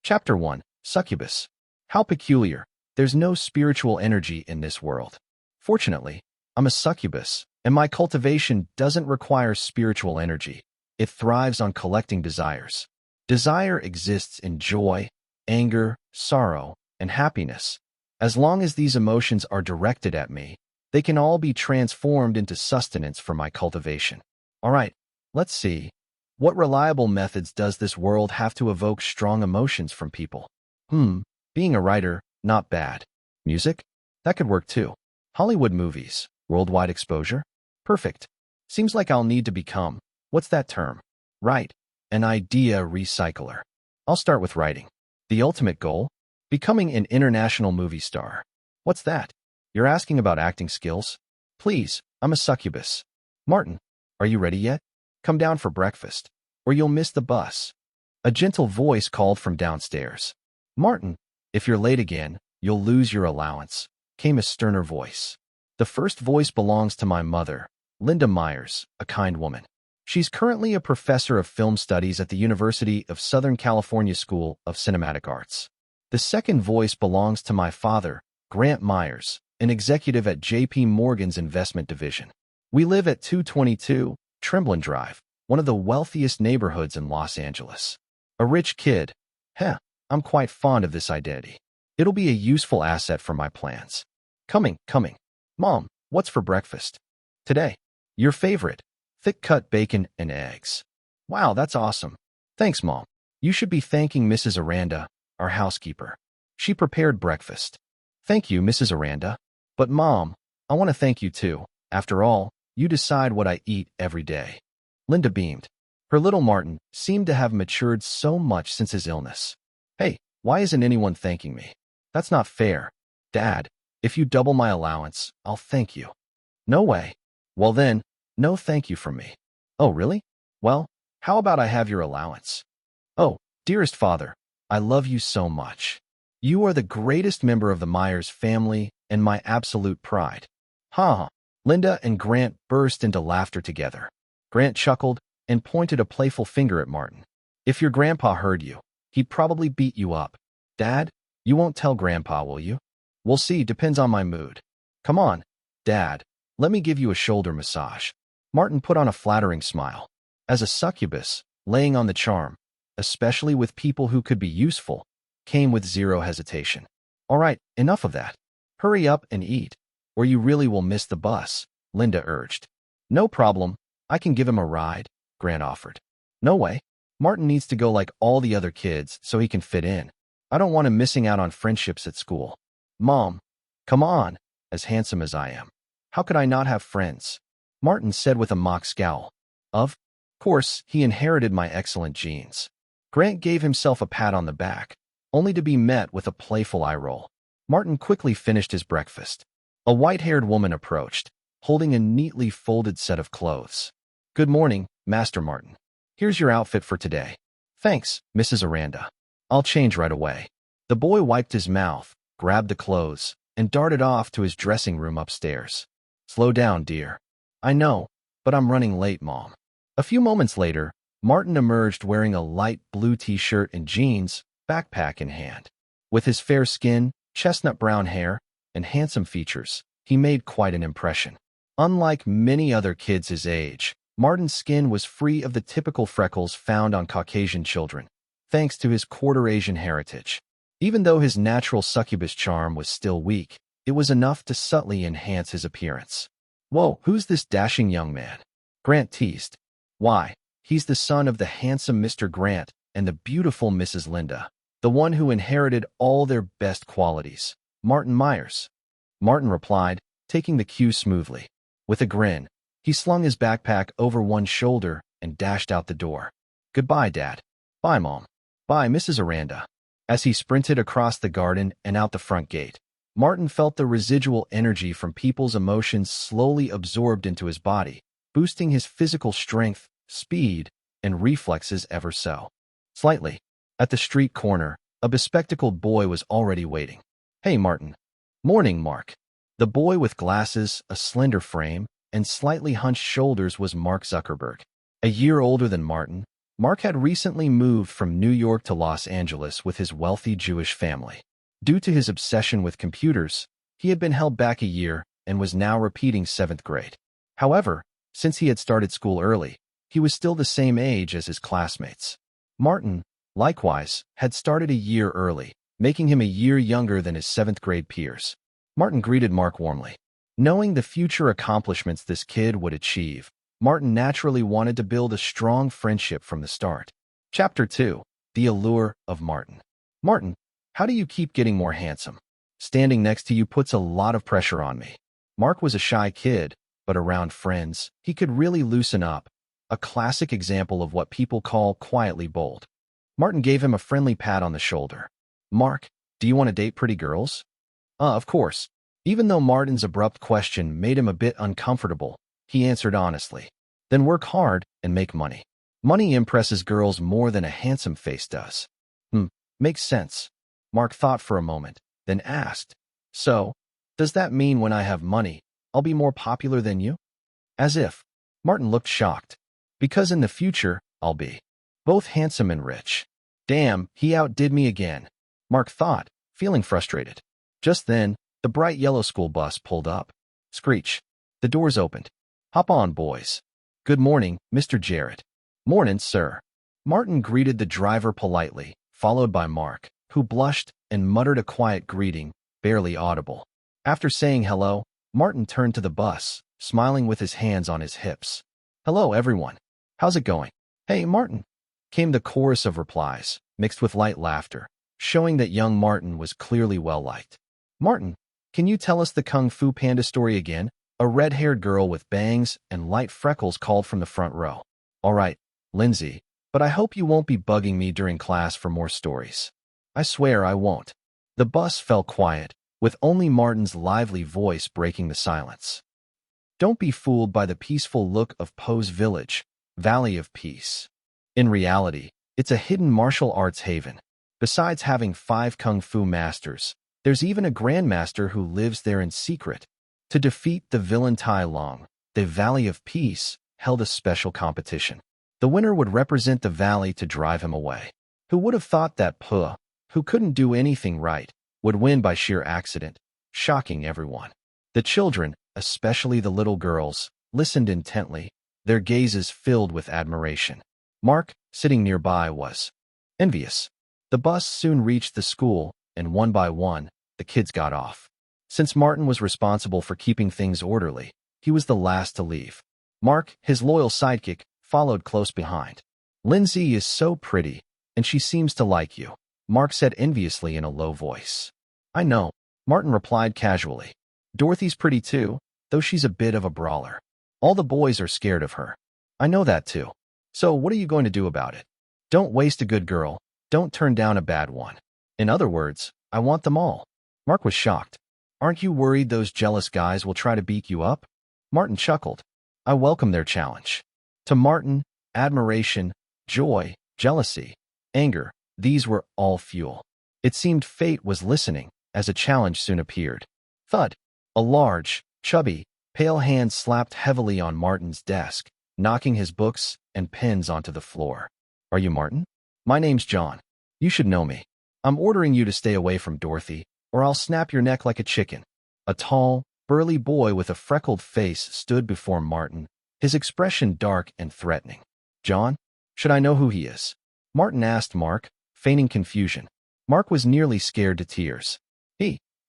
Chapter 1. Succubus. How peculiar. There's no spiritual energy in this world. Fortunately, I'm a succubus, and my cultivation doesn't require spiritual energy. It thrives on collecting desires. Desire exists in joy, anger, sorrow, and happiness. As long as these emotions are directed at me, they can all be transformed into sustenance for my cultivation. All right, let's see. What reliable methods does this world have to evoke strong emotions from people? Being a writer, not bad. Music? That could work too. Hollywood movies, worldwide exposure? Perfect. Seems like I'll need to become, what's that term? Right, an idea recycler. I'll start with writing. The ultimate goal? Becoming an international movie star. What's that? You're asking about acting skills? Please, I'm a succubus. Martin, are you ready yet? Come down for breakfast, or you'll miss the bus. A gentle voice called from downstairs. Martin, if you're late again, you'll lose your allowance, came a sterner voice. The first voice belongs to my mother, Linda Myers, a kind woman. She's currently a professor of film studies at the University of Southern California School of Cinematic Arts. The second voice belongs to my father, Grant Myers, an executive at J.P. Morgan's investment division. We live at 222 Tremblin Drive, one of the wealthiest neighborhoods in Los Angeles. A rich kid. I'm quite fond of this identity. It'll be a useful asset for my plans. Coming. Mom, what's for breakfast? Today, your favorite, thick-cut bacon and eggs. Wow, that's awesome. Thanks, Mom. You should be thanking Mrs. Aranda, our housekeeper. She prepared breakfast. Thank you, Mrs. Aranda. But Mom, I want to thank you too. After all, you decide what I eat every day. Linda beamed. Her little Martin seemed to have matured so much since his illness. Hey, why isn't anyone thanking me? That's not fair. Dad, if you double my allowance, I'll thank you. No way. Well then, no thank you from me. Oh, really? Well, how about I have your allowance? Oh, dearest father, I love you so much. You are the greatest member of the Myers family and my absolute pride. Ha! Linda and Grant burst into laughter together. Grant chuckled and pointed a playful finger at Martin. If your grandpa heard you, he'd probably beat you up. Dad, you won't tell Grandpa, will you? We'll see, depends on my mood. Come on, Dad, let me give you a shoulder massage. Martin put on a flattering smile. As a succubus, laying on the charm, especially with people who could be useful, came with zero hesitation. All right, enough of that. Hurry up and eat, or you really will miss the bus, Linda urged. No problem, I can give him a ride, Grant offered. No way. Martin needs to go like all the other kids so he can fit in. I don't want him missing out on friendships at school. Mom, come on, as handsome as I am. How could I not have friends? Martin said with a mock scowl. Of course, he inherited my excellent genes. Grant gave himself a pat on the back, only to be met with a playful eye roll. Martin quickly finished his breakfast. A white-haired woman approached, holding a neatly folded set of clothes. Good morning, Master Martin. Here's your outfit for today. Thanks, Mrs. Aranda. I'll change right away. The boy wiped his mouth, grabbed the clothes, and darted off to his dressing room upstairs. Slow down, dear. I know, but I'm running late, Mom. A few moments later, Martin emerged wearing a light blue t-shirt and jeans, backpack in hand. With his fair skin, chestnut brown hair, and handsome features, he made quite an impression. Unlike many other kids his age, Martin's skin was free of the typical freckles found on Caucasian children, thanks to his quarter-Asian heritage. Even though his natural succubus charm was still weak, it was enough to subtly enhance his appearance. Whoa, who's this dashing young man? Grant teased. Why, he's the son of the handsome Mr. Grant and the beautiful Mrs. Linda, the one who inherited all their best qualities, Martin Myers. Martin replied, taking the cue smoothly. With a grin, he slung his backpack over one shoulder and dashed out the door. Goodbye, Dad. Bye, Mom. Bye, Mrs. Aranda. As he sprinted across the garden and out the front gate, Martin felt the residual energy from people's emotions slowly absorbed into his body, boosting his physical strength, speed, and reflexes ever so slightly. At the street corner, a bespectacled boy was already waiting. Hey, Martin. Morning, Mark. The boy with glasses, a slender frame, and slightly hunched shoulders was Mark Zuckerberg. A year older than Martin, Mark had recently moved from New York to Los Angeles with his wealthy Jewish family. Due to his obsession with computers, he had been held back a year and was now repeating 7th grade. However, since he had started school early, he was still the same age as his classmates. Martin, likewise, had started a year early, making him a year younger than his 7th grade peers. Martin greeted Mark warmly. Knowing the future accomplishments this kid would achieve, Martin naturally wanted to build a strong friendship from the start. Chapter 2. The Allure of Martin. Martin, how do you keep getting more handsome? Standing next to you puts a lot of pressure on me. Mark was a shy kid, but around friends, he could really loosen up. A classic example of what people call quietly bold. Martin gave him a friendly pat on the shoulder. Mark, do you want to date pretty girls? Of course. Even though Martin's abrupt question made him a bit uncomfortable, he answered honestly. Then work hard and make money. Money impresses girls more than a handsome face does. Makes sense. Mark thought for a moment, then asked, so, does that mean when I have money, I'll be more popular than you? As if. Martin looked shocked. Because in the future, I'll be both handsome and rich. Damn, he outdid me again, Mark thought, feeling frustrated. Just then, the bright yellow school bus pulled up. Screech. The doors opened. Hop on, boys. Good morning, Mr. Jarrett. Mornin', sir. Martin greeted the driver politely, followed by Mark, who blushed and muttered a quiet greeting, barely audible. After saying hello, Martin turned to the bus, smiling with his hands on his hips. Hello, everyone. How's it going? Hey, Martin, came the chorus of replies, mixed with light laughter, showing that young Martin was clearly well-liked. Martin, can you tell us the Kung Fu Panda story again? A red-haired girl with bangs and light freckles called from the front row. All right, Lindsay, but I hope you won't be bugging me during class for more stories. I swear I won't. The bus fell quiet, with only Martin's lively voice breaking the silence. Don't be fooled by the peaceful look of Poe's village, Valley of Peace. In reality, it's a hidden martial arts haven. Besides having 5 Kung Fu masters, there's even a grandmaster who lives there in secret. To defeat the villain Tai Long, the Valley of Peace held a special competition. The winner would represent the valley to drive him away. Who would have thought that Puh, who couldn't do anything right, would win by sheer accident, shocking everyone. The children, especially the little girls, listened intently, their gazes filled with admiration. Mark, sitting nearby, was envious. The bus soon reached the school, and one by one, the kids got off. Since Martin was responsible for keeping things orderly, he was the last to leave. Mark, his loyal sidekick, followed close behind. Lindsay is so pretty, and she seems to like you, Mark said enviously in a low voice. I know, Martin replied casually. Dorothy's pretty too, though she's a bit of a brawler. All the boys are scared of her. I know that too. So what are you going to do about it? Don't waste a good girl, don't turn down a bad one. In other words, I want them all. Mark was shocked. Aren't you worried those jealous guys will try to beat you up? Martin chuckled. I welcome their challenge. To Martin, admiration, joy, jealousy, anger, these were all fuel. It seemed fate was listening, as a challenge soon appeared. Thud. A large, chubby, pale hand slapped heavily on Martin's desk, knocking his books and pens onto the floor. Are you Martin? My name's John. You should know me. I'm ordering you to stay away from Dorothy, or I'll snap your neck like a chicken. A tall, burly boy with a freckled face stood before Martin, his expression dark and threatening. John? Should I know who he is? Martin asked Mark, feigning confusion. Mark was nearly scared to tears.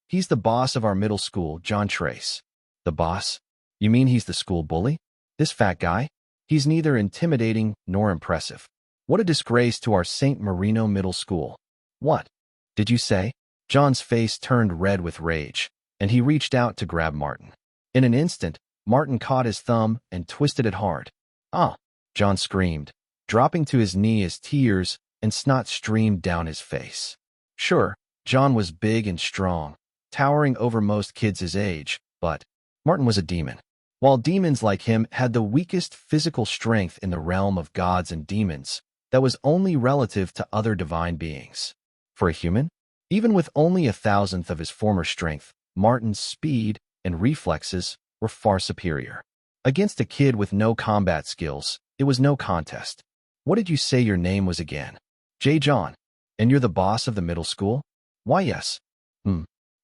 He's the boss of our middle school, John Trace. The boss? You mean he's the school bully? This fat guy? He's neither intimidating nor impressive. What a disgrace to our St. Marino Middle School. What did you say? John's face turned red with rage, and he reached out to grab Martin. In an instant, Martin caught his thumb and twisted it hard. Ah! John screamed, dropping to his knee as tears and snot streamed down his face. Sure, John was big and strong, towering over most kids his age, but Martin was a demon. While demons like him had the weakest physical strength in the realm of gods and demons, that was only relative to other divine beings. For a human, even with only 1,000th of his former strength, Martin's speed and reflexes were far superior. Against a kid with no combat skills, it was no contest. What did you say your name was again? J. John. And you're the boss of the middle school? Why, yes.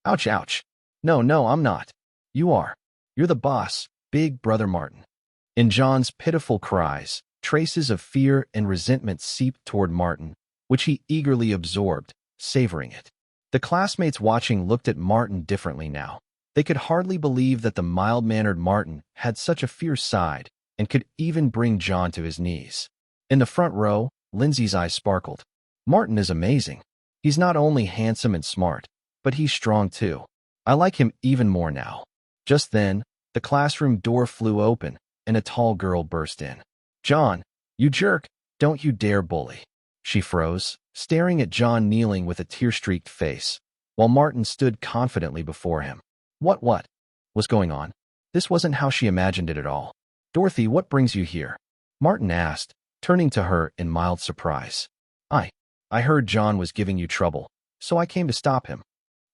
Ouch, ouch. No, no, I'm not. You are. You're the boss, big brother Martin. In John's pitiful cries, traces of fear and resentment seeped toward Martin, which he eagerly absorbed, savoring it. The classmates watching looked at Martin differently now. They could hardly believe that the mild-mannered Martin had such a fierce side and could even bring John to his knees. In the front row, Lindsay's eyes sparkled. Martin is amazing. He's not only handsome and smart, but he's strong too. I like him even more now. Just then, the classroom door flew open, and a tall girl burst in. John, you jerk, don't you dare bully. She froze, staring at John kneeling with a tear-streaked face, while Martin stood confidently before him. What was going on? This wasn't how she imagined it at all. Dorothy, what brings you here? Martin asked, turning to her in mild surprise. I heard John was giving you trouble, so I came to stop him.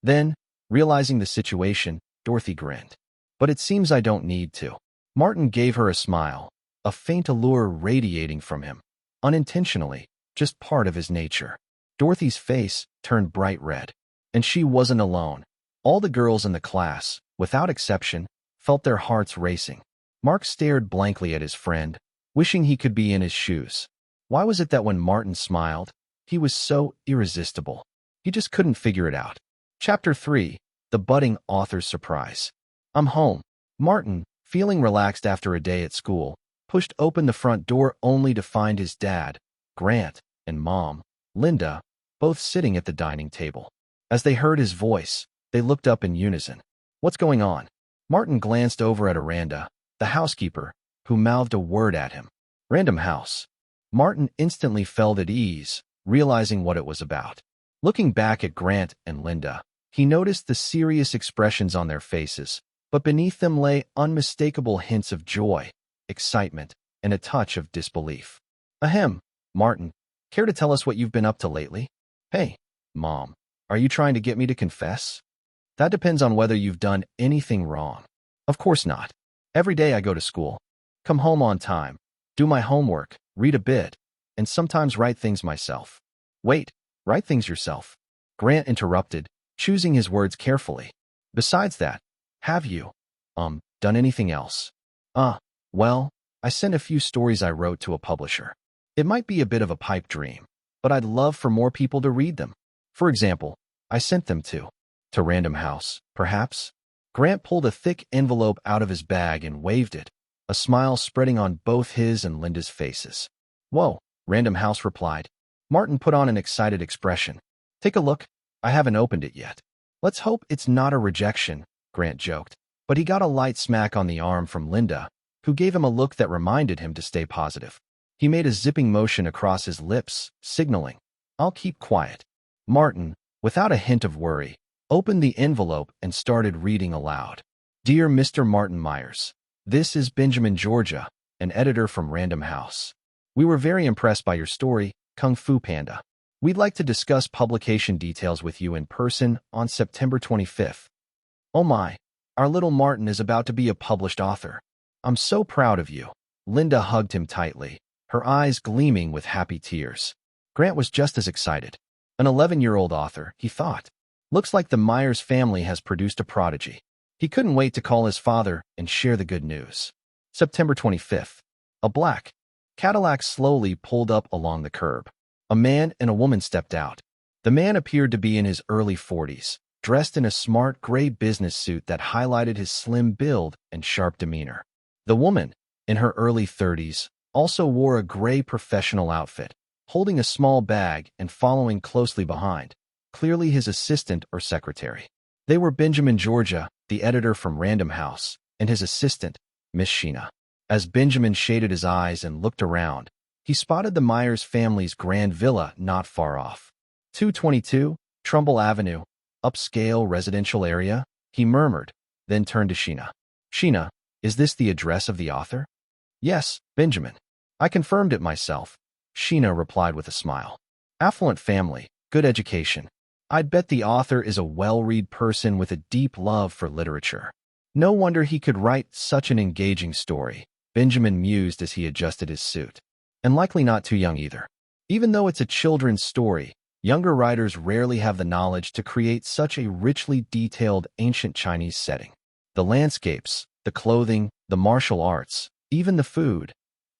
Then, realizing the situation, Dorothy grinned. But it seems I don't need to. Martin gave her a smile, a faint allure radiating from him. Unintentionally, just part of his nature. Dorothy's face turned bright red. And she wasn't alone. All the girls in the class, without exception, felt their hearts racing. Mark stared blankly at his friend, wishing he could be in his shoes. Why was it that when Martin smiled, he was so irresistible? He just couldn't figure it out. Chapter 3. The Budding Author's Surprise. I'm home. Martin, feeling relaxed after a day at school, pushed open the front door only to find his dad, Grant, and mom, Linda, both sitting at the dining table. As they heard his voice, they looked up in unison. What's going on? Martin glanced over at Aranda, the housekeeper, who mouthed a word at him. Random House. Martin instantly felt at ease, realizing what it was about. Looking back at Grant and Linda, he noticed the serious expressions on their faces, but beneath them lay unmistakable hints of joy, excitement, and a touch of disbelief. Ahem, Martin, care to tell us what you've been up to lately? Hey, Mom, are you trying to get me to confess? That depends on whether you've done anything wrong. Of course not. Every day I go to school, come home on time, do my homework, read a bit, and sometimes write things myself. Wait, write things yourself? Grant interrupted, choosing his words carefully. Besides that, have you, done anything else? Well, I sent a few stories I wrote to a publisher. It might be a bit of a pipe dream, but I'd love for more people to read them. For example, I sent them to Random House, perhaps? Grant pulled a thick envelope out of his bag and waved it, a smile spreading on both his and Linda's faces. Whoa, Random House replied. Martin put on an excited expression. Take a look. I haven't opened it yet. Let's hope it's not a rejection, Grant joked. But he got a light smack on the arm from Linda, who gave him a look that reminded him to stay positive. He made a zipping motion across his lips, signaling, I'll keep quiet. Martin, without a hint of worry, opened the envelope and started reading aloud. Dear Mr. Martin Myers, this is Benjamin Georgia, an editor from Random House. We were very impressed by your story, Kung Fu Panda. We'd like to discuss publication details with you in person on September 25th. Oh my, our little Martin is about to be a published author. I'm so proud of you. Linda hugged him tightly, her eyes gleaming with happy tears. Grant was just as excited. An 11-year-old author, he thought. Looks like the Myers family has produced a prodigy. He couldn't wait to call his father and share the good news. September 25th. A black Cadillac slowly pulled up along the curb. A man and a woman stepped out. The man appeared to be in his early 40s, dressed in a smart gray business suit that highlighted his slim build and sharp demeanor. The woman, in her early 30s, also wore a gray professional outfit, holding a small bag and following closely behind, clearly his assistant or secretary. They were Benjamin Georgia, the editor from Random House, and his assistant, Miss Sheena. As Benjamin shaded his eyes and looked around, he spotted the Myers family's grand villa not far off. 222, Trumbull Avenue, upscale residential area, he murmured, then turned to Sheena. Sheena, is this the address of the author? Yes, Benjamin. I confirmed it myself, Sheena replied with a smile. Affluent family, good education. I'd bet the author is a well-read person with a deep love for literature. No wonder he could write such an engaging story, Benjamin mused as he adjusted his suit. and likely not too young either. Even though it's a children's story, younger writers rarely have the knowledge to create such a richly detailed ancient Chinese setting. The landscapes, the clothing, the martial arts, even the food,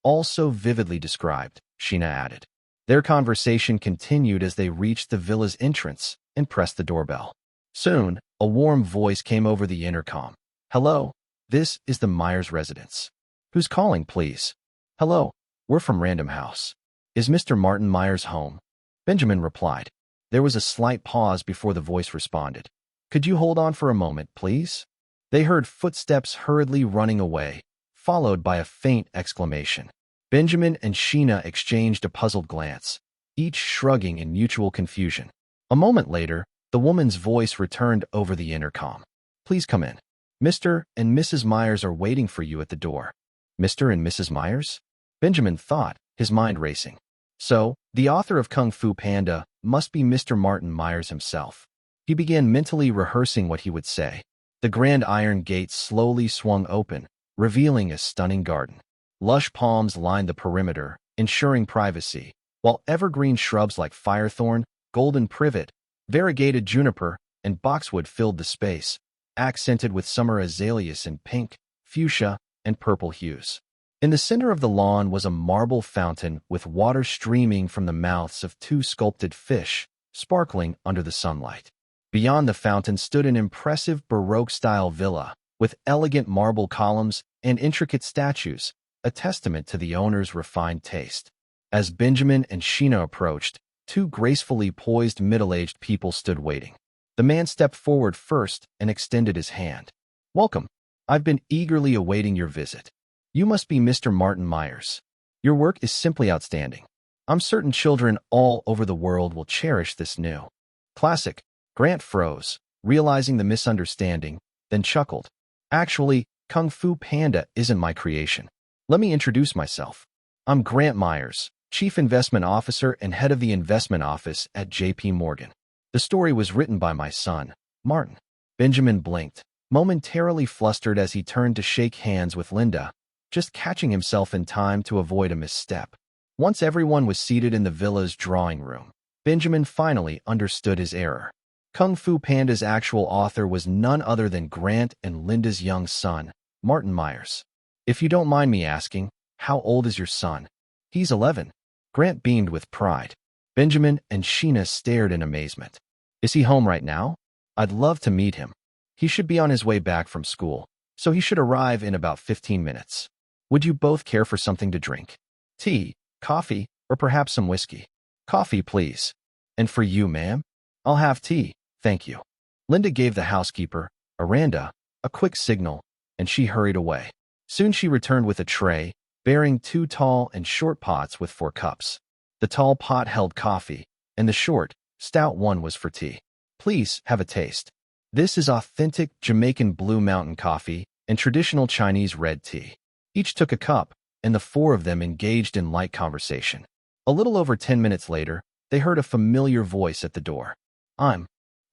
all so vividly described, Sheena added. Their conversation continued as they reached the villa's entrance and pressed the doorbell. Soon, a warm voice came over the intercom. "Hello, this is the Myers residence. Who's calling, please?" "Hello, we're from Random House. Is Mr. Martin Myers home?" Benjamin replied. There was a slight pause before the voice responded. "Could you hold on for a moment, please?" They heard footsteps hurriedly running away, followed by a faint exclamation. Benjamin and Sheena exchanged a puzzled glance, each shrugging in mutual confusion. A moment later, the woman's voice returned over the intercom. "Please come in. Mr. and Mrs. Myers are waiting for you at the door." Mr. and Mrs. Myers? Benjamin thought, his mind racing. So, the author of Kung Fu Panda must be Mr. Martin Myers himself. He began mentally rehearsing what he would say. The grand iron gate slowly swung open, revealing a stunning garden. Lush palms lined the perimeter, ensuring privacy, while evergreen shrubs like firethorn, golden privet, variegated juniper, and boxwood filled the space, accented with summer azaleas in pink, fuchsia, and purple hues. In the center of the lawn was a marble fountain with water streaming from the mouths of two sculpted fish, sparkling under the sunlight. Beyond the fountain stood an impressive Baroque-style villa, with elegant marble columns and intricate statues, a testament to the owner's refined taste. As Benjamin and Sheena approached, two gracefully poised middle-aged people stood waiting. The man stepped forward first and extended his hand. "Welcome. I've been eagerly awaiting your visit. You must be Mr. Martin Myers. Your work is simply outstanding. I'm certain children all over the world will cherish this new classic." Grant froze, realizing the misunderstanding, then chuckled. "Actually, Kung Fu Panda isn't my creation. Let me introduce myself. I'm Grant Myers, Chief Investment Officer and Head of the Investment Office at J.P. Morgan. The story was written by my son, Martin." Benjamin blinked, momentarily flustered as he turned to shake hands with Linda, just catching himself in time to avoid a misstep. Once everyone was seated in the villa's drawing room, Benjamin finally understood his error. Kung Fu Panda's actual author was none other than Grant and Linda's young son, Martin Myers. "If you don't mind me asking, how old is your son?" "He's 11. Grant beamed with pride. Benjamin and Sheena stared in amazement. "Is he home right now? I'd love to meet him. He should be on his way back from school, so he should arrive in about 15 minutes. Would you both care for something to drink? Tea, coffee, or perhaps some whiskey?" "Coffee, please." "And for you, ma'am?" "I'll have tea, thank you." Linda gave the housekeeper, Aranda, a quick signal, and she hurried away. Soon she returned with a tray, bearing two tall and short pots with 4 cups. The tall pot held coffee, and the short, stout one was for tea. "Please have a taste. This is authentic Jamaican Blue Mountain coffee and traditional Chinese red tea." Each took a cup, and the 4 of them engaged in light conversation. A little over 10 minutes later, they heard a familiar voice at the door. "I'm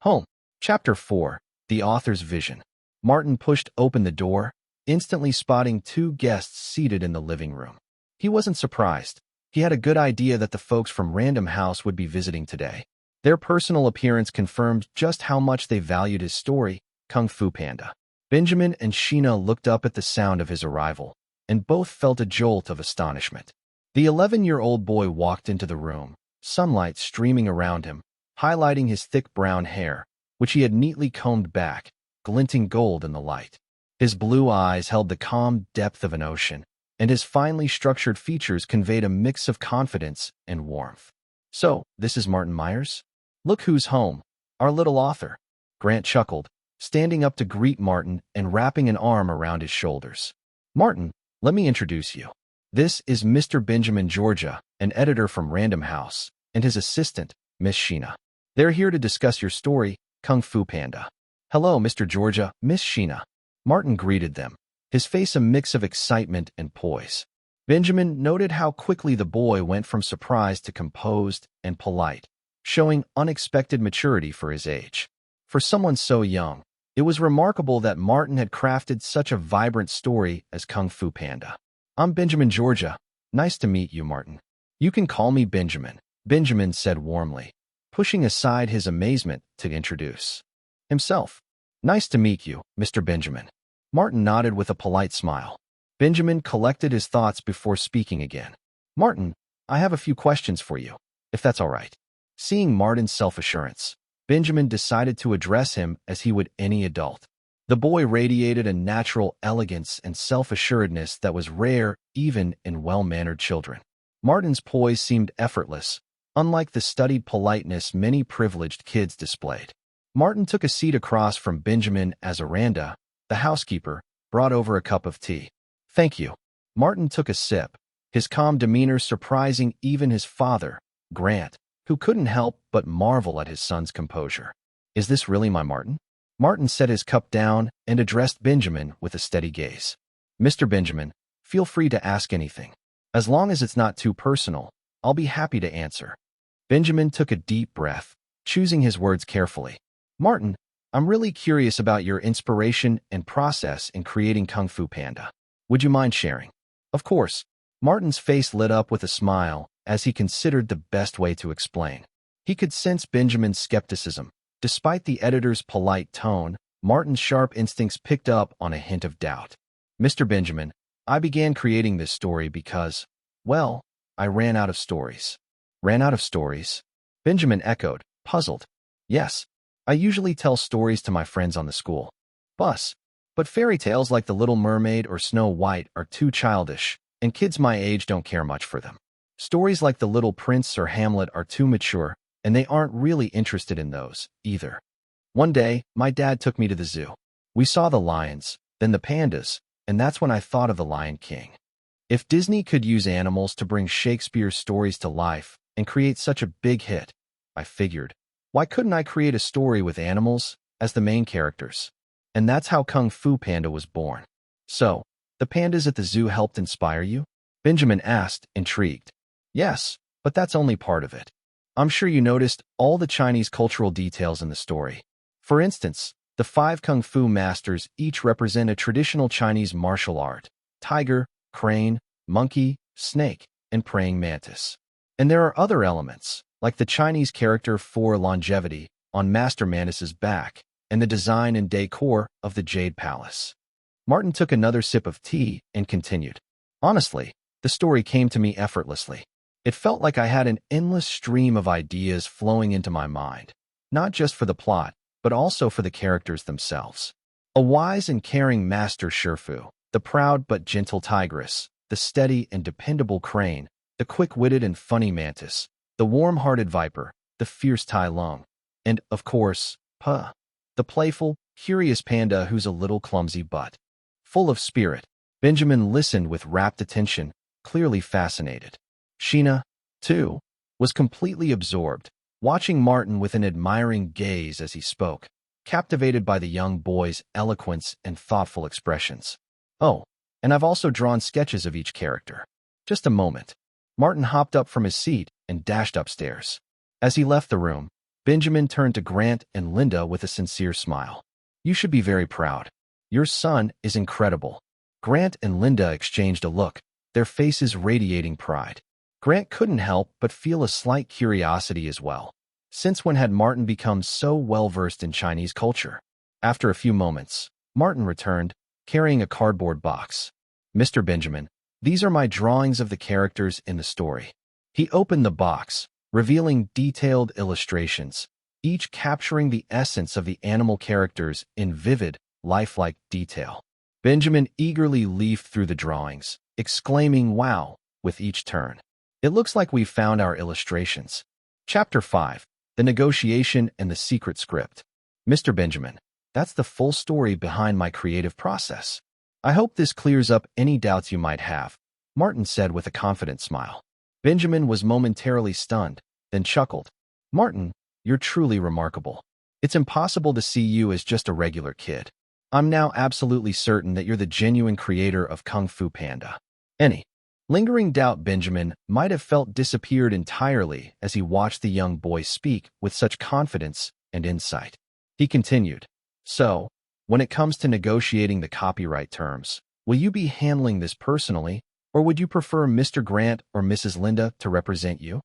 home." Chapter 4, The Author's Vision. Martin pushed open the door, instantly spotting 2 guests seated in the living room. He wasn't surprised. He had a good idea that the folks from Random House would be visiting today. Their personal appearance confirmed just how much they valued his story, Kung Fu Panda. Benjamin and Sheena looked up at the sound of his arrival, and both felt a jolt of astonishment. The 11-year-old boy walked into the room, sunlight streaming around him, highlighting his thick brown hair, which he had neatly combed back, glinting gold in the light. His blue eyes held the calm depth of an ocean, and his finely structured features conveyed a mix of confidence and warmth. "So, this is Martin Myers? Look who's home, our little author." Grant chuckled, standing up to greet Martin and wrapping an arm around his shoulders. "Martin, let me introduce you. This is Mr. Benjamin Georgia, an editor from Random House, and his assistant, Miss Sheena. They're here to discuss your story, Kung Fu Panda." "Hello, Mr. Georgia, Miss Sheena." Martin greeted them, his face a mix of excitement and poise. Benjamin noted how quickly the boy went from surprised to composed and polite, showing unexpected maturity for his age. For someone so young, it was remarkable that Martin had crafted such a vibrant story as Kung Fu Panda. "I'm Benjamin Georgia, Nice to meet you, Martin. You can call me Benjamin, Benjamin said warmly, pushing aside his amazement to introduce himself. Nice to meet you, Mr. Benjamin. Martin nodded with a polite smile. Benjamin collected his thoughts before speaking again. Martin, I have a few questions for you, if that's all right. Seeing Martin's self-assurance, Benjamin decided to address him as he would any adult. The boy radiated a natural elegance and self-assuredness that was rare even in well-mannered children. Martin's poise seemed effortless, unlike the studied politeness many privileged kids displayed. Martin took a seat across from Benjamin as Aranda, the housekeeper, brought over a cup of tea. Thank you. Martin took a sip, his calm demeanor surprising even his father, Grant, who couldn't help but marvel at his son's composure. Is this really my Martin? Martin set his cup down and addressed Benjamin with a steady gaze. Mr. Benjamin, feel free to ask anything. As long as it's not too personal, I'll be happy to answer. Benjamin took a deep breath, choosing his words carefully. Martin, I'm really curious about your inspiration and process in creating Kung Fu Panda. Would you mind sharing? Of course. Martin's face lit up with a smile as he considered the best way to explain. He could sense Benjamin's skepticism. Despite the editor's polite tone, Martin's sharp instincts picked up on a hint of doubt. Mr. Benjamin, I began creating this story because, well, I ran out of stories. Ran out of stories? Benjamin echoed, puzzled. Yes, I usually tell stories to my friends on the school bus, but fairy tales like The Little Mermaid or Snow White are too childish, and kids my age don't care much for them. Stories like The Little Prince or Hamlet are too mature, and they aren't really interested in those, either. One day, my dad took me to the zoo. We saw the lions, then the pandas, and that's when I thought of The Lion King. If Disney could use animals to bring Shakespeare's stories to life and create such a big hit, I figured, why couldn't I create a story with animals as the main characters? And that's how Kung Fu Panda was born. So, the pandas at the zoo helped inspire you? Benjamin asked, intrigued. Yes, but that's only part of it. I'm sure you noticed all the Chinese cultural details in the story. For instance, the 5 Kung Fu masters each represent a traditional Chinese martial art: tiger, crane, monkey, snake, and praying mantis. And there are other elements, like the Chinese character for longevity on Master Mantis's back, and the design and decor of the Jade Palace. Martin took another sip of tea and continued. Honestly, the story came to me effortlessly. It felt like I had an endless stream of ideas flowing into my mind, not just for the plot, but also for the characters themselves. A wise and caring Master Shifu, the proud but gentle tigress, the steady and dependable crane, the quick-witted and funny mantis, the warm-hearted viper, the fierce Tai Lung, and, of course, the playful, curious panda who's a little clumsy but full of spirit. Benjamin listened with rapt attention, clearly fascinated. Sheena, too, was completely absorbed, watching Martin with an admiring gaze as he spoke, captivated by the young boy's eloquence and thoughtful expressions. Oh, and I've also drawn sketches of each character. Just a moment. Martin hopped up from his seat and dashed upstairs. As he left the room, Benjamin turned to Grant and Linda with a sincere smile. You should be very proud. Your son is incredible. Grant and Linda exchanged a look, their faces radiating pride. Grant couldn't help but feel a slight curiosity as well. Since when had Martin become so well-versed in Chinese culture? After a few moments, Martin returned, carrying a cardboard box. Mr. Benjamin, these are my drawings of the characters in the story. He opened the box, revealing detailed illustrations, each capturing the essence of the animal characters in vivid, lifelike detail. Benjamin eagerly leafed through the drawings, exclaiming, "Wow," with each turn. It looks like we've found our illustrations. Chapter 5. The Negotiation and the Secret Script. Mr. Benjamin, that's the full story behind my creative process. I hope this clears up any doubts you might have, Martin said with a confident smile. Benjamin was momentarily stunned, then chuckled. Martin, you're truly remarkable. It's impossible to see you as just a regular kid. I'm now absolutely certain that you're the genuine creator of Kung Fu Panda. Any lingering doubt Benjamin might have felt disappeared entirely as he watched the young boy speak with such confidence and insight. He continued, So, when it comes to negotiating the copyright terms, will you be handling this personally, Or would you prefer Mr. Grant or Mrs. Linda to represent you?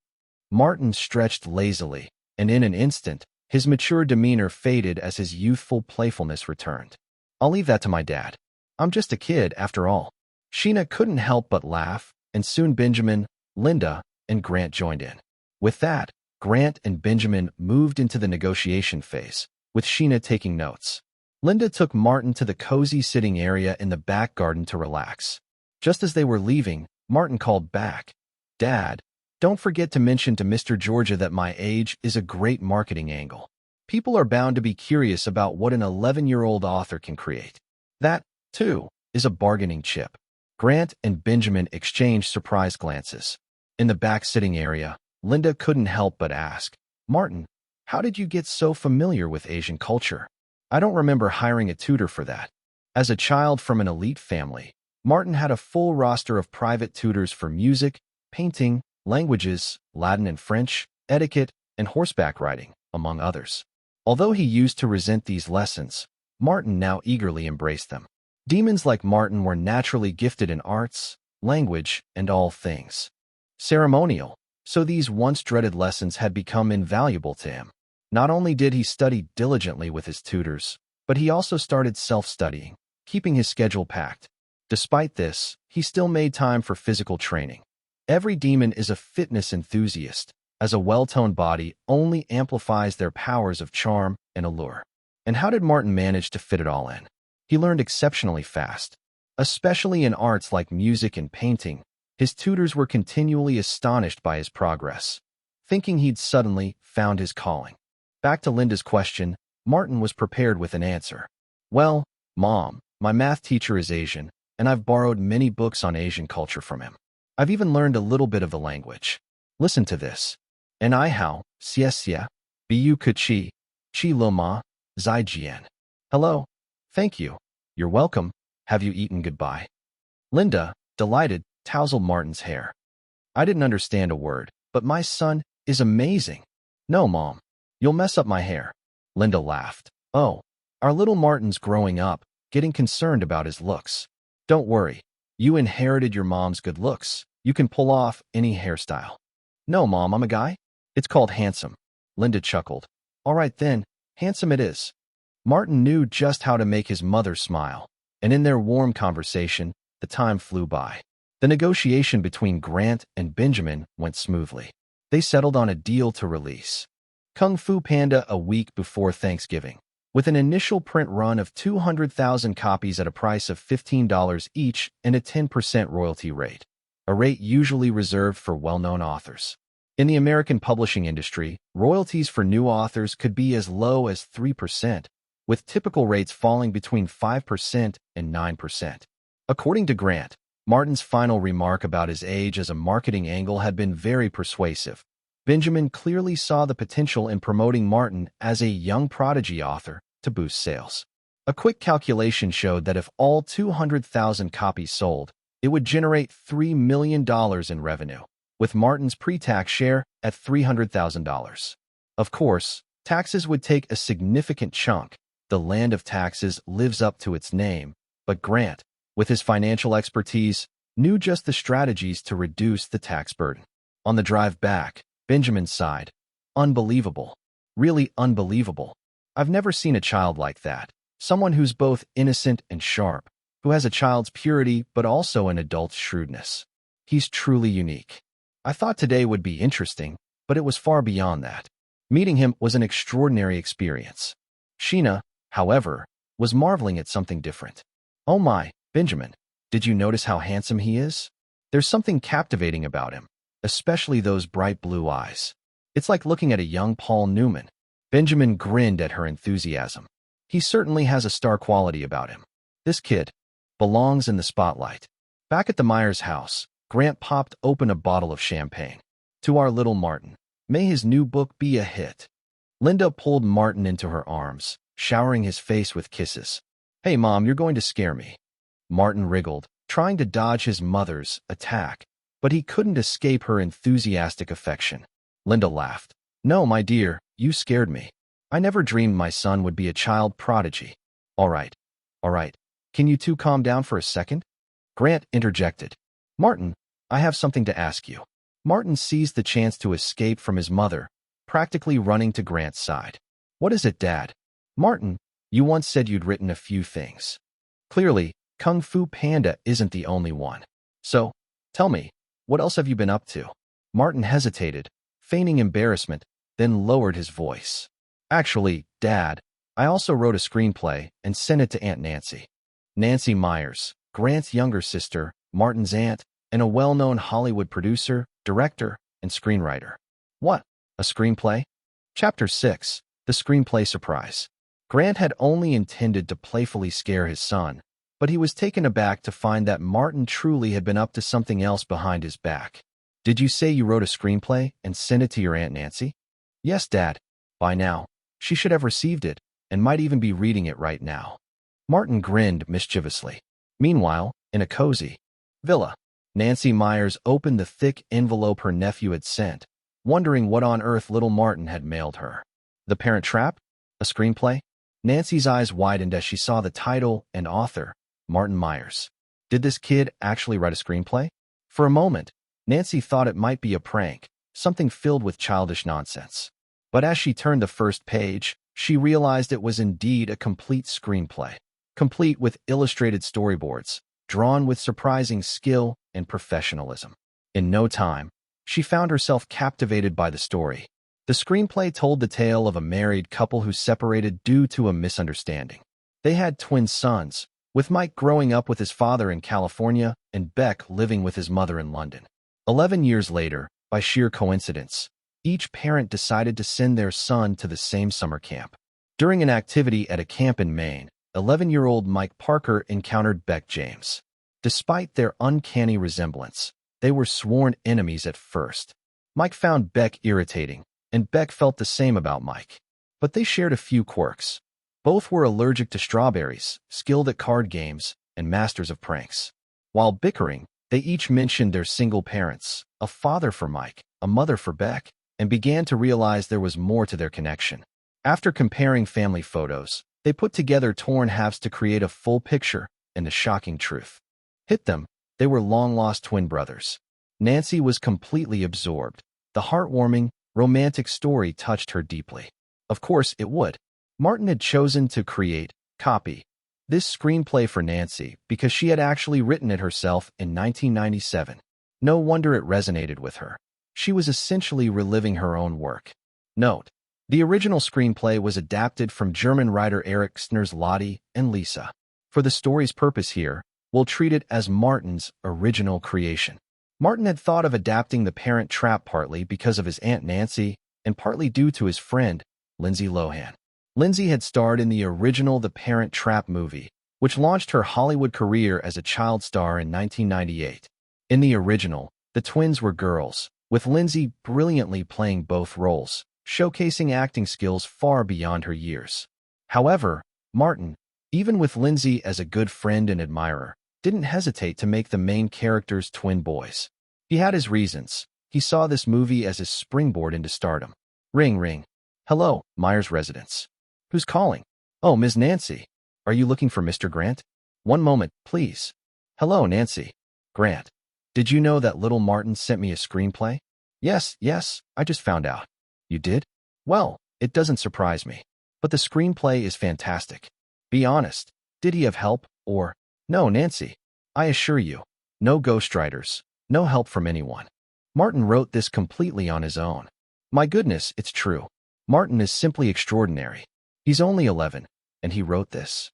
Martin stretched lazily, and in an instant, his mature demeanor faded as his youthful playfulness returned. I'll leave that to my dad. I'm just a kid, after all. Sheena couldn't help but laugh, and soon Benjamin, Linda, and Grant joined in. With that, Grant and Benjamin moved into the negotiation phase, with Sheena taking notes. Linda took Martin to the cozy sitting area in the back garden to relax. Just as they were leaving, Martin called back, "Dad, don't forget to mention to Mr. Georgia that my age is a great marketing angle. People are bound to be curious about what an 11-year-old author can create. That, too, is a bargaining chip." Grant and Benjamin exchanged surprised glances. In the back sitting area, Linda couldn't help but ask, "Martin, how did you get so familiar with Asian culture? I don't remember hiring a tutor for that." As a child from an elite family, Martin had a full roster of private tutors for music, painting, languages, Latin and French, etiquette, and horseback riding, among others. Although he used to resent these lessons, Martin now eagerly embraced them. Demons like Martin were naturally gifted in arts, language, and all things ceremonial, so these once dreaded lessons had become invaluable to him. Not only did he study diligently with his tutors, but he also started self-studying, keeping his schedule packed. Despite this, he still made time for physical training. Every demon is a fitness enthusiast, as a well-toned body only amplifies their powers of charm and allure. And how did Martin manage to fit it all in? He learned exceptionally fast. Especially in arts like music and painting, his tutors were continually astonished by his progress, thinking he'd suddenly found his calling. Back to Linda's question, Martin was prepared with an answer. "Well, Mom, my math teacher is Asian, and I've borrowed many books on Asian culture from him. I've even learned a little bit of the language. Listen to this. En I hao, xie, bu kuchi, chi lo ma, zai jian." Hello. Thank you. You're welcome. Have you eaten goodbye? Linda, delighted, tousled Martin's hair. "I didn't understand a word, but my son is amazing." "No, Mom. You'll mess up my hair." Linda laughed. "Oh, our little Martin's growing up, getting concerned about his looks. Don't worry. You inherited your mom's good looks. You can pull off any hairstyle." "No, Mom, I'm a guy. It's called handsome." Linda chuckled. "All right then, handsome it is." Martin knew just how to make his mother smile, and in their warm conversation, the time flew by. The negotiation between Grant and Benjamin went smoothly. They settled on a deal to release Kung Fu Panda a week before Thanksgiving, with an initial print run of 200,000 copies at a price of $15 each and a 10% royalty rate, a rate usually reserved for well-known authors. In the American publishing industry, royalties for new authors could be as low as 3%, with typical rates falling between 5% and 9%. According to Grant, Martin's final remark about his age as a marketing angle had been very persuasive. Benjamin clearly saw the potential in promoting Martin as a young prodigy author to boost sales. A quick calculation showed that if all 200,000 copies sold, it would generate $3 million in revenue, with Martin's pre-tax share at $300,000. Of course, taxes would take a significant chunk. The land of taxes lives up to its name, but Grant, with his financial expertise, knew just the strategies to reduce the tax burden. On the drive back, Benjamin sighed. "Unbelievable. Really unbelievable. I've never seen a child like that. Someone who's both innocent and sharp, who has a child's purity but also an adult's shrewdness. He's truly unique. I thought today would be interesting, but it was far beyond that. Meeting him was an extraordinary experience." Sheena, however, was marveling at something different. "Oh my, Benjamin, did you notice how handsome he is? There's something captivating about him, especially those bright blue eyes. It's like looking at a young Paul Newman." Benjamin grinned at her enthusiasm. "He certainly has a star quality about him. This kid belongs in the spotlight." Back at the Myers house, Grant popped open a bottle of champagne. "To our little Martin. May his new book be a hit." Linda pulled Martin into her arms, showering his face with kisses. "Hey, Mom, you're going to scare me." Martin wriggled, trying to dodge his mother's attack, but he couldn't escape her enthusiastic affection. Linda laughed. "No, my dear, you scared me. I never dreamed my son would be a child prodigy." All right. Can you two calm down for a second?" Grant interjected. Martin, I have something to ask you. Martin seized the chance to escape from his mother, practically running to Grant's side. What is it, Dad? Martin, you once said you'd written a few things. Clearly, Kung Fu Panda isn't the only one. So, tell me, what else have you been up to? Martin hesitated, feigning embarrassment, then lowered his voice. Actually, Dad, I also wrote a screenplay and sent it to Aunt Nancy. Nancy Myers, Grant's younger sister, Martin's aunt, and a well-known Hollywood producer, director, and screenwriter. What? A screenplay? Chapter 6, The Screenplay Surprise. Grant had only intended to playfully scare his son, but he was taken aback to find that Martin truly had been up to something else behind his back. Did you say you wrote a screenplay and sent it to your Aunt Nancy? Yes, Dad. By now, she should have received it and might even be reading it right now. Martin grinned mischievously. Meanwhile, in a cozy villa, Nancy Myers opened the thick envelope her nephew had sent, wondering what on earth little Martin had mailed her. The Parent Trap? A screenplay? Nancy's eyes widened as she saw the title and author, Martin Myers. Did this kid actually write a screenplay? For a moment, Nancy thought it might be a prank, something filled with childish nonsense. But as she turned the first page, she realized it was indeed a complete screenplay, complete with illustrated storyboards, drawn with surprising skill and professionalism. In no time, she found herself captivated by the story. The screenplay told the tale of a married couple who separated due to a misunderstanding. They had twin sons, with Mike growing up with his father in California and Beck living with his mother in London. 11 years later, by sheer coincidence, each parent decided to send their son to the same summer camp. During an activity at a camp in Maine, 11-year-old Mike Parker encountered Beck James. Despite their uncanny resemblance, they were sworn enemies at first. Mike found Beck irritating, and Beck felt the same about Mike. But they shared a few quirks. Both were allergic to strawberries, skilled at card games, and masters of pranks. While bickering, they each mentioned their single parents, a father for Mike, a mother for Beck, and began to realize there was more to their connection. After comparing family photos, they put together torn halves to create a full picture and the shocking truth. Hit them, they were long-lost twin brothers. Nancy was completely absorbed. The heartwarming, romantic story touched her deeply. Of course it would. Martin had chosen to copy this screenplay for Nancy because she had actually written it herself in 1997. No wonder it resonated with her. She was essentially reliving her own work. Note: the original screenplay was adapted from German writer Erich Stner's Lottie and Lisa. For the story's purpose here, we'll treat it as Martin's original creation. Martin had thought of adapting The Parent Trap partly because of his Aunt Nancy and partly due to his friend, Lindsay Lohan. Lindsay had starred in the original The Parent Trap movie, which launched her Hollywood career as a child star in 1998. In the original, the twins were girls, with Lindsay brilliantly playing both roles, showcasing acting skills far beyond her years. However, Martin, even with Lindsay as a good friend and admirer, didn't hesitate to make the main characters twin boys. He had his reasons. He saw this movie as his springboard into stardom. Ring, ring. Hello, Myers residence. Who's calling? Oh, Ms. Nancy. Are you looking for Mr. Grant? One moment, please. Hello, Nancy. Grant. Did you know that little Martin sent me a screenplay? Yes, I just found out. You did? Well, it doesn't surprise me. But the screenplay is fantastic. Be honest, did he have help, or... No, Nancy. I assure you, no ghostwriters, no help from anyone. Martin wrote this completely on his own. My goodness, it's true. Martin is simply extraordinary. He's only 11, and he wrote this.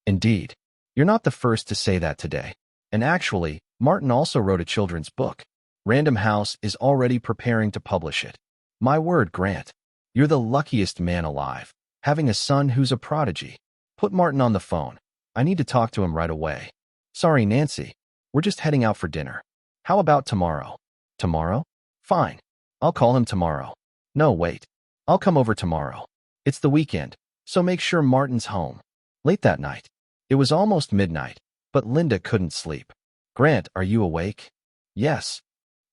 Indeed. You're not the first to say that today. And actually, Martin also wrote a children's book. Random House is already preparing to publish it. My word, Grant. You're the luckiest man alive, having a son who's a prodigy. Put Martin on the phone. I need to talk to him right away. Sorry, Nancy. We're just heading out for dinner. How about tomorrow? Tomorrow? Fine. I'll call him tomorrow. No, wait. I'll come over tomorrow. It's the weekend, so make sure Martin's home. Late that night. It was almost midnight, but Linda couldn't sleep. Grant, are you awake? Yes.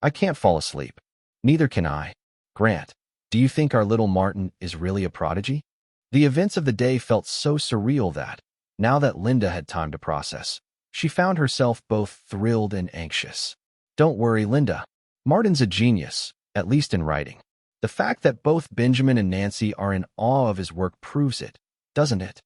I can't fall asleep. Neither can I. Grant, do you think our little Martin is really a prodigy? The events of the day felt so surreal that, now that Linda had time to process, she found herself both thrilled and anxious. Don't worry, Linda. Martin's a genius, at least in writing. The fact that both Benjamin and Nancy are in awe of his work proves it, doesn't it?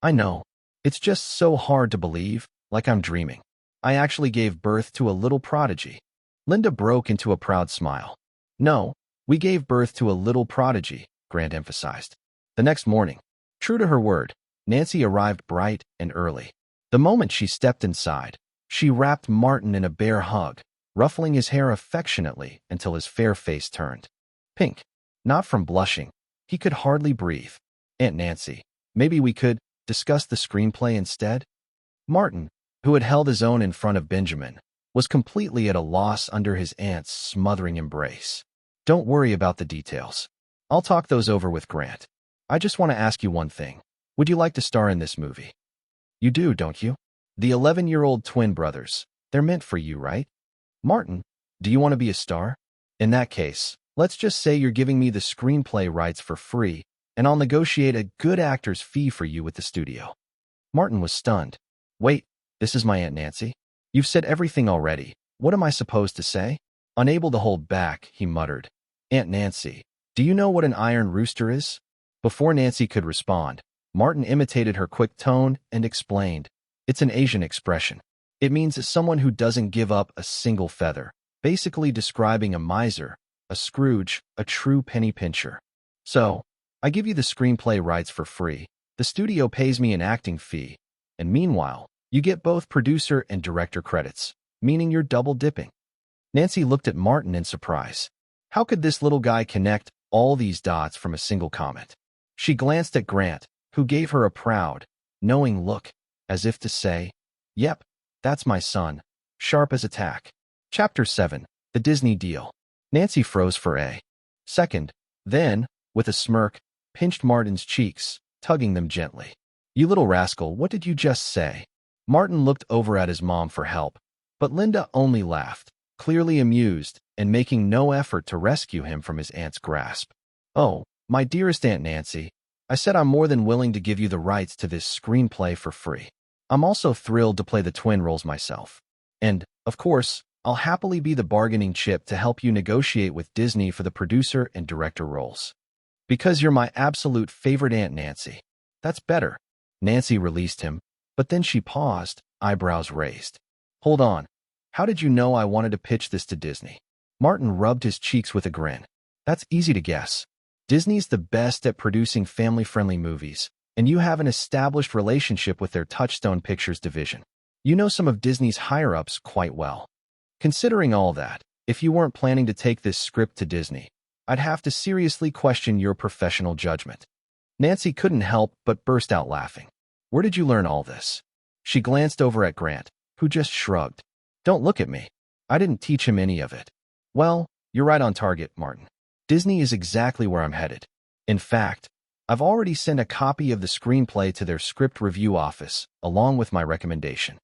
I know. It's just so hard to believe, like I'm dreaming. I actually gave birth to a little prodigy. Linda broke into a proud smile. No, we gave birth to a little prodigy, Grant emphasized. The next morning, true to her word, Nancy arrived bright and early. The moment she stepped inside, she wrapped Martin in a bear hug, ruffling his hair affectionately until his fair face turned pink. Not from blushing. He could hardly breathe. Aunt Nancy, maybe we could discuss the screenplay instead? Martin, who had held his own in front of Benjamin, was completely at a loss under his aunt's smothering embrace. Don't worry about the details. I'll talk those over with Grant. I just want to ask you one thing. Would you like to star in this movie? You do, don't you? The 11-year-old twin brothers. They're meant for you, right? Martin, do you want to be a star? In that case, let's just say you're giving me the screenplay rights for free, and I'll negotiate a good actor's fee for you with the studio. Martin was stunned. Wait, this is my Aunt Nancy? You've said everything already. What am I supposed to say? Unable to hold back, he muttered. Aunt Nancy, do you know what an iron rooster is? Before Nancy could respond, Martin imitated her quick tone and explained. It's an Asian expression. It means someone who doesn't give up a single feather, basically describing a miser, a Scrooge, a true penny pincher. So, I give you the screenplay rights for free. The studio pays me an acting fee, and meanwhile, you get both producer and director credits, meaning you're double dipping. Nancy looked at Martin in surprise. How could this little guy connect all these dots from a single comment? She glanced at Grant, who gave her a proud, knowing look, as if to say, Yep, that's my son, sharp as a tack. Chapter 7, The Disney Deal. Nancy froze for a second, then, with a smirk, pinched Martin's cheeks, tugging them gently. You little rascal, what did you just say? Martin looked over at his mom for help, but Linda only laughed, clearly amused, and making no effort to rescue him from his aunt's grasp. Oh, my dearest Aunt Nancy, I said I'm more than willing to give you the rights to this screenplay for free. I'm also thrilled to play the twin roles myself. And, of course, I'll happily be the bargaining chip to help you negotiate with Disney for the producer and director roles. Because you're my absolute favorite Aunt Nancy. That's better. Nancy released him, but then she paused, eyebrows raised. Hold on. How did you know I wanted to pitch this to Disney? Martin rubbed his cheeks with a grin. That's easy to guess. Disney's the best at producing family-friendly movies, and you have an established relationship with their Touchstone Pictures division. You know some of Disney's higher-ups quite well. Considering all that, if you weren't planning to take this script to Disney, I'd have to seriously question your professional judgment. Nancy couldn't help but burst out laughing. Where did you learn all this? She glanced over at Grant, who just shrugged. Don't look at me. I didn't teach him any of it. Well, you're right on target, Martin. Disney is exactly where I'm headed. In fact, I've already sent a copy of the screenplay to their script review office, along with my recommendation.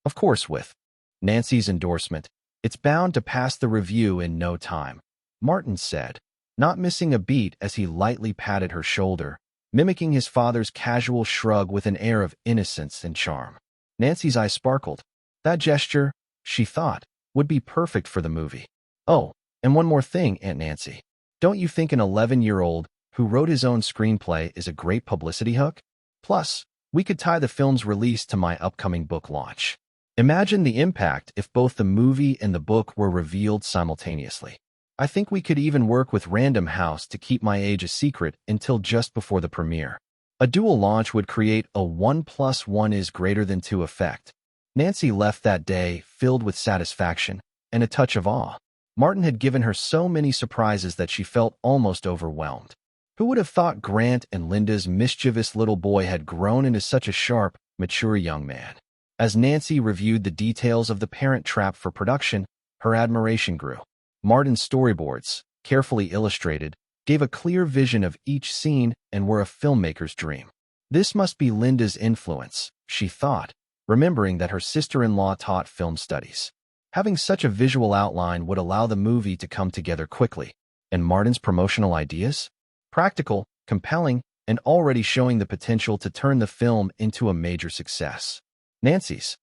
Of course, with Nancy's endorsement, it's bound to pass the review in no time, Martin said, not missing a beat as he lightly patted her shoulder, mimicking his father's casual shrug with an air of innocence and charm. Nancy's eyes sparkled. That gesture, she thought, would be perfect for the movie. Oh, and one more thing, Aunt Nancy. Don't you think an 11-year-old who wrote his own screenplay is a great publicity hook? Plus, we could tie the film's release to my upcoming book launch. Imagine the impact if both the movie and the book were revealed simultaneously. I think we could even work with Random House to keep my age a secret until just before the premiere. A dual launch would create a 1 + 1 is greater than 2 effect. Nancy left that day filled with satisfaction and a touch of awe. Martin had given her so many surprises that she felt almost overwhelmed. Who would have thought Grant and Linda's mischievous little boy had grown into such a sharp, mature young man? As Nancy reviewed the details of The Parent Trap for production, her admiration grew. Martin's storyboards, carefully illustrated, gave a clear vision of each scene and were a filmmaker's dream. This must be Linda's influence, she thought, remembering that her sister-in-law taught film studies. Having such a visual outline would allow the movie to come together quickly. And Martin's promotional ideas? Practical, compelling, and already showing the potential to turn the film into a major success. Nancy's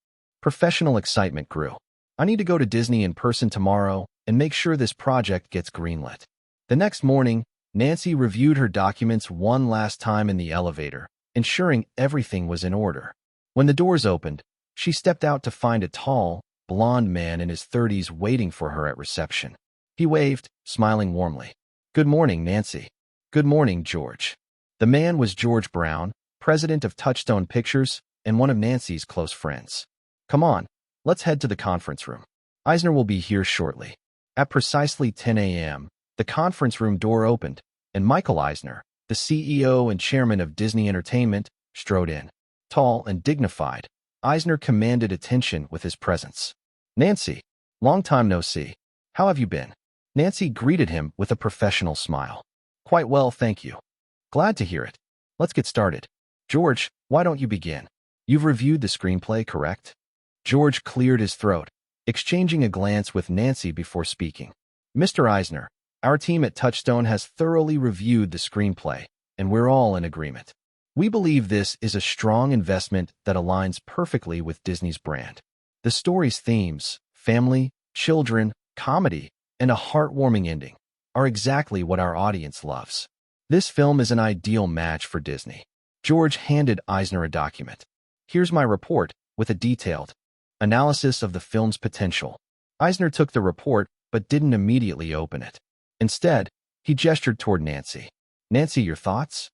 professional excitement grew. I need to go to Disney in person tomorrow and make sure this project gets greenlit. The next morning, Nancy reviewed her documents one last time in the elevator, ensuring everything was in order. When the doors opened, she stepped out to find a tall, blond man in his 30s waiting for her at reception. He waved, smiling warmly. "Good morning, Nancy." "Good morning, George." The man was George Brown, president of Touchstone Pictures and one of Nancy's close friends. "Come on, let's head to the conference room. Eisner will be here shortly." At precisely 10 a.m., the conference room door opened, and Michael Eisner, the CEO and chairman of Disney Entertainment, strode in. Tall and dignified, Eisner commanded attention with his presence. "Nancy, long time no see. How have you been?" Nancy greeted him with a professional smile. "Quite well, thank you." "Glad to hear it. Let's get started. George, why don't you begin? You've reviewed the screenplay, correct?" George cleared his throat, exchanging a glance with Nancy before speaking. "Mr. Eisner, our team at Touchstone has thoroughly reviewed the screenplay, and we're all in agreement. We believe this is a strong investment that aligns perfectly with Disney's brand. The story's themes, family, children, comedy, and a heartwarming ending, are exactly what our audience loves. This film is an ideal match for Disney." George handed Eisner a document. "Here's my report with a detailed analysis of the film's potential." Eisner took the report but didn't immediately open it. Instead, he gestured toward Nancy. "Nancy, your thoughts?"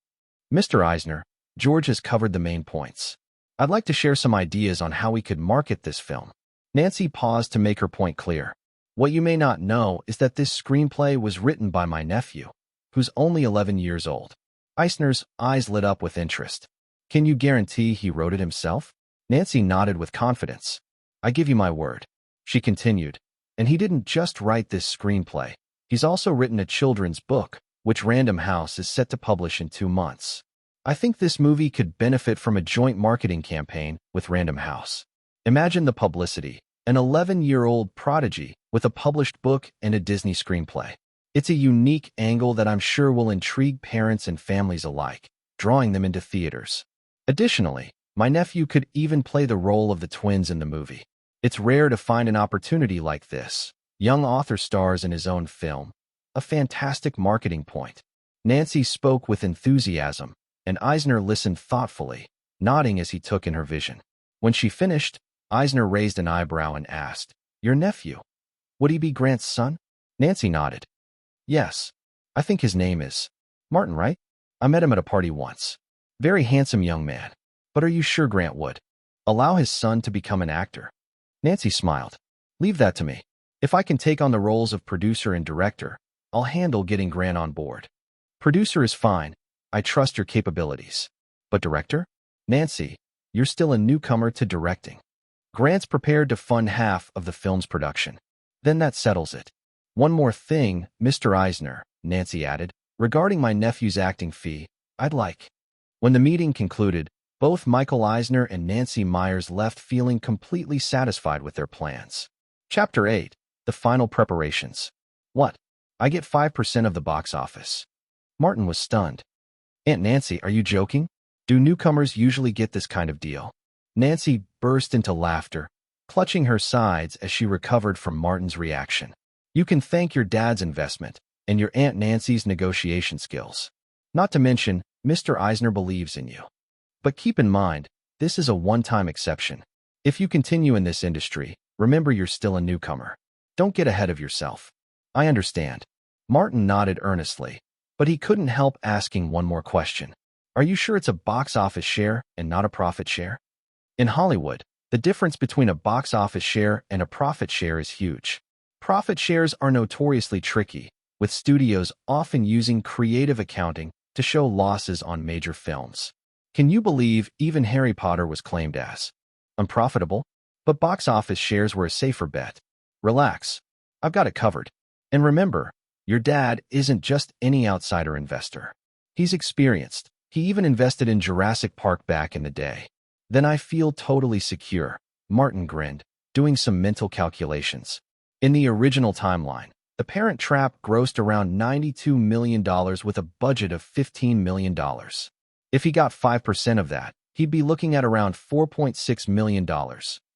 "Mr. Eisner, George has covered the main points. I'd like to share some ideas on how we could market this film." Nancy paused to make her point clear. "What you may not know is that this screenplay was written by my nephew, who's only 11 years old." Eisner's eyes lit up with interest. "Can you guarantee he wrote it himself?" Nancy nodded with confidence. "I give you my word." She continued, "And he didn't just write this screenplay. He's also written a children's book, which Random House is set to publish in 2 months. I think this movie could benefit from a joint marketing campaign with Random House. Imagine the publicity, an 11-year-old prodigy with a published book and a Disney screenplay. It's a unique angle that I'm sure will intrigue parents and families alike, drawing them into theaters. Additionally, my nephew could even play the role of the twins in the movie. It's rare to find an opportunity like this. Young author stars in his own film. A fantastic marketing point." Nancy spoke with enthusiasm, and Eisner listened thoughtfully, nodding as he took in her vision. When she finished, Eisner raised an eyebrow and asked, "Your nephew? Would he be Grant's son?" Nancy nodded. "Yes. I think his name is Martin, right? I met him at a party once. Very handsome young man. But are you sure Grant would allow his son to become an actor?" Nancy smiled. "Leave that to me. If I can take on the roles of producer and director, I'll handle getting Grant on board. Producer is fine. I trust your capabilities. But director? Nancy, you're still a newcomer to directing. Grant's prepared to fund half of the film's production. Then that settles it. One more thing, Mr. Eisner," Nancy added, "regarding my nephew's acting fee, I'd like." When the meeting concluded, both Michael Eisner and Nancy Myers left feeling completely satisfied with their plans. Chapter 8. The Final Preparations. "What? I get 5% of the box office?" Martin was stunned. "Aunt Nancy, are you joking? Do newcomers usually get this kind of deal?" Nancy burst into laughter, clutching her sides as she recovered from Martin's reaction. "You can thank your dad's investment and your Aunt Nancy's negotiation skills. Not to mention, Mr. Eisner believes in you. But keep in mind, this is a one-time exception. If you continue in this industry, remember you're still a newcomer. Don't get ahead of yourself." "I understand." Martin nodded earnestly, but he couldn't help asking one more question. "Are you sure it's a box office share and not a profit share?" In Hollywood, the difference between a box office share and a profit share is huge. Profit shares are notoriously tricky, with studios often using creative accounting to show losses on major films. Can you believe even Harry Potter was claimed as unprofitable? But box office shares were a safer bet. Relax. I've got it covered. And remember, your dad isn't just any outsider investor. He's experienced. He even invested in Jurassic Park back in the day. Then I feel totally secure, Martin grinned, doing some mental calculations. In the original timeline, The Parent Trap grossed around $92 million with a budget of $15 million. If he got 5% of that, he'd be looking at around $4.6 million,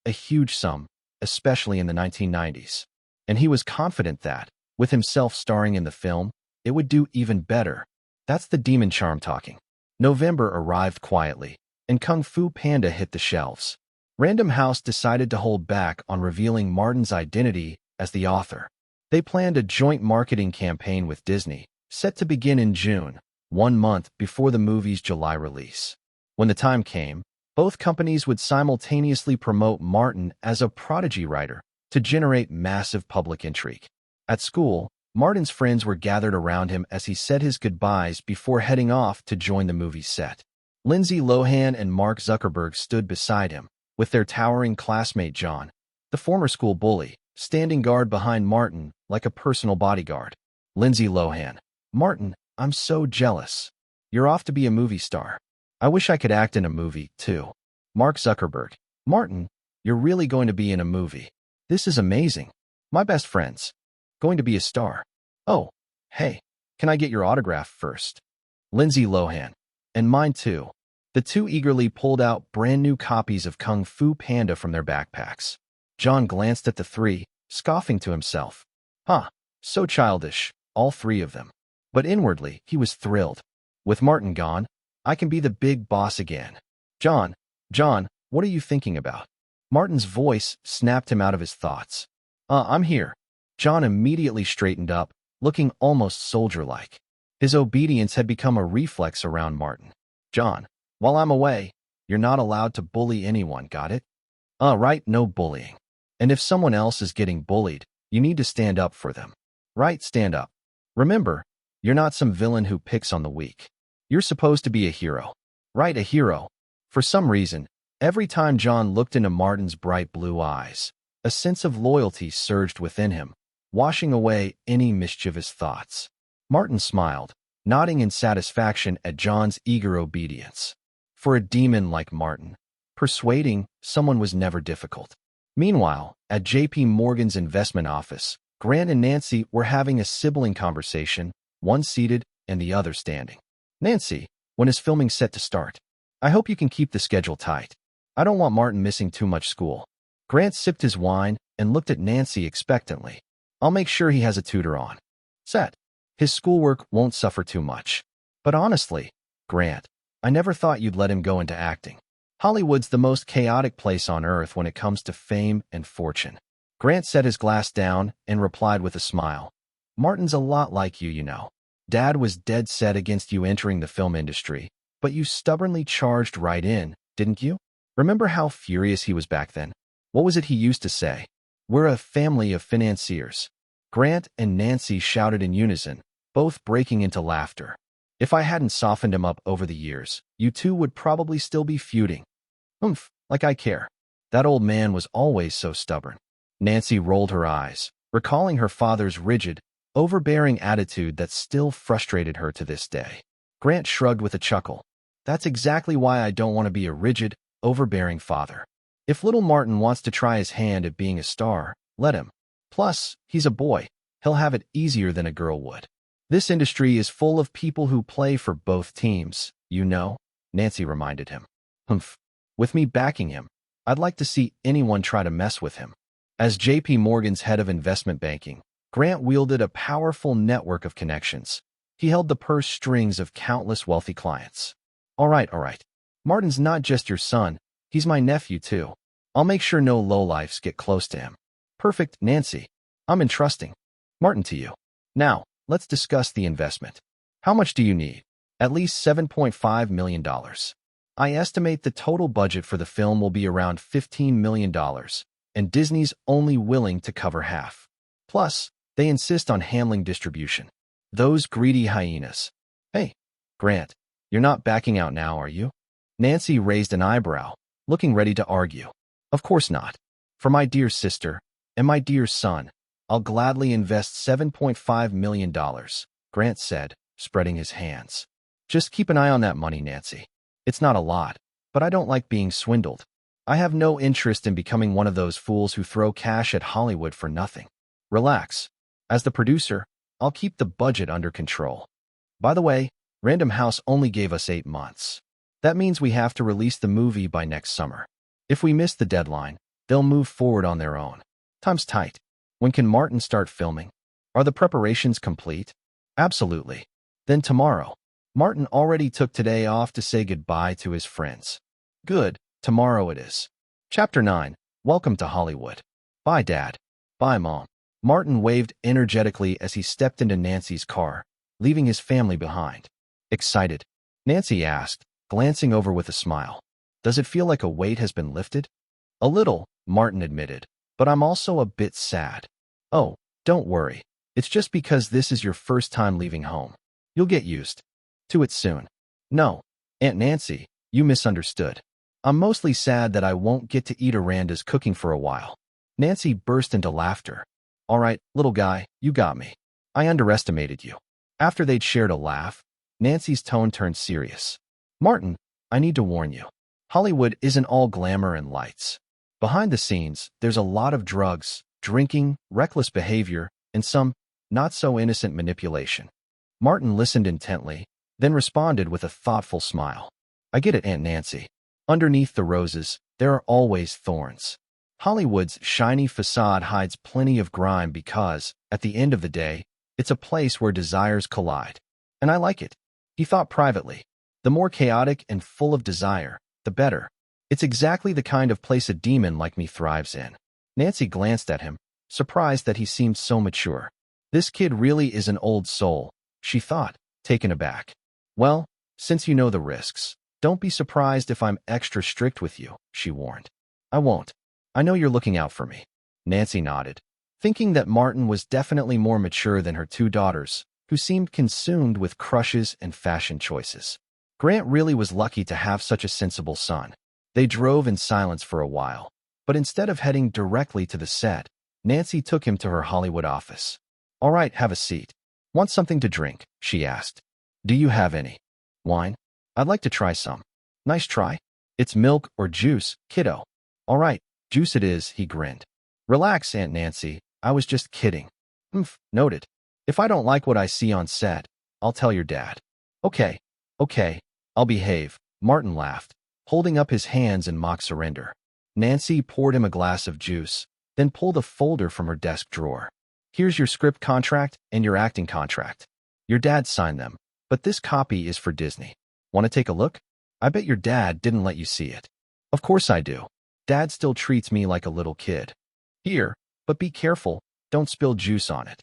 a huge sum. especially in the 1990s. And he was confident that, with himself starring in the film, it would do even better. That's the demon charm talking. November arrived quietly, and Kung Fu Panda hit the shelves. Random House decided to hold back on revealing Martin's identity as the author. They planned a joint marketing campaign with Disney, set to begin in June, 1 month before the movie's July release. When the time came, both companies would simultaneously promote Martin as a prodigy writer to generate massive public intrigue. At school, Martin's friends were gathered around him as he said his goodbyes before heading off to join the movie set. Lindsay Lohan and Mark Zuckerberg stood beside him, with their towering classmate John, the former school bully, standing guard behind Martin like a personal bodyguard. Lindsay Lohan: Martin, I'm so jealous. You're off to be a movie star. I wish I could act in a movie, too. Mark Zuckerberg: Martin, you're really going to be in a movie. This is amazing. My best friend's going to be a star. Oh, hey, can I get your autograph first? Lindsay Lohan: and mine too. The two eagerly pulled out brand new copies of Kung Fu Panda from their backpacks. John glanced at the three, scoffing to himself. Huh, so childish, all three of them. But inwardly, he was thrilled. With Martin gone, I can be the big boss again. John, what are you thinking about? Martin's voice snapped him out of his thoughts. I'm here. John immediately straightened up, looking almost soldier-like. His obedience had become a reflex around Martin. John, while I'm away, you're not allowed to bully anyone, got it? Right, no bullying. And if someone else is getting bullied, you need to stand up for them. Right, stand up. Remember, you're not some villain who picks on the weak. You're supposed to be a hero. Right, a hero. For some reason, every time John looked into Martin's bright blue eyes, a sense of loyalty surged within him, washing away any mischievous thoughts. Martin smiled, nodding in satisfaction at John's eager obedience. For a demon like Martin, persuading someone was never difficult. Meanwhile, at J.P. Morgan's investment office, Grant and Nancy were having a sibling conversation, one seated and the other standing. Nancy: when is filming set to start? I hope you can keep the schedule tight. I don't want Martin missing too much school. Grant sipped his wine and looked at Nancy expectantly. I'll make sure he has a tutor on set. His schoolwork won't suffer too much. But honestly, Grant, I never thought you'd let him go into acting. Hollywood's the most chaotic place on earth when it comes to fame and fortune. Grant set his glass down and replied with a smile. Martin's a lot like you know. Dad was dead set against you entering the film industry, but you stubbornly charged right in, didn't you? Remember how furious he was back then? What was it he used to say? We're a family of financiers. Grant and Nancy shouted in unison, both breaking into laughter. If I hadn't softened him up over the years, you two would probably still be feuding. Like I care. That old man was always so stubborn. Nancy rolled her eyes, recalling her father's rigid, overbearing attitude that still frustrated her to this day. Grant shrugged with a chuckle. That's exactly why I don't want to be a rigid, overbearing father. If little Martin wants to try his hand at being a star, let him. Plus, he's a boy. He'll have it easier than a girl would. This industry is full of people who play for both teams, you know, Nancy reminded him. With me backing him, I'd like to see anyone try to mess with him. As J.P. Morgan's head of investment banking, Grant wielded a powerful network of connections. He held the purse strings of countless wealthy clients. All right. Martin's not just your son, he's my nephew too. I'll make sure no lowlifes get close to him. Perfect, Nancy. I'm entrusting Martin to you. Now, let's discuss the investment. How much do you need? At least $7.5 million. I estimate the total budget for the film will be around $15 million, and Disney's only willing to cover half. Plus, they insist on handling distribution. Those greedy hyenas. Hey, Grant, you're not backing out now, are you? Nancy raised an eyebrow, looking ready to argue. Of course not. For my dear sister and my dear son, I'll gladly invest $7.5 million, Grant said, spreading his hands. Just keep an eye on that money, Nancy. It's not a lot, but I don't like being swindled. I have no interest in becoming one of those fools who throw cash at Hollywood for nothing. Relax. As the producer, I'll keep the budget under control. By the way, Random House only gave us 8 months. That means we have to release the movie by next summer. If we miss the deadline, They'll move forward on their own. Time's tight. When can Martin start filming? Are the preparations complete? Absolutely. Then tomorrow. Martin already took today off to say goodbye to his friends. Good, tomorrow it is. Chapter 9. Welcome to Hollywood. Bye, Dad. Bye, Mom. Martin waved energetically as he stepped into Nancy's car, leaving his family behind. Excited? Nancy asked, glancing over with a smile. Does it feel like a weight has been lifted? A little, Martin admitted, but I'm also a bit sad. Oh, don't worry. It's just because this is your first time leaving home. You'll get used to it soon. No, Aunt Nancy, you misunderstood. I'm mostly sad that I won't get to eat Aranda's cooking for a while. Nancy burst into laughter. All right, little guy, you got me. I underestimated you. After they'd shared a laugh, Nancy's tone turned serious. Martin, I need to warn you. Hollywood isn't all glamour and lights. Behind the scenes, there's a lot of drugs, drinking, reckless behavior, and some not-so-innocent manipulation. Martin listened intently, then responded with a thoughtful smile. I get it, Aunt Nancy. Underneath the roses, there are always thorns. Hollywood's shiny facade hides plenty of grime because, at the end of the day, it's a place where desires collide. And I like it. He thought privately. The more chaotic and full of desire, the better. It's exactly the kind of place a demon like me thrives in. Nancy glanced at him, surprised that he seemed so mature. This kid really is an old soul, she thought, taken aback. Well, since you know the risks, don't be surprised if I'm extra strict with you, she warned. I won't. I know you're looking out for me. Nancy nodded, thinking that Martin was definitely more mature than her two daughters, who seemed consumed with crushes and fashion choices. Grant really was lucky to have such a sensible son. They drove in silence for a while, but instead of heading directly to the set, Nancy took him to her Hollywood office. All right, have a seat. Want something to drink? She asked. Do you have any wine? I'd like to try some. Nice try. It's milk or juice, kiddo. All right, juice it is, he grinned. Relax, Aunt Nancy. I was just kidding. Noted. If I don't like what I see on set, I'll tell your dad. Okay, I'll behave, Martin laughed, holding up his hands in mock surrender. Nancy poured him a glass of juice, then pulled a folder from her desk drawer. Here's your script contract and your acting contract. Your dad signed them, but this copy is for Disney. Want to take a look? I bet your dad didn't let you see it. Of course I do. Dad still treats me like a little kid. Here, but be careful, don't spill juice on it.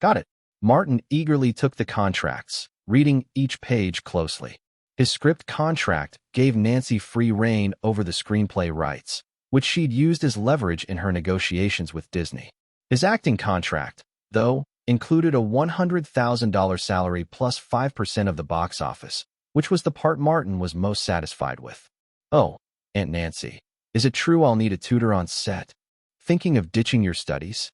Got it. Martin eagerly took the contracts, reading each page closely. His script contract gave Nancy free rein over the screenplay rights, which she'd used as leverage in her negotiations with Disney. His acting contract, though, included a $100,000 salary plus 5% of the box office, which was the part Martin was most satisfied with. Oh, Aunt Nancy, is it true I'll need a tutor on set? Thinking of ditching your studies?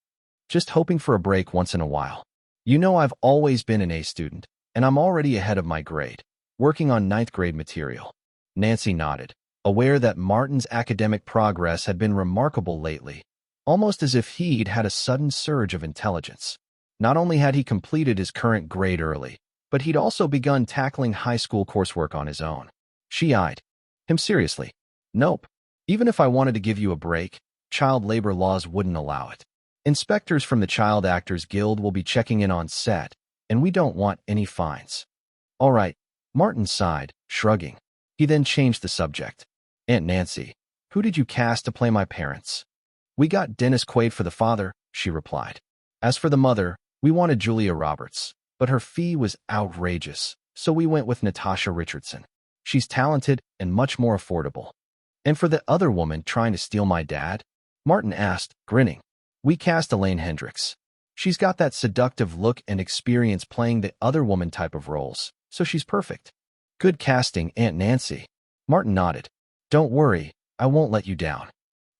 Just hoping for a break once in a while. You know I've always been an A student, and I'm already ahead of my grade, working on 9th grade material. Nancy nodded, aware that Martin's academic progress had been remarkable lately, almost as if he'd had a sudden surge of intelligence. Not only had he completed his current grade early, but he'd also begun tackling high school coursework on his own. She eyed him seriously. Nope. Even if I wanted to give you a break, child labor laws wouldn't allow it. Inspectors from the Child Actors Guild will be checking in on set, and we don't want any fines. All right, Martin sighed, shrugging. He then changed the subject. Aunt Nancy, who did you cast to play my parents? We got Dennis Quaid for the father, she replied. As for the mother, we wanted Julia Roberts, but her fee was outrageous, so we went with Natasha Richardson. She's talented and much more affordable. And for the other woman trying to steal my dad? Martin asked, grinning. We cast Elaine Hendricks. She's got that seductive look and experience playing the other woman type of roles, so she's perfect. Good casting, Aunt Nancy. Martin nodded. Don't worry, I won't let you down.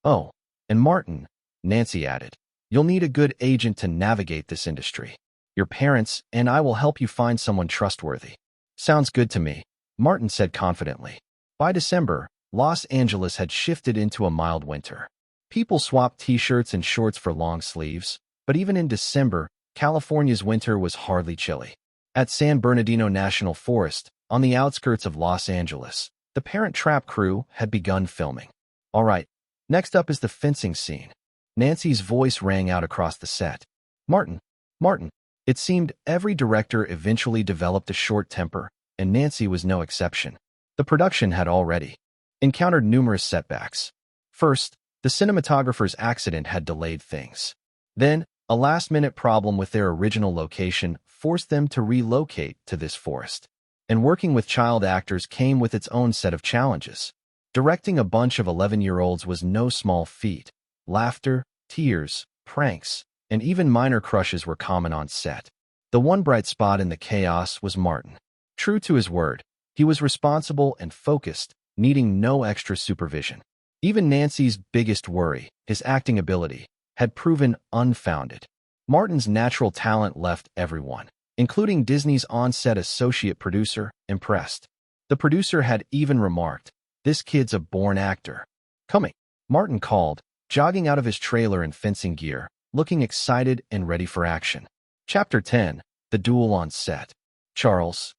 Oh, and Martin, Nancy added, you'll need a good agent to navigate this industry. Your parents and I will help you find someone trustworthy. Sounds good to me, Martin said confidently. By December, Los Angeles had shifted into a mild winter. People swapped t-shirts and shorts for long sleeves, but even in December, California's winter was hardly chilly. At San Bernardino National Forest, on the outskirts of Los Angeles, the Parent Trap crew had begun filming. All right, Next up is the fencing scene. Nancy's voice rang out across the set. Martin, Martin. It seemed every director eventually developed a short temper, and Nancy was no exception. The production had already encountered numerous setbacks. First, the cinematographer's accident had delayed things. Then, a last-minute problem with their original location forced them to relocate to this forest. And working with child actors came with its own set of challenges. Directing a bunch of 11-year-olds was no small feat. Laughter, tears, pranks, and even minor crushes were common on set. The one bright spot in the chaos was Martin. True to his word, he was responsible and focused, needing no extra supervision. Even Nancy's biggest worry, his acting ability, had proven unfounded. Martin's natural talent left everyone, including Disney's on-set associate producer, impressed. The producer had even remarked, "This kid's a born actor." "Coming," Martin called, jogging out of his trailer in fencing gear, looking excited and ready for action. Chapter 10, The Duel on Set. Charles,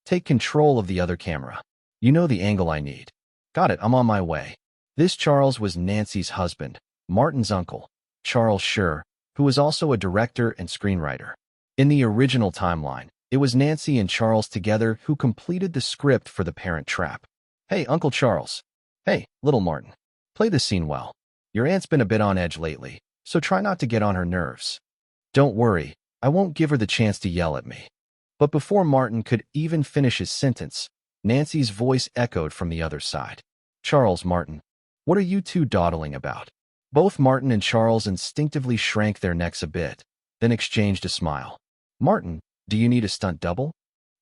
take control of the other camera. You know the angle I need." "Got it, I'm on my way." This Charles was Nancy's husband, Martin's uncle, Charles Schur, who was also a director and screenwriter. In the original timeline, it was Nancy and Charles together who completed the script for The Parent Trap. "Hey, Uncle Charles." "Hey, little Martin. Play the scene well. Your aunt's been a bit on edge lately, so try not to get on her nerves." "Don't worry, I won't give her the chance to yell at me." But before Martin could even finish his sentence, Nancy's voice echoed from the other side. "Charles, Martin, what are you two dawdling about?" Both Martin and Charles instinctively shrank their necks a bit, then exchanged a smile. "Martin, do you need a stunt double?"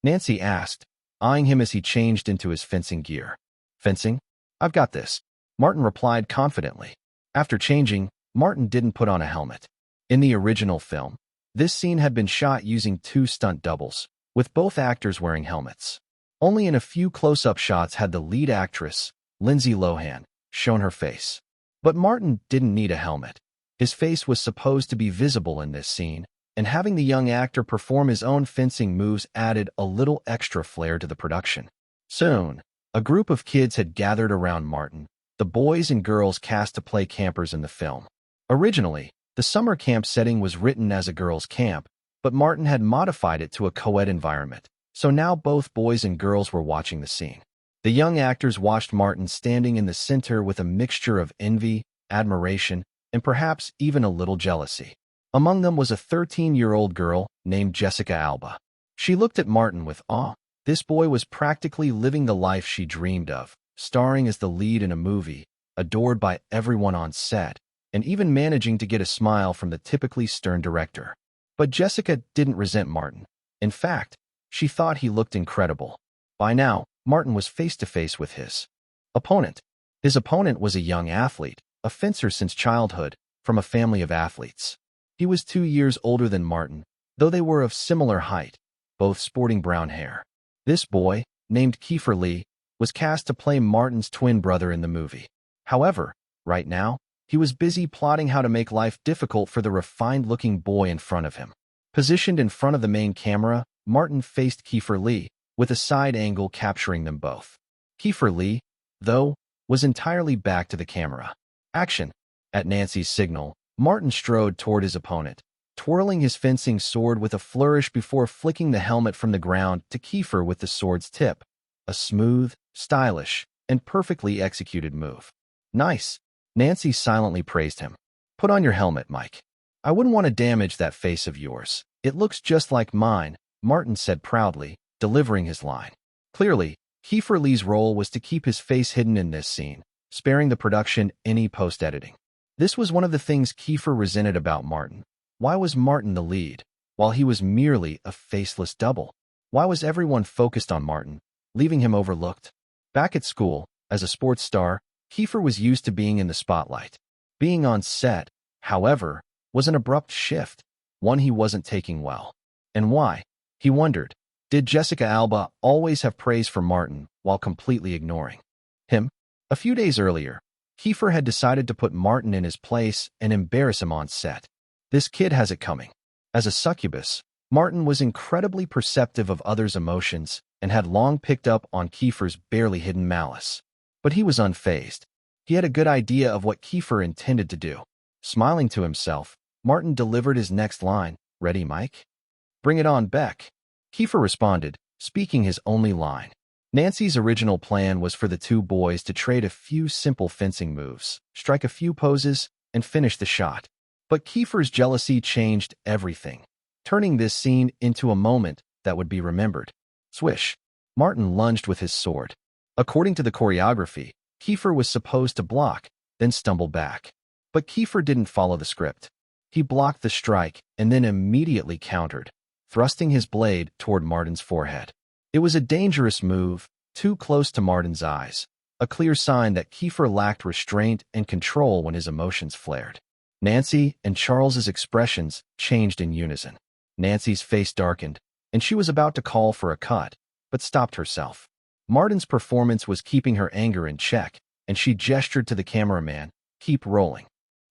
Nancy asked, eyeing him as he changed into his fencing gear. "Fencing? I've got this," Martin replied confidently. After changing, Martin didn't put on a helmet. In the original film, this scene had been shot using 2 stunt doubles, with both actors wearing helmets. Only in a few close-up shots had the lead actress, Lindsay Lohan, shown her face. But Martin didn't need a helmet. His face was supposed to be visible in this scene, and having the young actor perform his own fencing moves added a little extra flair to the production. Soon, a group of kids had gathered around Martin, the boys and girls cast to play campers in the film. Originally, the summer camp setting was written as a girls' camp, but Martin had modified it to a co-ed environment, so now both boys and girls were watching the scene. The young actors watched Martin standing in the center with a mixture of envy, admiration, and perhaps even a little jealousy. Among them was a 13-year-old girl named Jessica Alba. She looked at Martin with awe. This boy was practically living the life she dreamed of, starring as the lead in a movie, adored by everyone on set, and even managing to get a smile from the typically stern director. But Jessica didn't resent Martin. In fact, she thought he looked incredible. By now, Martin was face-to-face with his opponent. His opponent was a young athlete, a fencer since childhood, from a family of athletes. He was 2 years older than Martin, though they were of similar height, both sporting brown hair. This boy, named Kiefer Lee, was cast to play Martin's twin brother in the movie. However, right now, he was busy plotting how to make life difficult for the refined-looking boy in front of him. Positioned in front of the main camera, Martin faced Kiefer Lee, with a side angle capturing them both. Kiefer Lee, though, was entirely back to the camera. Action! At Nancy's signal, Martin strode toward his opponent, twirling his fencing sword with a flourish before flicking the helmet from the ground to Kiefer with the sword's tip. A smooth, stylish, and perfectly executed move. "Nice," Nancy silently praised him. "Put on your helmet, Mike. I wouldn't want to damage that face of yours. It looks just like mine," Martin said proudly, delivering his line. Clearly, Kiefer Lee's role was to keep his face hidden in this scene, sparing the production any post-editing. This was one of the things Kiefer resented about Martin. Why was Martin the lead, while he was merely a faceless double? Why was everyone focused on Martin, leaving him overlooked? Back at school, as a sports star, Kiefer was used to being in the spotlight. Being on set, however, was an abrupt shift, one he wasn't taking well. And why? He wondered. Did Jessica Alba always have praise for Martin while completely ignoring him? A few days earlier, Kiefer had decided to put Martin in his place and embarrass him on set. This kid has it coming. As a succubus, Martin was incredibly perceptive of others' emotions and had long picked up on Kiefer's barely hidden malice. But he was unfazed. He had a good idea of what Kiefer intended to do. Smiling to himself, Martin delivered his next line, "Ready, Mike?" "Bring it on, Beck." Kiefer responded, speaking his only line. Nancy's original plan was for the two boys to trade a few simple fencing moves, strike a few poses, and finish the shot. But Kiefer's jealousy changed everything, turning this scene into a moment that would be remembered. Swish! Martin lunged with his sword. According to the choreography, Kiefer was supposed to block, then stumble back. But Kiefer didn't follow the script. He blocked the strike and then immediately countered, thrusting his blade toward Martin's forehead. It was a dangerous move, too close to Martin's eyes, a clear sign that Kiefer lacked restraint and control when his emotions flared. Nancy and Charles's expressions changed in unison. Nancy's face darkened, and she was about to call for a cut, but stopped herself. Martin's performance was keeping her anger in check, and she gestured to the cameraman, "Keep rolling."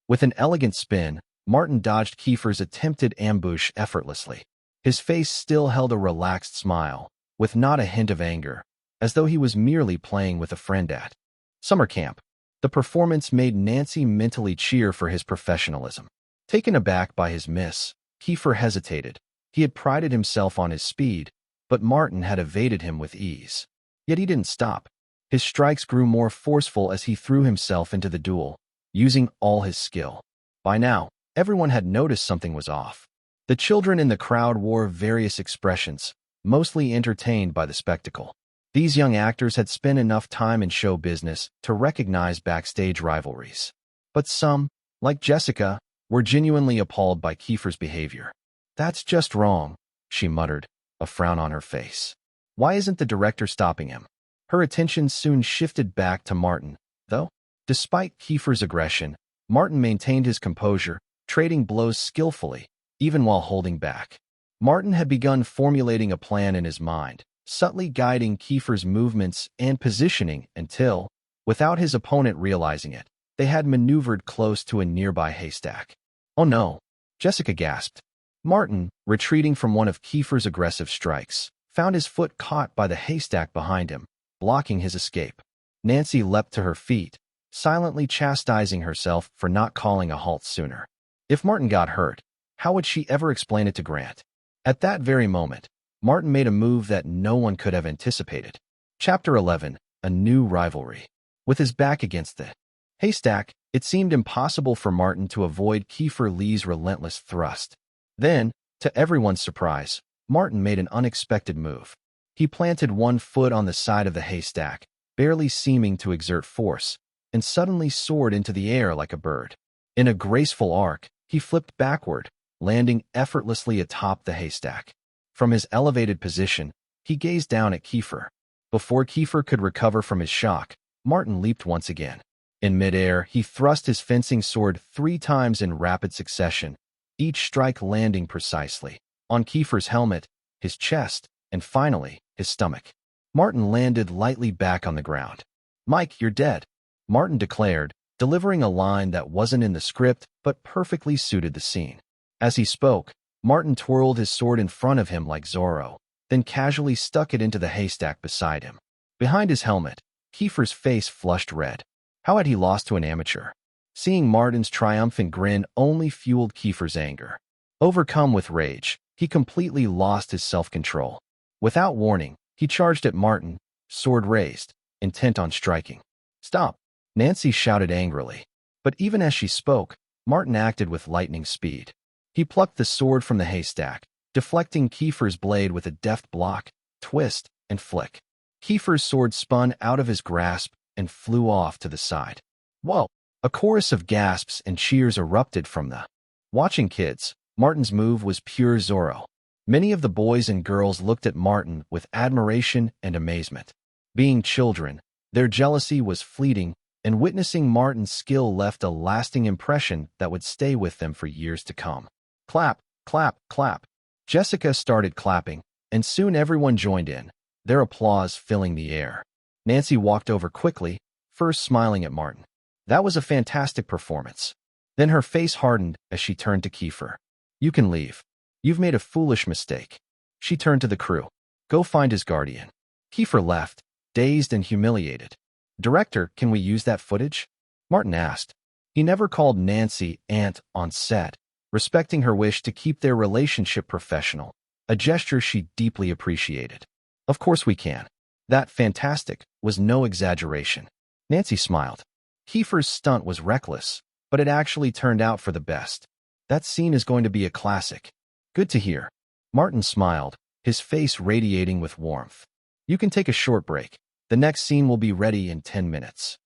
With an elegant spin, Martin dodged Kiefer's attempted ambush effortlessly. His face still held a relaxed smile, with not a hint of anger, as though he was merely playing with a friend at summer camp. The performance made Nancy mentally cheer for his professionalism. Taken aback by his miss, Kiefer hesitated. He had prided himself on his speed, but Martin had evaded him with ease. Yet he didn't stop. His strikes grew more forceful as he threw himself into the duel, using all his skill. By now, everyone had noticed something was off. The children in the crowd wore various expressions, mostly entertained by the spectacle. These young actors had spent enough time in show business to recognize backstage rivalries. But some, like Jessica, were genuinely appalled by Kiefer's behavior. "That's just wrong," she muttered, a frown on her face. "Why isn't the director stopping him?" Her attention soon shifted back to Martin, though. Despite Kiefer's aggression, Martin maintained his composure, trading blows skillfully, even while holding back. Martin had begun formulating a plan in his mind, subtly guiding Kiefer's movements and positioning until, without his opponent realizing it, they had maneuvered close to a nearby haystack. "Oh no," Jessica gasped. Martin, retreating from one of Kiefer's aggressive strikes, found his foot caught by the haystack behind him, blocking his escape. Nancy leapt to her feet, silently chastising herself for not calling a halt sooner. If Martin got hurt, how would she ever explain it to Grant? At that very moment, Martin made a move that no one could have anticipated. Chapter 11, A New Rivalry. With his back against the haystack, it seemed impossible for Martin to avoid Kiefer Lee's relentless thrust. Then, to everyone's surprise, Martin made an unexpected move. He planted one foot on the side of the haystack, barely seeming to exert force, and suddenly soared into the air like a bird. In a graceful arc, he flipped backward, landing effortlessly atop the haystack. From his elevated position, he gazed down at Kiefer. Before Kiefer could recover from his shock, Martin leaped once again. In midair, he thrust his fencing sword 3 times in rapid succession, each strike landing precisely on Kiefer's helmet, his chest, and finally, his stomach. Martin landed lightly back on the ground. "Mike, you're dead," Martin declared, delivering a line that wasn't in the script but perfectly suited the scene. As he spoke, Martin twirled his sword in front of him like Zorro, then casually stuck it into the haystack beside him. Behind his helmet, Kiefer's face flushed red. How had he lost to an amateur? Seeing Martin's triumphant grin only fueled Kiefer's anger. Overcome with rage, he completely lost his self-control. Without warning, he charged at Martin, sword raised, intent on striking. "Stop!" Nancy shouted angrily. But even as she spoke, Martin acted with lightning speed. He plucked the sword from the haystack, deflecting Kiefer's blade with a deft block, twist, and flick. Kiefer's sword spun out of his grasp and flew off to the side. "Whoa!" A chorus of gasps and cheers erupted from the watching kids. Martin's move was pure Zorro. Many of the boys and girls looked at Martin with admiration and amazement. Being children, their jealousy was fleeting, and witnessing Martin's skill left a lasting impression that would stay with them for years to come. Clap, clap, clap. Jessica started clapping, and soon everyone joined in, their applause filling the air. Nancy walked over quickly, first smiling at Martin. "That was a fantastic performance." Then her face hardened as she turned to Kiefer. "You can leave. You've made a foolish mistake." She turned to the crew. "Go find his guardian." Kiefer left, dazed and humiliated. "Director, can we use that footage?" Martin asked. He never called Nancy Aunt on set, respecting her wish to keep their relationship professional, a gesture she deeply appreciated. Of course we can. That fantastic was no exaggeration. Nancy smiled. Kiefer's stunt was reckless, but it actually turned out for the best. That scene is going to be a classic. Good to hear. Martin smiled, his face radiating with warmth. You can take a short break. The next scene will be ready in 10 minutes.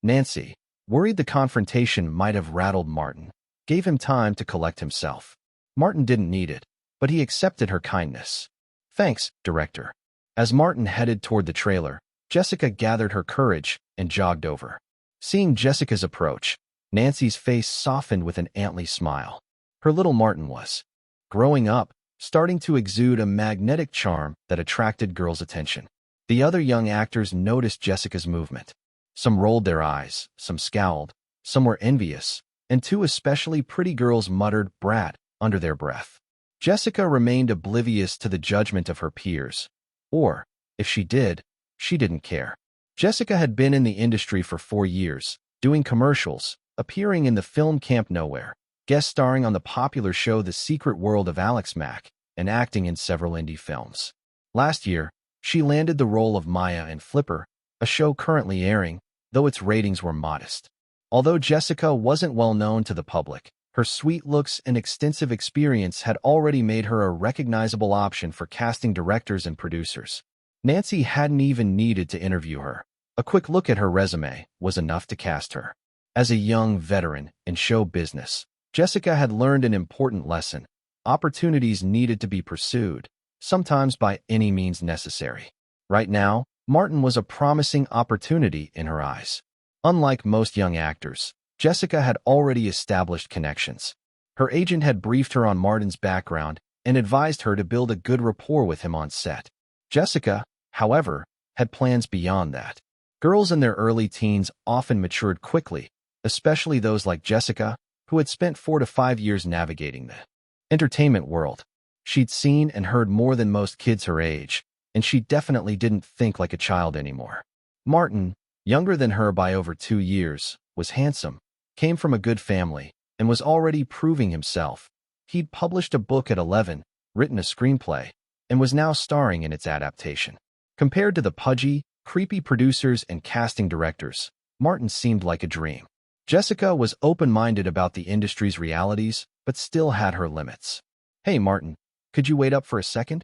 Nancy, worried the confrontation might have rattled Martin, gave him time to collect himself. Martin didn't need it, but he accepted her kindness. Thanks, director. As Martin headed toward the trailer, Jessica gathered her courage and jogged over. Seeing Jessica's approach, Nancy's face softened with an antly smile. Her little Martin was, growing up, starting to exude a magnetic charm that attracted girls' attention. The other young actors noticed Jessica's movement. Some rolled their eyes, some scowled, some were envious, and two especially pretty girls muttered "brat" under their breath. Jessica remained oblivious to the judgment of her peers. Or, if she did, she didn't care. Jessica had been in the industry for 4 years, doing commercials, appearing in the film Camp Nowhere, guest starring on the popular show The Secret World of Alex Mack, and acting in several indie films. Last year, she landed the role of Maya in Flipper, a show currently airing, though its ratings were modest. Although Jessica wasn't well known to the public, her sweet looks and extensive experience had already made her a recognizable option for casting directors and producers. Nancy hadn't even needed to interview her. A quick look at her resume was enough to cast her. As a young veteran in show business, Jessica had learned an important lesson. Opportunities needed to be pursued, sometimes by any means necessary. Right now, Martin was a promising opportunity in her eyes. Unlike most young actors, Jessica had already established connections. Her agent had briefed her on Martin's background and advised her to build a good rapport with him on set. Jessica, however, had plans beyond that. Girls in their early teens often matured quickly, especially those like Jessica, who had spent 4 to 5 years navigating the entertainment world. She'd seen and heard more than most kids her age, and she definitely didn't think like a child anymore. Martin, younger than her by over 2 years, was handsome, came from a good family, and was already proving himself. He'd published a book at 11, written a screenplay, and was now starring in its adaptation. Compared to the pudgy, creepy producers and casting directors, Martin seemed like a dream. Jessica was open-minded about the industry's realities, but still had her limits. Hey, Martin, could you wait up for a second?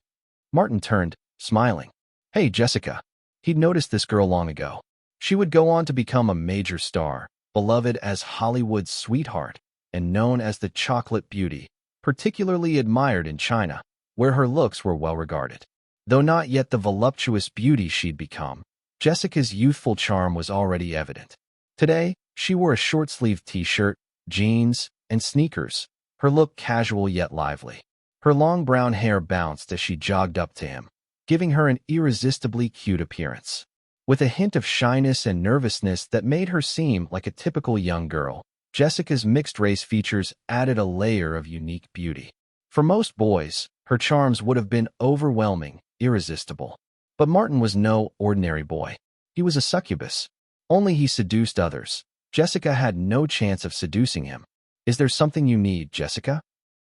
Martin turned, smiling. Hey, Jessica. He'd noticed this girl long ago. She would go on to become a major star, beloved as Hollywood's sweetheart, and known as the chocolate beauty, particularly admired in China, where her looks were well regarded. Though not yet the voluptuous beauty she'd become, Jessica's youthful charm was already evident. Today, she wore a short-sleeved t-shirt, jeans, and sneakers, her look casual yet lively. Her long brown hair bounced as she jogged up to him, giving her an irresistibly cute appearance. With a hint of shyness and nervousness that made her seem like a typical young girl, Jessica's mixed-race features added a layer of unique beauty. For most boys, her charms would have been overwhelming, irresistible. But Martin was no ordinary boy. He was a succubus. Only he seduced others. Jessica had no chance of seducing him. Is there something you need, Jessica?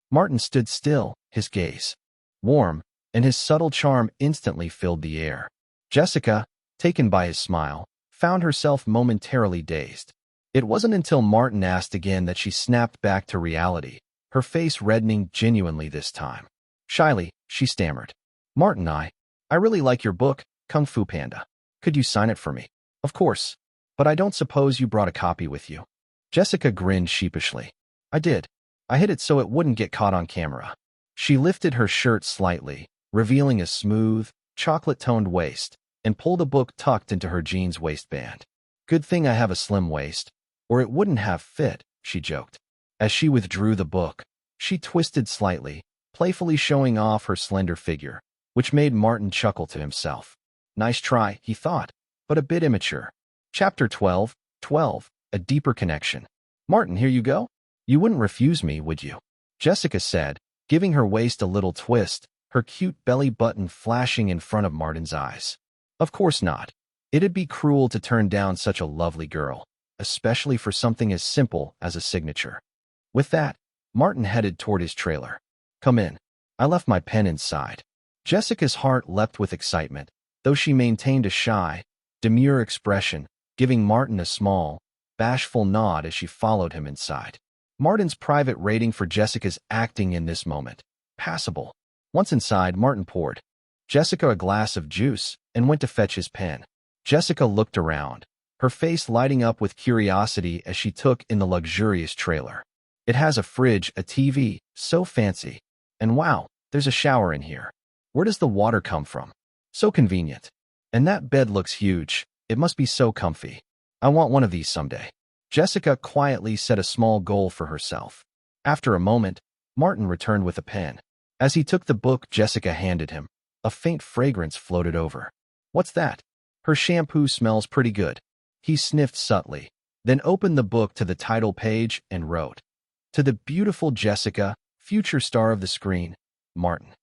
Martin stood still, his gaze warm, and his subtle charm instantly filled the air. Jessica, taken by his smile, found herself momentarily dazed. It wasn't until Martin asked again that she snapped back to reality, her face reddening genuinely this time. Shyly, she stammered. Martin, I really like your book, Kung Fu Panda. Could you sign it for me? Of course. But I don't suppose you brought a copy with you. Jessica grinned sheepishly. I did. I hid it so it wouldn't get caught on camera. She lifted her shirt slightly, revealing a smooth, chocolate-toned waist, and pulled a book tucked into her jeans waistband. Good thing I have a slim waist, or it wouldn't have fit, she joked. As she withdrew the book, she twisted slightly, playfully showing off her slender figure, which made Martin chuckle to himself. Nice try, he thought, but a bit immature. Chapter 12, A Deeper Connection. Martin, here you go? You wouldn't refuse me, would you? Jessica said, giving her waist a little twist, her cute belly button flashing in front of Martin's eyes. Of course not. It'd be cruel to turn down such a lovely girl. especially for something as simple as a signature. With that, Martin headed toward his trailer. Come in. I left my pen inside. Jessica's heart leapt with excitement, though she maintained a shy, demure expression, giving Martin a small, bashful nod as she followed him inside. Martin's private rating for Jessica's acting in this moment: passable. Once inside, Martin poured Jessica a glass of juice and went to fetch his pen. Jessica looked around, her face lighting up with curiosity as she took in the luxurious trailer. It has a fridge, a TV, so fancy. And wow, there's a shower in here. Where does the water come from? So convenient. And that bed looks huge. It must be so comfy. I want one of these someday. Jessica quietly set a small goal for herself. After a moment, Martin returned with a pen. As he took the book Jessica handed him, a faint fragrance floated over. What's that? Her shampoo smells pretty good. He sniffed subtly, then opened the book to the title page and wrote, "To the beautiful Jessica, future star of the screen, Martin."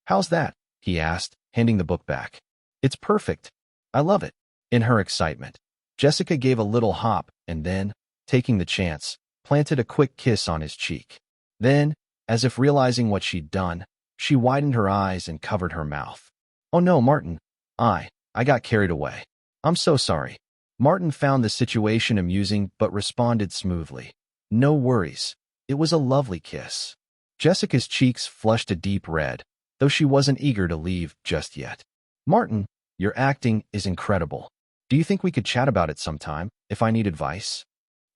How's that? He asked, handing the book back. It's perfect. I love it. In her excitement, Jessica gave a little hop and then, taking the chance, planted a quick kiss on his cheek. Then, as if realizing what she'd done, she widened her eyes and covered her mouth. Oh no, Martin. I got carried away. I'm so sorry. Martin found the situation amusing but responded smoothly. No worries. It was a lovely kiss. Jessica's cheeks flushed a deep red, though she wasn't eager to leave just yet. Martin, your acting is incredible. Do you think we could chat about it sometime, if I need advice?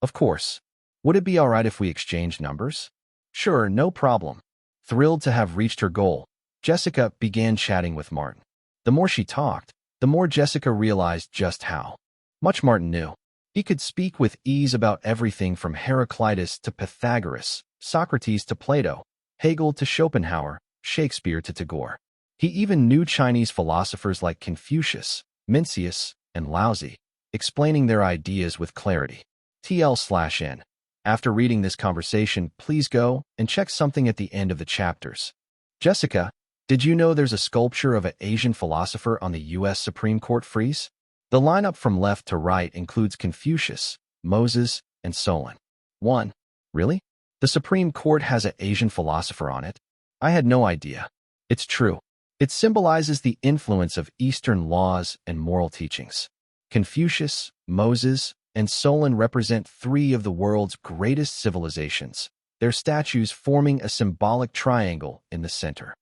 Of course. Would it be all right if we exchanged numbers? Sure, no problem. Thrilled to have reached her goal, Jessica began chatting with Martin. The more she talked, the more Jessica realized just how much Martin knew. He could speak with ease about everything from Heraclitus to Pythagoras, Socrates to Plato, Hegel to Schopenhauer, Shakespeare to Tagore. He even knew Chinese philosophers like Confucius, Mencius, and Laozi, explaining their ideas with clarity. TL/N. After reading this conversation, please go and check something at the end of the chapters. Jessica, did you know there's a sculpture of an Asian philosopher on the U.S. Supreme Court frieze? The lineup from left to right includes Confucius, Moses, and Solon. 1. Really? The Supreme Court has an Asian philosopher on it? I had no idea. It's true. It symbolizes the influence of Eastern laws and moral teachings. Confucius, Moses, and Solon represent three of the world's greatest civilizations, their statues forming a symbolic triangle in the center.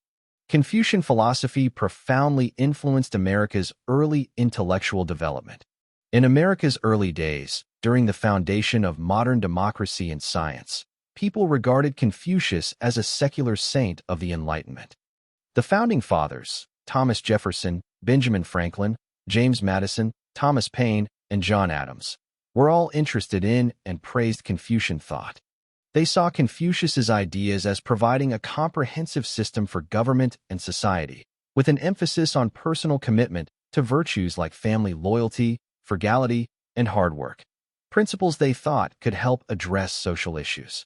Confucian philosophy profoundly influenced America's early intellectual development. In America's early days, during the foundation of modern democracy and science, people regarded Confucius as a secular saint of the Enlightenment. The founding fathers, Thomas Jefferson, Benjamin Franklin, James Madison, Thomas Paine, and John Adams, were all interested in and praised Confucian thought. They saw Confucius's ideas as providing a comprehensive system for government and society, with an emphasis on personal commitment to virtues like family loyalty, frugality, and hard work, principles they thought could help address social issues.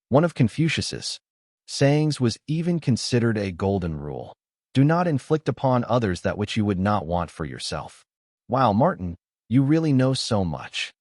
One of Confucius's sayings was even considered a golden rule: do not inflict upon others that which you would not want for yourself. Wow, Martin, you really know so much.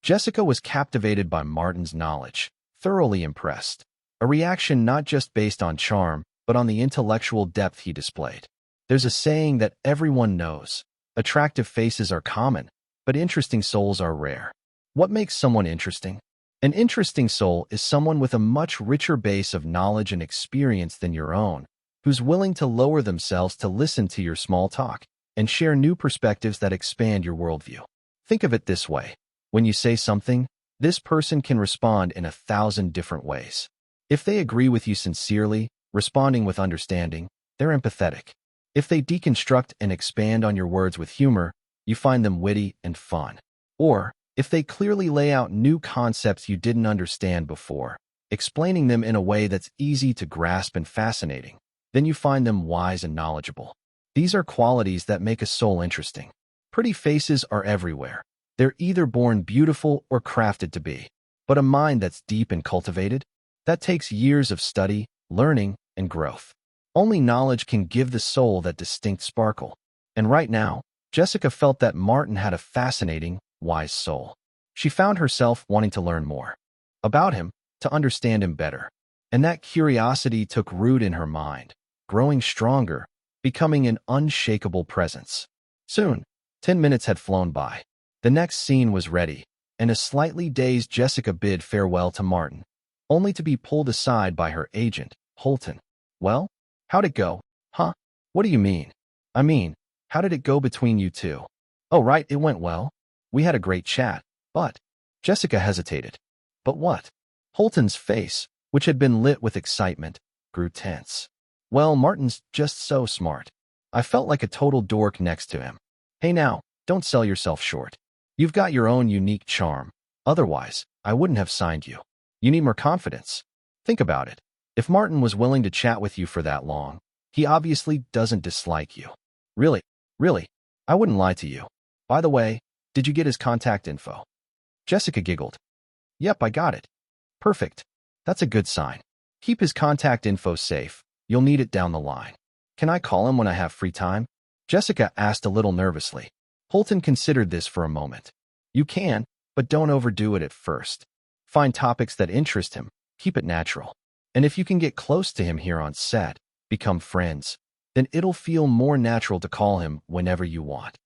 Jessica was captivated by Martin's knowledge, thoroughly impressed, a reaction not just based on charm, but on the intellectual depth he displayed. There's a saying that everyone knows: attractive faces are common, but interesting souls are rare. What makes someone interesting? An interesting soul is someone with a much richer base of knowledge and experience than your own, who's willing to lower themselves to listen to your small talk and share new perspectives that expand your worldview. Think of it this way. When you say something, this person can respond in 1,000 different ways. If they agree with you sincerely, responding with understanding, they're empathetic. If they deconstruct and expand on your words with humor, you find them witty and fun. Or, if they clearly lay out new concepts you didn't understand before, explaining them in a way that's easy to grasp and fascinating, then you find them wise and knowledgeable. These are qualities that make a soul interesting. Pretty faces are everywhere. They're either born beautiful or crafted to be. But a mind that's deep and cultivated, that takes years of study, learning, and growth. Only knowledge can give the soul that distinct sparkle. And right now, Jessica felt that Martin had a fascinating, wise soul. She found herself wanting to learn more about him, to understand him better. And that curiosity took root in her mind, growing stronger, becoming an unshakable presence. Soon, 10 minutes had flown by. The next scene was ready, and a slightly dazed Jessica bid farewell to Martin, only to be pulled aside by her agent, Holton. Well, how'd it go? Huh? What do you mean? I mean, how did it go between you two? Oh, right, it went well. We had a great chat, but... Jessica hesitated. But what? Holton's face, which had been lit with excitement, grew tense. Well, Martin's just so smart. I felt like a total dork next to him. Hey now, don't sell yourself short. You've got your own unique charm. Otherwise, I wouldn't have signed you. You need more confidence. Think about it. If Martin was willing to chat with you for that long, he obviously doesn't dislike you. Really, I wouldn't lie to you. By the way, did you get his contact info? Jessica giggled. Yep, I got it. Perfect. That's a good sign. Keep his contact info safe. You'll need it down the line. Can I call him when I have free time? Jessica asked a little nervously. Holton considered this for a moment. You can, but don't overdo it at first. Find topics that interest him. Keep it natural. And if you can get close to him here on set, become friends, then it'll feel more natural to call him whenever you want.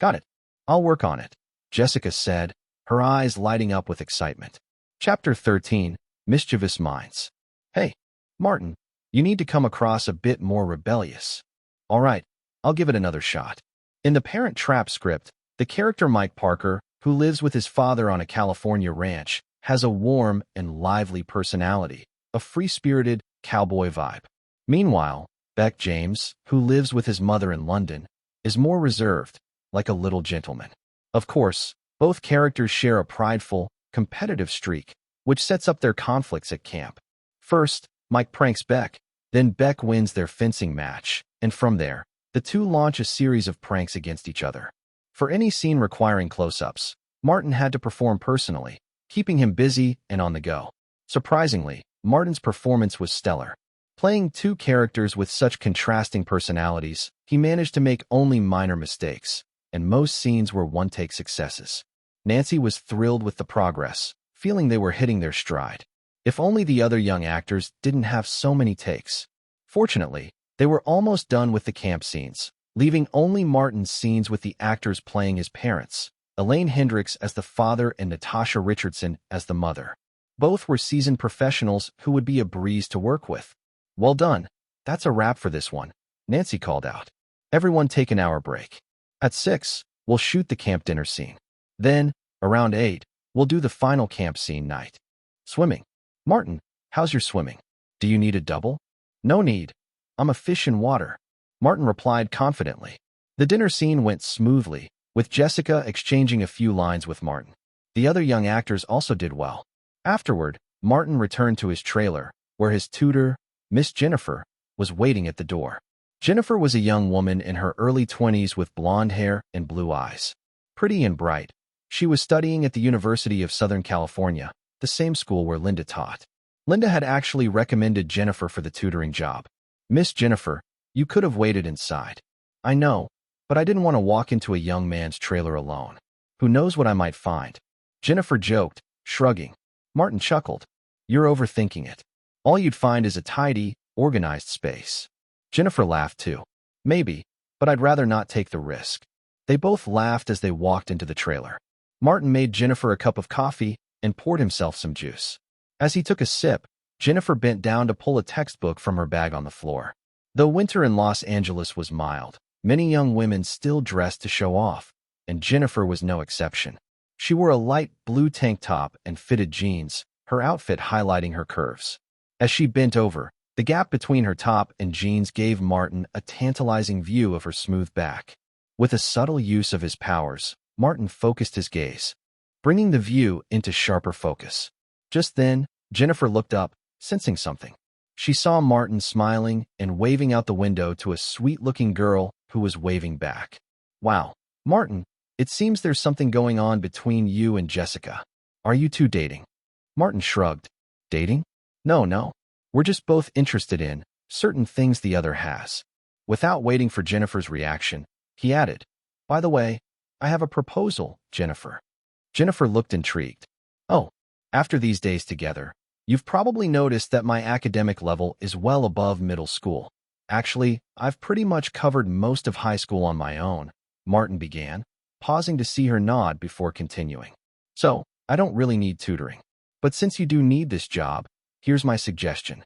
Got it. I'll work on it, Jessica said, her eyes lighting up with excitement. Chapter 13, Mischievous Minds. Hey, Martin, you need to come across a bit more rebellious. All right, I'll give it another shot. In the Parent Trap script, the character Mike Parker, who lives with his father on a California ranch, has a warm and lively personality, a free-spirited cowboy vibe. Meanwhile, Beck James, who lives with his mother in London, is more reserved, like a little gentleman. Of course, both characters share a prideful, competitive streak, which sets up their conflicts at camp. First, Mike pranks Beck, then Beck wins their fencing match, and from there, the two launch a series of pranks against each other. For any scene requiring close-ups, Martin had to perform personally, keeping him busy and on the go. Surprisingly, Martin's performance was stellar. Playing two characters with such contrasting personalities, he managed to make only minor mistakes, and most scenes were one-take successes. Nancy was thrilled with the progress, feeling they were hitting their stride. If only the other young actors didn't have so many takes. Fortunately, they were almost done with the camp scenes, leaving only Martin's scenes with the actors playing his parents, Elaine Hendricks as the father and Natasha Richardson as the mother. Both were seasoned professionals who would be a breeze to work with. Well done. That's a wrap for this one, Nancy called out. Everyone take an hour break. At 6, we'll shoot the camp dinner scene. Then, around 8, we'll do the final camp scene night. Swimming. Martin, how's your swimming? Do you need a double? No need. I'm a fish in water, Martin replied confidently. The dinner scene went smoothly, with Jessica exchanging a few lines with Martin. The other young actors also did well. Afterward, Martin returned to his trailer, where his tutor, Miss Jennifer, was waiting at the door. Jennifer was a young woman in her early 20s with blonde hair and blue eyes. Pretty and bright, she was studying at the University of Southern California, the same school where Linda taught. Linda had actually recommended Jennifer for the tutoring job. Miss Jennifer, you could have waited inside. I know, but I didn't want to walk into a young man's trailer alone. Who knows what I might find? Jennifer joked, shrugging. Martin chuckled. You're overthinking it. All you'd find is a tidy, organized space. Jennifer laughed too. Maybe, but I'd rather not take the risk. They both laughed as they walked into the trailer. Martin made Jennifer a cup of coffee and poured himself some juice. As he took a sip, Jennifer bent down to pull a textbook from her bag on the floor. Though winter in Los Angeles was mild, many young women still dressed to show off, and Jennifer was no exception. She wore a light blue tank top and fitted jeans, her outfit highlighting her curves. As she bent over, the gap between her top and jeans gave Martin a tantalizing view of her smooth back. With a subtle use of his powers, Martin focused his gaze, bringing the view into sharper focus. Just then, Jennifer looked up, sensing something. She saw Martin smiling and waving out the window to a sweet-looking girl who was waving back. Wow, Martin, it seems there's something going on between you and Jessica. Are you two dating? Martin shrugged. Dating? No. We're just both interested in certain things the other has. Without waiting for Jennifer's reaction, he added, By the way, I have a proposal, Jennifer. Jennifer looked intrigued. Oh, after these days together, you've probably noticed that my academic level is well above middle school. Actually, I've pretty much covered most of high school on my own, Martin began, pausing to see her nod before continuing. So, I don't really need tutoring. But since you do need this job, here's my suggestion.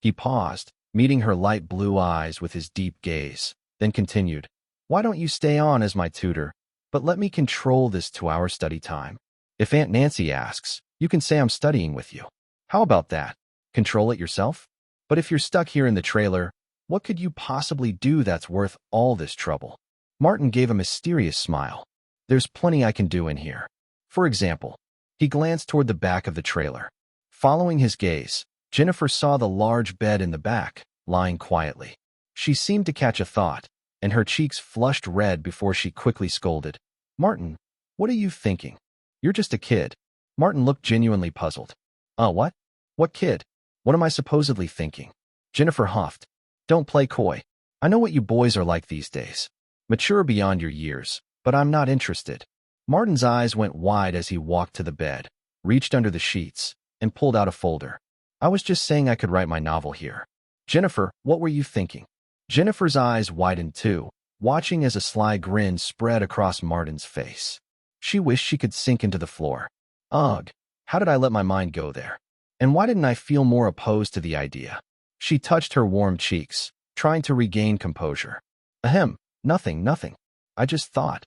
He paused, meeting her light blue eyes with his deep gaze, then continued. Why don't you stay on as my tutor, but let me control this 2-hour study time? If Aunt Nancy asks, you can say I'm studying with you. How about that? Control it yourself? But if you're stuck here in the trailer, what could you possibly do that's worth all this trouble? Martin gave a mysterious smile. There's plenty I can do in here. For example, he glanced toward the back of the trailer. Following his gaze, Jennifer saw the large bed in the back, lying quietly. She seemed to catch a thought, and her cheeks flushed red before she quickly scolded. Martin, what are you thinking? You're just a kid. Martin looked genuinely puzzled. What? What kid? What am I supposedly thinking? Jennifer huffed. Don't play coy. I know what you boys are like these days. Mature beyond your years, but I'm not interested. Martin's eyes went wide as he walked to the bed, reached under the sheets, and pulled out a folder. I was just saying I could write my novel here. Jennifer, what were you thinking? Jennifer's eyes widened too, watching as a sly grin spread across Martin's face. She wished she could sink into the floor. Ugh, how did I let my mind go there? And why didn't I feel more opposed to the idea? She touched her warm cheeks, trying to regain composure. Ahem, nothing. I just thought.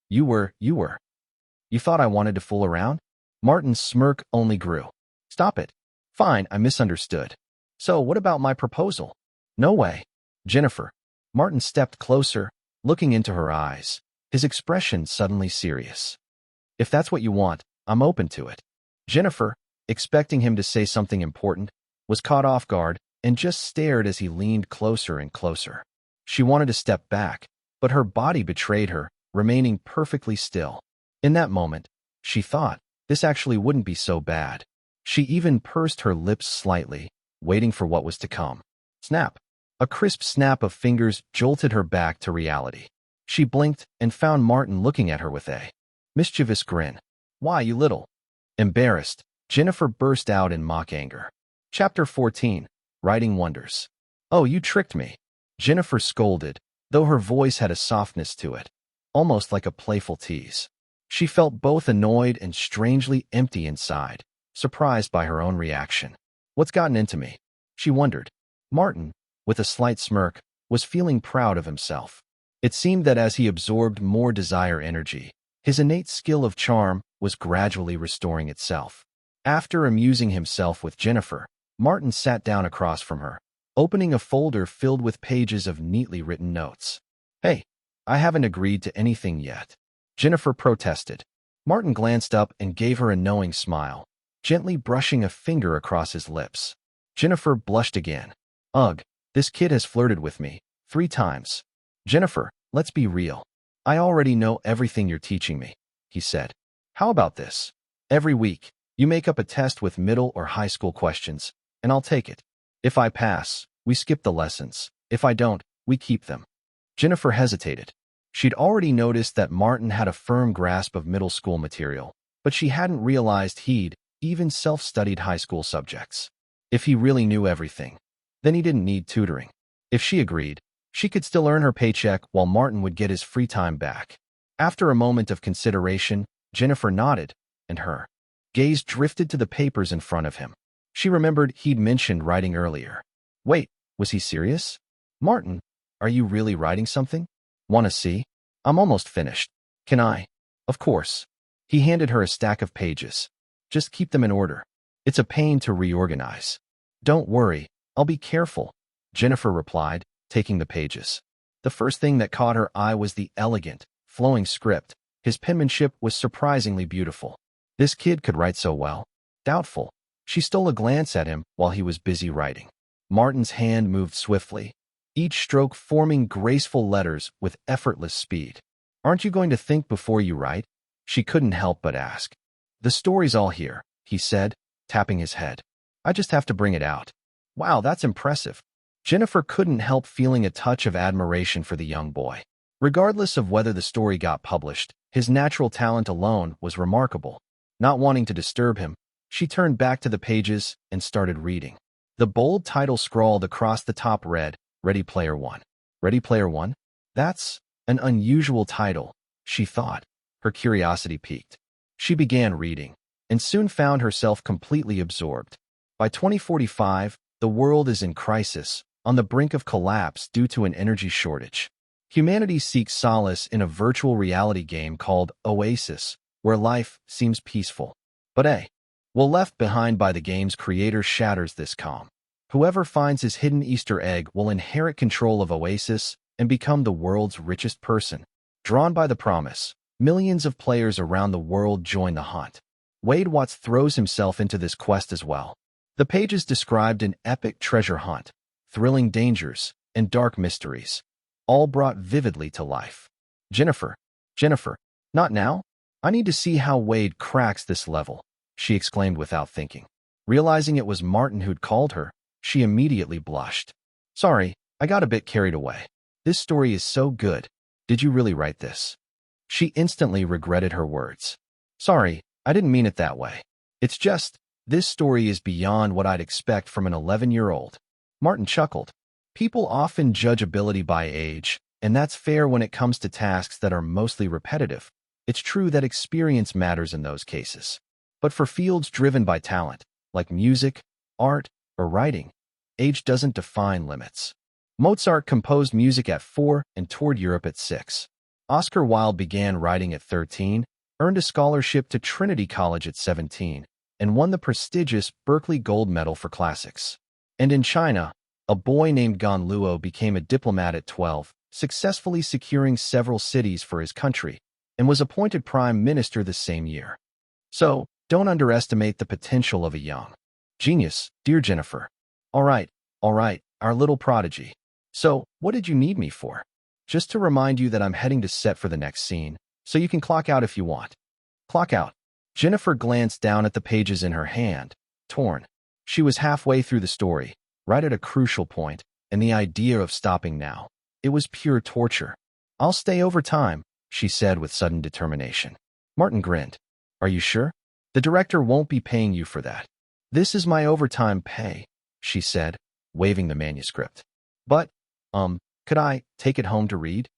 You thought I wanted to fool around? Martin's smirk only grew. Stop it. Fine, I misunderstood. So what about my proposal? No way. Jennifer. Martin stepped closer, looking into her eyes, his expression suddenly serious. If that's what you want, I'm open to it. Jennifer, expecting him to say something important, was caught off guard and just stared as he leaned closer and closer. She wanted to step back, but her body betrayed her, remaining perfectly still. In that moment, she thought, this actually wouldn't be so bad. She even pursed her lips slightly, waiting for what was to come. Snap! A crisp snap of fingers jolted her back to reality. She blinked and found Martin looking at her with a mischievous grin. Why, you little... Embarrassed, Jennifer burst out in mock anger. Chapter 14. Writing Wonders. Oh, you tricked me. Jennifer scolded, though her voice had a softness to it, almost like a playful tease. She felt both annoyed and strangely empty inside, surprised by her own reaction. What's gotten into me? She wondered. Martin, with a slight smirk, was feeling proud of himself. It seemed that as he absorbed more desire energy, his innate skill of charm was gradually restoring itself. After amusing himself with Jennifer, Martin sat down across from her, opening a folder filled with pages of neatly written notes. Hey, I haven't agreed to anything yet. Jennifer protested. Martin glanced up and gave her a knowing smile, gently brushing a finger across his lips. Jennifer blushed again. Ugh, this kid has flirted with me 3 times. Jennifer, let's be real. I already know everything you're teaching me, he said. How about this? Every week, you make up a test with middle or high school questions, and I'll take it. If I pass, we skip the lessons. If I don't, we keep them. Jennifer hesitated. She'd already noticed that Martin had a firm grasp of middle school material, but she hadn't realized he'd even self-studied high school subjects. If he really knew everything, then he didn't need tutoring. If she agreed, she could still earn her paycheck while Martin would get his free time back. After a moment of consideration, Jennifer nodded, and her gaze drifted to the papers in front of him. She remembered he'd mentioned writing earlier. Wait, was he serious? Martin, are you really writing something? Want to see? I'm almost finished. Can I? Of course. He handed her a stack of pages. Just keep them in order. It's a pain to reorganize. Don't worry, I'll be careful, Jennifer replied, taking the pages. The first thing that caught her eye was the elegant, flowing script. His penmanship was surprisingly beautiful. This kid could write so well. Doubtful. She stole a glance at him while he was busy writing. Martin's hand moved swiftly, each stroke forming graceful letters with effortless speed. Aren't you going to think before you write? She couldn't help but ask. The story's all here, he said, tapping his head. I just have to bring it out. Wow, that's impressive. Jennifer couldn't help feeling a touch of admiration for the young boy. Regardless of whether the story got published, His natural talent alone was remarkable. Not wanting to disturb him, she turned back to the pages and started reading. The bold title scrawled across the top read, Ready Player One. Ready Player One? That's an unusual title, she thought. Her curiosity piqued. She began reading, and soon found herself completely absorbed. By 2045, the world is in crisis, on the brink of collapse due to an energy shortage. Humanity seeks solace in a virtual reality game called Oasis, where life seems peaceful. But left behind by the game's creator shatters this calm. Whoever finds his hidden Easter egg will inherit control of Oasis and become the world's richest person. Drawn by the promise, millions of players around the world join the hunt. Wade Watts throws himself into this quest as well. The pages described an epic treasure hunt, thrilling dangers, and dark mysteries, all brought vividly to life. Jennifer, not now? I need to see how Wade cracks this level, she exclaimed without thinking. Realizing it was Martin who'd called her, she immediately blushed. Sorry, I got a bit carried away. This story is so good. Did you really write this? She instantly regretted her words. Sorry, I didn't mean it that way. It's just, this story is beyond what I'd expect from an 11-year-old. Martin chuckled. People often judge ability by age, and that's fair when it comes to tasks that are mostly repetitive. It's true that experience matters in those cases. But for fields driven by talent, like music, art, or writing, age doesn't define limits. Mozart composed music at 4 and toured Europe at 6. Oscar Wilde began writing at 13, earned a scholarship to Trinity College at 17, and won the prestigious Berkeley Gold Medal for Classics. And in China, a boy named Gan Luo became a diplomat at 12, successfully securing several cities for his country, and was appointed prime minister the same year. So, don't underestimate the potential of a young genius, dear Jennifer. All right, our little prodigy. So, what did you need me for? Just to remind you that I'm heading to set for the next scene, so you can clock out if you want. Clock out. Jennifer glanced down at the pages in her hand, torn. She was halfway through the story, right at a crucial point, and the idea of stopping now. It was pure torture. I'll stay over time, she said with sudden determination. Martin grinned. Are you sure? The director won't be paying you for that. This is my overtime pay, she said, waving the manuscript. But, could I take it home to read?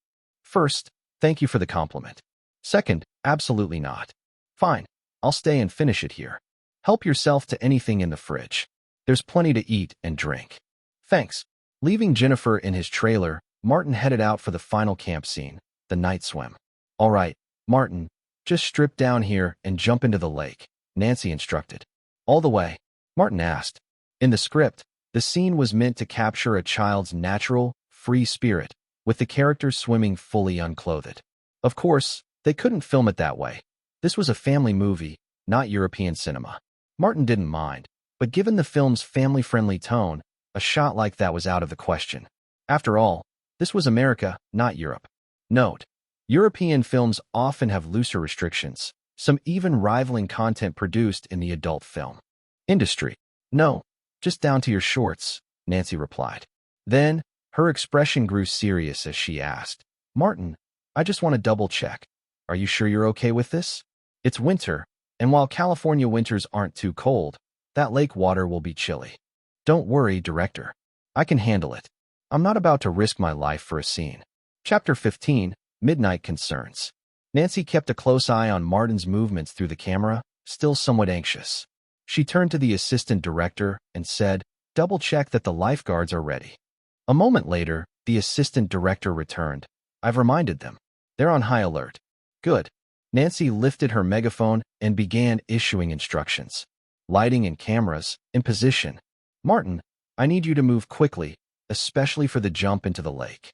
First, thank you for the compliment. Second, absolutely not. Fine, I'll stay and finish it here. Help yourself to anything in the fridge. There's plenty to eat and drink. Thanks. Leaving Jennifer in his trailer, Martin headed out for the final camp scene, the night swim. All right, Martin, just strip down here and jump into the lake, Nancy instructed. All the way, Martin asked. In the script, the scene was meant to capture a child's natural, free spirit, with the characters swimming fully unclothed. Of course, they couldn't film it that way. This was a family movie, not European cinema. Martin didn't mind, but given the film's family-friendly tone, a shot like that was out of the question. After all, this was America, not Europe. Note: European films often have looser restrictions, some even rivaling content produced in the adult film industry. No, just down to your shorts, Nancy replied. Then, her expression grew serious as she asked, Martin, I just want to double-check. Are you sure you're okay with this? It's winter, and while California winters aren't too cold, that lake water will be chilly. Don't worry, director. I can handle it. I'm not about to risk my life for a scene. Chapter 15, Midnight Concerns. Nancy kept a close eye on Martin's movements through the camera, still somewhat anxious. She turned to the assistant director and said, double-check that the lifeguards are ready. A moment later, the assistant director returned. I've reminded them. They're on high alert. Good. Nancy lifted her megaphone and began issuing instructions. Lighting and cameras, in position. Martin, I need you to move quickly, especially for the jump into the lake.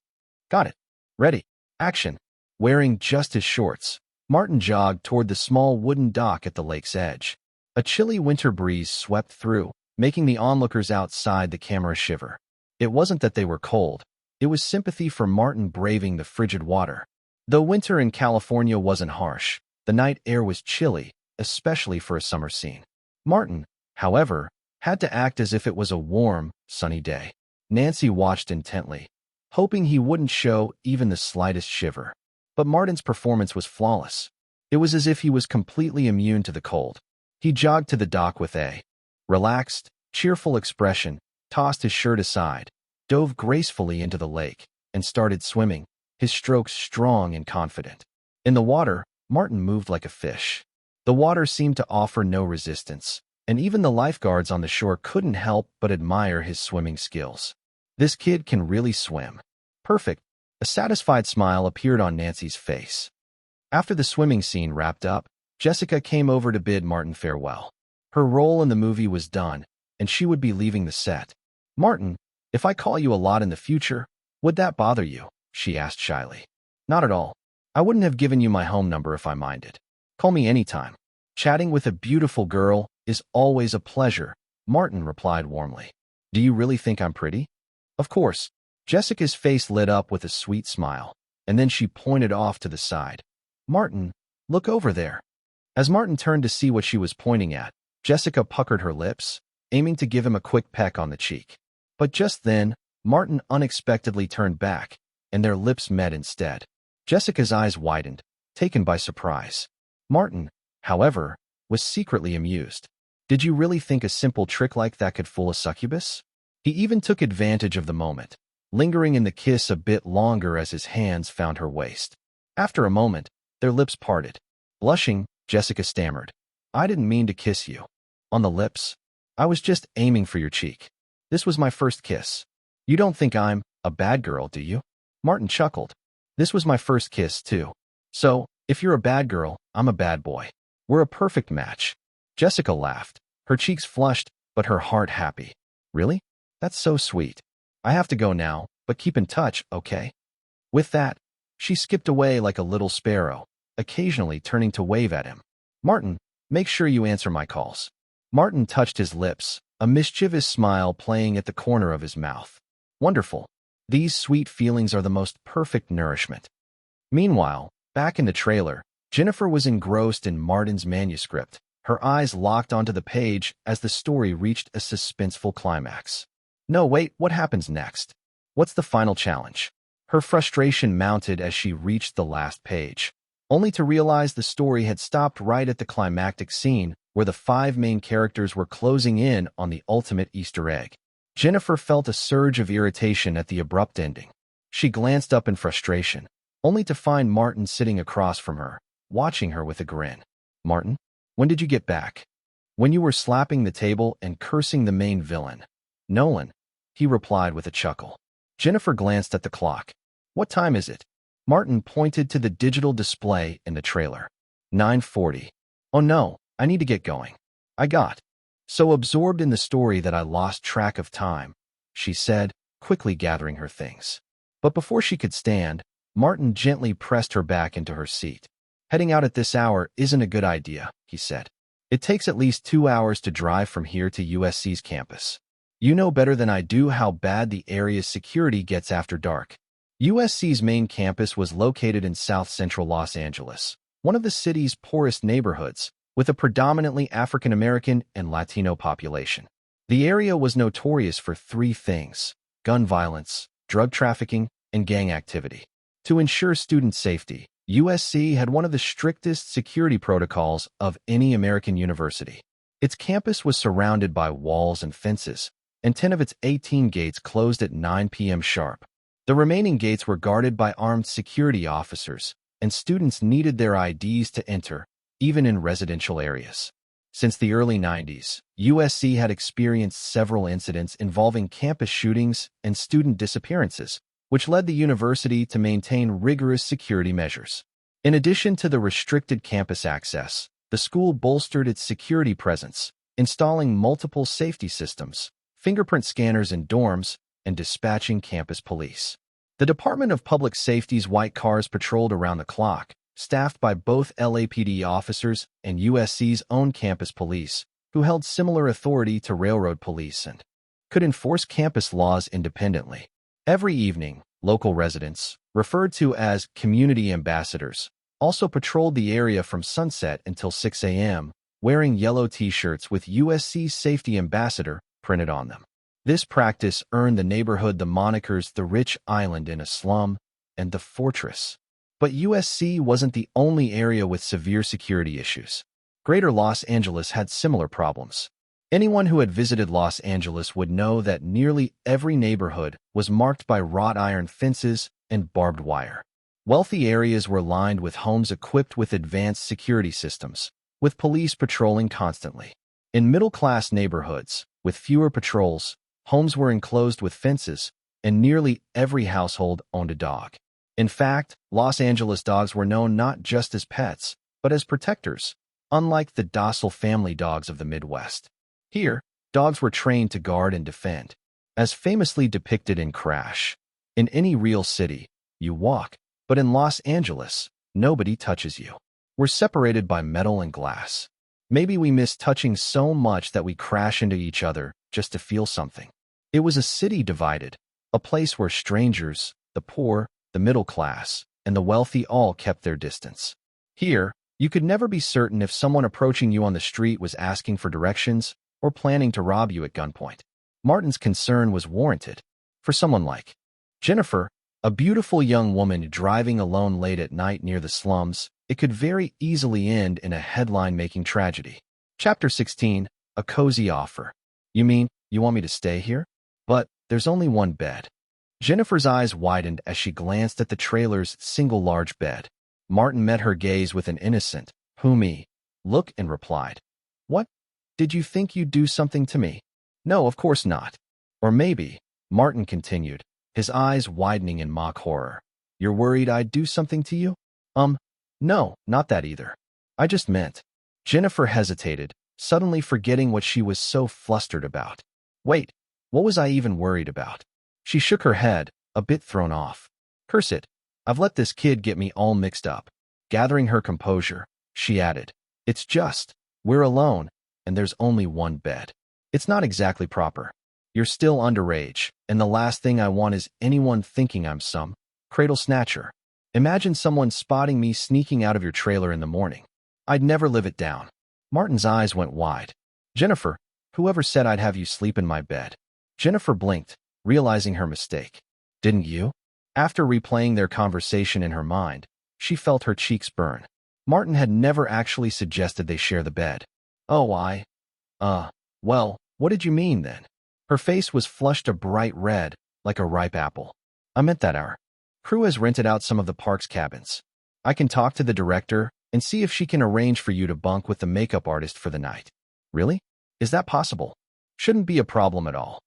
Got it. Ready. Action. Wearing just his shorts, Martin jogged toward the small wooden dock at the lake's edge. A chilly winter breeze swept through, making the onlookers outside the camera shiver. It wasn't that they were cold. It was sympathy for Martin braving the frigid water. Though winter in California wasn't harsh, the night air was chilly, especially for a summer scene. Martin, however, had to act as if it was a warm, sunny day. Nancy watched intently, hoping he wouldn't show even the slightest shiver. But Martin's performance was flawless. It was as if he was completely immune to the cold. He jogged to the dock with a relaxed, cheerful expression, tossed his shirt aside, dove gracefully into the lake, and started swimming, his strokes strong and confident. In the water, Martin moved like a fish. The water seemed to offer no resistance, and even the lifeguards on the shore couldn't help but admire his swimming skills. This kid can really swim. Perfect. A satisfied smile appeared on Nancy's face. After the swimming scene wrapped up, Jessica came over to bid Martin farewell. Her role in the movie was done, and she would be leaving the set. "Martin, if I call you a lot in the future, would that bother you?" she asked shyly. "Not at all. I wouldn't have given you my home number if I minded. Call me anytime. Chatting with a beautiful girl is always a pleasure," Martin replied warmly. "Do you really think I'm pretty?" "Of course." Jessica's face lit up with a sweet smile, and then she pointed off to the side. "Martin, look over there." As Martin turned to see what she was pointing at, Jessica puckered her lips, aiming to give him a quick peck on the cheek. But just then, Martin unexpectedly turned back, and their lips met instead. Jessica's eyes widened, taken by surprise. Martin, however, was secretly amused. Did you really think a simple trick like that could fool a succubus? He even took advantage of the moment, lingering in the kiss a bit longer as his hands found her waist. After a moment, their lips parted. Blushing, Jessica stammered, "I didn't mean to kiss you." "On the lips? I was just aiming for your cheek. This was my first kiss. You don't think I'm a bad girl, do you?" Martin chuckled. "This was my first kiss, too. So, if you're a bad girl, I'm a bad boy. We're a perfect match." Jessica laughed, her cheeks flushed, but her heart happy. "Really? That's so sweet. I have to go now, but keep in touch, okay?" With that, she skipped away like a little sparrow, occasionally turning to wave at him. "Martin, make sure you answer my calls." Martin touched his lips, a mischievous smile playing at the corner of his mouth. Wonderful. These sweet feelings are the most perfect nourishment. Meanwhile, back in the trailer, Jennifer was engrossed in Martin's manuscript, her eyes locked onto the page as the story reached a suspenseful climax. No, wait, what happens next? What's the final challenge? Her frustration mounted as she reached the last page, only to realize the story had stopped right at the climactic scene where the 5 main characters were closing in on the ultimate Easter egg. Jennifer felt a surge of irritation at the abrupt ending. She glanced up in frustration, only to find Martin sitting across from her, watching her with a grin. "Martin, when did you get back?" "When you were slapping the table and cursing the main villain, Nolan," he replied with a chuckle. Jennifer glanced at the clock. "What time is it?" Martin pointed to the digital display in the trailer. 9:40. "Oh no, I need to get going. I got so absorbed in the story that I lost track of time," she said, quickly gathering her things. But before she could stand, Martin gently pressed her back into her seat. "Heading out at this hour isn't a good idea," he said. "It takes at least 2 hours to drive from here to USC's campus. You know better than I do how bad the area's security gets after dark." USC's main campus was located in south-central Los Angeles, one of the city's poorest neighborhoods, with a predominantly African-American and Latino population. The area was notorious for 3 things: gun violence, drug trafficking, and gang activity. To ensure student safety, USC had one of the strictest security protocols of any American university. Its campus was surrounded by walls and fences, and 10 of its 18 gates closed at 9 p.m. sharp. The remaining gates were guarded by armed security officers, and students needed their IDs to enter, even in residential areas. Since the early 90s, USC had experienced several incidents involving campus shootings and student disappearances, which led the university to maintain rigorous security measures. In addition to the restricted campus access, the school bolstered its security presence, installing multiple safety systems, fingerprint scanners in dorms, and dispatching campus police. The Department of Public Safety's white cars patrolled around the clock, staffed by both LAPD officers and USC's own campus police, who held similar authority to railroad police and could enforce campus laws independently. Every evening, local residents, referred to as community ambassadors, also patrolled the area from sunset until 6 a.m., wearing yellow T-shirts with USC's Safety Ambassador printed on them. This practice earned the neighborhood the monikers the Rich Island in a Slum and the Fortress. But USC wasn't the only area with severe security issues. Greater Los Angeles had similar problems. Anyone who had visited Los Angeles would know that nearly every neighborhood was marked by wrought iron fences and barbed wire. Wealthy areas were lined with homes equipped with advanced security systems, with police patrolling constantly. In middle-class neighborhoods, with fewer patrols, homes were enclosed with fences, and nearly every household owned a dog. In fact, Los Angeles dogs were known not just as pets, but as protectors, unlike the docile family dogs of the Midwest. Here, dogs were trained to guard and defend, as famously depicted in Crash. In any real city, you walk, but in Los Angeles, nobody touches you. We're separated by metal and glass. Maybe we miss touching so much that we crash into each other just to feel something. It was a city divided, a place where strangers, the poor, the middle class, and the wealthy all kept their distance. Here, you could never be certain if someone approaching you on the street was asking for directions or planning to rob you at gunpoint. Martin's concern was warranted. For someone like Jennifer, a beautiful young woman driving alone late at night near the slums, it could very easily end in a headline-making tragedy. Chapter 16, A Cozy Offer. You mean, you want me to stay here? But there's only one bed. Jennifer's eyes widened as she glanced at the trailer's single large bed. Martin met her gaze with an innocent, "Who me?" look and replied, "What? Did you think you'd do something to me?" "No, of course not." "Or maybe," Martin continued, his eyes widening in mock horror, "you're worried I'd do something to you?" No, not that either. I just meant." Jennifer hesitated, suddenly forgetting what she was so flustered about. "Wait, what was I even worried about?" She shook her head, a bit thrown off. "Curse it, I've let this kid get me all mixed up." Gathering her composure, she added, "It's just, we're alone, and there's only one bed. It's not exactly proper. You're still underage, and the last thing I want is anyone thinking I'm some cradle snatcher. Imagine someone spotting me sneaking out of your trailer in the morning. I'd never live it down." Martin's eyes went wide. "Jennifer, whoever said I'd have you sleep in my bed?" Jennifer blinked, realizing her mistake. "Didn't you?" After replaying their conversation in her mind, she felt her cheeks burn. Martin had never actually suggested they share the bed. "Oh, well, what did you mean then?" Her face was flushed a bright red, like a ripe apple. "I meant that our crew has rented out some of the park's cabins. I can talk to the director and see if she can arrange for you to bunk with the makeup artist for the night." "Really? Is that possible?" "Shouldn't be a problem at all."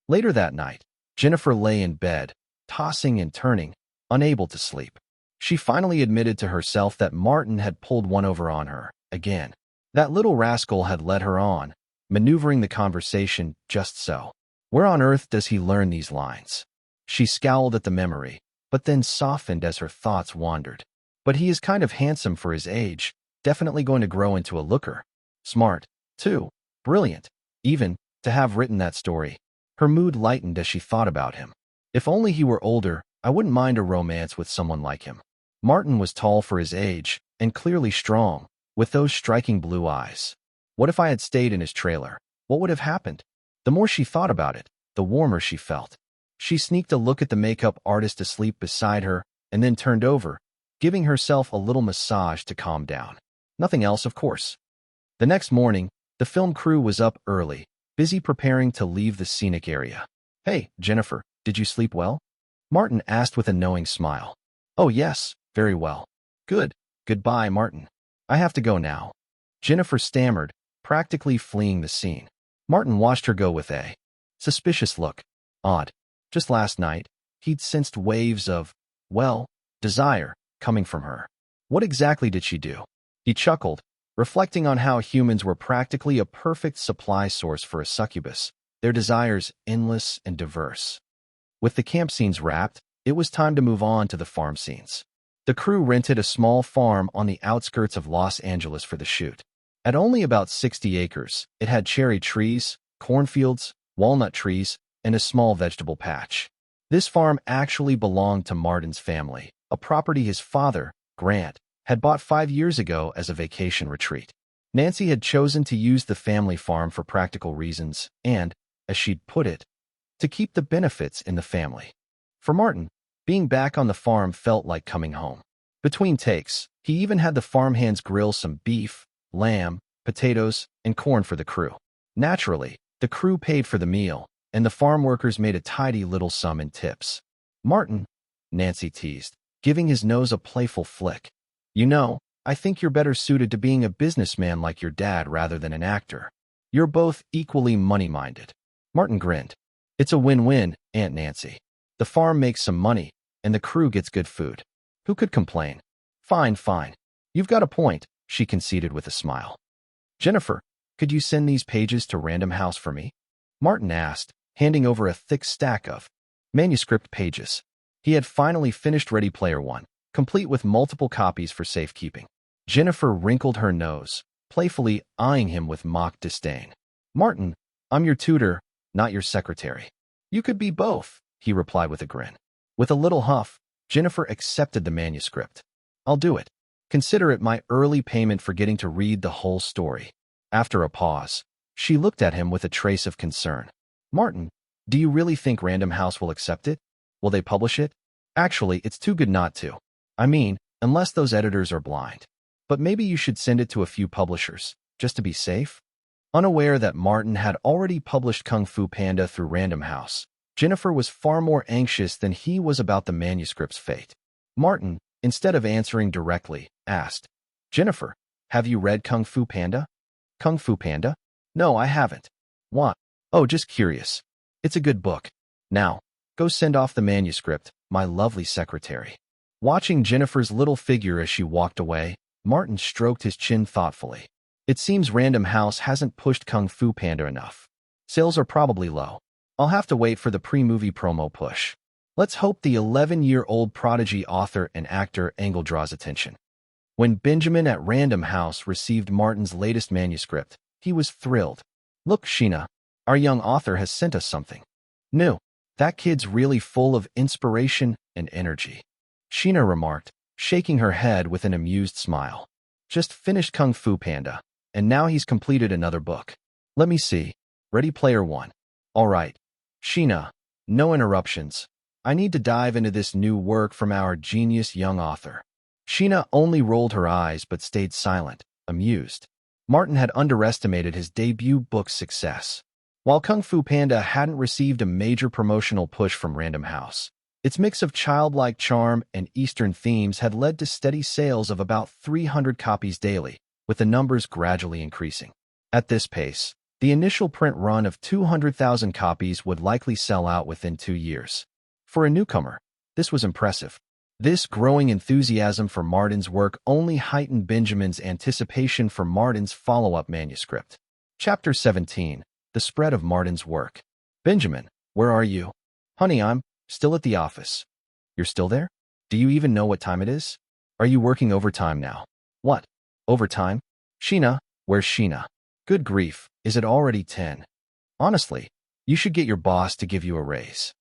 Later that night, Jennifer lay in bed, tossing and turning, unable to sleep. She finally admitted to herself that Martin had pulled one over on her, again. That little rascal had led her on, maneuvering the conversation just so. Where on earth does he learn these lines? She scowled at the memory, but then softened as her thoughts wandered. But he is kind of handsome for his age, definitely going to grow into a looker. Smart, too. Brilliant, even, to have written that story. Her mood lightened as she thought about him. If only he were older, I wouldn't mind a romance with someone like him. Martin was tall for his age, and clearly strong, with those striking blue eyes. What if I had stayed in his trailer? What would have happened? The more she thought about it, the warmer she felt. She sneaked a look at the makeup artist asleep beside her, and then turned over, giving herself a little massage to calm down. Nothing else, of course. The next morning, the film crew was up early, busy preparing to leave the scenic area. "Hey, Jennifer, did you sleep well?" Martin asked with a knowing smile. "Oh yes, very well." "Good. Goodbye, Martin. I have to go now." Jennifer stammered, practically fleeing the scene. Martin watched her go with a suspicious look. Odd. Just last night, he'd sensed waves of, desire coming from her. What exactly did she do? He chuckled, reflecting on how humans were practically a perfect supply source for a succubus, their desires endless and diverse. With the camp scenes wrapped, it was time to move on to the farm scenes. The crew rented a small farm on the outskirts of Los Angeles for the shoot. At only about 60 acres, it had cherry trees, cornfields, walnut trees, and a small vegetable patch. This farm actually belonged to Martin's family, a property his father, Grant, had bought 5 years ago as a vacation retreat. Nancy had chosen to use the family farm for practical reasons and, as she'd put it, to keep the benefits in the family. For Martin, being back on the farm felt like coming home. Between takes, he even had the farmhands grill some beef, lamb, potatoes, and corn for the crew. Naturally, the crew paid for the meal, and the farm workers made a tidy little sum in tips. Martin, Nancy teased, giving his nose a playful flick. You know, I think you're better suited to being a businessman like your dad rather than an actor. You're both equally money-minded. Martin grinned. It's a win-win, Aunt Nancy. The farm makes some money, and the crew gets good food. Who could complain? Fine, fine. You've got a point, she conceded with a smile. Jennifer, could you send these pages to Random House for me? Martin asked, handing over a thick stack of manuscript pages. He had finally finished Ready Player One, complete with multiple copies for safekeeping. Jennifer wrinkled her nose, playfully eyeing him with mock disdain. Martin, I'm your tutor, not your secretary. You could be both, he replied with a grin. With a little huff, Jennifer accepted the manuscript. I'll do it. Consider it my early payment for getting to read the whole story. After a pause, she looked at him with a trace of concern. Martin, do you really think Random House will accept it? Will they publish it? Actually, it's too good not to. I mean, unless those editors are blind. But maybe you should send it to a few publishers, just to be safe? Unaware that Martin had already published Kung Fu Panda through Random House, Jennifer was far more anxious than he was about the manuscript's fate. Martin, instead of answering directly, asked, Jennifer, have you read Kung Fu Panda? Kung Fu Panda? No, I haven't. What? Oh, just curious. It's a good book. Now, go send off the manuscript, my lovely secretary. Watching Jennifer's little figure as she walked away, Martin stroked his chin thoughtfully. It seems Random House hasn't pushed Kung Fu Panda enough. Sales are probably low. I'll have to wait for the pre-movie promo push. Let's hope the 11-year-old prodigy author and actor angle draws attention. When Benjamin at Random House received Martin's latest manuscript, he was thrilled. Look, Sheena, our young author has sent us something new. That kid's really full of inspiration and energy. Sheena remarked, shaking her head with an amused smile. Just finished Kung Fu Panda, and now he's completed another book. Let me see. Ready Player One. All right. Sheena, no interruptions. I need to dive into this new work from our genius young author. Sheena only rolled her eyes but stayed silent, amused. Martin had underestimated his debut book's success. While Kung Fu Panda hadn't received a major promotional push from Random House, its mix of childlike charm and Eastern themes had led to steady sales of about 300 copies daily, with the numbers gradually increasing. At this pace, the initial print run of 200,000 copies would likely sell out within 2 years. For a newcomer, this was impressive. This growing enthusiasm for Martin's work only heightened Benjamin's anticipation for Martin's follow-up manuscript. Chapter 17. The Spread of Martin's Work. Benjamin, where are you? Honey, I'm still at the office. You're still there? Do you even know what time it is? Are you working overtime now? What? Overtime? Sheena, where's Sheena? Good grief, is it already 10? Honestly, you should get your boss to give you a raise.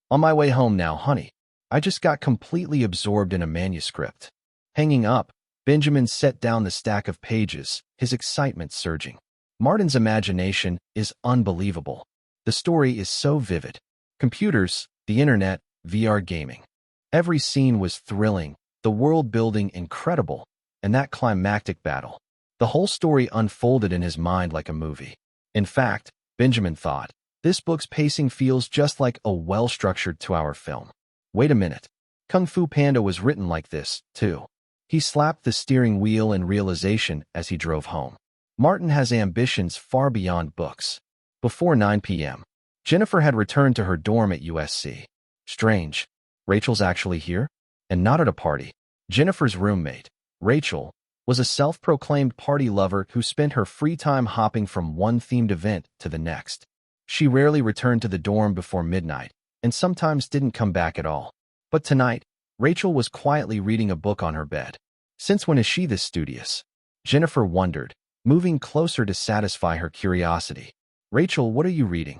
On my way home now, honey. I just got completely absorbed in a manuscript. Hanging up, Benjamin set down the stack of pages, his excitement surging. Martin's imagination is unbelievable. The story is so vivid. Computers, the internet, VR gaming. Every scene was thrilling, the world building incredible, and that climactic battle. The whole story unfolded in his mind like a movie. In fact, Benjamin thought, this book's pacing feels just like a well-structured 2-hour film. Wait a minute. Kung Fu Panda was written like this, too. He slapped the steering wheel in realization as he drove home. Martin has ambitions far beyond books. Before 9 p.m., Jennifer had returned to her dorm at USC. Strange. Rachel's actually here? And not at a party. Jennifer's roommate, Rachel, was a self-proclaimed party lover who spent her free time hopping from one themed event to the next. She rarely returned to the dorm before midnight, and sometimes didn't come back at all. But tonight, Rachel was quietly reading a book on her bed. Since when is she this studious? Jennifer wondered, moving closer to satisfy her curiosity. Rachel, what are you reading?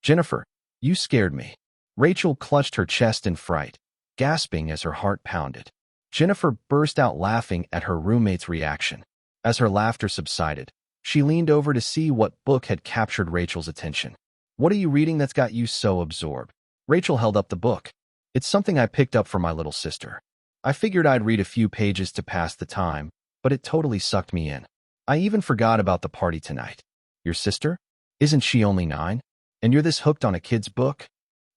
Jennifer, you scared me. Rachel clutched her chest in fright, gasping as her heart pounded. Jennifer burst out laughing at her roommate's reaction. As her laughter subsided, she leaned over to see what book had captured Rachel's attention. What are you reading that's got you so absorbed? Rachel held up the book. It's something I picked up for my little sister. I figured I'd read a few pages to pass the time, but it totally sucked me in. I even forgot about the party tonight. Your sister? Isn't she only 9? And you're this hooked on a kid's book?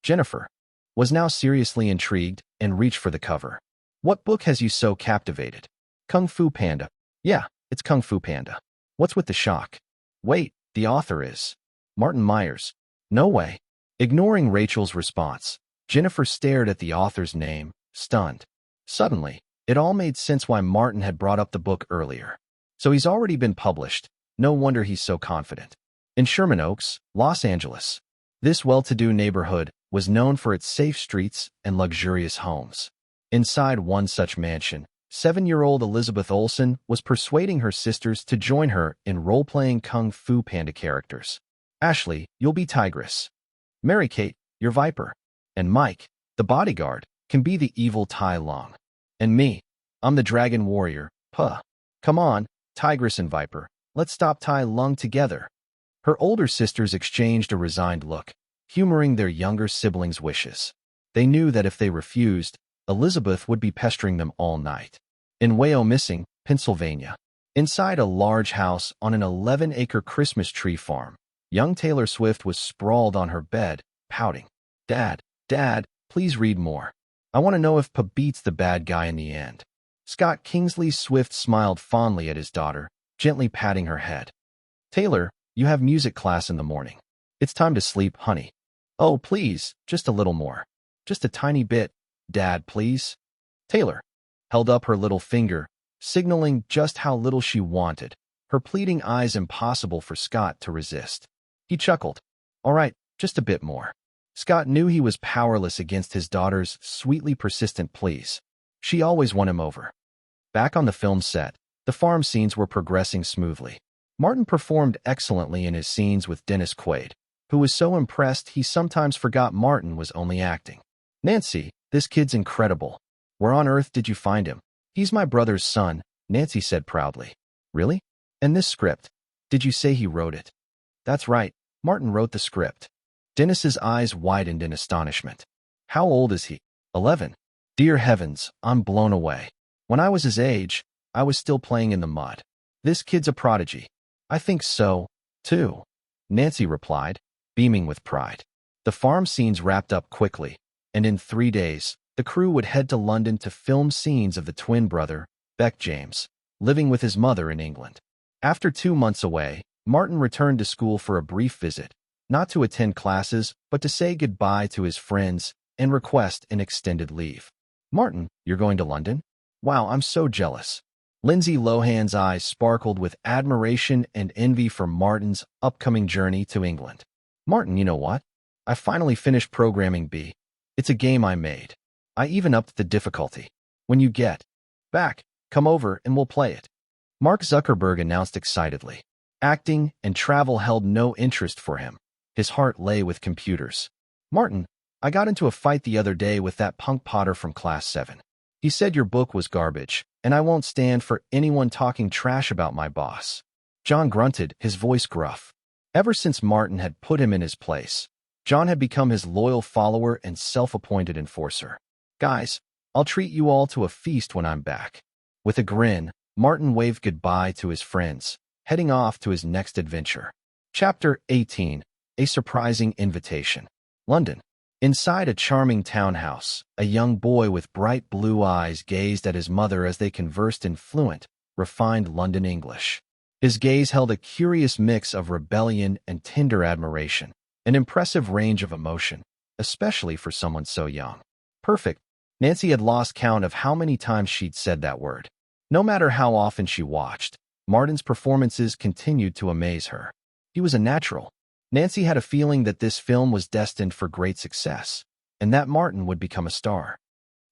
Jennifer was now seriously intrigued and reached for the cover. What book has you so captivated? Kung Fu Panda. Yeah, it's Kung Fu Panda. What's with the shock? Wait, the author is Martin Myers. No way. Ignoring Rachel's response, Jennifer stared at the author's name, stunned. Suddenly, it all made sense why Martin had brought up the book earlier. So he's already been published. No wonder he's so confident. In Sherman Oaks, Los Angeles, this well-to-do neighborhood was known for its safe streets and luxurious homes. Inside one such mansion, 7-year-old Elizabeth Olsen was persuading her sisters to join her in role-playing Kung Fu Panda characters. Ashley, you'll be Tigress. Mary-Kate, you're Viper. And Mike, the bodyguard, can be the evil Tai Lung. And me, I'm the Dragon Warrior, Puh. Come on, Tigress and Viper, let's stop Tai Lung together. Her older sisters exchanged a resigned look, humoring their younger siblings' wishes. They knew that if they refused, Elizabeth would be pestering them all night. In Wyomissing, Pennsylvania, inside a large house on an 11-acre Christmas tree farm, young Taylor Swift was sprawled on her bed, pouting. Dad, please read more. I want to know if Puh beats the bad guy in the end. Scott Kingsley Swift smiled fondly at his daughter, gently patting her head. Taylor, you have music class in the morning. It's time to sleep, honey. Oh, please, just a little more. Just a tiny bit. Dad, please. Taylor held up her little finger, signaling just how little she wanted, her pleading eyes impossible for Scott to resist. He chuckled. All right, just a bit more. Scott knew he was powerless against his daughter's sweetly persistent pleas. She always won him over. Back on the film set, the farm scenes were progressing smoothly. Martin performed excellently in his scenes with Dennis Quaid, who was so impressed he sometimes forgot Martin was only acting. Nancy, this kid's incredible. Where on earth did you find him? He's my brother's son, Nancy said proudly. Really? And this script? Did you say he wrote it? That's right, Martin wrote the script. Dennis's eyes widened in astonishment. How old is he? 11. Dear heavens, I'm blown away. When I was his age, I was still playing in the mud. This kid's a prodigy. I think so, too, Nancy replied, beaming with pride. The farm scenes wrapped up quickly, and in 3 days, the crew would head to London to film scenes of the twin brother, Beck James, living with his mother in England. After 2 months away, Martin returned to school for a brief visit, not to attend classes, but to say goodbye to his friends and request an extended leave. Martin, you're going to London? Wow, I'm so jealous. Lindsay Lohan's eyes sparkled with admiration and envy for Martin's upcoming journey to England. Martin, you know what? I finally finished programming B. It's a game I made. I even upped the difficulty. When you get back, come over and we'll play it. Mark Zuckerberg announced excitedly. Acting and travel held no interest for him. His heart lay with computers. Martin, I got into a fight the other day with that punk Potter from Class 7. He said your book was garbage, and I won't stand for anyone talking trash about my boss. John grunted, his voice gruff. Ever since Martin had put him in his place, John had become his loyal follower and self-appointed enforcer. Guys, I'll treat you all to a feast when I'm back. With a grin, Martin waved goodbye to his friends, heading off to his next adventure. Chapter 18. A Surprising Invitation. London. Inside a charming townhouse, a young boy with bright blue eyes gazed at his mother as they conversed in fluent, refined London English. His gaze held a curious mix of rebellion and tender admiration, an impressive range of emotion, especially for someone so young. Perfect. Nancy had lost count of how many times she'd said that word. No matter how often she watched, Martin's performances continued to amaze her. He was a natural. Nancy had a feeling that this film was destined for great success, and that Martin would become a star.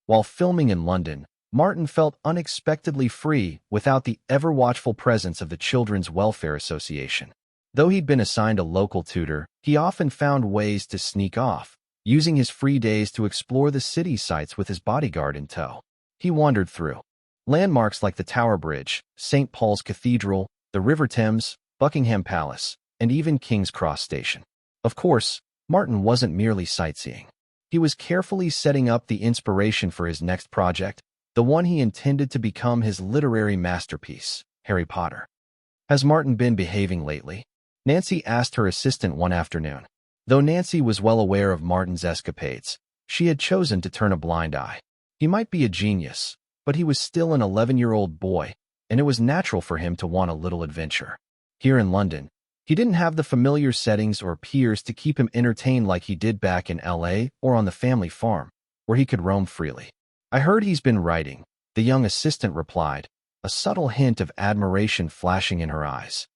While filming in London, Martin felt unexpectedly free without the ever-watchful presence of the Children's Welfare Association. Though he'd been assigned a local tutor, he often found ways to sneak off, using his free days to explore the city sights with his bodyguard in tow. He wandered through landmarks like the Tower Bridge, St. Paul's Cathedral, the River Thames, Buckingham Palace, and even King's Cross Station. Of course, Martin wasn't merely sightseeing. He was carefully setting up the inspiration for his next project, the one he intended to become his literary masterpiece, Harry Potter. "Has Martin been behaving lately?" Nancy asked her assistant one afternoon. Though Nancy was well aware of Martin's escapades, she had chosen to turn a blind eye. He might be a genius, but he was still an 11-year-old boy, and it was natural for him to want a little adventure. Here in London, he didn't have the familiar settings or peers to keep him entertained like he did back in LA or on the family farm, where he could roam freely. "I heard he's been writing," the young assistant replied, a subtle hint of admiration flashing in her eyes.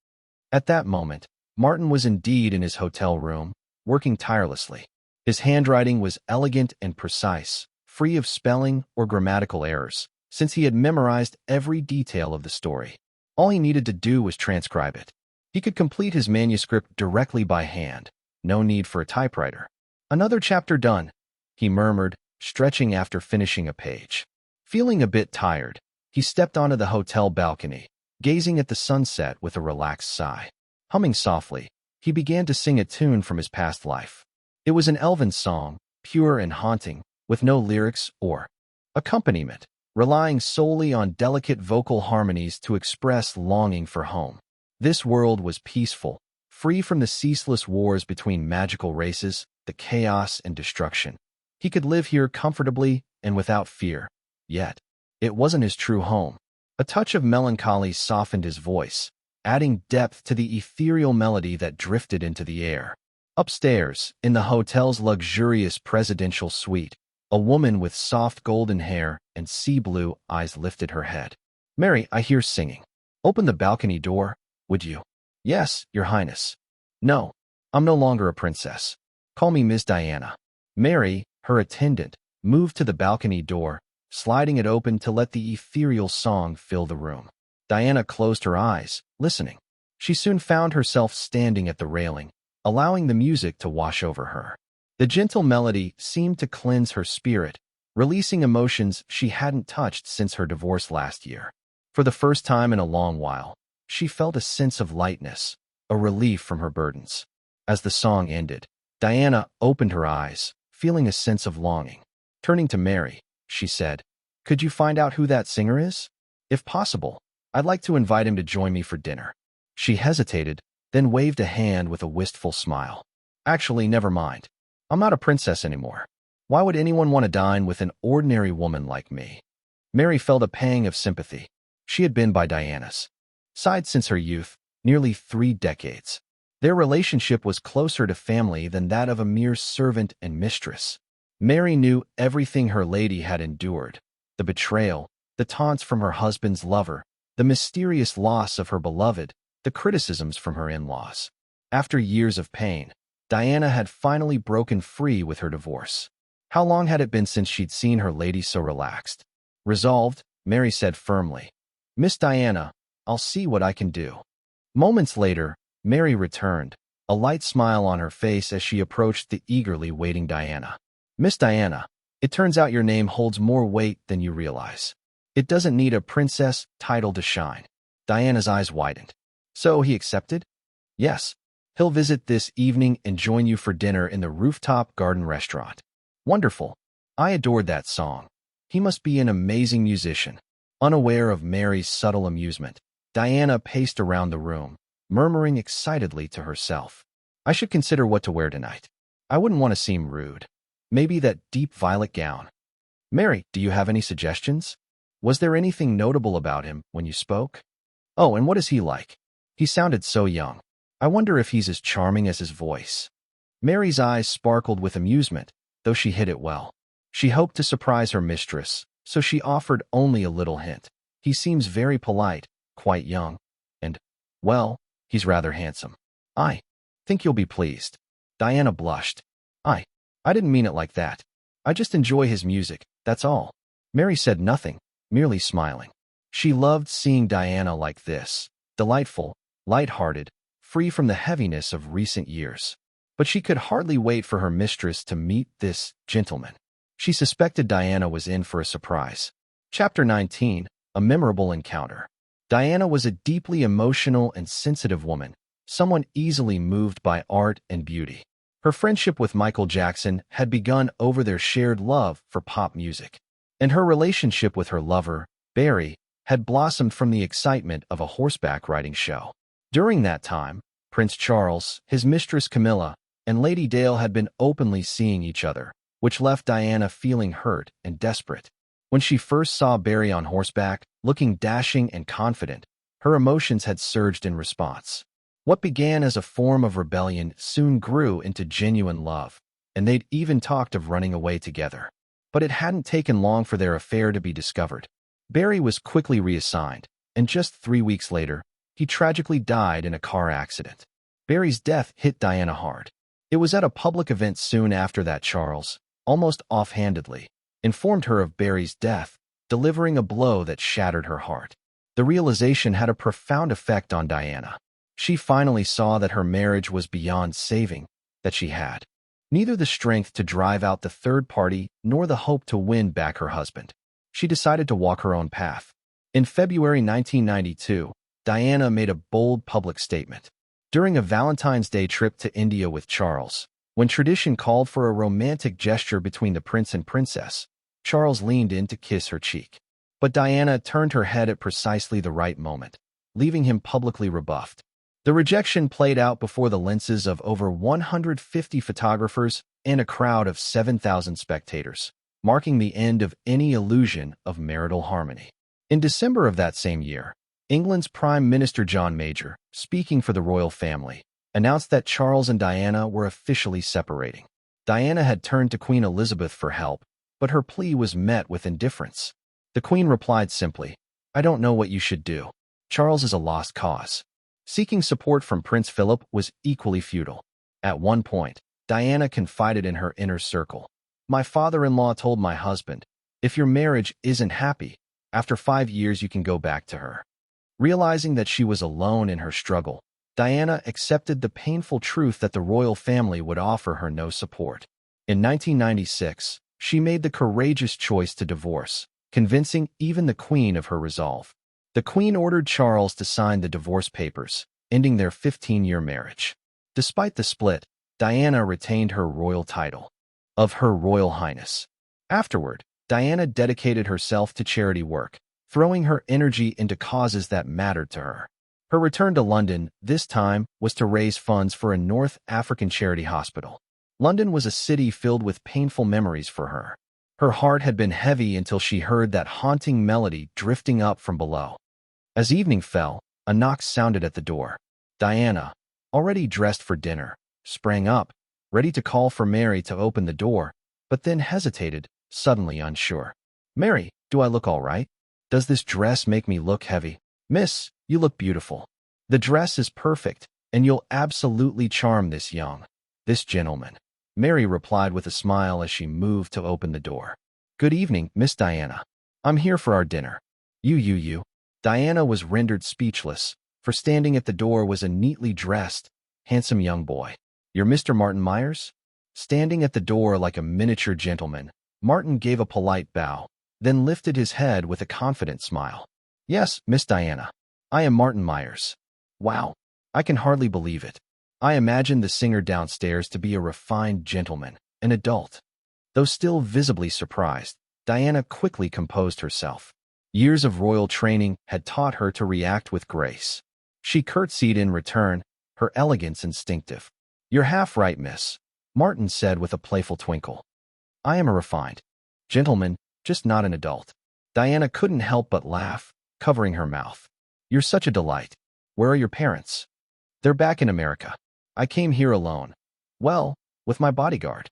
At that moment, Martin was indeed in his hotel room, working tirelessly. His handwriting was elegant and precise, free of spelling or grammatical errors, since he had memorized every detail of the story. All he needed to do was transcribe it. He could complete his manuscript directly by hand, no need for a typewriter. "Another chapter done," he murmured, stretching after finishing a page. Feeling a bit tired, he stepped onto the hotel balcony, gazing at the sunset with a relaxed sigh. Humming softly, he began to sing a tune from his past life. It was an elven song, pure and haunting, with no lyrics or accompaniment, relying solely on delicate vocal harmonies to express longing for home. This world was peaceful, free from the ceaseless wars between magical races, the chaos and destruction. He could live here comfortably and without fear. Yet, it wasn't his true home. A touch of melancholy softened his voice, adding depth to the ethereal melody that drifted into the air. Upstairs, in the hotel's luxurious presidential suite, a woman with soft golden hair and sea-blue eyes lifted her head. "Mary, I hear singing. Open the balcony door, would you?" "Yes, Your Highness." "No, I'm no longer a princess. Call me Miss Diana." Mary, her attendant, moved to the balcony door, sliding it open to let the ethereal song fill the room. Diana closed her eyes, listening. She soon found herself standing at the railing, allowing the music to wash over her. The gentle melody seemed to cleanse her spirit, releasing emotions she hadn't touched since her divorce last year. For the first time in a long while, she felt a sense of lightness, a relief from her burdens. As the song ended, Diana opened her eyes, feeling a sense of longing. Turning to Mary, she said, "Could you find out who that singer is? If possible, I'd like to invite him to join me for dinner." She hesitated, then waved a hand with a wistful smile. "Actually, never mind. I'm not a princess anymore. Why would anyone want to dine with an ordinary woman like me?" Mary felt a pang of sympathy. She had been by Diana's side since her youth, nearly 3 decades. Their relationship was closer to family than that of a mere servant and mistress. Mary knew everything her lady had endured: the betrayal, the taunts from her husband's lover, the mysterious loss of her beloved, the criticisms from her in-laws. After years of pain, Diana had finally broken free with her divorce. How long had it been since she'd seen her lady so relaxed? Resolved, Mary said firmly, "Miss Diana, I'll see what I can do." Moments later, Mary returned, a light smile on her face as she approached the eagerly waiting Diana. "Miss Diana, it turns out your name holds more weight than you realize. It doesn't need a princess title to shine." Diana's eyes widened. "So he accepted?" "Yes. He'll visit this evening and join you for dinner in the rooftop garden restaurant." "Wonderful. I adored that song. He must be an amazing musician." Unaware of Mary's subtle amusement, Diana paced around the room, murmuring excitedly to herself, "I should consider what to wear tonight. I wouldn't want to seem rude. Maybe that deep violet gown." "Mary, do you have any suggestions? Was there anything notable about him when you spoke?" "Oh, and what is he like? He sounded so young. I wonder if he's as charming as his voice." Mary's eyes sparkled with amusement, though she hid it well. She hoped to surprise her mistress, so she offered only a little hint. "He seems very polite, quite young, and, well, he's rather handsome. I think you'll be pleased." Diana blushed. I didn't mean it like that. I just enjoy his music, that's all." Mary said nothing, merely smiling. She loved seeing Diana like this, delightful, light-hearted, free from the heaviness of recent years. But she could hardly wait for her mistress to meet this gentleman. She suspected Diana was in for a surprise. Chapter 19, A Memorable Encounter. Diana was a deeply emotional and sensitive woman, someone easily moved by art and beauty. Her friendship with Michael Jackson had begun over their shared love for pop music. and her relationship with her lover, Barry, had blossomed from the excitement of a horseback riding show. During that time, Prince Charles, his mistress Camilla, and Lady Dale had been openly seeing each other, which left Diana feeling hurt and desperate. When she first saw Barry on horseback, looking dashing and confident, her emotions had surged in response. What began as a form of rebellion soon grew into genuine love, and they'd even talked of running away together. But it hadn't taken long for their affair to be discovered. Barry was quickly reassigned, and just 3 weeks later, he tragically died in a car accident. Barry's death hit Diana hard. It was at a public event soon after that Charles, almost offhandedly, informed her of Barry's death, delivering a blow that shattered her heart. The realization had a profound effect on Diana. She finally saw that her marriage was beyond saving, that she had neither the strength to drive out the third party nor the hope to win back her husband. She decided to walk her own path. In February 1992, Diana made a bold public statement. During a Valentine's Day trip to India with Charles, when tradition called for a romantic gesture between the prince and princess, Charles leaned in to kiss her cheek. But Diana turned her head at precisely the right moment, leaving him publicly rebuffed. The rejection played out before the lenses of over 150 photographers and a crowd of 7,000 spectators, marking the end of any illusion of marital harmony. In December of that same year, England's Prime Minister John Major, speaking for the royal family, announced that Charles and Diana were officially separating. Diana had turned to Queen Elizabeth for help, but her plea was met with indifference. The Queen replied simply, "I don't know what you should do. Charles is a lost cause." Seeking support from Prince Philip was equally futile. At one point, Diana confided in her inner circle. "My father-in-law told my husband, if your marriage isn't happy, after 5 years you can go back to her." Realizing that she was alone in her struggle, Diana accepted the painful truth that the royal family would offer her no support. In 1996, she made the courageous choice to divorce, convincing even the Queen of her resolve. The Queen ordered Charles to sign the divorce papers, ending their 15-year marriage. Despite the split, Diana retained her royal title of Her Royal Highness. Afterward, Diana dedicated herself to charity work, throwing her energy into causes that mattered to her. Her return to London, this time, was to raise funds for a North African charity hospital. London was a city filled with painful memories for her. Her heart had been heavy until she heard that haunting melody drifting up from below. As evening fell, a knock sounded at the door. Diana, already dressed for dinner, sprang up, ready to call for Mary to open the door, but then hesitated, suddenly unsure. "Mary, do I look all right? Does this dress make me look heavy?" "Miss, you look beautiful. The dress is perfect, and you'll absolutely charm this gentleman," Mary replied with a smile as she moved to open the door. "Good evening, Miss Diana. I'm here for our dinner." You. Diana was rendered speechless, for standing at the door was a neatly dressed, handsome young boy. "You're Mr. Martin Myers?" Standing at the door like a miniature gentleman, Martin gave a polite bow, then lifted his head with a confident smile. "Yes, Miss Diana. I am Martin Myers." "Wow, I can hardly believe it. I imagined the singer downstairs to be a refined gentleman, an adult." Though still visibly surprised, Diana quickly composed herself. Years of royal training had taught her to react with grace. She curtsied in return, her elegance instinctive. "You're half right, miss," Martin said with a playful twinkle. "I am a refined gentleman, just not an adult." Diana couldn't help but laugh, covering her mouth. "You're such a delight. Where are your parents?" "They're back in America. I came here alone. Well, with my bodyguard."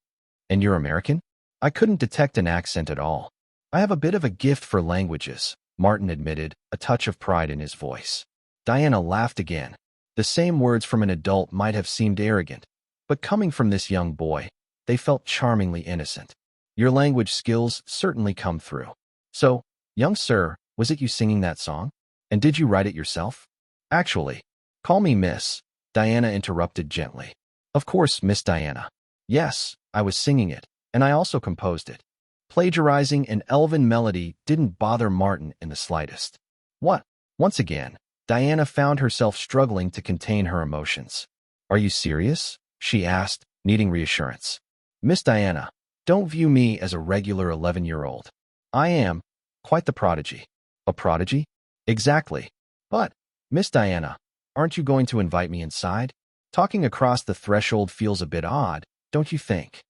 "And you're American?" I couldn't detect an accent at all. "I have a bit of a gift for languages," Martin admitted, a touch of pride in his voice. Diana laughed again. The same words from an adult might have seemed arrogant, but coming from this young boy, they felt charmingly innocent. "Your language skills certainly come through. So, young sir, was it you singing that song? And did you write it yourself?" "Actually, call me Miss," Diana interrupted gently. "Of course, Miss Diana. Yes, I was singing it, and I also composed it." Plagiarizing an elven melody didn't bother Martin in the slightest. "What?" Once again, Diana found herself struggling to contain her emotions. "Are you serious?" she asked, needing reassurance. "Miss Diana, don't view me as a regular 11-year-old. I am. Quite the prodigy. A prodigy? Exactly. But, Miss Diana, aren't you going to invite me inside? Talking across the threshold feels a bit odd, don't you think?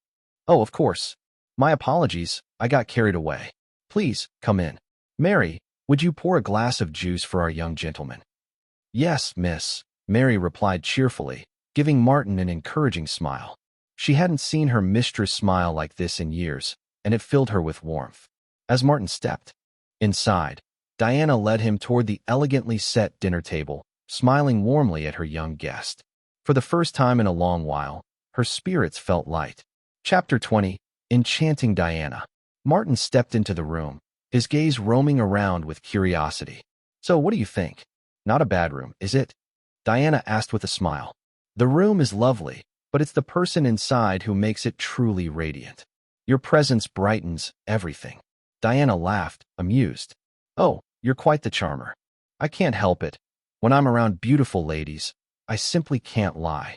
Oh, of course. My apologies, I got carried away. Please, come in. Mary, would you pour a glass of juice for our young gentleman? Yes, miss, Mary replied cheerfully, giving Martin an encouraging smile. She hadn't seen her mistress smile like this in years, and it filled her with warmth. As Martin stepped inside, Diana led him toward the elegantly set dinner table, smiling warmly at her young guest. For the first time in a long while, her spirits felt light. Chapter 20. Enchanting Diana. Martin stepped into the room, his gaze roaming around with curiosity. So what do you think? Not a bad room, is it? Diana asked with a smile. The room is lovely, but it's the person inside who makes it truly radiant. Your presence brightens everything. Diana laughed, amused. Oh, you're quite the charmer. I can't help it. When I'm around beautiful ladies, I simply can't lie.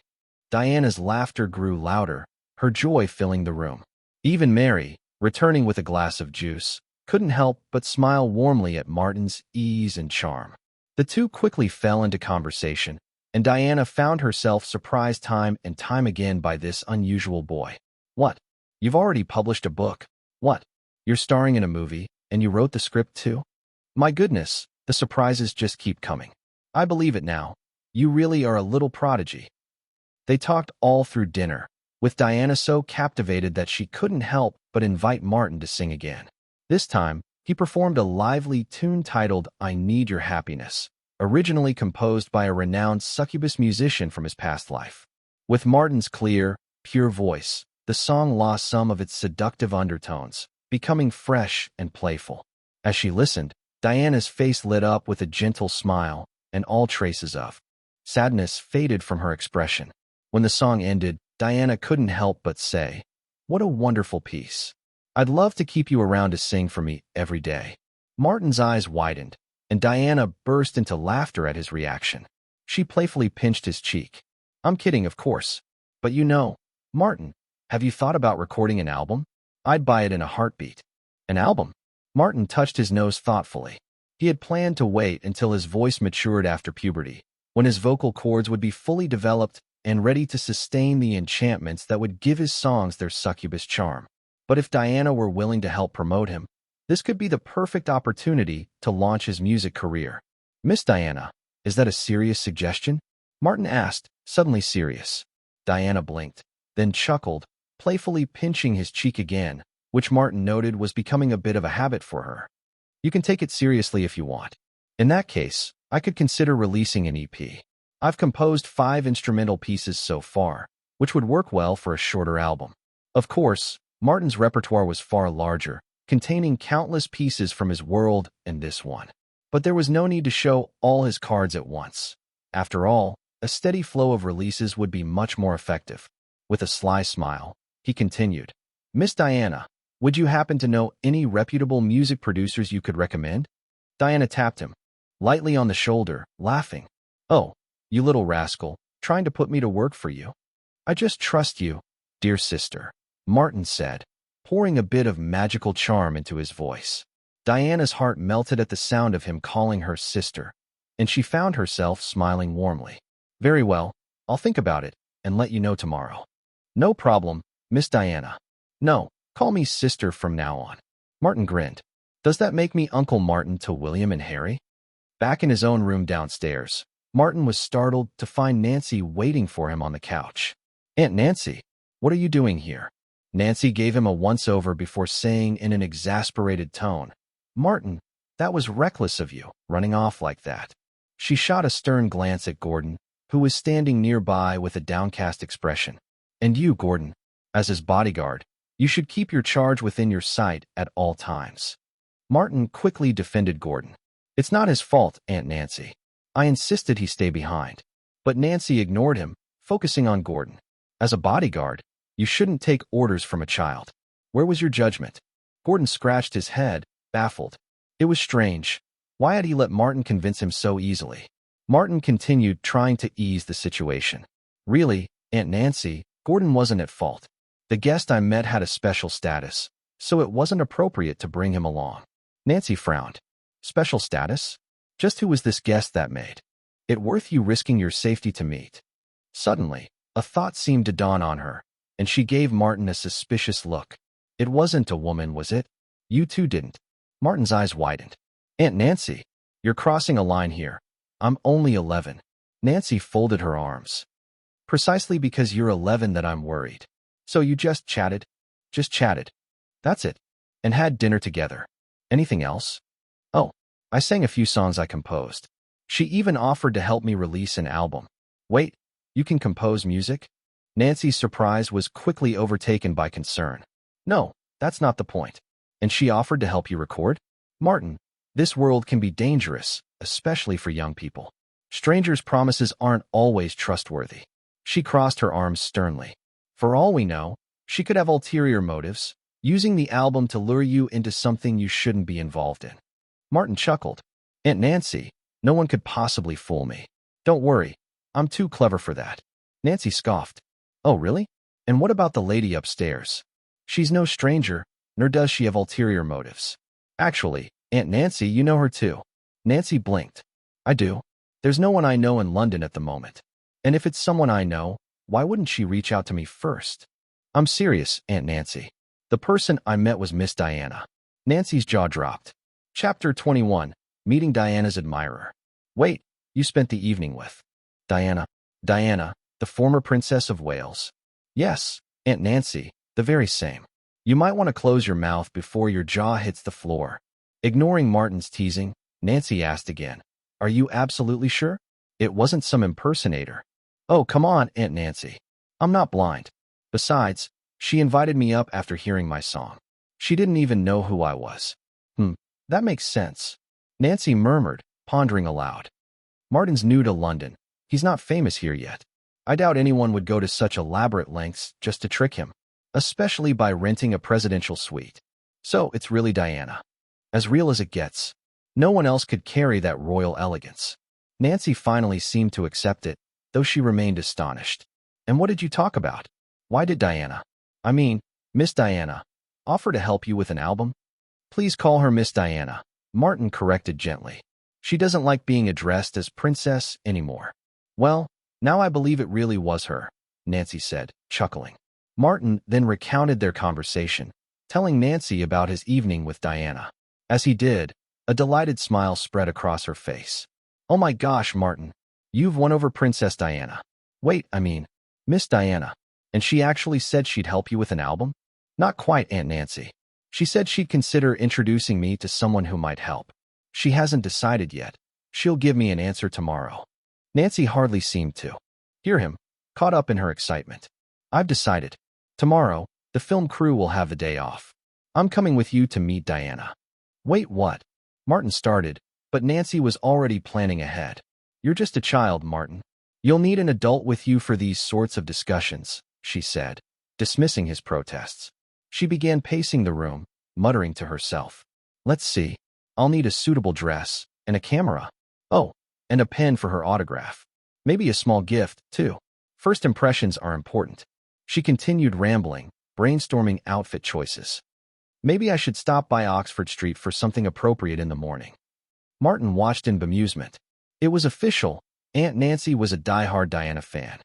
Diana's laughter grew louder, her joy filling the room. Even Mary, returning with a glass of juice, couldn't help but smile warmly at Martin's ease and charm. The two quickly fell into conversation, and Diana found herself surprised time and time again by this unusual boy. What? You've already published a book. What? You're starring in a movie, and you wrote the script too? My goodness, the surprises just keep coming. I believe it now. You really are a little prodigy. They talked all through dinner, with Diana so captivated that she couldn't help but invite Martin to sing again. This time, he performed a lively tune titled I Need Your Happiness, originally composed by a renowned succubus musician from his past life. With Martin's clear, pure voice, the song lost some of its seductive undertones, becoming fresh and playful. As she listened, Diana's face lit up with a gentle smile, and all traces of sadness faded from her expression. When the song ended, Diana couldn't help but say, "What a wonderful piece. I'd love to keep you around to sing for me every day." Martin's eyes widened, and Diana burst into laughter at his reaction. She playfully pinched his cheek. "I'm kidding, of course. But you know, Martin, have you thought about recording an album? I'd buy it in a heartbeat." An album? Martin touched his nose thoughtfully. He had planned to wait until his voice matured after puberty, when his vocal cords would be fully developed and ready to sustain the enchantments that would give his songs their succubus charm. But if Diana were willing to help promote him, this could be the perfect opportunity to launch his music career. "Miss Diana, is that a serious suggestion?" Martin asked, suddenly serious. Diana blinked, then chuckled, playfully pinching his cheek again, which Martin noted was becoming a bit of a habit for her. "You can take it seriously if you want. In that case, I could consider releasing an EP. I've composed 5 instrumental pieces so far, which would work well for a shorter album." Of course, Martin's repertoire was far larger, containing countless pieces from his world and this one. But there was no need to show all his cards at once. After all, a steady flow of releases would be much more effective. With a sly smile, he continued, "Miss Diana, would you happen to know any reputable music producers you could recommend?" Diana tapped him lightly on the shoulder, laughing. "Oh, you little rascal, trying to put me to work for you? I just trust you, dear sister," Martin said, pouring a bit of magical charm into his voice. Diana's heart melted at the sound of him calling her sister, and she found herself smiling warmly. "Very well, I'll think about it and let you know tomorrow." "No problem, Miss Diana. No, call me sister from now on." Martin grinned. "Does that make me Uncle Martin to William and Harry?" Back in his own room downstairs, Martin was startled to find Nancy waiting for him on the couch. "Aunt Nancy, what are you doing here?" Nancy gave him a once-over before saying in an exasperated tone, "Martin, that was reckless of you, running off like that." She shot a stern glance at Gordon, who was standing nearby with a downcast expression. "And you, Gordon, as his bodyguard, you should keep your charge within your sight at all times." Martin quickly defended Gordon. "It's not his fault, Aunt Nancy. I insisted he stay behind." But Nancy ignored him, focusing on Gordon. "As a bodyguard, you shouldn't take orders from a child. Where was your judgment?" Gordon scratched his head, baffled. It was strange. Why had he let Martin convince him so easily? Martin continued trying to ease the situation. "Really, Aunt Nancy, Gordon wasn't at fault. The guest I met had a special status, so it wasn't appropriate to bring him along. Nancy frowned. Special status? Just who was this guest that made it worth you risking your safety to meet? Suddenly, a thought seemed to dawn on her, and she gave Martin a suspicious look. It wasn't a woman, was it? You two didn't. Martin's eyes widened. Aunt Nancy, you're crossing a line here. I'm only 11. Nancy folded her arms. Precisely because you're 11 that I'm worried. So you just chatted? Just chatted. That's it. And had dinner together. Anything else? Oh, I sang a few songs I composed. She even offered to help me release an album. Wait, you can compose music? Nancy's surprise was quickly overtaken by concern. No, that's not the point. And she offered to help you record? Martin, this world can be dangerous, especially for young people. Strangers' promises aren't always trustworthy. She crossed her arms sternly. For all we know, she could have ulterior motives, using the album to lure you into something you shouldn't be involved in. Martin chuckled. Aunt Nancy, no one could possibly fool me. Don't worry, I'm too clever for that. Nancy scoffed. Oh, really? And what about the lady upstairs? She's no stranger, nor does she have ulterior motives. Actually, Aunt Nancy, you know her too. Nancy blinked. I do. There's no one I know in London at the moment. And if it's someone I know, why wouldn't she reach out to me first? I'm serious, Aunt Nancy. The person I met was Miss Diana. Nancy's jaw dropped. Chapter 21. Meeting Diana's admirer. Wait, you spent the evening with Diana. Diana, the former Princess of Wales. Yes, Aunt Nancy, the very same. You might want to close your mouth before your jaw hits the floor. Ignoring Martin's teasing, Nancy asked again. Are you absolutely sure? It wasn't some impersonator. Oh, come on, Aunt Nancy. I'm not blind. Besides, she invited me up after hearing my song. She didn't even know who I was. That makes sense. Nancy murmured, pondering aloud. Martin's new to London. He's not famous here yet. I doubt anyone would go to such elaborate lengths just to trick him, especially by renting a presidential suite. So it's really Diana. As real as it gets. No one else could carry that royal elegance. Nancy finally seemed to accept it, though she remained astonished. And what did you talk about? Why did Diana, Miss Diana, offer to help you with an album? Please call her Miss Diana, Martin corrected gently. She doesn't like being addressed as princess anymore. Well, now I believe it really was her, Nancy said, chuckling. Martin then recounted their conversation, telling Nancy about his evening with Diana. As he did, a delighted smile spread across her face. Oh my gosh, Martin, you've won over Princess Diana. Wait, Miss Diana. And she actually said she'd help you with an album? Not quite, Aunt Nancy. She said she'd consider introducing me to someone who might help. She hasn't decided yet. She'll give me an answer tomorrow. Nancy hardly seemed to hear him, caught up in her excitement. I've decided. Tomorrow, the film crew will have the day off. I'm coming with you to meet Diana. Wait, what? Martin started, but Nancy was already planning ahead. You're just a child, Martin. You'll need an adult with you for these sorts of discussions, she said, dismissing his protests. She began pacing the room, muttering to herself. Let's see. I'll need a suitable dress, and a camera. Oh, and a pen for her autograph. Maybe a small gift, too. First impressions are important. She continued rambling, brainstorming outfit choices. Maybe I should stop by Oxford Street for something appropriate in the morning. Martin watched in bemusement. It was official. Aunt Nancy was a die-hard Diana fan.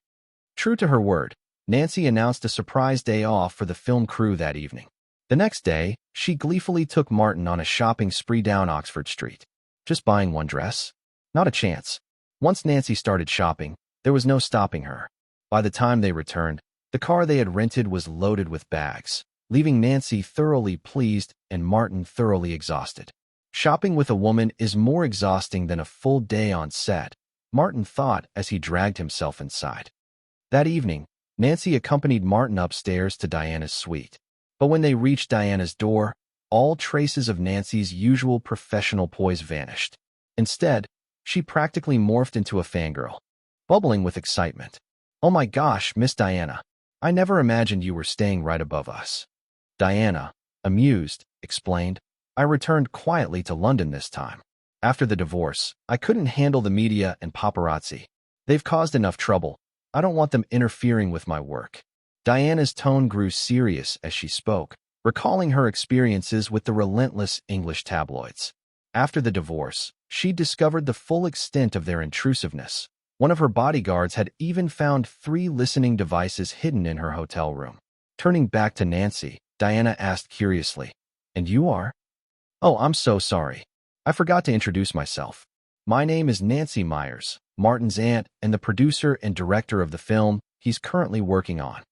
True to her word, Nancy announced a surprise day off for the film crew that evening. The next day, she gleefully took Martin on a shopping spree down Oxford Street. Just buying one dress? Not a chance. Once Nancy started shopping, there was no stopping her. By the time they returned, the car they had rented was loaded with bags, leaving Nancy thoroughly pleased and Martin thoroughly exhausted. Shopping with a woman is more exhausting than a full day on set, Martin thought as he dragged himself inside. That evening, Nancy accompanied Martin upstairs to Diana's suite. But when they reached Diana's door, all traces of Nancy's usual professional poise vanished. Instead, she practically morphed into a fangirl, bubbling with excitement. Oh my gosh, Miss Diana. I never imagined you were staying right above us. Diana, amused, explained, I returned quietly to London this time. After the divorce, I couldn't handle the media and paparazzi. They've caused enough trouble. I don't want them interfering with my work. Diana's tone grew serious as she spoke, recalling her experiences with the relentless English tabloids. After the divorce, she discovered the full extent of their intrusiveness. One of her bodyguards had even found 3 listening devices hidden in her hotel room. Turning back to Nancy, Diana asked curiously, "And you are?" "Oh, I'm so sorry. I forgot to introduce myself. My name is Nancy Myers, Martin's aunt and the producer and director of the film he's currently working on."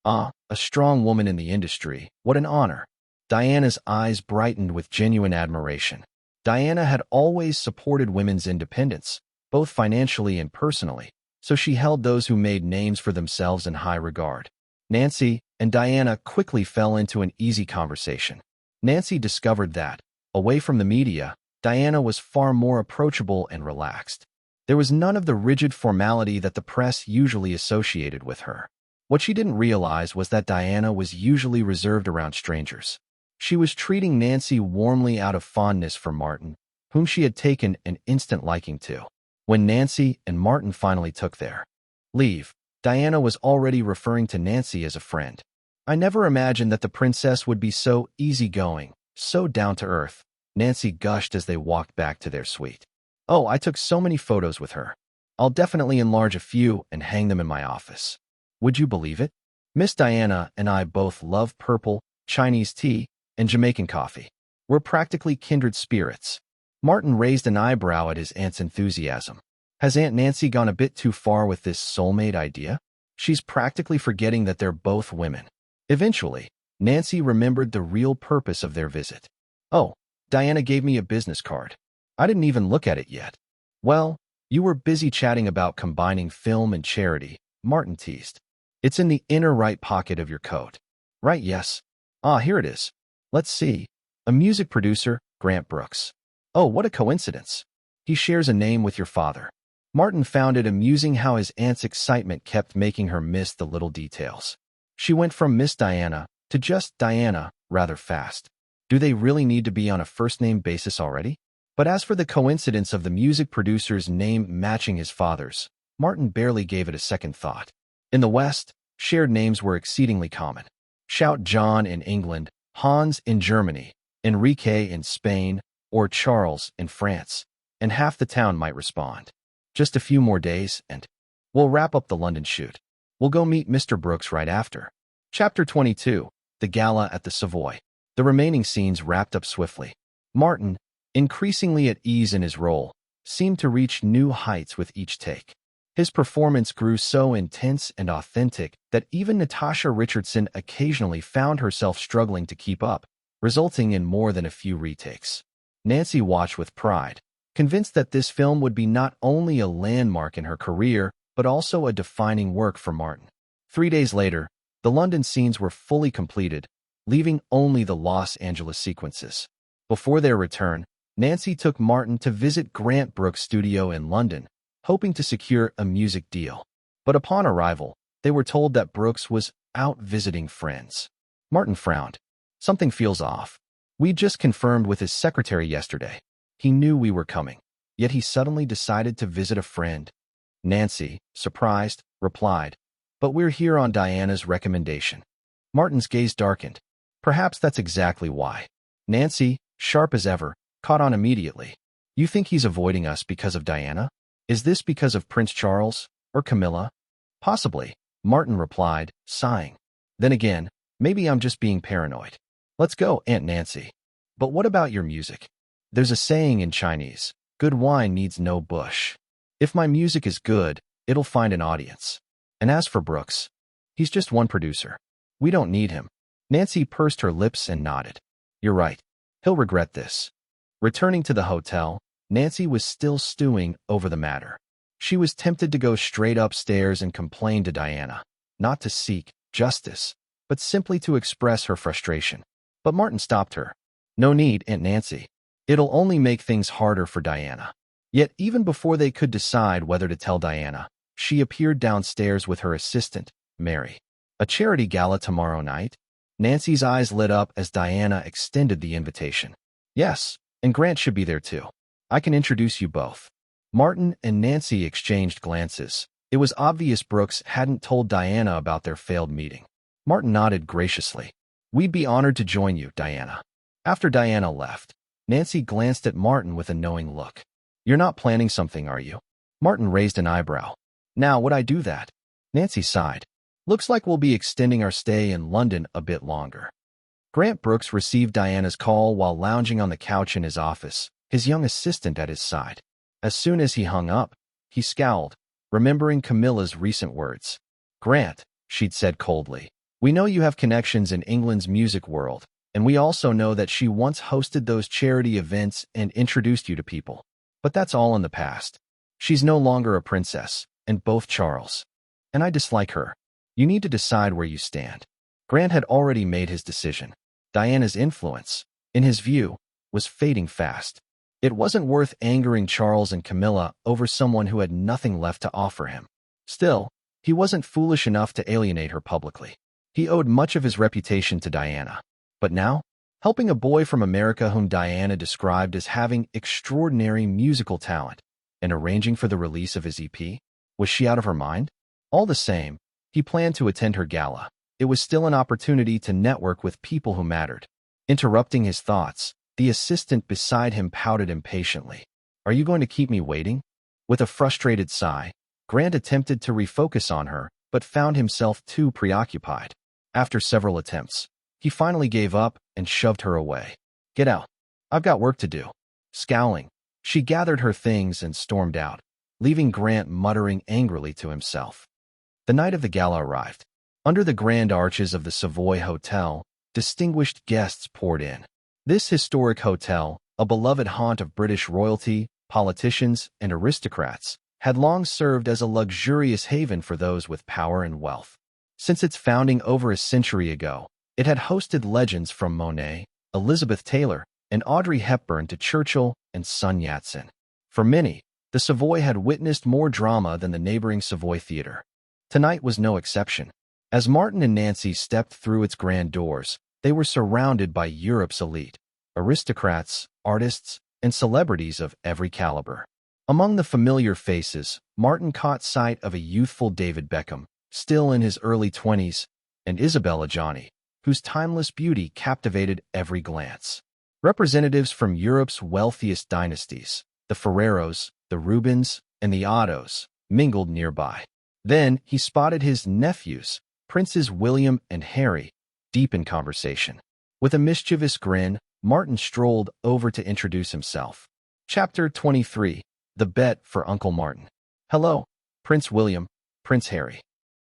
"Ah, a strong woman in the industry. What an honor." Diana's eyes brightened with genuine admiration. Diana had always supported women's independence, both financially and personally, so she held those who made names for themselves in high regard. Nancy and Diana quickly fell into an easy conversation. Nancy discovered that, away from the media, Diana was far more approachable and relaxed. There was none of the rigid formality that the press usually associated with her. What she didn't realize was that Diana was usually reserved around strangers. She was treating Nancy warmly out of fondness for Martin, whom she had taken an instant liking to. When Nancy and Martin finally took their leave, Diana was already referring to Nancy as a friend. "I never imagined that the princess would be so easygoing, so down-to-earth," Nancy gushed as they walked back to their suite. "Oh, I took so many photos with her. I'll definitely enlarge a few and hang them in my office. Would you believe it? Miss Diana and I both love purple, Chinese tea, and Jamaican coffee. We're practically kindred spirits." Martin raised an eyebrow at his aunt's enthusiasm. Has Aunt Nancy gone a bit too far with this soulmate idea? She's practically forgetting that they're both women. Eventually, Nancy remembered the real purpose of their visit. "Oh, Diana gave me a business card. I didn't even look at it yet." "Well, you were busy chatting about combining film and charity," Martin teased. "It's in the inner right pocket of your coat." "Right, yes. Ah, here it is. Let's see. A music producer, Grant Brooks. Oh, what a coincidence. He shares a name with your father." Martin found it amusing how his aunt's excitement kept making her miss the little details. She went from Miss Diana to just Diana rather fast. Do they really need to be on a first-name basis already? But as for the coincidence of the music producer's name matching his father's, Martin barely gave it a second thought. In the West, shared names were exceedingly common. Shout John in England, Hans in Germany, Enrique in Spain, or Charles in France, and half the town might respond. Just a few more days, and we'll wrap up the London shoot. We'll go meet Mr. Brooks right after. Chapter 22, The Gala at the Savoy. The remaining scenes wrapped up swiftly. Martin, increasingly at ease in his role, seemed to reach new heights with each take. His performance grew so intense and authentic that even Natasha Richardson occasionally found herself struggling to keep up, resulting in more than a few retakes. Nancy watched with pride, convinced that this film would be not only a landmark in her career, but also a defining work for Martin. 3 days later, the London scenes were fully completed, leaving only the Los Angeles sequences. Before their return, Nancy took Martin to visit Grant Brooks' studio in London, hoping to secure a music deal. But upon arrival, they were told that Brooks was out visiting friends. Martin frowned. "Something feels off. We just confirmed with his secretary yesterday. He knew we were coming, yet he suddenly decided to visit a friend." Nancy, surprised, replied, "But we're here on Diana's recommendation." Martin's gaze darkened. Perhaps that's exactly why. Nancy, sharp as ever, caught on immediately. "You think he's avoiding us because of Diana? Is this because of Prince Charles, or Camilla?" "Possibly," Martin replied, sighing. "Then again, maybe I'm just being paranoid. Let's go, Aunt Nancy." "But what about your music? There's a saying in Chinese, good wine needs no bush. If my music is good, it'll find an audience. And as for Brooks, he's just one producer. We don't need him." Nancy pursed her lips and nodded. "You're right. He'll regret this." Returning to the hotel, Nancy was still stewing over the matter. She was tempted to go straight upstairs and complain to Diana, not to seek justice, but simply to express her frustration. But Martin stopped her. "No need, Aunt Nancy. It'll only make things harder for Diana." Yet even before they could decide whether to tell Diana, she appeared downstairs with her assistant, Mary. "A charity gala tomorrow night?" Nancy's eyes lit up as Diana extended the invitation. "Yes, and Grant should be there too. I can introduce you both." Martin and Nancy exchanged glances. It was obvious Brooks hadn't told Diana about their failed meeting. Martin nodded graciously. We'd be honored to join you, Diana. After Diana left, Nancy glanced at Martin with a knowing look. You're not planning something, are you? Martin raised an eyebrow. Now, would I do that? Nancy sighed. Looks like we'll be extending our stay in London a bit longer. Grant Brooks received Diana's call while lounging on the couch in his office, his young assistant at his side. As soon as he hung up, he scowled, remembering Camilla's recent words. Grant, she'd said coldly, we know you have connections in England's music world, and we also know that she once hosted those charity events and introduced you to people. But that's all in the past. She's no longer a princess, and both Charles and I dislike her. You need to decide where you stand. Grant had already made his decision. Diana's influence, in his view, was fading fast. It wasn't worth angering Charles and Camilla over someone who had nothing left to offer him. Still, he wasn't foolish enough to alienate her publicly. He owed much of his reputation to Diana. But now, helping a boy from America whom Diana described as having extraordinary musical talent and arranging for the release of his EP, was she out of her mind? All the same, he planned to attend her gala. It was still an opportunity to network with people who mattered. Interrupting his thoughts, the assistant beside him pouted impatiently. Are you going to keep me waiting? With a frustrated sigh, Grant attempted to refocus on her, but found himself too preoccupied. After several attempts, he finally gave up and shoved her away. Get out. I've got work to do. Scowling, she gathered her things and stormed out, leaving Grant muttering angrily to himself. The night of the gala arrived. Under the grand arches of the Savoy Hotel, distinguished guests poured in. This historic hotel, a beloved haunt of British royalty, politicians, and aristocrats, had long served as a luxurious haven for those with power and wealth. Since its founding over a century ago, it had hosted legends from Monet, Elizabeth Taylor, and Audrey Hepburn to Churchill and Sun Yat-sen. For many, the Savoy had witnessed more drama than the neighboring Savoy Theatre. Tonight was no exception. As Martin and Nancy stepped through its grand doors, they were surrounded by Europe's elite, aristocrats, artists, and celebrities of every caliber. Among the familiar faces, Martin caught sight of a youthful David Beckham, still in his early 20s, and Isabella Gianni, whose timeless beauty captivated every glance. Representatives from Europe's wealthiest dynasties, the Ferreros, the Rubens, and the Ottos, mingled nearby. Then he spotted his nephews, Princes William and Harry, deep in conversation. With a mischievous grin, Martin strolled over to introduce himself. Chapter 23. The Bet for Uncle Martin. Hello, Prince William, Prince Harry.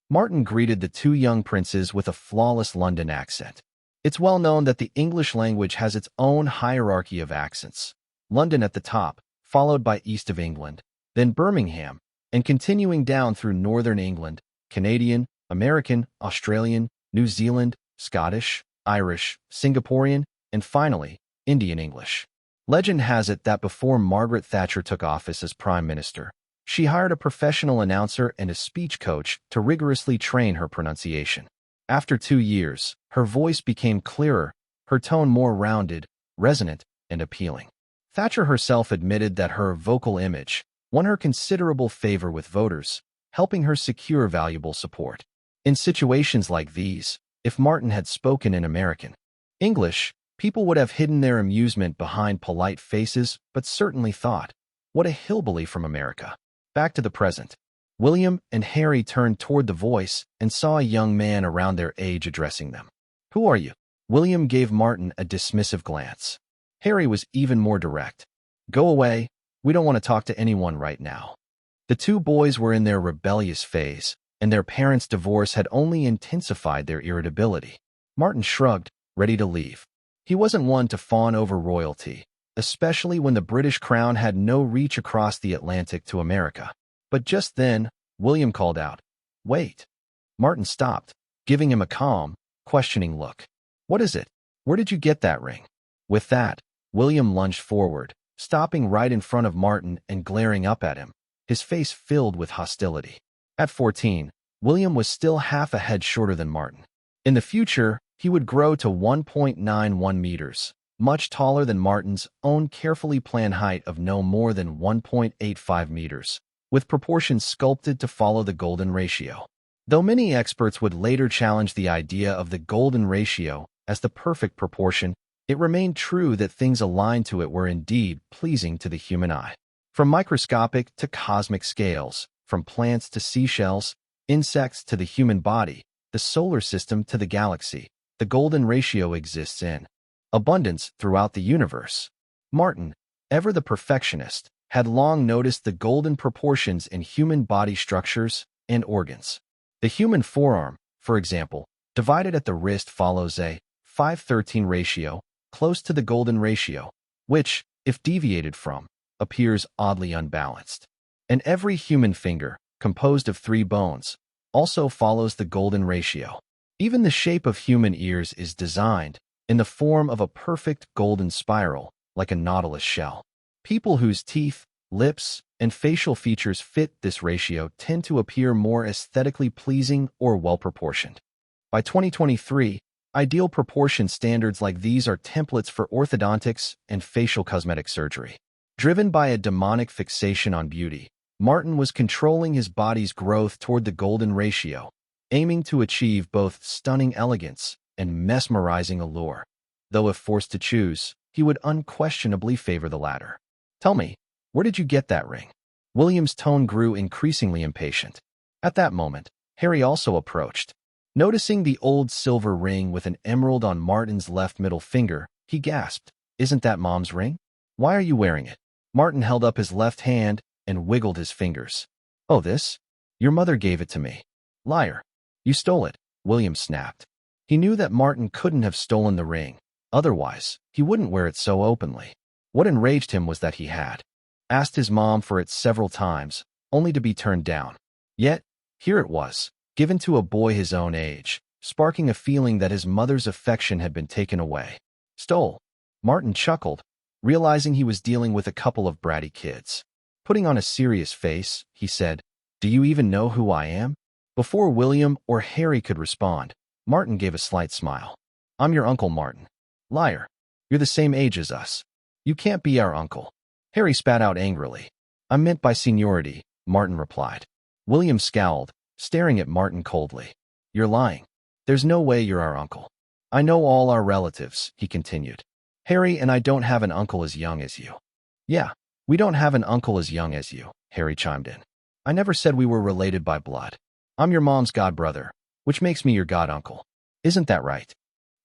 Martin greeted the two young princes with a flawless London accent. It's well known that the English language has its own hierarchy of accents. London at the top, followed by East of England, then Birmingham, and continuing down through Northern England, Canadian, American, Australian, New Zealand, Scottish, Irish, Singaporean, and finally, Indian English. Legend has it that before Margaret Thatcher took office as Prime Minister, she hired a professional announcer and a speech coach to rigorously train her pronunciation. After 2 years, her voice became clearer, her tone more rounded, resonant, and appealing. Thatcher herself admitted that her vocal image won her considerable favor with voters, helping her secure valuable support. In situations like these, if Martin had spoken in American English, people would have hidden their amusement behind polite faces, but certainly thought, what a hillbilly from America. Back to the present. William and Harry turned toward the voice and saw a young man around their age addressing them. Who are you? William gave Martin a dismissive glance. Harry was even more direct. Go away, we don't want to talk to anyone right now. The two boys were in their rebellious phase, and their parents' divorce had only intensified their irritability. Martin shrugged, ready to leave. He wasn't one to fawn over royalty, especially when the British crown had no reach across the Atlantic to America. But just then, William called out, Wait. Martin stopped, giving him a calm, questioning look. What is it? Where did you get that ring? With that, William lunged forward, stopping right in front of Martin and glaring up at him, his face filled with hostility. At 14, William was still half a head shorter than Martin. In the future, he would grow to 1.91 meters, much taller than Martin's own carefully planned height of no more than 1.85 meters, with proportions sculpted to follow the golden ratio. Though many experts would later challenge the idea of the golden ratio as the perfect proportion, it remained true that things aligned to it were indeed pleasing to the human eye. From microscopic to cosmic scales, from plants to seashells, insects to the human body, the solar system to the galaxy, the golden ratio exists in abundance throughout the universe. Martin, ever the perfectionist, had long noticed the golden proportions in human body structures and organs. The human forearm, for example, divided at the wrist follows a 5:13 ratio, close to the golden ratio, which, if deviated from, appears oddly unbalanced. And every human finger, composed of 3 bones, also follows the golden ratio. Even the shape of human ears is designed in the form of a perfect golden spiral, like a nautilus shell. People whose teeth, lips, and facial features fit this ratio tend to appear more aesthetically pleasing or well-proportioned. By 2023, ideal proportion standards like these are templates for orthodontics and facial cosmetic surgery. Driven by a demonic fixation on beauty, Martin was controlling his body's growth toward the golden ratio, aiming to achieve both stunning elegance and mesmerizing allure. Though if forced to choose, he would unquestionably favor the latter. "Tell me, where did you get that ring?" William's tone grew increasingly impatient. At that moment, Harry also approached. Noticing the old silver ring with an emerald on Martin's left middle finger, he gasped, "Isn't that Mom's ring? Why are you wearing it?" Martin held up his left hand and wiggled his fingers. "Oh, this? Your mother gave it to me." "Liar. You stole it," William snapped. He knew that Martin couldn't have stolen the ring. Otherwise, he wouldn't wear it so openly. What enraged him was that he had asked his mom for it several times, only to be turned down. Yet, here it was, given to a boy his own age, sparking a feeling that his mother's affection had been taken away. "Stole?" Martin chuckled, realizing he was dealing with a couple of bratty kids. Putting on a serious face, he said, "Do you even know who I am?" Before William or Harry could respond, Martin gave a slight smile. "I'm your Uncle Martin." "Liar. You're the same age as us. You can't be our uncle." Harry spat out angrily. "I meant by seniority," Martin replied. William scowled, staring at Martin coldly. "You're lying. There's no way you're our uncle." "I know all our relatives," he continued. "Harry and I don't have an uncle as young as you." "Yeah, we don't have an uncle as young as you," Harry chimed in. "I never said we were related by blood. I'm your mom's godbrother, which makes me your goduncle. Isn't that right?"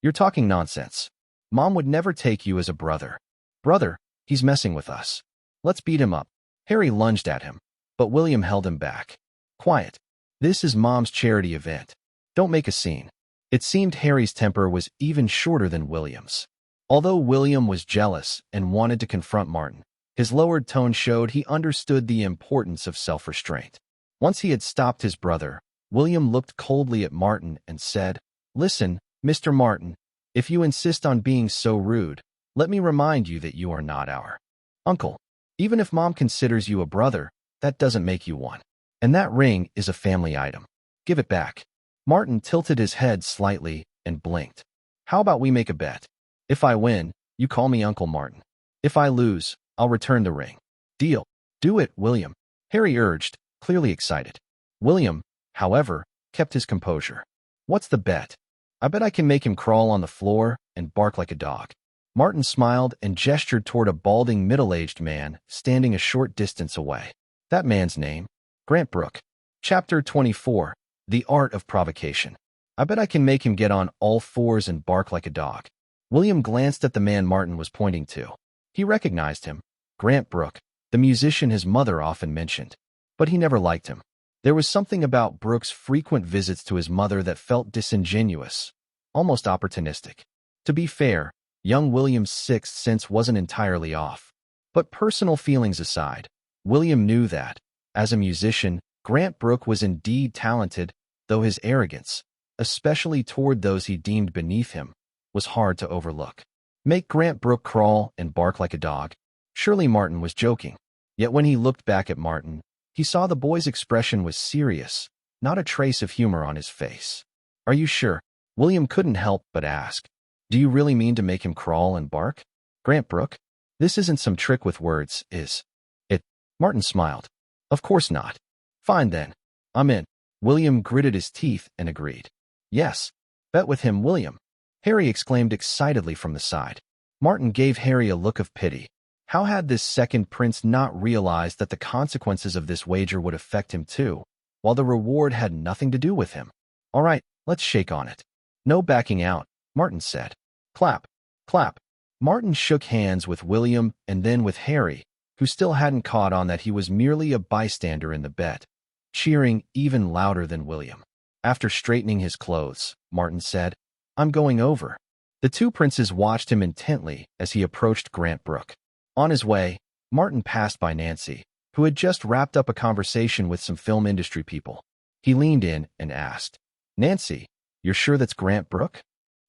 "You're talking nonsense. Mom would never take you as a brother." "Brother? He's messing with us. Let's beat him up." Harry lunged at him, but William held him back. "Quiet. This is Mom's charity event. Don't make a scene." It seemed Harry's temper was even shorter than William's. Although William was jealous and wanted to confront Martin, his lowered tone showed he understood the importance of self-restraint. Once he had stopped his brother, William looked coldly at Martin and said, "Listen, Mr. Martin, if you insist on being so rude, let me remind you that you are not our uncle. Even if Mom considers you a brother, that doesn't make you one. And that ring is a family item. Give it back." Martin tilted his head slightly and blinked. "How about we make a bet? If I win, you call me Uncle Martin. If I lose, I'll return the ring." "Deal." "Do it, William," Harry urged, clearly excited. William, however, kept his composure. "What's the bet?" "I bet I can make him crawl on the floor and bark like a dog." Martin smiled and gestured toward a balding middle-aged man standing a short distance away. That man's name? Grant Brooke. Chapter 24, The Art of Provocation. "I bet I can make him get on all fours and bark like a dog." William glanced at the man Martin was pointing to. He recognized him, Grant Brooke, the musician his mother often mentioned. But he never liked him. There was something about Brooke's frequent visits to his mother that felt disingenuous, almost opportunistic. To be fair, young William's sixth sense wasn't entirely off. But personal feelings aside, William knew that, as a musician, Grant Brooke was indeed talented, though his arrogance, especially toward those he deemed beneath him, was hard to overlook. Make Grant Brooke crawl and bark like a dog? Surely Martin was joking. Yet when he looked back at Martin, he saw the boy's expression was serious, not a trace of humor on his face. "Are you sure?" William couldn't help but ask. "Do you really mean to make him crawl and bark? Grant Brooke? This isn't some trick with words, is it?" Martin smiled. "Of course not." "Fine then. I'm in." William gritted his teeth and agreed. "Yes. Bet with him, William." Harry exclaimed excitedly from the side. Martin gave Harry a look of pity. How had this second prince not realized that the consequences of this wager would affect him too, while the reward had nothing to do with him? All right, let's shake on it. No backing out, Martin said. Clap, clap. Martin shook hands with William and then with Harry, who still hadn't caught on that he was merely a bystander in the bet, cheering even louder than William. After straightening his clothes, Martin said, I'm going over. The two princes watched him intently as he approached Grant Brook. On his way, Martin passed by Nancy, who had just wrapped up a conversation with some film industry people. He leaned in and asked, Nancy, you're sure that's Grant Brook?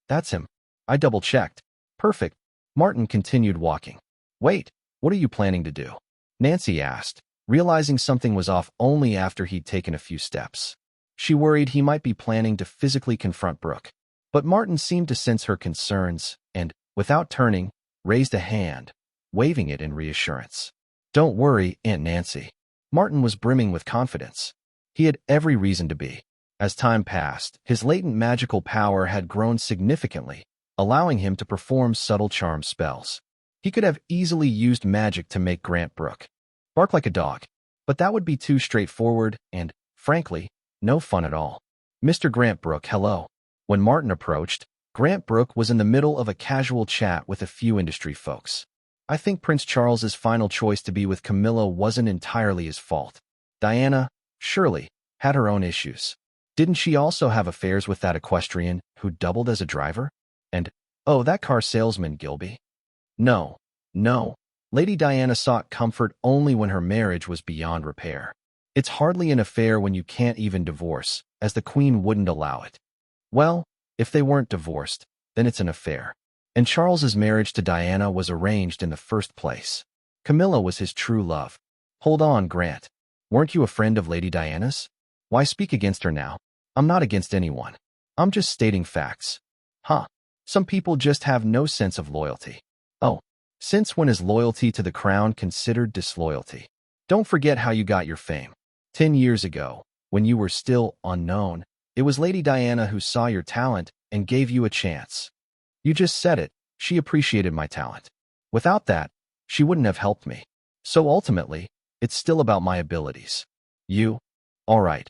That's him. I double-checked. Perfect. Martin continued walking. Wait, what are you planning to do? Nancy asked, realizing something was off only after he'd taken a few steps. She worried he might be planning to physically confront Brook. But Martin seemed to sense her concerns and, without turning, raised a hand, waving it in reassurance. Don't worry, Aunt Nancy. Martin was brimming with confidence. He had every reason to be. As time passed, his latent magical power had grown significantly, allowing him to perform subtle charm spells. He could have easily used magic to make Grant Brook bark like a dog, but that would be too straightforward and, frankly, no fun at all. Mr. Grant Brook, hello. When Martin approached, Grant Brook was in the middle of a casual chat with a few industry folks. I think Prince Charles's final choice to be with Camilla wasn't entirely his fault. Diana, surely, had her own issues. Didn't she also have affairs with that equestrian who doubled as a driver? And, oh, that car salesman, Gilby? No. Lady Diana sought comfort only when her marriage was beyond repair. It's hardly an affair when you can't even divorce, as the Queen wouldn't allow it. Well, if they weren't divorced, then it's an affair. And Charles's marriage to Diana was arranged in the first place. Camilla was his true love. Hold on, Grant. Weren't you a friend of Lady Diana's? Why speak against her now? I'm not against anyone. I'm just stating facts. Huh. Some people just have no sense of loyalty. Oh, since when is loyalty to the crown considered disloyalty? Don't forget how you got your fame. 10 years ago, when you were still unknown, it was Lady Diana who saw your talent and gave you a chance. You just said it, she appreciated my talent. Without that, she wouldn't have helped me. So ultimately, it's still about my abilities. You? All right,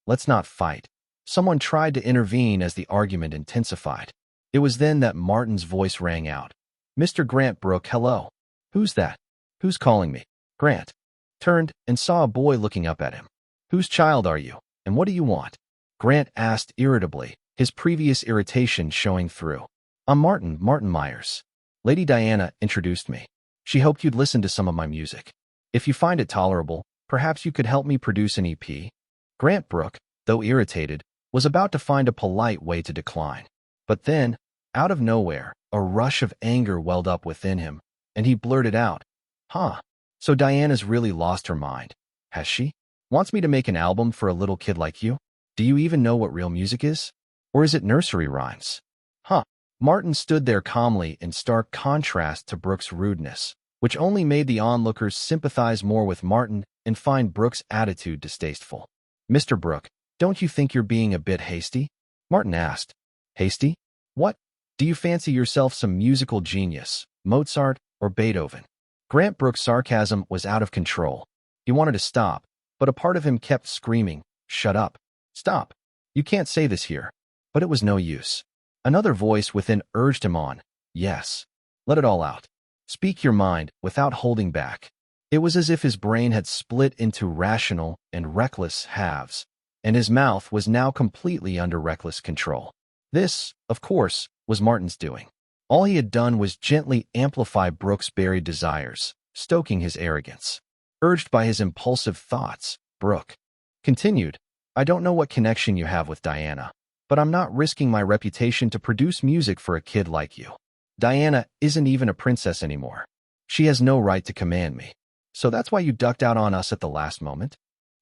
let's not fight. Someone tried to intervene as the argument intensified. It was then that Martin's voice rang out. Mr. Grant Brook, hello. Who's that? Who's calling me? Grant turned and saw a boy looking up at him. Whose child are you, and what do you want? Grant asked irritably, his previous irritation showing through. I'm Martin Myers. Lady Diana introduced me. She hoped you'd listen to some of my music. If you find it tolerable, perhaps you could help me produce an EP. Grant Brook, though irritated, was about to find a polite way to decline. But then, out of nowhere, a rush of anger welled up within him, and he blurted out, Huh, so Diana's really lost her mind, has she? Wants me to make an album for a little kid like you? Do you even know what real music is? Or is it nursery rhymes? Huh. Martin stood there calmly in stark contrast to Brooks' rudeness, which only made the onlookers sympathize more with Martin and find Brooks' attitude distasteful. Mr. Brook, don't you think you're being a bit hasty? Martin asked. Hasty? What? Do you fancy yourself some musical genius, Mozart or Beethoven? Grant Brook's sarcasm was out of control. He wanted to stop, but a part of him kept screaming, Shut up. Stop. You can't say this here. But it was no use. Another voice within urged him on. Yes. Let it all out. Speak your mind without holding back. It was as if his brain had split into rational and reckless halves, and his mouth was now completely under reckless control. This, of course, was Martin's doing. All he had done was gently amplify Brooks' buried desires, stoking his arrogance. Urged by his impulsive thoughts, Brook continued, I don't know what connection you have with Diana, but I'm not risking my reputation to produce music for a kid like you. Diana isn't even a princess anymore. She has no right to command me. So that's why you ducked out on us at the last moment?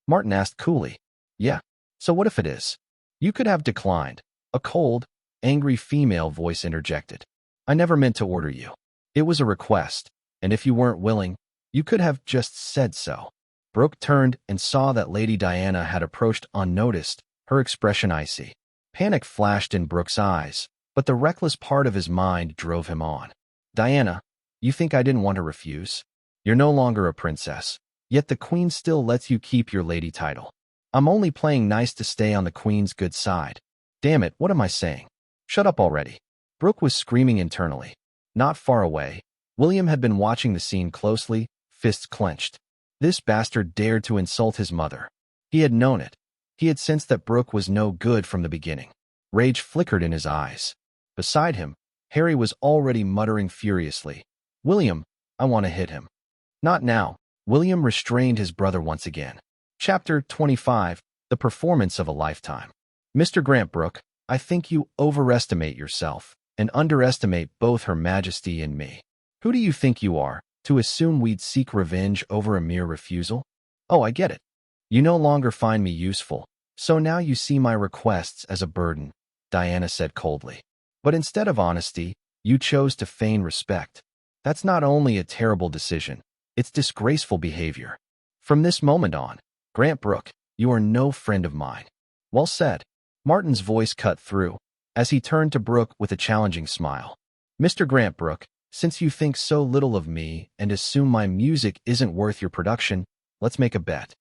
Martin asked coolly. Yeah, so what if it is? You could have declined. A cold, angry female voice interjected. I never meant to order you. It was a request, and if you weren't willing, you could have just said so. Brooke turned and saw that Lady Diana had approached unnoticed, her expression icy. Panic flashed in Brooke's eyes, but the reckless part of his mind drove him on. Diana, you think I didn't want to refuse? You're no longer a princess, yet the queen still lets you keep your lady title. I'm only playing nice to stay on the queen's good side. Damn it, what am I saying? Shut up already. Brooke was screaming internally. Not far away, William had been watching the scene closely, fists clenched. This bastard dared to insult his mother. He had known it. He had sensed that Brooke was no good from the beginning. Rage flickered in his eyes. Beside him, Harry was already muttering furiously. William, I want to hit him. Not now. William restrained his brother once again. Chapter 25, The Performance of a Lifetime. Mr. Grant Brooke, I think you overestimate yourself and underestimate both Her Majesty and me. Who do you think you are, to assume we'd seek revenge over a mere refusal? Oh, I get it. You no longer find me useful, so now you see my requests as a burden, Diana said coldly. But instead of honesty, you chose to feign respect. That's not only a terrible decision, it's disgraceful behavior. From this moment on, Grant Brooke, you are no friend of mine. Well said. Martin's voice cut through, as he turned to Brooke with a challenging smile. Mr. Grant Brooke, since you think so little of me and assume my music isn't worth your production, let's make a bet.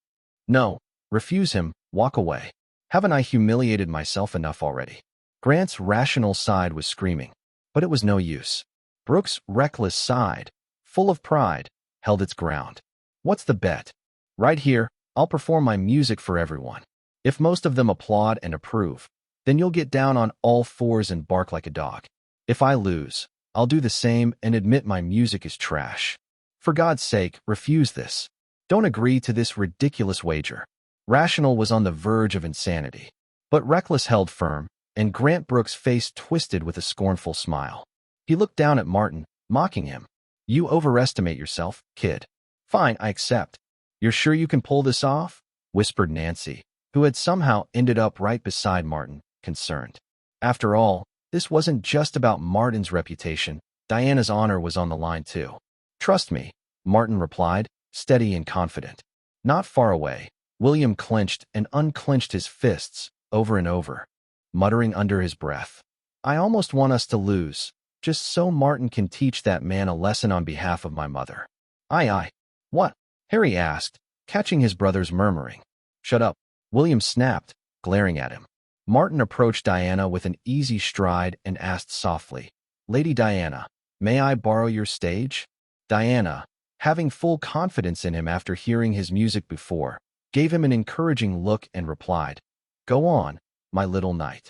No, refuse him, walk away. Haven't I humiliated myself enough already? Grant's rational side was screaming, but it was no use. Brooke's reckless side, full of pride, held its ground. What's the bet? Right here, I'll perform my music for everyone. If most of them applaud and approve, then you'll get down on all fours and bark like a dog. If I lose, I'll do the same and admit my music is trash. For God's sake, refuse this. Don't agree to this ridiculous wager. Rational was on the verge of insanity, but Reckless held firm, and Grant Brooke's face twisted with a scornful smile. He looked down at Martin, mocking him. You overestimate yourself, kid. Fine, I accept. You're sure you can pull this off? Whispered Nancy, who had somehow ended up right beside Martin, concerned. After all, this wasn't just about Martin's reputation. Diana's honor was on the line too. Trust me, Martin replied, steady and confident. Not far away, William clenched and unclenched his fists over and over, muttering under his breath. I almost want us to lose, just so Martin can teach that man a lesson on behalf of my mother. Aye. What? Harry asked, catching his brother's murmuring. Shut up, William snapped, glaring at him. Martin approached Diana with an easy stride and asked softly, Lady Diana, may I borrow your stage? Diana, having full confidence in him after hearing his music before, gave him an encouraging look and replied, Go on, my little knight.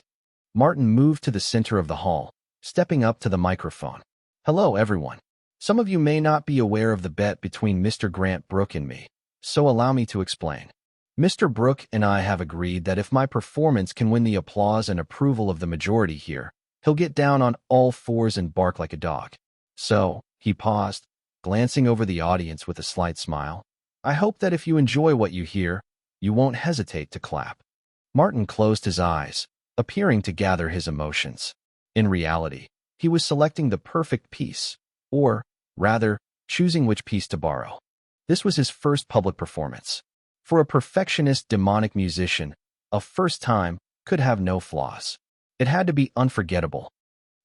Martin moved to the center of the hall, stepping up to the microphone. Hello, everyone. Some of you may not be aware of the bet between Mr. Grant Brooke and me, so allow me to explain. Mr. Brooke and I have agreed that if my performance can win the applause and approval of the majority here, he'll get down on all fours and bark like a dog. So, he paused, glancing over the audience with a slight smile. I hope that if you enjoy what you hear, you won't hesitate to clap. Martin closed his eyes, appearing to gather his emotions. In reality, he was selecting the perfect piece, or, rather, choosing which piece to borrow. This was his first public performance. For a perfectionist demonic musician, a first time could have no flaws. It had to be unforgettable.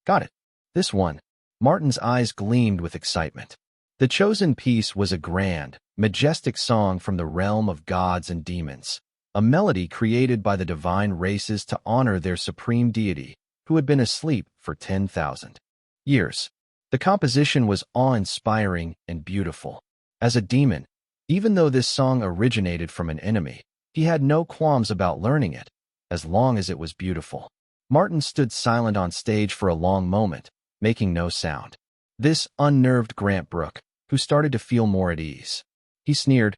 Got it. This one. Martin's eyes gleamed with excitement. The chosen piece was a grand, majestic song from the realm of gods and demons, a melody created by the divine races to honor their supreme deity, who had been asleep for 10,000 years. The composition was awe-inspiring and beautiful. As a demon, even though this song originated from an enemy, he had no qualms about learning it, as long as it was beautiful. Martin stood silent on stage for a long moment, making no sound. This unnerved Grant Brooke, who started to feel more at ease. He sneered,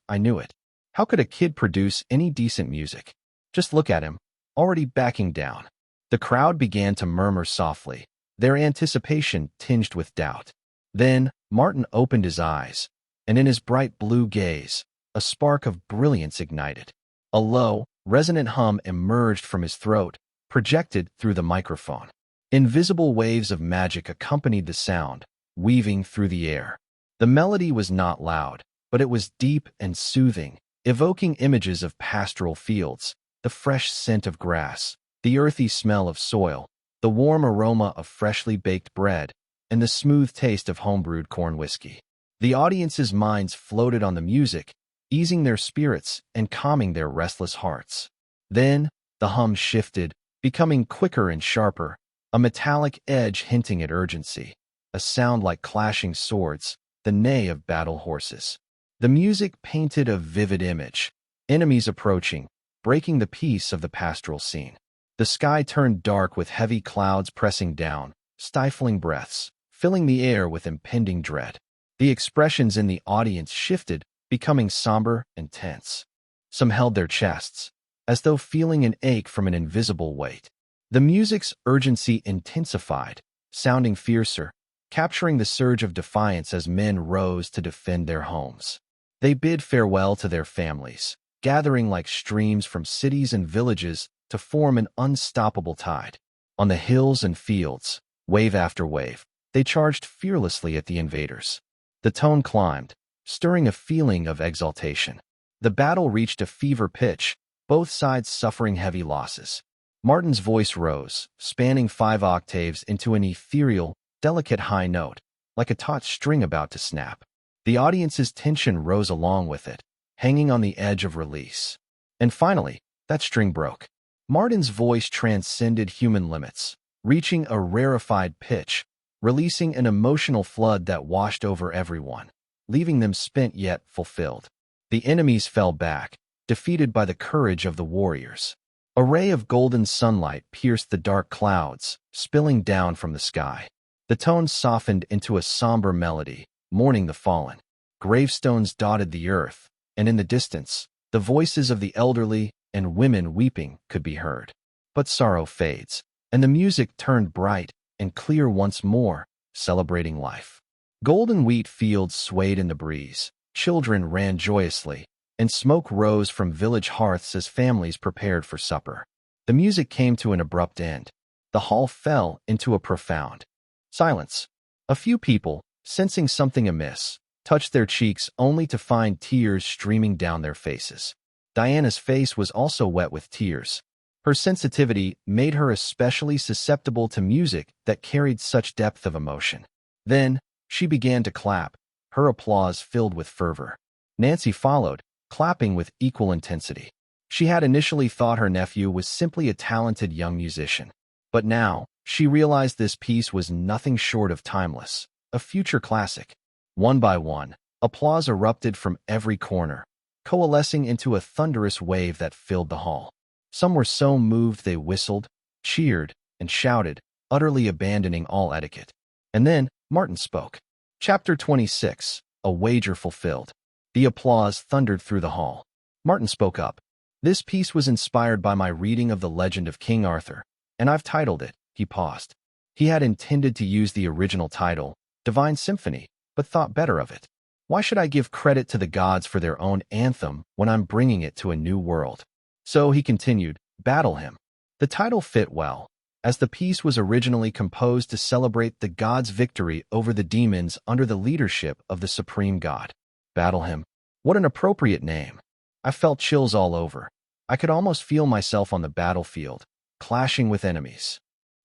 I knew it. How could a kid produce any decent music? Just look at him, already backing down. The crowd began to murmur softly, their anticipation tinged with doubt. Then, Martin opened his eyes, and in his bright blue gaze, a spark of brilliance ignited. A low, resonant hum emerged from his throat, projected through the microphone. Invisible waves of magic accompanied the sound, weaving through the air. The melody was not loud, but it was deep and soothing, evoking images of pastoral fields, the fresh scent of grass, the earthy smell of soil, the warm aroma of freshly baked bread, and the smooth taste of homebrewed corn whiskey. The audience's minds floated on the music, easing their spirits and calming their restless hearts. Then, the hum shifted, becoming quicker and sharper, a metallic edge hinting at urgency, a sound like clashing swords, the neigh of battle horses. The music painted a vivid image, enemies approaching, breaking the peace of the pastoral scene. The sky turned dark with heavy clouds pressing down, stifling breaths, filling the air with impending dread. The expressions in the audience shifted, becoming somber and tense. Some held their chests, as though feeling an ache from an invisible weight. The music's urgency intensified, sounding fiercer, capturing the surge of defiance as men rose to defend their homes. They bid farewell to their families, gathering like streams from cities and villages to form an unstoppable tide. On the hills and fields, wave after wave, they charged fearlessly at the invaders. The tone climbed, stirring a feeling of exaltation. The battle reached a fever pitch, both sides suffering heavy losses. Martin's voice rose, spanning 5 octaves into an ethereal, delicate high note, like a taut string about to snap. The audience's tension rose along with it, hanging on the edge of release. And finally, that string broke. Martin's voice transcended human limits, reaching a rarefied pitch, releasing an emotional flood that washed over everyone, leaving them spent yet fulfilled. The enemies fell back, defeated by the courage of the warriors. A ray of golden sunlight pierced the dark clouds, spilling down from the sky. The tones softened into a somber melody, mourning the fallen. Gravestones dotted the earth, and in the distance, the voices of the elderly and women weeping could be heard. But sorrow fades, and the music turned bright and clear once more, celebrating life. Golden wheat fields swayed in the breeze, children ran joyously, and smoke rose from village hearths as families prepared for supper. The music came to an abrupt end. The hall fell into a profound silence. A few people, sensing something amiss, touched their cheeks only to find tears streaming down their faces. Diana's face was also wet with tears. Her sensitivity made her especially susceptible to music that carried such depth of emotion. Then, she began to clap, her applause filled with fervor. Nancy followed, clapping with equal intensity. She had initially thought her nephew was simply a talented young musician. But now, she realized this piece was nothing short of timeless, a future classic. One by one, applause erupted from every corner, coalescing into a thunderous wave that filled the hall. Some were so moved they whistled, cheered, and shouted, utterly abandoning all etiquette. And then, Martin spoke. Chapter 26, A Wager Fulfilled. The applause thundered through the hall. Martin spoke up. This piece was inspired by my reading of the legend of King Arthur, and I've titled it. He paused. He had intended to use the original title, Divine Symphony, but thought better of it. Why should I give credit to the gods for their own anthem when I'm bringing it to a new world? So he continued, Battle Hymn. The title fit well, as the piece was originally composed to celebrate the gods' victory over the demons under the leadership of the supreme god. Battle Hymn. What an appropriate name. I felt chills all over. I could almost feel myself on the battlefield, clashing with enemies.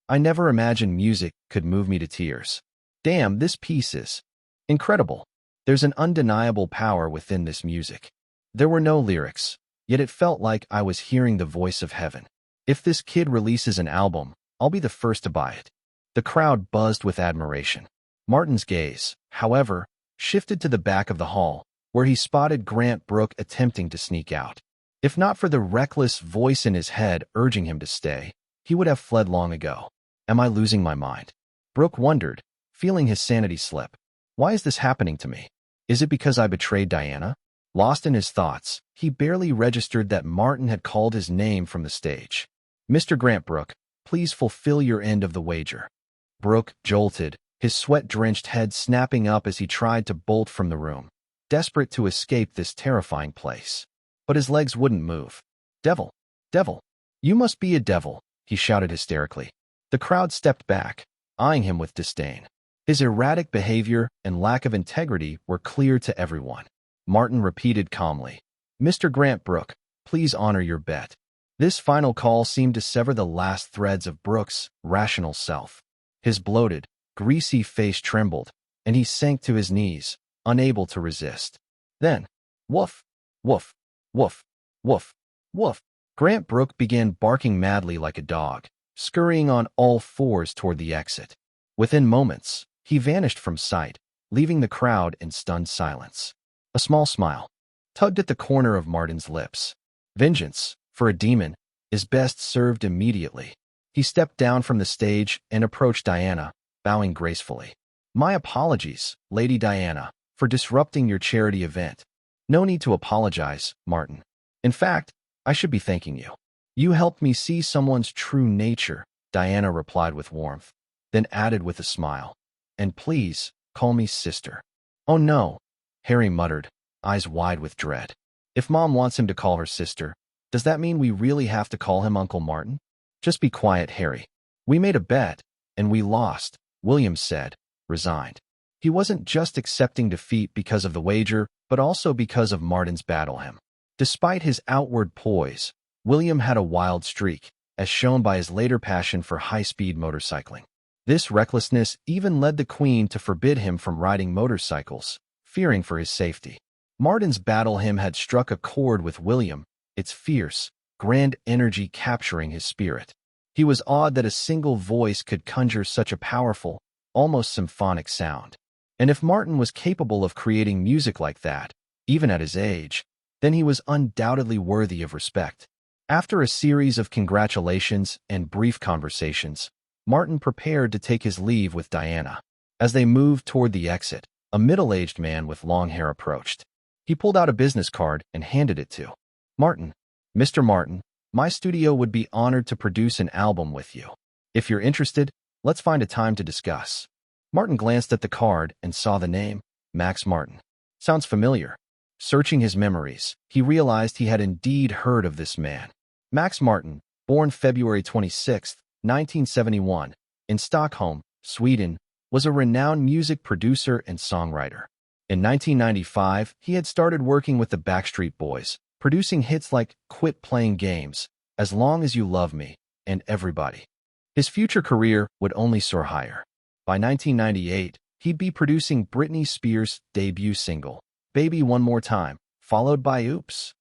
I never imagined music could move me to tears. Damn, this piece is incredible. There's an undeniable power within this music. There were no lyrics, yet it felt like I was hearing the voice of heaven. If this kid releases an album, I'll be the first to buy it. The crowd buzzed with admiration. Martin's gaze, however, shifted to the back of the hall, where he spotted Grant Brooke attempting to sneak out. If not for the reckless voice in his head urging him to stay, he would have fled long ago. Am I losing my mind? Brooke wondered, feeling his sanity slip. Why is this happening to me? Is it because I betrayed Diana? Lost in his thoughts, he barely registered that Martin had called his name from the stage. Mr. Grant Brooke, please fulfill your end of the wager. Brooke jolted, his sweat-drenched head snapping up as he tried to bolt from the room, desperate to escape this terrifying place. But his legs wouldn't move. Devil! Devil! You must be a devil, he shouted hysterically. The crowd stepped back, eyeing him with disdain. His erratic behavior and lack of integrity were clear to everyone. Martin repeated calmly, Mr. Grant Brooke, please honor your bet. This final call seemed to sever the last threads of Brooks' rational self. His bloated, greasy face trembled, and he sank to his knees, unable to resist. Then, woof, woof, woof, woof, woof. Grant Brooke began barking madly like a dog, scurrying on all fours toward the exit. Within moments, he vanished from sight, leaving the crowd in stunned silence. A small smile tugged at the corner of Martin's lips. Vengeance, for a demon, is best served immediately. He stepped down from the stage and approached Diana, bowing gracefully. My apologies, Lady Diana, for disrupting your charity event. No need to apologize, Martin. In fact, I should be thanking you. You helped me see someone's true nature, Diana replied with warmth, then added with a smile. And please, call me sister. Oh no, Harry muttered, eyes wide with dread. If Mom wants him to call her sister, does that mean we really have to call him Uncle Martin? Just be quiet, Harry. We made a bet, and we lost, William said, resigned. He wasn't just accepting defeat because of the wager, but also because of Martin's battle hymn. Despite his outward poise, William had a wild streak, as shown by his later passion for high-speed motorcycling. This recklessness even led the Queen to forbid him from riding motorcycles, fearing for his safety. Martin's battle hymn had struck a chord with William, its fierce, grand energy capturing his spirit. He was awed that a single voice could conjure such a powerful, almost symphonic sound. And if Martin was capable of creating music like that, even at his age, then he was undoubtedly worthy of respect. After a series of congratulations and brief conversations, Martin prepared to take his leave with Diana. As they moved toward the exit, a middle-aged man with long hair approached. He pulled out a business card and handed it to Martin. Mr. Martin, my studio would be honored to produce an album with you. If you're interested, let's find a time to discuss. Martin glanced at the card and saw the name, Max Martin. Sounds familiar. Searching his memories, he realized he had indeed heard of this man. Max Martin, born February 26, 1971, in Stockholm, Sweden, was a renowned music producer and songwriter. In 1995, he had started working with the Backstreet Boys, producing hits like Quit Playing Games, As Long as You Love Me, and Everybody. His future career would only soar higher. By 1998, he'd be producing Britney Spears' debut single, Baby One More Time, followed by Oops,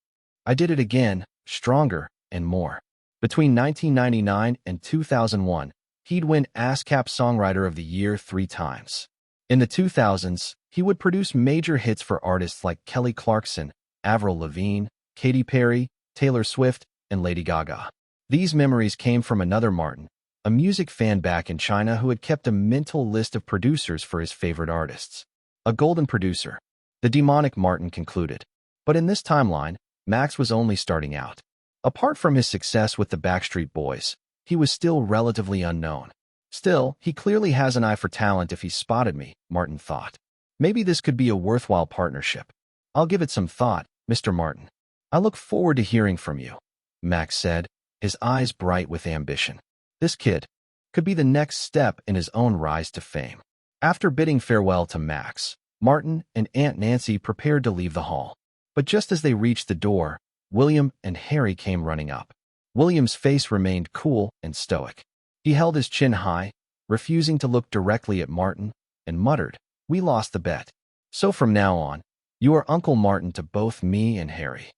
I Did It Again, Stronger, and more. Between 1999 and 2001, he'd win ASCAP Songwriter of the Year 3 times. In the 2000s, he would produce major hits for artists like Kelly Clarkson, Avril Lavigne, Katy Perry, Taylor Swift, and Lady Gaga. These memories came from another Martin, a music fan back in China who had kept a mental list of producers for his favorite artists. A golden producer, the demonic Martin concluded. But in this timeline, Max was only starting out. Apart from his success with the Backstreet Boys, he was still relatively unknown. Still, he clearly has an eye for talent if he spotted me, Martin thought. Maybe this could be a worthwhile partnership. I'll give it some thought, Mr. Martin. I look forward to hearing from you, Max said, his eyes bright with ambition. This kid could be the next step in his own rise to fame. After bidding farewell to Max, Martin and Aunt Nancy prepared to leave the hall. But just as they reached the door, William and Harry came running up. William's face remained cool and stoic. He held his chin high, refusing to look directly at Martin, and muttered, We lost the bet. So from now on, you are Uncle Martin to both me and Harry.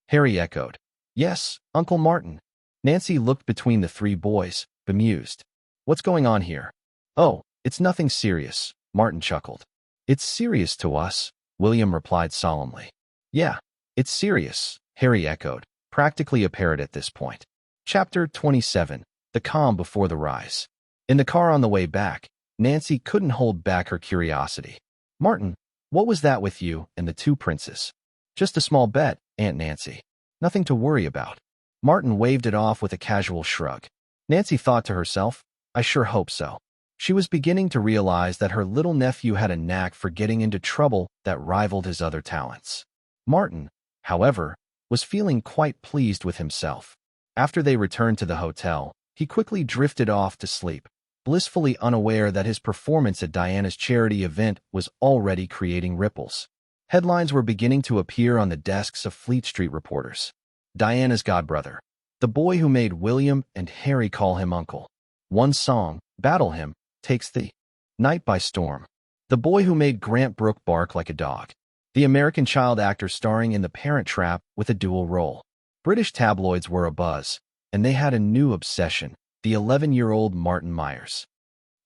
Harry echoed, Yes, Uncle Martin. Nancy looked between the 3 boys, bemused. What's going on here? Oh, it's nothing serious, Martin chuckled. It's serious to us, William replied solemnly. Yeah, it's serious, Harry echoed, practically a parrot at this point. Chapter 27, The Calm Before the Rise. In the car on the way back, Nancy couldn't hold back her curiosity. Martin, what was that with you and the 2 princes? Just a small bet, Aunt Nancy. Nothing to worry about. Martin waved it off with a casual shrug. Nancy thought to herself, I sure hope so. She was beginning to realize that her little nephew had a knack for getting into trouble that rivaled his other talents. Martin, however, was feeling quite pleased with himself. After they returned to the hotel, he quickly drifted off to sleep, blissfully unaware that his performance at Diana's charity event was already creating ripples. Headlines were beginning to appear on the desks of Fleet Street reporters. Diana's godbrother, The boy who made William and Harry call him uncle. One song, Battle Hymn, takes the night by storm. The boy who made Grant Brooke bark like a dog. The American child actor starring in The Parent Trap with a dual role. British tabloids were abuzz, and they had a new obsession, the 11-year-old Martin Myers.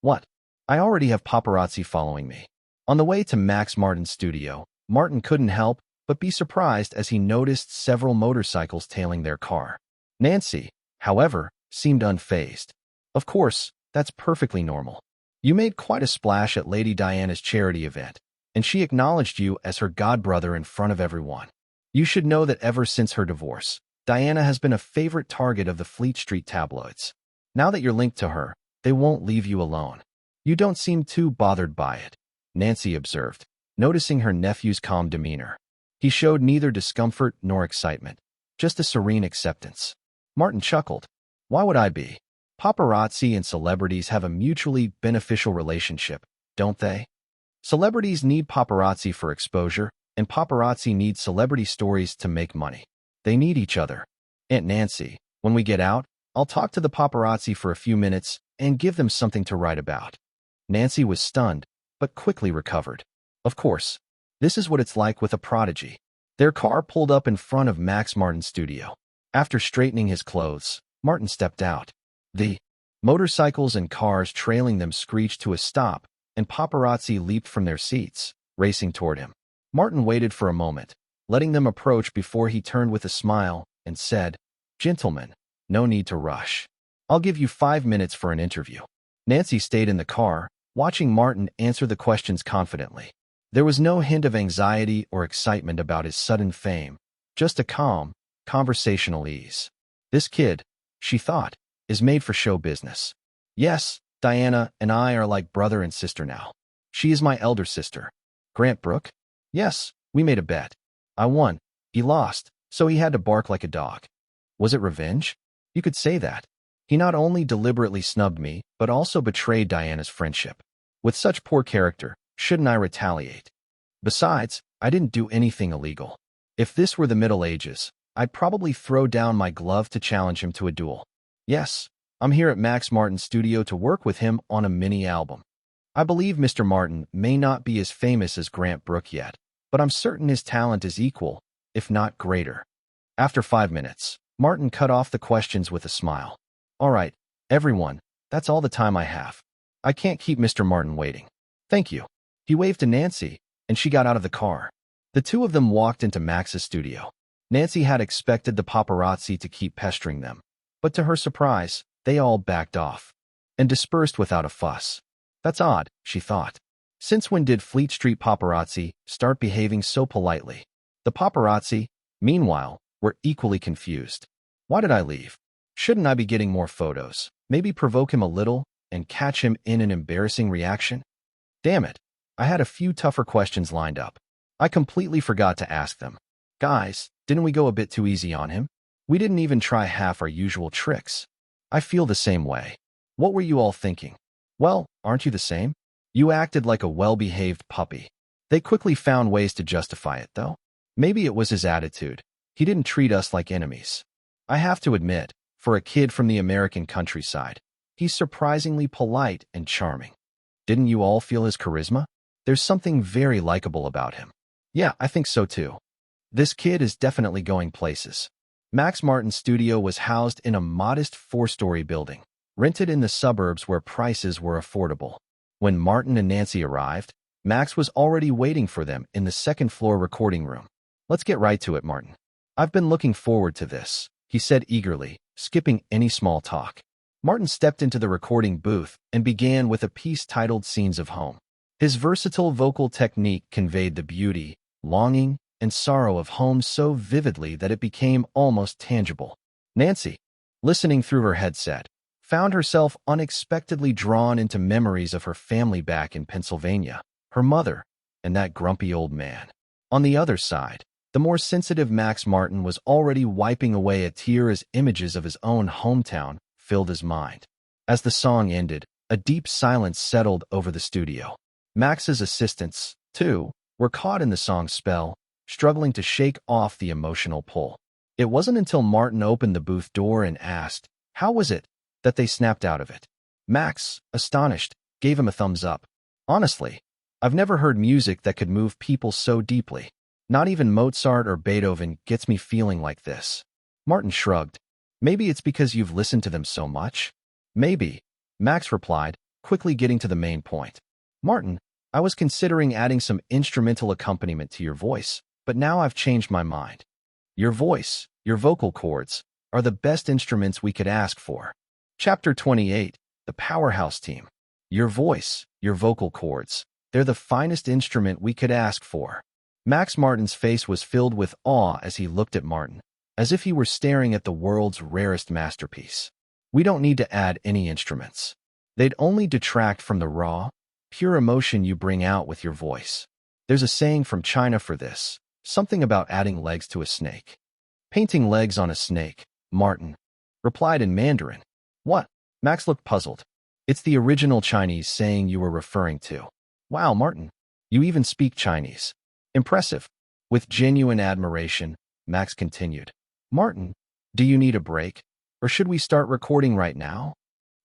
What? I already have paparazzi following me. On the way to Max Martin's studio, Martin couldn't help but be surprised as he noticed several motorcycles tailing their car. Nancy, however, seemed unfazed. Of course, that's perfectly normal. You made quite a splash at Lady Diana's charity event, and she acknowledged you as her godbrother in front of everyone. You should know that ever since her divorce, Diana has been a favorite target of the Fleet Street tabloids. Now that you're linked to her, they won't leave you alone. You don't seem too bothered by it, Nancy observed, noticing her nephew's calm demeanor. He showed neither discomfort nor excitement, just a serene acceptance. Martin chuckled. Why would I be? Paparazzi and celebrities have a mutually beneficial relationship, don't they? Celebrities need paparazzi for exposure, and paparazzi need celebrity stories to make money. They need each other. Aunt Nancy, when we get out, I'll talk to the paparazzi for a few minutes and give them something to write about. Nancy was stunned, but quickly recovered. Of course, this is what it's like with a prodigy. Their car pulled up in front of Max Martin's studio. After straightening his clothes, Martin stepped out. The motorcycles and cars trailing them screeched to a stop, and paparazzi leaped from their seats, racing toward him. Martin waited for a moment, letting them approach before he turned with a smile and said, "Gentlemen, no need to rush. I'll give you 5 minutes for an interview." Nancy stayed in the car, watching Martin answer the questions confidently. There was no hint of anxiety or excitement about his sudden fame, just a calm, conversational ease. This kid, she thought, is made for show business. Yes, Diana and I are like brother and sister now. She is my elder sister. Grant Brooke? Yes, we made a bet. I won. He lost, so he had to bark like a dog. Was it revenge? You could say that. He not only deliberately snubbed me, but also betrayed Diana's friendship. With such poor character, shouldn't I retaliate? Besides, I didn't do anything illegal. If this were the Middle Ages, I'd probably throw down my glove to challenge him to a duel. Yes, I'm here at Max Martin's studio to work with him on a mini-album. I believe Mr. Martin may not be as famous as Grant Brooke yet, but I'm certain his talent is equal, if not greater. After 5 minutes, Martin cut off the questions with a smile. All right, everyone, that's all the time I have. I can't keep Mr. Martin waiting. Thank you. He waved to Nancy, and she got out of the car. The two of them walked into Max's studio. Nancy had expected the paparazzi to keep pestering them, but to her surprise, they all backed off and dispersed without a fuss. That's odd, she thought. Since when did Fleet Street paparazzi start behaving so politely? The paparazzi, meanwhile, were equally confused. Why did I leave? Shouldn't I be getting more photos? Maybe provoke him a little and catch him in an embarrassing reaction? Damn it, I had a few tougher questions lined up. I completely forgot to ask them. Guys, didn't we go a bit too easy on him? We didn't even try half our usual tricks. I feel the same way. What were you all thinking? Well, aren't you the same? You acted like a well-behaved puppy. They quickly found ways to justify it, though. Maybe it was his attitude. He didn't treat us like enemies. I have to admit, for a kid from the American countryside, he's surprisingly polite and charming. Didn't you all feel his charisma? There's something very likable about him. Yeah, I think so too. This kid is definitely going places. Max Martin's studio was housed in a modest 4-story building, rented in the suburbs where prices were affordable. When Martin and Nancy arrived, Max was already waiting for them in the second-floor recording room. Let's get right to it, Martin. I've been looking forward to this, he said eagerly, skipping any small talk. Martin stepped into the recording booth and began with a piece titled Scenes of Home. His versatile vocal technique conveyed the beauty, longing, and sorrow of home so vividly that it became almost tangible. Nancy, listening through her headset, found herself unexpectedly drawn into memories of her family back in Pennsylvania, her mother, and that grumpy old man. On the other side, the more sensitive Max Martin was already wiping away a tear as images of his own hometown filled his mind. As the song ended, a deep silence settled over the studio. Max's assistants, too, were caught in the song's spell, struggling to shake off the emotional pull. It wasn't until Martin opened the booth door and asked, "How was it?" that they snapped out of it. Max, astonished, gave him a thumbs up. "Honestly, I've never heard music that could move people so deeply. Not even Mozart or Beethoven gets me feeling like this." Martin shrugged. "Maybe it's because you've listened to them so much?" "Maybe," Max replied, quickly getting to the main point. "Martin, I was considering adding some instrumental accompaniment to your voice, but now I've changed my mind. Your voice, your vocal cords, are the best instruments we could ask for." Chapter 28, The Powerhouse Team. Your voice, your vocal cords, they're the finest instrument we could ask for. Max Martin's face was filled with awe as he looked at Martin, as if he were staring at the world's rarest masterpiece. "We don't need to add any instruments. They'd only detract from the raw, pure emotion you bring out with your voice. There's a saying from China for this, something about adding legs to a snake." "Painting legs on a snake," Martin replied in Mandarin. "What?" Max looked puzzled. "It's the original Chinese saying you were referring to." "Wow, Martin, you even speak Chinese. Impressive." With genuine admiration, Max continued, "Martin, do you need a break? Or should we start recording right now?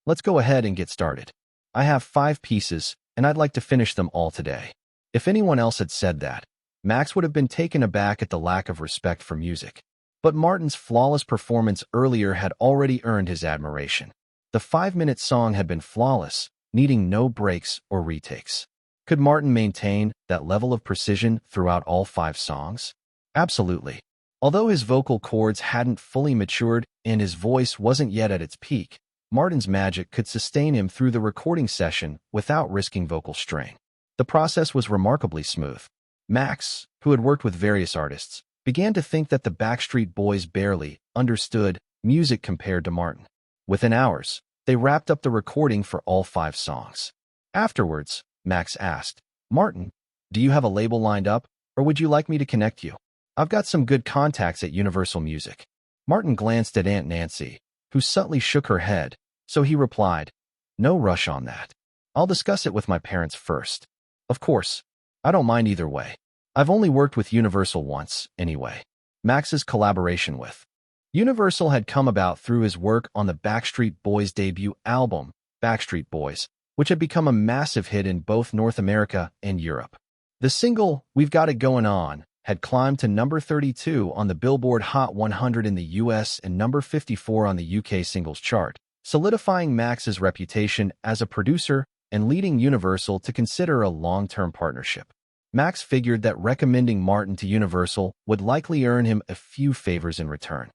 Let's go ahead and get started. I have 5 pieces, and I'd like to finish them all today." If anyone else had said that, Max would have been taken aback at the lack of respect for music. But Martin's flawless performance earlier had already earned his admiration. The 5-minute song had been flawless, needing no breaks or retakes. Could Martin maintain that level of precision throughout all 5 songs? Absolutely. Although his vocal cords hadn't fully matured and his voice wasn't yet at its peak, Martin's magic could sustain him through the recording session without risking vocal strain. The process was remarkably smooth. Max, who had worked with various artists, began to think that the Backstreet Boys barely understood music compared to Martin. Within hours, they wrapped up the recording for all 5 songs. Afterwards, Max asked, "Martin, do you have a label lined up, or would you like me to connect you? I've got some good contacts at Universal Music." Martin glanced at Aunt Nancy, who subtly shook her head, so he replied, "No rush on that. I'll discuss it with my parents first. Of course, I don't mind either way. I've only worked with Universal once, anyway." Max's collaboration with Universal had come about through his work on the Backstreet Boys' debut album, Backstreet Boys, which had become a massive hit in both North America and Europe. The single, "We've Got It Going On," had climbed to number 32 on the Billboard Hot 100 in the US and number 54 on the UK singles chart, solidifying Max's reputation as a producer and leading Universal to consider a long-term partnership. Max figured that recommending Martin to Universal would likely earn him a few favors in return.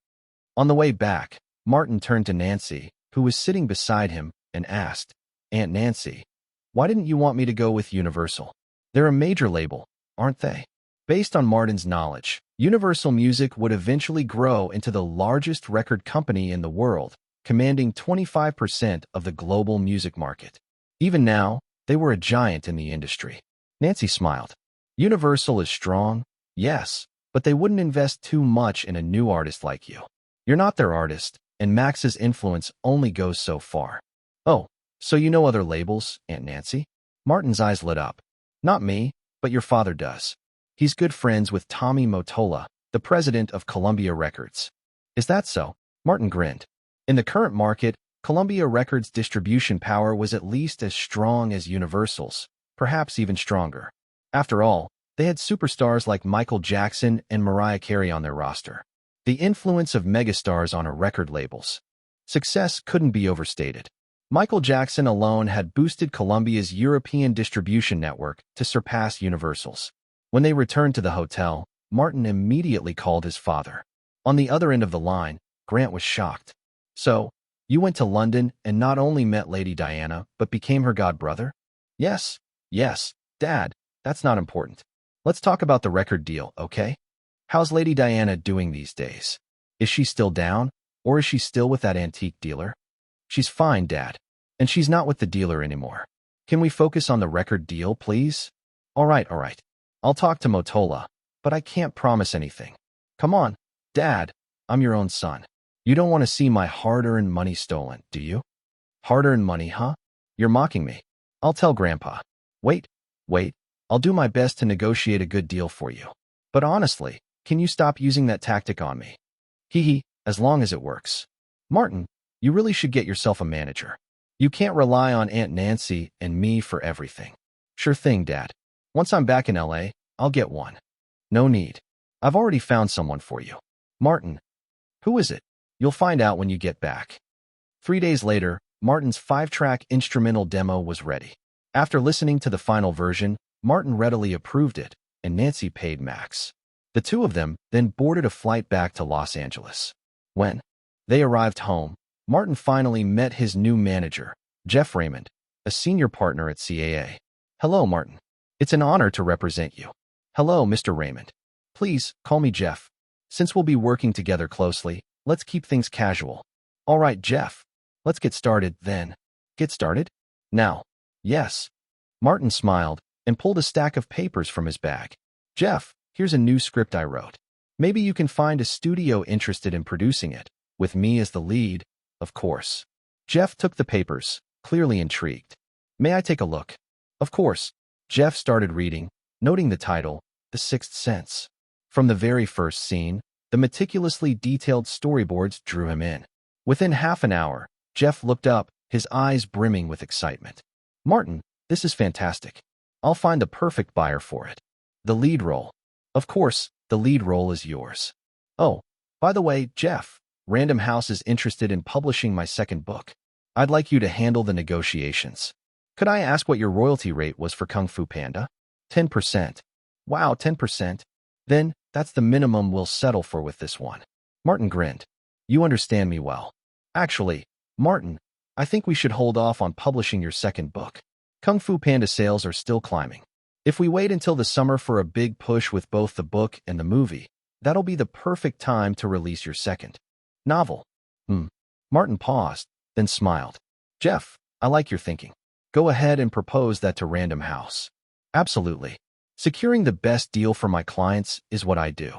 On the way back, Martin turned to Nancy, who was sitting beside him, and asked, "Aunt Nancy, why didn't you want me to go with Universal? They're a major label, aren't they?" Based on Martin's knowledge, Universal Music would eventually grow into the largest record company in the world, commanding 25% of the global music market. Even now, they were a giant in the industry. Nancy smiled. "Universal is strong, yes, but they wouldn't invest too much in a new artist like you. You're not their artist, and Max's influence only goes so far." "Oh, so you know other labels, Aunt Nancy?" Martin's eyes lit up. "Not me, but your father does. He's good friends with Tommy Mottola, the president of Columbia Records." "Is that so?" Martin grinned. In the current market, Columbia Records' distribution power was at least as strong as Universal's, perhaps even stronger. After all, they had superstars like Michael Jackson and Mariah Carey on their roster. The influence of megastars on a record label's success couldn't be overstated. Michael Jackson alone had boosted Columbia's European distribution network to surpass Universal's. When they returned to the hotel, Martin immediately called his father. On the other end of the line, Grant was shocked. "So, you went to London and not only met Lady Diana, but became her godbrother?" Yes, Dad, that's not important. Let's talk about the record deal, okay? How's Lady Diana doing these days? Is she still down, or is she still with that antique dealer?" "She's fine, Dad. And she's not with the dealer anymore. Can we focus on the record deal, please?" All right. I'll talk to Mottola, but I can't promise anything." "Come on, Dad. I'm your own son. You don't want to see my hard-earned money stolen, do you?" "Hard-earned money, huh? You're mocking me." "I'll tell Grandpa." Wait. I'll do my best to negotiate a good deal for you. But honestly, can you stop using that tactic on me?" Hee, as long as it works. Martin, you really should get yourself a manager. You can't rely on Aunt Nancy and me for everything. Sure thing, Dad. Once I'm back in LA, I'll get one. No need. I've already found someone for you. Martin. Who is it? You'll find out when you get back. 3 days later, Martin's 5-track instrumental demo was ready. After listening to the final version, Martin readily approved it, and Nancy paid Max. The two of them then boarded a flight back to Los Angeles. When they arrived home, Martin finally met his new manager, Jeff Raymond, a senior partner at CAA. Hello, Martin. It's an honor to represent you. Hello, Mr. Raymond. Please, call me Jeff. Since we'll be working together closely, let's keep things casual. All right, Jeff. Let's get started, then. Get started? Now. Yes. Martin smiled and pulled a stack of papers from his bag. Jeff, here's a new script I wrote. Maybe you can find a studio interested in producing it, with me as the lead, of course. Jeff took the papers, clearly intrigued. May I take a look? Of course. Jeff started reading, noting the title, The Sixth Sense. From the very first scene, the meticulously detailed storyboards drew him in. Within half an hour, Jeff looked up, his eyes brimming with excitement. Martin, this is fantastic. I'll find the perfect buyer for it. The lead role. Of course, the lead role is yours. Oh, by the way, Jeff, Random House is interested in publishing my second book. I'd like you to handle the negotiations. Could I ask what your royalty rate was for Kung Fu Panda? 10%. Wow, 10%. Then, that's the minimum we'll settle for with this one. Martin grinned. You understand me well. Actually, Martin, I think we should hold off on publishing your second book. Kung Fu Panda sales are still climbing. If we wait until the summer for a big push with both the book and the movie, that'll be the perfect time to release your second novel. Martin paused, then smiled. Jeff, I like your thinking. Go ahead and propose that to Random House. Absolutely. Securing the best deal for my clients is what I do.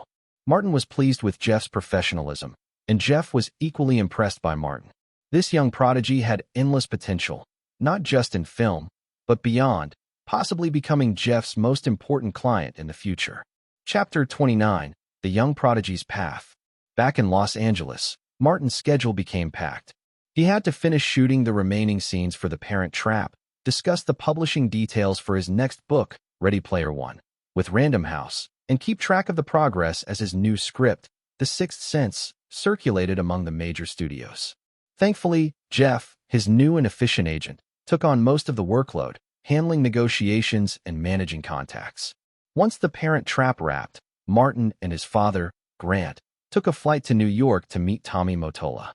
Martin was pleased with Jeff's professionalism, and Jeff was equally impressed by Martin. This young prodigy had endless potential, not just in film, but beyond, possibly becoming Jeff's most important client in the future. Chapter 29, The Young Prodigy's Path. Back in Los Angeles, Martin's schedule became packed. He had to finish shooting the remaining scenes for The Parent Trap, discuss the publishing details for his next book, Ready Player One, with Random House, and keep track of the progress as his new script, The Sixth Sense, circulated among the major studios. Thankfully, Jeff, his new and efficient agent, took on most of the workload, handling negotiations and managing contacts. Once The Parent Trap wrapped, Martin and his father, Grant, took a flight to New York to meet Tommy Mottola.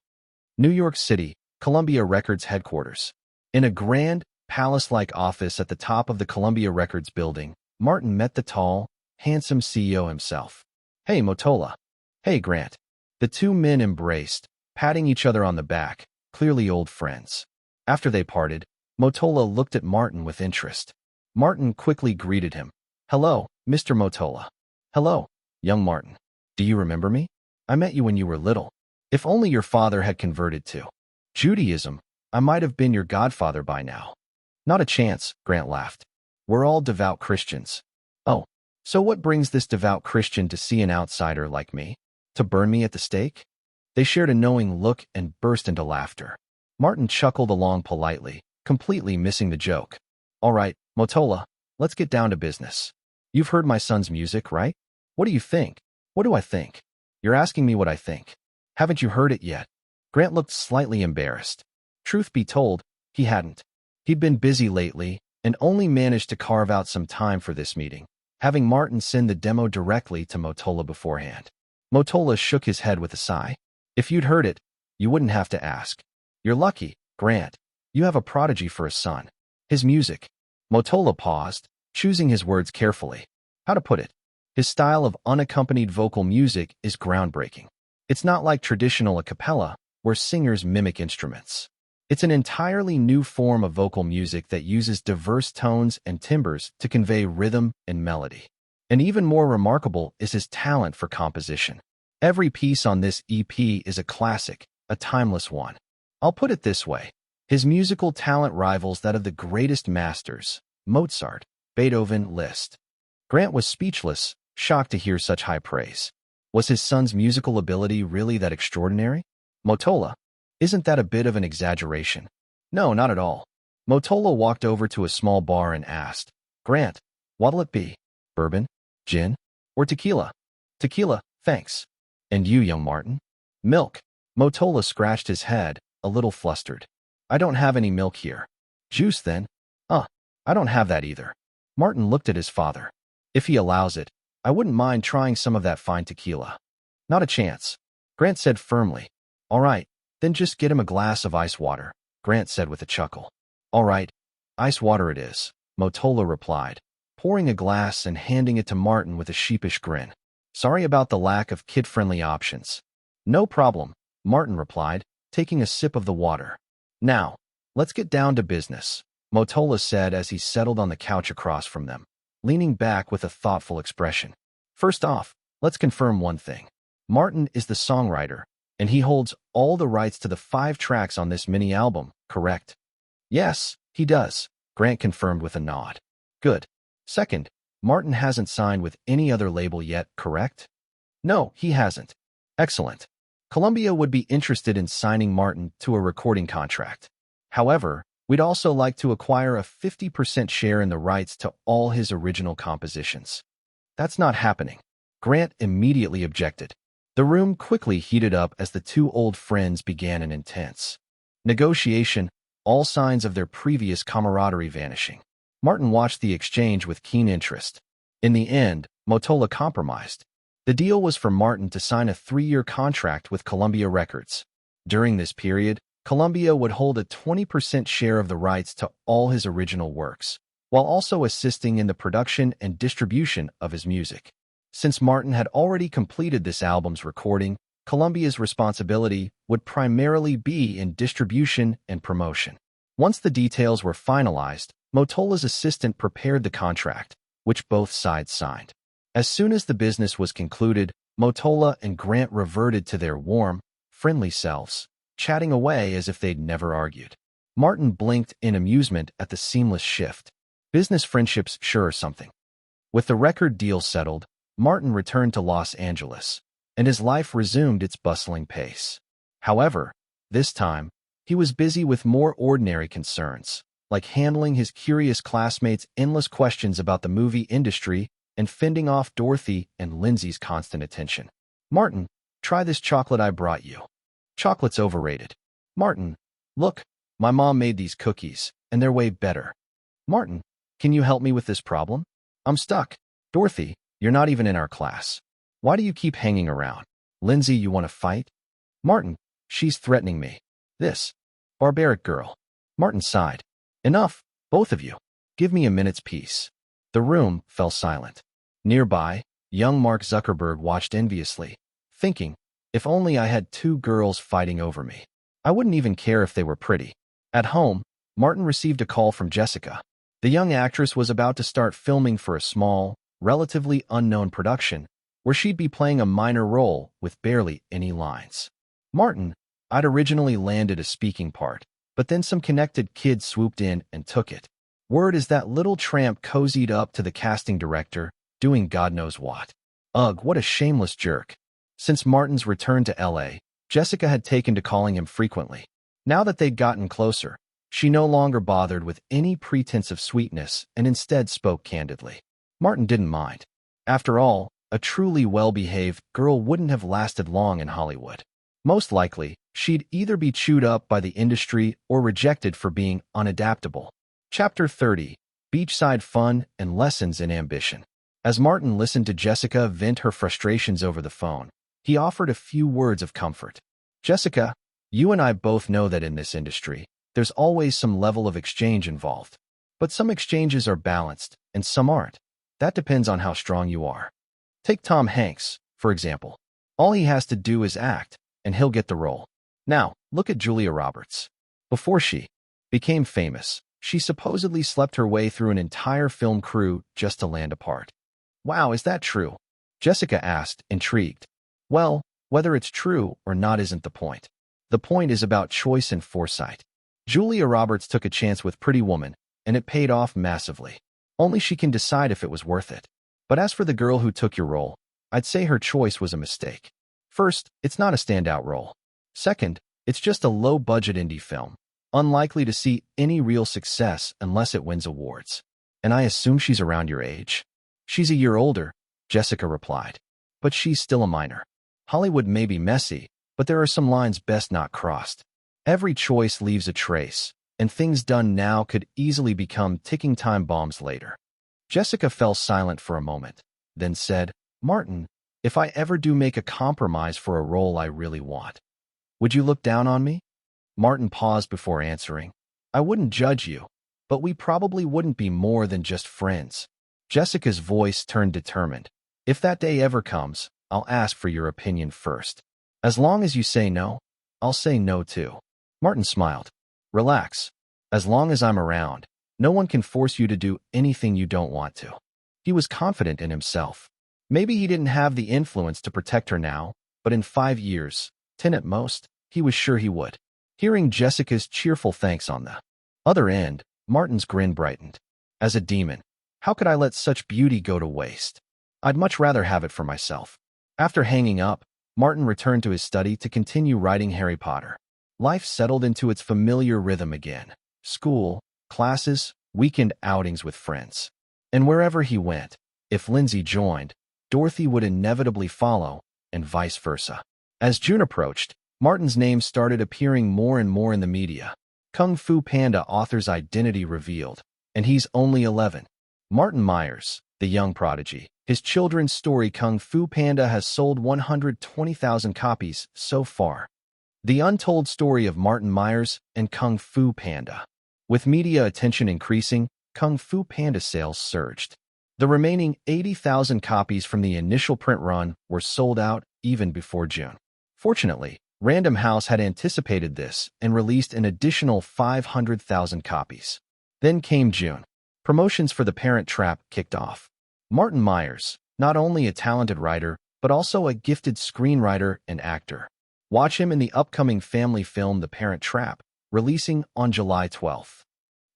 New York City, Columbia Records headquarters. In a grand, palace-like office at the top of the Columbia Records building, Martin met the tall, handsome CEO himself. Hey, Mottola. Hey, Grant. The two men embraced, patting each other on the back, clearly old friends. After they parted, Mottola looked at Martin with interest. Martin quickly greeted him. Hello, Mr. Mottola. Hello, young Martin. Do you remember me? I met you when you were little. If only your father had converted to Judaism, I might have been your godfather by now. Not a chance, Grant laughed. We're all devout Christians. Oh, so what brings this devout Christian to see an outsider like me? To burn me at the stake? They shared a knowing look and burst into laughter. Martin chuckled along politely, completely missing the joke. All right, Mottola, let's get down to business. You've heard my son's music, right? What do you think? What do I think? You're asking me what I think. Haven't you heard it yet? Grant looked slightly embarrassed. Truth be told, he hadn't. He'd been busy lately and only managed to carve out some time for this meeting, having Martin send the demo directly to Mottola beforehand. Mottola shook his head with a sigh. If you'd heard it, you wouldn't have to ask. You're lucky, Grant. You have a prodigy for a son. His music. Mottola paused, choosing his words carefully. How to put it? His style of unaccompanied vocal music is groundbreaking. It's not like traditional a cappella, where singers mimic instruments. It's an entirely new form of vocal music that uses diverse tones and timbres to convey rhythm and melody. And even more remarkable is his talent for composition. Every piece on this EP is a classic, a timeless one. I'll put it this way. His musical talent rivals that of the greatest masters, Mozart, Beethoven, Liszt. Grant was speechless, shocked to hear such high praise. Was his son's musical ability really that extraordinary? Motola, isn't that a bit of an exaggeration? No, not at all. Motola walked over to a small bar and asked, Grant, what'll it be? Bourbon? Gin? Or tequila? Tequila, thanks. And you, young Martin? Milk. Motola scratched his head, a little flustered. I don't have any milk here. Juice, then? I don't have that either. Martin looked at his father. If he allows it, I wouldn't mind trying some of that fine tequila. Not a chance. Grant said firmly. All right, then just get him a glass of ice water, Grant said with a chuckle. All right, ice water it is, Motola replied, pouring a glass and handing it to Martin with a sheepish grin. Sorry about the lack of kid-friendly options. No problem, Martin replied, taking a sip of the water. Now, let's get down to business, Motola said as he settled on the couch across from them, leaning back with a thoughtful expression. First off, let's confirm one thing. Martin is the songwriter, and he holds all the rights to the 5 tracks on this mini-album, correct? Yes, he does, Grant confirmed with a nod. Good. Second, Martin hasn't signed with any other label yet, correct? No, he hasn't. Excellent. Columbia would be interested in signing Martin to a recording contract. However, we'd also like to acquire a 50% share in the rights to all his original compositions. That's not happening. Grant immediately objected. The room quickly heated up as the two old friends began an intense negotiation, all signs of their previous camaraderie vanishing. Martin watched the exchange with keen interest. In the end, Motola compromised. The deal was for Martin to sign a 3-year contract with Columbia Records. During this period, Columbia would hold a 20% share of the rights to all his original works, while also assisting in the production and distribution of his music. Since Martin had already completed this album's recording, Columbia's responsibility would primarily be in distribution and promotion. Once the details were finalized, Motola's assistant prepared the contract, which both sides signed. As soon as the business was concluded, Motola and Grant reverted to their warm, friendly selves, chatting away as if they'd never argued. Martin blinked in amusement at the seamless shift. Business friendships sure are something. With the record deal settled, Martin returned to Los Angeles, and his life resumed its bustling pace. However, this time, he was busy with more ordinary concerns, like handling his curious classmates' endless questions about the movie industry and fending off Dorothy and Lindsay's constant attention. Martin, try this chocolate I brought you. Chocolate's overrated. Martin, look, my mom made these cookies, and they're way better. Martin, can you help me with this problem? I'm stuck. Dorothy, you're not even in our class. Why do you keep hanging around? Lindsay, you want to fight? Martin, she's threatening me. This barbaric girl. Martin sighed. Enough, both of you. Give me a minute's peace. The room fell silent. Nearby, young Mark Zuckerberg watched enviously, thinking, if only I had 2 girls fighting over me. I wouldn't even care if they were pretty. At home, Martin received a call from Jessica. The young actress was about to start filming for a small, relatively unknown production, where she'd be playing a minor role with barely any lines. Martin, I'd originally landed a speaking part, but then some connected kid swooped in and took it. Word is that little tramp cozied up to the casting director, doing God knows what. Ugh, what a shameless jerk. Since Martin's return to LA, Jessica had taken to calling him frequently. Now that they'd gotten closer, she no longer bothered with any pretense of sweetness and instead spoke candidly. Martin didn't mind. After all, a truly well-behaved girl wouldn't have lasted long in Hollywood. Most likely, she'd either be chewed up by the industry or rejected for being unadaptable. Chapter 30. Beachside Fun and Lessons in Ambition. As Martin listened to Jessica vent her frustrations over the phone, he offered a few words of comfort. Jessica, you and I both know that in this industry, there's always some level of exchange involved. But some exchanges are balanced, and some aren't. That depends on how strong you are. Take Tom Hanks, for example. All he has to do is act, and he'll get the role. Now, look at Julia Roberts. Before she became famous, she supposedly slept her way through an entire film crew just to land a part. Wow, is that true? Jessica asked, intrigued. Well, whether it's true or not isn't the point. The point is about choice and foresight. Julia Roberts took a chance with Pretty Woman, and it paid off massively. Only she can decide if it was worth it. But as for the girl who took your role, I'd say her choice was a mistake. First, it's not a standout role. Second, it's just a low-budget indie film, unlikely to see any real success unless it wins awards. And I assume she's around your age? She's a year older, Jessica replied. But she's still a minor. Hollywood may be messy, but there are some lines best not crossed. Every choice leaves a trace, and things done now could easily become ticking time bombs later. Jessica fell silent for a moment, then said, Martin, if I ever do make a compromise for a role I really want, would you look down on me? Martin paused before answering. I wouldn't judge you, but we probably wouldn't be more than just friends. Jessica's voice turned determined. If that day ever comes, I'll ask for your opinion first. As long as you say no, I'll say no too. Martin smiled. Relax. As long as I'm around, no one can force you to do anything you don't want to. He was confident in himself. Maybe he didn't have the influence to protect her now, but in 5 years, 10 at most, he was sure he would. Hearing Jessica's cheerful thanks on the other end, Martin's grin brightened. As a demon, how could I let such beauty go to waste? I'd much rather have it for myself. After hanging up, Martin returned to his study to continue writing Harry Potter. Life settled into its familiar rhythm again. School, classes, weekend outings with friends. And wherever he went, if Lindsay joined, Dorothy would inevitably follow, and vice versa. As June approached, Martin's name started appearing more and more in the media. Kung Fu Panda author's identity revealed, and he's only 11. Martin Myers, the young prodigy. His children's story Kung Fu Panda has sold 120,000 copies so far. The untold story of Martin Myers and Kung Fu Panda. With media attention increasing, Kung Fu Panda sales surged. The remaining 80,000 copies from the initial print run were sold out even before June. Fortunately, Random House had anticipated this and released an additional 500,000 copies. Then came June. Promotions for The Parent Trap kicked off. Martin Myers, not only a talented writer, but also a gifted screenwriter and actor. Watch him in the upcoming family film The Parent Trap, releasing on July 12th.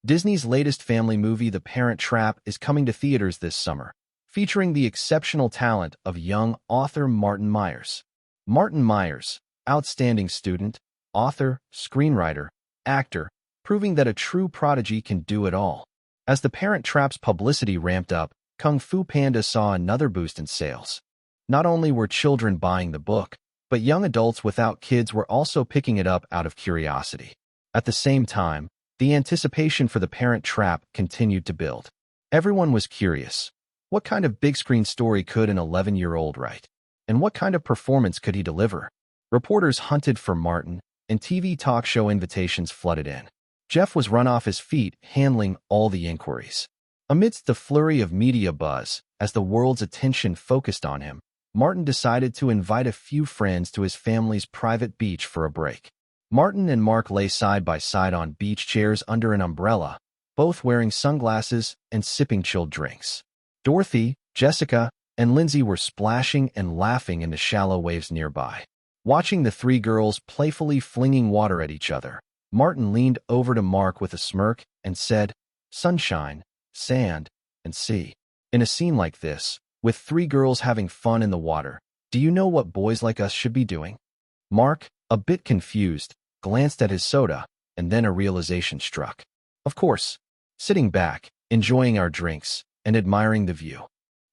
Disney's latest family movie The Parent Trap is coming to theaters this summer, featuring the exceptional talent of young author Martin Myers. Martin Myers, outstanding student, author, screenwriter, actor, proving that a true prodigy can do it all. As The Parent Trap's publicity ramped up, Kung Fu Panda saw another boost in sales. Not only were children buying the book, but young adults without kids were also picking it up out of curiosity. At the same time, the anticipation for The Parent Trap continued to build. Everyone was curious. What kind of big-screen story could an 11-year-old write? And what kind of performance could he deliver? Reporters hunted for Martin, and TV talk show invitations flooded in. Jeff was run off his feet handling all the inquiries. Amidst the flurry of media buzz, as the world's attention focused on him, Martin decided to invite a few friends to his family's private beach for a break. Martin and Mark lay side by side on beach chairs under an umbrella, both wearing sunglasses and sipping chilled drinks. Dorothy, Jessica, and Lindsay were splashing and laughing in the shallow waves nearby. Watching the three girls playfully flinging water at each other, Martin leaned over to Mark with a smirk and said, "Sunshine, sand, and sea." In a scene like this, with three girls having fun in the water, do you know what boys like us should be doing? Mark, a bit confused, glanced at his soda, and then a realization struck. Of course, sitting back, enjoying our drinks, and admiring the view.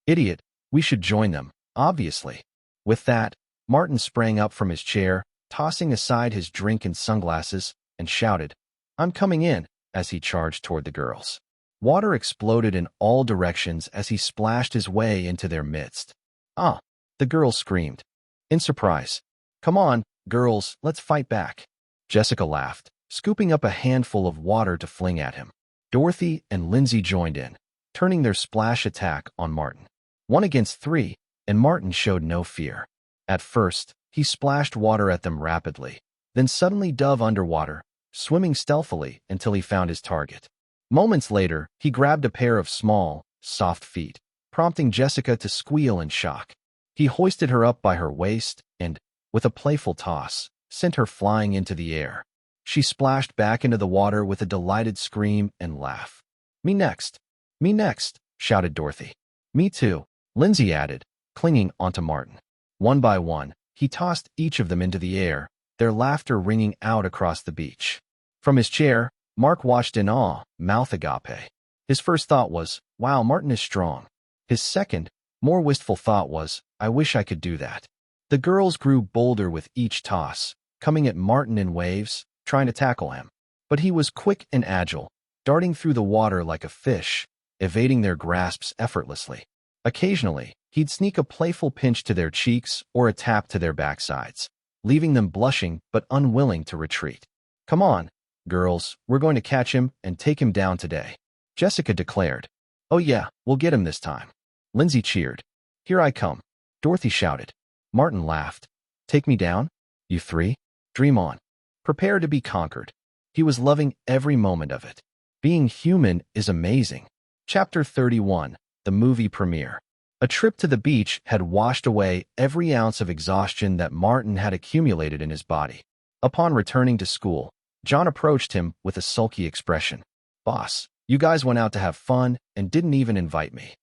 Idiot, we should join them, obviously. With that, Martin sprang up from his chair, tossing aside his drink and sunglasses, and shouted, "I'm coming in," as he charged toward the girls. Water exploded in all directions as he splashed his way into their midst. "Ah!" the girls screamed. In surprise. "Come on, girls, let's fight back." Jessica laughed, scooping up a handful of water to fling at him. Dorothy and Lindsay joined in, turning their splash attack on Martin. 1 against 3, and Martin showed no fear. At first, he splashed water at them rapidly, then suddenly dove underwater, swimming stealthily until he found his target. Moments later, he grabbed a pair of small, soft feet, prompting Jessica to squeal in shock. He hoisted her up by her waist and, with a playful toss, sent her flying into the air. She splashed back into the water with a delighted scream and laugh. "Me next! Me next!" shouted Dorothy. "Me too," Lindsay added, clinging onto Martin. One by one, he tossed each of them into the air, their laughter ringing out across the beach. From his chair, Mark watched in awe, mouth agape. His first thought was, wow, Martin is strong. His second, more wistful thought was, I wish I could do that. The girls grew bolder with each toss, coming at Martin in waves, trying to tackle him. But he was quick and agile, darting through the water like a fish, evading their grasps effortlessly. Occasionally, he'd sneak a playful pinch to their cheeks or a tap to their backsides, leaving them blushing but unwilling to retreat. Come on, girls, we're going to catch him and take him down today, Jessica declared. Oh yeah, we'll get him this time. Lindsay cheered. Here I come, Dorothy shouted. Martin laughed. Take me down? You three? Dream on. Prepare to be conquered. He was loving every moment of it. Being human is amazing. Chapter 31, the movie premiere. A trip to the beach had washed away every ounce of exhaustion that Martin had accumulated in his body. Upon returning to school, John approached him with a sulky expression. Boss, you guys went out to have fun and didn't even invite me.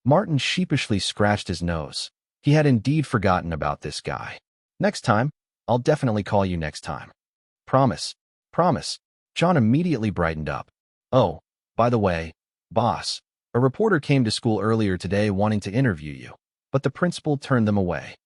Martin sheepishly scratched his nose. He had indeed forgotten about this guy. Next time, I'll definitely call you next time. Promise. Promise. John immediately brightened up. Oh, by the way, boss, a reporter came to school earlier today wanting to interview you, but the principal turned them away.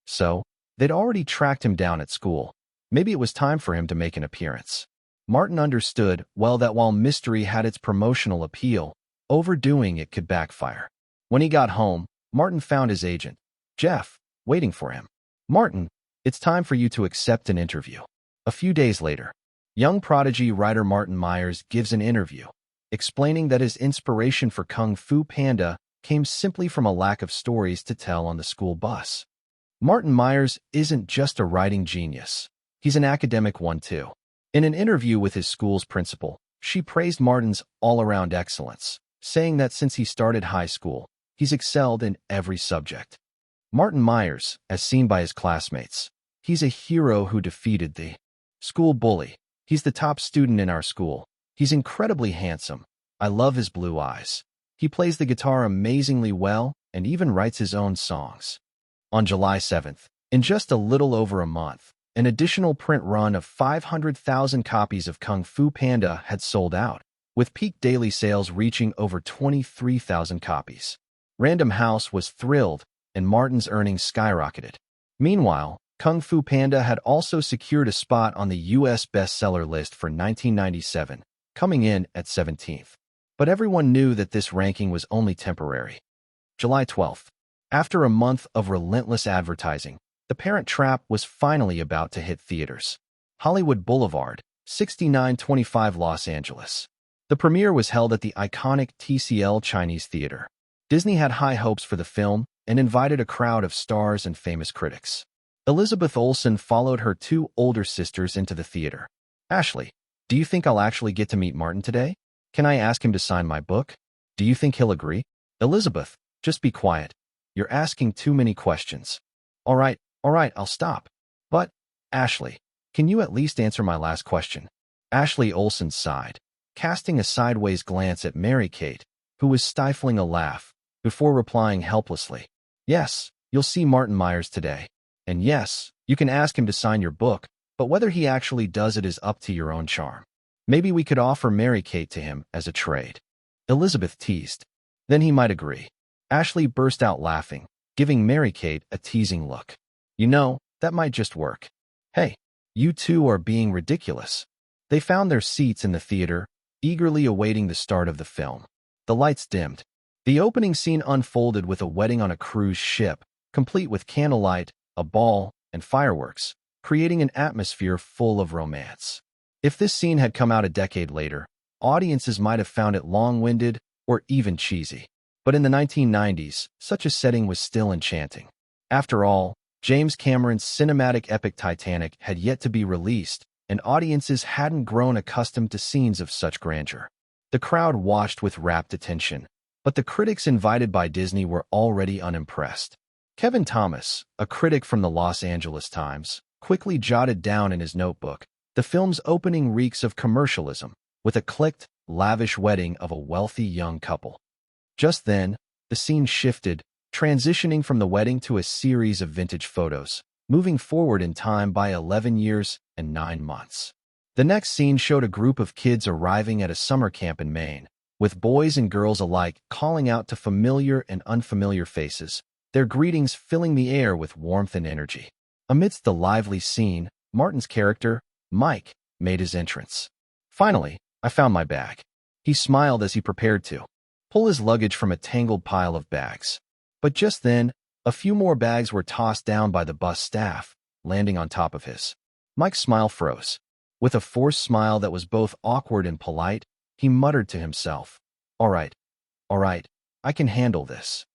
So, they'd already tracked him down at school. Maybe it was time for him to make an appearance. Martin understood well that while mystery had its promotional appeal, overdoing it could backfire. When he got home, Martin found his agent, Jeff, waiting for him. Martin, it's time for you to accept an interview. A few days later, young prodigy writer Martin Myers gives an interview, explaining that his inspiration for Kung Fu Panda came simply from a lack of stories to tell on the school bus. Martin Myers isn't just a writing genius. He's an academic one too. In an interview with his school's principal, she praised Martin's all-around excellence, saying that since he started high school, he's excelled in every subject. Martin Myers, as seen by his classmates, he's a hero who defeated the school bully. He's the top student in our school. He's incredibly handsome. I love his blue eyes. He plays the guitar amazingly well and even writes his own songs. On July 7th, in just a little over a month, an additional print run of 500,000 copies of Kung Fu Panda had sold out, with peak daily sales reaching over 23,000 copies. Random House was thrilled, and Martin's earnings skyrocketed. Meanwhile, Kung Fu Panda had also secured a spot on the U.S. bestseller list for 1997, coming in at 17th. But everyone knew that this ranking was only temporary. July 12th. After a month of relentless advertising, The Parent Trap was finally about to hit theaters. Hollywood Boulevard, 6925 Los Angeles. The premiere was held at the iconic TCL Chinese Theater. Disney had high hopes for the film and invited a crowd of stars and famous critics. Elizabeth Olsen followed her two older sisters into the theater. Ashley, do you think I'll actually get to meet Martin today? Can I ask him to sign my book? Do you think he'll agree? Elizabeth, just be quiet. You're asking too many questions. All right, I'll stop. But, Ashley, can you at least answer my last question? Ashley Olsen sighed, casting a sideways glance at Mary-Kate, who was stifling a laugh, before replying helplessly. Yes, you'll see Martin Myers today. And yes, you can ask him to sign your book, but whether he actually does it is up to your own charm. Maybe we could offer Mary-Kate to him as a trade. Elizabeth teased. Then he might agree. Ashley burst out laughing, giving Mary-Kate a teasing look. You know, that might just work. Hey, you two are being ridiculous. They found their seats in the theater, eagerly awaiting the start of the film. The lights dimmed. The opening scene unfolded with a wedding on a cruise ship, complete with candlelight, a ball, and fireworks, creating an atmosphere full of romance. If this scene had come out a decade later, audiences might have found it long-winded or even cheesy. But in the 1990s, such a setting was still enchanting. After all, James Cameron's cinematic epic Titanic had yet to be released, and audiences hadn't grown accustomed to scenes of such grandeur. The crowd watched with rapt attention, but the critics invited by Disney were already unimpressed. Kevin Thomas, a critic from the Los Angeles Times, quickly jotted down in his notebook, the film's opening reeks of commercialism, with a clicked, lavish wedding of a wealthy young couple. Just then, the scene shifted, transitioning from the wedding to a series of vintage photos, moving forward in time by 11 years and 9 months. The next scene showed a group of kids arriving at a summer camp in Maine, with boys and girls alike calling out to familiar and unfamiliar faces, their greetings filling the air with warmth and energy. Amidst the lively scene, Martin's character, Mike, made his entrance. "Finally, I found my bag." He smiled as he prepared to pull his luggage from a tangled pile of bags. But just then, a few more bags were tossed down by the bus staff, landing on top of his. Mike's smile froze. With a forced smile that was both awkward and polite, he muttered to himself, all right, I can handle this."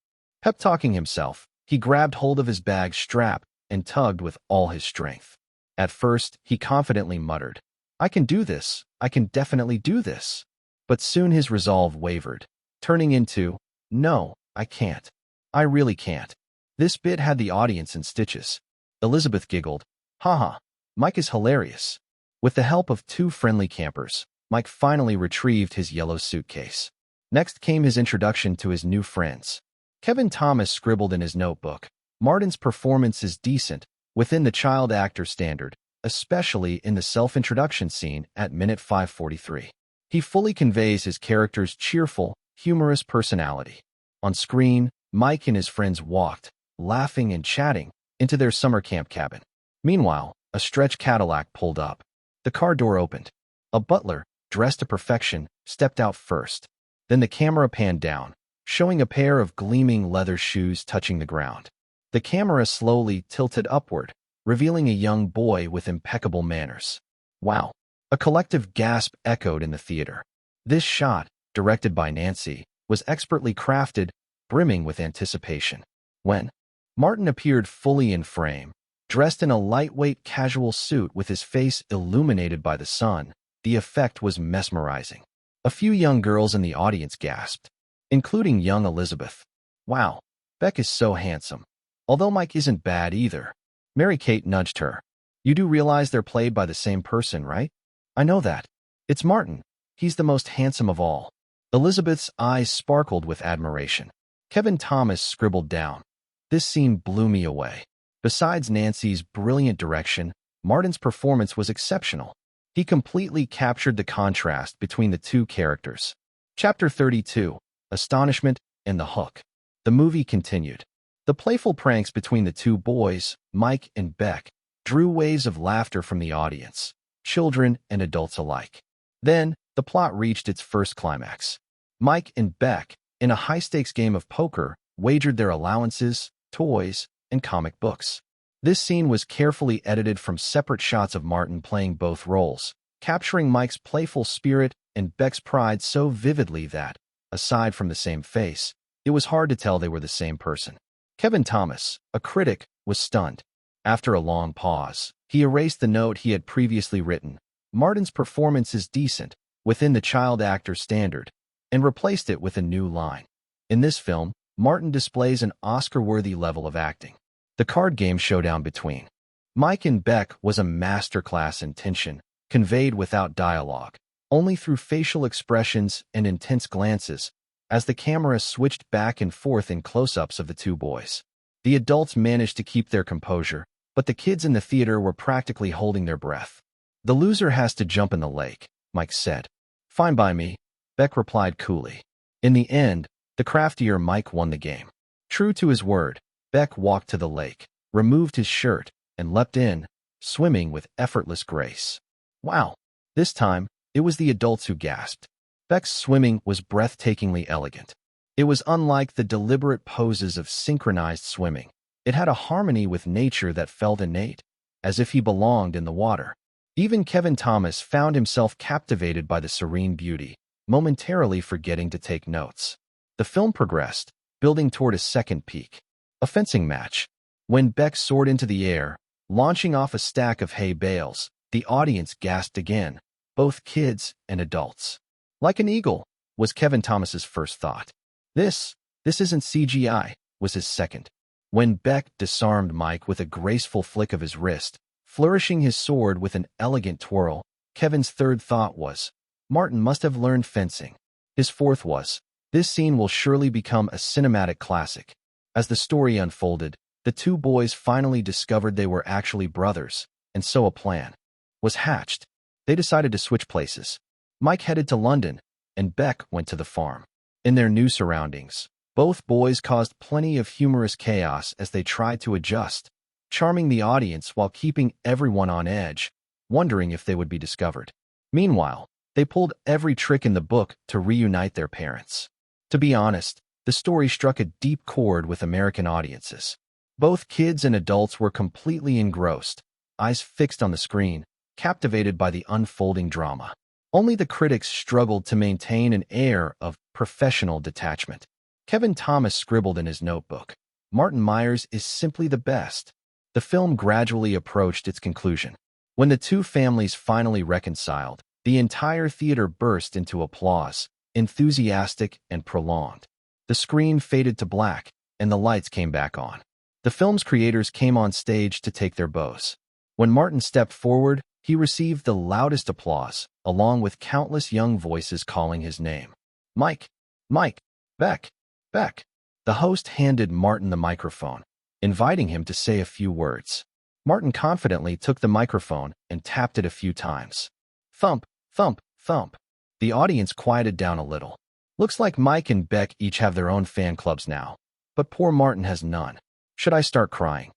Pep-talking himself, he grabbed hold of his bag strap and tugged with all his strength. At first, he confidently muttered, "I can do this, I can definitely do this." But soon his resolve wavered, turning into, "No, I can't. I really can't." This bit had the audience in stitches. Elizabeth giggled, "Haha, Mike is hilarious." With the help of 2 friendly campers, Mike finally retrieved his yellow suitcase. Next came his introduction to his new friends. Kevin Thomas scribbled in his notebook, "Martin's performance is decent, within the child actor standard, especially in the self-introduction scene at minute 5:43. He fully conveys his character's cheerful, humorous personality." On screen, Mike and his friends walked, laughing and chatting, into their summer camp cabin. Meanwhile, a stretch Cadillac pulled up. The car door opened. A butler, dressed to perfection, stepped out first. Then the camera panned down, showing a pair of gleaming leather shoes touching the ground. The camera slowly tilted upward, revealing a young boy with impeccable manners. "Wow!" A collective gasp echoed in the theater. This shot, directed by Nancy, was expertly crafted, brimming with anticipation. When Martin appeared fully in frame, dressed in a lightweight casual suit with his face illuminated by the sun, the effect was mesmerizing. A few young girls in the audience gasped, including young Elizabeth. "Wow, Beck is so handsome." Although Mike isn't bad either. Mary-Kate nudged her. "You do realize they're played by the same person, right?" "I know that. It's Martin. He's the most handsome of all." Elizabeth's eyes sparkled with admiration. Kevin Thomas scribbled down, "This scene blew me away." Besides Nancy's brilliant direction, Martin's performance was exceptional. He completely captured the contrast between the 2 characters. Chapter 32, Astonishment and the Hook. The movie continued. The playful pranks between the 2 boys, Mike and Beck, drew waves of laughter from the audience, children and adults alike. Then, the plot reached its first climax. Mike and Beck, in a high-stakes game of poker, wagered their allowances, toys, and comic books. This scene was carefully edited from separate shots of Martin playing both roles, capturing Mike's playful spirit and Beck's pride so vividly that, aside from the same face, it was hard to tell they were the same person. Kevin Thomas, a critic, was stunned. After a long pause, he erased the note he had previously written, "Martin's performance is decent, within the child actor standard," and replaced it with a new line. In this film, Martin displays an Oscar-worthy level of acting. The card game showdown between Mike and Beck was a masterclass in tension, conveyed without dialogue, only through facial expressions and intense glances, as the camera switched back and forth in close-ups of the 2 boys. The adults managed to keep their composure, but the kids in the theater were practically holding their breath. "The loser has to jump in the lake," Mike said. "Fine by me," Beck replied coolly. In the end, the craftier Mike won the game. True to his word, Beck walked to the lake, removed his shirt, and leapt in, swimming with effortless grace. Wow! This time, it was the adults who gasped. Beck's swimming was breathtakingly elegant. It was unlike the deliberate poses of synchronized swimming. It had a harmony with nature that felt innate, as if he belonged in the water. Even Kevin Thomas found himself captivated by the serene beauty, momentarily forgetting to take notes. The film progressed, building toward a second peak. A fencing match. When Beck soared into the air, launching off a stack of hay bales, the audience gasped again, both kids and adults. "Like an eagle," was Kevin Thomas's first thought. This isn't CGI," was his second. When Beck disarmed Mike with a graceful flick of his wrist, flourishing his sword with an elegant twirl, Kevin's third thought was, "Martin must have learned fencing." His fourth was, "This scene will surely become a cinematic classic." As the story unfolded, the two boys finally discovered they were actually brothers, and so a plan was hatched. They decided to switch places. Mike headed to London, and Beck went to the farm. In their new surroundings, both boys caused plenty of humorous chaos as they tried to adjust, charming the audience while keeping everyone on edge, wondering if they would be discovered. Meanwhile, they pulled every trick in the book to reunite their parents. To be honest, the story struck a deep chord with American audiences. Both kids and adults were completely engrossed, eyes fixed on the screen, captivated by the unfolding drama. Only the critics struggled to maintain an air of professional detachment. Kevin Thomas scribbled in his notebook, "Martin Myers is simply the best." The film gradually approached its conclusion. When the two families finally reconciled, the entire theater burst into applause, enthusiastic and prolonged. The screen faded to black, and the lights came back on. The film's creators came on stage to take their bows. When Martin stepped forward, he received the loudest applause, along with countless young voices calling his name. "Mike! Mike! Beck! Beck!" The host handed Martin the microphone, inviting him to say a few words. Martin confidently took the microphone and tapped it a few times. Thump, thump, thump. The audience quieted down a little. Looks like Mike and Beck each have their own fan clubs now, but poor Martin has none. Should I start crying?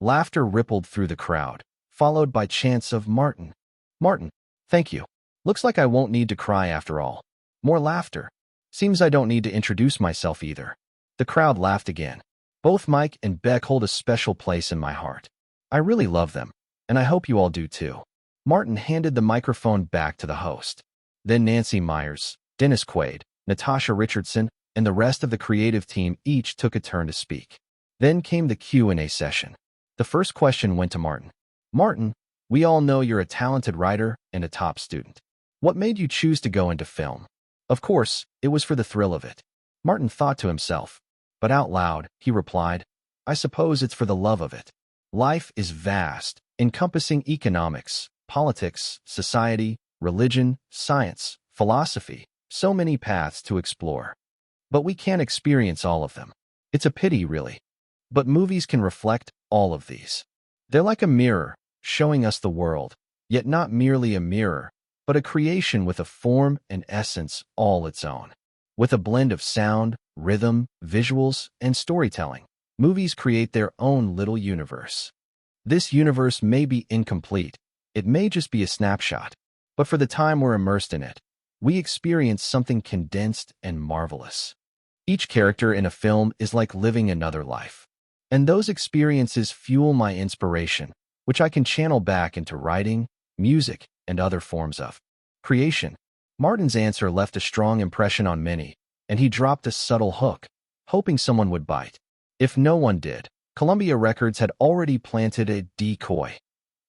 Laughter rippled through the crowd, followed by chants of Martin. Martin, thank you. Looks like I won't need to cry after all. More laughter. Seems I don't need to introduce myself either. The crowd laughed again. Both Mike and Beck hold a special place in my heart. I really love them, and I hope you all do too. Martin handed the microphone back to the host. Then Nancy Myers, Dennis Quaid, Natasha Richardson, and the rest of the creative team each took a turn to speak. Then came the Q&A session. The first question went to Martin. Martin, we all know you're a talented writer and a top student. What made you choose to go into film? Of course, it was for the thrill of it. Martin thought to himself, but out loud, he replied, I suppose it's for the love of it. Life is vast, encompassing economics, politics, society, religion, science, philosophy, so many paths to explore. But we can't experience all of them. It's a pity, really. But movies can reflect all of these. They're like a mirror, showing us the world, yet not merely a mirror, but a creation with a form and essence all its own. With a blend of sound, rhythm, visuals, and storytelling, movies create their own little universe. This universe may be incomplete, it may just be a snapshot, but for the time we're immersed in it, we experience something condensed and marvelous. Each character in a film is like living another life. And those experiences fuel my inspiration, which I can channel back into writing, music, and other forms of creation. Martin's answer left a strong impression on many, and he dropped a subtle hook, hoping someone would bite. If no one did, Columbia Records had already planted a decoy.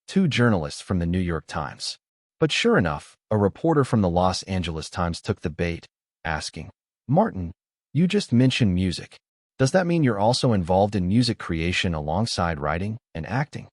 2 journalists from the New York Times. But sure enough, a reporter from the Los Angeles Times took the bait, asking, Martin, you just mentioned music. Does that mean you're also involved in music creation alongside writing and acting?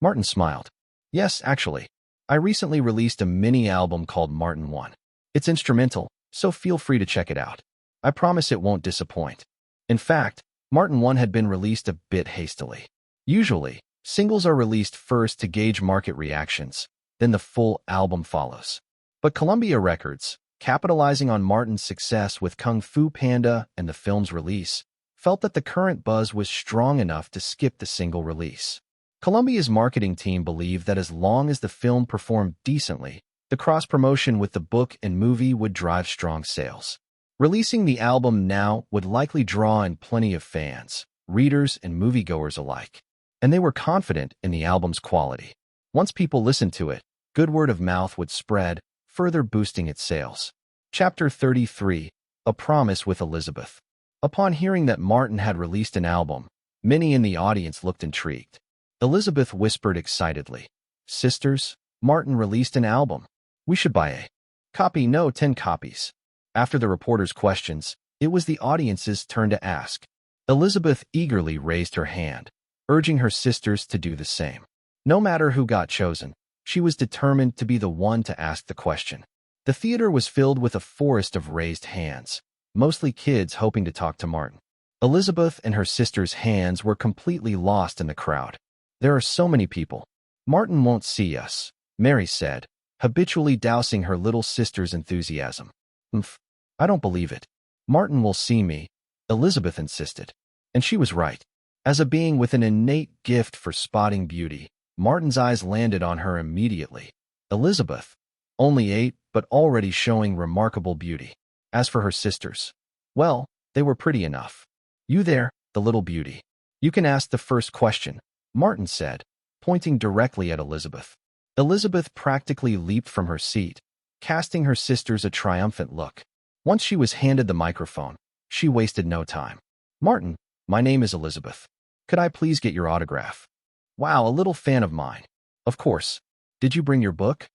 Martin smiled. Yes, actually. I recently released a mini album called Martin 1. It's instrumental, so feel free to check it out. I promise it won't disappoint. In fact, Martin 1 had been released a bit hastily. Usually, singles are released first to gauge market reactions, then the full album follows. But Columbia Records, capitalizing on Martin's success with Kung Fu Panda and the film's release, felt that the current buzz was strong enough to skip the single release. Columbia's marketing team believed that as long as the film performed decently, the cross-promotion with the book and movie would drive strong sales. Releasing the album now would likely draw in plenty of fans, readers, and moviegoers alike. And they were confident in the album's quality. Once people listened to it, good word of mouth would spread, further boosting its sales. Chapter 33, A Promise with Elizabeth. Upon hearing that Martin had released an album, many in the audience looked intrigued. Elizabeth whispered excitedly, Sisters, Martin released an album. We should buy a copy, no 10 copies. After the reporter's questions, it was the audience's turn to ask. Elizabeth eagerly raised her hand, urging her sisters to do the same. No matter who got chosen, she was determined to be the one to ask the question. The theater was filled with a forest of raised hands, mostly kids hoping to talk to Martin. Elizabeth and her sister's hands were completely lost in the crowd. There are so many people. Martin won't see us, Mary said, habitually dousing her little sister's enthusiasm. Umph, I don't believe it. Martin will see me, Elizabeth insisted. And she was right. As a being with an innate gift for spotting beauty, Martin's eyes landed on her immediately. Elizabeth, only 8, but already showing remarkable beauty. As for her sisters, well, they were pretty enough. You there, the little beauty. You can ask the first question, Martin said, pointing directly at Elizabeth. Elizabeth practically leaped from her seat, casting her sisters a triumphant look. Once she was handed the microphone, she wasted no time. Martin, my name is Elizabeth. Could I please get your autograph? Wow, a little fan of mine. Of course. Did you bring your book?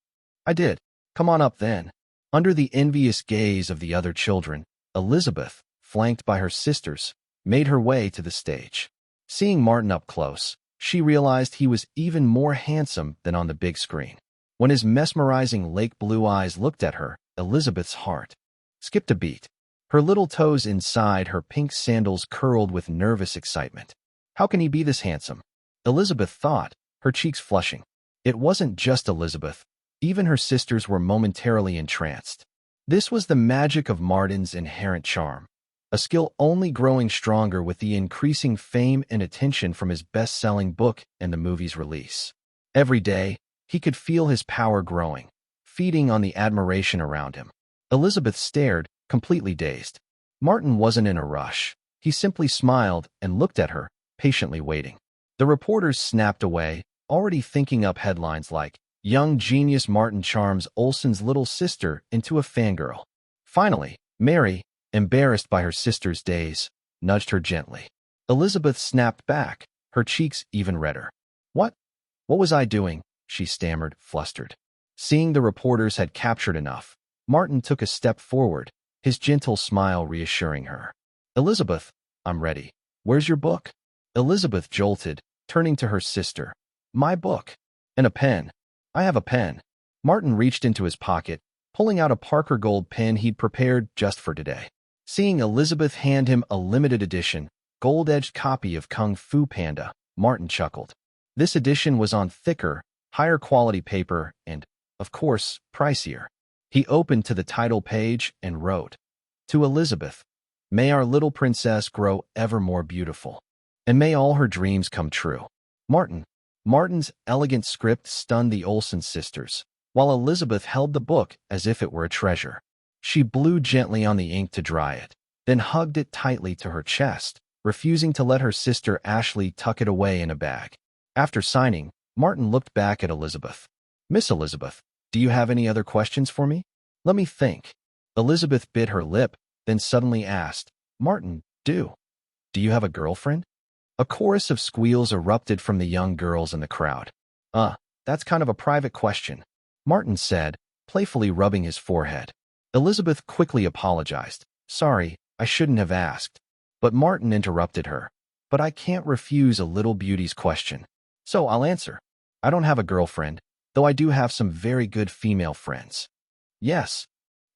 I did. Come on up then. Under the envious gaze of the other children, Elizabeth, flanked by her sisters, made her way to the stage. Seeing Martin up close, she realized he was even more handsome than on the big screen. When his mesmerizing lake blue eyes looked at her, Elizabeth's heart skipped a beat. Her little toes inside her pink sandals curled with nervous excitement. How can he be this handsome? Elizabeth thought, her cheeks flushing. It wasn't just Elizabeth. Even her sisters were momentarily entranced. This was the magic of Martin's inherent charm, a skill only growing stronger with the increasing fame and attention from his best-selling book and the movie's release. Every day, he could feel his power growing, feeding on the admiration around him. Elizabeth stared, completely dazed. Martin wasn't in a rush. He simply smiled and looked at her, patiently waiting. The reporters snapped away, already thinking up headlines like, "Young genius Martin charms Olsen's little sister into a fangirl." Finally, Mary, embarrassed by her sister's daze, nudged her gently. Elizabeth snapped back, her cheeks even redder. What? What was I doing? She stammered, flustered. Seeing the reporters had captured enough, Martin took a step forward, his gentle smile reassuring her. Elizabeth, I'm ready. Where's your book? Elizabeth jolted, turning to her sister. My book. And a pen. I have a pen. Martin reached into his pocket, pulling out a Parker Gold pen he'd prepared just for today. Seeing Elizabeth hand him a limited edition, gold-edged copy of Kung Fu Panda, Martin chuckled. This edition was on thicker, higher quality paper and, of course, pricier. He opened to the title page and wrote, To Elizabeth, may our little princess grow ever more beautiful, and may all her dreams come true. Martin's elegant script stunned the Olsen sisters, while Elizabeth held the book as if it were a treasure. She blew gently on the ink to dry it, then hugged it tightly to her chest, refusing to let her sister Ashley tuck it away in a bag. After signing, Martin looked back at Elizabeth. Miss Elizabeth, do you have any other questions for me? Let me think. Elizabeth bit her lip, then suddenly asked, Martin, do you have a girlfriend? A chorus of squeals erupted from the young girls in the crowd. That's kind of a private question, Martin said, playfully rubbing his forehead. Elizabeth quickly apologized. Sorry, I shouldn't have asked. But Martin interrupted her. But I can't refuse a little beauty's question. So I'll answer. I don't have a girlfriend, though I do have some very good female friends. Yes.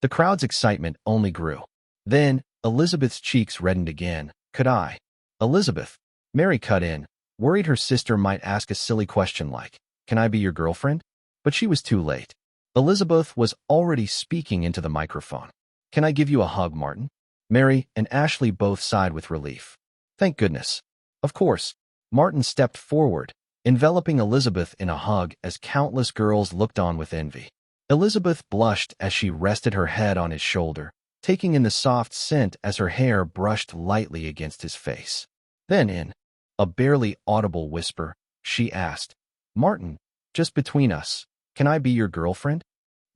The crowd's excitement only grew. Then, Elizabeth's cheeks reddened again. Could I? Elizabeth, Mary cut in, worried her sister might ask a silly question like, Can I be your girlfriend? But she was too late. Elizabeth was already speaking into the microphone. Can I give you a hug, Martin? Mary and Ashley both sighed with relief. Thank goodness. Of course. Martin stepped forward, enveloping Elizabeth in a hug as countless girls looked on with envy. Elizabeth blushed as she rested her head on his shoulder, taking in the soft scent as her hair brushed lightly against his face. Then in a barely audible whisper, she asked, Martin, just between us, can I be your girlfriend?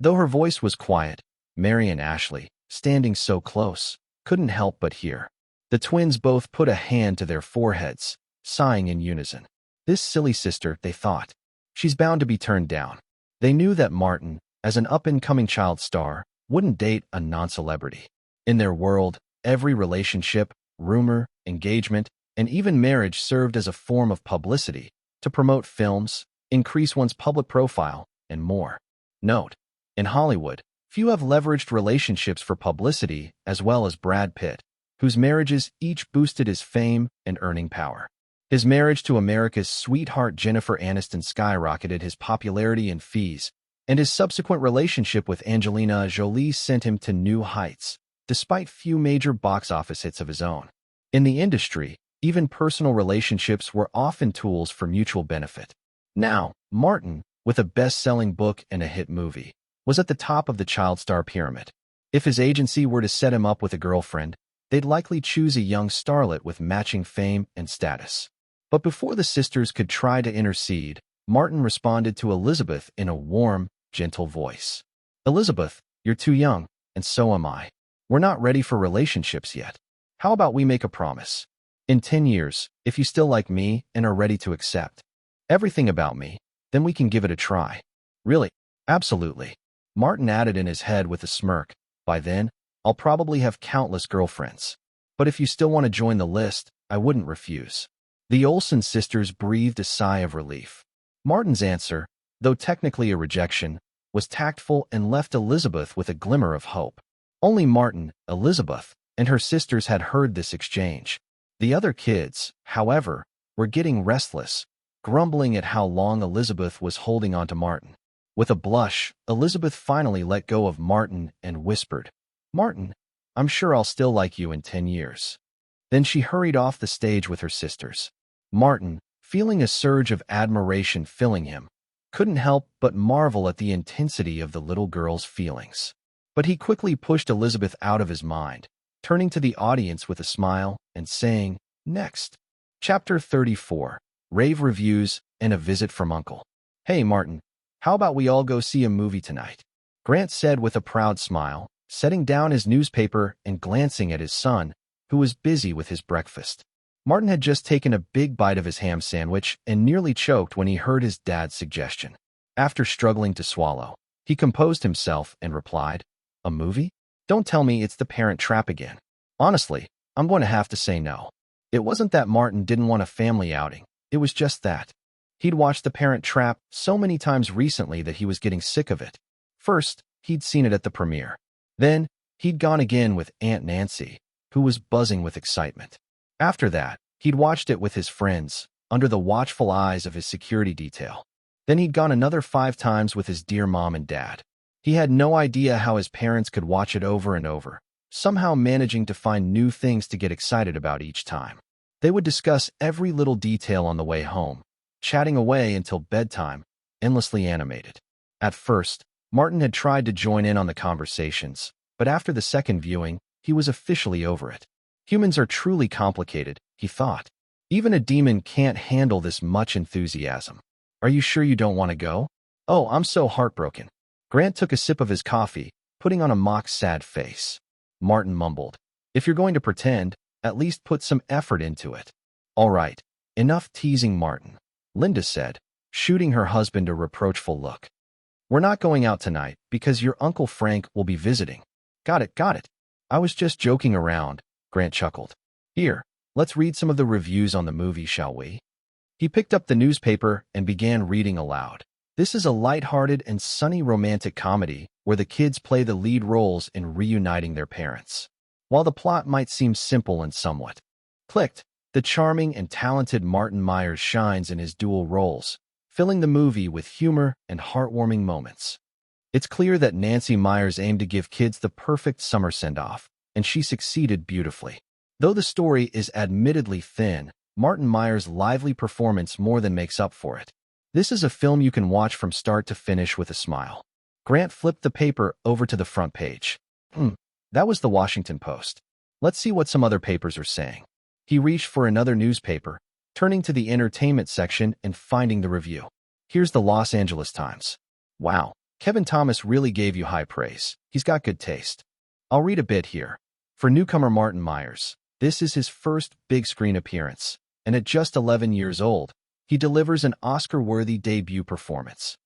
Though her voice was quiet, Mary and Ashley, standing so close, couldn't help but hear. The twins both put a hand to their foreheads, sighing in unison. This silly sister, they thought. She's bound to be turned down. They knew that Martin, as an up-and-coming child star, wouldn't date a non-celebrity. In their world, every relationship, rumor, engagement, and even marriage served as a form of publicity to promote films, increase one's public profile, and more. Note, in Hollywood, few have leveraged relationships for publicity as well as Brad Pitt, whose marriages each boosted his fame and earning power. His marriage to America's sweetheart Jennifer Aniston skyrocketed his popularity and fees, and his subsequent relationship with Angelina Jolie sent him to new heights, despite few major box office hits of his own. In the industry, even personal relationships were often tools for mutual benefit. Now, Martin, with a best-selling book and a hit movie, was at the top of the child star pyramid. If his agency were to set him up with a girlfriend, they'd likely choose a young starlet with matching fame and status. But before the sisters could try to intercede, Martin responded to Elizabeth in a warm, gentle voice. "Elizabeth, you're too young, and so am I. We're not ready for relationships yet. How about we make a promise? In 10 years, if you still like me and are ready to accept everything about me, then we can give it a try." "Really?" "Absolutely." Martin added in his head with a smirk. "By then, I'll probably have countless girlfriends. But if you still want to join the list, I wouldn't refuse." The Olsen sisters breathed a sigh of relief. Martin's answer, though technically a rejection, was tactful and left Elizabeth with a glimmer of hope. Only Martin, Elizabeth, and her sisters had heard this exchange. The other kids, however, were getting restless, grumbling at how long Elizabeth was holding on to Martin. With a blush, Elizabeth finally let go of Martin and whispered, "Martin, I'm sure I'll still like you in 10 years. Then she hurried off the stage with her sisters. Martin, feeling a surge of admiration filling him, couldn't help but marvel at the intensity of the little girl's feelings. But he quickly pushed Elizabeth out of his mind, turning to the audience with a smile and saying, "Next." Chapter 34, Rave Reviews and a Visit from Uncle. "Hey, Martin, how about we all go see a movie tonight?" Grant said with a proud smile, setting down his newspaper and glancing at his son, who was busy with his breakfast. Martin had just taken a big bite of his ham sandwich and nearly choked when he heard his dad's suggestion. After struggling to swallow, he composed himself and replied, "A movie? Don't tell me it's The Parent Trap again. Honestly, I'm going to have to say no." It wasn't that Martin didn't want a family outing, it was just that he'd watched The Parent Trap so many times recently that he was getting sick of it. First, he'd seen it at the premiere. Then, he'd gone again with Aunt Nancy, who was buzzing with excitement. After that, he'd watched it with his friends, under the watchful eyes of his security detail. Then he'd gone another 5 times with his dear mom and dad. He had no idea how his parents could watch it over and over, somehow managing to find new things to get excited about each time. They would discuss every little detail on the way home, chatting away until bedtime, endlessly animated. At first, Martin had tried to join in on the conversations, but after the second viewing, he was officially over it. Humans are truly complicated, he thought. Even a demon can't handle this much enthusiasm. "Are you sure you don't want to go?" "Oh, I'm so heartbroken." Grant took a sip of his coffee, putting on a mock sad face. Martin mumbled, "If you're going to pretend, at least put some effort into it." "All right, enough teasing, Martin," Linda said, shooting her husband a reproachful look. "We're not going out tonight because your Uncle Frank will be visiting." Got it. I was just joking around," Grant chuckled. "Here, let's read some of the reviews on the movie, shall we?" He picked up the newspaper and began reading aloud. This is a light-hearted and sunny romantic comedy where the kids play the lead roles in reuniting their parents. While the plot might seem simple and somewhat clicked, the charming and talented Martin Myers shines in his dual roles, filling the movie with humor and heartwarming moments. It's clear that Nancy Myers aimed to give kids the perfect summer send-off, and she succeeded beautifully. Though the story is admittedly thin, Martin Myers' lively performance more than makes up for it. This is a film you can watch from start to finish with a smile. Grant flipped the paper over to the front page. That was the Washington Post. Let's see what some other papers are saying. He reached for another newspaper, turning to the entertainment section and finding the review. Here's the Los Angeles Times. "Wow, Kevin Thomas really gave you high praise. He's got good taste." I'll read a bit here. For newcomer Martin Myers, this is his first big screen appearance, and at just 11 years old, he delivers an Oscar-worthy debut performance.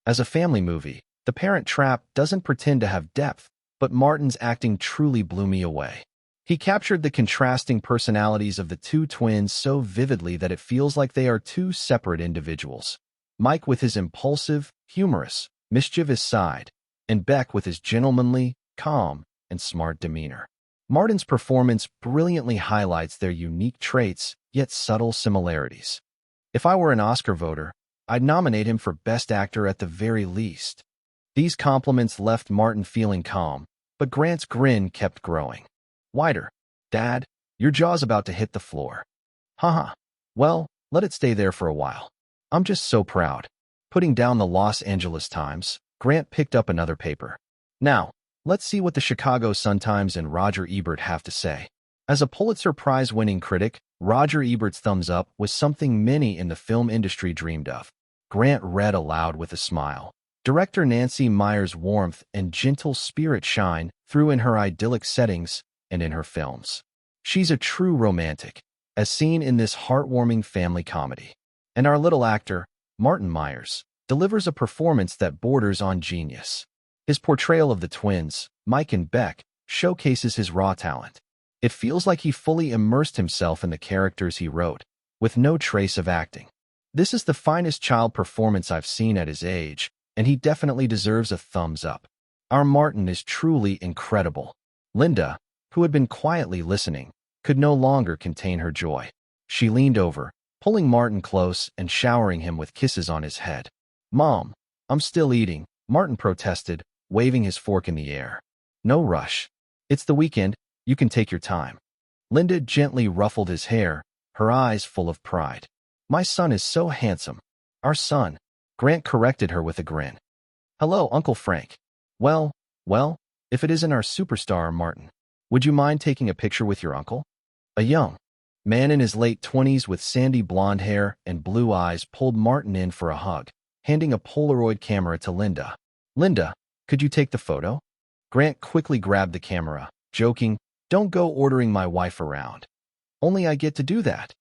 As a family movie, The Parent Trap doesn't pretend to have depth, but Martin's acting truly blew me away. He captured the contrasting personalities of the two twins so vividly that it feels like they are two separate individuals. Mike with his impulsive, humorous, mischievous side, and Beck with his gentlemanly, calm, and smart demeanor. Martin's performance brilliantly highlights their unique traits, yet subtle similarities. If I were an Oscar voter, I'd nominate him for Best Actor at the very least. These compliments left Martin feeling calm, but Grant's grin kept growing. Wider. Dad, your jaw's about to hit the floor. Haha. Well, let it stay there for a while. I'm just so proud. Putting down the Los Angeles Times, Grant picked up another paper. Now, let's see what the Chicago Sun-Times and Roger Ebert have to say. As a Pulitzer Prize-winning critic, Roger Ebert's thumbs up was something many in the film industry dreamed of. Grant read aloud with a smile. Director Nancy Meyers' warmth and gentle spirit shine through in her idyllic settings and in her films. She's a true romantic, as seen in this heartwarming family comedy. And our little actor, Martin Myers, delivers a performance that borders on genius. His portrayal of the twins, Mike and Beck, showcases his raw talent. It feels like he fully immersed himself in the characters he wrote, with no trace of acting. This is the finest child performance I've seen at his age, and he definitely deserves a thumbs up. Our Martin is truly incredible. Linda, who had been quietly listening, could no longer contain her joy. She leaned over, pulling Martin close and showering him with kisses on his head. "Mom, I'm still eating," Martin protested, waving his fork in the air. "No rush. It's the weekend, you can take your time." Linda gently ruffled his hair, her eyes full of pride. "My son is so handsome." "Our son," Grant corrected her with a grin. "Hello, Uncle Frank." Well, if it isn't our superstar, Martin. Would you mind taking a picture with your uncle?" A young man in his late 20s with sandy blonde hair and blue eyes pulled Martin in for a hug, handing a Polaroid camera to Linda. "Linda, could you take the photo?" Grant quickly grabbed the camera, joking, "Don't go ordering my wife around. Only I get to do that."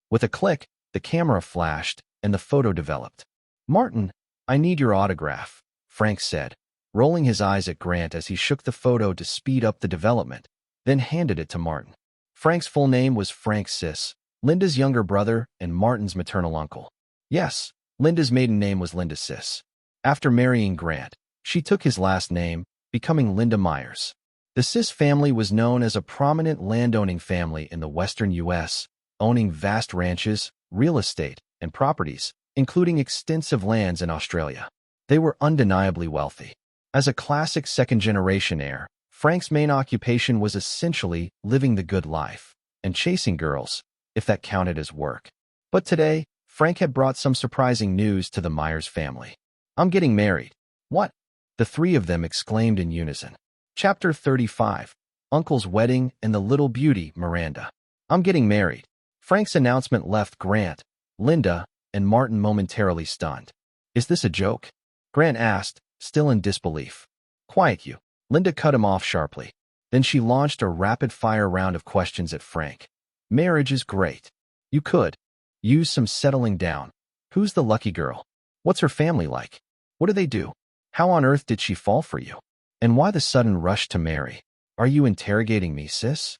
With a click, the camera flashed, and the photo developed. "Martin, I need your autograph," Frank said, rolling his eyes at Grant as he shook the photo to speed up the development, then handed it to Martin. Frank's full name was Frank Sis, Linda's younger brother and Martin's maternal uncle. Yes, Linda's maiden name was Linda Sis. After marrying Grant, she took his last name, becoming Linda Myers. The Sis family was known as a prominent landowning family in the western U.S., owning vast ranches, real estate, and properties, including extensive lands in Australia. They were undeniably wealthy. As a classic second-generation heir, Frank's main occupation was essentially living the good life and chasing girls, if that counted as work. But today, Frank had brought some surprising news to the Myers family. "I'm getting married." "What?" the three of them exclaimed in unison. Chapter 35, Uncle's Wedding and the Little Beauty, Miranda. "I'm getting married." Frank's announcement left Grant, Linda, and Martin momentarily stunned. "Is this a joke?" Grant asked, still in disbelief. "Quiet you." Linda cut him off sharply. Then she launched a rapid-fire round of questions at Frank. "Marriage is great. You could use some settling down. Who's the lucky girl? What's her family like? What do they do? How on earth did she fall for you? And why the sudden rush to marry? Are you interrogating me, sis?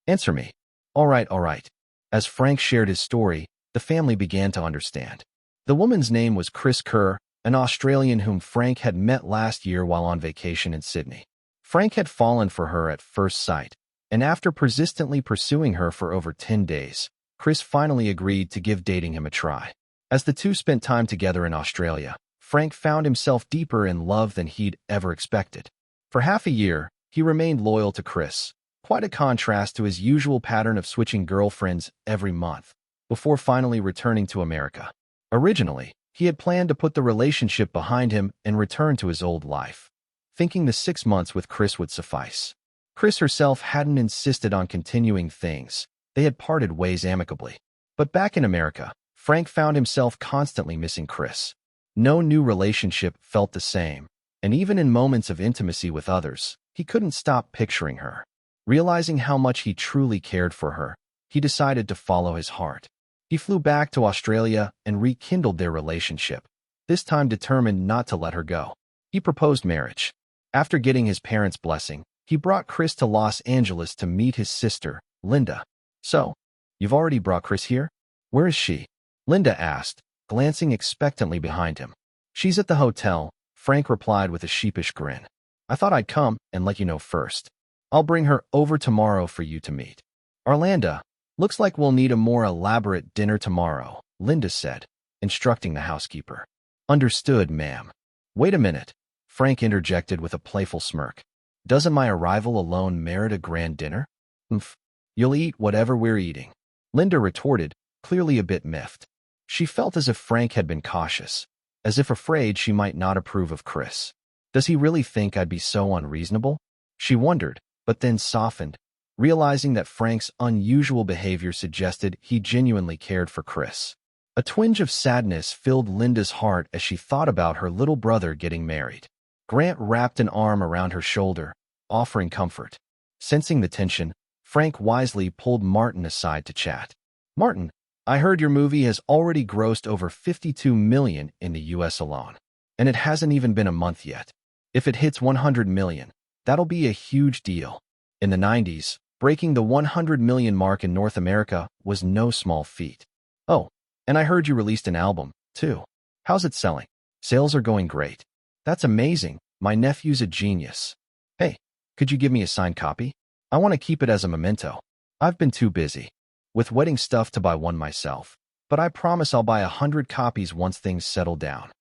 Answer me." All right. As Frank shared his story, the family began to understand. The woman's name was Chris Kerr, an Australian whom Frank had met last year while on vacation in Sydney. Frank had fallen for her at first sight, and after persistently pursuing her for over 10 days, Chris finally agreed to give dating him a try. As the two spent time together in Australia, Frank found himself deeper in love than he'd ever expected. For half a year, he remained loyal to Chris, quite a contrast to his usual pattern of switching girlfriends every month, before finally returning to America. Originally, he had planned to put the relationship behind him and return to his old life, thinking the 6 months with Chris would suffice. Chris herself hadn't insisted on continuing things. They had parted ways amicably. But back in America, Frank found himself constantly missing Chris. No new relationship felt the same, and even in moments of intimacy with others, he couldn't stop picturing her. Realizing how much he truly cared for her, he decided to follow his heart. He flew back to Australia and rekindled their relationship, this time determined not to let her go. He proposed marriage. After getting his parents' blessing, he brought Chris to Los Angeles to meet his sister, Linda. "So, you've already brought Chris here? Where is she?" Linda asked, glancing expectantly behind him. "She's at the hotel," Frank replied with a sheepish grin. "I thought I'd come and let you know first." I'll bring her over tomorrow for you to meet. Orlando, looks like we'll need a more elaborate dinner tomorrow, Linda said, instructing the housekeeper. Understood, ma'am. Wait a minute, Frank interjected with a playful smirk. Doesn't my arrival alone merit a grand dinner? Umph. You'll eat whatever we're eating, Linda retorted, clearly a bit miffed. She felt as if Frank had been cautious, as if afraid she might not approve of Chris. Does he really think I'd be so unreasonable? She wondered, but then softened, realizing that Frank's unusual behavior suggested he genuinely cared for Chris. A twinge of sadness filled Linda's heart as she thought about her little brother getting married. Grant wrapped an arm around her shoulder, offering comfort. Sensing the tension, Frank wisely pulled Martin aside to chat. Martin, I heard your movie has already grossed over $52 million in the US alone, and it hasn't even been a month yet. If it hits $100 million, that'll be a huge deal. In the 90s, breaking the $100 million mark in North America was no small feat. Oh, and I heard you released an album, too. How's it selling? Sales are going great. That's amazing. My nephew's a genius. Hey, could you give me a signed copy? I want to keep it as a memento. I've been too busy with wedding stuff to buy one myself, but I promise I'll buy 100 copies once things settle down.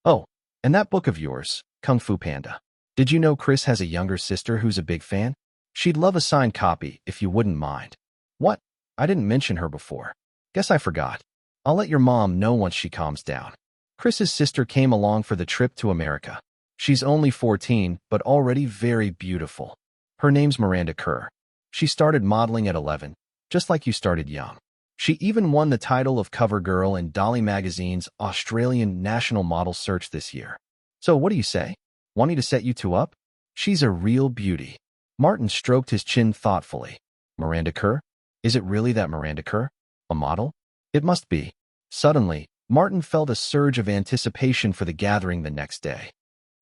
Oh, and that book of yours, Kung Fu Panda. Did you know Chris has a younger sister who's a big fan? She'd love a signed copy if you wouldn't mind. What? I didn't mention her before. Guess I forgot. I'll let your mom know once she calms down. Chris's sister came along for the trip to America. She's only 14, but already very beautiful. Her name's Miranda Kerr. She started modeling at 11, just like you started young. She even won the title of cover girl in Dolly magazine's Australian National Model Search this year. So what do you say? Want me to set you two up? She's a real beauty. Martin stroked his chin thoughtfully. Miranda Kerr? Is it really that Miranda Kerr? A model? It must be. Suddenly, Martin felt a surge of anticipation for the gathering the next day.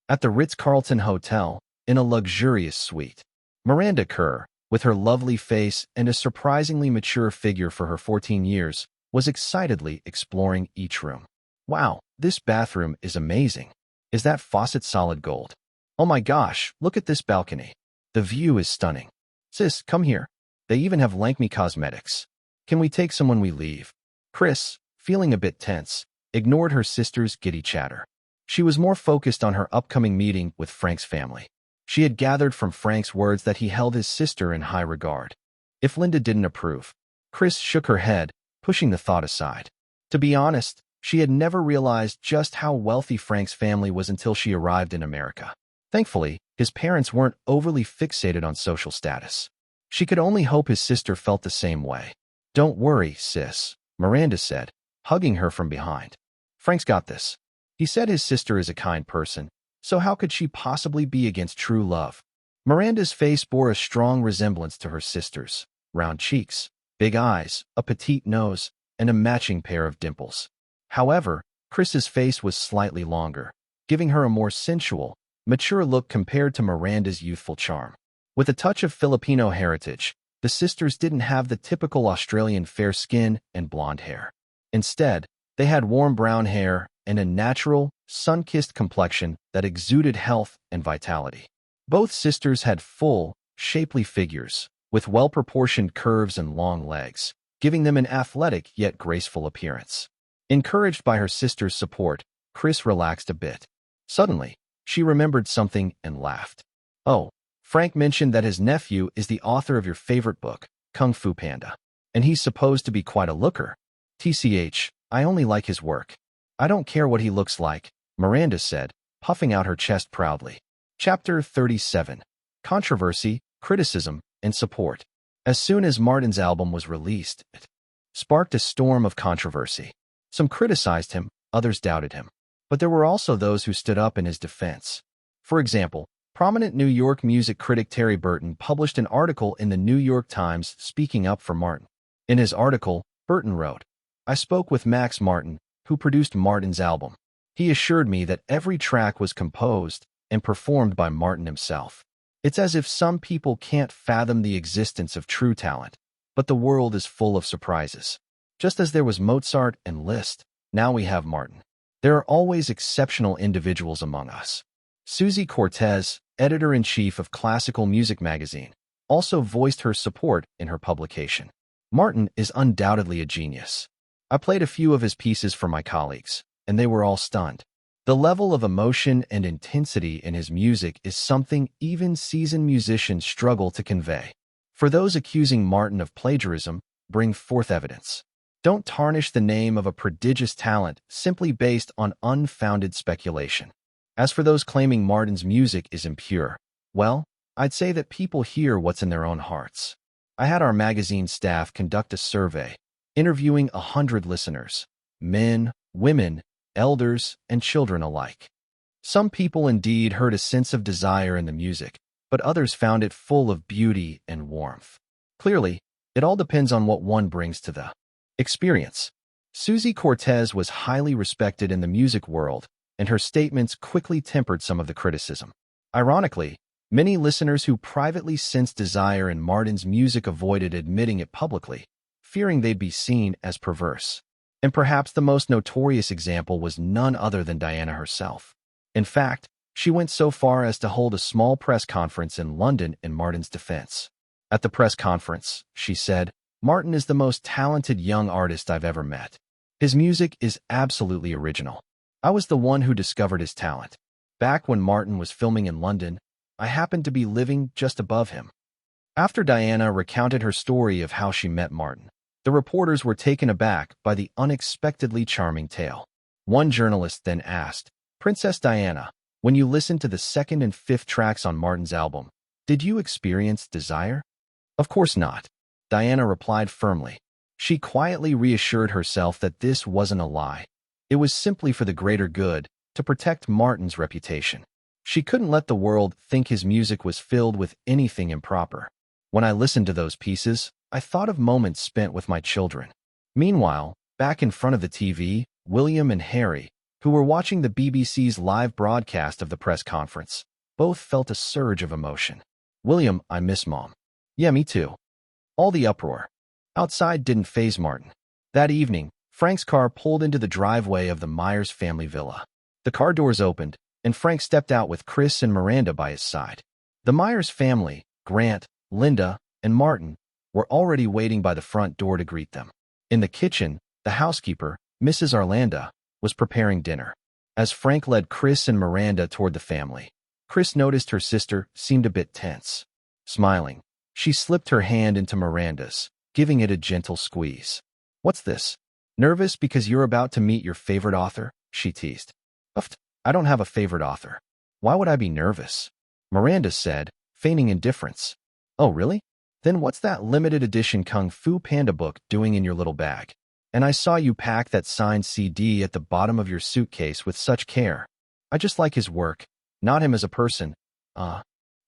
At the Ritz-Carlton Hotel, in a luxurious suite, Miranda Kerr, with her lovely face and a surprisingly mature figure for her 14 years, was excitedly exploring each room. Wow, this bathroom is amazing. Is that faucet solid gold? Oh my gosh, look at this balcony. The view is stunning. Sis, come here. They even have Lankme Cosmetics. Can we take some when we leave? Chris, feeling a bit tense, ignored her sister's giddy chatter. She was more focused on her upcoming meeting with Frank's family. She had gathered from Frank's words that he held his sister in high regard. If Linda didn't approve, Chris shook her head, pushing the thought aside. To be honest, she had never realized just how wealthy Frank's family was until she arrived in America. Thankfully, his parents weren't overly fixated on social status. She could only hope his sister felt the same way. Don't worry, sis, Miranda said, hugging her from behind. Frank's got this. He said his sister is a kind person, so how could she possibly be against true love? Miranda's face bore a strong resemblance to her sister's. Round cheeks, big eyes, a petite nose, and a matching pair of dimples. However, Chris's face was slightly longer, giving her a more sensual, mature look compared to Miranda's youthful charm. With a touch of Filipino heritage, the sisters didn't have the typical Australian fair skin and blonde hair. Instead, they had warm brown hair and a natural, sun-kissed complexion that exuded health and vitality. Both sisters had full, shapely figures, with well-proportioned curves and long legs, giving them an athletic yet graceful appearance. Encouraged by her sister's support, Chris relaxed a bit. Suddenly, she remembered something and laughed. Oh, Frank mentioned that his nephew is the author of your favorite book, Kung Fu Panda, and he's supposed to be quite a looker. TCH, I only like his work. I don't care what he looks like, Miranda said, puffing out her chest proudly. Chapter 37. Controversy, Criticism, and Support. As soon as Martin's album was released, it sparked a storm of controversy. Some criticized him, others doubted him. But there were also those who stood up in his defense. For example, prominent New York music critic Terry Burton published an article in the New York Times speaking up for Martin. In his article, Burton wrote, I spoke with Max Martin, who produced Martin's album. He assured me that every track was composed and performed by Martin himself. It's as if some people can't fathom the existence of true talent, but the world is full of surprises. Just as there was Mozart and Liszt, now we have Martin. There are always exceptional individuals among us. Susie Cortez, editor-in-chief of Classical Music magazine, also voiced her support in her publication. Martin is undoubtedly a genius. I played a few of his pieces for my colleagues, and they were all stunned. The level of emotion and intensity in his music is something even seasoned musicians struggle to convey. For those accusing Martin of plagiarism, bring forth evidence. Don't tarnish the name of a prodigious talent simply based on unfounded speculation. As for those claiming Martin's music is impure, well, I'd say that people hear what's in their own hearts. I had our magazine staff conduct a survey, interviewing 100 listeners, men, women, elders, and children alike. Some people indeed heard a sense of desire in the music, but others found it full of beauty and warmth. Clearly, it all depends on what one brings to the experience. Susie Cortez was highly respected in the music world, and her statements quickly tempered some of the criticism. Ironically, many listeners who privately sensed desire in Martin's music avoided admitting it publicly, fearing they'd be seen as perverse. And perhaps the most notorious example was none other than Diana herself. In fact, she went so far as to hold a small press conference in London in Martin's defense. At the press conference, she said, "Martin is the most talented young artist I've ever met. His music is absolutely original. I was the one who discovered his talent. Back when Martin was filming in London, I happened to be living just above him." After Diana recounted her story of how she met Martin, the reporters were taken aback by the unexpectedly charming tale. One journalist then asked, "Princess Diana, when you listened to the second and fifth tracks on Martin's album, did you experience desire?" "Of course not," Diana replied firmly. She quietly reassured herself that this wasn't a lie. It was simply for the greater good, to protect Martin's reputation. She couldn't let the world think his music was filled with anything improper. "When I listened to those pieces, I thought of moments spent with my children." Meanwhile, back in front of the TV, William and Harry, who were watching the BBC's live broadcast of the press conference, both felt a surge of emotion. "William, I miss Mom." "Yeah, me too." All the uproar outside didn't faze Martin. That evening, Frank's car pulled into the driveway of the Myers family villa. The car doors opened, and Frank stepped out with Chris and Miranda by his side. The Myers family, Grant, Linda, and Martin, were already waiting by the front door to greet them. In the kitchen, the housekeeper, Mrs. Arlanda, was preparing dinner. As Frank led Chris and Miranda toward the family, Chris noticed her sister seemed a bit tense. Smiling, she slipped her hand into Miranda's, giving it a gentle squeeze. "What's this? Nervous because you're about to meet your favorite author?" she teased. "Uff, I don't have a favorite author. Why would I be nervous?" Miranda said, feigning indifference. "Oh, really? Then what's that limited edition Kung Fu Panda book doing in your little bag? And I saw you pack that signed CD at the bottom of your suitcase with such care. I just like his work, not him as a person."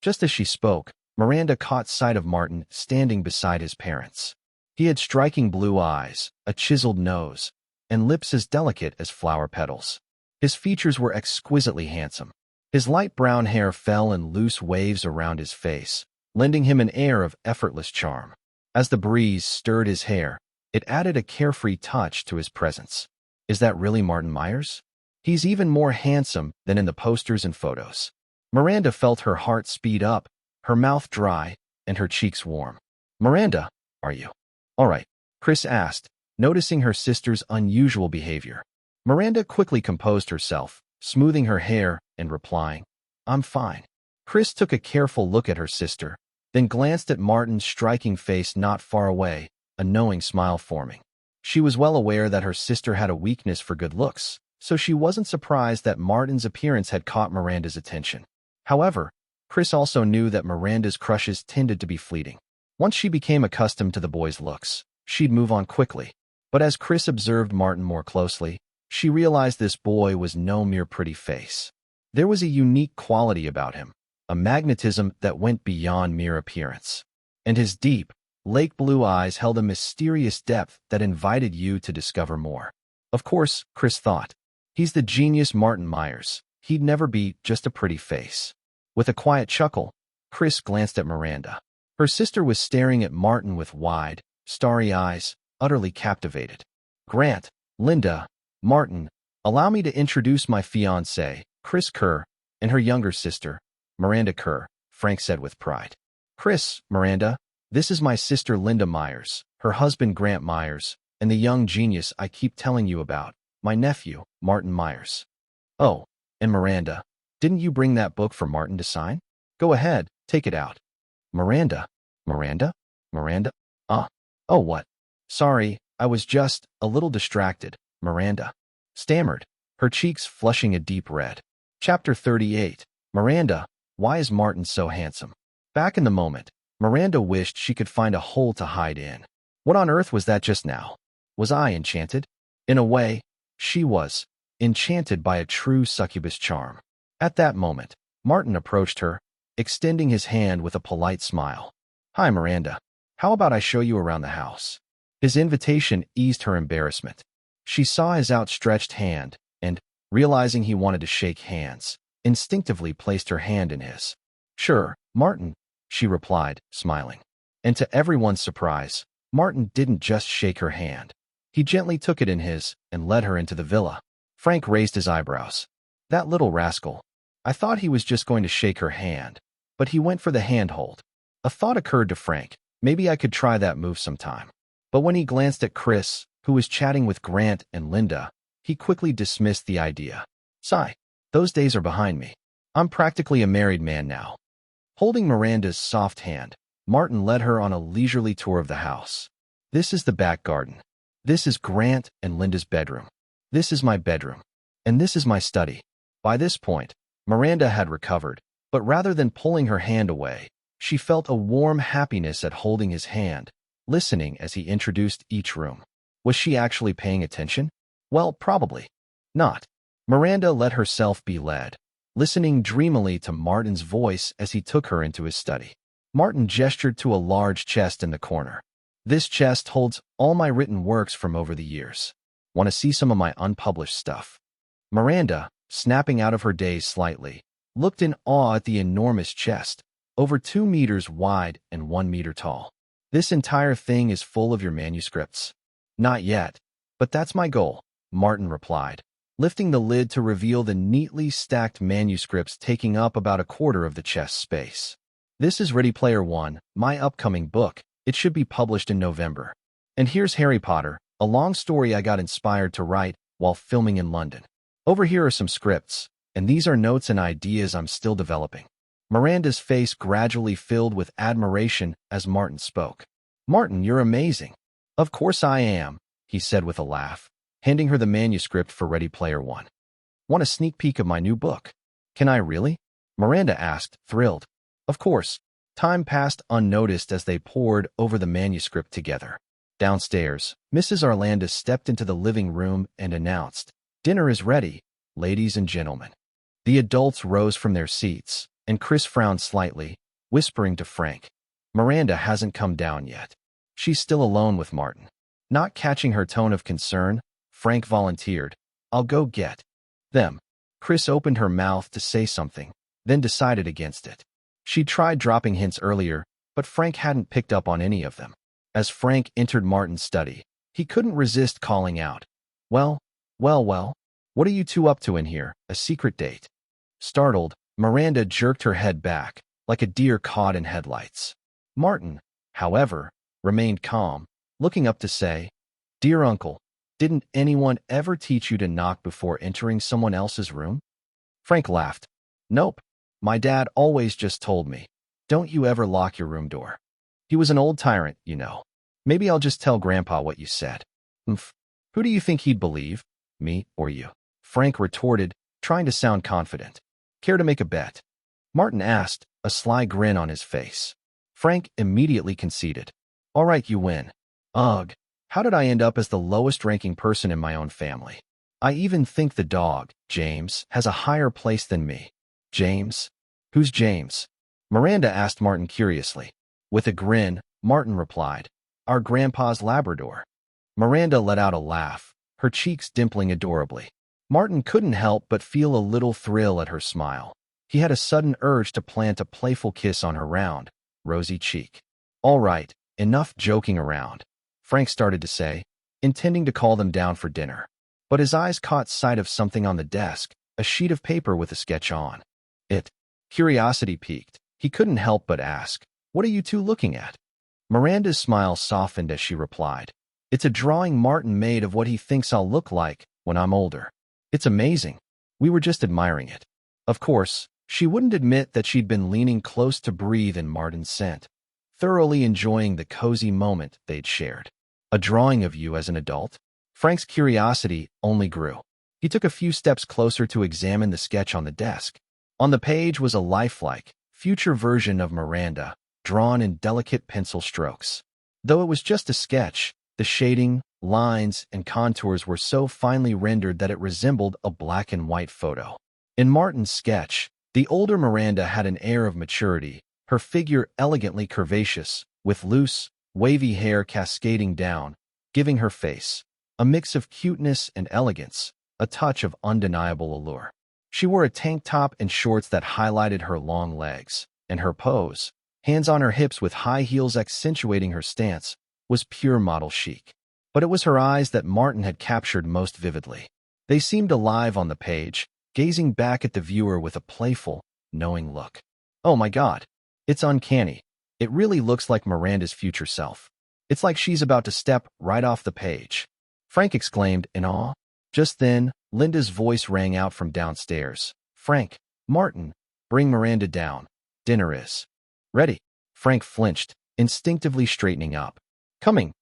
Just as she spoke, Miranda caught sight of Martin standing beside his parents. He had striking blue eyes, a chiseled nose, and lips as delicate as flower petals. His features were exquisitely handsome. His light brown hair fell in loose waves around his face, lending him an air of effortless charm. As the breeze stirred his hair, it added a carefree touch to his presence. Is that really Martin Myers? He's even more handsome than in the posters and photos. Miranda felt her heart speed up, her mouth dry, and her cheeks warm. "Miranda, are you all right?" Chris asked, noticing her sister's unusual behavior. Miranda quickly composed herself, smoothing her hair and replying, "I'm fine." Chris took a careful look at her sister, then glanced at Martin's striking face not far away, a knowing smile forming. She was well aware that her sister had a weakness for good looks, so she wasn't surprised that Martin's appearance had caught Miranda's attention. However, Chris also knew that Miranda's crushes tended to be fleeting. Once she became accustomed to the boy's looks, she'd move on quickly. But as Chris observed Martin more closely, she realized this boy was no mere pretty face. There was a unique quality about him, a magnetism that went beyond mere appearance. And his deep, lake blue eyes held a mysterious depth that invited you to discover more. Of course, Chris thought, he's the genius Martin Myers. He'd never be just a pretty face. With a quiet chuckle, Chris glanced at Miranda. Her sister was staring at Martin with wide, starry eyes, utterly captivated. "Grant, Linda, Martin, allow me to introduce my fiancée, Chris Kerr, and her younger sister, Miranda Kerr," Frank said with pride. Chris, Miranda, this is my sister Linda Myers, her husband Grant Myers, and the young genius I keep telling you about, my nephew, Martin Myers. Oh, and Miranda, didn't you bring that book for Martin to sign? Go ahead, take it out. Miranda? Miranda? Miranda? Oh, what? Sorry, I was just a little distracted, Miranda stammered, her cheeks flushing a deep red. Chapter 38. Miranda, why is Martin so handsome? Back in the moment, Miranda wished she could find a hole to hide in. What on earth was that just now? Was I enchanted? In a way, she was, enchanted by a true succubus charm. At that moment, Martin approached her, extending his hand with a polite smile. Hi, Miranda. How about I show you around the house? His invitation eased her embarrassment. She saw his outstretched hand and, realizing he wanted to shake hands, instinctively placed her hand in his. Sure, Martin, she replied, smiling. And to everyone's surprise, Martin didn't just shake her hand. He gently took it in his and led her into the villa. Frank raised his eyebrows. That little rascal. I thought he was just going to shake her hand, but he went for the handhold. A thought occurred to Frank. Maybe I could try that move sometime. But when he glanced at Chris, who was chatting with Grant and Linda, he quickly dismissed the idea. Sigh. Those days are behind me. I'm practically a married man now. Holding Miranda's soft hand, Martin led her on a leisurely tour of the house. This is the back garden. This is Grant and Linda's bedroom. This is my bedroom. And this is my study. By this point, Miranda had recovered, but rather than pulling her hand away, she felt a warm happiness at holding his hand, listening as he introduced each room. Was she actually paying attention? Well, probably not. Miranda let herself be led, listening dreamily to Martin's voice as he took her into his study. Martin gestured to a large chest in the corner. This chest holds all my written works from over the years. Want to see some of my unpublished stuff? Miranda, snapping out of her daze slightly, looked in awe at the enormous chest, over 2 meters wide and 1 meter tall. This entire thing is full of your manuscripts? Not yet, but that's my goal, Martin replied, lifting the lid to reveal the neatly stacked manuscripts taking up about a quarter of the chest space. This is Ready Player One, my upcoming book. It should be published in November. And here's Harry Potter, a long story I got inspired to write while filming in London. Over here are some scripts, and these are notes and ideas I'm still developing. Miranda's face gradually filled with admiration as Martin spoke. Martin, you're amazing. Of course I am, he said with a laugh, handing her the manuscript for Ready Player One. Want a sneak peek of my new book? Can I really? Miranda asked, thrilled. Of course. Time passed unnoticed as they pored over the manuscript together. Downstairs, Mrs. Arlandis stepped into the living room and announced, Dinner is ready, ladies and gentlemen. The adults rose from their seats, and Chris frowned slightly, whispering to Frank, Miranda hasn't come down yet. She's still alone with Martin. Not catching her tone of concern, Frank volunteered, I'll go get them. Chris opened her mouth to say something, then decided against it. She tried dropping hints earlier, but Frank hadn't picked up on any of them. As Frank entered Martin's study, he couldn't resist calling out, Well, what are you two up to in here, a secret date? Startled, Miranda jerked her head back, like a deer caught in headlights. Martin, however, remained calm, looking up to say, Dear uncle, didn't anyone ever teach you to knock before entering someone else's room? Frank laughed. Nope. My dad always just told me, don't you ever lock your room door. He was an old tyrant, you know. Maybe I'll just tell Grandpa what you said. Who do you think he'd believe, me or you? Frank retorted, trying to sound confident. Care to make a bet? Martin asked, a sly grin on his face. Frank immediately conceded. All right, you win. Ugh, how did I end up as the lowest-ranking person in my own family? I even think the dog, James, has a higher place than me. James? Who's James? Miranda asked Martin curiously. With a grin, Martin replied, Our grandpa's Labrador. Miranda let out a laugh, her cheeks dimpling adorably. Martin couldn't help but feel a little thrill at her smile. He had a sudden urge to plant a playful kiss on her round, rosy cheek. All right, enough joking around, Frank started to say, intending to call them down for dinner. But his eyes caught sight of something on the desk, a sheet of paper with a sketch on it. Curiosity piqued. He couldn't help but ask, What are you two looking at? Miranda's smile softened as she replied, It's a drawing Martin made of what he thinks I'll look like when I'm older. It's amazing. We were just admiring it. Of course, she wouldn't admit that she'd been leaning close to breathe in Martin's scent, thoroughly enjoying the cozy moment they'd shared. A drawing of you as an adult? Frank's curiosity only grew. He took a few steps closer to examine the sketch on the desk. On the page was a lifelike, future version of Miranda, drawn in delicate pencil strokes. Though it was just a sketch, the shading, lines, and contours were so finely rendered that it resembled a black and white photo. In Martin's sketch, the older Miranda had an air of maturity, her figure elegantly curvaceous, with loose, wavy hair cascading down, giving her face a mix of cuteness and elegance, a touch of undeniable allure. She wore a tank top and shorts that highlighted her long legs, and her pose, hands on her hips with high heels accentuating her stance, was pure model chic. But it was her eyes that Martin had captured most vividly. They seemed alive on the page, gazing back at the viewer with a playful, knowing look. Oh my God, it's uncanny. It really looks like Miranda's future self. It's like she's about to step right off the page. Frank exclaimed in awe. Just then, Linda's voice rang out from downstairs. Frank, Martin, bring Miranda down. Dinner is ready. Frank flinched, instinctively straightening up. Coming,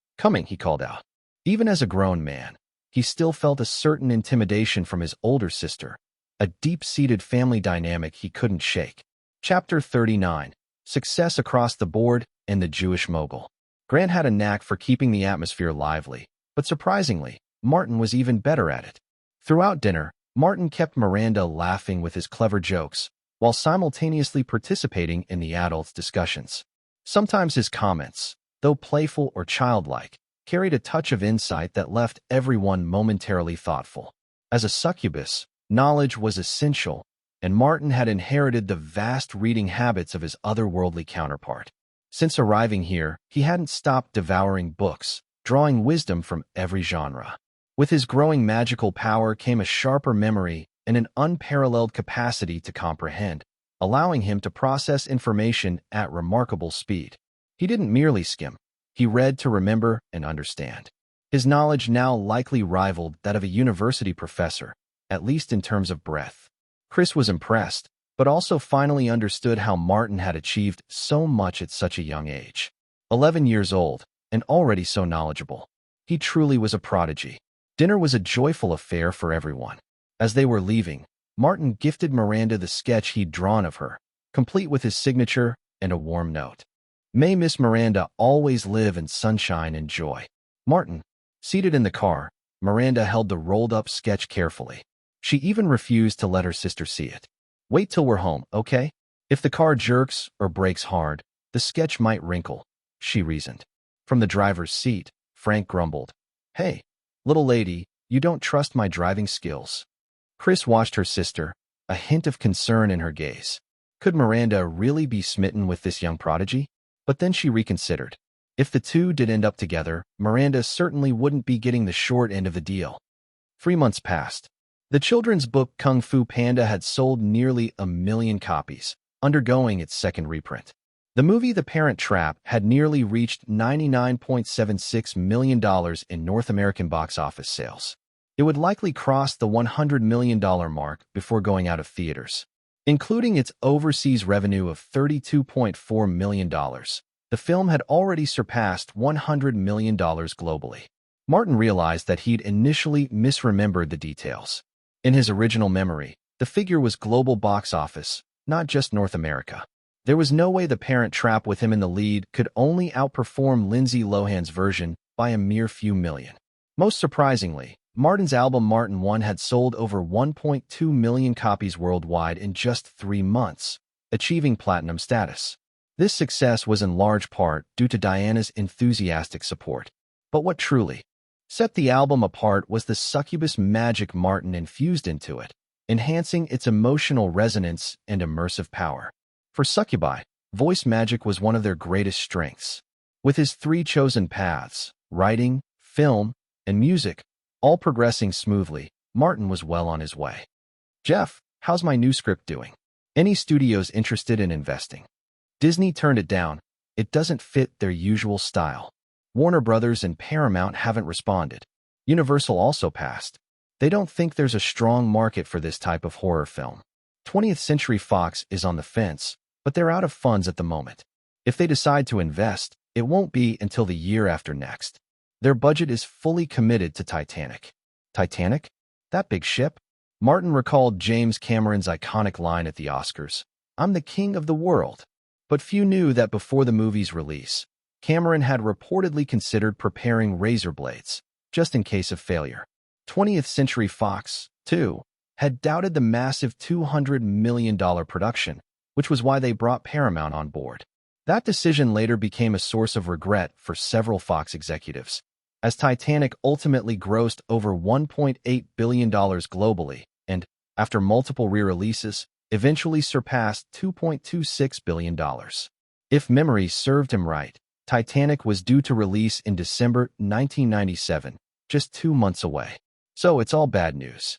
he called out. Even as a grown man, he still felt a certain intimidation from his older sister, a deep-seated family dynamic he couldn't shake. Chapter 39. Success Across the Board and the Jewish Mogul. Grant had a knack for keeping the atmosphere lively, but surprisingly, Martin was even better at it. Throughout dinner, Martin kept Miranda laughing with his clever jokes, while simultaneously participating in the adults' discussions. Sometimes his comments, though playful or childlike, carried a touch of insight that left everyone momentarily thoughtful. As a succubus, knowledge was essential, and Martin had inherited the vast reading habits of his otherworldly counterpart. Since arriving here, he hadn't stopped devouring books, drawing wisdom from every genre. With his growing magical power came a sharper memory and an unparalleled capacity to comprehend, allowing him to process information at remarkable speed. He didn't merely skim. He read to remember and understand. His knowledge now likely rivaled that of a university professor, at least in terms of breadth. Chris was impressed, but also finally understood how Martin had achieved so much at such a young age. 11 years old, and already so knowledgeable. He truly was a prodigy. Dinner was a joyful affair for everyone. As they were leaving, Martin gifted Miranda the sketch he'd drawn of her, complete with his signature and a warm note. May Miss Miranda always live in sunshine and joy. Martin. Seated in the car, Miranda held the rolled-up sketch carefully. She even refused to let her sister see it. Wait till we're home, okay? If the car jerks or brakes hard, the sketch might wrinkle, she reasoned. From the driver's seat, Frank grumbled. Hey, little lady, you don't trust my driving skills. Chris watched her sister, a hint of concern in her gaze. Could Miranda really be smitten with this young prodigy? But then she reconsidered. If the two did end up together, Miranda certainly wouldn't be getting the short end of the deal. 3 months passed. The children's book Kung Fu Panda had sold nearly 1 million copies, undergoing its second reprint. The movie The Parent Trap had nearly reached $99.76 million in North American box office sales. It would likely cross the $100 million mark before going out of theaters. Including its overseas revenue of $32.4 million, the film had already surpassed $100 million globally. Martin realized that he'd initially misremembered the details. In his original memory, the figure was global box office, not just North America. There was no way The Parent Trap with him in the lead could only outperform Lindsay Lohan's version by a mere few million. Most surprisingly, Martin's album Martin 1 had sold over 1.2 million copies worldwide in just 3 months, achieving platinum status. This success was in large part due to Diana's enthusiastic support. But what truly set the album apart was the succubus magic Martin infused into it, enhancing its emotional resonance and immersive power. For succubi, voice magic was one of their greatest strengths. With his 3 chosen paths, writing, film, and music, all progressing smoothly, Martin was well on his way. Jeff, how's my new script doing? Any studios interested in investing? Disney turned it down, It doesn't fit their usual style. Warner Brothers and Paramount haven't responded. Universal also passed. They don't think there's a strong market for this type of horror film. 20th Century Fox is on the fence, but they're out of funds at the moment. If they decide to invest, it won't be until the year after next. Their budget is fully committed to Titanic. Titanic? That big ship? Martin recalled James Cameron's iconic line at the Oscars, "I'm the king of the world." But few knew that before the movie's release, Cameron had reportedly considered preparing razor blades, just in case of failure. 20th Century Fox, too, had doubted the massive $200 million production, which was why they brought Paramount on board. That decision later became a source of regret for several Fox executives, as Titanic ultimately grossed over $1.8 billion globally and, after multiple re-releases, eventually surpassed $2.26 billion. If memory served him right, Titanic was due to release in December 1997, just 2 months away. So it's all bad news.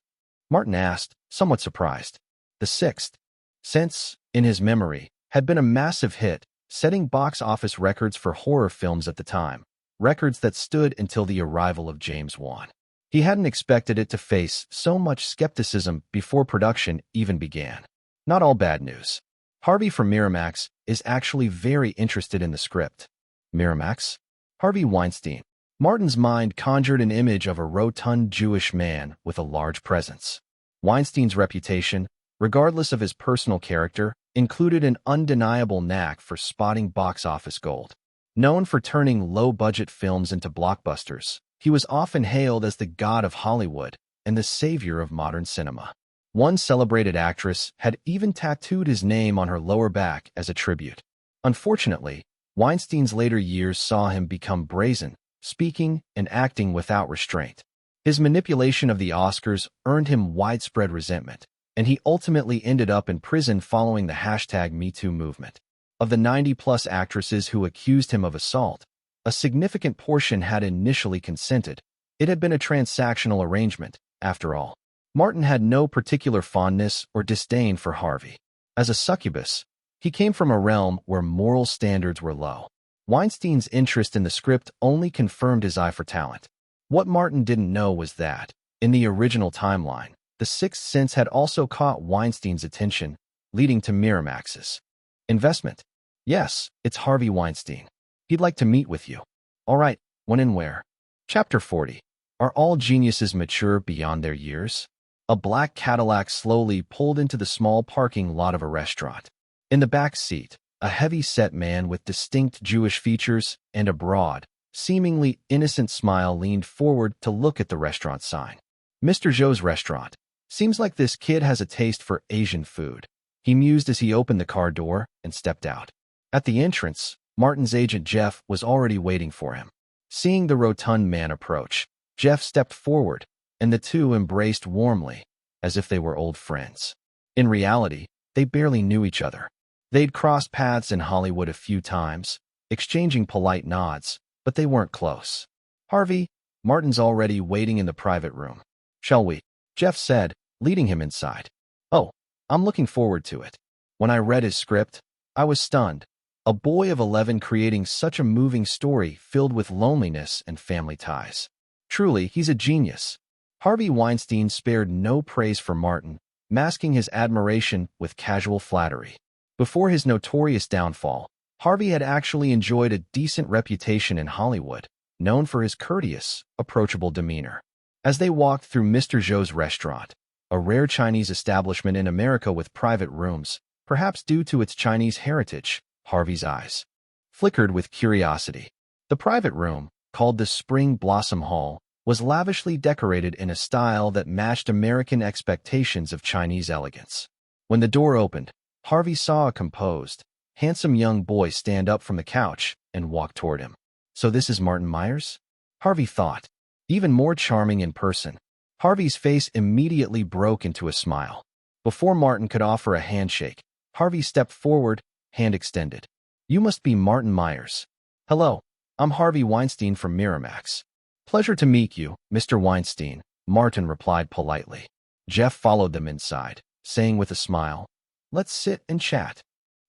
Martin asked, somewhat surprised. The Sixth Sense, in his memory, had been a massive hit, setting box office records for horror films at the time, records that stood until the arrival of James Wan. He hadn't expected it to face so much skepticism before production even began. Not all bad news. Harvey from Miramax is actually very interested in the script. Miramax? Harvey Weinstein. Martin's mind conjured an image of a rotund Jewish man with a large presence. Weinstein's reputation, regardless of his personal character, included an undeniable knack for spotting box office gold. Known for turning low-budget films into blockbusters, he was often hailed as the god of Hollywood and the savior of modern cinema. One celebrated actress had even tattooed his name on her lower back as a tribute. Unfortunately, Weinstein's later years saw him become brazen, speaking and acting without restraint. His manipulation of the Oscars earned him widespread resentment, and he ultimately ended up in prison following the #MeToo movement. Of the 90-plus actresses who accused him of assault, a significant portion had initially consented. It had been a transactional arrangement, after all. Martin had no particular fondness or disdain for Harvey. As a succubus, he came from a realm where moral standards were low. Weinstein's interest in the script only confirmed his eye for talent. What Martin didn't know was that, in the original timeline, The Sixth Sense had also caught Weinstein's attention, leading to Miramax's investment. Yes, it's Harvey Weinstein. He'd like to meet with you. All right, when and where? Chapter 40. Are all geniuses mature beyond their years? A black Cadillac slowly pulled into the small parking lot of a restaurant. In the back seat, a heavy-set man with distinct Jewish features and a broad, seemingly innocent smile leaned forward to look at the restaurant sign. Mr. Zhou's restaurant. Seems like this kid has a taste for Asian food, he mused as he opened the car door and stepped out. At the entrance, Martin's agent Jeff was already waiting for him. Seeing the rotund man approach, Jeff stepped forward, and the two embraced warmly, as if they were old friends. In reality, they barely knew each other. They'd crossed paths in Hollywood a few times, exchanging polite nods, but they weren't close. Harvey, Martin's already waiting in the private room. Shall we? Jeff said, leading him inside. Oh, I'm looking forward to it. When I read his script, I was stunned. A boy of 11 creating such a moving story filled with loneliness and family ties. Truly, he's a genius. Harvey Weinstein spared no praise for Martin, masking his admiration with casual flattery. Before his notorious downfall, Harvey had actually enjoyed a decent reputation in Hollywood, known for his courteous, approachable demeanor. As they walked through Mr. Zhou's restaurant, a rare Chinese establishment in America with private rooms, perhaps due to its Chinese heritage, Harvey's eyes flickered with curiosity. The private room, called the Spring Blossom Hall, was lavishly decorated in a style that matched American expectations of Chinese elegance. When the door opened, Harvey saw a composed, handsome young boy stand up from the couch and walk toward him. So this is Martin Myers? Harvey thought. Even more charming in person. Harvey's face immediately broke into a smile. Before Martin could offer a handshake, Harvey stepped forward, hand extended. You must be Martin Myers. Hello, I'm Harvey Weinstein from Miramax. Pleasure to meet you, Mr. Weinstein, Martin replied politely. Jeff followed them inside, saying with a smile, Let's sit and chat.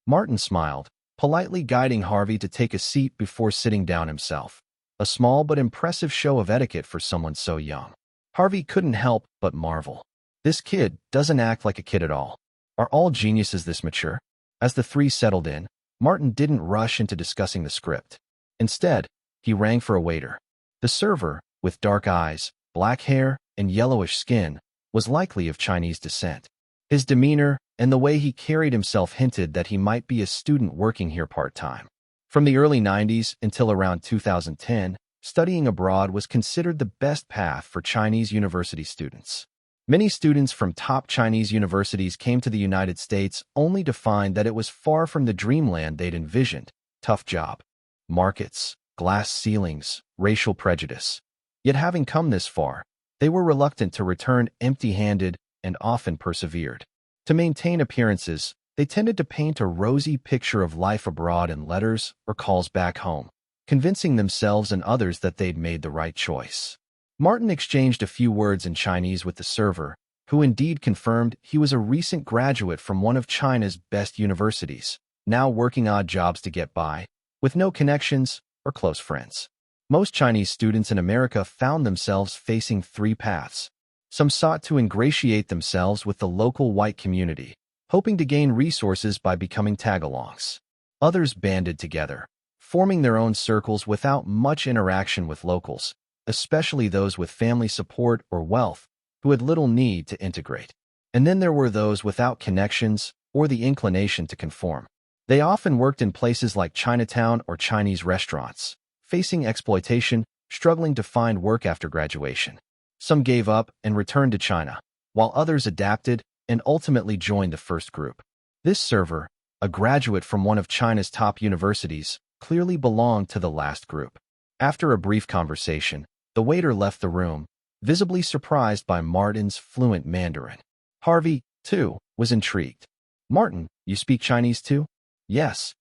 Martin smiled, politely guiding Harvey to take a seat before sitting down himself. A small but impressive show of etiquette for someone so young. Harvey couldn't help but marvel. This kid doesn't act like a kid at all. Are all geniuses this mature? As the three settled in, Martin didn't rush into discussing the script. Instead, he rang for a waiter. The server, with dark eyes, black hair, and yellowish skin, was likely of Chinese descent. His demeanor and the way he carried himself hinted that he might be a student working here part-time. From the early 90s until around 2010, studying abroad was considered the best path for Chinese university students. Many students from top Chinese universities came to the United States only to find that it was far from the dreamland they'd envisioned. Tough job, markets, glass ceilings, racial prejudice. Yet having come this far, they were reluctant to return empty-handed and often persevered. To maintain appearances, they tended to paint a rosy picture of life abroad in letters or calls back home, convincing themselves and others that they'd made the right choice. Martin exchanged a few words in Chinese with the server, who indeed confirmed he was a recent graduate from one of China's best universities, now working odd jobs to get by, with no connections or close friends. Most Chinese students in America found themselves facing three paths. Some sought to ingratiate themselves with the local white community, hoping to gain resources by becoming tag-alongs. Others banded together, forming their own circles without much interaction with locals, especially those with family support or wealth, who had little need to integrate. And then there were those without connections or the inclination to conform. They often worked in places like Chinatown or Chinese restaurants, facing exploitation, struggling to find work after graduation. Some gave up and returned to China, while others adapted and ultimately joined the first group. This server, a graduate from one of China's top universities, clearly belonged to the last group. After a brief conversation, the waiter left the room, visibly surprised by Martin's fluent Mandarin. Harvey, too, was intrigued. "Martin, you speak Chinese too?" "Yes.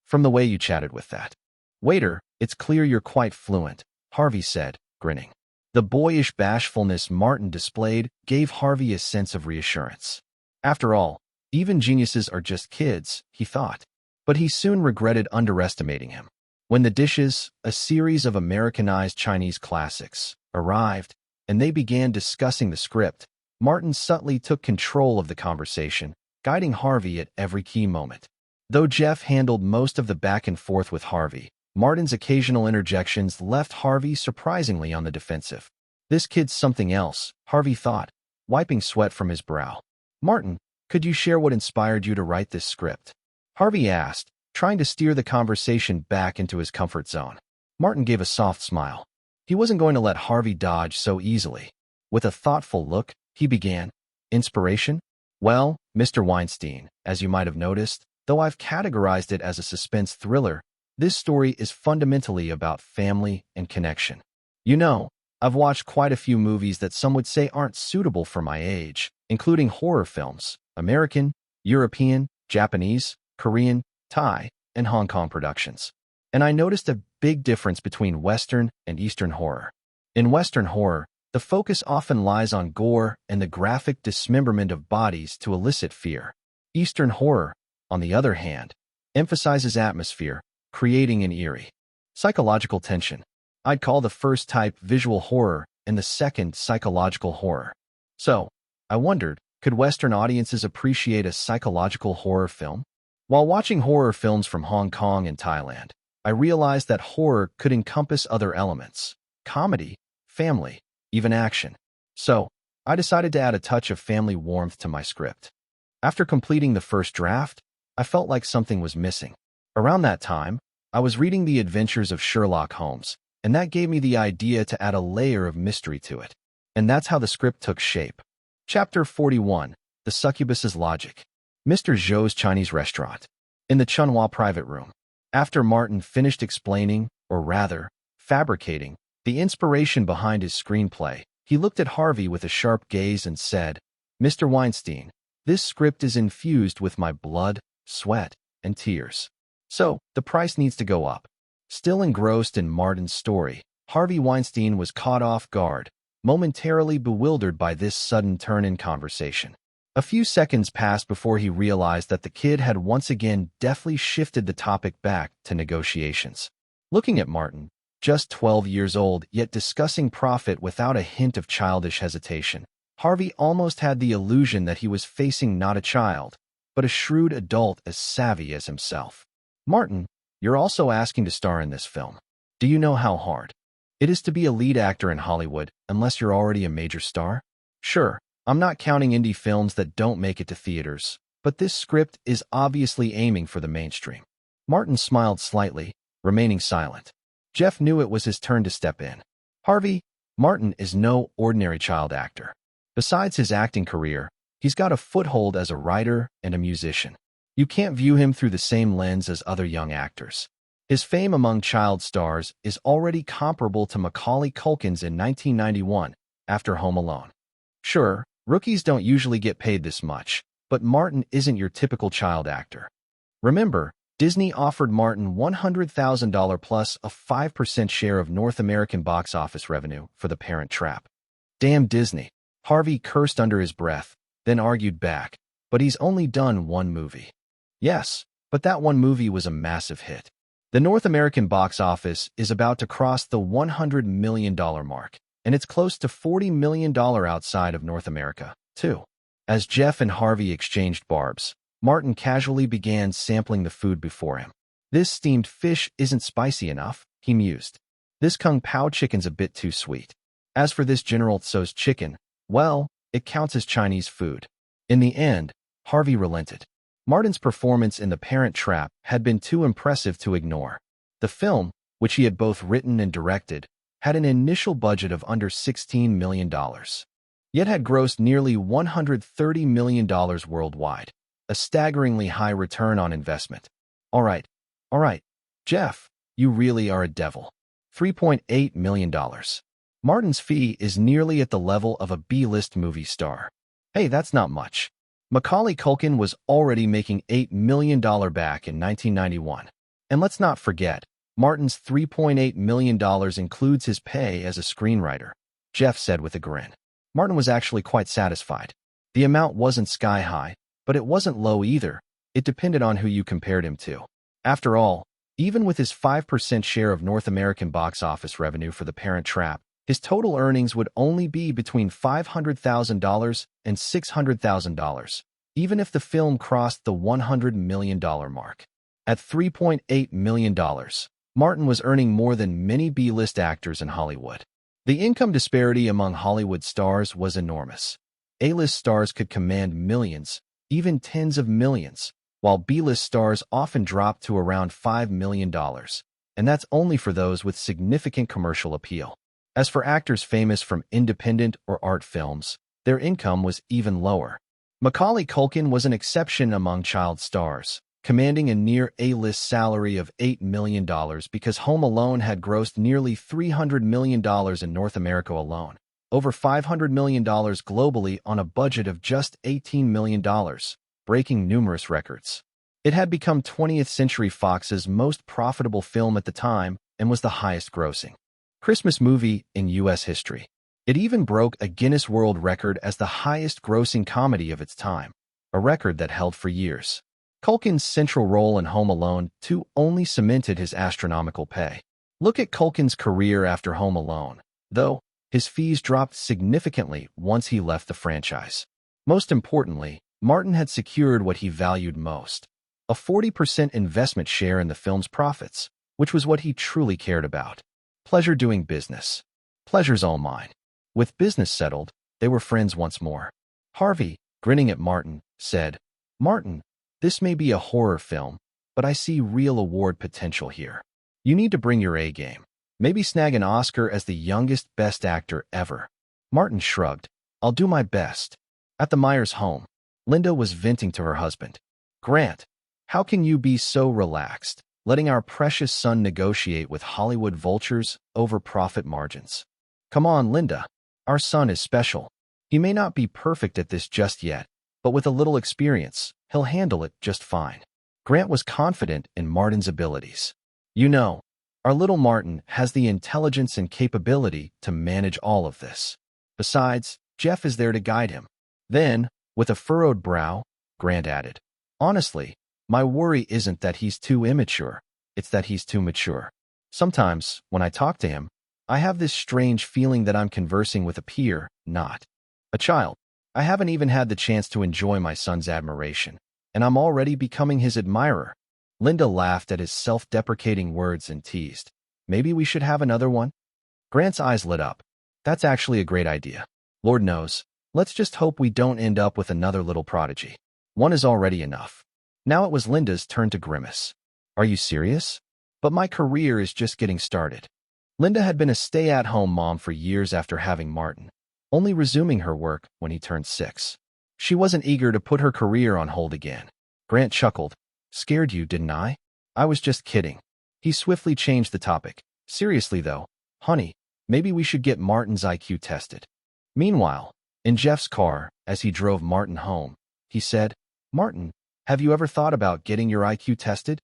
From the way you chatted with that waiter, it's clear you're quite fluent," Harvey said, grinning. The boyish bashfulness Martin displayed gave Harvey a sense of reassurance. After all, even geniuses are just kids, he thought. But he soon regretted underestimating him. When the dishes, a series of Americanized Chinese classics, arrived, and they began discussing the script, Martin subtly took control of the conversation, guiding Harvey at every key moment. Though Jeff handled most of the back and forth with Harvey, Martin's occasional interjections left Harvey surprisingly on the defensive. This kid's something else, Harvey thought, wiping sweat from his brow. "Martin, could you share what inspired you to write this script?" Harvey asked, trying to steer the conversation back into his comfort zone. Martin gave a soft smile. He wasn't going to let Harvey dodge so easily. With a thoughtful look, he began. "Inspiration? Well, Mr. Weinstein, as you might have noticed, though I've categorized it as a suspense thriller, this story is fundamentally about family and connection. You know, I've watched quite a few movies that some would say aren't suitable for my age, including horror films, American, European, Japanese, Korean, Thai, and Hong Kong productions. And I noticed a big difference between Western and Eastern horror. In Western horror, the focus often lies on gore and the graphic dismemberment of bodies to elicit fear. Eastern horror, on the other hand, emphasizes atmosphere, creating an eerie, psychological tension. I'd call the first type visual horror and the second psychological horror. So, I wondered, could Western audiences appreciate a psychological horror film? While watching horror films from Hong Kong and Thailand, I realized that horror could encompass other elements: comedy, family, even action. So, I decided to add a touch of family warmth to my script. After completing the first draft, I felt like something was missing. Around that time, I was reading The Adventures of Sherlock Holmes, and that gave me the idea to add a layer of mystery to it. And that's how the script took shape. Chapter 41, The Succubus's Logic. Mr. Zhou's Chinese Restaurant. In the Chunhua private room. After Martin finished explaining, or rather, fabricating, the inspiration behind his screenplay, he looked at Harvey with a sharp gaze and said, "Mr. Weinstein, this script is infused with my blood, sweat, and tears. So, the price needs to go up." Still engrossed in Martin's story, Harvey Weinstein was caught off guard, momentarily bewildered by this sudden turn in conversation. A few seconds passed before he realized that the kid had once again deftly shifted the topic back to negotiations. Looking at Martin, just 12 years old, yet discussing profit without a hint of childish hesitation, Harvey almost had the illusion that he was facing not a child, but a shrewd adult as savvy as himself. Martin, you're also asking to star in this film. Do you know how hard it is to be a lead actor in Hollywood unless you're already a major star? Sure, I'm not counting indie films that don't make it to theaters, but this script is obviously aiming for the mainstream. Martin smiled slightly, remaining silent. Jeff knew it was his turn to step in. Harvey, Martin is no ordinary child actor. Besides his acting career, he's got a foothold as a writer and a musician. You can't view him through the same lens as other young actors. His fame among child stars is already comparable to Macaulay Culkin's in 1991, after Home Alone. Sure, rookies don't usually get paid this much, but Martin isn't your typical child actor. Remember, Disney offered Martin $100,000 plus a 5% share of North American box office revenue for The Parent Trap. Damn Disney. Harvey cursed under his breath, then argued back, but he's only done one movie. Yes, but that one movie was a massive hit. The North American box office is about to cross the $100 million mark, and it's close to $40 million outside of North America, too. As Jeff and Harvey exchanged barbs, Martin casually began sampling the food before him. This steamed fish isn't spicy enough, he mused. This Kung Pao chicken's a bit too sweet. As for this General Tso's chicken, well, it counts as Chinese food. In the end, Harvey relented. Martin's performance in The Parent Trap had been too impressive to ignore. The film, which he had both written and directed, had an initial budget of under $16 million, yet had grossed nearly $130 million worldwide, a staggeringly high return on investment. All right, Jeff, you really are a devil. $3.8 million. Martin's fee is nearly at the level of a B-list movie star. Hey, that's not much. Macaulay Culkin was already making $8 million back in 1991. And let's not forget, Martin's $3.8 million includes his pay as a screenwriter, Jeff said with a grin. Martin was actually quite satisfied. The amount wasn't sky-high, but it wasn't low either. It depended on who you compared him to. After all, even with his 5% share of North American box office revenue for The Parent Trap, his total earnings would only be between $500,000 and $600,000, even if the film crossed the $100 million mark. At $3.8 million, Martin was earning more than many B-list actors in Hollywood. The income disparity among Hollywood stars was enormous. A-list stars could command millions, even tens of millions, while B-list stars often dropped to around $5 million, and that's only for those with significant commercial appeal. As for actors famous from independent or art films, their income was even lower. Macaulay Culkin was an exception among child stars, commanding a near A-list salary of $8 million because Home Alone had grossed nearly $300 million in North America alone, over $500 million globally on a budget of just $18 million, breaking numerous records. It had become 20th Century Fox's most profitable film at the time and was the highest grossing Christmas movie in U.S. history. It even broke a Guinness World Record as the highest grossing comedy of its time, a record that held for years. Culkin's central role in Home Alone 2 only cemented his astronomical pay. Look at Culkin's career after Home Alone, though. His fees dropped significantly once he left the franchise. Most importantly, Martin had secured what he valued most, a 40% investment share in the film's profits, which was what he truly cared about. Pleasure doing business. Pleasure's all mine. With business settled, they were friends once more. Harvey, grinning at Martin, said, "Martin, this may be a horror film, but I see real award potential here. You need to bring your A game. Maybe snag an Oscar as the youngest best actor ever." Martin shrugged. "I'll do my best." At the Myers home, Linda was venting to her husband. "Grant, how can you be so relaxed, letting our precious son negotiate with Hollywood vultures over profit margins? Come on, Linda. Our son is special. He may not be perfect at this just yet, but with a little experience, he'll handle it just fine." Grant was confident in Martin's abilities. "You know, our little Martin has the intelligence and capability to manage all of this. Besides, Jeff is there to guide him." Then, With a furrowed brow, Grant added, "Honestly, my worry isn't that he's too immature, it's that he's too mature. Sometimes, when I talk to him, I have this strange feeling that I'm conversing with a peer, not a child. I haven't even had the chance to enjoy my son's admiration, and I'm already becoming his admirer." Linda laughed at his self-deprecating words and teased, "Maybe we should have another one?" Grant's eyes lit up. "That's actually a great idea. Lord knows, let's just hope we don't end up with another little prodigy. One is already enough." Now it was Linda's turn to grimace. "Are you serious? But my career is just getting started." Linda had been a stay-at-home mom for years after having Martin, only resuming her work when he turned 6. She wasn't eager to put her career on hold again. Grant chuckled. "Scared you, didn't I? I was just kidding." He swiftly changed the topic. "Seriously though, honey, maybe we should get Martin's IQ tested." Meanwhile, in Jeff's car, as he drove Martin home, he said, "Martin, have you ever thought about getting your IQ tested?"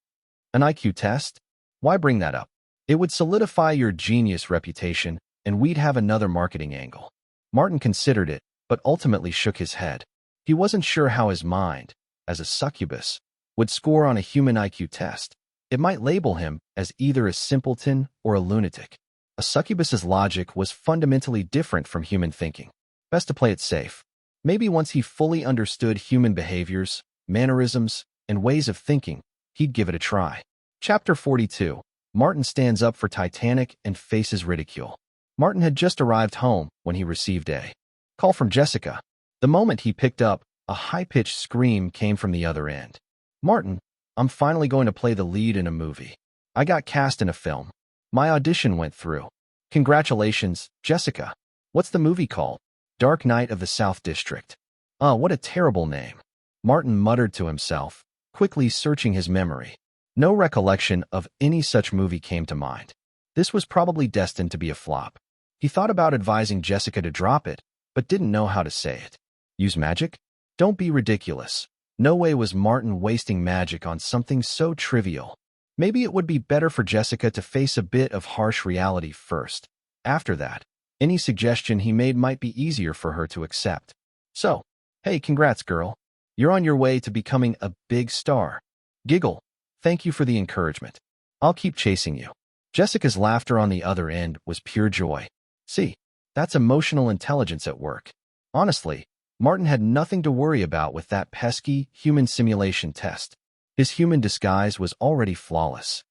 "An IQ test? Why bring that up?" "It would solidify your genius reputation, and we'd have another marketing angle." Martin considered it, but ultimately shook his head. He wasn't sure how his mind, as a succubus, would score on a human IQ test. It might label him as either a simpleton or a lunatic. A succubus's logic was fundamentally different from human thinking. Best to play it safe. Maybe once he fully understood human behaviors, mannerisms, and ways of thinking, he'd give it a try. Chapter 42. Martin stands up for Titanic and faces ridicule. Martin had just arrived home when he received a call from Jessica. The moment he picked up, a high-pitched scream came from the other end. "Martin, I'm finally going to play the lead in a movie. I got cast in a film. My audition went through." "Congratulations, Jessica. What's the movie called?" "Dark Knight of the South District." "Oh, what a terrible name." Martin muttered to himself, quickly searching his memory. No recollection of any such movie came to mind. This was probably destined to be a flop. He thought about advising Jessica to drop it, but didn't know how to say it. Use magic? Don't be ridiculous. No way was Martin wasting magic on something so trivial. Maybe it would be better for Jessica to face a bit of harsh reality first. After that, any suggestion he made might be easier for her to accept. "So, hey, congrats, girl. You're on your way to becoming a big star." Giggle. "Thank you for the encouragement. I'll keep chasing you." Jessica's laughter on the other end was pure joy. See, that's emotional intelligence at work. Honestly, Martin had nothing to worry about with that pesky human simulation test. His human disguise was already flawless.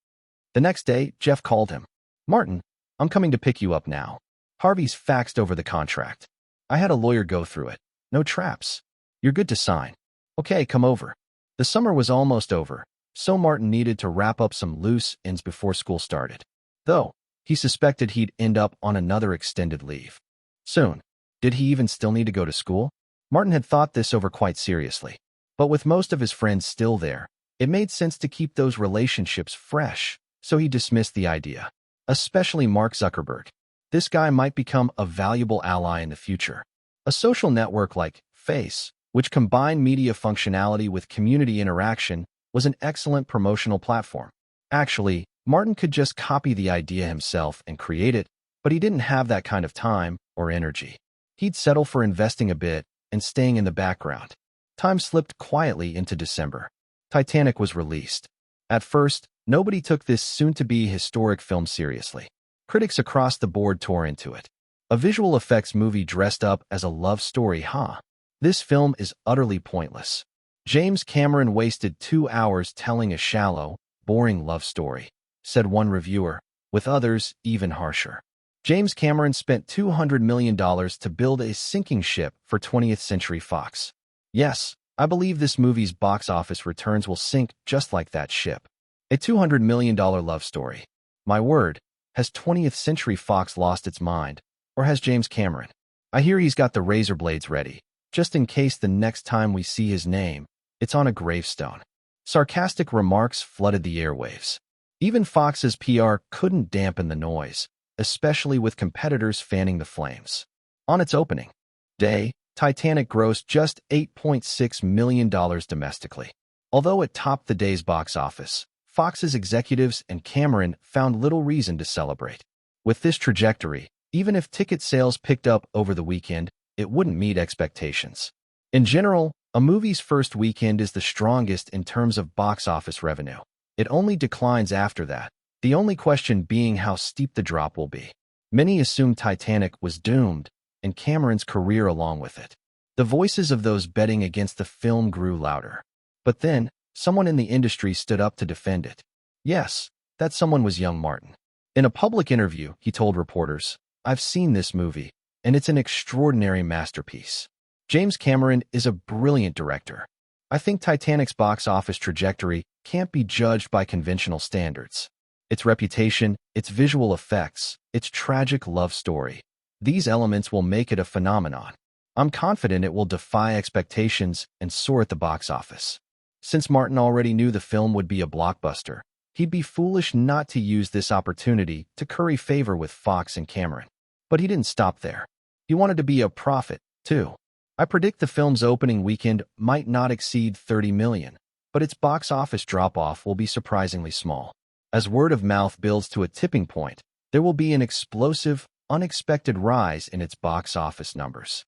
The next day, Jeff called him. "Martin, I'm coming to pick you up now. Harvey's faxed over the contract. I had a lawyer go through it. No traps. You're good to sign. Okay, come over." The summer was almost over, so Martin needed to wrap up some loose ends before school started. Though, he suspected he'd end up on another extended leave soon. Did he even still need to go to school? Martin had thought this over quite seriously. But with most of his friends still there, it made sense to keep those relationships fresh, so he dismissed the idea. Especially Mark Zuckerberg. This guy might become a valuable ally in the future. A social network like Face, which combined media functionality with community interaction, was an excellent promotional platform. Actually, Martin could just copy the idea himself and create it, but he didn't have that kind of time or energy. He'd settle for investing a bit and staying in the background. Time slipped quietly into December. Titanic was released. At first, nobody took this soon-to-be historic film seriously. Critics across the board tore into it. A visual effects movie dressed up as a love story, huh? This film is utterly pointless. James Cameron wasted 2 hours telling a shallow, boring love story, said one reviewer, with others even harsher. James Cameron spent $200 million to build a sinking ship for 20th Century Fox. Yes, I believe this movie's box office returns will sink just like that ship. A $200 million love story. My word, has 20th Century Fox lost its mind? Or has James Cameron? I hear he's got the razor blades ready, just in case the next time we see his name, it's on a gravestone. Sarcastic remarks flooded the airwaves. Even Fox's PR couldn't dampen the noise, especially with competitors fanning the flames. On its opening day, Titanic grossed just $8.6 million domestically. Although it topped the day's box office, Fox's executives and Cameron found little reason to celebrate. With this trajectory, even if ticket sales picked up over the weekend, it wouldn't meet expectations. In general, a movie's first weekend is the strongest in terms of box office revenue. It only declines after that, the only question being how steep the drop will be. Many assumed Titanic was doomed, and Cameron's career along with it. The voices of those betting against the film grew louder. But then, someone in the industry stood up to defend it. Yes, that someone was young Martin. In a public interview, he told reporters, "I've seen this movie, and it's an extraordinary masterpiece. James Cameron is a brilliant director. I think Titanic's box office trajectory can't be judged by conventional standards. Its reputation, its visual effects, its tragic love story. These elements will make it a phenomenon. I'm confident it will defy expectations and soar at the box office." Since Martin already knew the film would be a blockbuster, he'd be foolish not to use this opportunity to curry favor with Fox and Cameron. But he didn't stop there. He wanted to be a prophet, too. "I predict the film's opening weekend might not exceed 30 million, but its box office drop-off will be surprisingly small. As word of mouth builds to a tipping point, there will be an explosive, unexpected rise in its box office numbers.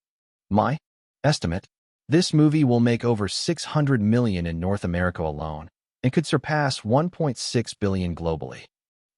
My estimate, this movie will make over 600 million in North America alone and could surpass 1.6 billion globally."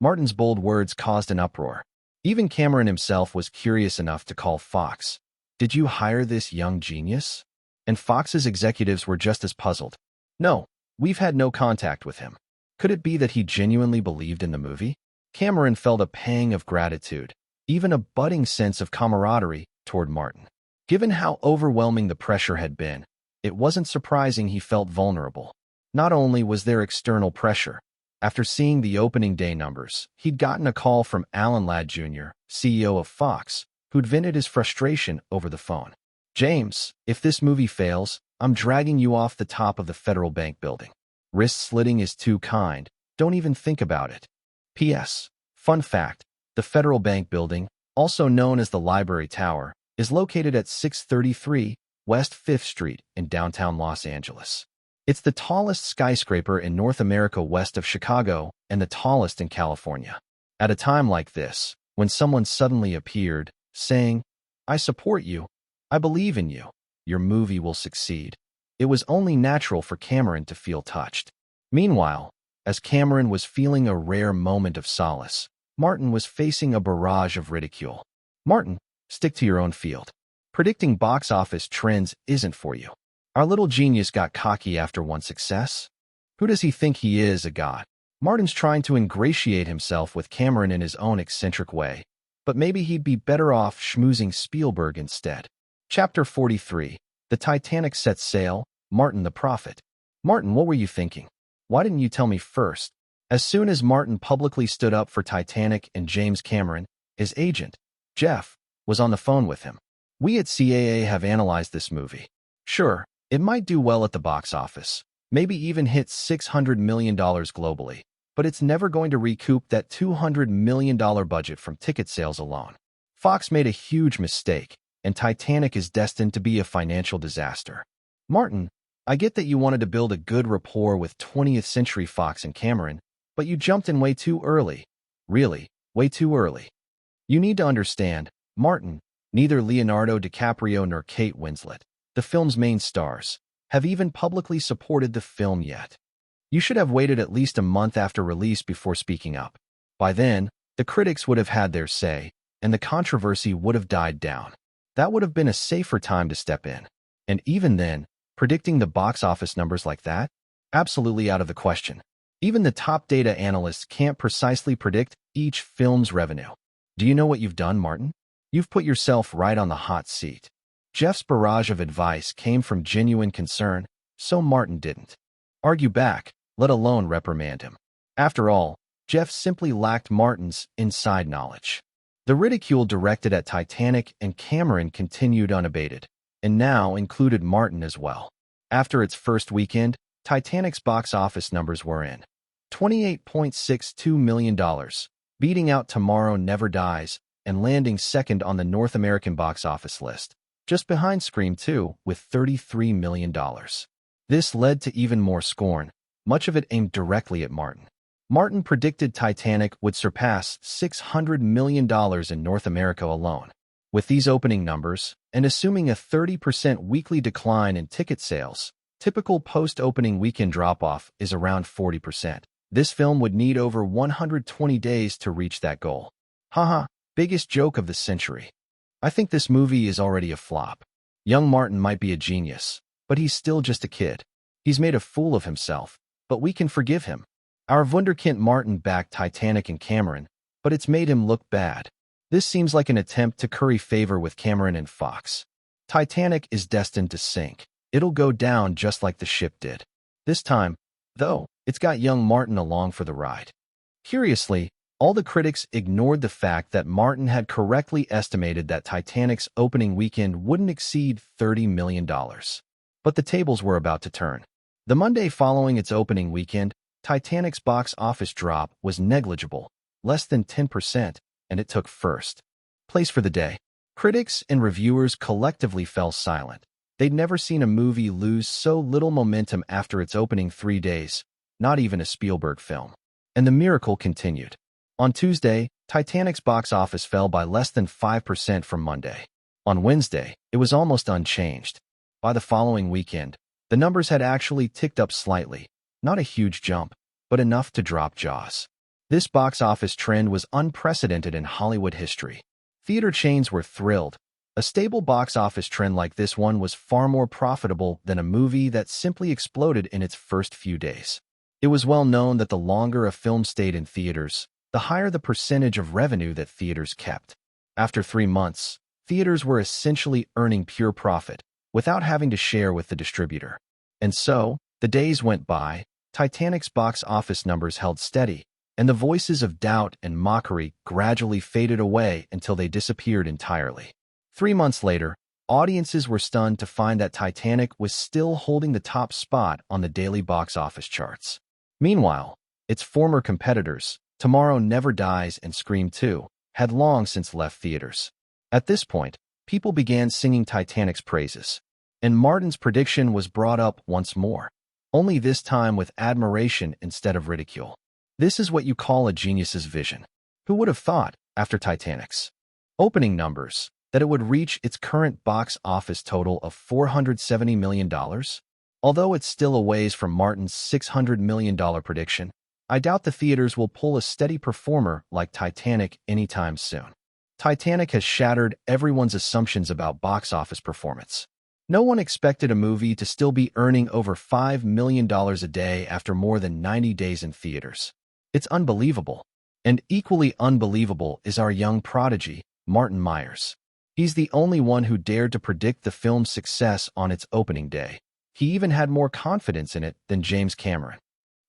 Martin's bold words caused an uproar. Even Cameron himself was curious enough to call Fox. "Did you hire this young genius?" And Fox's executives were just as puzzled. "No, we've had no contact with him." Could it be that he genuinely believed in the movie? Cameron felt a pang of gratitude, even a budding sense of camaraderie toward Martin. Given how overwhelming the pressure had been, it wasn't surprising he felt vulnerable. Not only was there external pressure. After seeing the opening day numbers, he'd gotten a call from Alan Ladd Jr., CEO of Fox, who'd vented his frustration over the phone. "James, if this movie fails, I'm dragging you off the top of the Federal Bank building. Wrist slitting is too kind. Don't even think about it. P.S. Fun fact, the Federal Bank building, also known as the Library Tower, is located at 633 West 5th Street in downtown Los Angeles. It's the tallest skyscraper in North America west of Chicago and the tallest in California." At a time like this, when someone suddenly appeared, saying, "I support you, I believe in you, your movie will succeed," it was only natural for Cameron to feel touched. Meanwhile, as Cameron was feeling a rare moment of solace, Martin was facing a barrage of ridicule. "Martin, stick to your own field. Predicting box office trends isn't for you. Our little genius got cocky after one success. Who does he think he is, a god?" Martin's trying to ingratiate himself with Cameron in his own eccentric way, but maybe he'd be better off schmoozing Spielberg instead. Chapter 43. The Titanic Sets Sail, Martin the Prophet. "Martin, what were you thinking? Why didn't you tell me first?" As soon as Martin publicly stood up for Titanic and James Cameron, his agent, Jeff, was on the phone with him. "We at CAA have analyzed this movie. Sure, it might do well at the box office, maybe even hit $600 million globally, but it's never going to recoup that $200 million budget from ticket sales alone. Fox made a huge mistake, and Titanic is destined to be a financial disaster. Martin, I get that you wanted to build a good rapport with 20th Century Fox and Cameron, but you jumped in way too early. Really, way too early. You need to understand, Martin, neither Leonardo DiCaprio nor Kate Winslet, the film's main stars, have even publicly supported the film yet. You should have waited at least a month after release before speaking up. By then, the critics would have had their say, and the controversy would have died down. That would have been a safer time to step in. And even then, predicting the box office numbers like that? Absolutely out of the question. Even the top data analysts can't precisely predict each film's revenue. Do you know what you've done, Martin? You've put yourself right on the hot seat." Jeff's barrage of advice came from genuine concern, so Martin didn't argue back, let alone reprimand him. After all, Jeff simply lacked Martin's inside knowledge. The ridicule directed at Titanic and Cameron continued unabated, and now included Martin as well. After its first weekend, Titanic's box office numbers were in $28.62 million, beating out Tomorrow Never Dies and landing second on the North American box office list, just behind Scream 2 with $33 million. This led to even more scorn, much of it aimed directly at Martin. Martin predicted Titanic would surpass $600 million in North America alone. With these opening numbers, and assuming a 30% weekly decline in ticket sales, typical post-opening weekend drop-off is around 40%. This film would need over 120 days to reach that goal. Haha, biggest joke of the century. I think this movie is already a flop. Young Martin might be a genius, but he's still just a kid. He's made a fool of himself, but we can forgive him. Our wunderkind Martin backed Titanic and Cameron, but it's made him look bad. This seems like an attempt to curry favor with Cameron and Fox. Titanic is destined to sink. It'll go down just like the ship did. This time, though, it's got young Martin along for the ride. Curiously, all the critics ignored the fact that Martin had correctly estimated that Titanic's opening weekend wouldn't exceed $30 million. But the tables were about to turn. The Monday following its opening weekend, Titanic's box office drop was negligible, less than 10%, and it took first place for the day. Critics and reviewers collectively fell silent. They'd never seen a movie lose so little momentum after its opening 3 days, not even a Spielberg film. And the miracle continued. On Tuesday, Titanic's box office fell by less than 5% from Monday. On Wednesday, it was almost unchanged. By the following weekend, the numbers had actually ticked up slightly, not a huge jump, but enough to drop jaws. This box office trend was unprecedented in Hollywood history. Theater chains were thrilled. A stable box office trend like this one was far more profitable than a movie that simply exploded in its first few days. It was well known that the longer a film stayed in theaters, the higher the percentage of revenue that theaters kept. After 3 months, theaters were essentially earning pure profit, without having to share with the distributor. And so, the days went by, Titanic's box office numbers held steady, and the voices of doubt and mockery gradually faded away until they disappeared entirely. 3 months later, audiences were stunned to find that Titanic was still holding the top spot on the daily box office charts. Meanwhile, its former competitors, Tomorrow Never Dies and Scream 2, had long since left theaters. At this point, people began singing Titanic's praises, and Martin's prediction was brought up once more, only this time with admiration instead of ridicule. This is what you call a genius's vision. Who would have thought, after Titanic's opening numbers, that it would reach its current box office total of $470 million? Although it's still a ways from Martin's $600 million prediction, I doubt the theaters will pull a steady performer like Titanic anytime soon. Titanic has shattered everyone's assumptions about box office performance. No one expected a movie to still be earning over $5 million a day after more than 90 days in theaters. It's unbelievable. And equally unbelievable is our young prodigy, Martin Myers. He's the only one who dared to predict the film's success on its opening day. He even had more confidence in it than James Cameron.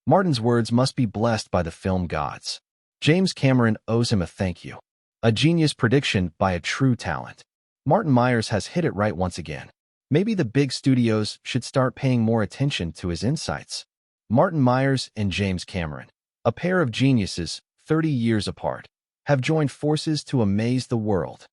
Martin's words must be blessed by the film gods. James Cameron owes him a thank you. A genius prediction by a true talent. Martin Myers has hit it right once again. Maybe the big studios should start paying more attention to his insights. Martin Myers and James Cameron, a pair of geniuses 30 years apart, have joined forces to amaze the world.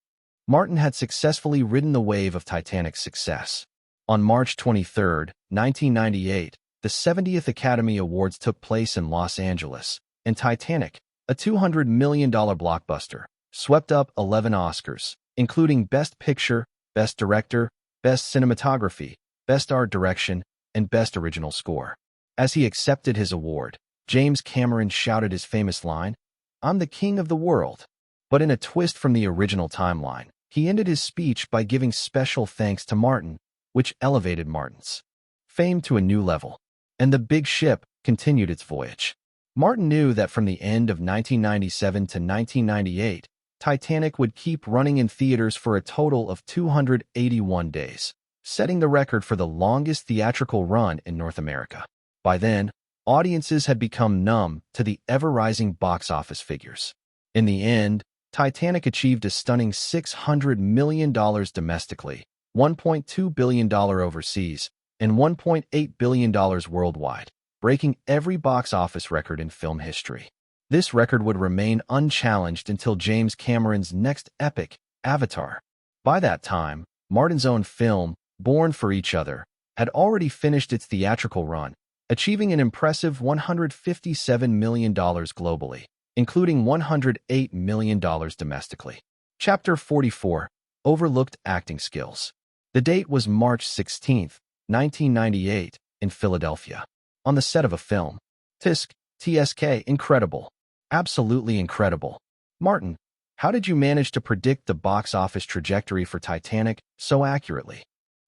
Martin had successfully ridden the wave of Titanic's success. On March 23, 1998, the 70th Academy Awards took place in Los Angeles, and Titanic, a $200 million blockbuster, swept up 11 Oscars, including Best Picture, Best Director, Best Cinematography, Best Art Direction, and Best Original Score. As he accepted his award, James Cameron shouted his famous line, "I'm the king of the world." But in a twist from the original timeline, he ended his speech by giving special thanks to Martin, which elevated Martin's fame to a new level. And the big ship continued its voyage. Martin knew that from the end of 1997 to 1998, Titanic would keep running in theaters for a total of 281 days, setting the record for the longest theatrical run in North America. By then, audiences had become numb to the ever-rising box office figures. In the end, Titanic achieved a stunning $600 million domestically, $1.2 billion overseas, and $1.8 billion worldwide, breaking every box office record in film history. This record would remain unchallenged until James Cameron's next epic, Avatar. By that time, Martin's own film, Born for Each Other, had already finished its theatrical run, achieving an impressive $157 million globally, including $108 million domestically. Chapter 44. overlooked acting skills. The date was March 16, 1998, in Philadelphia. On the set of a film. TSK, incredible. Absolutely incredible. Martin, how did you manage to predict the box office trajectory for Titanic so accurately?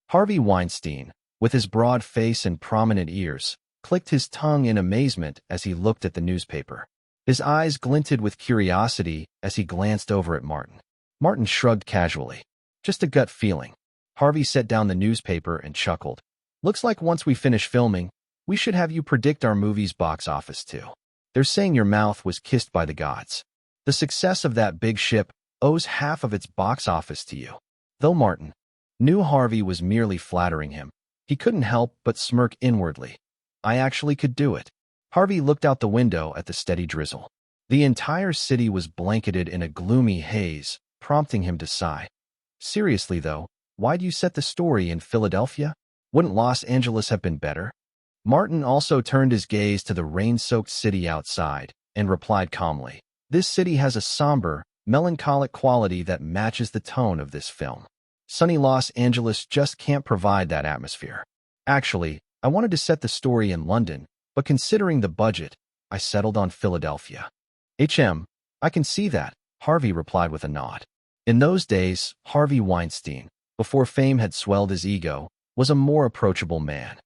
Harvey Weinstein, with his broad face and prominent ears, clicked his tongue in amazement as he looked at the newspaper. His eyes glinted with curiosity as he glanced over at Martin. Martin shrugged casually. Just a gut feeling. Harvey set down the newspaper and chuckled. Looks like once we finish filming, we should have you predict our movie's box office too. They're saying your mouth was kissed by the gods. The success of that big ship owes half of its box office to you. Though Martin knew Harvey was merely flattering him, he couldn't help but smirk inwardly. I actually could do it. Harvey looked out the window at the steady drizzle. The entire city was blanketed in a gloomy haze, prompting him to sigh. Seriously though, why'd you set the story in Philadelphia? Wouldn't Los Angeles have been better? Martin also turned his gaze to the rain-soaked city outside and replied calmly. This city has a somber, melancholic quality that matches the tone of this film. Sunny Los Angeles just can't provide that atmosphere. Actually, I wanted to set the story in London, but considering the budget, I settled on Philadelphia. I can see that, Harvey replied with a nod. In those days, Harvey Weinstein, before fame had swelled his ego, was a more approachable man.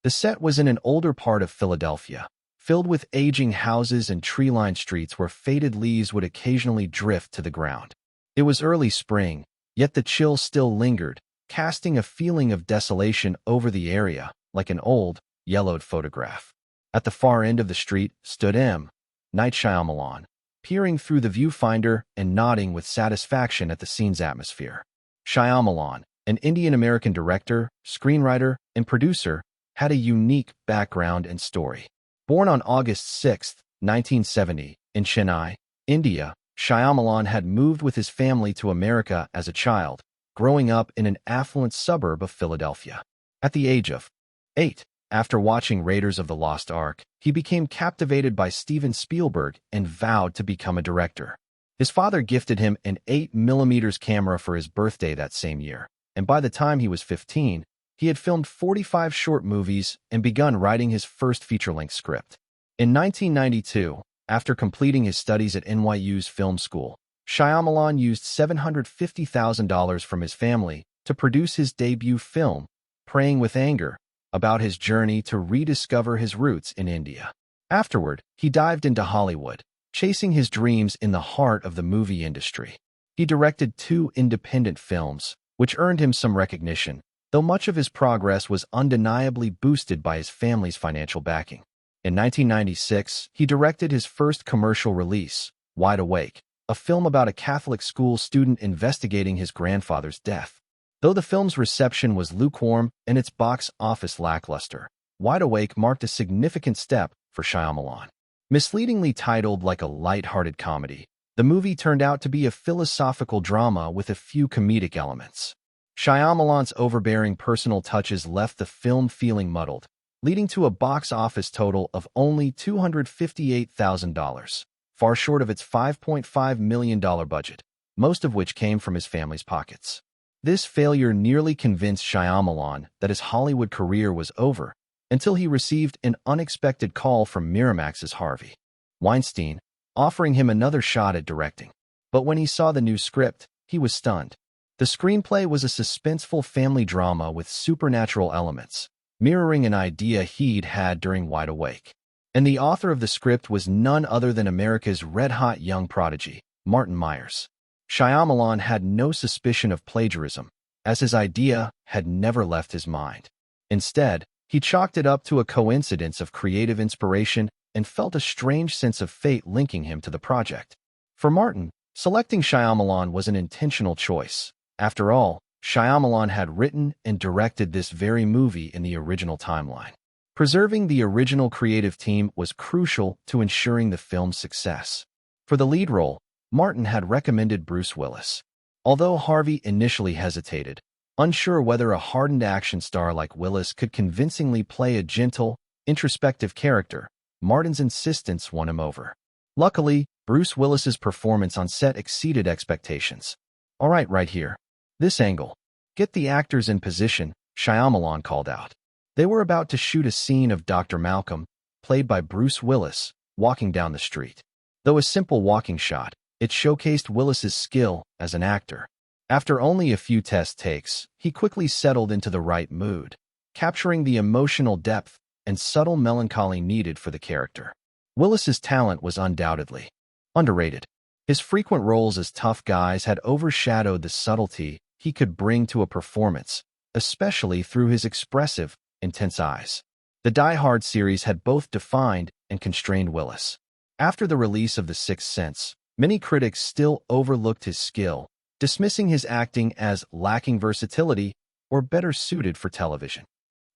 The set was in an older part of Philadelphia, filled with aging houses and tree-lined streets where faded leaves would occasionally drift to the ground. It was early spring, yet the chill still lingered, casting a feeling of desolation over the area, like an old, yellowed photograph. At the far end of the street stood Night Shyamalan, peering through the viewfinder and nodding with satisfaction at the scene's atmosphere. Shyamalan, an Indian-American director, screenwriter, and producer, had a unique background and story. Born on August 6, 1970, in Chennai, India, Shyamalan had moved with his family to America as a child, growing up in an affluent suburb of Philadelphia. At the age of 8, after watching Raiders of the Lost Ark, he became captivated by Steven Spielberg and vowed to become a director. His father gifted him an 8mm camera for his birthday that same year, and by the time he was 15, he had filmed 45 short movies and begun writing his first feature-length script. In 1992, after completing his studies at NYU's film school, Shyamalan used $750,000 from his family to produce his debut film, Praying with Anger, about his journey to rediscover his roots in India. Afterward, he dived into Hollywood, chasing his dreams in the heart of the movie industry. He directed 2 independent films, which earned him some recognition, though much of his progress was undeniably boosted by his family's financial backing. In 1996, he directed his first commercial release, Wide Awake, a film about a Catholic school student investigating his grandfather's death. Though the film's reception was lukewarm and its box office lackluster, Wide Awake marked a significant step for Shyamalan. Misleadingly titled like a light-hearted comedy, the movie turned out to be a philosophical drama with a few comedic elements. Shyamalan's overbearing personal touches left the film feeling muddled, leading to a box office total of only $258,000, far short of its $5.5 million budget, most of which came from his family's pockets. This failure nearly convinced Shyamalan that his Hollywood career was over until he received an unexpected call from Miramax's Harvey Weinstein, offering him another shot at directing. But when he saw the new script, he was stunned. The screenplay was a suspenseful family drama with supernatural elements, mirroring an idea he'd had during Wide Awake. And the author of the script was none other than America's red-hot young prodigy, Martin Myers. Shyamalan had no suspicion of plagiarism, as his idea had never left his mind. Instead, he chalked it up to a coincidence of creative inspiration and felt a strange sense of fate linking him to the project. For Martin, selecting Shyamalan was an intentional choice. After all, Shyamalan had written and directed this very movie in the original timeline. Preserving the original creative team was crucial to ensuring the film's success. For the lead role, Martin had recommended Bruce Willis. Although Harvey initially hesitated, unsure whether a hardened action star like Willis could convincingly play a gentle, introspective character, Martin's insistence won him over. Luckily, Bruce Willis's performance on set exceeded expectations. All right here. This angle. Get the actors in position, Shyamalan called out. They were about to shoot a scene of Dr. Malcolm, played by Bruce Willis, walking down the street. Though a simple walking shot, it showcased Willis's skill as an actor. After only a few test takes, he quickly settled into the right mood, capturing the emotional depth and subtle melancholy needed for the character. Willis's talent was undoubtedly underrated. His frequent roles as tough guys had overshadowed the subtlety he could bring to a performance, especially through his expressive, intense eyes. The Die Hard series had both defined and constrained Willis. After the release of The Sixth Sense, many critics still overlooked his skill, dismissing his acting as lacking versatility or better suited for television.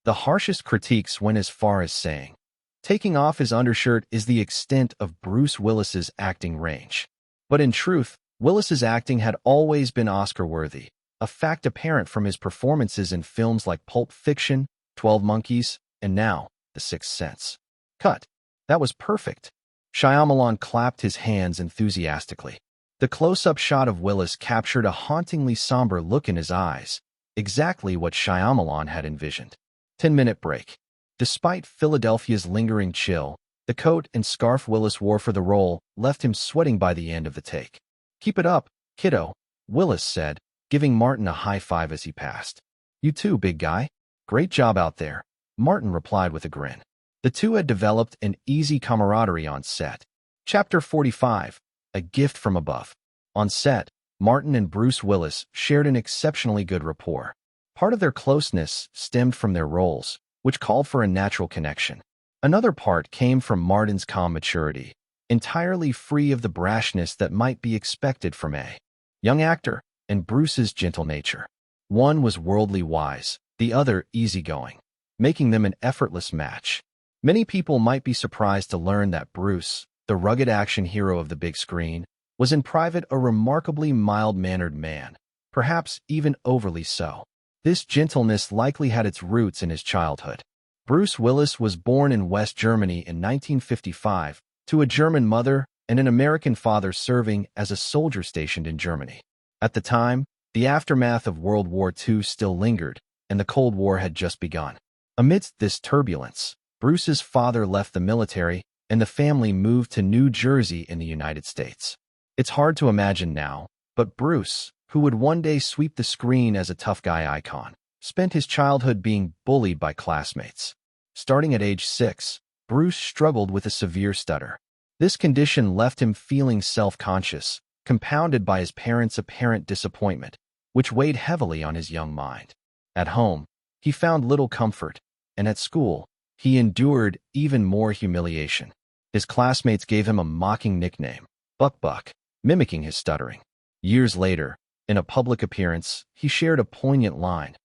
The harshest critiques went as far as saying, taking off his undershirt is the extent of Bruce Willis's acting range. But in truth, Willis's acting had always been Oscar-worthy, a fact apparent from his performances in films like Pulp Fiction, 12 Monkeys, and now, The Sixth Sense. Cut. That was perfect. Shyamalan clapped his hands enthusiastically. The close-up shot of Willis captured a hauntingly somber look in his eyes, exactly what Shyamalan had envisioned. 10-minute break. Despite Philadelphia's lingering chill, the coat and scarf Willis wore for the role left him sweating by the end of the take. "Keep it up, kiddo," Willis said, giving Martin a high five as he passed. "You too, big guy. Great job out there," Martin replied with a grin. The two had developed an easy camaraderie on set. Chapter 45, A Gift from Above. On set, Martin and Bruce Willis shared an exceptionally good rapport. Part of their closeness stemmed from their roles, which called for a natural connection. Another part came from Martin's calm maturity, entirely free of the brashness that might be expected from a young actor, and Bruce's gentle nature. One was worldly wise, the other easygoing, making them an effortless match. Many people might be surprised to learn that Bruce, the rugged action hero of the big screen, was in private a remarkably mild-mannered man, perhaps even overly so. This gentleness likely had its roots in his childhood. Bruce Willis was born in West Germany in 1955 to a German mother and an American father serving as a soldier stationed in Germany. At the time, the aftermath of World War II still lingered, and the Cold War had just begun. Amidst this turbulence, Bruce's father left the military, and the family moved to New Jersey in the United States. It's hard to imagine now, but Bruce, who would one day sweep the screen as a tough guy icon, spent his childhood being bullied by classmates. Starting at age 6, Bruce struggled with a severe stutter. This condition left him feeling self-conscious, compounded by his parents' apparent disappointment, which weighed heavily on his young mind. At home, he found little comfort, and at school, he endured even more humiliation. His classmates gave him a mocking nickname, Buck Buck, mimicking his stuttering. Years later, in a public appearance, he shared a poignant line,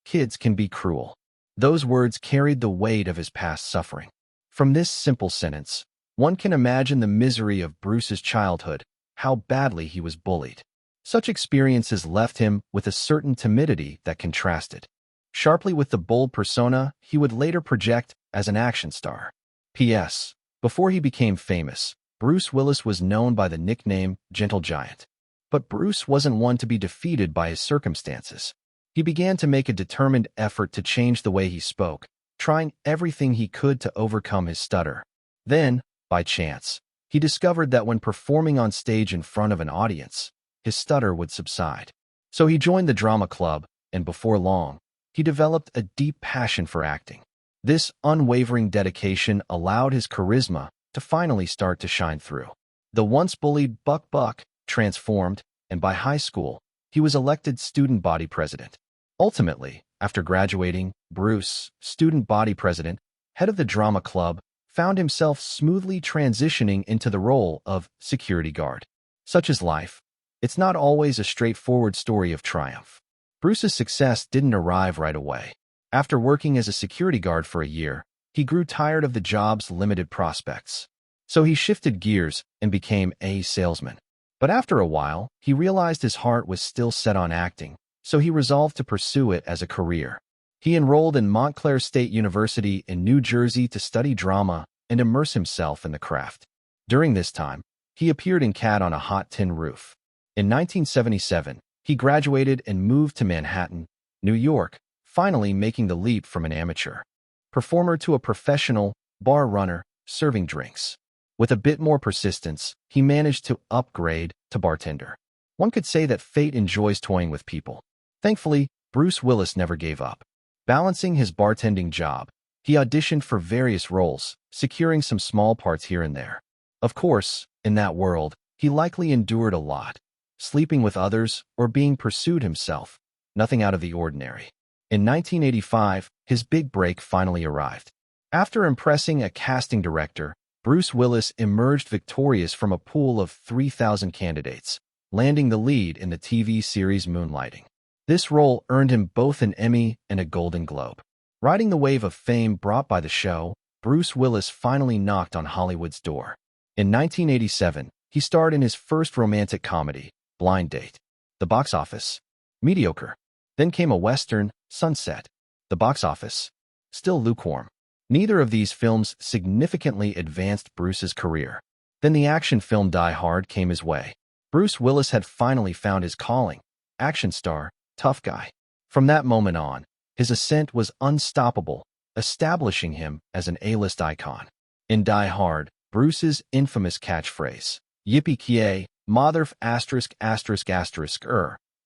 "Kids can be cruel." Those words carried the weight of his past suffering. From this simple sentence, one can imagine the misery of Bruce's childhood, how badly he was bullied. Such experiences left him with a certain timidity that contrasted sharply with the bold persona he would later project as an action star. P.S. Before he became famous, Bruce Willis was known by the nickname Gentle Giant. But Bruce wasn't one to be defeated by his circumstances. He began to make a determined effort to change the way he spoke, trying everything he could to overcome his stutter. Then, by chance, he discovered that when performing on stage in front of an audience, his stutter would subside. So he joined the drama club, and before long, he developed a deep passion for acting. This unwavering dedication allowed his charisma to finally start to shine through. The once bullied Buck Buck transformed, and by high school, he was elected student body president. Ultimately, after graduating, Bruce, student body president, head of the drama club, found himself smoothly transitioning into the role of security guard. Such is life. It's not always a straightforward story of triumph. Bruce's success didn't arrive right away. After working as a security guard for a year, he grew tired of the job's limited prospects. So he shifted gears and became a salesman. But after a while, he realized his heart was still set on acting, so he resolved to pursue it as a career. He enrolled in Montclair State University in New Jersey to study drama and immerse himself in the craft. During this time, he appeared in Cat on a Hot Tin Roof. In 1977, He graduated and moved to Manhattan, New York, finally making the leap from an amateur performer to a professional bar runner serving drinks. With a bit more persistence, he managed to upgrade to bartender. One could say that fate enjoys toying with people. Thankfully, Bruce Willis never gave up. Balancing his bartending job, he auditioned for various roles, securing some small parts here and there. Of course, in that world, he likely endured a lot, sleeping with others or being pursued himself. Nothing out of the ordinary. In 1985, his big break finally arrived. After impressing a casting director, Bruce Willis emerged victorious from a pool of 3,000 candidates, landing the lead in the TV series Moonlighting. This role earned him both an Emmy and a Golden Globe. Riding the wave of fame brought by the show, Bruce Willis finally knocked on Hollywood's door. In 1987, he starred in his first romantic comedy, Blind Date. The box office? Mediocre. Then came a western, Sunset. The box office? Still lukewarm. Neither of these films significantly advanced Bruce's career. Then the action film Die Hard came his way. Bruce Willis had finally found his calling. Action star, tough guy. From that moment on, his ascent was unstoppable, establishing him as an A-list icon. In Die Hard, Bruce's infamous catchphrase, "Yippee-ki-yay, motherf***,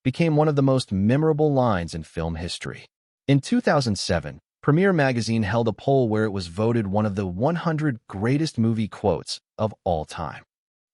became one of the most memorable lines in film history. In 2007, Premiere Magazine held a poll where it was voted one of the 100 greatest movie quotes of all time.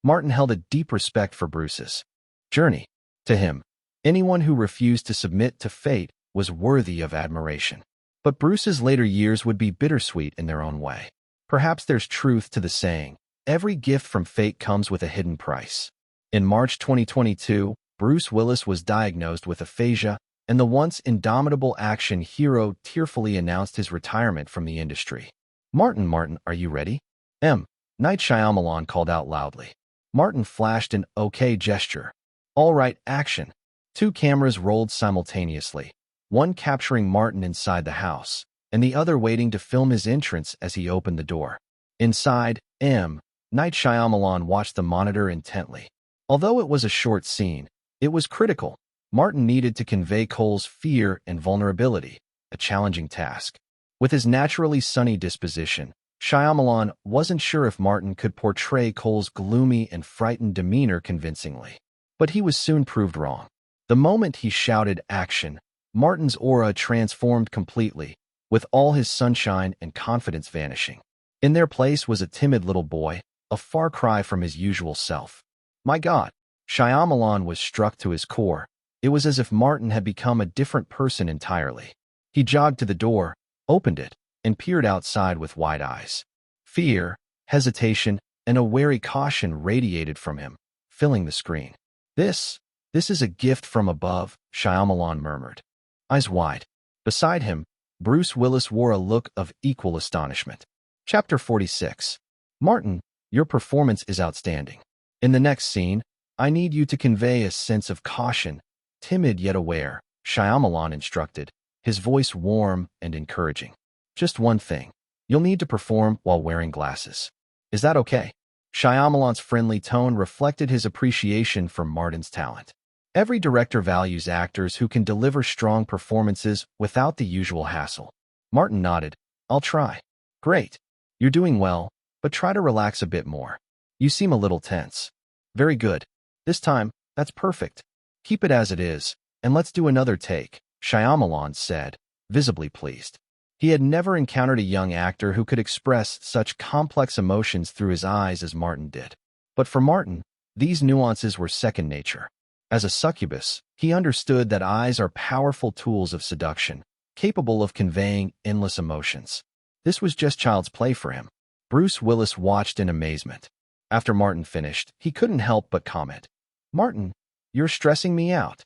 Martin held a deep respect for Bruce's journey. To him, anyone who refused to submit to fate was worthy of admiration. But Bruce's later years would be bittersweet in their own way. Perhaps there's truth to the saying, every gift from fate comes with a hidden price. In March 2022, Bruce Willis was diagnosed with aphasia, and the once indomitable action hero tearfully announced his retirement from the industry. Martin, are you ready? Night Shyamalan called out loudly. Martin flashed an okay gesture. All right, action. Two cameras rolled simultaneously, one capturing Martin inside the house, and the other waiting to film his entrance as he opened the door. Inside, Night Shyamalan watched the monitor intently. Although it was a short scene, it was critical. Martin needed to convey Cole's fear and vulnerability, a challenging task. With his naturally sunny disposition, Shyamalan wasn't sure if Martin could portray Cole's gloomy and frightened demeanor convincingly. But he was soon proved wrong. The moment he shouted action, Martin's aura transformed completely, with all his sunshine and confidence vanishing. In their place was a timid little boy, a far cry from his usual self. My God, Shyamalan was struck to his core. It was as if Martin had become a different person entirely. He jogged to the door, opened it, and peered outside with wide eyes. Fear, hesitation, and a wary caution radiated from him, filling the screen. This is a gift from above, Shyamalan murmured. Eyes wide. Beside him, Bruce Willis wore a look of equal astonishment. Chapter 46. Martin, your performance is outstanding. In the next scene, I need you to convey a sense of caution, timid yet aware, Shyamalan instructed, his voice warm and encouraging. Just one thing. You'll need to perform while wearing glasses. Is that okay? Shyamalan's friendly tone reflected his appreciation for Martin's talent. Every director values actors who can deliver strong performances without the usual hassle. Martin nodded. I'll try. Great. You're doing well, but try to relax a bit more. You seem a little tense. Very good. This time, that's perfect. Keep it as it is, and let's do another take, Shyamalan said, visibly pleased. He had never encountered a young actor who could express such complex emotions through his eyes as Martin did. But for Martin, these nuances were second nature. As a succubus, he understood that eyes are powerful tools of seduction, capable of conveying endless emotions. This was just child's play for him. Bruce Willis watched in amazement. After Martin finished, he couldn't help but comment. Martin, you're stressing me out.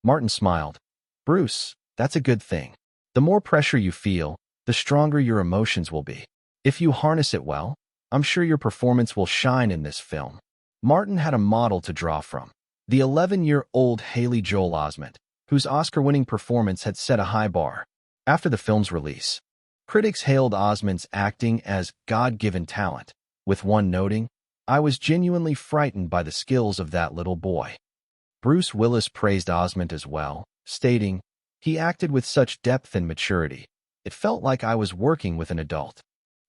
Martin smiled. Bruce, that's a good thing. The more pressure you feel, the stronger your emotions will be. If you harness it well, I'm sure your performance will shine in this film. Martin had a model to draw from. The 11-year-old Haley Joel Osment, whose Oscar-winning performance had set a high bar. After the film's release, critics hailed Osment's acting as God-given talent, with one noting, I was genuinely frightened by the skills of that little boy. Bruce Willis praised Osment as well, stating, "He acted with such depth and maturity. It felt like I was working with an adult."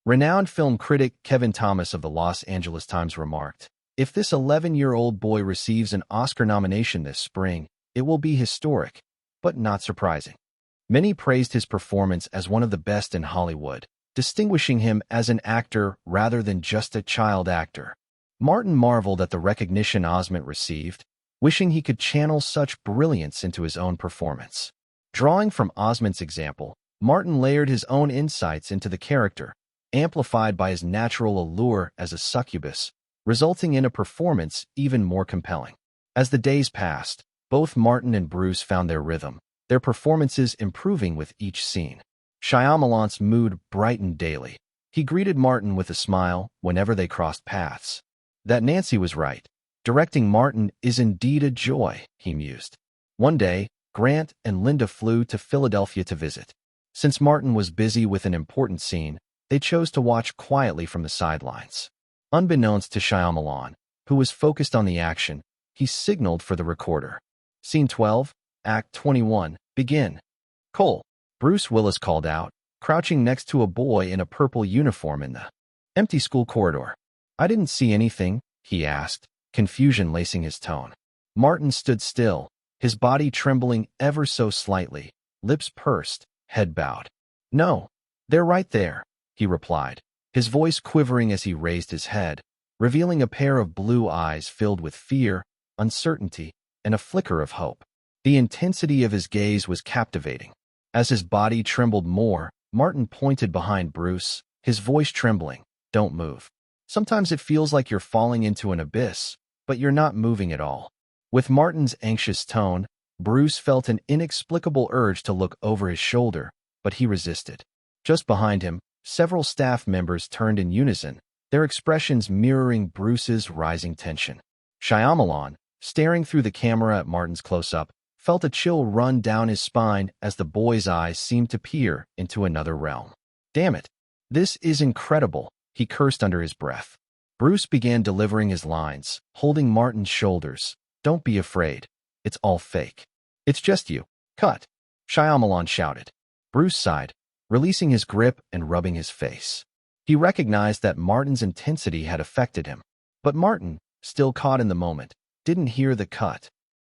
Renowned film critic Kevin Thomas of the Los Angeles Times remarked, "If this 11-year-old boy receives an Oscar nomination this spring, it will be historic, but not surprising." Many praised his performance as one of the best in Hollywood, distinguishing him as an actor rather than just a child actor. Martin marveled at the recognition Osment received, wishing he could channel such brilliance into his own performance. Drawing from Osment's example, Martin layered his own insights into the character, amplified by his natural allure as a succubus, resulting in a performance even more compelling. As the days passed, both Martin and Bruce found their rhythm, their performances improving with each scene. Shyamalan's mood brightened daily. He greeted Martin with a smile whenever they crossed paths. "That Nancy was right. Directing Martin is indeed a joy," he mused. One day, Grant and Linda flew to Philadelphia to visit. Since Martin was busy with an important scene, they chose to watch quietly from the sidelines. Unbeknownst to Shyamalan, who was focused on the action, he signaled for the recorder. Scene 12, Act 21, begin. "Cole," Bruce Willis called out, crouching next to a boy in a purple uniform in the empty school corridor. "I didn't see anything," he asked, confusion lacing his tone. Martin stood still, his body trembling ever so slightly, lips pursed, head bowed. "No, they're right there," he replied, his voice quivering as he raised his head, revealing a pair of blue eyes filled with fear, uncertainty, and a flicker of hope. The intensity of his gaze was captivating. As his body trembled more, Martin pointed behind Bruce, his voice trembling. "Don't move. Sometimes it feels like you're falling into an abyss, but you're not moving at all." With Martin's anxious tone, Bruce felt an inexplicable urge to look over his shoulder, but he resisted. Just behind him, several staff members turned in unison, their expressions mirroring Bruce's rising tension. Shyamalan, staring through the camera at Martin's close-up, felt a chill run down his spine as the boy's eyes seemed to peer into another realm. "Damn it. This is incredible," he cursed under his breath. Bruce began delivering his lines, holding Martin's shoulders. "Don't be afraid. It's all fake. It's just you. Cut," Shyamalan shouted. Bruce sighed, releasing his grip and rubbing his face. He recognized that Martin's intensity had affected him. But Martin, still caught in the moment, didn't hear the cut.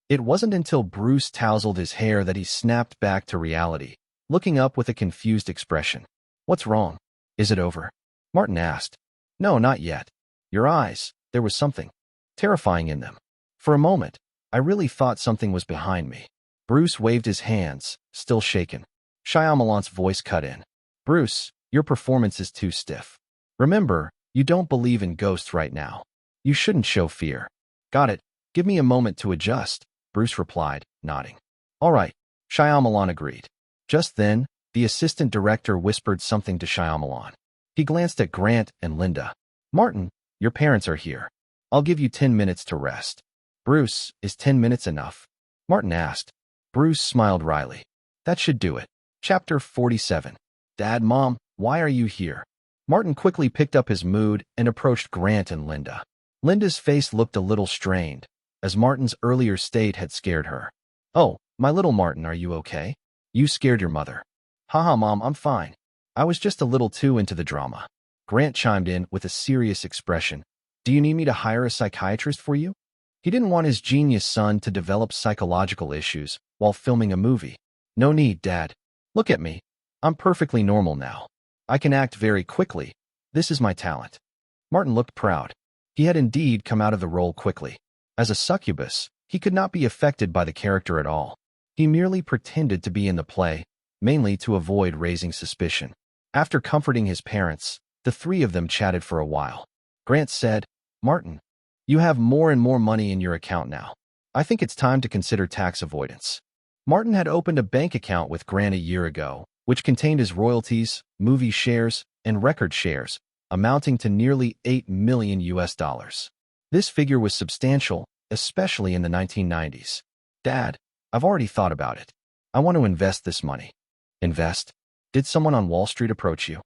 It wasn't until Bruce tousled his hair that he snapped back to reality, looking up with a confused expression. "What's wrong? Is it over?" Martin asked. "No, not yet. Your eyes, there was something terrifying in them. For a moment, I really thought something was behind me." Bruce waved his hands, still shaken. Shyamalan's voice cut in. "Bruce, your performance is too stiff. Remember, you don't believe in ghosts right now. You shouldn't show fear." "Got it. Give me a moment to adjust," Bruce replied, nodding. "All right," Shyamalan agreed. Just then, the assistant director whispered something to Shyamalan. He glanced at Grant and Linda. "Martin, your parents are here. I'll give you 10 minutes to rest." "Bruce, is 10 minutes enough?" Martin asked. Bruce smiled wryly. "That should do it." Chapter 47. "Dad, Mom, why are you here?" Martin quickly picked up his mood and approached Grant and Linda. Linda's face looked a little strained, as Martin's earlier state had scared her. "Oh, my little Martin, are you okay? You scared your mother." "Haha, Mom, I'm fine. I was just a little too into the drama." Grant chimed in with a serious expression. "Do you need me to hire a psychiatrist for you?" He didn't want his genius son to develop psychological issues while filming a movie. "No need, Dad. Look at me. I'm perfectly normal now. I can act very quickly. This is my talent." Martin looked proud. He had indeed come out of the role quickly. As a succubus, he could not be affected by the character at all. He merely pretended to be in the play, mainly to avoid raising suspicion. After comforting his parents, the three of them chatted for a while. Grant said, "Martin, you have more and more money in your account now. I think it's time to consider tax avoidance." Martin had opened a bank account with Grant a year ago, which contained his royalties, movie shares, and record shares, amounting to nearly $8 million US. This figure was substantial, especially in the 1990s. "Dad, I've already thought about it. I want to invest this money." "Invest? Did someone on Wall Street approach you?"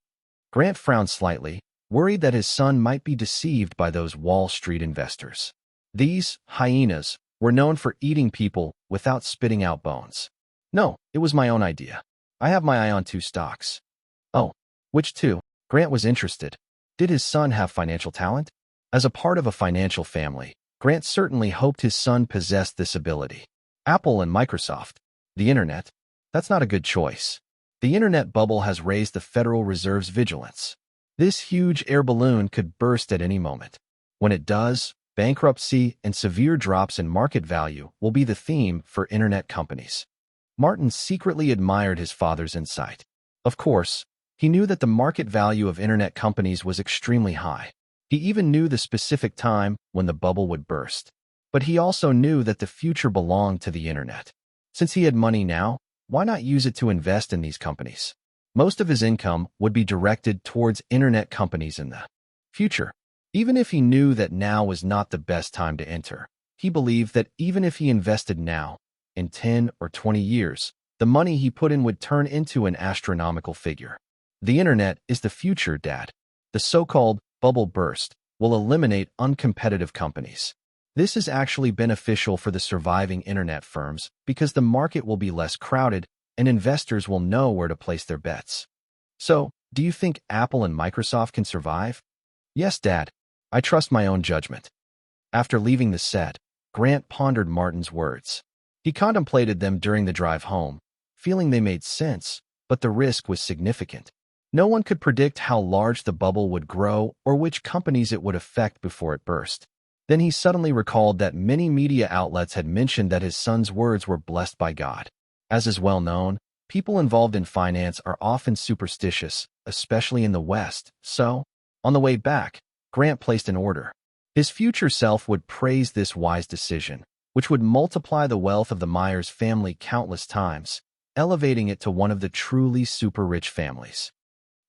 Grant frowned slightly, worried that his son might be deceived by those Wall Street investors. These hyenas were known for eating people without spitting out bones. No, it was my own idea. I have my eye on two stocks. Oh, which two? Grant was interested. Did his son have financial talent? As a part of a financial family, Grant certainly hoped his son possessed this ability. Apple and Microsoft. The internet? That's not a good choice. The internet bubble has raised the Federal Reserve's vigilance. This huge air balloon could burst at any moment. When it does, bankruptcy and severe drops in market value will be the theme for internet companies. Martin secretly admired his father's insight. Of course, he knew that the market value of internet companies was extremely high. He even knew the specific time when the bubble would burst. But he also knew that the future belonged to the internet. Since he had money now, why not use it to invest in these companies? Most of his income would be directed towards internet companies in the future. Even if he knew that now was not the best time to enter, he believed that even if he invested now, in 10 or 20 years, the money he put in would turn into an astronomical figure. The internet is the future, Dad. The so-called bubble burst will eliminate uncompetitive companies. This is actually beneficial for the surviving internet firms because the market will be less crowded and investors will know where to place their bets. So, do you think Apple and Microsoft can survive? Yes, Dad. I trust my own judgment. After leaving the set, Grant pondered Martin's words. He contemplated them during the drive home, feeling they made sense, but the risk was significant. No one could predict how large the bubble would grow or which companies it would affect before it burst. Then he suddenly recalled that many media outlets had mentioned that his son's words were blessed by God. As is well known, people involved in finance are often superstitious, especially in the West, so, on the way back, Grant placed an order. His future self would praise this wise decision, which would multiply the wealth of the Myers family countless times, elevating it to one of the truly super-rich families.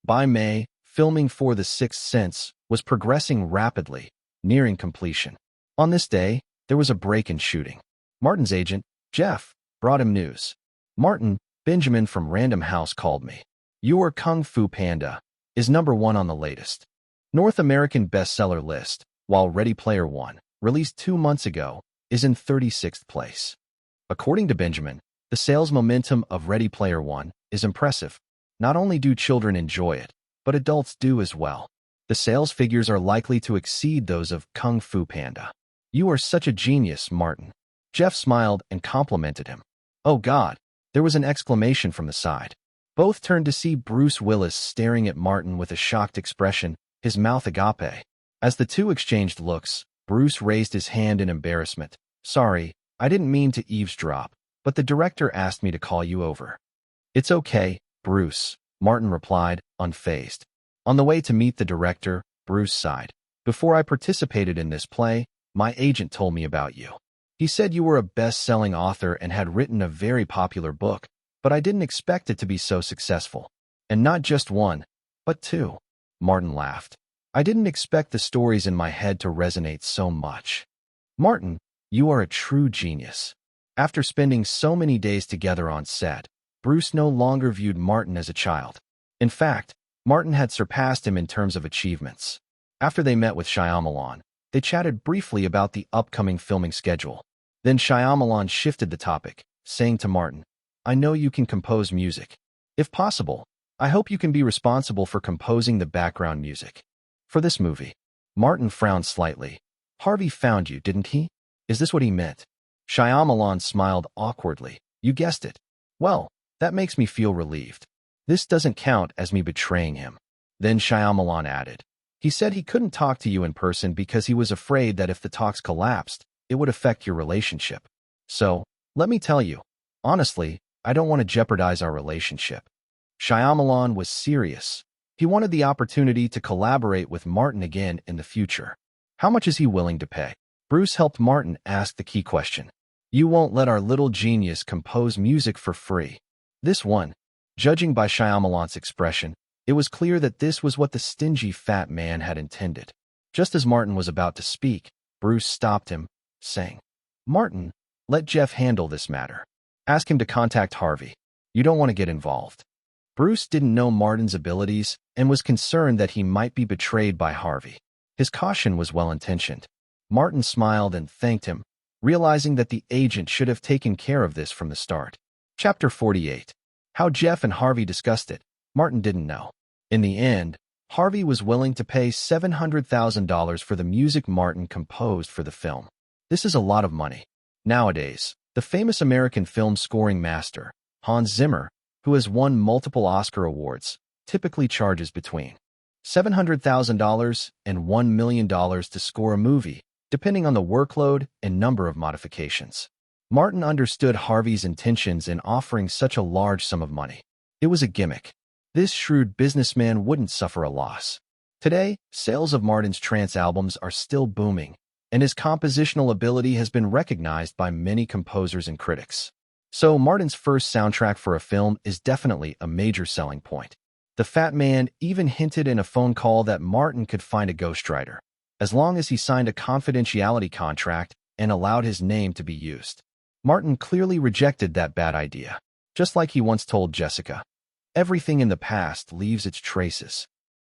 By May, filming for The Sixth Sense was progressing rapidly, nearing completion. On this day, there was a break in shooting. Martin's agent, Jeff, brought him news. Martin, Benjamin from Random House called me. Your Kung Fu Panda is #1 on the latest North American bestseller list, while Ready Player One, released 2 months ago, is in 36th place. According to Benjamin, the sales momentum of Ready Player One is impressive. Not only do children enjoy it, but adults do as well. The sales figures are likely to exceed those of Kung Fu Panda. You are such a genius, Martin. Jeff smiled and complimented him. Oh God, there was an exclamation from the side. Both turned to see Bruce Willis staring at Martin with a shocked expression, his mouth agape. As the two exchanged looks, Bruce raised his hand in embarrassment. Sorry, I didn't mean to eavesdrop, but the director asked me to call you over. It's okay, Bruce, Martin replied, unfazed. On the way to meet the director, Bruce sighed. Before I participated in this play, my agent told me about you. He said you were a best-selling author and had written a very popular book, but I didn't expect it to be so successful. And not just one, but two. Martin laughed. I didn't expect the stories in my head to resonate so much. Martin, you are a true genius. After spending so many days together on set, Bruce no longer viewed Martin as a child. In fact, Martin had surpassed him in terms of achievements. After they met with Shyamalan, they chatted briefly about the upcoming filming schedule. Then Shyamalan shifted the topic, saying to Martin, I know you can compose music. If possible, I hope you can be responsible for composing the background music. For this movie. Martin frowned slightly. Harvey found you, didn't he? Is this what he meant? Shyamalan smiled awkwardly. You guessed it. Well, that makes me feel relieved. This doesn't count as me betraying him. Then Shyamalan added. He said he couldn't talk to you in person because he was afraid that if the talks collapsed, it would affect your relationship. So, let me tell you, honestly, I don't want to jeopardize our relationship. Shyamalan was serious. He wanted the opportunity to collaborate with Martin again in the future. How much is he willing to pay? Bruce helped Martin ask the key question. You won't let our little genius compose music for free. This one. Judging by Shyamalan's expression, it was clear that this was what the stingy fat man had intended. Just as Martin was about to speak, Bruce stopped him, saying, Martin, let Jeff handle this matter. Ask him to contact Harvey. You don't want to get involved. Bruce didn't know Martin's abilities and was concerned that he might be betrayed by Harvey. His caution was well-intentioned. Martin smiled and thanked him. realizing that the agent should have taken care of this from the start. Chapter 48. How Jeff and Harvey discussed it. Martin didn't know. In the end, Harvey was willing to pay $700,000 for the music Martin composed for the film. This is a lot of money. Nowadays, the famous American film scoring master, Hans Zimmer, who has won multiple Oscar awards, typically charges between $700,000 and $1 million to score a movie, depending on the workload and number of modifications. Martin understood Harvey's intentions in offering such a large sum of money. It was a gimmick. This shrewd businessman wouldn't suffer a loss. Today, sales of Martin's trance albums are still booming, and his compositional ability has been recognized by many composers and critics. So Martin's first soundtrack for a film is definitely a major selling point. The Fat Man even hinted in a phone call that Martin could find a ghostwriter, as long as he signed a confidentiality contract and allowed his name to be used. Martin clearly rejected that bad idea, just like he once told Jessica. Everything in the past leaves its traces.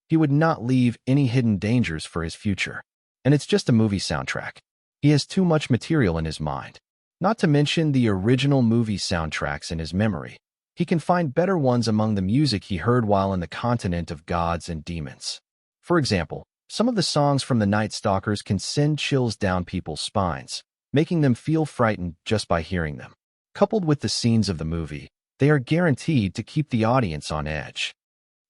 He would not leave any hidden dangers for his future. And it's just a movie soundtrack. He has too much material in his mind. Not to mention the original movie soundtracks in his memory. He can find better ones among the music he heard while in the continent of gods and demons. For example, some of the songs from The Night Stalkers can send chills down people's spines, making them feel frightened just by hearing them. Coupled with the scenes of the movie, they are guaranteed to keep the audience on edge.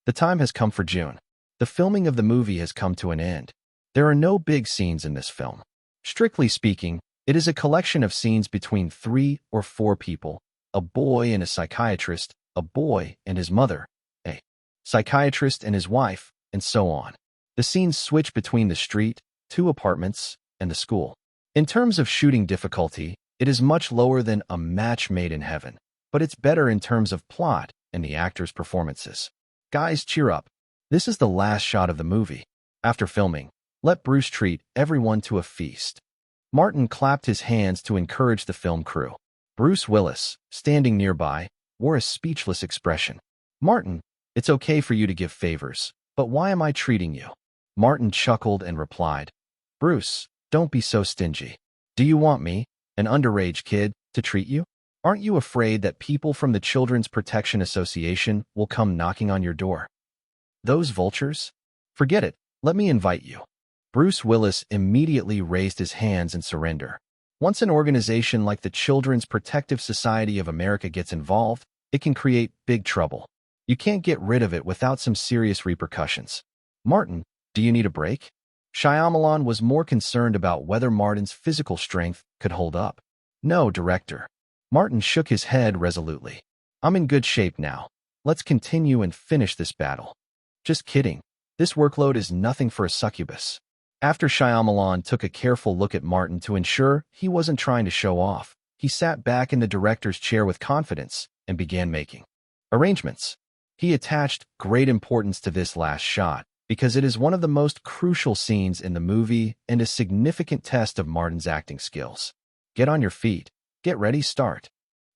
The time has come for June. The filming of the movie has come to an end. There are no big scenes in this film. Strictly speaking, it is a collection of scenes between 3 or 4 people, a boy and a psychiatrist, a boy and his mother, a psychiatrist and his wife, and so on. The scenes switch between the street, 2 apartments, and the school. In terms of shooting difficulty, it is much lower than A Match Made in Heaven, but it's better in terms of plot and the actors' performances. Guys, cheer up. This is the last shot of the movie. After filming, let Bruce treat everyone to a feast. Martin clapped his hands to encourage the film crew. Bruce Willis, standing nearby, wore a speechless expression. Martin, it's okay for you to give favors, but why am I treating you? Martin chuckled and replied, Bruce, don't be so stingy. Do you want me, an underage kid, to treat you? Aren't you afraid that people from the Children's Protection Association will come knocking on your door? Those vultures? Forget it, let me invite you. Bruce Willis immediately raised his hands in surrender. Once an organization like the Children's Protective Society of America gets involved, it can create big trouble. You can't get rid of it without some serious repercussions. Martin, do you need a break? Shyamalan was more concerned about whether Martin's physical strength could hold up. No, director. Martin shook his head resolutely. I'm in good shape now. Let's continue and finish this battle. Just kidding. This workload is nothing for a succubus. After Shyamalan took a careful look at Martin to ensure he wasn't trying to show off, he sat back in the director's chair with confidence and began making arrangements. He attached great importance to this last shot because it is one of the most crucial scenes in the movie and a significant test of Martin's acting skills. Get on your feet. Get ready, start.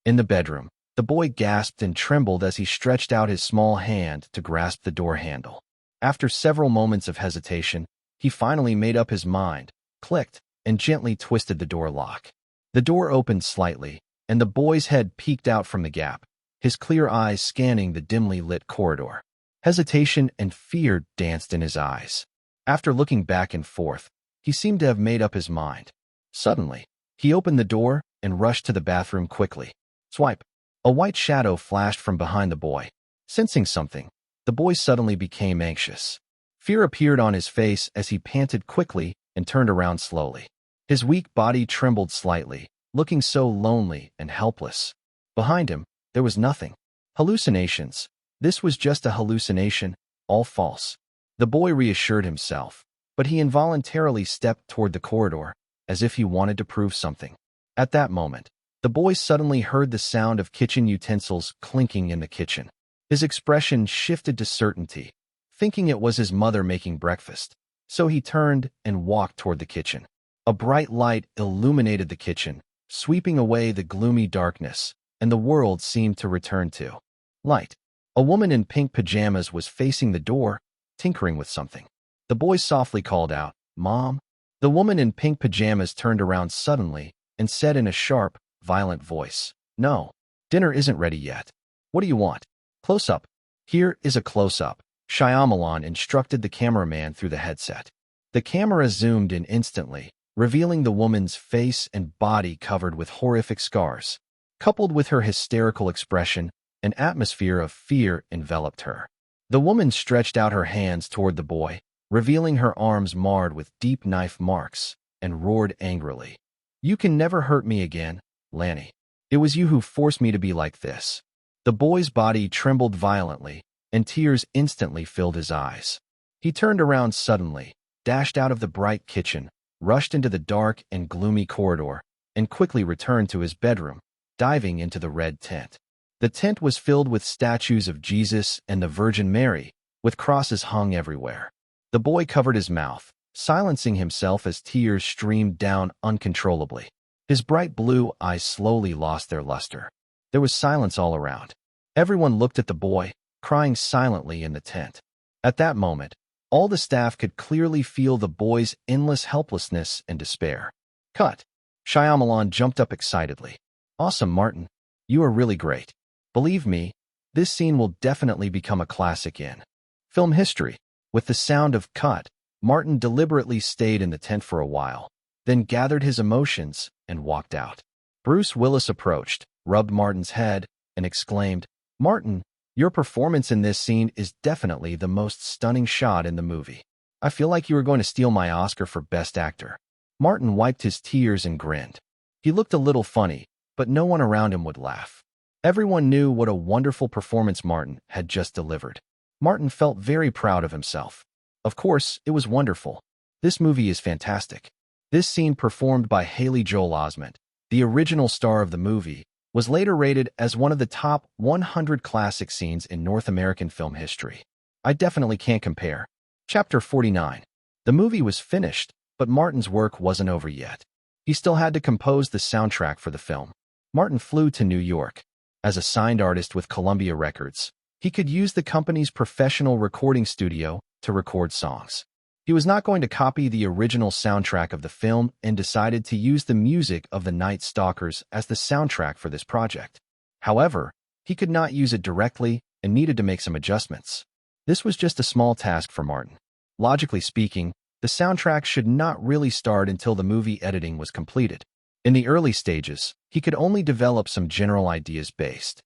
In the bedroom, the boy gasped and trembled as he stretched out his small hand to grasp the door handle. After several moments of hesitation, he finally made up his mind, clicked, and gently twisted the door lock. The door opened slightly, and the boy's head peeked out from the gap, his clear eyes scanning the dimly lit corridor. Hesitation and fear danced in his eyes. After looking back and forth, he seemed to have made up his mind. Suddenly, he opened the door and rushed to the bathroom quickly. Swipe. A white shadow flashed from behind the boy. Sensing something, the boy suddenly became anxious. Fear appeared on his face as he panted quickly and turned around slowly. His weak body trembled slightly, looking so lonely and helpless. Behind him, there was nothing. Hallucinations. This was just a hallucination, all false. The boy reassured himself, but he involuntarily stepped toward the corridor, as if he wanted to prove something. At that moment, the boy suddenly heard the sound of kitchen utensils clinking in the kitchen. His expression shifted to certainty, thinking it was his mother making breakfast. So he turned and walked toward the kitchen. A bright light illuminated the kitchen, sweeping away the gloomy darkness, and the world seemed to return to light. A woman in pink pajamas was facing the door, tinkering with something. The boy softly called out, "Mom?" The woman in pink pajamas turned around suddenly and said in a sharp, violent voice, "No, dinner isn't ready yet. What do you want?" Close-up. Here is a close-up, Shyamalan instructed the cameraman through the headset. The camera zoomed in instantly, revealing the woman's face and body covered with horrific scars. Coupled with her hysterical expression, an atmosphere of fear enveloped her. The woman stretched out her hands toward the boy, revealing her arms marred with deep knife marks, and roared angrily. "You can never hurt me again, Lanny. It was you who forced me to be like this." The boy's body trembled violently, and tears instantly filled his eyes. He turned around suddenly, dashed out of the bright kitchen, rushed into the dark and gloomy corridor, and quickly returned to his bedroom, diving into the red tent. The tent was filled with statues of Jesus and the Virgin Mary, with crosses hung everywhere. The boy covered his mouth, silencing himself as tears streamed down uncontrollably. His bright blue eyes slowly lost their luster. There was silence all around. Everyone looked at the boy, crying silently in the tent. At that moment, all the staff could clearly feel the boy's endless helplessness and despair. "Cut!" Shyamalan jumped up excitedly. "Awesome, Martin. You are really great. Believe me, this scene will definitely become a classic in film history." With the sound of "cut," Martin deliberately stayed in the tent for a while, then gathered his emotions and walked out. Bruce Willis approached, rubbed Martin's head, and exclaimed, "Martin, your performance in this scene is definitely the most stunning shot in the movie. I feel like you are going to steal my Oscar for Best Actor." Martin wiped his tears and grinned. He looked a little funny, but no one around him would laugh. Everyone knew what a wonderful performance Martin had just delivered. Martin felt very proud of himself. Of course, it was wonderful. This movie is fantastic. This scene, performed by Haley Joel Osment, the original star of the movie, was later rated as one of the top 100 classic scenes in North American film history. I definitely can't compare. Chapter 49. The movie was finished, but Martin's work wasn't over yet. He still had to compose the soundtrack for the film. Martin flew to New York. As a signed artist with Columbia Records, he could use the company's professional recording studio to record songs. He was not going to copy the original soundtrack of the film and decided to use the music of the Night Stalkers as the soundtrack for this project. However, he could not use it directly and needed to make some adjustments. This was just a small task for Martin. Logically speaking, the soundtrack should not really start until the movie editing was completed. In the early stages, he could only develop some general ideas based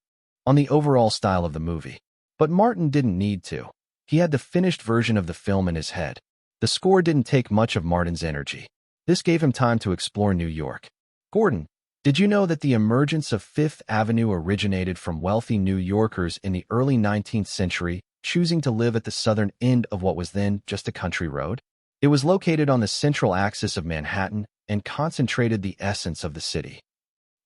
on the overall style of the movie. But Martin didn't need to. He had the finished version of the film in his head. The score didn't take much of Martin's energy. This gave him time to explore New York. "Gordon, did you know that the emergence of Fifth Avenue originated from wealthy New Yorkers in the early 19th century, choosing to live at the southern end of what was then just a country road? It was located on the central axis of Manhattan and concentrated the essence of the city.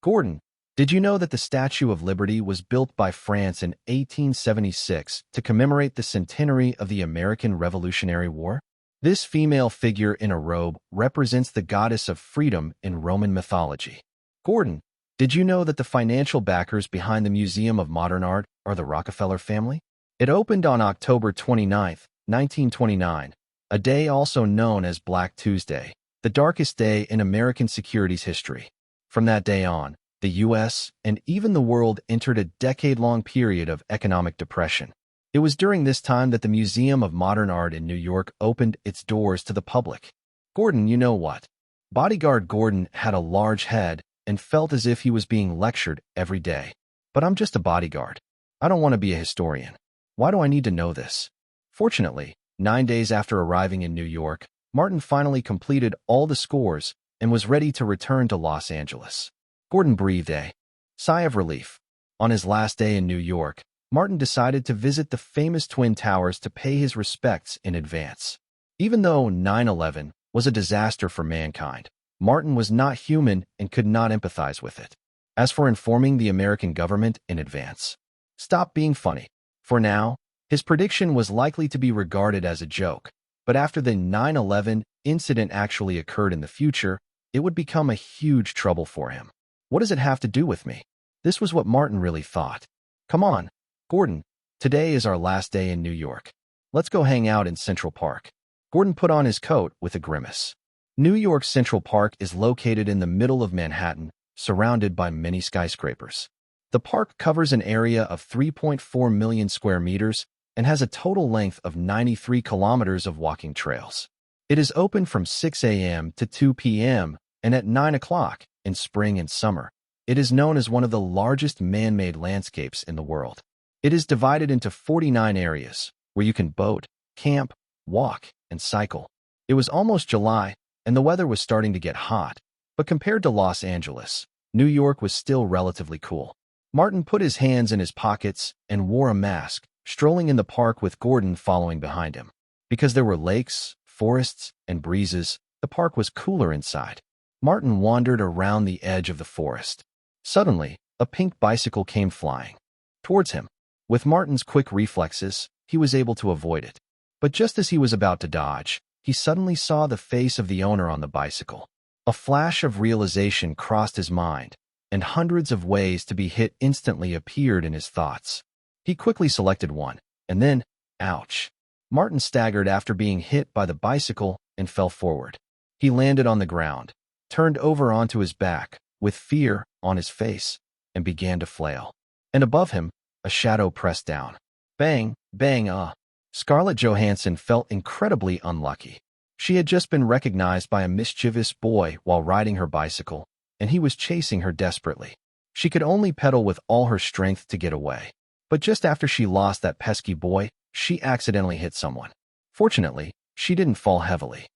Gordon, did you know that the Statue of Liberty was built by France in 1876 to commemorate the centenary of the American Revolutionary War? This female figure in a robe represents the goddess of freedom in Roman mythology. Gordon, did you know that the financial backers behind the Museum of Modern Art are the Rockefeller family? It opened on October 29, 1929, a day also known as Black Tuesday, the darkest day in American securities history. From that day on, the U.S. and even the world entered a decade-long period of economic depression. It was during this time that the Museum of Modern Art in New York opened its doors to the public. Gordon, you know what? Bodyguard Gordon had a large head and felt as if he was being lectured every day. But I'm just a bodyguard. I don't want to be a historian. Why do I need to know this? Fortunately, 9 days after arriving in New York, Martin finally completed all the scores and was ready to return to Los Angeles. Gordon breathed a sigh of relief. On his last day in New York, Martin decided to visit the famous Twin Towers to pay his respects in advance. Even though 9/11 was a disaster for mankind, Martin was not human and could not empathize with it. As for informing the American government in advance, stop being funny. For now, his prediction was likely to be regarded as a joke, but after the 9/11 incident actually occurred in the future, it would become a huge trouble for him. What does it have to do with me? This was what Martin really thought. Come on, Gordon, today is our last day in New York. Let's go hang out in Central Park. Gordon put on his coat with a grimace. New York's Central Park is located in the middle of Manhattan, surrounded by many skyscrapers. The park covers an area of 3.4 million square meters and has a total length of 93 kilometers of walking trails. It is open from 6 a.m. to 2 p.m. and at 9 o'clock in spring and summer. It is known as one of the largest man-made landscapes in the world. It is divided into 49 areas where you can boat, camp, walk, and cycle. It was almost July, and the weather was starting to get hot, but compared to Los Angeles, New York was still relatively cool. Martin put his hands in his pockets and wore a mask, strolling in the park with Gordon following behind him. Because there were lakes, forests, and breezes, the park was cooler inside. Martin wandered around the edge of the forest. Suddenly, a pink bicycle came flying towards him. With Martin's quick reflexes, he was able to avoid it. But just as he was about to dodge, he suddenly saw the face of the owner on the bicycle. A flash of realization crossed his mind, and hundreds of ways to be hit instantly appeared in his thoughts. He quickly selected one, and then, ouch. Martin staggered after being hit by the bicycle and fell forward. He landed on the ground, turned over onto his back, with fear on his face, and began to flail. And above him, a shadow pressed down. Bang, bang, Scarlett Johansson felt incredibly unlucky. She had just been recognized by a mischievous boy while riding her bicycle, and he was chasing her desperately. She could only pedal with all her strength to get away. But just after she lost that pesky boy, she accidentally hit someone. Fortunately, she didn't fall heavily.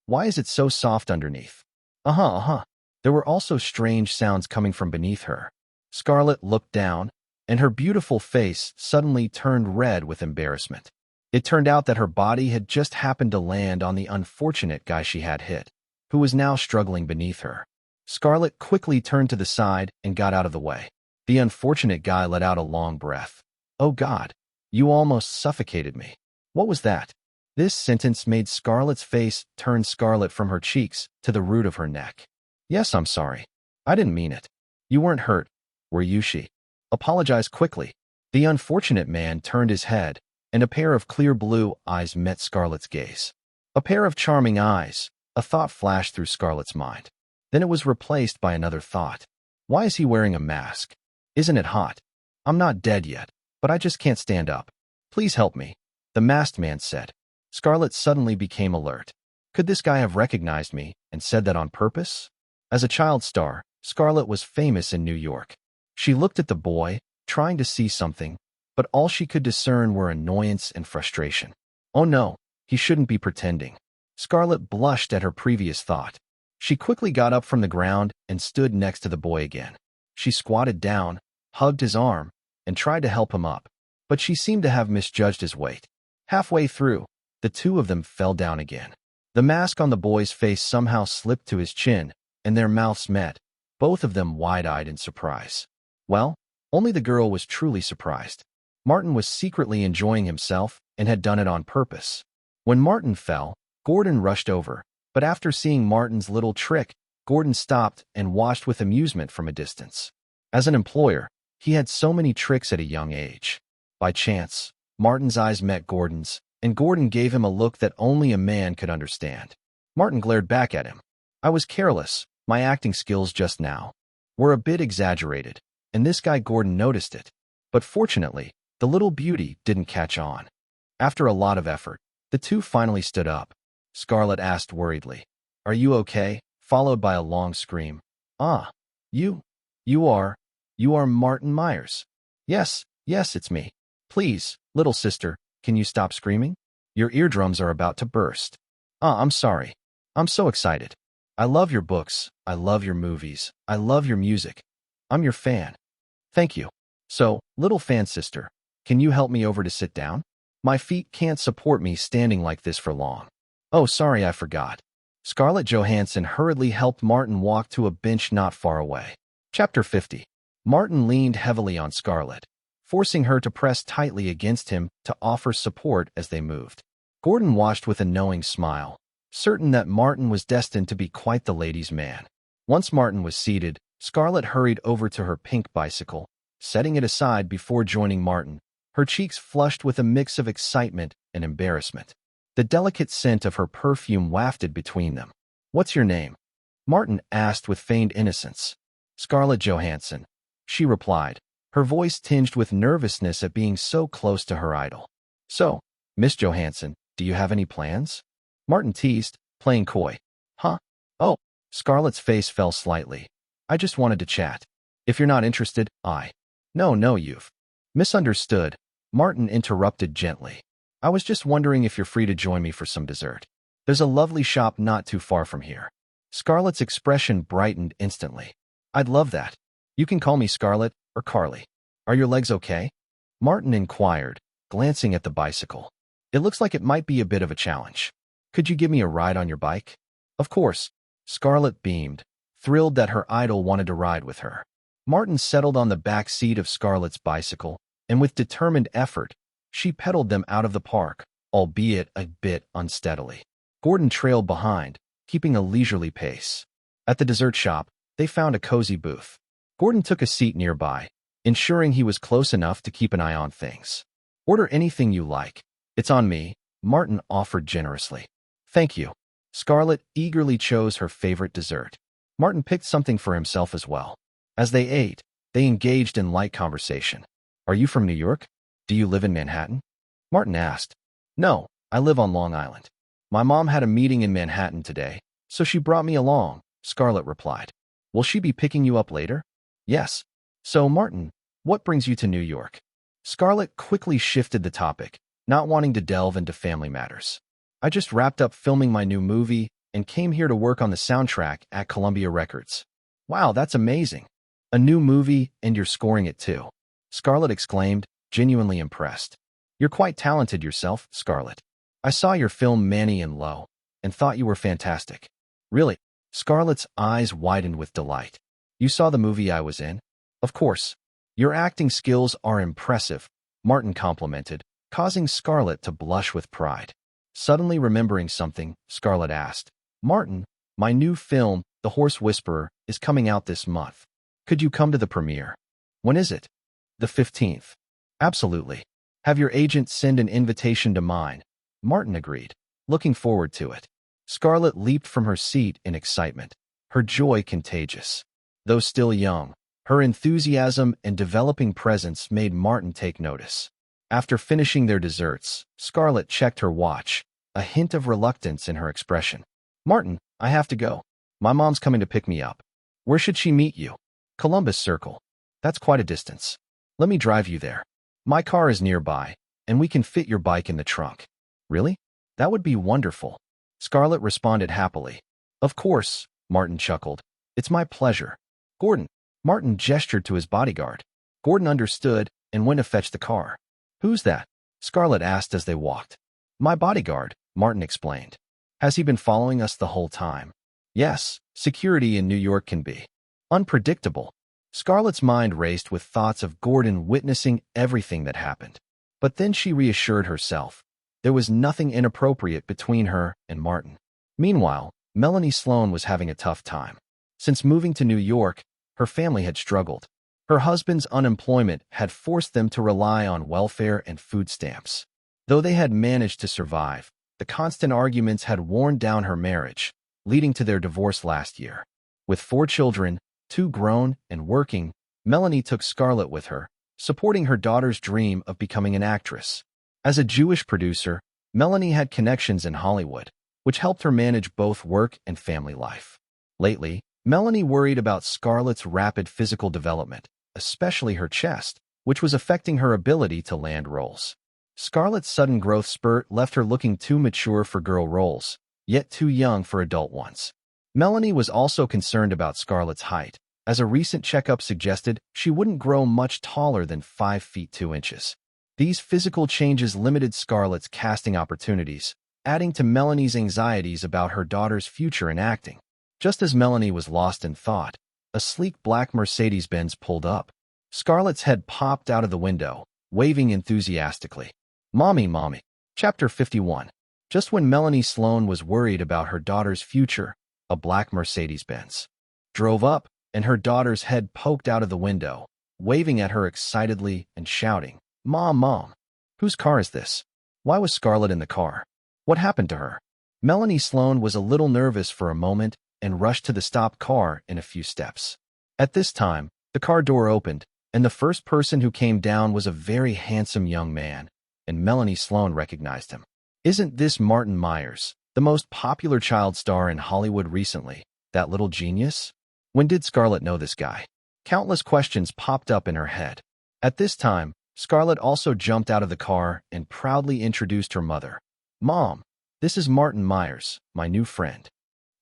Why is it so soft underneath? There were also strange sounds coming from beneath her. Scarlett looked down, and her beautiful face suddenly turned red with embarrassment. It turned out that her body had just happened to land on the unfortunate guy she had hit, who was now struggling beneath her. Scarlett quickly turned to the side and got out of the way. The unfortunate guy let out a long breath. "Oh God, you almost suffocated me." What was that? This sentence made Scarlett's face turn scarlet from her cheeks to the root of her neck. "Yes, I'm sorry. I didn't mean it. You weren't hurt, were you?" She apologized quickly. The unfortunate man turned his head, and a pair of clear blue eyes met Scarlett's gaze. A pair of charming eyes. A thought flashed through Scarlett's mind. Then it was replaced by another thought. Why is he wearing a mask? Isn't it hot? I'm not dead yet, but I just can't stand up. Please help me, the masked man said. Scarlett suddenly became alert. Could this guy have recognized me and said that on purpose? As a child star, Scarlett was famous in New York. She looked at the boy, trying to see something, but all she could discern were annoyance and frustration. Oh no, he shouldn't be pretending. Scarlett blushed at her previous thought. She quickly got up from the ground and stood next to the boy again. She squatted down, hugged his arm, and tried to help him up, but she seemed to have misjudged his weight. Halfway through, the two of them fell down again. The mask on the boy's face somehow slipped to his chin, and their mouths met, both of them wide-eyed in surprise. Well, only the girl was truly surprised. Martin was secretly enjoying himself and had done it on purpose. When Martin fell, Gordon rushed over, but after seeing Martin's little trick, Gordon stopped and watched with amusement from a distance. As an employer, he had so many tricks at a young age. By chance, Martin's eyes met Gordon's, and Gordon gave him a look that only a man could understand. Martin glared back at him. "I was careless. My acting skills just now were a bit exaggerated, and this guy Gordon noticed it. But fortunately, the little beauty didn't catch on." After a lot of effort, the two finally stood up. Scarlett asked worriedly, "Are you okay?" followed by a long scream. You are Martin Myers." Yes, it's me. Please, little sister, can you stop screaming? Your eardrums are about to burst." I'm sorry. I'm so excited. I love your books. I love your movies. I love your music. I'm your fan." "Thank you. So, little fan sister, can you help me over to sit down? My feet can't support me standing like this for long." "Oh, sorry, I forgot." Scarlett Johansson hurriedly helped Martin walk to a bench not far away. Chapter 50. Martin leaned heavily on Scarlett, forcing her to press tightly against him to offer support as they moved. Gordon watched with a knowing smile, certain that Martin was destined to be quite the ladies' man. Once Martin was seated, Scarlett hurried over to her pink bicycle, setting it aside before joining Martin, her cheeks flushed with a mix of excitement and embarrassment. The delicate scent of her perfume wafted between them. What's your name? Martin asked with feigned innocence. Scarlett Johansson, she replied, her voice tinged with nervousness at being so close to her idol. So, Miss Johansson, do you have any plans? Martin teased, playing coy. Huh? Oh, Scarlett's face fell slightly. I just wanted to chat. If you're not interested, No, you've misunderstood. Martin interrupted gently. I was just wondering if you're free to join me for some dessert. There's a lovely shop not too far from here. Scarlett's expression brightened instantly. I'd love that. You can call me Scarlett or Carly. Are your legs okay? Martin inquired, glancing at the bicycle. It looks like it might be a bit of a challenge. Could you give me a ride on your bike? Of course. Scarlett beamed, thrilled that her idol wanted to ride with her. Martin settled on the back seat of Scarlett's bicycle, and with determined effort, she pedaled them out of the park, albeit a bit unsteadily. Gordon trailed behind, keeping a leisurely pace. At the dessert shop, they found a cozy booth. Gordon took a seat nearby, ensuring he was close enough to keep an eye on things. Order anything you like. It's on me, Martin offered generously. Thank you. Scarlett eagerly chose her favorite dessert. Martin picked something for himself as well. As they ate, they engaged in light conversation. Are you from New York? Do you live in Manhattan? Martin asked. No, I live on Long Island. My mom had a meeting in Manhattan today, so she brought me along, Scarlett replied. Will she be picking you up later? Yes. So, Martin, what brings you to New York? Scarlett quickly shifted the topic, not wanting to delve into family matters. I just wrapped up filming my new movie and came here to work on the soundtrack at Columbia Records. Wow, that's amazing. A new movie, and you're scoring it too. Scarlett exclaimed, genuinely impressed. You're quite talented yourself, Scarlett. I saw your film Manny and Low, and thought you were fantastic. Really? Scarlett's eyes widened with delight. You saw the movie I was in? Of course. Your acting skills are impressive, Martin complimented, causing Scarlett to blush with pride. Suddenly remembering something, Scarlett asked, Martin, my new film, The Horse Whisperer, is coming out this month. Could you come to the premiere? When is it? The 15th. Absolutely. Have your agent send an invitation to mine. Martin agreed, looking forward to it. Scarlett leaped from her seat in excitement, her joy contagious. Though still young, her enthusiasm and developing presence made Martin take notice. After finishing their desserts, Scarlett checked her watch, a hint of reluctance in her expression. Martin, I have to go. My mom's coming to pick me up. Where should she meet you? Columbus Circle. That's quite a distance. Let me drive you there. My car is nearby, and we can fit your bike in the trunk. Really? That would be wonderful. Scarlett responded happily. Of course, Martin chuckled. It's my pleasure. Gordon. Martin gestured to his bodyguard. Gordon understood and went to fetch the car. Who's that? Scarlett asked as they walked. My bodyguard, Martin explained. Has he been following us the whole time? Yes, security in New York can be unpredictable. Scarlett's mind raced with thoughts of Gordon witnessing everything that happened. But then she reassured herself. There was nothing inappropriate between her and Martin. Meanwhile, Melanie Sloan was having a tough time. Since moving to New York, her family had struggled. Her husband's unemployment had forced them to rely on welfare and food stamps. Though they had managed to survive, the constant arguments had worn down her marriage, leading to their divorce last year. With 4 children, 2 grown and working, Melanie took Scarlett with her, supporting her daughter's dream of becoming an actress. As a Jewish producer, Melanie had connections in Hollywood, which helped her manage both work and family life. Lately, Melanie worried about Scarlett's rapid physical development, especially her chest, which was affecting her ability to land roles. Scarlett's sudden growth spurt left her looking too mature for girl roles, yet too young for adult ones. Melanie was also concerned about Scarlett's height, as a recent checkup suggested she wouldn't grow much taller than 5 feet 2 inches. These physical changes limited Scarlett's casting opportunities, adding to Melanie's anxieties about her daughter's future in acting. Just as Melanie was lost in thought, a sleek black Mercedes-Benz pulled up. Scarlett's head popped out of the window, waving enthusiastically. Mommy, Mommy. Chapter 51. Just when Melanie Sloan was worried about her daughter's future, a black Mercedes-Benz drove up, and her daughter's head poked out of the window, waving at her excitedly and shouting, Mom, Mom. Whose car is this? Why was Scarlett in the car? What happened to her? Melanie Sloan was a little nervous for a moment and rushed to the stopped car in a few steps. At this time, the car door opened, and the first person who came down was a very handsome young man, and Melanie Sloan recognized him. Isn't this Martin Myers, the most popular child star in Hollywood recently, that little genius? When did Scarlett know this guy? Countless questions popped up in her head. At this time, Scarlett also jumped out of the car and proudly introduced her mother. "Mom, this is Martin Myers, my new friend."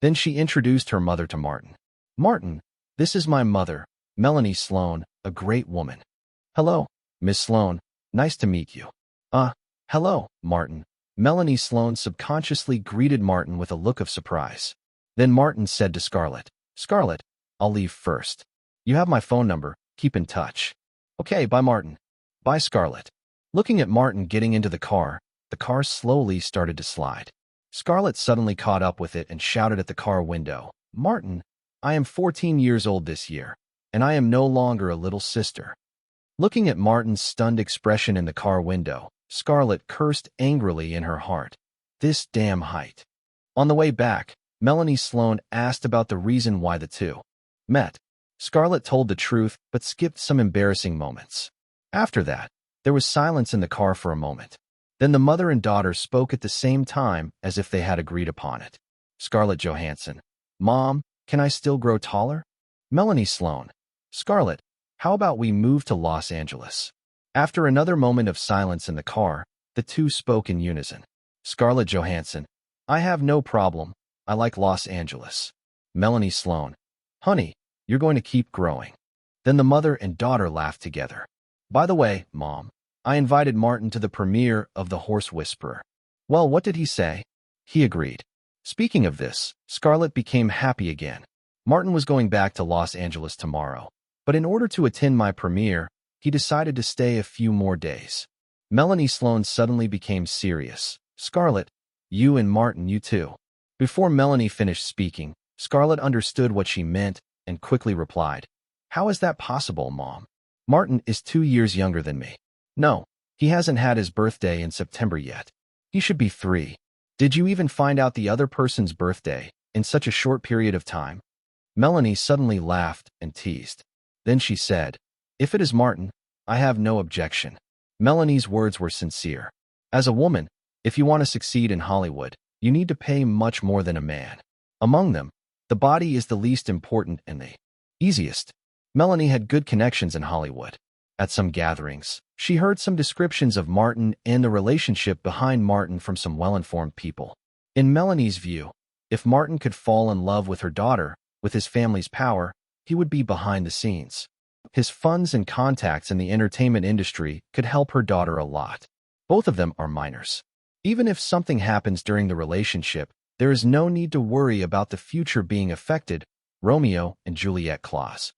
Then she introduced her mother to Martin. "Martin, this is my mother, Melanie Sloan, a great woman." "Hello, Miss Sloan, nice to meet you." Hello, Martin." Melanie Sloan subconsciously greeted Martin with a look of surprise. Then Martin said to Scarlett, "Scarlett, I'll leave first. You have my phone number, keep in touch." "Okay, bye Martin." "Bye Scarlett." Looking at Martin getting into the car slowly started to slide. Scarlett suddenly caught up with it and shouted at the car window, "Martin, I am 14 years old this year, and I am no longer a little sister." Looking at Martin's stunned expression in the car window, Scarlett cursed angrily in her heart. This damn height. On the way back, Melanie Sloan asked about the reason why the two met. Scarlett told the truth but skipped some embarrassing moments. After that, there was silence in the car for a moment. Then the mother and daughter spoke at the same time as if they had agreed upon it. Scarlett Johansson, "Mom, can I still grow taller?" Melanie Sloan, "Scarlett, how about we move to Los Angeles?" After another moment of silence in the car, the two spoke in unison. Scarlett Johansson, "I have no problem. I like Los Angeles." Melanie Sloan, "Honey, you're going to keep growing." Then the mother and daughter laughed together. "By the way, Mom, I invited Martin to the premiere of The Horse Whisperer." "Well, what did he say?" "He agreed." Speaking of this, Scarlett became happy again. Martin was going back to Los Angeles tomorrow, but in order to attend my premiere, he decided to stay a few more days. Melanie Sloan suddenly became serious. "Scarlett, you and Martin, you too." Before Melanie finished speaking, Scarlett understood what she meant and quickly replied, "How is that possible, Mom? Martin is 2 years younger than me." "No, he hasn't had his birthday in September yet. He should be 3. Did you even find out the other person's birthday in such a short period of time?" Melanie suddenly laughed and teased. Then she said, "If it is Martin, I have no objection." Melanie's words were sincere. As a woman, if you want to succeed in Hollywood, you need to pay much more than a man. Among them, the body is the least important and the easiest. Melanie had good connections in Hollywood. At some gatherings, she heard some descriptions of Martin and the relationship behind Martin from some well-informed people. In Melanie's view, if Martin could fall in love with her daughter, with his family's power, he would be behind the scenes. His funds and contacts in the entertainment industry could help her daughter a lot. Both of them are minors. Even if something happens during the relationship, there is no need to worry about the future being affected. Romeo and Juliet clause.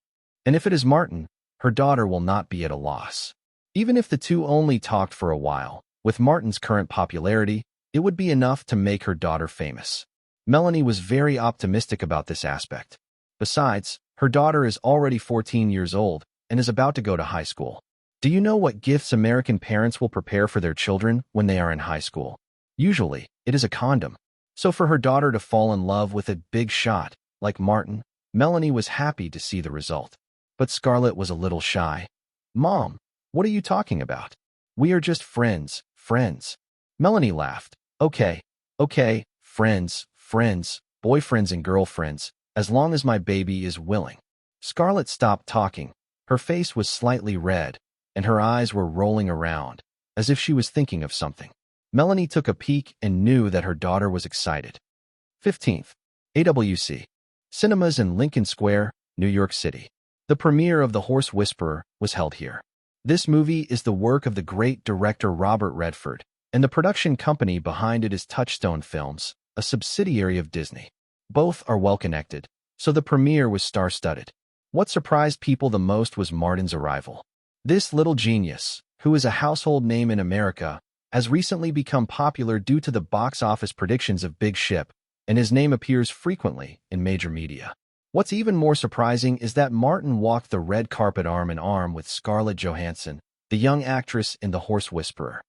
And if it is Martin, her daughter will not be at a loss. Even if the two only talked for a while, with Martin's current popularity, it would be enough to make her daughter famous. Melanie was very optimistic about this aspect. Besides, her daughter is already 14 years old and is about to go to high school. Do you know what gifts American parents will prepare for their children when they are in high school? Usually, it is a condom. So for her daughter to fall in love with a big shot, like Martin, Melanie was happy to see the result. But Scarlett was a little shy. "Mom, what are you talking about? We are just friends. Melanie laughed. Okay, friends, boyfriends and girlfriends, as long as my baby is willing." Scarlett stopped talking. Her face was slightly red, and her eyes were rolling around, as if she was thinking of something. Melanie took a peek and knew that her daughter was excited. 15th. AWC. Cinemas in Lincoln Square, New York City. The premiere of The Horse Whisperer was held here. This movie is the work of the great director Robert Redford, and the production company behind it is Touchstone Films, a subsidiary of Disney. Both are well-connected, so the premiere was star-studded. What surprised people the most was Martin's arrival. This little genius, who is a household name in America, has recently become popular due to the box office predictions of Big Ship, and his name appears frequently in major media. What's even more surprising is that Martin walked the red carpet arm in arm with Scarlett Johansson, the young actress in The Horse Whisperer.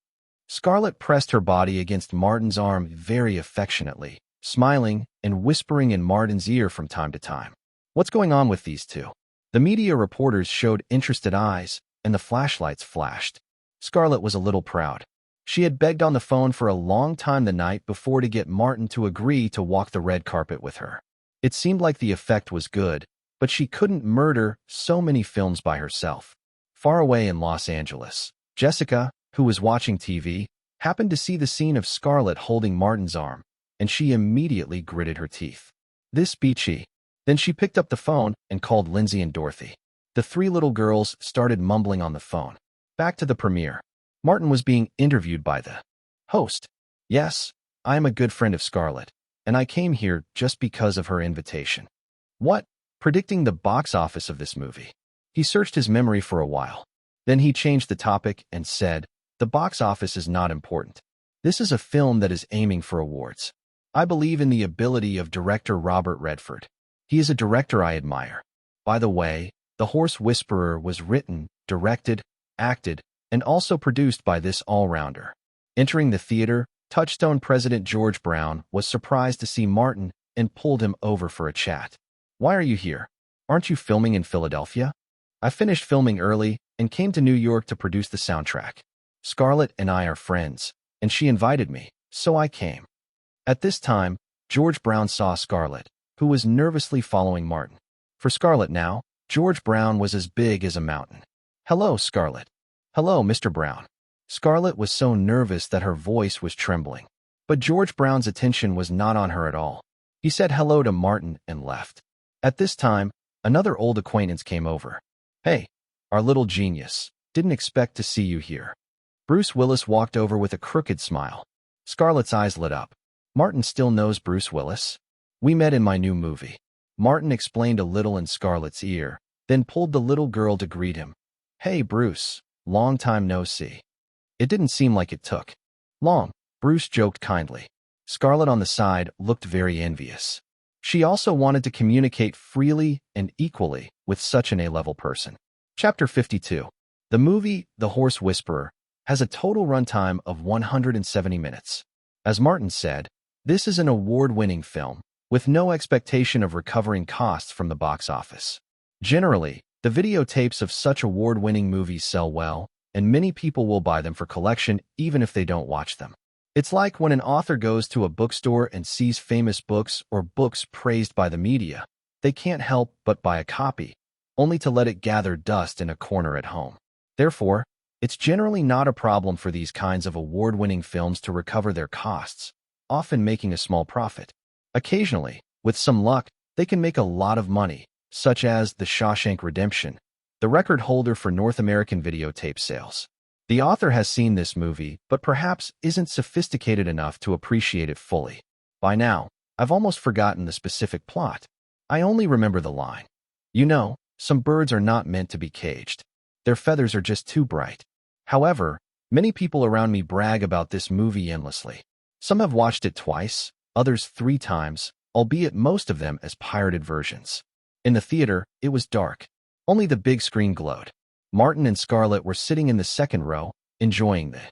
Scarlett pressed her body against Martin's arm very affectionately, smiling and whispering in Martin's ear from time to time. What's going on with these two? The media reporters showed interested eyes, and the flashlights flashed. Scarlett was a little proud. She had begged on the phone for a long time the night before to get Martin to agree to walk the red carpet with her. It seemed like the effect was good, but she couldn't murder so many films by herself. Far away in Los Angeles, Jessica, who was watching TV, happened to see the scene of Scarlett holding Martin's arm, and she immediately gritted her teeth. This beachy. Then she picked up the phone and called Lindsay and Dorothy. The three little girls started mumbling on the phone. Back to the premiere. Martin was being interviewed by the host. Yes, I am a good friend of Scarlett, and I came here just because of her invitation. What? Predicting the box office of this movie. He searched his memory for a while. Then he changed the topic and said, the box office is not important. This is a film that is aiming for awards. I believe in the ability of director Robert Redford. He is a director I admire. By the way, The Horse Whisperer was written, directed, acted, and also produced by this all-rounder. Entering the theater, Touchstone president George Brown was surprised to see Martin and pulled him over for a chat. Why are you here? Aren't you filming in Philadelphia? I finished filming early and came to New York to produce the soundtrack. Scarlett and I are friends, and she invited me, so I came. At this time, George Brown saw Scarlett, who was nervously following Martin. For Scarlett now, George Brown was as big as a mountain. Hello, Scarlett. Hello, Mr. Brown. Scarlett was so nervous that her voice was trembling. But George Brown's attention was not on her at all. He said hello to Martin and left. At this time, another old acquaintance came over. Hey, our little genius. Didn't expect to see you here. Bruce Willis walked over with a crooked smile. Scarlett's eyes lit up. Martin still knows Bruce Willis? We met in my new movie. Martin explained a little in Scarlett's ear, then pulled the little girl to greet him. Hey, Bruce. Long time no see. It didn't seem like it took long. Bruce joked kindly. Scarlett on the side looked very envious. She also wanted to communicate freely and equally with such an A-level person. Chapter 52. The movie, The Horse Whisperer, has a total runtime of 170 minutes. As Martin said, this is an award-winning film, with no expectation of recovering costs from the box office. Generally, the videotapes of such award-winning movies sell well, and many people will buy them for collection even if they don't watch them. It's like when an author goes to a bookstore and sees famous books or books praised by the media. They can't help but buy a copy, only to let it gather dust in a corner at home. Therefore, it's generally not a problem for these kinds of award-winning films to recover their costs, often making a small profit. Occasionally, with some luck, they can make a lot of money, such as The Shawshank Redemption, the record holder for North American videotape sales. The author has seen this movie, but perhaps isn't sophisticated enough to appreciate it fully. By now, I've almost forgotten the specific plot. I only remember the line. You know, some birds are not meant to be caged. Their feathers are just too bright. However, many people around me brag about this movie endlessly. Some have watched it twice, others 3 times, albeit most of them as pirated versions. In the theater, it was dark. Only the big screen glowed. Martin and Scarlett were sitting in the second row, enjoying the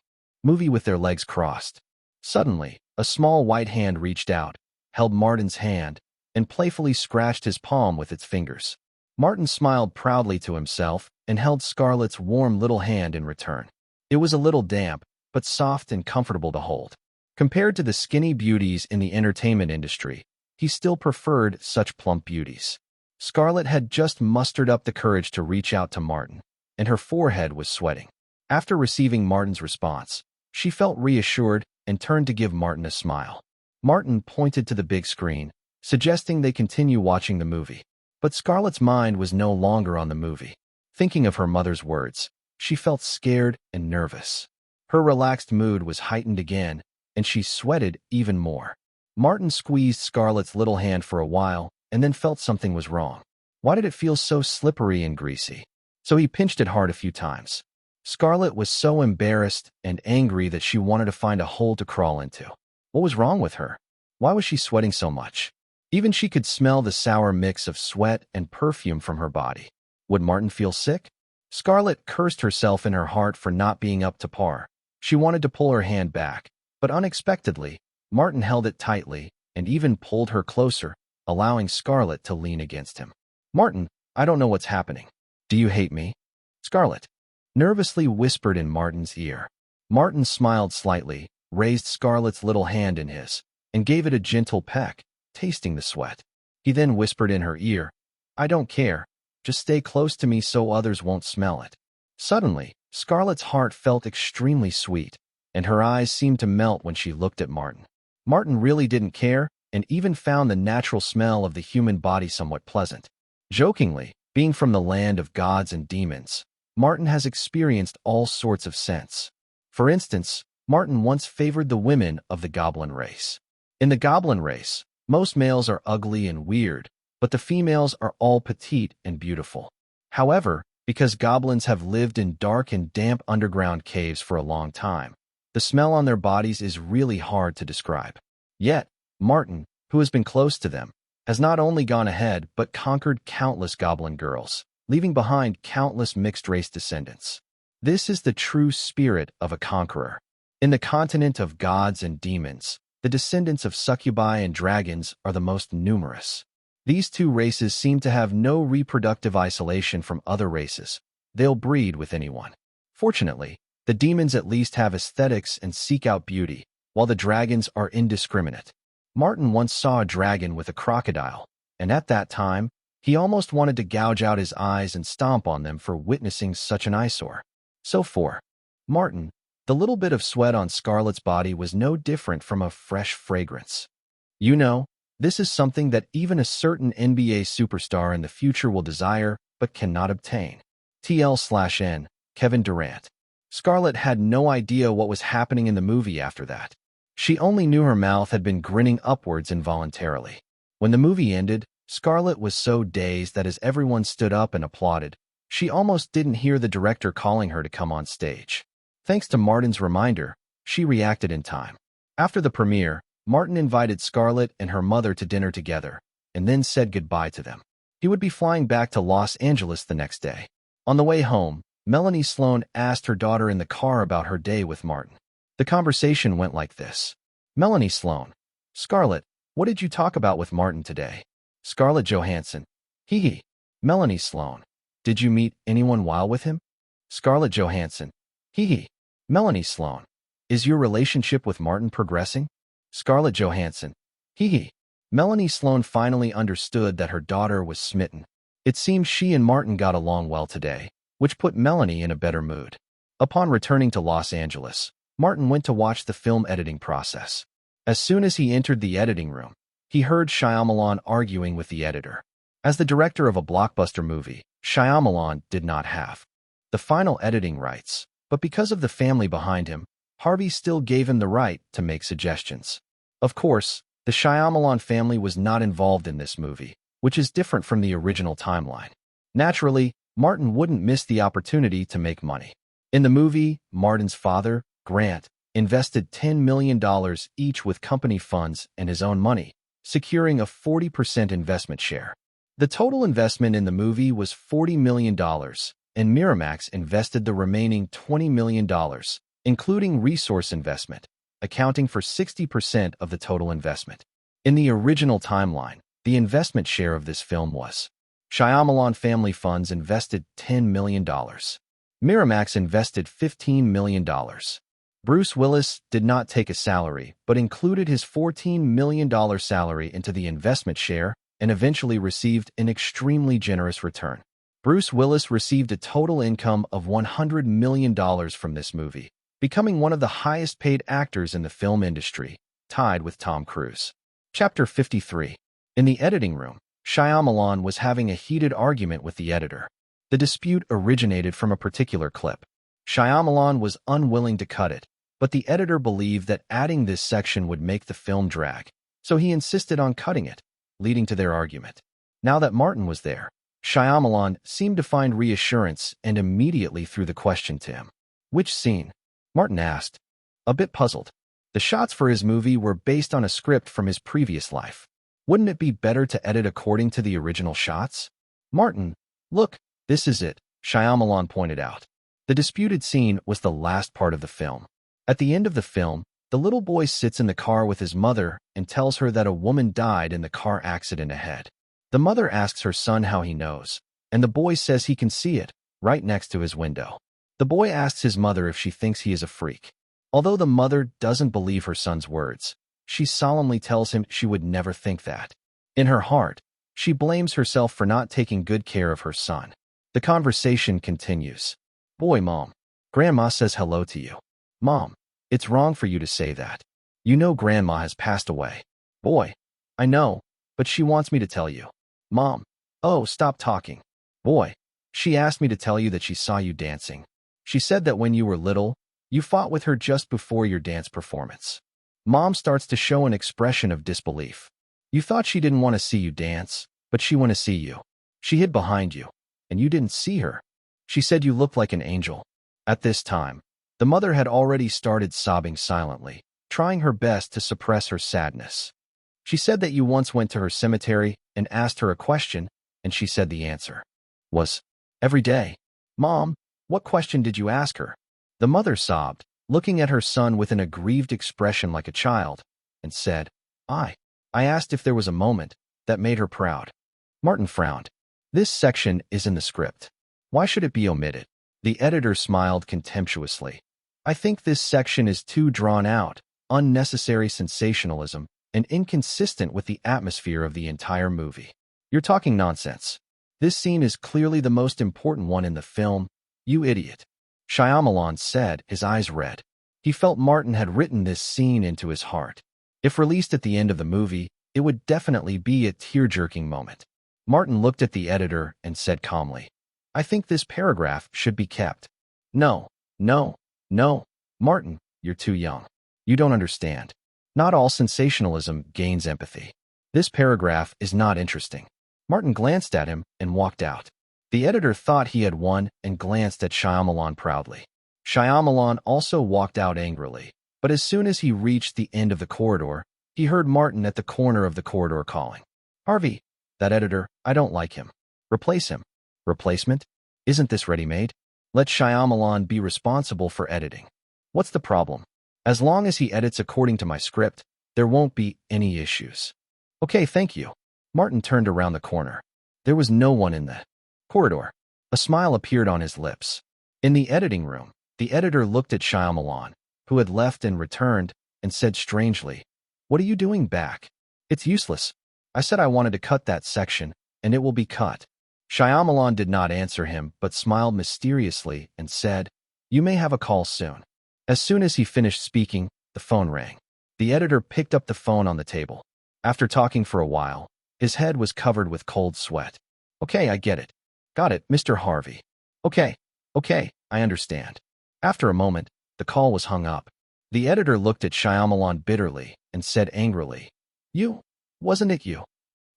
movie with their legs crossed. Suddenly, a small white hand reached out, held Martin's hand, and playfully scratched his palm with its fingers. Martin smiled proudly to himself and held Scarlett's warm little hand in return. It was a little damp, but soft and comfortable to hold. Compared to the skinny beauties in the entertainment industry, he still preferred such plump beauties. Scarlett had just mustered up the courage to reach out to Martin, and her forehead was sweating. After receiving Martin's response, she felt reassured and turned to give Martin a smile. Martin pointed to the big screen, suggesting they continue watching the movie. But Scarlett's mind was no longer on the movie. Thinking of her mother's words, she felt scared and nervous. Her relaxed mood was heightened again, and she sweated even more. Martin squeezed Scarlett's little hand for a while and then felt something was wrong. Why did it feel so slippery and greasy? So he pinched it hard a few times. Scarlett was so embarrassed and angry that she wanted to find a hole to crawl into. What was wrong with her? Why was she sweating so much? Even she could smell the sour mix of sweat and perfume from her body. Would Martin feel sick? Scarlett cursed herself in her heart for not being up to par. She wanted to pull her hand back, but unexpectedly, Martin held it tightly and even pulled her closer, allowing Scarlett to lean against him. "Martin, I don't know what's happening. Do you hate me?" Scarlett nervously whispered in Martin's ear. Martin smiled slightly, raised Scarlett's little hand in his, and gave it a gentle peck, tasting the sweat. He then whispered in her ear, "I don't care. Just stay close to me so others won't smell it." Suddenly, Scarlett's heart felt extremely sweet, and her eyes seemed to melt when she looked at Martin. Martin really didn't care, and even found the natural smell of the human body somewhat pleasant. Jokingly, being from the land of gods and demons, Martin has experienced all sorts of scents. For instance, Martin once favored the women of the goblin race. In the goblin race, most males are ugly and weird, but the females are all petite and beautiful. However, because goblins have lived in dark and damp underground caves for a long time, the smell on their bodies is really hard to describe. Yet, Martin, who has been close to them, has not only gone ahead but conquered countless goblin girls, leaving behind countless mixed-race descendants. This is the true spirit of a conqueror. In the continent of gods and demons, the descendants of succubi and dragons are the most numerous. These two races seem to have no reproductive isolation from other races. They'll breed with anyone. Fortunately, the demons at least have aesthetics and seek out beauty, while the dragons are indiscriminate. Martin once saw a dragon with a crocodile, and at that time, he almost wanted to gouge out his eyes and stomp on them for witnessing such an eyesore. So for Martin, the little bit of sweat on Scarlett's body was no different from a fresh fragrance. You know, this is something that even a certain NBA superstar in the future will desire but cannot obtain. TL/N, Kevin Durant. Scarlett had no idea what was happening in the movie after that. She only knew her mouth had been grinning upwards involuntarily. When the movie ended, Scarlett was so dazed that as everyone stood up and applauded, she almost didn't hear the director calling her to come on stage. Thanks to Martin's reminder, she reacted in time. After the premiere, Martin invited Scarlett and her mother to dinner together, and then said goodbye to them. He would be flying back to Los Angeles the next day. On the way home, Melanie Sloan asked her daughter in the car about her day with Martin. The conversation went like this. Melanie Sloan. Scarlett, what did you talk about with Martin today? Scarlett Johansson. Hee hee. Melanie Sloan. Did you meet anyone while with him? Scarlett Johansson. Hee hee. Melanie Sloan. Is your relationship with Martin progressing? Scarlett Johansson. Hee hee. Melanie Sloan finally understood that her daughter was smitten. It seems she and Martin got along well today, which put Melanie in a better mood. Upon returning to Los Angeles, Martin went to watch the film editing process. As soon as he entered the editing room, he heard Shyamalan arguing with the editor. As the director of a blockbuster movie, Shyamalan did not have the final editing rights, but because of the family behind him, Harvey still gave him the right to make suggestions. Of course, the Shyamalan family was not involved in this movie, which is different from the original timeline. Naturally, Martin wouldn't miss the opportunity to make money. In the movie, Martin's father, Grant, invested $10 million each with company funds and his own money, securing a 40% investment share. The total investment in the movie was $40 million, and Miramax invested the remaining $20 million, including resource investment, accounting for 60% of the total investment. In the original timeline, the investment share of this film was Shyamalan family funds invested $10 million. Miramax invested $15 million. Bruce Willis did not take a salary, but included his $14 million salary into the investment share and eventually received an extremely generous return. Bruce Willis received a total income of $100 million from this movie, becoming one of the highest-paid actors in the film industry, tied with Tom Cruise. Chapter 53. In the editing room, Shyamalan was having a heated argument with the editor. The dispute originated from a particular clip. Shyamalan was unwilling to cut it, but the editor believed that adding this section would make the film drag, so he insisted on cutting it, leading to their argument. Now that Martin was there, Shyamalan seemed to find reassurance and immediately threw the question to him. Which scene? Martin asked, a bit puzzled. The shots for his movie were based on a script from his previous life. Wouldn't it be better to edit according to the original shots? Martin, look, this is it, Shyamalan pointed out. The disputed scene was the last part of the film. At the end of the film, the little boy sits in the car with his mother and tells her that a woman died in the car accident ahead. The mother asks her son how he knows, and the boy says he can see it, right next to his window. The boy asks his mother if she thinks he is a freak. Although the mother doesn't believe her son's words, she solemnly tells him she would never think that. In her heart, she blames herself for not taking good care of her son. The conversation continues. Boy, Mom. Grandma says hello to you. Mom, it's wrong for you to say that. You know Grandma has passed away. Boy, I know, but she wants me to tell you. Mom, oh, stop talking. Boy, she asked me to tell you that she saw you dancing. She said that when you were little, you fought with her just before your dance performance. Mom starts to show an expression of disbelief. You thought she didn't want to see you dance, but she wanted to see you. She hid behind you, and you didn't see her. She said you looked like an angel. At this time, the mother had already started sobbing silently, trying her best to suppress her sadness. She said that you once went to her cemetery and asked her a question, and she said the answer was, every day. Mom, what question did you ask her? The mother sobbed, looking at her son with an aggrieved expression like a child, and said, I asked if there was a moment that made her proud. Martin frowned. This section is in the script. Why should it be omitted? The editor smiled contemptuously. I think this section is too drawn out, unnecessary sensationalism, and inconsistent with the atmosphere of the entire movie. You're talking nonsense. This scene is clearly the most important one in the film, you idiot. Shyamalan said, his eyes red. He felt Martin had written this scene into his heart. If released at the end of the movie, it would definitely be a tear-jerking moment. Martin looked at the editor and said calmly, I think this paragraph should be kept. No, Martin, you're too young. You don't understand. Not all sensationalism gains empathy. This paragraph is not interesting. Martin glanced at him and walked out. The editor thought he had won and glanced at Shyamalan proudly. Shyamalan also walked out angrily, but as soon as he reached the end of the corridor, he heard Martin at the corner of the corridor calling, Harvey, that editor, I don't like him. Replace him. Replacement? Isn't this ready-made? Let Shyamalan be responsible for editing. What's the problem? As long as he edits according to my script, there won't be any issues. Okay, thank you. Martin turned around the corner. There was no one in the corridor. A smile appeared on his lips. In the editing room, the editor looked at Shyamalan, who had left and returned, and said strangely, What are you doing back? It's useless. I said I wanted to cut that section, and it will be cut. Shyamalan did not answer him, but smiled mysteriously and said, You may have a call soon. As soon as he finished speaking, the phone rang. The editor picked up the phone on the table. After talking for a while, his head was covered with cold sweat. Okay, I get it. Got it, Mr. Harvey. Okay, I understand. After a moment, the call was hung up. The editor looked at Shyamalan bitterly and said angrily, You? Wasn't it you?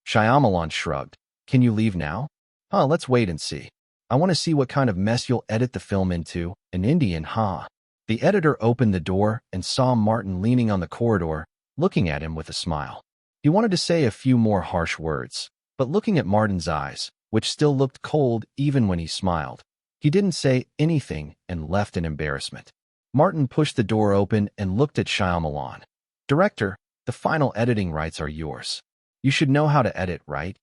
Shyamalan shrugged. Can you leave now? Let's wait and see. I want to see what kind of mess you'll edit the film into, an Indian, huh? The editor opened the door and saw Martin leaning on the corridor, looking at him with a smile. He wanted to say a few more harsh words, but looking at Martin's eyes, which still looked cold even when he smiled, he didn't say anything and left in embarrassment. Martin pushed the door open and looked at Shyamalan. Director, the final editing rights are yours. You should know how to edit, right?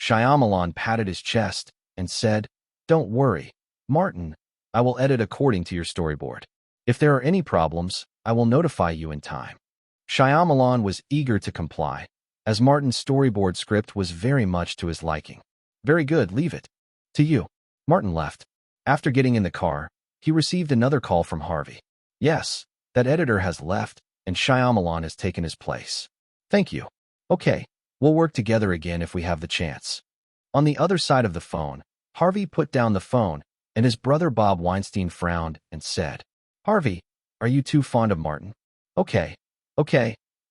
Shyamalan patted his chest and said, Don't worry, Martin, I will edit according to your storyboard. If there are any problems, I will notify you in time. Shyamalan was eager to comply, as Martin's storyboard script was very much to his liking. Very good, leave it to you. Martin left. After getting in the car, he received another call from Harvey. Yes, that editor has left, and Shyamalan has taken his place. Thank you. Okay, we'll work together again if we have the chance. On the other side of the phone, Harvey put down the phone, and his brother Bob Weinstein frowned and said, Harvey, are you too fond of Martin? Okay,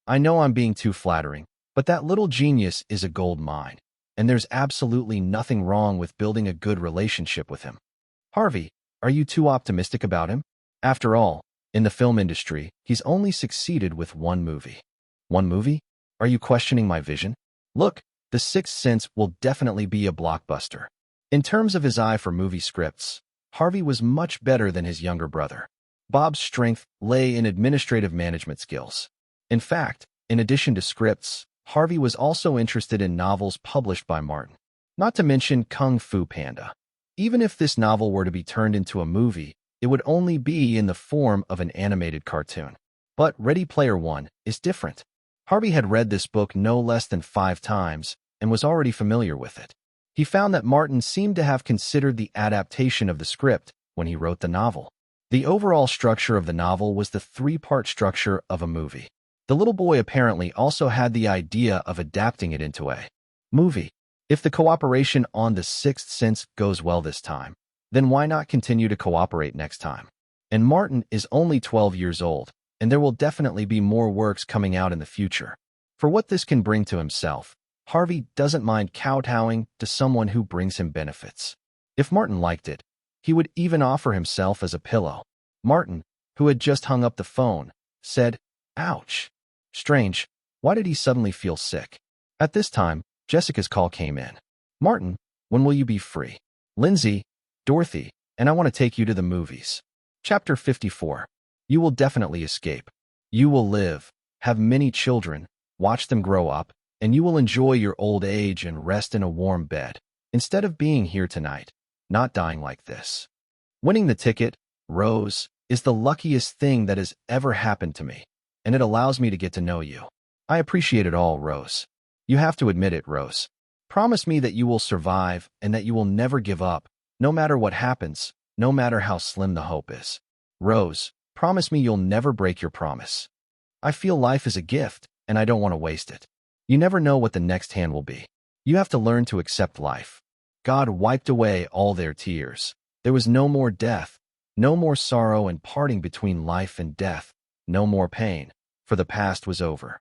I know I'm being too flattering, but that little genius is a gold mine, and there's absolutely nothing wrong with building a good relationship with him. Harvey, are you too optimistic about him? After all, in the film industry, he's only succeeded with one movie. One movie? Are you questioning my vision? Look, The Sixth Sense will definitely be a blockbuster. In terms of his eye for movie scripts, Harvey was much better than his younger brother. Bob's strength lay in administrative management skills. In fact, in addition to scripts, Harvey was also interested in novels published by Martin, not to mention Kung Fu Panda. Even if this novel were to be turned into a movie, it would only be in the form of an animated cartoon. But Ready Player One is different. Harvey had read this book no less than 5 times and was already familiar with it. He found that Martin seemed to have considered the adaptation of the script when he wrote the novel. The overall structure of the novel was the 3-part structure of a movie. The little boy apparently also had the idea of adapting it into a movie. If the cooperation on The Sixth Sense goes well this time, then why not continue to cooperate next time? And Martin is only 12 years old, and there will definitely be more works coming out in the future. For what this can bring to himself, Harvey doesn't mind kowtowing to someone who brings him benefits. If Martin liked it, he would even offer himself as a pillow. Martin, who had just hung up the phone, said, "Ouch." Strange, why did he suddenly feel sick? At this time, Jessica's call came in. "Martin, when will you be free?" "Lindsay, Dorothy, and I want to take you to the movies." Chapter 54. You will definitely escape. You will live, have many children, watch them grow up, and you will enjoy your old age and rest in a warm bed, instead of being here tonight, not dying like this. Winning the ticket, Rose, is the luckiest thing that has ever happened to me, and it allows me to get to know you. I appreciate it all, Rose. You have to admit it, Rose. Promise me that you will survive and that you will never give up, no matter what happens, no matter how slim the hope is. Rose, promise me you'll never break your promise. I feel life is a gift, and I don't want to waste it. You never know what the next hand will be. You have to learn to accept life. God wiped away all their tears. There was no more death, no more sorrow and parting between life and death, no more pain, for the past was over.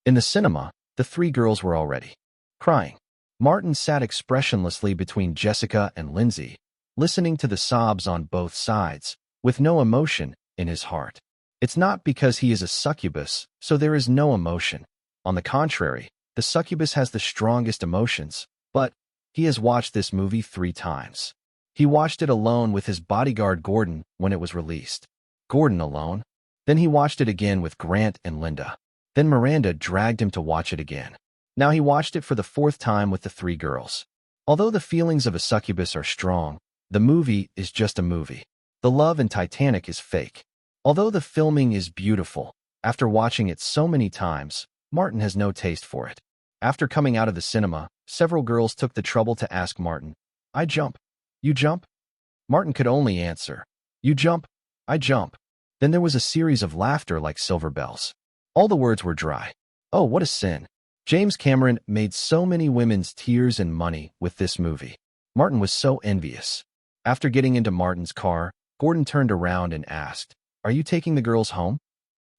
In the cinema, the 3 girls were already crying. Martin sat expressionlessly between Jessica and Lindsay, listening to the sobs on both sides, with no emotion in his heart. It's not because he is a succubus, so there is no emotion. On the contrary, the succubus has the strongest emotions, but he has watched this movie 3 times. He watched it alone with his bodyguard Gordon when it was released. Gordon alone. Then he watched it again with Grant and Linda. Then Miranda dragged him to watch it again. Now he watched it for the 4th time with the 3 girls. Although the feelings of a succubus are strong, the movie is just a movie. The love in Titanic is fake. Although the filming is beautiful, after watching it so many times, Martin has no taste for it. After coming out of the cinema, several girls took the trouble to ask Martin, "I jump. You jump?" Martin could only answer, "You jump, I jump." Then there was a series of laughter like silver bells. All the words were dry. Oh, what a sin. James Cameron made so many women's tears and money with this movie. Martin was so envious. After getting into Martin's car, Gordon turned around and asked, "Are you taking the girls home?"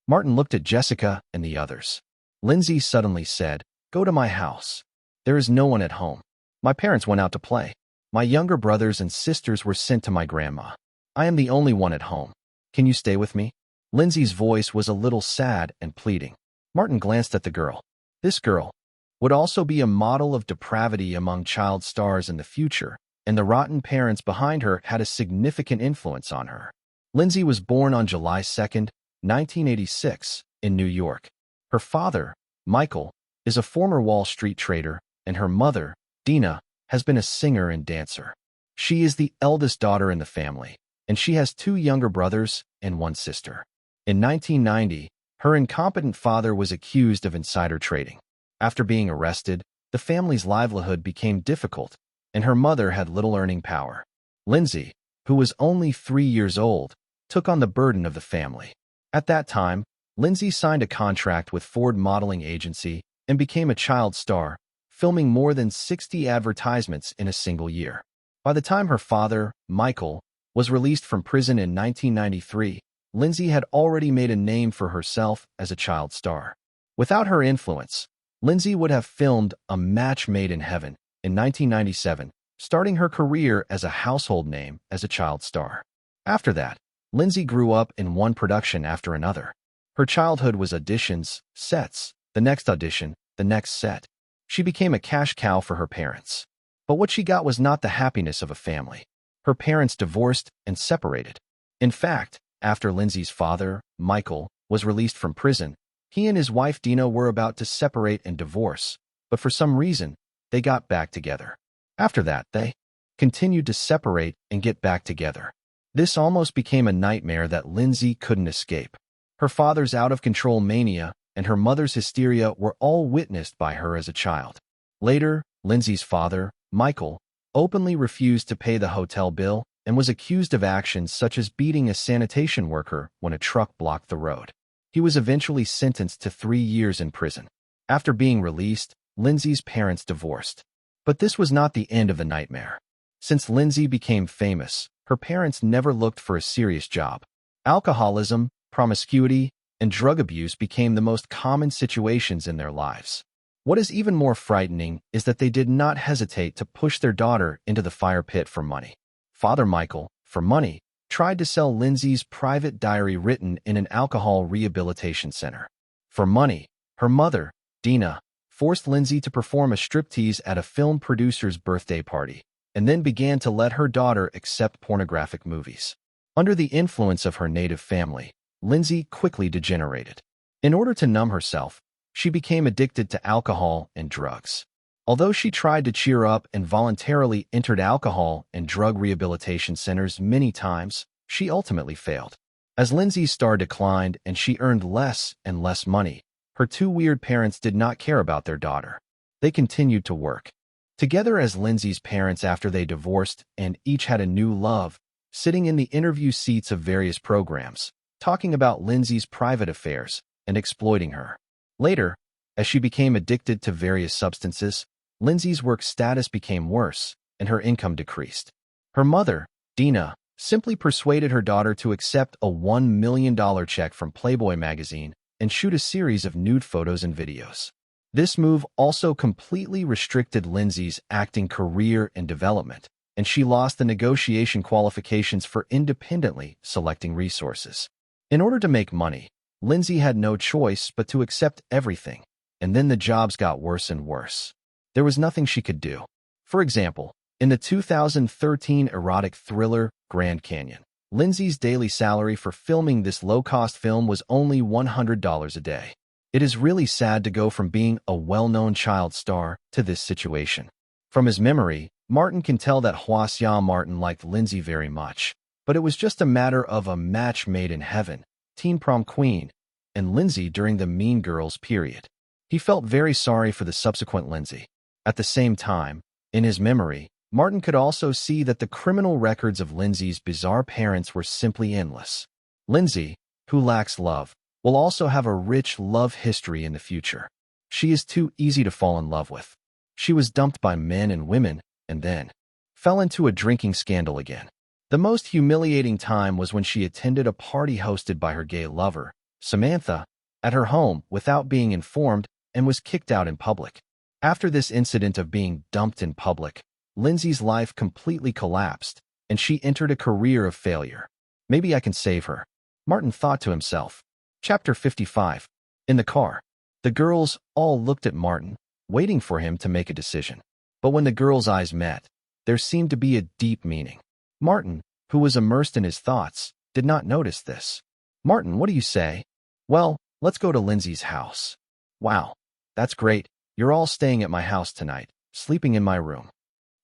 Martin looked at Jessica and the others. Lindsay suddenly said, "Go to my house. There is no one at home. My parents went out to play. My younger brothers and sisters were sent to my grandma. I am the only one at home. Can you stay with me?" Lindsay's voice was a little sad and pleading. Martin glanced at the girl. This girl would also be a model of depravity among child stars in the future, and the rotten parents behind her had a significant influence on her. Lindsay was born on July 2, 1986, in New York. Her father, Michael, is a former Wall Street trader, and her mother, Dina, has been a singer and dancer. She is the eldest daughter in the family, and she has 2 younger brothers and 1 sister. In 1990, her incompetent father was accused of insider trading. After being arrested, the family's livelihood became difficult, and her mother had little earning power. Lindsay, who was only 3 years old, took on the burden of the family. At that time, Lindsay signed a contract with Ford Modeling Agency and became a child star, filming more than 60 advertisements in a single year. By the time her father, Michael, was released from prison in 1993, Lindsay had already made a name for herself as a child star. Without her influence, Lindsay would have filmed A Match Made in Heaven in 1997, starting her career as a household name as a child star. After that, Lindsay grew up in one production after another. Her childhood was auditions, sets, the next audition, the next set. She became a cash cow for her parents. But what she got was not the happiness of a family. Her parents divorced and separated. In fact, after Lindsay's father, Michael, was released from prison, he and his wife Dina were about to separate and divorce, but for some reason, they got back together. After that, they continued to separate and get back together. This almost became a nightmare that Lindsay couldn't escape. Her father's out-of-control mania and her mother's hysteria were all witnessed by her as a child. Later, Lindsay's father, Michael, openly refused to pay the hotel bill and was accused of actions such as beating a sanitation worker when a truck blocked the road. He was eventually sentenced to 3 years in prison. After being released, Lindsay's parents divorced. But this was not the end of the nightmare. Since Lindsay became famous, her parents never looked for a serious job. Alcoholism, promiscuity, and drug abuse became the most common situations in their lives. What is even more frightening is that they did not hesitate to push their daughter into the fire pit for money. Father Michael, for money, tried to sell Lindsay's private diary written in an alcohol rehabilitation center. For money, her mother, Dina, forced Lindsay to perform a striptease at a film producer's birthday party, and then began to let her daughter accept pornographic movies. Under the influence of her native family, Lindsay quickly degenerated. In order to numb herself, she became addicted to alcohol and drugs. Although she tried to cheer up and voluntarily entered alcohol and drug rehabilitation centers many times, she ultimately failed. As Lindsay's star declined and she earned less and less money, her two weird parents did not care about their daughter. They continued to work together as Lindsay's parents after they divorced and each had a new love, sitting in the interview seats of various programs, talking about Lindsay's private affairs and exploiting her. Later, as she became addicted to various substances, Lindsay's work status became worse and her income decreased. Her mother, Dina, simply persuaded her daughter to accept a $1 million check from Playboy magazine and shoot a series of nude photos and videos. This move also completely restricted Lindsay's acting career and development, and she lost the negotiation qualifications for independently selecting resources. In order to make money, Lindsay had no choice but to accept everything, and then the jobs got worse and worse. There was nothing she could do. For example, in the 2013 erotic thriller Grand Canyon, Lindsay's daily salary for filming this low-cost film was only $100 a day. It is really sad to go from being a well-known child star to this situation. From his memory, Martin can tell that Hua Martin liked Lindsay very much, but it was just a matter of a match made in heaven, teen prom queen, and Lindsay during the Mean Girls period. He felt very sorry for the subsequent Lindsay. At the same time, in his memory, Martin could also see that the criminal records of Lindsay's bizarre parents were simply endless. Lindsay, who lacks love, will also have a rich love history in the future. She is too easy to fall in love with. She was dumped by men and women, and then fell into a drinking scandal again. The most humiliating time was when she attended a party hosted by her gay lover, Samantha, at her home without being informed and was kicked out in public. After this incident of being dumped in public, Lindsay's life completely collapsed, and she entered a career of failure. Maybe I can save her, Martin thought to himself. Chapter 55. In the car, the girls all looked at Martin, waiting for him to make a decision. But when the girls' eyes met, there seemed to be a deep meaning. Martin, who was immersed in his thoughts, did not notice this. Martin, what do you say? Well, let's go to Lindsay's house. Wow, that's great. You're all staying at my house tonight, sleeping in my room.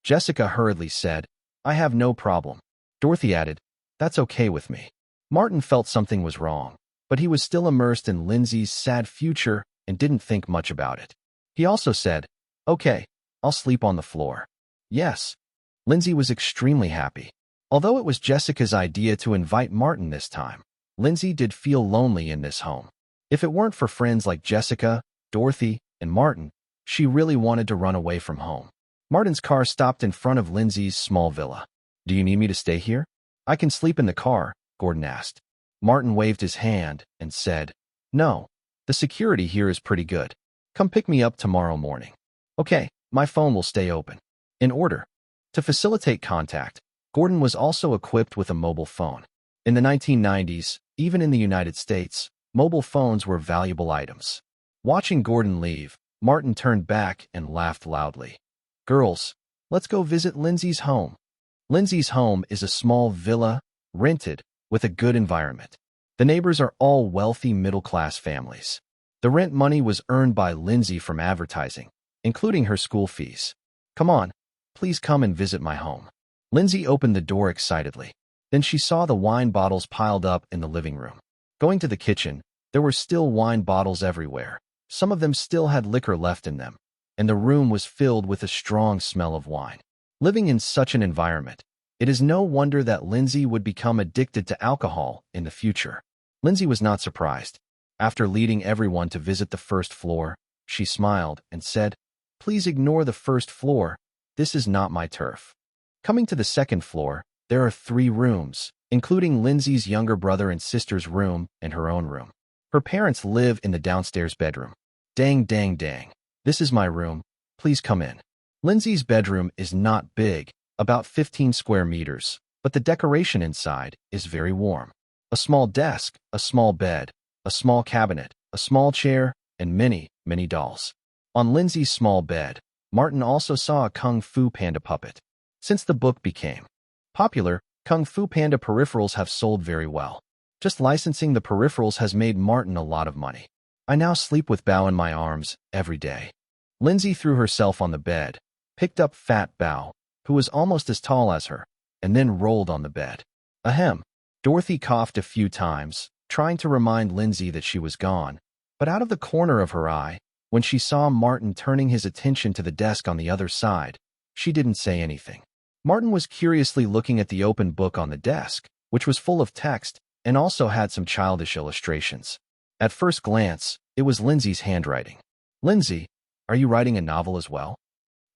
Jessica hurriedly said, I have no problem. Dorothy added, that's okay with me. Martin felt something was wrong, but he was still immersed in Lindsay's sad future and didn't think much about it. He also said, okay, I'll sleep on the floor. Yes. Lindsay was extremely happy. Although it was Jessica's idea to invite Martin this time, Lindsay did feel lonely in this home. If it weren't for friends like Jessica, Dorothy, and Martin, she really wanted to run away from home. Martin's car stopped in front of Lindsay's small villa. Do you need me to stay here? I can sleep in the car, Gordon asked. Martin waved his hand and said, no, the security here is pretty good. Come pick me up tomorrow morning. Okay, my phone will stay open. In order to facilitate contact, Gordon was also equipped with a mobile phone. In the 1990s, even in the United States, mobile phones were valuable items. Watching Gordon leave, Martin turned back and laughed loudly. Girls, let's go visit Lindsay's home. Lindsay's home is a small villa, rented, with a good environment. The neighbors are all wealthy middle-class families. The rent money was earned by Lindsay from advertising, including her school fees. Come on, please come and visit my home. Lindsay opened the door excitedly. Then she saw the wine bottles piled up in the living room. Going to the kitchen, there were still wine bottles everywhere. Some of them still had liquor left in them, and the room was filled with a strong smell of wine. Living in such an environment, it is no wonder that Lindsay would become addicted to alcohol in the future. Lindsay was not surprised. After leading everyone to visit the first floor, she smiled and said, "Please ignore the first floor. This is not my turf." Coming to the second floor, there are 3 rooms, including Lindsay's younger brother and sister's room and her own room. Her parents live in the downstairs bedroom. Dang, dang, dang. This is my room. Please come in. Lindsay's bedroom is not big, about 15 square meters, but the decoration inside is very warm. A small desk, a small bed, a small cabinet, a small chair, and many, many dolls. On Lindsay's small bed, Martin also saw a Kung Fu Panda puppet. Since the book became popular, Kung Fu Panda peripherals have sold very well. Just licensing the peripherals has made Martin a lot of money. I now sleep with Bao in my arms every day. Lindsay threw herself on the bed, picked up Fat Bao, who was almost as tall as her, and then rolled on the bed. Ahem. Dorothy coughed a few times, trying to remind Lindsay that she was gone, but out of the corner of her eye, when she saw Martin turning his attention to the desk on the other side, she didn't say anything. Martin was curiously looking at the open book on the desk, which was full of text and also had some childish illustrations. At first glance, it was Lindsay's handwriting. "Lindsay, are you writing a novel as well?"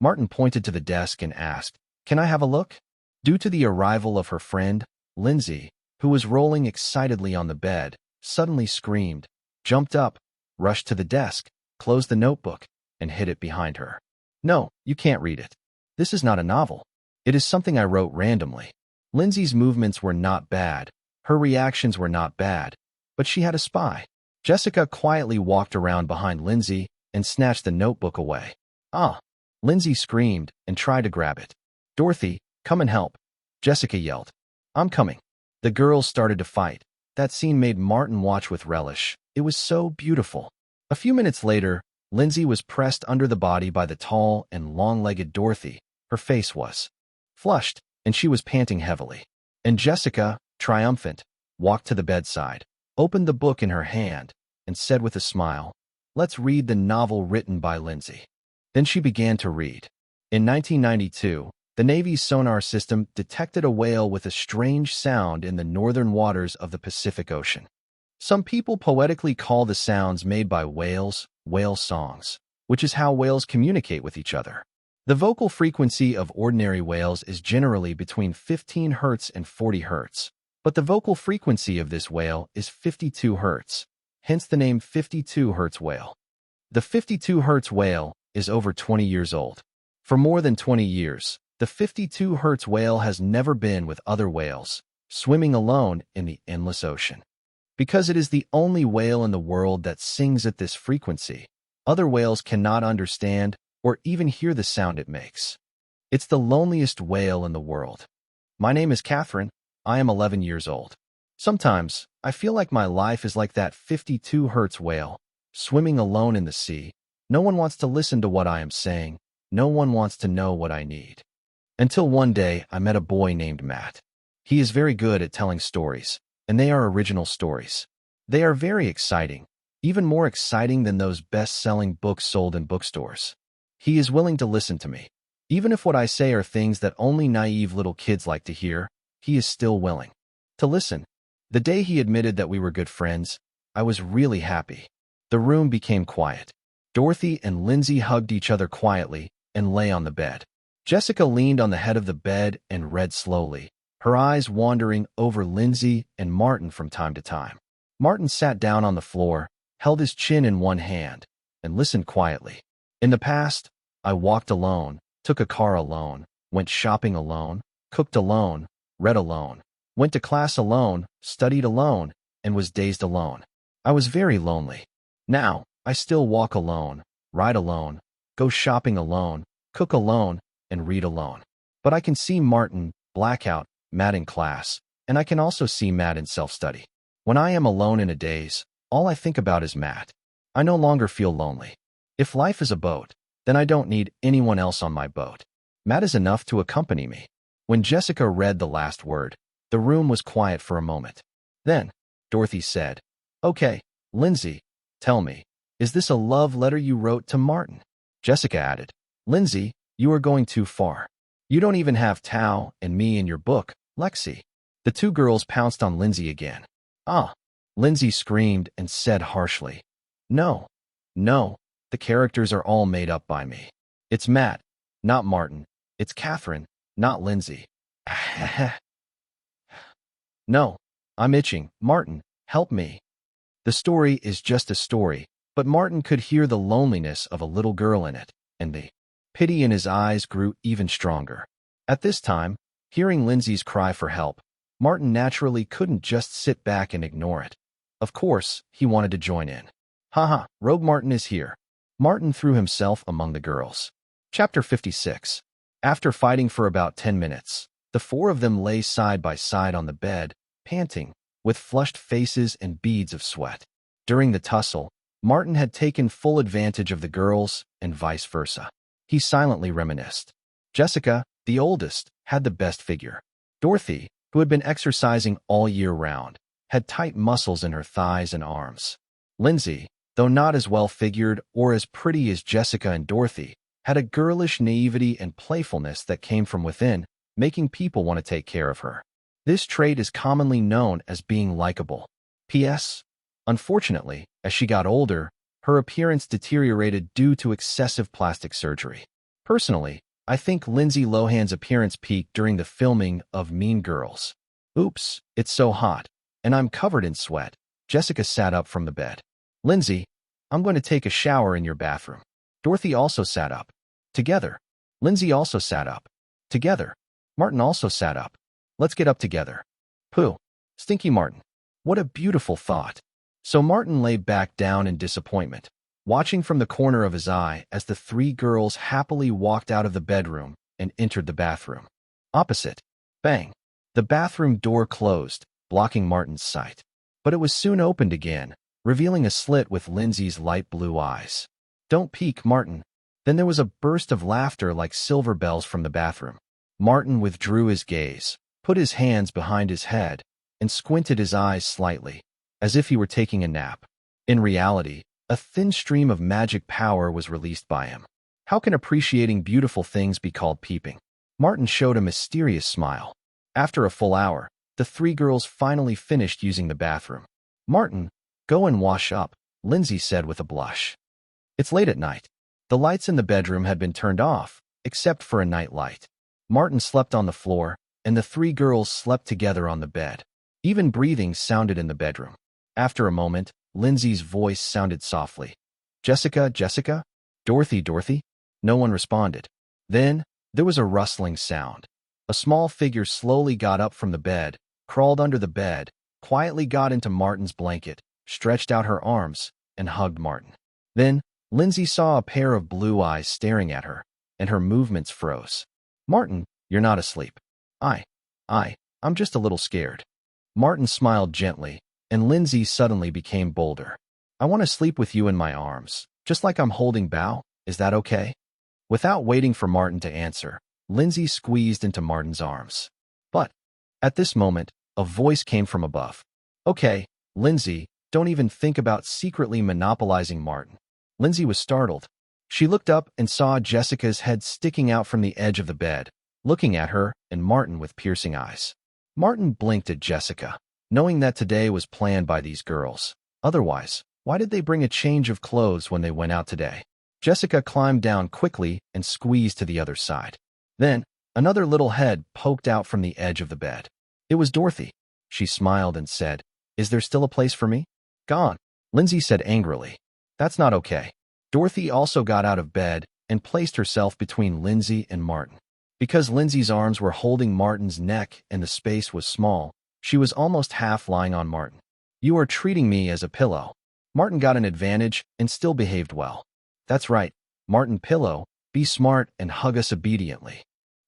Martin pointed to the desk and asked, "Can I have a look?" Due to the arrival of her friend, Lindsay, who was rolling excitedly on the bed, suddenly screamed, jumped up, rushed to the desk, closed the notebook, and hid it behind her. "No, you can't read it. This is not a novel. It is something I wrote randomly." Lindsay's movements were not bad, her reactions were not bad, but she had a spy. Jessica quietly walked around behind Lindsay and snatched the notebook away. "Ah!" Lindsay screamed and tried to grab it. "Dorothy, come and help," Jessica yelled. "I'm coming." The girls started to fight. That scene made Martin watch with relish. It was so beautiful. A few minutes later, Lindsay was pressed under the body by the tall and long-legged Dorothy. Her face was flushed, and she was panting heavily. And Jessica, triumphant, walked to the bedside, opened the book in her hand, and said with a smile, "Let's read the novel written by Lindsay." Then she began to read. In 1992, the Navy's sonar system detected a whale with a strange sound in the northern waters of the Pacific Ocean. Some people poetically call the sounds made by whales whale songs, which is how whales communicate with each other. The vocal frequency of ordinary whales is generally between 15 Hz and 40 Hz, but the vocal frequency of this whale is 52 Hz, hence the name 52 Hz whale. The 52 Hz whale is over 20 years old. For more than 20 years, the 52 Hz whale has never been with other whales, swimming alone in the endless ocean. Because it is the only whale in the world that sings at this frequency, other whales cannot understand or even hear the sound it makes. It's the loneliest whale in the world. My name is Catherine. I am 11 years old. Sometimes, I feel like my life is like that 52 Hz whale, swimming alone in the sea. No one wants to listen to what I am saying. No one wants to know what I need. Until one day, I met a boy named Matt. He is very good at telling stories, and they are original stories. They are very exciting, even more exciting than those best-selling books sold in bookstores. He is willing to listen to me. Even if what I say are things that only naive little kids like to hear, he is still willing to listen. The day he admitted that we were good friends, I was really happy. The room became quiet. Dorothy and Lindsay hugged each other quietly and lay on the bed. Jessica leaned on the head of the bed and read slowly, her eyes wandering over Lindsay and Martin from time to time. Martin sat down on the floor, held his chin in one hand, and listened quietly. In the past, I walked alone, took a car alone, went shopping alone, cooked alone, read alone, went to class alone, studied alone, and was dazed alone. I was very lonely. Now, I still walk alone, ride alone, go shopping alone, cook alone, and read alone. But I can see Martin, blackout, Matt in class, And I can also see Matt in self-study. When I am alone in a daze, all I think about is Matt. I no longer feel lonely. If life is a boat, then I don't need anyone else on my boat. Matt is enough to accompany me. When Jessica read the last word, the room was quiet for a moment. Then, Dorothy said, "Okay, Lindsay, tell me, is this a love letter you wrote to Martin?" Jessica added, "Lindsay, you are going too far. You don't even have Tao and me in your book, Lexi." The two girls pounced on Lindsay again. "Ah!" Lindsay screamed and said harshly, "No, no, the characters are all made up by me. It's Matt, not Martin. It's Catherine, not Lindsay." "No, I'm itching. Martin, help me." The story is just a story, but Martin could hear the loneliness of a little girl in it, and the pity in his eyes grew even stronger. At this time, hearing Lindsay's cry for help, Martin naturally couldn't just sit back and ignore it. Of course, he wanted to join in. "Haha, Rogue Martin is here." Martin threw himself among the girls. Chapter 56. After fighting for about 10 minutes, the four of them lay side by side on the bed, panting, with flushed faces and beads of sweat. During the tussle, Martin had taken full advantage of the girls, and vice versa. He silently reminisced. Jessica, the oldest, had the best figure. Dorothy, who had been exercising all year round, had tight muscles in her thighs and arms. Lindsay, though not as well-figured or as pretty as Jessica and Dorothy, had a girlish naivety and playfulness that came from within, making people want to take care of her. This trait is commonly known as being likable. P.S. Unfortunately, as she got older, her appearance deteriorated due to excessive plastic surgery. Personally, I think Lindsay Lohan's appearance peaked during the filming of Mean Girls. "Oops, it's so hot, and I'm covered in sweat." Jessica sat up from the bed. "Lindsay, I'm going to take a shower in your bathroom." Dorothy also sat up. Together. Lindsay also sat up. Together. Martin also sat up. "Let's get up together." Pooh. Stinky Martin. What a beautiful thought. So Martin lay back down in disappointment, watching from the corner of his eye as the three girls happily walked out of the bedroom and entered the bathroom. Opposite. Bang. The bathroom door closed, blocking Martin's sight. But it was soon opened again, revealing a slit with Lindsay's light blue eyes. "Don't peek, Martin." Then there was a burst of laughter like silver bells from the bathroom. Martin withdrew his gaze, put his hands behind his head, and squinted his eyes slightly, as if he were taking a nap. In reality, a thin stream of magic power was released by him. How can appreciating beautiful things be called peeping? Martin showed a mysterious smile. After a full hour, the three girls finally finished using the bathroom. "Martin, go and wash up," Lindsay said with a blush. It's late at night. The lights in the bedroom had been turned off, except for a night light. Martin slept on the floor, and the three girls slept together on the bed. Even breathing sounded in the bedroom. After a moment, Lindsay's voice sounded softly. "Jessica, Jessica? Dorothy, Dorothy?" No one responded. Then, there was a rustling sound. A small figure slowly got up from the bed, crawled under the bed, quietly got into Martin's blanket, stretched out her arms, and hugged Martin. Then, Lindsay saw a pair of blue eyes staring at her, and her movements froze. "Martin, you're not asleep." I'm just a little scared." Martin smiled gently, and Lindsay suddenly became bolder. "I want to sleep with you in my arms, just like I'm holding Bao. Is that okay?" Without waiting for Martin to answer, Lindsay squeezed into Martin's arms. But, at this moment, a voice came from above. "Okay, Lindsay, don't even think about secretly monopolizing Martin." Lindsay was startled. She looked up and saw Jessica's head sticking out from the edge of the bed, looking at her and Martin with piercing eyes. Martin blinked at Jessica, knowing that today was planned by these girls. Otherwise, why did they bring a change of clothes when they went out today? Jessica climbed down quickly and squeezed to the other side. Then, another little head poked out from the edge of the bed. It was Dorothy. She smiled and said, "Is there still a place for me?" "Gone," Lindsay said angrily. "That's not okay." Dorothy also got out of bed and placed herself between Lindsay and Martin. Because Lindsay's arms were holding Martin's neck and the space was small, she was almost half lying on Martin. "You are treating me as a pillow." Martin got an advantage and still behaved well. "That's right, Martin Pillow, be smart and hug us obediently."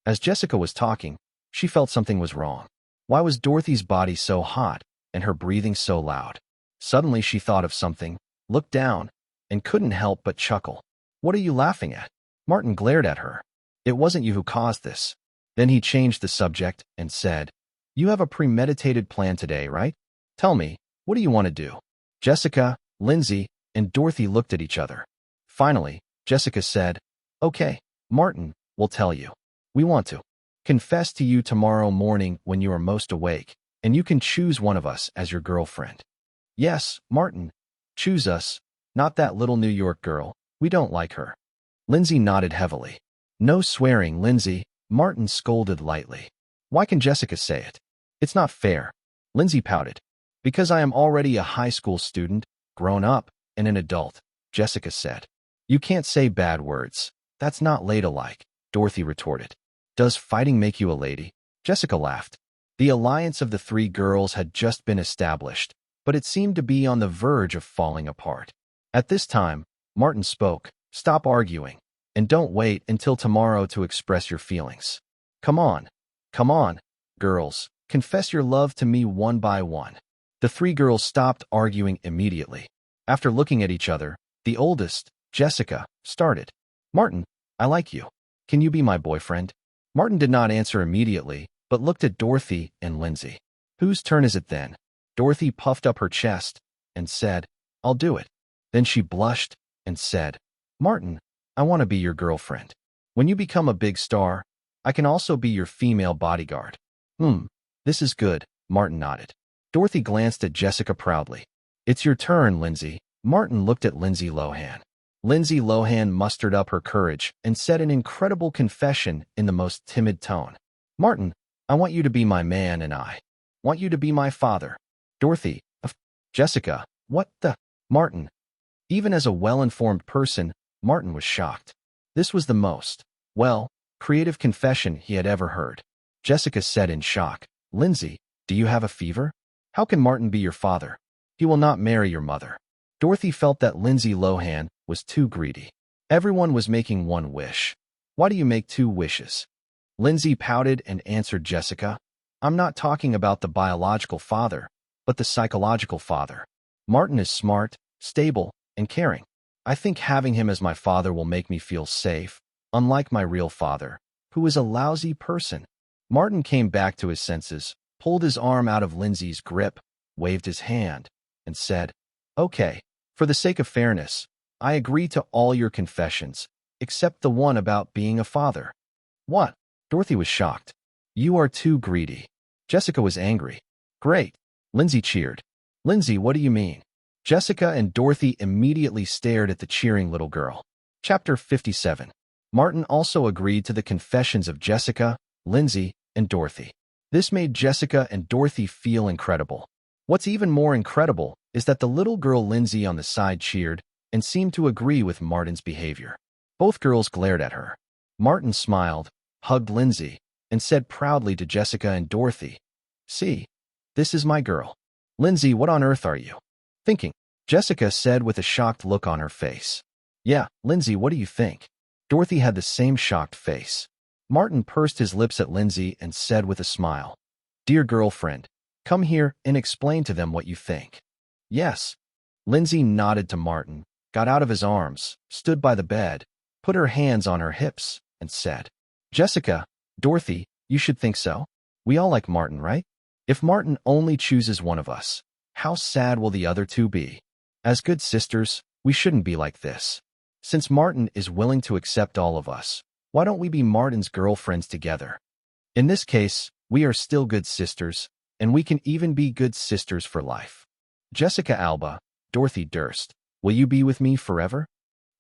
As Jessica was talking, she felt something was wrong. Why was Dorothy's body so hot and her breathing so loud? Suddenly she thought of something, looked down, and couldn't help but chuckle. What are you laughing at? Martin glared at her. It wasn't you who caused this. Then he changed the subject and said, You have a premeditated plan today, right? Tell me, what do you want to do? Jessica, Lindsay, and Dorothy looked at each other. Finally, Jessica said, Okay, Martin, we'll tell you. We want to confess to you tomorrow morning when you are most awake, and you can choose one of us as your girlfriend. Yes, Martin, choose us, not that little New York girl. We don't like her. Lindsay nodded heavily. No swearing, Lindsay, Martin scolded lightly. Why can Jessica say it? It's not fair. Lindsay pouted. Because I am already a high school student, grown up, and an adult, Jessica said. You can't say bad words. That's not ladylike, Dorothy retorted. Does fighting make you a lady? Jessica laughed. The alliance of the three girls had just been established, but it seemed to be on the verge of falling apart. At this time, Martin spoke. Stop arguing, and don't wait until tomorrow to express your feelings. Come on, girls, confess your love to me one by one. The three girls stopped arguing immediately. After looking at each other, the oldest, Jessica, started. Martin, I like you. Can you be my boyfriend? Martin did not answer immediately, but looked at Dorothy and Lindsay. Whose turn is it then? Dorothy puffed up her chest and said, I'll do it. Then she blushed and said, Martin, I want to be your girlfriend. When you become a big star, I can also be your female bodyguard. This is good, Martin nodded. Dorothy glanced at Jessica proudly. It's your turn, Lindsay. Martin looked at Lindsay Lohan. Lindsay Lohan mustered up her courage and said an incredible confession in the most timid tone. Martin, I want you to be my man and I want you to be my father. Dorothy, Jessica, what the? Martin. Even as a well-informed person, Martin was shocked. This was the most, creative confession he had ever heard. Jessica said in shock, Lindsay, do you have a fever? How can Martin be your father? He will not marry your mother. Dorothy felt that Lindsay Lohan was too greedy. Everyone was making one wish. Why do you make two wishes? Lindsay pouted and answered Jessica, I'm not talking about the biological father, but the psychological father. Martin is smart, stable, and caring. I think having him as my father will make me feel safe, unlike my real father, who is a lousy person. Martin came back to his senses, pulled his arm out of Lindsay's grip, waved his hand, and said, Okay, for the sake of fairness, I agree to all your confessions, except the one about being a father. What? Dorothy was shocked. You are too greedy. Jessica was angry. Great. Lindsay cheered. Lindsay, what do you mean? Jessica and Dorothy immediately stared at the cheering little girl. Chapter 57. Martin also agreed to the confessions of Jessica, Lindsay, and Dorothy. This made Jessica and Dorothy feel incredible. What's even more incredible is that the little girl Lindsay on the side cheered and seemed to agree with Martin's behavior. Both girls glared at her. Martin smiled, hugged Lindsay, and said proudly to Jessica and Dorothy, See, this is my girl. Lindsay, what on earth are you thinking? Jessica said with a shocked look on her face. Yeah, Lindsay, what do you think? Dorothy had the same shocked face. Martin pursed his lips at Lindsay and said with a smile, Dear girlfriend, come here and explain to them what you think. Yes. Lindsay nodded to Martin, got out of his arms, stood by the bed, put her hands on her hips, and said, Jessica, Dorothy, you should think so. We all like Martin, right? If Martin only chooses one of us, how sad will the other two be? As good sisters, we shouldn't be like this. Since Martin is willing to accept all of us, why don't we be Martin's girlfriends together? In this case, we are still good sisters, and we can even be good sisters for life. Jessica Alba, Dorothy Durst, will you be with me forever?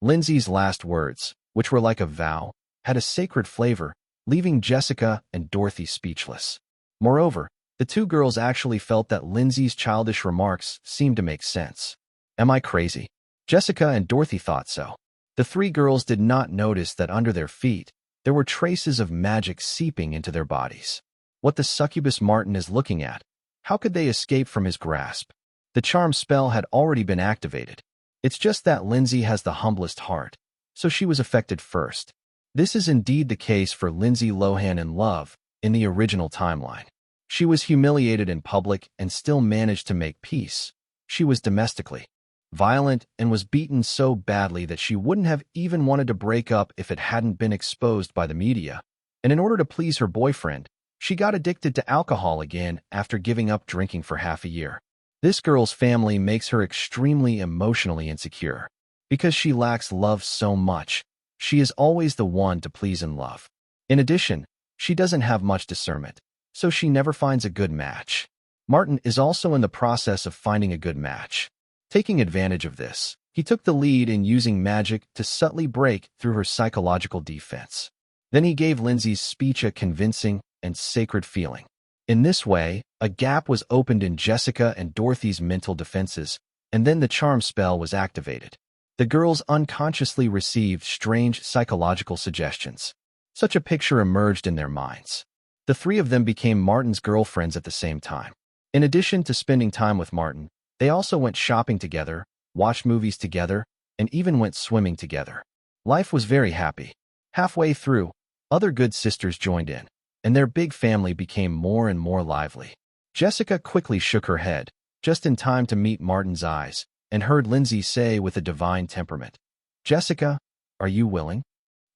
Lindsay's last words, which were like a vow, had a sacred flavor, leaving Jessica and Dorothy speechless. Moreover, the two girls actually felt that Lindsay's childish remarks seemed to make sense. Am I crazy? Jessica and Dorothy thought so. The three girls did not notice that under their feet, there were traces of magic seeping into their bodies. What the succubus Martin is looking at? How could they escape from his grasp? The charm spell had already been activated. It's just that Lindsay has the humblest heart, so she was affected first. This is indeed the case for Lindsay Lohan in Love in the original timeline. She was humiliated in public and still managed to make peace. She was domestically violent and was beaten so badly that she wouldn't have even wanted to break up if it hadn't been exposed by the media. And in order to please her boyfriend, she got addicted to alcohol again after giving up drinking for half a year. This girl's family makes her extremely emotionally insecure. Because she lacks love so much, she is always the one to please and love. In addition, she doesn't have much discernment, so she never finds a good match. Martin is also in the process of finding a good match. Taking advantage of this, he took the lead in using magic to subtly break through her psychological defense. Then he gave Lindsay's speech a convincing and sacred feeling. In this way, a gap was opened in Jessica and Dorothy's mental defenses, and then the charm spell was activated. The girls unconsciously received strange psychological suggestions. Such a picture emerged in their minds. The three of them became Martin's girlfriends at the same time. In addition to spending time with Martin, they also went shopping together, watched movies together, and even went swimming together. Life was very happy. Halfway through, other good sisters joined in, and their big family became more and more lively. Jessica quickly shook her head, just in time to meet Martin's eyes, and heard Lindsay say with a divine temperament, "Jessica, are you willing?"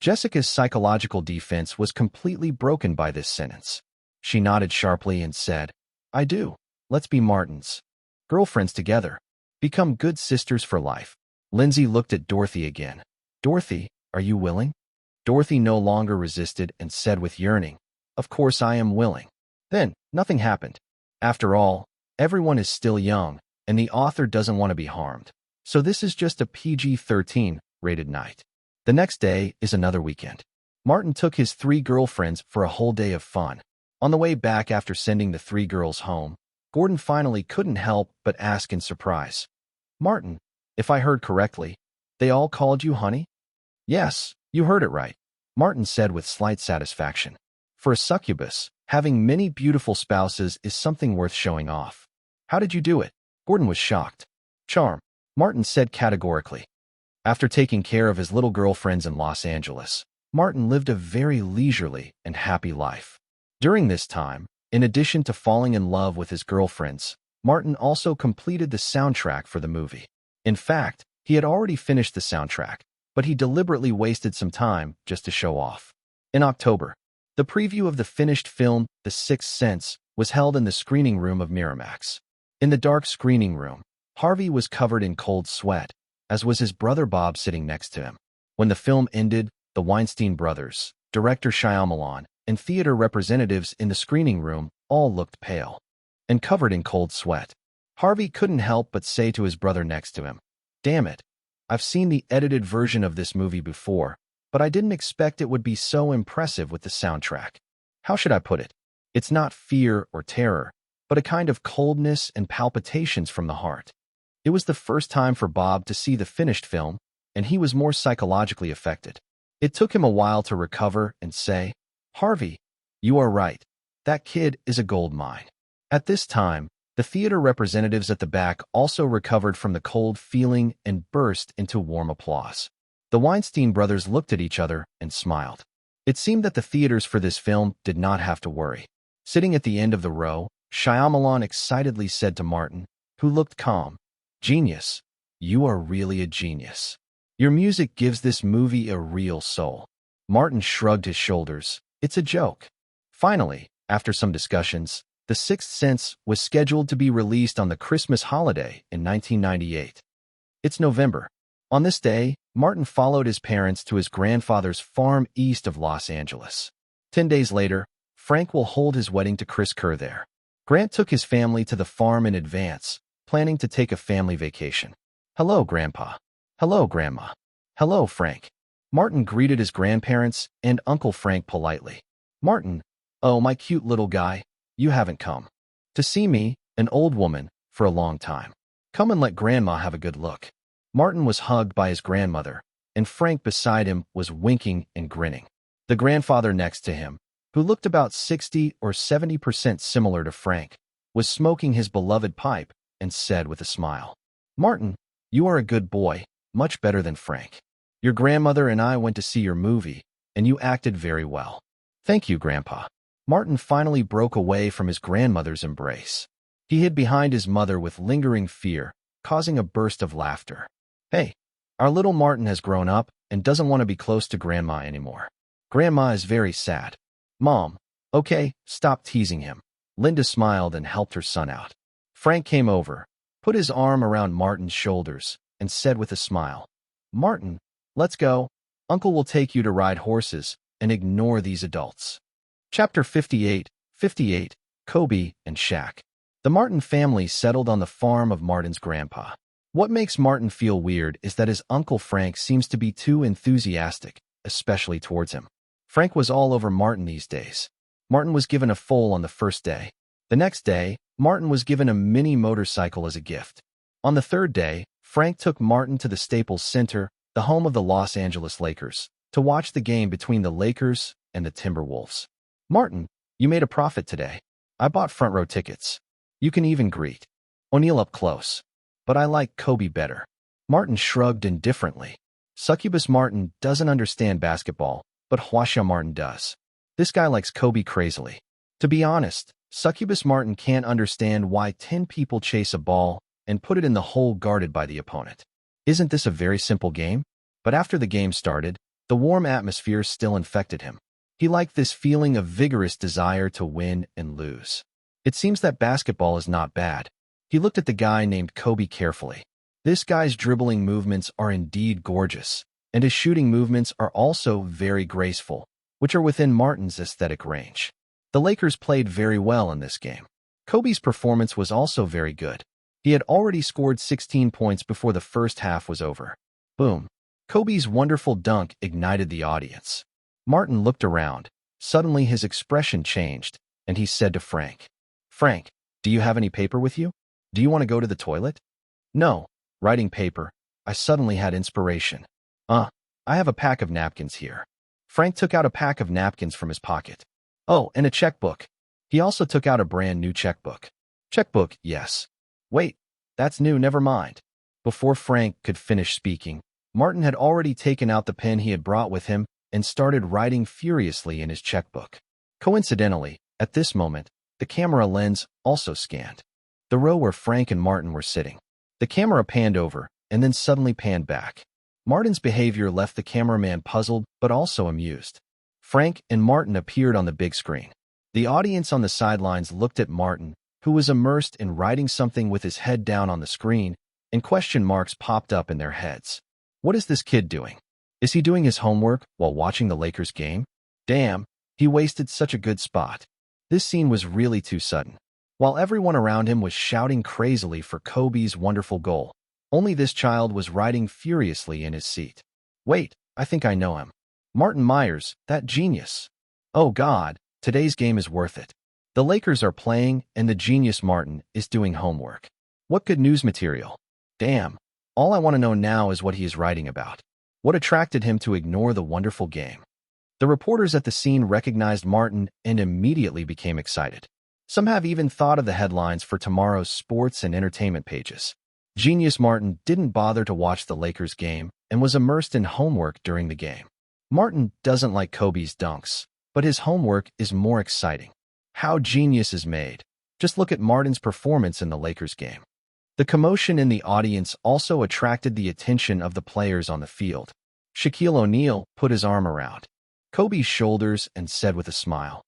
Jessica's psychological defense was completely broken by this sentence. She nodded sharply and said, "I do. Let's be Martins. Girlfriends together. Become good sisters for life." Lindsay looked at Dorothy again. "Dorothy, are you willing?" Dorothy no longer resisted and said with yearning, "Of course I am willing." Then, nothing happened. After all, everyone is still young, and the author doesn't want to be harmed. So this is just a PG-13 rated night. The next day is another weekend. Martin took his three girlfriends for a whole day of fun. On the way back after sending the three girls home, Gordon finally couldn't help but ask in surprise, "Martin, if I heard correctly, they all called you honey?" "Yes, you heard it right," Martin said with slight satisfaction. For a succubus, having many beautiful spouses is something worth showing off. "How did you do it?" Gordon was shocked. "Charm," Martin said categorically. After taking care of his little girlfriends in Los Angeles, Martin lived a very leisurely and happy life. During this time, in addition to falling in love with his girlfriends, Martin also completed the soundtrack for the movie. In fact, he had already finished the soundtrack, but he deliberately wasted some time just to show off. In October, the preview of the finished film, The Sixth Sense, was held in the screening room of Miramax. In the dark screening room, Harvey was covered in cold sweat, as was his brother Bob sitting next to him. When the film ended, the Weinstein brothers, director Shyamalan, and theater representatives in the screening room all looked pale and covered in cold sweat. Harvey couldn't help but say to his brother next to him, "Damn it, I've seen the edited version of this movie before, but I didn't expect it would be so impressive with the soundtrack. How should I put it? It's not fear or terror, but a kind of coldness and palpitations from the heart." It was the first time for Bob to see the finished film, and he was more psychologically affected. It took him a while to recover and say, "Harvey, you are right. That kid is a gold mine." At this time, the theater representatives at the back also recovered from the cold feeling and burst into warm applause. The Weinstein brothers looked at each other and smiled. It seemed that the theaters for this film did not have to worry. Sitting at the end of the row, Shyamalan excitedly said to Martin, who looked calm, "Genius. You are really a genius. Your music gives this movie a real soul." Martin shrugged his shoulders. "It's a joke." Finally, after some discussions, The Sixth Sense was scheduled to be released on the Christmas holiday in 1998. It's November. On this day, Martin followed his parents to his grandfather's farm east of Los Angeles. 10 days later, Frank will hold his wedding to Chris Kerr there. Grant took his family to the farm in advance, planning to take a family vacation. "Hello, Grandpa." "Hello, Grandma." "Hello, Frank." Martin greeted his grandparents and Uncle Frank politely. Martin, "Oh, my cute little guy, you haven't come to see me, an old woman, for a long time. Come and let Grandma have a good look." Martin was hugged by his grandmother, and Frank beside him was winking and grinning. The grandfather next to him, who looked about 60 or 70% similar to Frank, was smoking his beloved pipe and said with a smile, "Martin, you are a good boy, much better than Frank. Your grandmother and I went to see your movie, and you acted very well." "Thank you, Grandpa." Martin finally broke away from his grandmother's embrace. He hid behind his mother with lingering fear, causing a burst of laughter. Hey, our little Martin has grown up and doesn't want to be close to Grandma anymore. Grandma is very sad. Mom, okay, stop teasing him. Linda smiled and helped her son out. Frank came over, put his arm around Martin's shoulders, and said with a smile, Martin, let's go. Uncle will take you to ride horses, and ignore these adults. Chapter 58, Kobe and Shaq. The Martin family settled on the farm of Martin's grandpa. What makes Martin feel weird is that his Uncle Frank seems to be too enthusiastic, especially towards him. Frank was all over Martin these days. Martin was given a foal on the first day. The next day, Martin was given a mini motorcycle as a gift. On the third day, Frank took Martin to the Staples Center, the home of the Los Angeles Lakers, to watch the game between the Lakers and the Timberwolves. Martin, you made a profit today. I bought front row tickets. You can even greet O'Neal up close. But I like Kobe better. Martin shrugged indifferently. Succubus Martin doesn't understand basketball, but Huasha Martin does. This guy likes Kobe crazily. To be honest, Succubus Martin can't understand why 10 people chase a ball and put it in the hole guarded by the opponent. Isn't this a very simple game? But after the game started, the warm atmosphere still infected him. He liked this feeling of vigorous desire to win and lose. It seems that basketball is not bad. He looked at the guy named Kobe carefully. This guy's dribbling movements are indeed gorgeous, and his shooting movements are also very graceful, which are within Martin's aesthetic range. The Lakers played very well in this game. Kobe's performance was also very good. He had already scored 16 points before the first half was over. Boom. Kobe's wonderful dunk ignited the audience. Martin looked around. Suddenly his expression changed, and he said to Frank, Frank, do you have any paper with you? Do you want to go to the toilet? No, writing paper. I suddenly had inspiration. I have a pack of napkins here. Frank took out a pack of napkins from his pocket. Oh, and a checkbook. He also took out a brand new checkbook. Checkbook, yes. Wait, that's new, never mind. Before Frank could finish speaking, Martin had already taken out the pen he had brought with him and started writing furiously in his checkbook. Coincidentally, at this moment, the camera lens also scanned the row where Frank and Martin were sitting. The camera panned over and then suddenly panned back. Martin's behavior left the cameraman puzzled but also amused. Frank and Martin appeared on the big screen. The audience on the sidelines looked at Martin, who was immersed in writing something with his head down on the screen, and question marks popped up in their heads. What is this kid doing? Is he doing his homework while watching the Lakers game? Damn, he wasted such a good spot. This scene was really too sudden. While everyone around him was shouting crazily for Kobe's wonderful goal, only this child was writing furiously in his seat. Wait, I think I know him. Martin Myers, that genius. Oh God, today's game is worth it. The Lakers are playing and the genius Martin is doing homework. What good news material. Damn, all I want to know now is what he is writing about. What attracted him to ignore the wonderful game? The reporters at the scene recognized Martin and immediately became excited. Some have even thought of the headlines for tomorrow's sports and entertainment pages. Genius Martin didn't bother to watch the Lakers game and was immersed in homework during the game. Martin doesn't like Kobe's dunks, but his homework is more exciting. How genius is made. Just look at Martin's performance in the Lakers game. The commotion in the audience also attracted the attention of the players on the field. Shaquille O'Neal put his arm around Kobe's shoulders and said with a smile,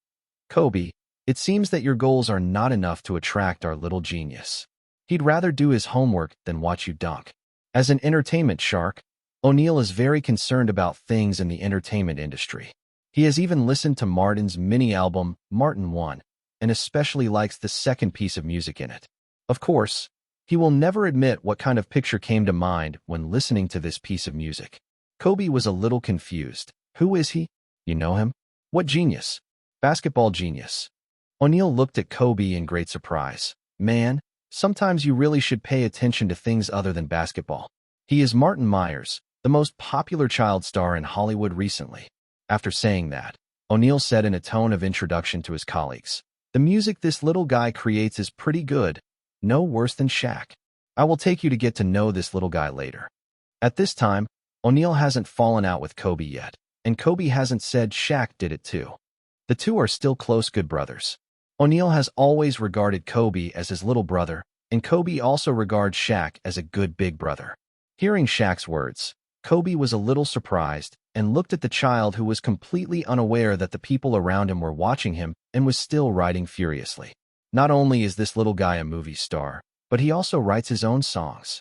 Kobe, it seems that your goals are not enough to attract our little genius. He'd rather do his homework than watch you dunk. As an entertainment shark, O'Neal is very concerned about things in the entertainment industry. He has even listened to Martin's mini-album, Martin 1, and especially likes the second piece of music in it. Of course, he will never admit what kind of picture came to mind when listening to this piece of music. Kobe was a little confused. Who is he? You know him? What genius? Basketball genius. O'Neal looked at Kobe in great surprise. Man, sometimes you really should pay attention to things other than basketball. He is Martin Myers, the most popular child star in Hollywood recently. After saying that, O'Neal said in a tone of introduction to his colleagues, the music this little guy creates is pretty good, no worse than Shaq. I will take you to get to know this little guy later. At this time, O'Neal hasn't fallen out with Kobe yet, and Kobe hasn't said Shaq did it too. The two are still close good brothers. O'Neal has always regarded Kobe as his little brother, and Kobe also regards Shaq as a good big brother. Hearing Shaq's words, Kobe was a little surprised and looked at the child who was completely unaware that the people around him were watching him and was still writing furiously. Not only is this little guy a movie star, but he also writes his own songs.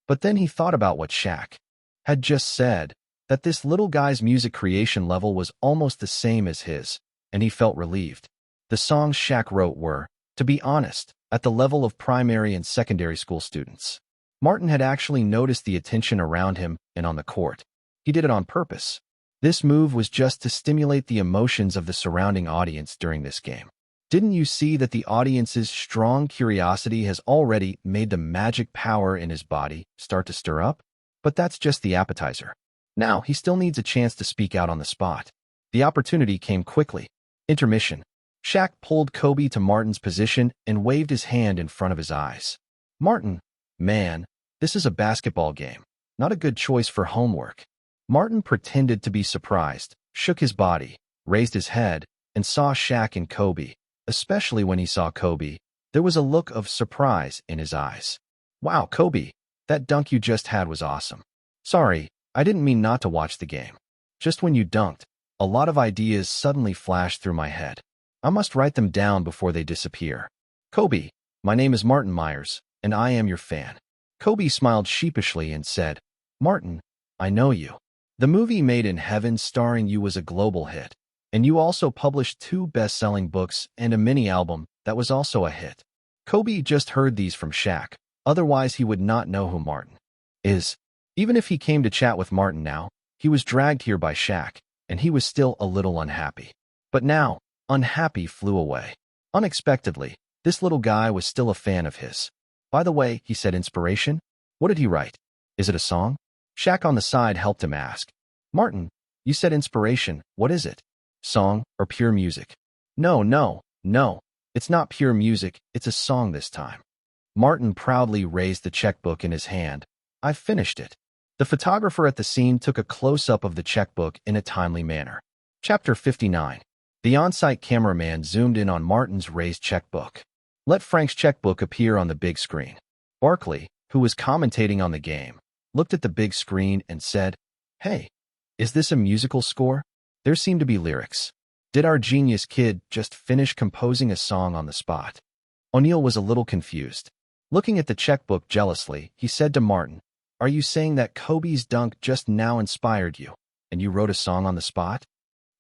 But then he thought about what Shaq had just said, that this little guy's music creation level was almost the same as his, and he felt relieved. The songs Shaq wrote were, to be honest, at the level of primary and secondary school students. Martin had actually noticed the attention around him and on the court. He did it on purpose. This move was just to stimulate the emotions of the surrounding audience during this game. Didn't you see that the audience's strong curiosity has already made the magic power in his body start to stir up? But that's just the appetizer. Now, he still needs a chance to speak out on the spot. The opportunity came quickly. Intermission. Shaq pulled Kobe to Martin's position and waved his hand in front of his eyes. Martin, man, this is a basketball game. Not a good choice for homework. Martin pretended to be surprised, shook his body, raised his head, and saw Shaq and Kobe. Especially when he saw Kobe, there was a look of surprise in his eyes. Wow, Kobe, that dunk you just had was awesome. Sorry, I didn't mean not to watch the game. Just when you dunked, a lot of ideas suddenly flashed through my head. I must write them down before they disappear. Kobe, my name is Martin Myers, and I am your fan. Kobe smiled sheepishly and said, Martin, I know you. The movie Made in Heaven starring you was a global hit, and you also published 2 best-selling books and a mini-album that was also a hit. Kobe just heard these from Shaq, otherwise he would not know who Martin is. Even if he came to chat with Martin now, he was dragged here by Shaq, and he was still a little unhappy. But now, unhappy flew away. Unexpectedly, this little guy was still a fan of his. By the way, he said inspiration? What did he write? Is it a song? Shaq on the side helped him ask. Martin, you said inspiration, what is it? Song or pure music? No. It's not pure music, it's a song this time. Martin proudly raised the checkbook in his hand. I've finished it. The photographer at the scene took a close-up of the checkbook in a timely manner. Chapter 59. The on-site cameraman zoomed in on Martin's raised checkbook. Let Frank's checkbook appear on the big screen. Barkley, who was commentating on the game, looked at the big screen and said, Hey, is this a musical score? There seem to be lyrics. Did our genius kid just finish composing a song on the spot? O'Neal was a little confused. Looking at the checkbook jealously, he said to Martin, Are you saying that Kobe's dunk just now inspired you, and you wrote a song on the spot?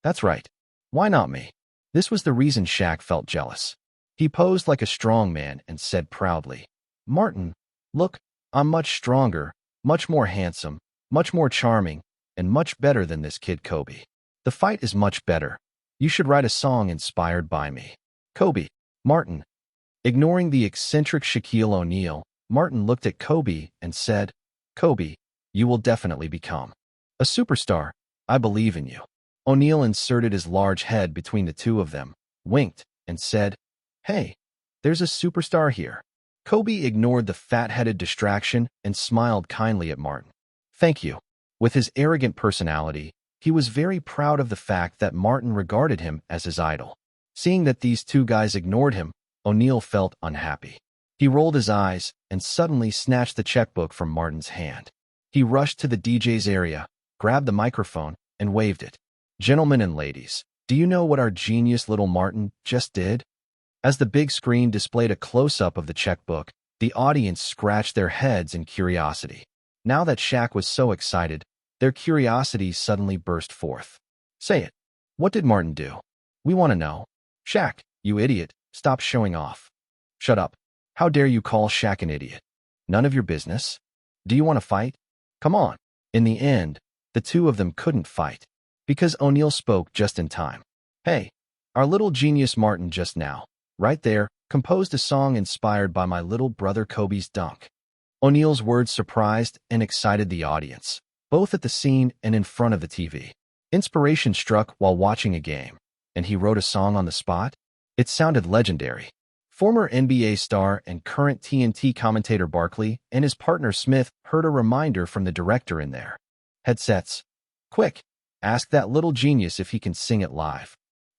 That's right. Why not me? This was the reason Shaq felt jealous. He posed like a strong man and said proudly, Martin, look, I'm much stronger, much more handsome, much more charming, and much better than this kid Kobe. The fight is much better. You should write a song inspired by me. Kobe, Martin. Ignoring the eccentric Shaquille O'Neal, Martin looked at Kobe and said, Kobe, you will definitely become a superstar. I believe in you. O'Neal inserted his large head between the two of them, winked, and said, Hey, there's a superstar here. Kobe ignored the fat-headed distraction and smiled kindly at Martin. Thank you. With his arrogant personality, he was very proud of the fact that Martin regarded him as his idol. Seeing that these two guys ignored him, O'Neal felt unhappy. He rolled his eyes and suddenly snatched the checkbook from Martin's hand. He rushed to the DJ's area, grabbed the microphone, and waved it. Gentlemen and ladies, do you know what our genius little Martin just did? As the big screen displayed a close-up of the checkbook, the audience scratched their heads in curiosity. Now that Shaq was so excited, their curiosity suddenly burst forth. Say it. What did Martin do? We want to know. Shaq, you idiot, stop showing off. Shut up. How dare you call Shaq an idiot? None of your business. Do you want to fight? Come on. In the end, the two of them couldn't fight, because O'Neal spoke just in time. Hey, our little genius Martin just now, right there, composed a song inspired by my little brother Kobe's dunk. O'Neal's words surprised and excited the audience, both at the scene and in front of the TV. Inspiration struck while watching a game, and he wrote a song on the spot? It sounded legendary. Former NBA star and current TNT commentator Barkley and his partner Smith heard a reminder from the director in their headsets. Quick, ask that little genius if he can sing it live.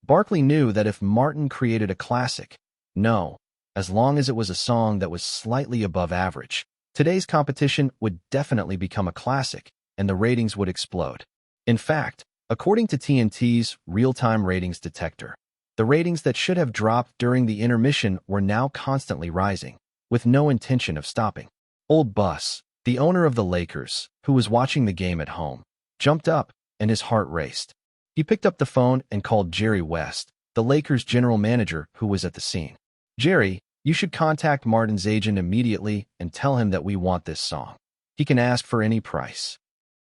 Barkley knew that if Martin created a classic, no, as long as it was a song that was slightly above average, today's competition would definitely become a classic, and the ratings would explode. In fact, according to TNT's real-time ratings detector, the ratings that should have dropped during the intermission were now constantly rising, with no intention of stopping. Old Bus, the owner of the Lakers, who was watching the game at home, jumped up, and his heart raced. He picked up the phone and called Jerry West, the Lakers general manager who was at the scene. "Jerry, you should contact Martin's agent immediately and tell him that we want this song. He can ask for any price."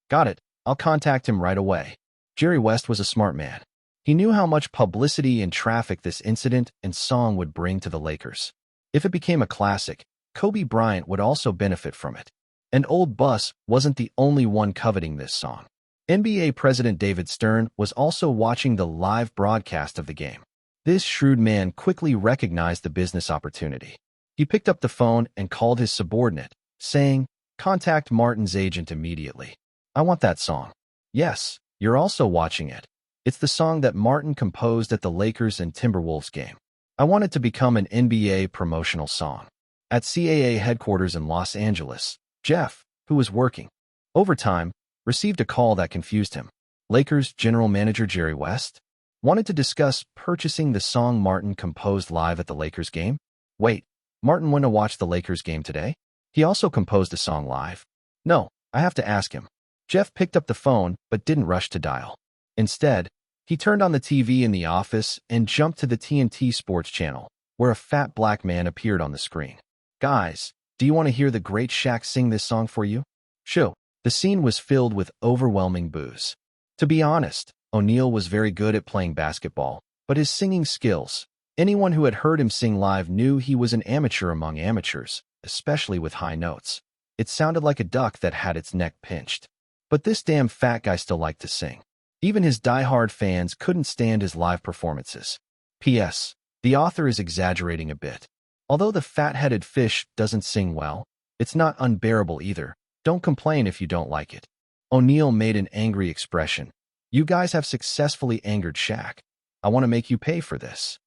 "Got it. I'll contact him right away." Jerry West was a smart man. He knew how much publicity and traffic this incident and song would bring to the Lakers. If it became a classic, Kobe Bryant would also benefit from it. And Old Bus wasn't the only one coveting this song. NBA President David Stern was also watching the live broadcast of the game. This shrewd man quickly recognized the business opportunity. He picked up the phone and called his subordinate, saying, "Contact Martin's agent immediately. I want that song." "Yes, you're also watching it. It's the song that Martin composed at the Lakers and Timberwolves game. I want it to become an NBA promotional song." At CAA headquarters in Los Angeles, Jeff, who was working overtime, received a call that confused him. Lakers general manager Jerry West wanted to discuss purchasing the song Martin composed live at the Lakers game. Wait, Martin went to watch the Lakers game today? He also composed a song live? No, I have to ask him. Jeff picked up the phone but didn't rush to dial. Instead, he turned on the TV in the office and jumped to the TNT Sports channel, where a fat black man appeared on the screen. "Guys, do you want to hear the great Shaq sing this song for you?" "Sure." The scene was filled with overwhelming boos. To be honest, O'Neal was very good at playing basketball, but his singing skills, anyone who had heard him sing live knew he was an amateur among amateurs, especially with high notes. It sounded like a duck that had its neck pinched. But this damn fat guy still liked to sing. Even his die-hard fans couldn't stand his live performances. P.S. The author is exaggerating a bit. Although the fat-headed fish doesn't sing well, it's not unbearable either. Don't complain if you don't like it. O'Neal made an angry expression. "You guys have successfully angered Shaq. I want to make you pay for this."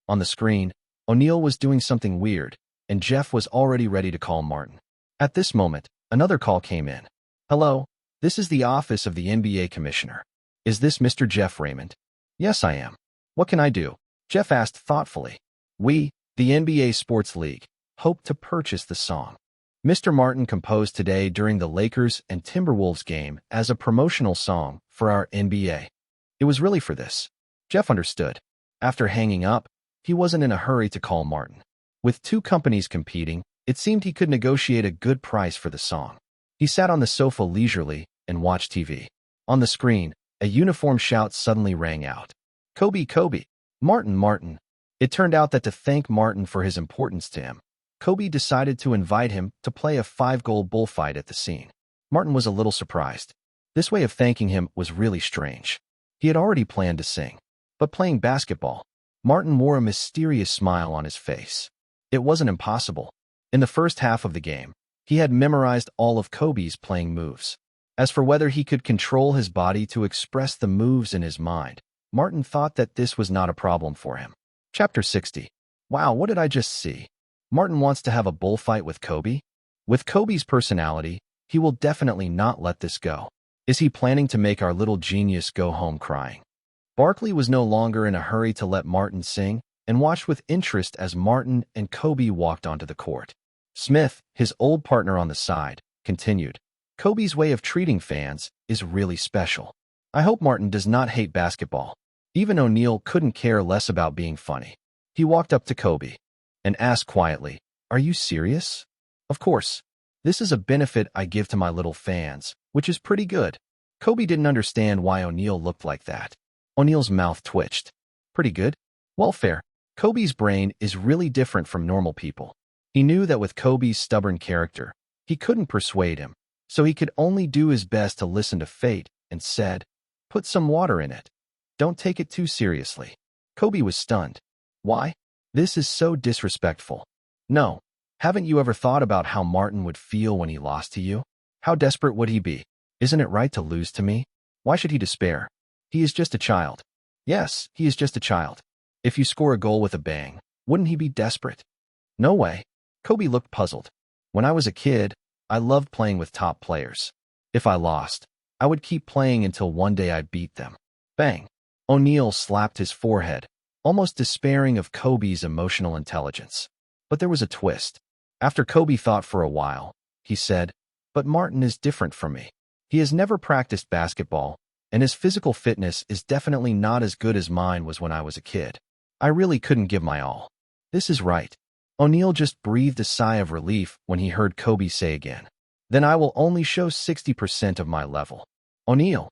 On the screen, O'Neal was doing something weird, and Jeff was already ready to call Martin. At this moment, another call came in. "Hello, this is the office of the NBA commissioner. Is this Mr. Jeff Raymond?" "Yes, I am. What can I do?" Jeff asked thoughtfully. "We, the NBA Sports League, hope to purchase the song Mr. Martin composed today during the Lakers and Timberwolves game as a promotional song for our NBA. It was really for this." Jeff understood. After hanging up, he wasn't in a hurry to call Martin. With two companies competing, it seemed he could negotiate a good price for the song. He sat on the sofa leisurely and watched TV. On the screen, a uniform shout suddenly rang out. "Kobe, Kobe! Martin, Martin!" It turned out that to thank Martin for his importance to him, Kobe decided to invite him to play a 5-goal bullfight at the scene. Martin was a little surprised. This way of thanking him was really strange. He had already planned to sing, but playing basketball. Martin wore a mysterious smile on his face. It wasn't impossible. In the first half of the game, he had memorized all of Kobe's playing moves. As for whether he could control his body to express the moves in his mind, Martin thought that this was not a problem for him. Chapter 60. Wow, what did I just see? Martin wants to have a bullfight with Kobe? With Kobe's personality, he will definitely not let this go. Is he planning to make our little genius go home crying? Barkley was no longer in a hurry to let Martin sing and watched with interest as Martin and Kobe walked onto the court. Smith, his old partner on the side, continued, "Kobe's way of treating fans is really special. I hope Martin does not hate basketball." Even O'Neal couldn't care less about being funny. He walked up to Kobe and asked quietly, "Are you serious?" "Of course. This is a benefit I give to my little fans, which is pretty good." Kobe didn't understand why O'Neal looked like that. O'Neal's mouth twitched. "Pretty good? Well, fair." Kobe's brain is really different from normal people. He knew that with Kobe's stubborn character, he couldn't persuade him, so he could only do his best to listen to fate and said, "Put some water in it. Don't take it too seriously." Kobe was stunned. "Why? This is so disrespectful." "No. Haven't you ever thought about how Martin would feel when he lost to you? How desperate would he be? Isn't it right to lose to me? Why should he despair? He is just a child." Yes, he is just a child. If you score a goal with a bang, wouldn't he be desperate? No way. Kobe looked puzzled. When I was a kid, I loved playing with top players. If I lost, I would keep playing until one day I beat them. Bang. O'Neal slapped his forehead, almost despairing of Kobe's emotional intelligence. But there was a twist. After Kobe thought for a while, he said, "But Martin is different from me. He has never practiced basketball, and his physical fitness is definitely not as good as mine was when I was a kid. I really couldn't give my all." This is right. O'Neal just breathed a sigh of relief when he heard Kobe say again, "Then I will only show 60% of my level." O'Neal.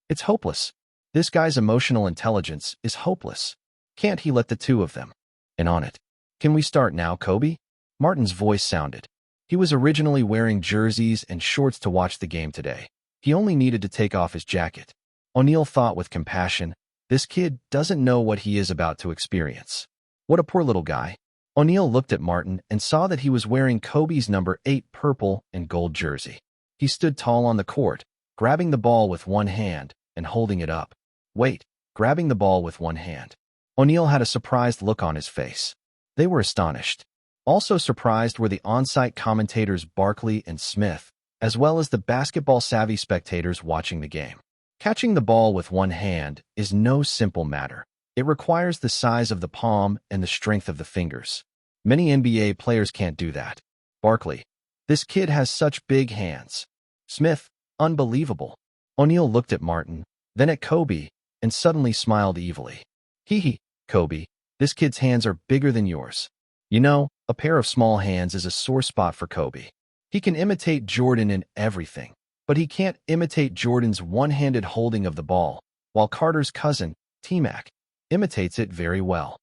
It's hopeless. This guy's emotional intelligence is hopeless. Can't he let the two of them in on it? Can we start now, Kobe? Martin's voice sounded. He was originally wearing jerseys and shorts to watch the game today. He only needed to take off his jacket. O'Neal thought with compassion, this kid doesn't know what he is about to experience. What a poor little guy. O'Neal looked at Martin and saw that he was wearing Kobe's number 8 purple and gold jersey. He stood tall on the court, grabbing the ball with one hand and holding it up. Wait, grabbing the ball with one hand. O'Neal had a surprised look on his face. They were astonished. Also surprised were the on-site commentators Barkley and Smith, as well as the basketball-savvy spectators watching the game. Catching the ball with one hand is no simple matter. It requires the size of the palm and the strength of the fingers. Many NBA players can't do that. Barkley. This kid has such big hands. Smith. Unbelievable. O'Neal looked at Martin, then at Kobe, and suddenly smiled evilly. Hee hee, Kobe. This kid's hands are bigger than yours. You know, a pair of small hands is a sore spot for Kobe. He can imitate Jordan in everything, but he can't imitate Jordan's one-handed holding of the ball, while Carter's cousin, T-Mac, imitates it very well.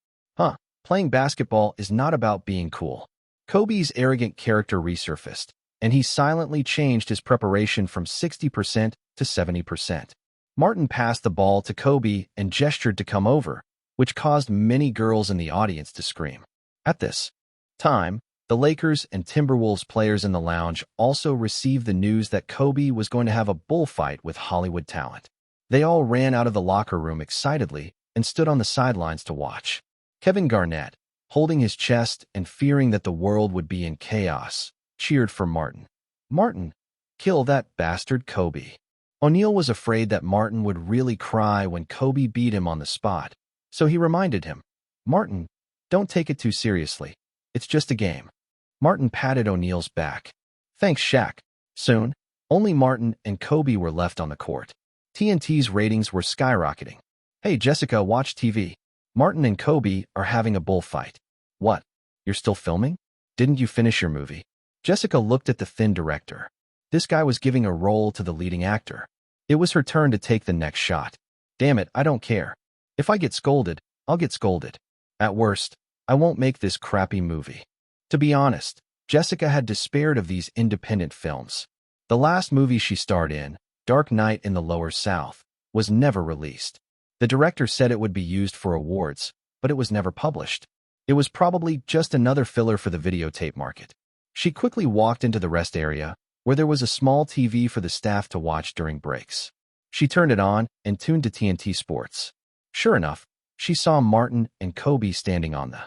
Playing basketball is not about being cool. Kobe's arrogant character resurfaced, and he silently changed his preparation from 60% to 70%. Martin passed the ball to Kobe and gestured to come over, which caused many girls in the audience to scream. At this time, the Lakers and Timberwolves players in the lounge also received the news that Kobe was going to have a bullfight with Hollywood talent. They all ran out of the locker room excitedly and stood on the sidelines to watch. Kevin Garnett, holding his chest and fearing that the world would be in chaos, cheered for Martin. Martin, kill that bastard Kobe. O'Neal was afraid that Martin would really cry when Kobe beat him on the spot, so he reminded him, Martin, don't take it too seriously. It's just a game. Martin patted O'Neal's back. Thanks, Shaq. Soon, only Martin and Kobe were left on the court. TNT's ratings were skyrocketing. Hey, Jessica, watch TV. Martin and Kobe are having a bullfight. What? You're still filming? Didn't you finish your movie? Jessica looked at the thin director. This guy was giving a role to the leading actor. It was her turn to take the next shot. Damn it, I don't care. If I get scolded, I'll get scolded. At worst, I won't make this crappy movie. To be honest, Jessica had despaired of these independent films. The last movie she starred in, Dark Night in the Lower South, was never released. The director said it would be used for awards, but it was never published. It was probably just another filler for the videotape market. She quickly walked into the rest area, where there was a small TV for the staff to watch during breaks. She turned it on and tuned to TNT Sports. Sure enough, she saw Martin and Kobe standing on the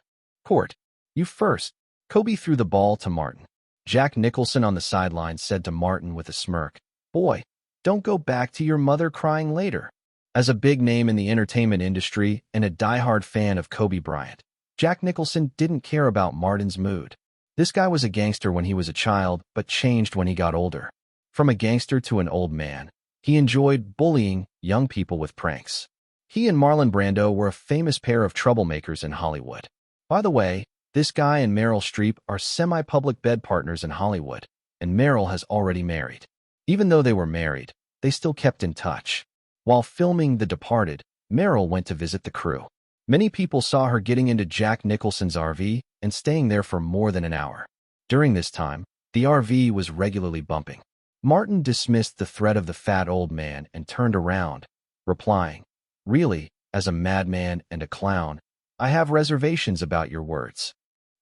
court. You first. Kobe threw the ball to Martin. Jack Nicholson on the sideline said to Martin with a smirk, Boy, don't go back to your mother crying later. As a big name in the entertainment industry and a diehard fan of Kobe Bryant, Jack Nicholson didn't care about Martin's mood. This guy was a gangster when he was a child, but changed when he got older. From a gangster to an old man, he enjoyed bullying young people with pranks. He and Marlon Brando were a famous pair of troublemakers in Hollywood. By the way, this guy and Meryl Streep are semi-public bed partners in Hollywood, and Meryl has already married. Even though they were married, they still kept in touch. While filming The Departed, Meryl went to visit the crew. Many people saw her getting into Jack Nicholson's RV and staying there for more than an hour. During this time, the RV was regularly bumping. Martin dismissed the threat of the fat old man and turned around, replying, Really, as a madman and a clown, I have reservations about your words.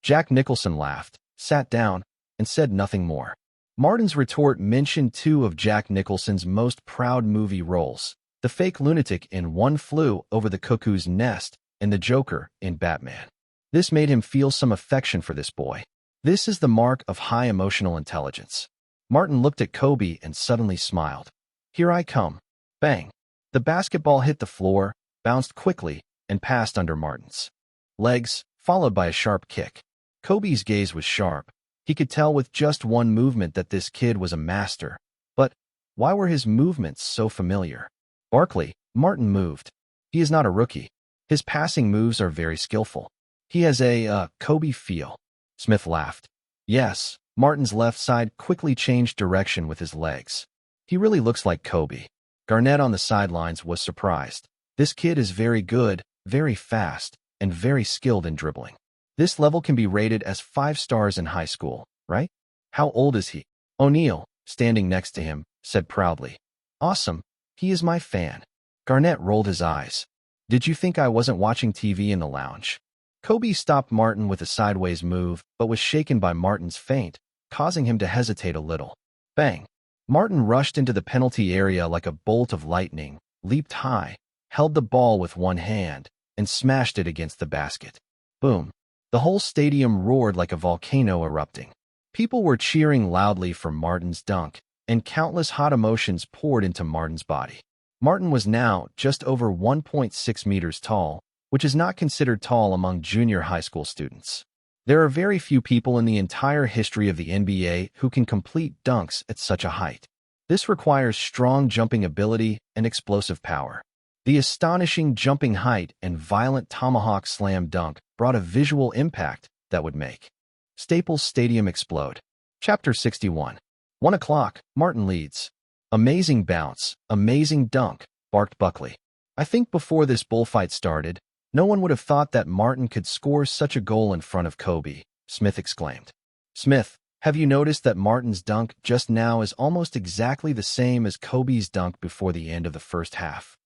Jack Nicholson laughed, sat down, and said nothing more. Martin's retort mentioned two of Jack Nicholson's most proud movie roles, The fake lunatic in One Flew Over the Cuckoo's Nest and the Joker in Batman. This made him feel some affection for this boy. This is the mark of high emotional intelligence. Martin looked at Kobe and suddenly smiled. Here I come. Bang. The basketball hit the floor, bounced quickly, and passed under Martin's legs, followed by a sharp kick. Kobe's gaze was sharp. He could tell with just one movement that this kid was a master. But why were his movements so familiar? Barkley, Martin moved. He is not a rookie. His passing moves are very skillful. He has a, Kobe feel. Smith laughed. Yes, Martin's left side quickly changed direction with his legs. He really looks like Kobe. Garnett on the sidelines was surprised. This kid is very good, very fast, and very skilled in dribbling. This level can be rated as 5 stars in high school, right? How old is he? O'Neal, standing next to him, said proudly. Awesome. He is my fan. Garnett rolled his eyes. Did you think I wasn't watching TV in the lounge? Kobe stopped Martin with a sideways move, but was shaken by Martin's feint, causing him to hesitate a little. Bang! Martin rushed into the penalty area like a bolt of lightning, leaped high, held the ball with one hand, and smashed it against the basket. Boom! The whole stadium roared like a volcano erupting. People were cheering loudly for Martin's dunk, and countless hot emotions poured into Martin's body. Martin was now just over 1.6 meters tall, which is not considered tall among junior high school students. There are very few people in the entire history of the NBA who can complete dunks at such a height. This requires strong jumping ability and explosive power. The astonishing jumping height and violent tomahawk slam dunk brought a visual impact that would make Staples Stadium explode. Chapter 61. 1 o'clock, Martin leads. Amazing bounce, amazing dunk, barked Buckley. I think before this bullfight started, no one would have thought that Martin could score such a goal in front of Kobe, Smith exclaimed. Smith, have you noticed that Martin's dunk just now is almost exactly the same as Kobe's dunk before the end of the first half?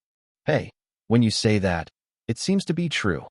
Hey, when you say that, it seems to be true.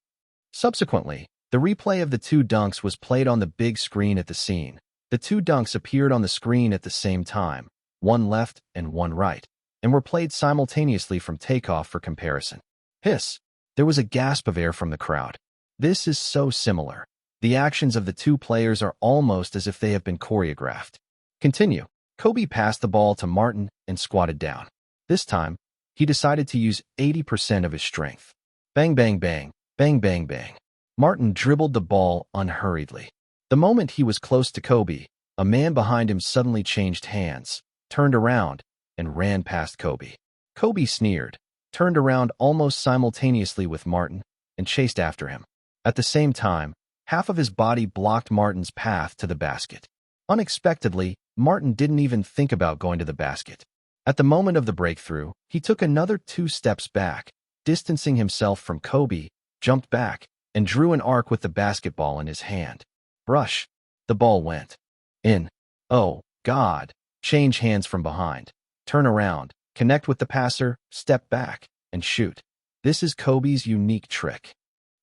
Subsequently, the replay of the 2 dunks was played on the big screen at the scene. The 2 dunks appeared on the screen at the same time, one left and one right, and were played simultaneously from takeoff for comparison. Hiss! There was a gasp of air from the crowd. This is so similar. The actions of the 2 players are almost as if they have been choreographed. Continue. Kobe passed the ball to Martin and squatted down. This time, he decided to use 80% of his strength. Bang, bang, bang, bang, bang, bang. Martin dribbled the ball unhurriedly. The moment he was close to Kobe, a man behind him suddenly changed hands, turned around, and ran past Kobe. Kobe sneered, turned around almost simultaneously with Martin, and chased after him. At the same time, half of his body blocked Martin's path to the basket. Unexpectedly, Martin didn't even think about going to the basket. At the moment of the breakthrough, he took another 2 steps back, distancing himself from Kobe, jumped back, and drew an arc with the basketball in his hand. Brush. The ball went in. Oh, God. Change hands from behind. Turn around. Connect with the passer, step back, and shoot. This is Kobe's unique trick.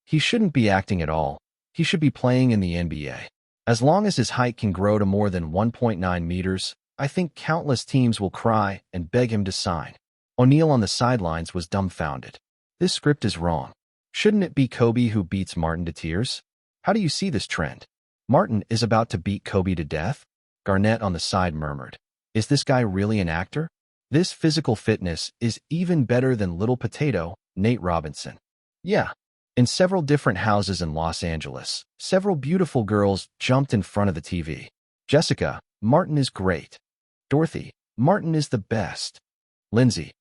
He shouldn't be acting at all. He should be playing in the NBA. As long as his height can grow to more than 1.9 meters, I think countless teams will cry and beg him to sign. O'Neal on the sidelines was dumbfounded. This script is wrong. Shouldn't it be Kobe who beats Martin to tears? How do you see this trend? Martin is about to beat Kobe to death? Garnett on the side murmured. Is this guy really an actor? This physical fitness is even better than Little Potato, Nate Robinson. Yeah. In several different houses in Los Angeles, several beautiful girls jumped in front of the TV. Jessica, Martin is great. Dorothy, Martin is the best. Lindsay,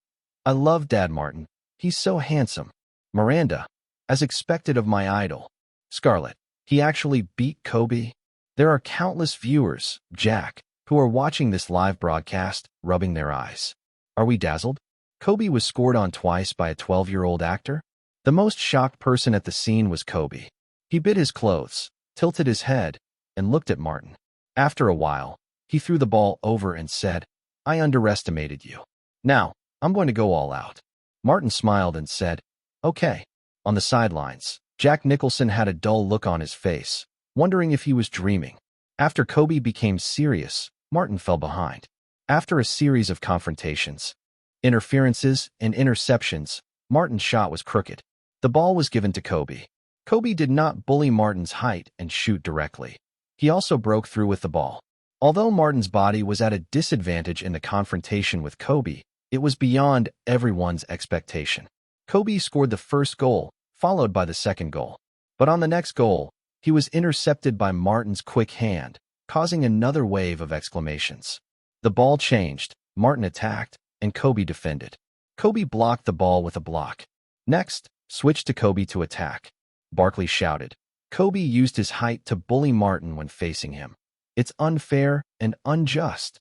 I love Dad Martin. He's so handsome. Miranda, as expected of my idol. Scarlett, he actually beat Kobe. There are countless viewers, Jack, who are watching this live broadcast, rubbing their eyes. Are we dazzled? Kobe was scored on twice by a 12-year-old actor? The most shocked person at the scene was Kobe. He bit his clothes, tilted his head, and looked at Martin. After a while, he threw the ball over and said, I underestimated you. Now, I'm going to go all out. Martin smiled and said, Okay. On the sidelines, Jack Nicholson had a dull look on his face, wondering if he was dreaming. After Kobe became serious, Martin fell behind. After a series of confrontations, interferences, and interceptions, Martin's shot was crooked. The ball was given to Kobe. Kobe did not bully Martin's height and shoot directly. He also broke through with the ball. Although Martin's body was at a disadvantage in the confrontation with Kobe, it was beyond everyone's expectation. Kobe scored the first goal, followed by the second goal. But on the next goal, he was intercepted by Martin's quick hand, causing another wave of exclamations. The ball changed, Martin attacked, and Kobe defended. Kobe blocked the ball with a block. Next, switched to Kobe to attack. Barkley shouted. Kobe used his height to bully Martin when facing him. It's unfair and unjust.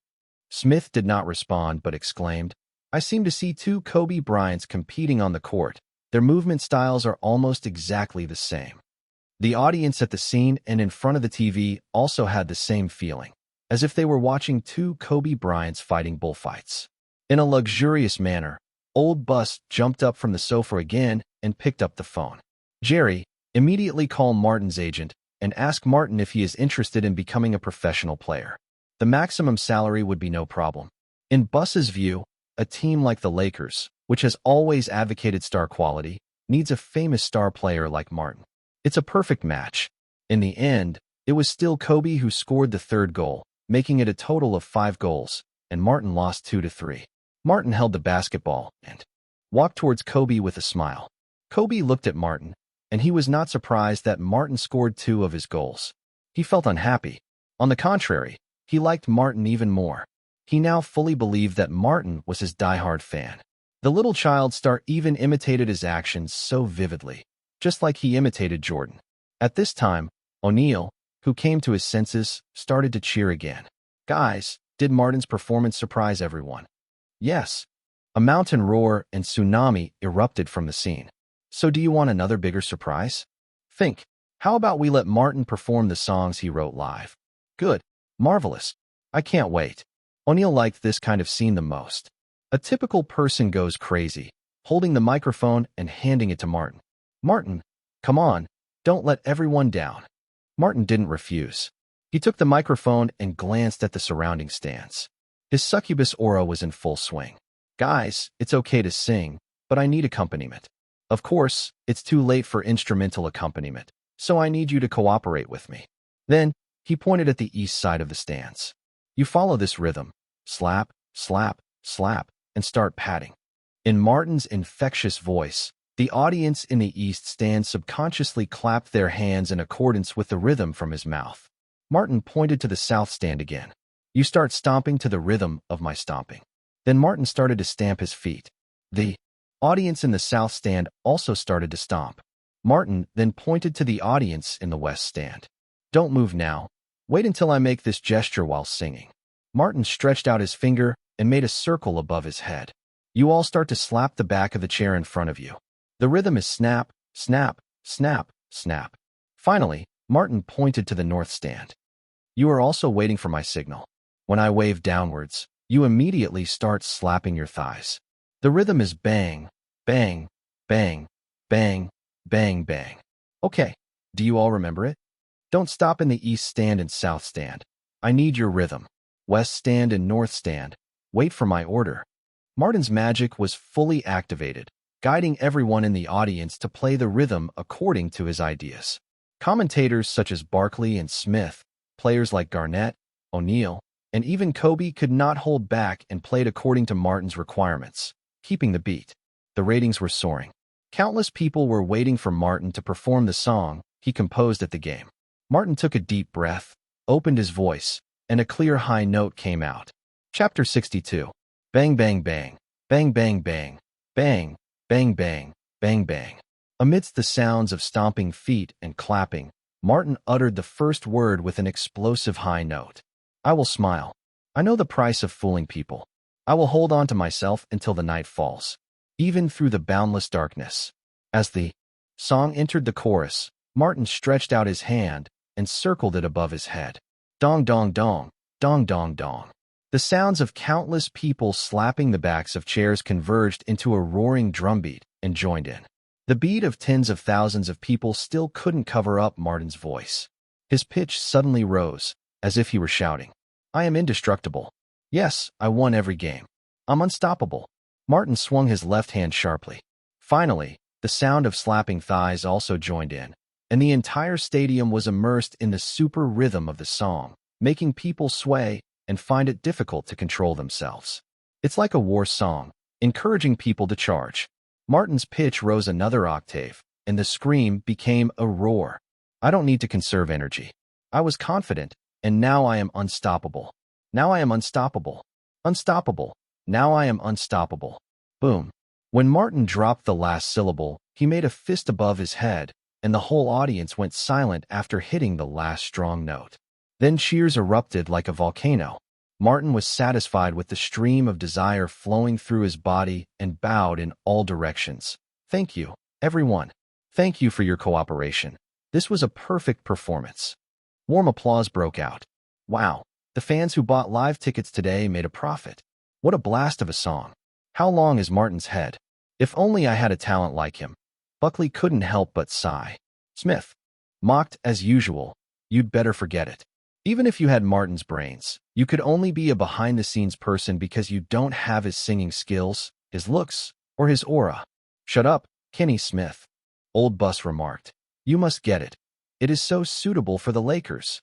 Smith did not respond but exclaimed, I seem to see two Kobe Bryants competing on the court. Their movement styles are almost exactly the same. The audience at the scene and in front of the TV also had the same feeling, as if they were watching two Kobe Bryants fighting bullfights. In a luxurious manner, old Bus jumped up from the sofa again and picked up the phone. Jerry, immediately call Martin's agent and ask Martin if he is interested in becoming a professional player. The maximum salary would be no problem. In Bus's view, a team like the Lakers, which has always advocated star quality, needs a famous star player like Martin. It's a perfect match. In the end, it was still Kobe who scored the third goal, making it a total of 5 goals, and Martin lost 2-3. Martin held the basketball and walked towards Kobe with a smile. Kobe looked at Martin, and he was not surprised that Martin scored 2 of his goals. He felt unhappy. On the contrary, he liked Martin even more. He now fully believed that Martin was his diehard fan. The little child star even imitated his actions so vividly, just like he imitated Jordan. At this time, O'Neal, who came to his senses, started to cheer again. Guys, did Martin's performance surprise everyone? Yes. A mountain roar and tsunami erupted from the scene. So do you want another bigger surprise? Think, how about we let Martin perform the songs he wrote live? Good. Marvelous. I can't wait. O'Neal liked this kind of scene the most. A typical person goes crazy, holding the microphone and handing it to Martin. Martin, come on, don't let everyone down. Martin didn't refuse. He took the microphone and glanced at the surrounding stands. His succubus aura was in full swing. Guys, it's okay to sing, but I need accompaniment. Of course, it's too late for instrumental accompaniment, so I need you to cooperate with me. Then, he pointed at the east side of the stands. You follow this rhythm. Slap, slap, slap, and start patting. In Martin's infectious voice, the audience in the east stand subconsciously clapped their hands in accordance with the rhythm from his mouth. Martin pointed to the south stand again. You start stomping to the rhythm of my stomping. Then Martin started to stamp his feet. The audience in the south stand also started to stomp. Martin then pointed to the audience in the west stand. Don't move now. Wait until I make this gesture while singing. Martin stretched out his finger and made a circle above his head. You all start to slap the back of the chair in front of you. The rhythm is snap, snap, snap, snap. Finally, Martin pointed to the north stand. You are also waiting for my signal. When I wave downwards, you immediately start slapping your thighs. The rhythm is bang, bang, bang, bang, bang, bang. Okay, do you all remember it? Don't stop in the east stand and south stand. I need your rhythm. West stand and north stand. Wait for my order. Martin's magic was fully activated, guiding everyone in the audience to play the rhythm according to his ideas. Commentators such as Barkley and Smith, players like Garnett, O'Neal, and even Kobe could not hold back and played according to Martin's requirements, keeping the beat. The ratings were soaring. Countless people were waiting for Martin to perform the song he composed at the game. Martin took a deep breath, opened his voice, and a clear high note came out. Chapter 62. Bang, bang, bang, bang, bang, bang, bang, bang, bang, bang, bang. Amidst the sounds of stomping feet and clapping, Martin uttered the first word with an explosive high note. I will smile. I know the price of fooling people. I will hold on to myself until the night falls, even through the boundless darkness. As the song entered the chorus, Martin stretched out his hand and circled it above his head. Dong, dong, dong, dong, dong, dong. The sounds of countless people slapping the backs of chairs converged into a roaring drumbeat and joined in. The beat of tens of thousands of people still couldn't cover up Martin's voice. His pitch suddenly rose, as if he were shouting, I am indestructible. Yes, I won every game. I'm unstoppable. Martin swung his left hand sharply. Finally, the sound of slapping thighs also joined in, and the entire stadium was immersed in the super rhythm of the song, making people sway and find it difficult to control themselves. It's like a war song, encouraging people to charge. Martin's pitch rose another octave, and the scream became a roar. I don't need to conserve energy. I was confident, and now I am unstoppable. Now I am unstoppable. Unstoppable. Now I am unstoppable. Boom. When Martin dropped the last syllable, he made a fist above his head, and the whole audience went silent after hitting the last strong note. Then cheers erupted like a volcano. Martin was satisfied with the stream of desire flowing through his body and bowed in all directions. Thank you, everyone. Thank you for your cooperation. This was a perfect performance. Warm applause broke out. Wow, the fans who bought live tickets today made a profit. What a blast of a song. How long is Martin's head? If only I had a talent like him. Buckley couldn't help but sigh. Smith mocked as usual. You'd better forget it. Even if you had Martin's brains, you could only be a behind-the-scenes person because you don't have his singing skills, his looks, or his aura. Shut up, Kenny Smith. Old Bus remarked. You must get it. It is so suitable for the Lakers.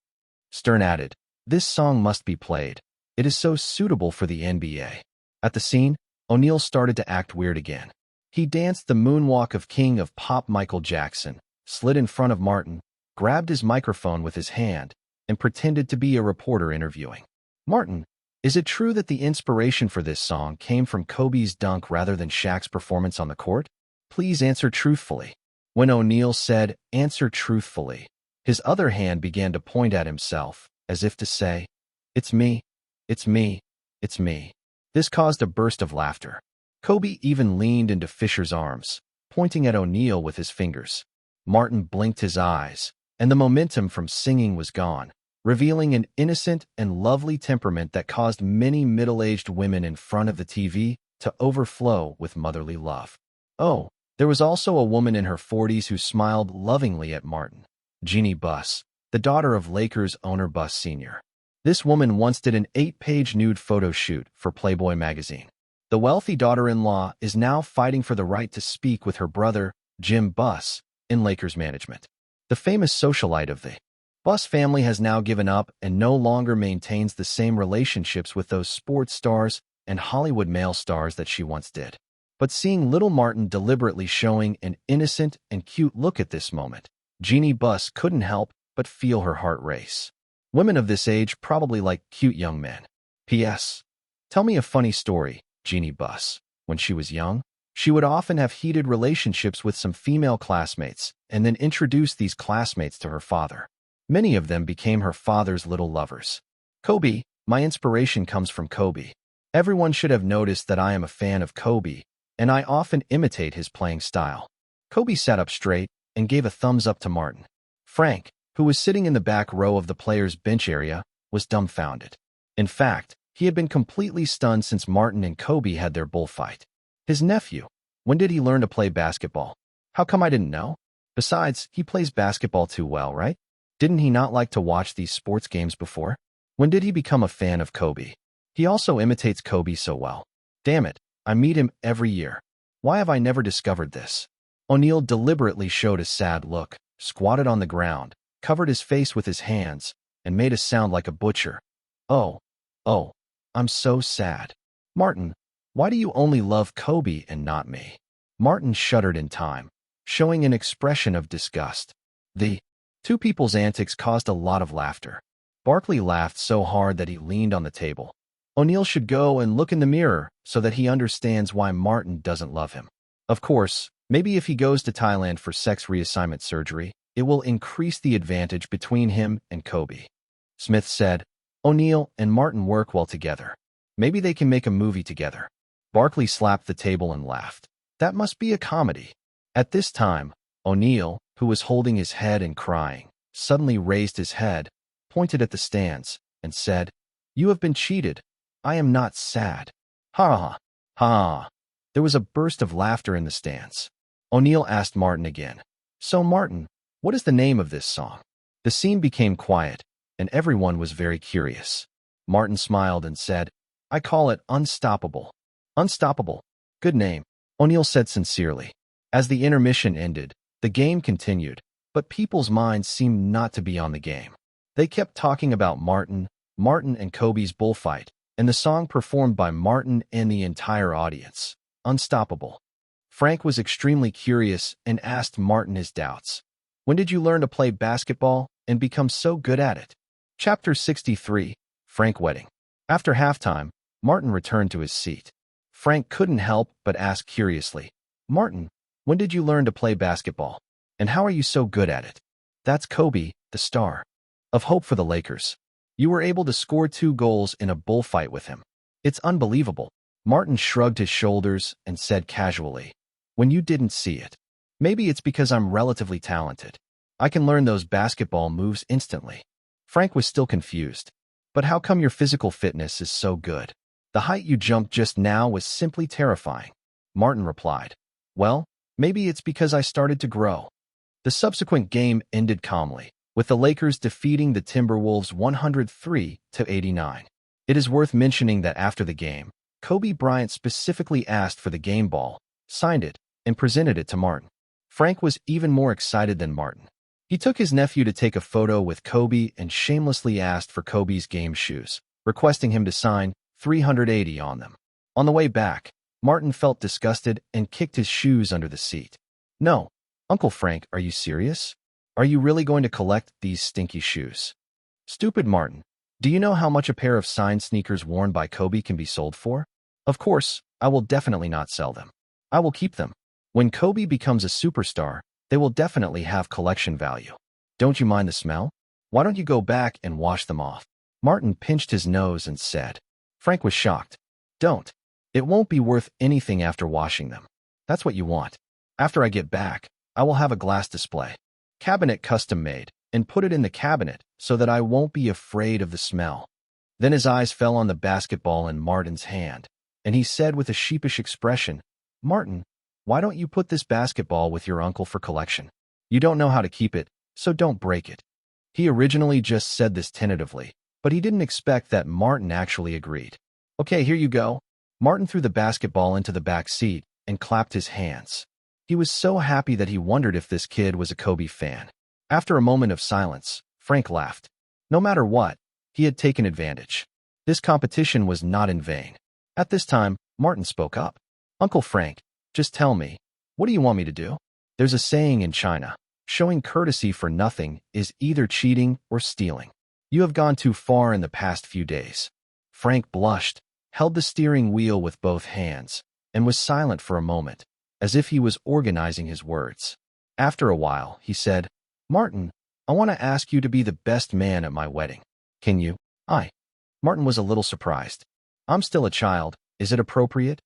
Stern added, this song must be played. It is so suitable for the NBA. At the scene, O'Neal started to act weird again. He danced the moonwalk of King of Pop Michael Jackson, slid in front of Martin, grabbed his microphone with his hand, and pretended to be a reporter interviewing. Martin, is it true that the inspiration for this song came from Kobe's dunk rather than Shaq's performance on the court? Please answer truthfully. When O'Neal said, answer truthfully, his other hand began to point at himself, as if to say, it's me, it's me, it's me. This caused a burst of laughter. Kobe even leaned into Fisher's arms, pointing at O'Neal with his fingers. Martin blinked his eyes, and the momentum from singing was gone, revealing an innocent and lovely temperament that caused many middle-aged women in front of the TV to overflow with motherly love. Oh, there was also a woman in her 40s who smiled lovingly at Martin. Jeannie Buss, the daughter of Lakers owner Buss Sr. This woman once did an 8-page nude photo shoot for Playboy magazine. The wealthy daughter-in-law is now fighting for the right to speak with her brother, Jim Buss, in Lakers management. The famous socialite of the Buss family has now given up and no longer maintains the same relationships with those sports stars and Hollywood male stars that she once did. But seeing little Martin deliberately showing an innocent and cute look at this moment, Jeannie Buss couldn't help but feel her heart race. Women of this age probably like cute young men. P.S. Tell me a funny story, Jeannie Buss. When she was young, she would often have heated relationships with some female classmates and then introduce these classmates to her father. Many of them became her father's little lovers. Kobe, my inspiration comes from Kobe. Everyone should have noticed that I am a fan of Kobe, and I often imitate his playing style. Kobe sat up straight and gave a thumbs up to Martin. Frank, who was sitting in the back row of the players' bench area, was dumbfounded. In fact, he had been completely stunned since Martin and Kobe had their bullfight. His nephew. When did he learn to play basketball? How come I didn't know? Besides, he plays basketball too well, right? Didn't he not like to watch these sports games before? When did he become a fan of Kobe? He also imitates Kobe so well. Damn it, I meet him every year. Why have I never discovered this? O'Neal deliberately showed a sad look, squatted on the ground, covered his face with his hands, and made a sound like a butcher. Oh, I'm so sad. Martin, why do you only love Kobe and not me? Martin shuddered in time, showing an expression of disgust. The two people's antics caused a lot of laughter. Barkley laughed so hard that he leaned on the table. O'Neal should go and look in the mirror so that he understands why Martin doesn't love him. Of course, maybe if he goes to Thailand for sex reassignment surgery, it will increase the advantage between him and Kobe. Smith said, O'Neal and Martin work well together. Maybe they can make a movie together. Barkley slapped the table and laughed. That must be a comedy. At this time, O'Neal, who was holding his head and crying, suddenly raised his head, pointed at the stands, and said, You have been cheated. I am not sad. Ha ha ha. There was a burst of laughter in the stands. O'Neal asked Martin again. So Martin, what is the name of this song? The scene became quiet, and everyone was very curious. Martin smiled and said, I call it Unstoppable. Unstoppable. Good name, O'Neill said sincerely. As the intermission ended, the game continued, but people's minds seemed not to be on the game. They kept talking about Martin and Kobe's bullfight, and the song performed by Martin and the entire audience, Unstoppable. Frank was extremely curious and asked Martin his doubts. When did you learn to play basketball and become so good at it? Chapter 63, Frank Wedding. After halftime, Martin returned to his seat. Frank couldn't help but ask curiously, Martin, when did you learn to play basketball? And how are you so good at it? That's Kobe, the star of hope for the Lakers. You were able to score 2 goals in a bullfight with him. It's unbelievable. Martin shrugged his shoulders and said casually, when you didn't see it. Maybe it's because I'm relatively talented. I can learn those basketball moves instantly. Frank was still confused. But how come your physical fitness is so good? The height you jumped just now was simply terrifying. Martin replied, well, maybe it's because I started to grow. The subsequent game ended calmly, with the Lakers defeating the Timberwolves 103-89. It is worth mentioning that after the game, Kobe Bryant specifically asked for the game ball, signed it, and presented it to Martin. Frank was even more excited than Martin. He took his nephew to take a photo with Kobe and shamelessly asked for Kobe's game shoes, requesting him to sign 380 on them. On the way back, Martin felt disgusted and kicked his shoes under the seat. No, Uncle Frank, are you serious? Are you really going to collect these stinky shoes? Stupid Martin, do you know how much a pair of signed sneakers worn by Kobe can be sold for? Of course, I will definitely not sell them. I will keep them. When Kobe becomes a superstar, they will definitely have collection value. Don't you mind the smell? Why don't you go back and wash them off? Martin pinched his nose and said. Frank was shocked. Don't. It won't be worth anything after washing them. That's what you want. After I get back, I will have a glass display. Cabinet custom made, and put it in the cabinet so that I won't be afraid of the smell. Then his eyes fell on the basketball in Martin's hand, and he said with a sheepish expression, Martin, why don't you put this basketball with your uncle for collection? You don't know how to keep it, so don't break it. He originally just said this tentatively, but he didn't expect that Martin actually agreed. Okay, here you go. Martin threw the basketball into the back seat and clapped his hands. He was so happy that he wondered if this kid was a Kobe fan. After a moment of silence, Frank laughed. No matter what, he had taken advantage. This competition was not in vain. At this time, Martin spoke up. Uncle Frank, just tell me, what do you want me to do? There's a saying in China, showing courtesy for nothing is either cheating or stealing. You have gone too far in the past few days. Frank blushed, held the steering wheel with both hands, and was silent for a moment, as if he was organizing his words. After a while, he said, Martin, I want to ask you to be the best man at my wedding. Can you? Martin was a little surprised. I'm still a child. Is it appropriate?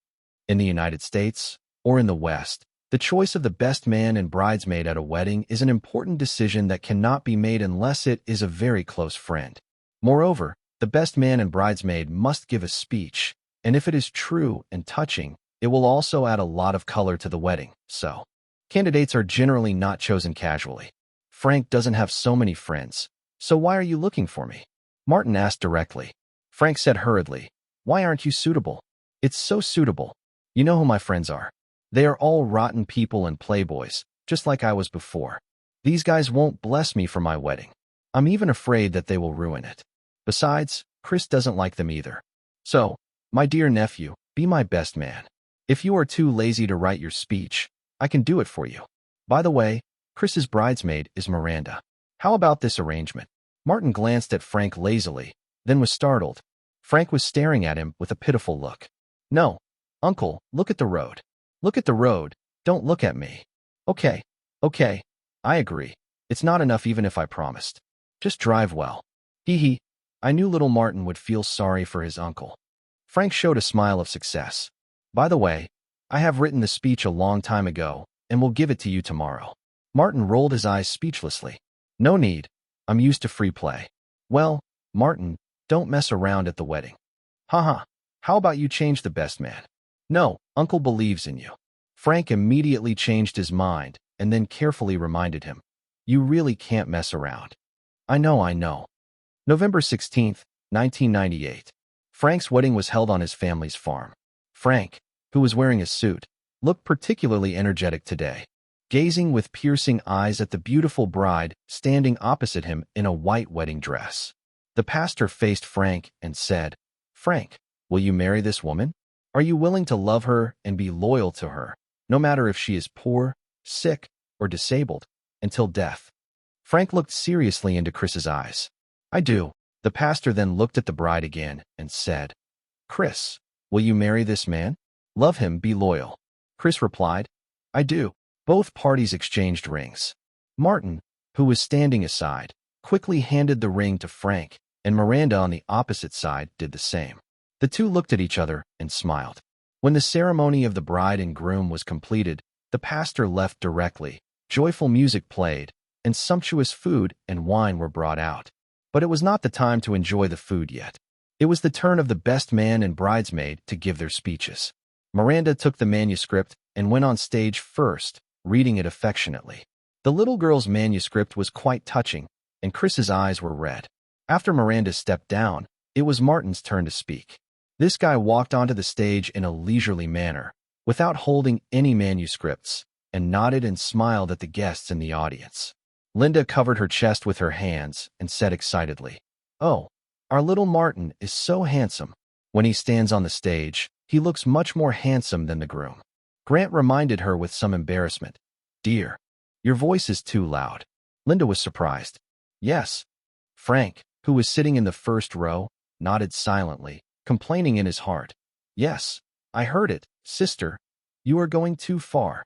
In the United States, or in the West, the choice of the best man and bridesmaid at a wedding is an important decision that cannot be made unless it is a very close friend. Moreover, the best man and bridesmaid must give a speech, and if it is true and touching, it will also add a lot of color to the wedding, so candidates are generally not chosen casually. Frank doesn't have so many friends, so why are you looking for me? Martin asked directly. Frank said hurriedly, why aren't you suitable? It's so suitable. You know who my friends are. They are all rotten people and playboys, just like I was before. These guys won't bless me for my wedding. I'm even afraid that they will ruin it. Besides, Chris doesn't like them either. So, my dear nephew, be my best man. If you are too lazy to write your speech, I can do it for you. By the way, Chris's bridesmaid is Miranda. How about this arrangement? Martin glanced at Frank lazily, then was startled. Frank was staring at him with a pitiful look. No, Uncle, look at the road. Look at the road, don't look at me. Okay, I agree. It's not enough even if I promised. Just drive well. Hee. I knew little Martin would feel sorry for his uncle. Frank showed a smile of success. By the way, I have written the speech a long time ago, and will give it to you tomorrow. Martin rolled his eyes speechlessly. No need. I'm used to free play. Well, Martin, don't mess around at the wedding. Haha. How about you change the best man? No, Uncle believes in you. Frank immediately changed his mind and then carefully reminded him. You really can't mess around. I know. November 16th, 1998. Frank's wedding was held on his family's farm. Frank, who was wearing a suit, looked particularly energetic today, gazing with piercing eyes at the beautiful bride standing opposite him in a white wedding dress. The pastor faced Frank and said, "Frank, will you marry this woman? Are you willing to love her and be loyal to her, no matter if she is poor, sick, or disabled, until death?" Frank looked seriously into Chris's eyes. "I do." The pastor then looked at the bride again and said, "Chris, will you marry this man? Love him, be loyal." Chris replied, "I do." Both parties exchanged rings. Martin, who was standing aside, quickly handed the ring to Frank, and Miranda on the opposite side did the same. The two looked at each other and smiled. When the ceremony of the bride and groom was completed, the pastor left directly. Joyful music played, and sumptuous food and wine were brought out. But it was not the time to enjoy the food yet. It was the turn of the best man and bridesmaid to give their speeches. Miranda took the manuscript and went on stage first, reading it affectionately. The little girl's manuscript was quite touching, and Chris's eyes were red. After Miranda stepped down, it was Martin's turn to speak. This guy walked onto the stage in a leisurely manner, without holding any manuscripts, and nodded and smiled at the guests in the audience. Linda covered her chest with her hands and said excitedly, "Oh, our little Martin is so handsome. When he stands on the stage, he looks much more handsome than the groom." Grant reminded her with some embarrassment, "Dear, your voice is too loud." Linda was surprised. "Yes." Frank, who was sitting in the first row, nodded silently, complaining in his heart, "Yes, I heard it, sister. You are going too far."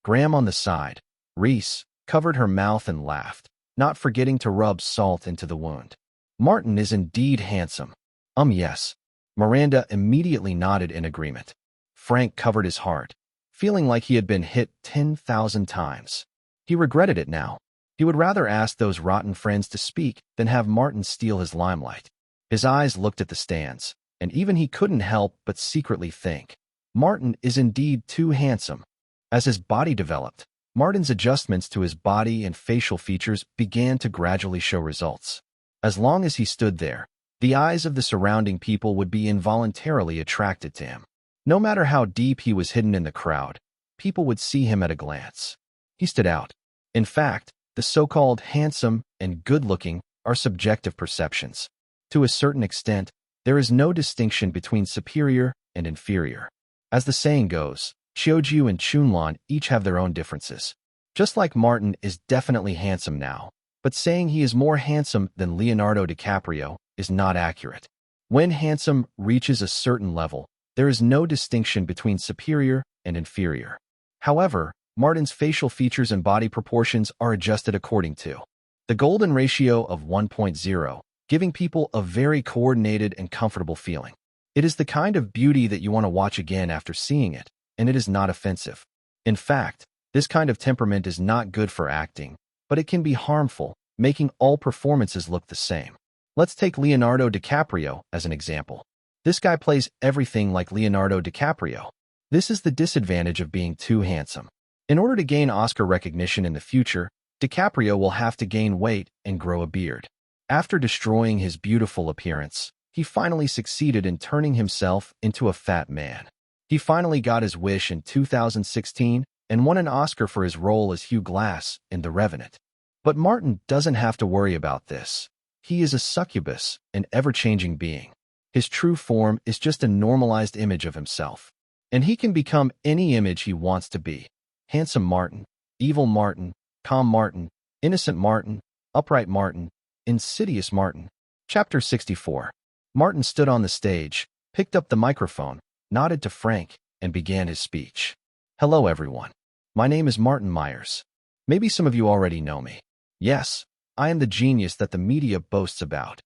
Graham on the side, Reese, covered her mouth and laughed, not forgetting to rub salt into the wound. "Martin is indeed handsome." Yes." Miranda immediately nodded in agreement. Frank covered his heart, feeling like he had been hit 10,000 times. He regretted it now. He would rather ask those rotten friends to speak than have Martin steal his limelight. His eyes looked at the stands, and even he couldn't help but secretly think, Martin is indeed too handsome. As his body developed, Martin's adjustments to his body and facial features began to gradually show results. As long as he stood there, the eyes of the surrounding people would be involuntarily attracted to him. No matter how deep he was hidden in the crowd, people would see him at a glance. He stood out. In fact, the so-called handsome and good-looking are subjective perceptions. To a certain extent, there is no distinction between superior and inferior. As the saying goes, Chiuju and Chunlan each have their own differences. Just like Martin is definitely handsome now, but saying he is more handsome than Leonardo DiCaprio is not accurate. When handsome reaches a certain level, there is no distinction between superior and inferior. However, Martin's facial features and body proportions are adjusted according to the golden ratio of 1.0, giving people a very coordinated and comfortable feeling. It is the kind of beauty that you want to watch again after seeing it, and it is not offensive. In fact, this kind of temperament is not good for acting, but it can be harmful, making all performances look the same. Let's take Leonardo DiCaprio as an example. This guy plays everything like Leonardo DiCaprio. This is the disadvantage of being too handsome. In order to gain Oscar recognition in the future, DiCaprio will have to gain weight and grow a beard. After destroying his beautiful appearance, he finally succeeded in turning himself into a fat man. He finally got his wish in 2016 and won an Oscar for his role as Hugh Glass in The Revenant. But Martin doesn't have to worry about this. He is a succubus, an ever-changing being. His true form is just a normalized image of himself, and he can become any image he wants to be. Handsome Martin, evil Martin, calm Martin, innocent Martin, upright Martin, insidious Martin. Chapter 64. Martin stood on the stage, picked up the microphone, nodded to Frank, and began his speech. "Hello, everyone. My name is Martin Myers. Maybe some of you already know me. Yes, I am the genius that the media boasts about."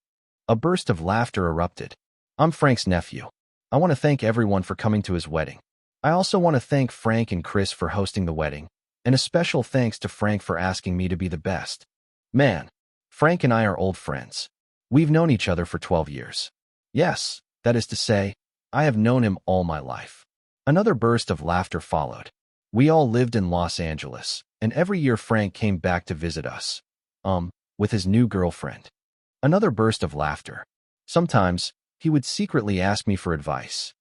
A burst of laughter erupted. "I'm Frank's nephew. I want to thank everyone for coming to his wedding. I also want to thank Frank and Chris for hosting the wedding, and a special thanks to Frank for asking me to be the best man. Frank and I are old friends. We've known each other for 12 years. Yes, that is to say, I have known him all my life." Another burst of laughter followed. "We all lived in Los Angeles, and every year Frank came back to visit us. With his new girlfriend." Another burst of laughter. "Sometimes, he would secretly ask me for advice.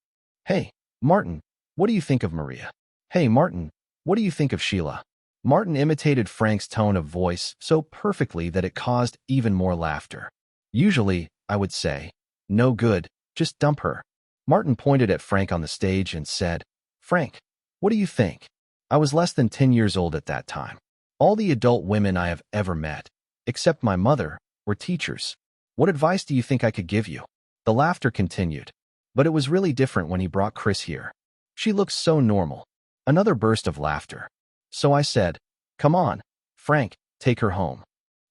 'Hey, Martin, What do you think of Maria? Hey, Martin, what do you think of Sheila? Martin imitated Frank's tone of voice so perfectly that it caused even more laughter. Usually, I would say, no good, just dump her. Martin pointed at Frank on the stage and said, Frank, what do you think? I was less than 10 years old at that time. All the adult women I have ever met, except my mother, were teachers. What advice do you think I could give you? The laughter continued. But it was really different when he brought Chris here. She looked so normal. Another burst of laughter. So I said, come on, Frank, take her home.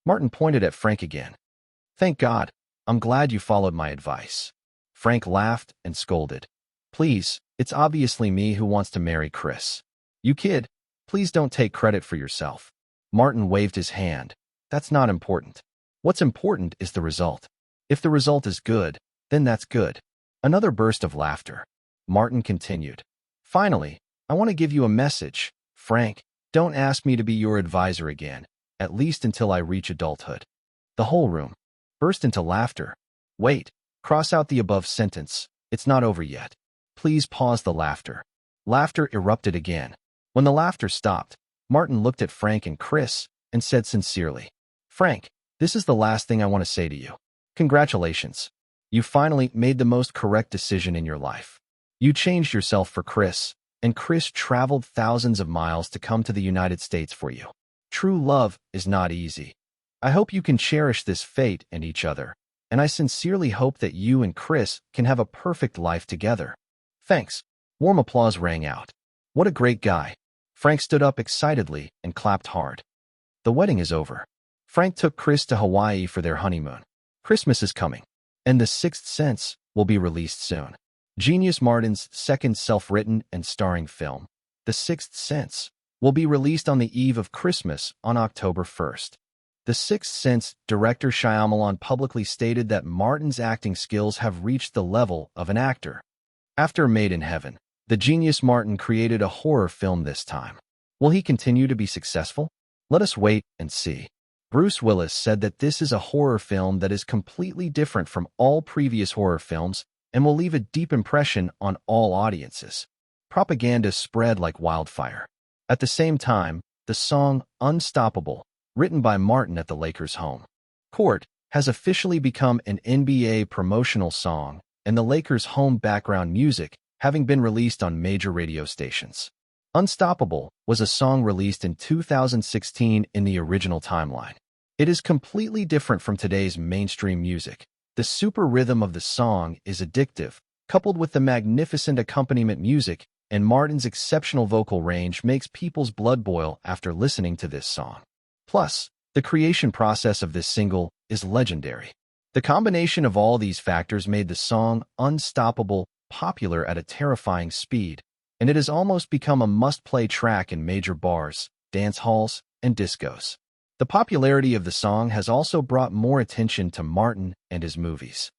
Martin pointed at Frank again. Thank God, I'm glad you followed my advice. Frank laughed and scolded. Please, it's obviously me who wants to marry Chris. You kid, please don't take credit for yourself. Martin waved his hand. That's not important. What's important is the result. If the result is good, then that's good. Another burst of laughter. Martin continued. Finally, I want to give you a message. Frank, don't ask me to be your advisor again, at least until I reach adulthood. The whole room burst into laughter. Wait, cross out the above sentence. It's not over yet. Please pause the laughter. Laughter erupted again. When the laughter stopped, Martin looked at Frank and Chris and said sincerely, Frank, this is the last thing I want to say to you. Congratulations. You finally made the most correct decision in your life. You changed yourself for Chris, and Chris traveled thousands of miles to come to the United States for you. True love is not easy. I hope you can cherish this fate and each other, and I sincerely hope that you and Chris can have a perfect life together. Thanks. Warm applause rang out. What a great guy. Frank stood up excitedly and clapped hard. The wedding is over. Frank took Chris to Hawaii for their honeymoon. Christmas is coming, and The Sixth Sense will be released soon. Genius Martin's second self-written and starring film, The Sixth Sense, will be released on the eve of Christmas on October 1st. The Sixth Sense director Shyamalan publicly stated that Martin's acting skills have reached the level of an actor. After Made in Heaven, the genius Martin created a horror film this time. Will he continue to be successful? Let us wait and see. Bruce Willis said that this is a horror film that is completely different from all previous horror films and will leave a deep impression on all audiences. Propaganda spread like wildfire. At the same time, the song Unstoppable, written by Martin at the Lakers' home court, has officially become an NBA promotional song, and the Lakers' home background music having been released on major radio stations. Unstoppable was a song released in 2016 in the original timeline. It is completely different from today's mainstream music. The super rhythm of the song is addictive, coupled with the magnificent accompaniment music, and Martin's exceptional vocal range makes people's blood boil after listening to this song. Plus, the creation process of this single is legendary. The combination of all these factors made the song Unstoppable popular at a terrifying speed, and it has almost become a must-play track in major bars, dance halls, and discos. The popularity of the song has also brought more attention to Martin and his movies.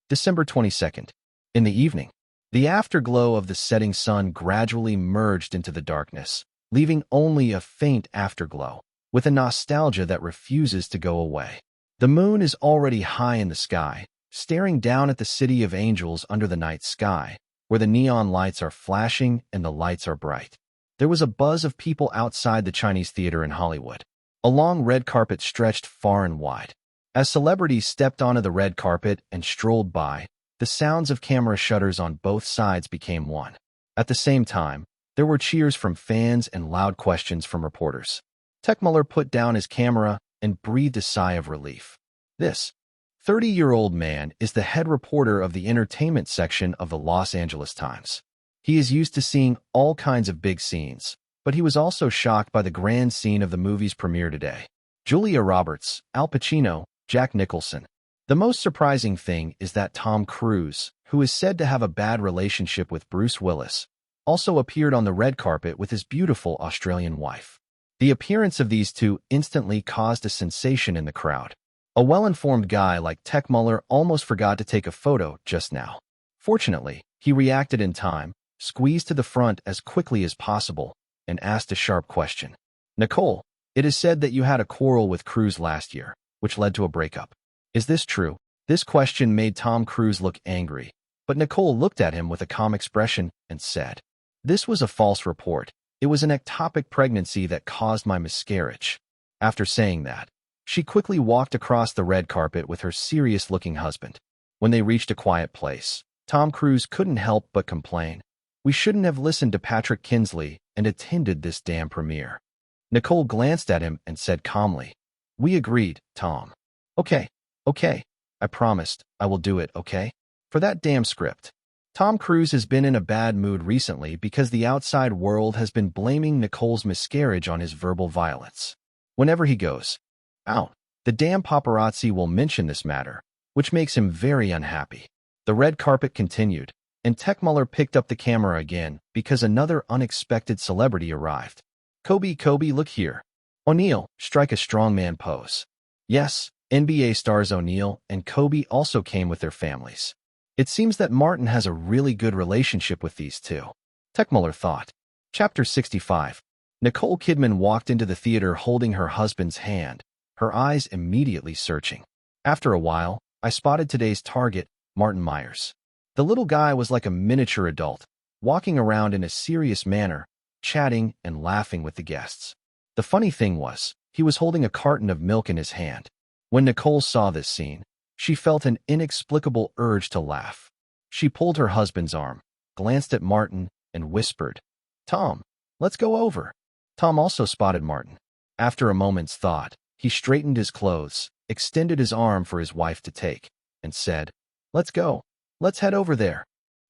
December 22nd. In the evening, the afterglow of the setting sun gradually merged into the darkness, leaving only a faint afterglow, with a nostalgia that refuses to go away. The moon is already high in the sky, staring down at the city of angels under the night sky, where the neon lights are flashing and the lights are bright. There was a buzz of people outside the Chinese theater in Hollywood. A long red carpet stretched far and wide. As celebrities stepped onto the red carpet and strolled by, the sounds of camera shutters on both sides became one. At the same time, there were cheers from fans and loud questions from reporters. Techmuller put down his camera and breathed a sigh of relief. This 30-year-old man is the head reporter of the entertainment section of the Los Angeles Times. He is used to seeing all kinds of big scenes, but he was also shocked by the grand scene of the movie's premiere today. Julia Roberts, Al Pacino, Jack Nicholson. The most surprising thing is that Tom Cruise, who is said to have a bad relationship with Bruce Willis, also appeared on the red carpet with his beautiful Australian wife. The appearance of these two instantly caused a sensation in the crowd. A well-informed guy like Techmuller almost forgot to take a photo just now. Fortunately, he reacted in time, squeezed to the front as quickly as possible, and asked a sharp question. Nicole, it is said that you had a quarrel with Cruise last year, which led to a breakup. Is this true? This question made Tom Cruise look angry, but Nicole looked at him with a calm expression and said, This was a false report. It was an ectopic pregnancy that caused my miscarriage. After saying that, she quickly walked across the red carpet with her serious-looking husband. When they reached a quiet place, Tom Cruise couldn't help but complain. We shouldn't have listened to Patrick Kinsley and attended this damn premiere. Nicole glanced at him and said calmly, "We agreed, Tom." Okay. I promised I will do it, okay? For that damn script. Tom Cruise has been in a bad mood recently because the outside world has been blaming Nicole's miscarriage on his verbal violence. Whenever he goes out, the damn paparazzi will mention this matter, which makes him very unhappy. The red carpet continued, and Techmuller picked up the camera again because another unexpected celebrity arrived. Kobe, look here. O'Neal, strike a strongman pose. Yes, NBA stars O'Neal and Kobe also came with their families. It seems that Martin has a really good relationship with these two. Techmuller thought. Chapter 65. Nicole Kidman walked into the theater holding her husband's hand, her eyes immediately searching. After a while, I spotted today's target, Martin Myers. The little guy was like a miniature adult, walking around in a serious manner, chatting and laughing with the guests. The funny thing was, he was holding a carton of milk in his hand. When Nicole saw this scene, she felt an inexplicable urge to laugh. She pulled her husband's arm, glanced at Martin, and whispered, "Tom, let's go over." Tom also spotted Martin. After a moment's thought, he straightened his clothes, extended his arm for his wife to take, and said, "Let's go. Let's head over there."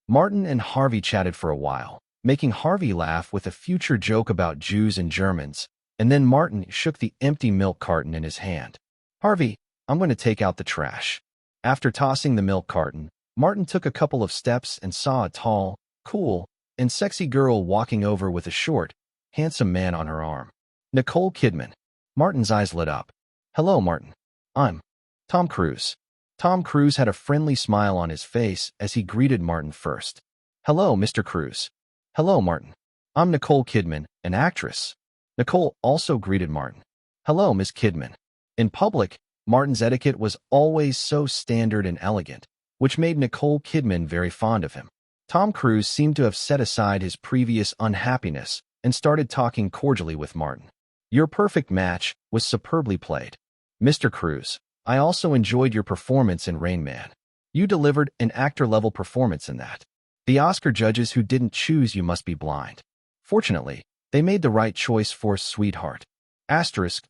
Martin and Harvey chatted for a while, making Harvey laugh with a future joke about Jews and Germans, and then Martin shook the empty milk carton in his hand. "Harvey, I'm going to take out the trash." After tossing the milk carton, Martin took a couple of steps and saw a tall, cool, and sexy girl walking over with a short, handsome man on her arm. Nicole Kidman. Martin's eyes lit up. "Hello, Martin. I'm Tom Cruise." Tom Cruise had a friendly smile on his face as he greeted Martin first. "Hello, Mr. Cruise." "Hello, Martin. I'm Nicole Kidman, an actress." Nicole also greeted Martin. "Hello, Ms. Kidman." In public, Martin's etiquette was always so standard and elegant, which made Nicole Kidman very fond of him. Tom Cruise seemed to have set aside his previous unhappiness and started talking cordially with Martin. "Your perfect match was superbly played. Mr. Cruise, I also enjoyed your performance in Rain Man. You delivered an actor-level performance in that. The Oscar judges who didn't choose you must be blind. Fortunately, they made the right choice for Sweetheart.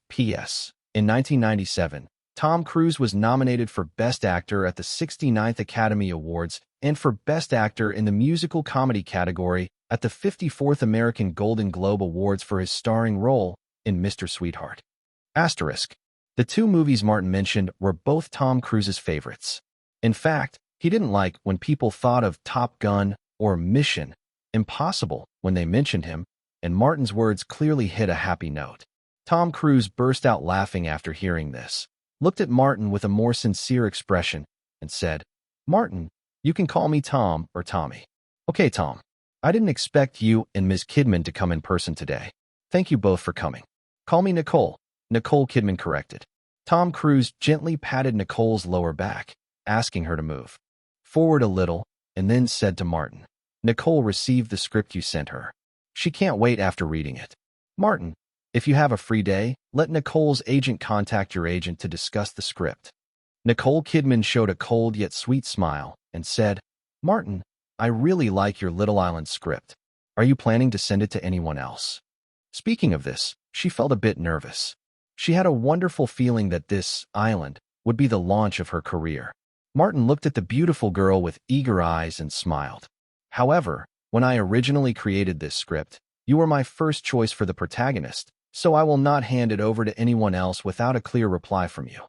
P.S. In 1997, Tom Cruise was nominated for Best Actor at the 69th Academy Awards and for Best Actor in the Musical Comedy category at the 54th American Golden Globe Awards for his starring role in Mr. Sweetheart. The two movies Martin mentioned were both Tom Cruise's favorites. In fact, he didn't like when people thought of Top Gun or Mission Impossible when they mentioned him, and Martin's words clearly hit a happy note. Tom Cruise burst out laughing after hearing this, looked at Martin with a more sincere expression, and said, "Martin, you can call me Tom or Tommy." "Okay, Tom. I didn't expect you and Ms. Kidman to come in person today. Thank you both for coming." "Call me Nicole," Nicole Kidman corrected. Tom Cruise gently patted Nicole's lower back, asking her to move forward a little, and then said to Martin, "Nicole received the script you sent her. She can't wait after reading it. Martin, if you have a free day, let Nicole's agent contact your agent to discuss the script." Nicole Kidman showed a cold yet sweet smile and said, "Martin, I really like your Little Island script. Are you planning to send it to anyone else?" Speaking of this, she felt a bit nervous. She had a wonderful feeling that this island would be the launch of her career. Martin looked at the beautiful girl with eager eyes and smiled. "However, when I originally created this script, you were my first choice for the protagonist, so I will not hand it over to anyone else without a clear reply from you."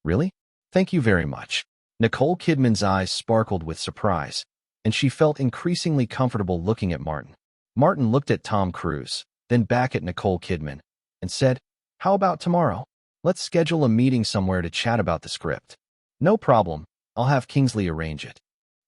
"Really? Thank you very much." Nicole Kidman's eyes sparkled with surprise, and she felt increasingly comfortable looking at Martin. Martin looked at Tom Cruise, then back at Nicole Kidman, and said, "How about tomorrow? Let's schedule a meeting somewhere to chat about the script." "No problem. I'll have Kingsley arrange it."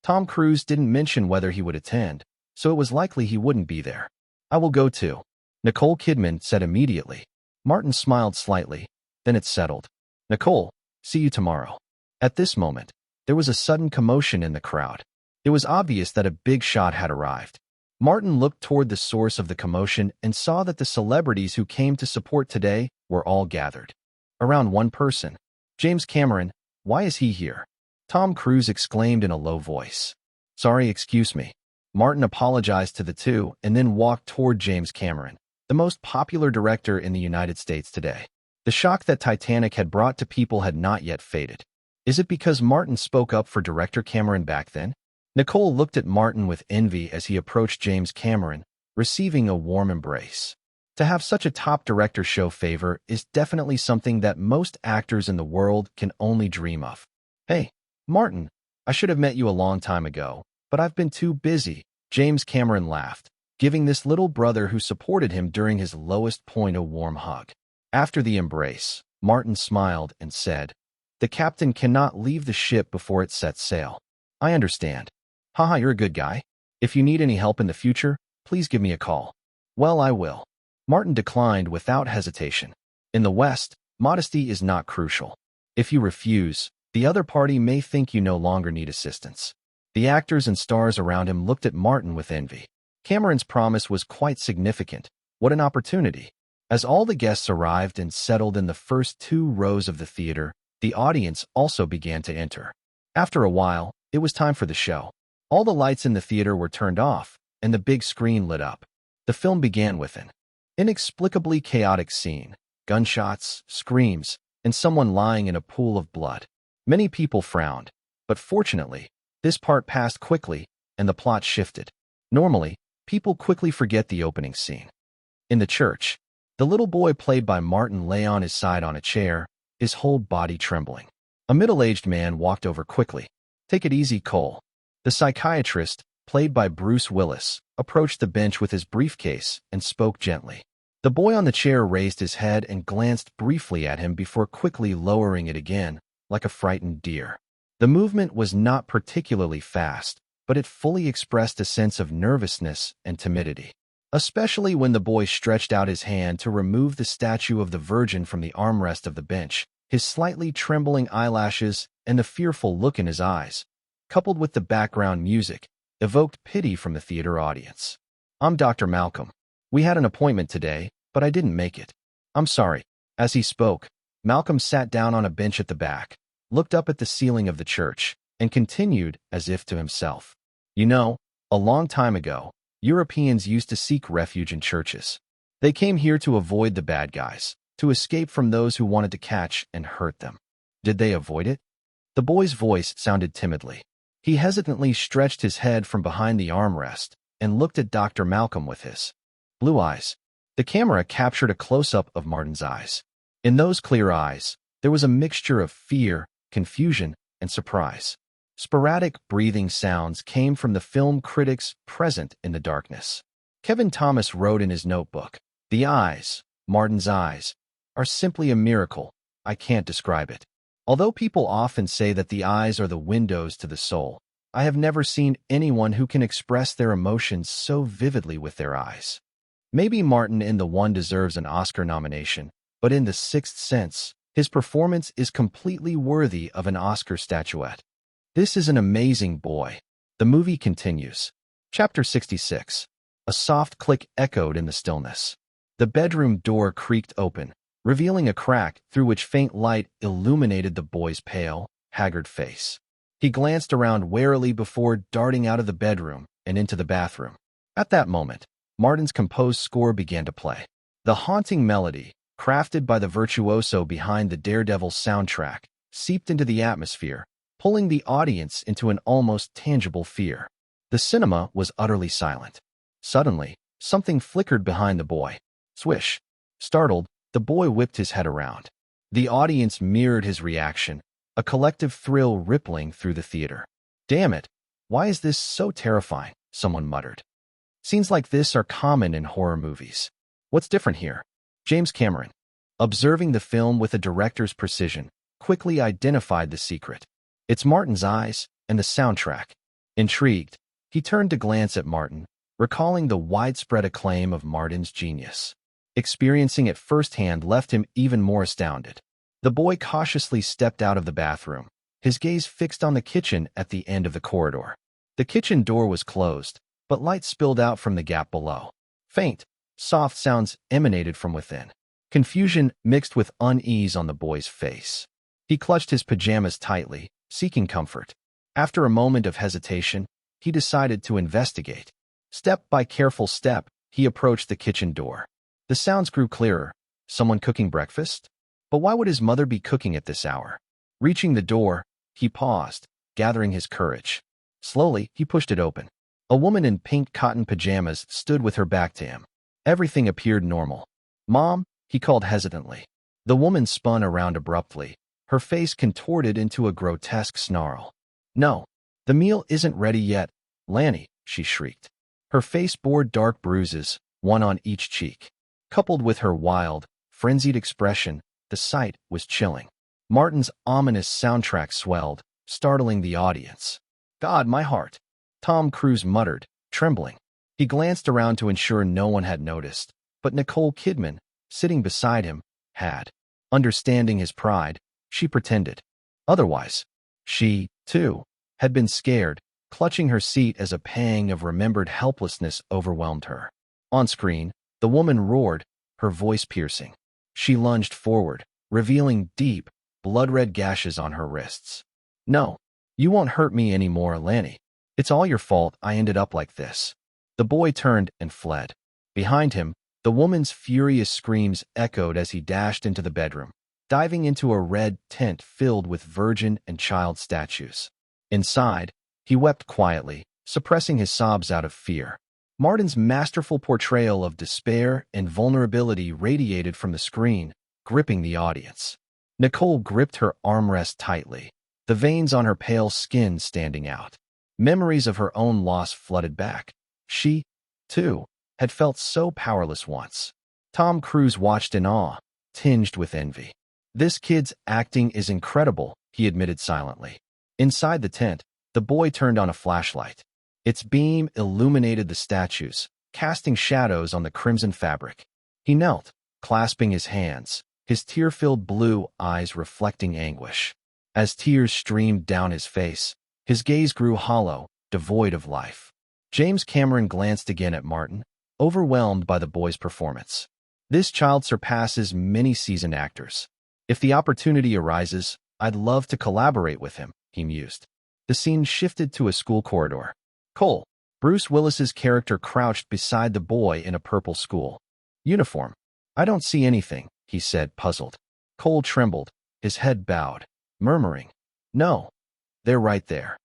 Tom Cruise didn't mention whether he would attend, so it was likely he wouldn't be there. "I will go too," Nicole Kidman said immediately. Martin smiled slightly, then it settled. "Nicole, see you tomorrow." At this moment, there was a sudden commotion in the crowd. It was obvious that a big shot had arrived. Martin looked toward the source of the commotion and saw that the celebrities who came to support today were all gathered around one person. James Cameron, why is he here? Tom Cruise exclaimed in a low voice. Sorry, excuse me. Martin apologized to the two and then walked toward James Cameron, the most popular director in the United States today. The shock that Titanic had brought to people had not yet faded. Is it because Martin spoke up for director Cameron back then? Nicole looked at Martin with envy as he approached James Cameron, receiving a warm embrace. To have such a top director show favor is definitely something that most actors in the world can only dream of. Hey, Martin, I should have met you a long time ago, but I've been too busy, James Cameron laughed, giving this little brother who supported him during his lowest point a warm hug. After the embrace, Martin smiled and said, The captain cannot leave the ship before it sets sail. I understand. Haha, you're a good guy. If you need any help in the future, please give me a call. Well, I will. Martin declined without hesitation. In the West, modesty is not crucial. If you refuse, the other party may think you no longer need assistance. The actors and stars around him looked at Martin with envy. Cameron's promise was quite significant. What an opportunity. As all the guests arrived and settled in the first 2 rows of the theater, the audience also began to enter. After a while, it was time for the show. All the lights in the theater were turned off, and the big screen lit up. The film began with an inexplicably chaotic scene, gunshots, screams, and someone lying in a pool of blood. Many people frowned, but fortunately, this part passed quickly, and the plot shifted. Normally, people quickly forget the opening scene. In the church, the little boy played by Martin lay on his side on a chair, his whole body trembling. A middle-aged man walked over quickly. Take it easy, Cole. The psychiatrist, played by Bruce Willis, approached the bench with his briefcase and spoke gently. The boy on the chair raised his head and glanced briefly at him before quickly lowering it again, like a frightened deer. The movement was not particularly fast, but it fully expressed a sense of nervousness and timidity, especially when the boy stretched out his hand to remove the statue of the Virgin from the armrest of the bench. His slightly trembling eyelashes and the fearful look in his eyes, coupled with the background music, evoked pity from the theater audience. I'm Dr. Malcolm. We had an appointment today, but I didn't make it. I'm sorry. As he spoke, Malcolm sat down on a bench at the back, looked up at the ceiling of the church, and continued as if to himself. You know, a long time ago, Europeans used to seek refuge in churches. They came here to avoid the bad guys, to escape from those who wanted to catch and hurt them. Did they avoid it? The boy's voice sounded timidly. He hesitantly stretched his head from behind the armrest and looked at Dr. Malcolm with his blue eyes. The camera captured a close-up of Martin's eyes. In those clear eyes, there was a mixture of fear, confusion, and surprise. Sporadic breathing sounds came from the film critics present in the darkness. Kevin Thomas wrote in his notebook, "The eyes, Martin's eyes, are simply a miracle. I can't describe it. Although people often say that the eyes are the windows to the soul, I have never seen anyone who can express their emotions so vividly with their eyes. Maybe Martin in The One deserves an Oscar nomination, but in The Sixth Sense, his performance is completely worthy of an Oscar statuette. This is an amazing boy." The movie continues. Chapter 66. A soft click echoed in the stillness. The bedroom door creaked open, revealing a crack through which faint light illuminated the boy's pale, haggard face. He glanced around warily before darting out of the bedroom and into the bathroom. At that moment, Martin's composed score began to play. The haunting melody, crafted by the virtuoso behind the Daredevil soundtrack, seeped into the atmosphere, pulling the audience into an almost tangible fear. The cinema was utterly silent. Suddenly, something flickered behind the boy. Swish. Startled, the boy whipped his head around. The audience mirrored his reaction, a collective thrill rippling through the theater. "Damn it! Why is this so terrifying?" someone muttered. Scenes like this are common in horror movies. What's different here? James Cameron, observing the film with a director's precision, quickly identified the secret. It's Martin's eyes and the soundtrack. Intrigued, he turned to glance at Martin, recalling the widespread acclaim of Martin's genius. Experiencing it firsthand left him even more astounded. The boy cautiously stepped out of the bathroom, his gaze fixed on the kitchen at the end of the corridor. The kitchen door was closed, but light spilled out from the gap below. Faint, soft sounds emanated from within. Confusion mixed with unease on the boy's face. He clutched his pajamas tightly, seeking comfort. After a moment of hesitation, he decided to investigate. Step by careful step, he approached the kitchen door. The sounds grew clearer. Someone cooking breakfast? But why would his mother be cooking at this hour? Reaching the door, he paused, gathering his courage. Slowly, he pushed it open. A woman in pink cotton pajamas stood with her back to him. Everything appeared normal. "Mom," he called hesitantly. The woman spun around abruptly, her face contorted into a grotesque snarl. "No, the meal isn't ready yet, Lanny," she shrieked. Her face bore dark bruises, one on each cheek. Coupled with her wild, frenzied expression, the sight was chilling. Martin's ominous soundtrack swelled, startling the audience. "God, my heart," Tom Cruise muttered, trembling. He glanced around to ensure no one had noticed, but Nicole Kidman, sitting beside him, had. Understanding his pride, she pretended. Otherwise, she, too, had been scared, clutching her seat as a pang of remembered helplessness overwhelmed her. On screen, the woman roared, her voice piercing. She lunged forward, revealing deep, blood-red gashes on her wrists. "No, you won't hurt me anymore, Lanny. It's all your fault I ended up like this." The boy turned and fled. Behind him, the woman's furious screams echoed as he dashed into the bedroom, diving into a red tent filled with virgin and child statues. Inside, he wept quietly, suppressing his sobs out of fear. Martin's masterful portrayal of despair and vulnerability radiated from the screen, gripping the audience. Nicole gripped her armrest tightly, the veins on her pale skin standing out. Memories of her own loss flooded back. She, too, had felt so powerless once. Tom Cruise watched in awe, tinged with envy. "This kid's acting is incredible," he admitted silently. Inside the tent, the boy turned on a flashlight. Its beam illuminated the statues, casting shadows on the crimson fabric. He knelt, clasping his hands, his tear-filled blue eyes reflecting anguish. As tears streamed down his face, his gaze grew hollow, devoid of life. James Cameron glanced again at Martin, overwhelmed by the boy's performance. "This child surpasses many seasoned actors. If the opportunity arises, I'd love to collaborate with him," he mused. The scene shifted to a school corridor. Cole, Bruce Willis's character, crouched beside the boy in a purple school uniform. "I don't see anything," he said, puzzled. Cole trembled, his head bowed, murmuring, "No, they're right there."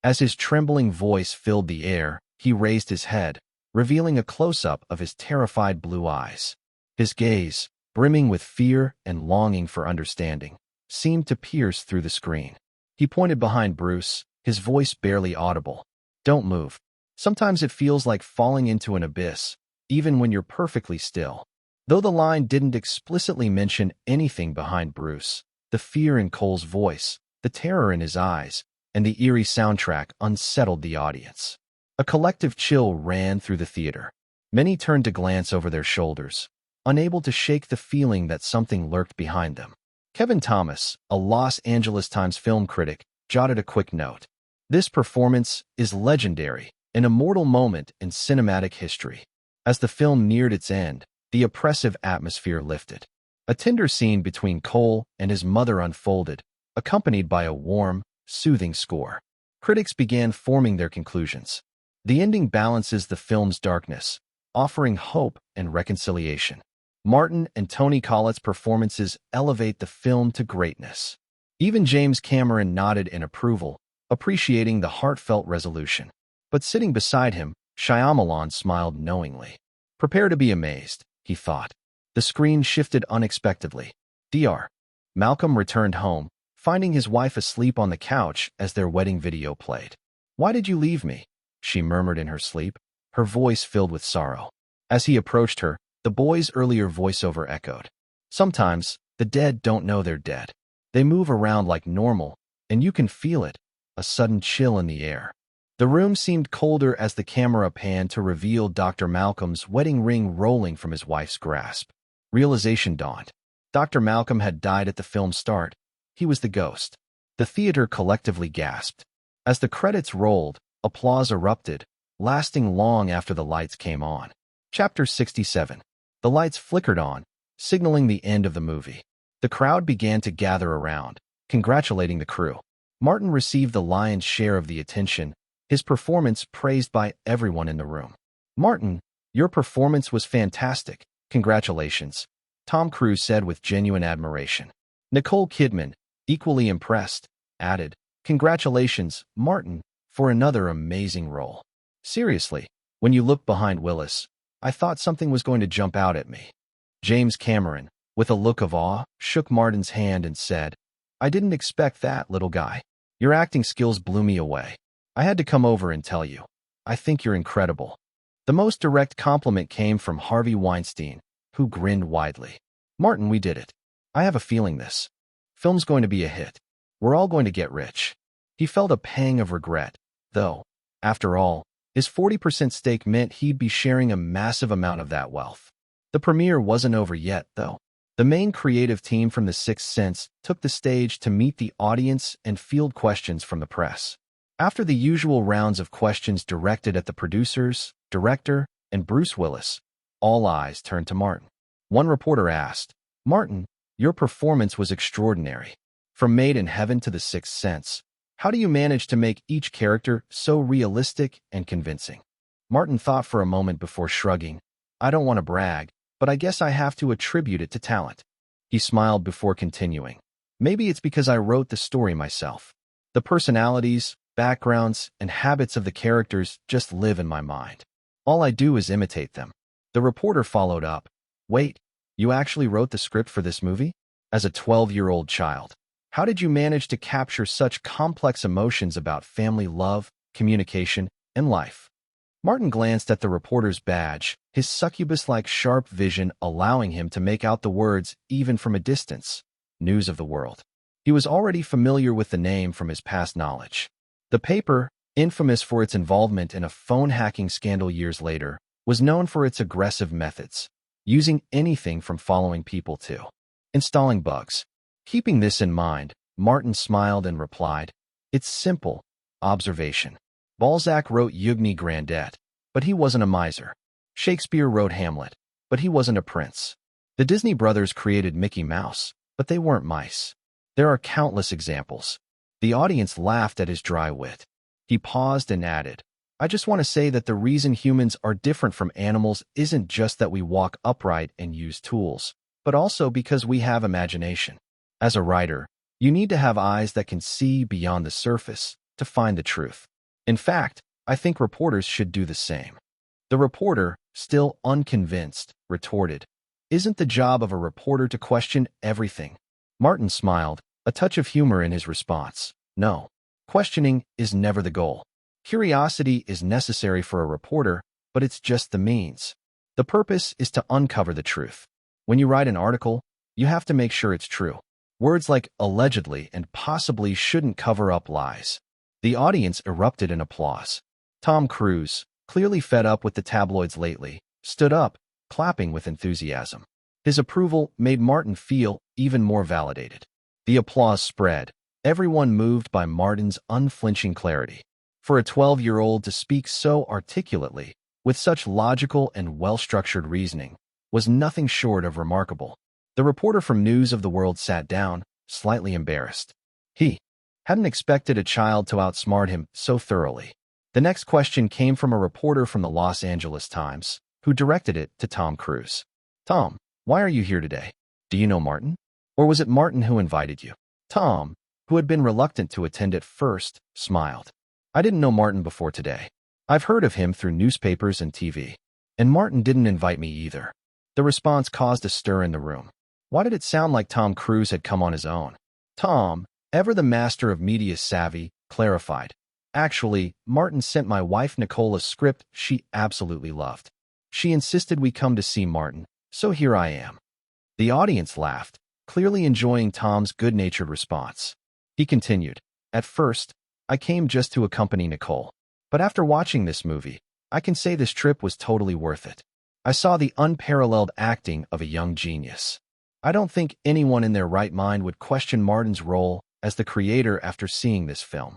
As his trembling voice filled the air, he raised his head, revealing a close-up of his terrified blue eyes. His gaze, brimming with fear and longing for understanding, seemed to pierce through the screen. He pointed behind Bruce, his voice barely audible. "Don't move. Sometimes it feels like falling into an abyss, even when you're perfectly still." Though the line didn't explicitly mention anything behind Bruce, the fear in Cole's voice, the terror in his eyes, and the eerie soundtrack unsettled the audience. A collective chill ran through the theater. Many turned to glance over their shoulders, unable to shake the feeling that something lurked behind them. Kevin Thomas, a Los Angeles Times film critic, jotted a quick note. "This performance is legendary, an immortal moment in cinematic history." As the film neared its end, the oppressive atmosphere lifted. A tender scene between Cole and his mother unfolded, accompanied by a warm, soothing score. Critics began forming their conclusions. The ending balances the film's darkness, offering hope and reconciliation. Martin and Toni Collette's performances elevate the film to greatness. Even James Cameron nodded in approval, appreciating the heartfelt resolution. But sitting beside him, Shyamalan smiled knowingly. "Prepare to be amazed," he thought. The screen shifted unexpectedly. Dr. Malcolm returned home, finding his wife asleep on the couch as their wedding video played. "Why did you leave me?" she murmured in her sleep, her voice filled with sorrow. As he approached her, the boy's earlier voiceover echoed. "Sometimes, the dead don't know they're dead. They move around like normal, and you can feel it, a sudden chill in the air." The room seemed colder as the camera panned to reveal Dr. Malcolm's wedding ring rolling from his wife's grasp. Realization dawned. Dr. Malcolm had died at the film's start. He was the ghost. The theater collectively gasped. As the credits rolled, applause erupted, lasting long after the lights came on. Chapter 67. The lights flickered on, signaling the end of the movie. The crowd began to gather around, congratulating the crew. Martin received the lion's share of the attention, his performance praised by everyone in the room. "Martin, your performance was fantastic. Congratulations," Tom Cruise said with genuine admiration. Nicole Kidman, equally impressed, added, "Congratulations, Martin, for another amazing role. Seriously, when you looked behind Willis, I thought something was going to jump out at me." James Cameron, with a look of awe, shook Martin's hand and said, "I didn't expect that, little guy. Your acting skills blew me away. I had to come over and tell you. I think you're incredible." The most direct compliment came from Harvey Weinstein, who grinned widely. "Martin, we did it. I have a feeling this film's going to be a hit. We're all going to get rich." He felt a pang of regret, though. After all, his 40% stake meant he'd be sharing a massive amount of that wealth. The premiere wasn't over yet, though. The main creative team from The Sixth Sense took the stage to meet the audience and field questions from the press. After the usual rounds of questions directed at the producers, director, and Bruce Willis, all eyes turned to Martin. One reporter asked, "Martin, your performance was extraordinary. From Made in Heaven to The Sixth Sense, how do you manage to make each character so realistic and convincing?" Martin thought for a moment before shrugging. "I don't want to brag, but I guess I have to attribute it to talent." He smiled before continuing. "Maybe it's because I wrote the story myself. The personalities, backgrounds, and habits of the characters just live in my mind. All I do is imitate them." The reporter followed up, "Wait, you actually wrote the script for this movie? As a 12-year-old child, how did you manage to capture such complex emotions about family love, communication, and life?" Martin glanced at the reporter's badge, his succubus-like sharp vision allowing him to make out the words even from a distance. News of the World. He was already familiar with the name from his past knowledge. The paper, infamous for its involvement in a phone hacking scandal years later, was known for its aggressive methods, using anything from following people to installing bugs. Keeping this in mind, Martin smiled and replied, "It's simple. Observation. Balzac wrote Eugenie Grandet, but he wasn't a miser. Shakespeare wrote Hamlet, but he wasn't a prince. The Disney brothers created Mickey Mouse, but they weren't mice. There are countless examples." The audience laughed at his dry wit. He paused and added, "I just want to say that the reason humans are different from animals isn't just that we walk upright and use tools, but also because we have imagination. As a writer, you need to have eyes that can see beyond the surface to find the truth. In fact, I think reporters should do the same." The reporter, still unconvinced, retorted, "Isn't the job of a reporter to question everything?" Martin smiled, a touch of humor in his response. "No, questioning is never the goal. Curiosity is necessary for a reporter, but it's just the means. The purpose is to uncover the truth. When you write an article, you have to make sure it's true. Words like allegedly and possibly shouldn't cover up lies." The audience erupted in applause. Tom Cruise, clearly fed up with the tabloids lately, stood up, clapping with enthusiasm. His approval made Martin feel even more validated. The applause spread, everyone moved by Martin's unflinching clarity. For a 12-year-old to speak so articulately, with such logical and well-structured reasoning, was nothing short of remarkable. The reporter from News of the World sat down, slightly embarrassed. He hadn't expected a child to outsmart him so thoroughly. The next question came from a reporter from the Los Angeles Times, who directed it to Tom Cruise. "Tom, why are you here today? Do you know Martin? Or was it Martin who invited you?" Tom, who had been reluctant to attend at first, smiled. "I didn't know Martin before today. I've heard of him through newspapers and TV. And Martin didn't invite me either." The response caused a stir in the room. Why did it sound like Tom Cruise had come on his own? Tom, ever the master of media savvy, clarified. "Actually, Martin sent my wife Nicole a script she absolutely loved. She insisted we come to see Martin, so here I am." The audience laughed, clearly enjoying Tom's good-natured response. He continued, "At first, I came just to accompany Nicole. But after watching this movie, I can say this trip was totally worth it. I saw the unparalleled acting of a young genius. I don't think anyone in their right mind would question Martin's role as the creator after seeing this film.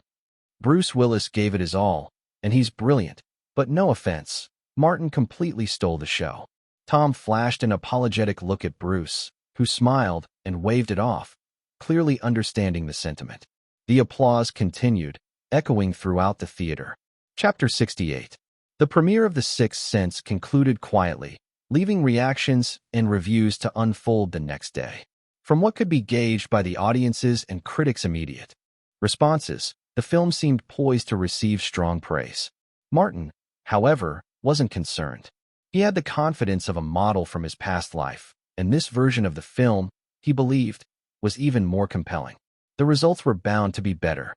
Bruce Willis gave it his all, and he's brilliant. But no offense, Martin completely stole the show. Tom flashed an apologetic look at Bruce, who smiled and waved it off, clearly understanding the sentiment. The applause continued, echoing throughout the theater. Chapter 68. The premiere of The Sixth Sense concluded quietly, leaving reactions and reviews to unfold the next day. From what could be gauged by the audience's and critics' immediate responses, the film seemed poised to receive strong praise. Martin, however, wasn't concerned. He had the confidence of a model from his past life, and this version of the film, he believed, was even more compelling. The results were bound to be better.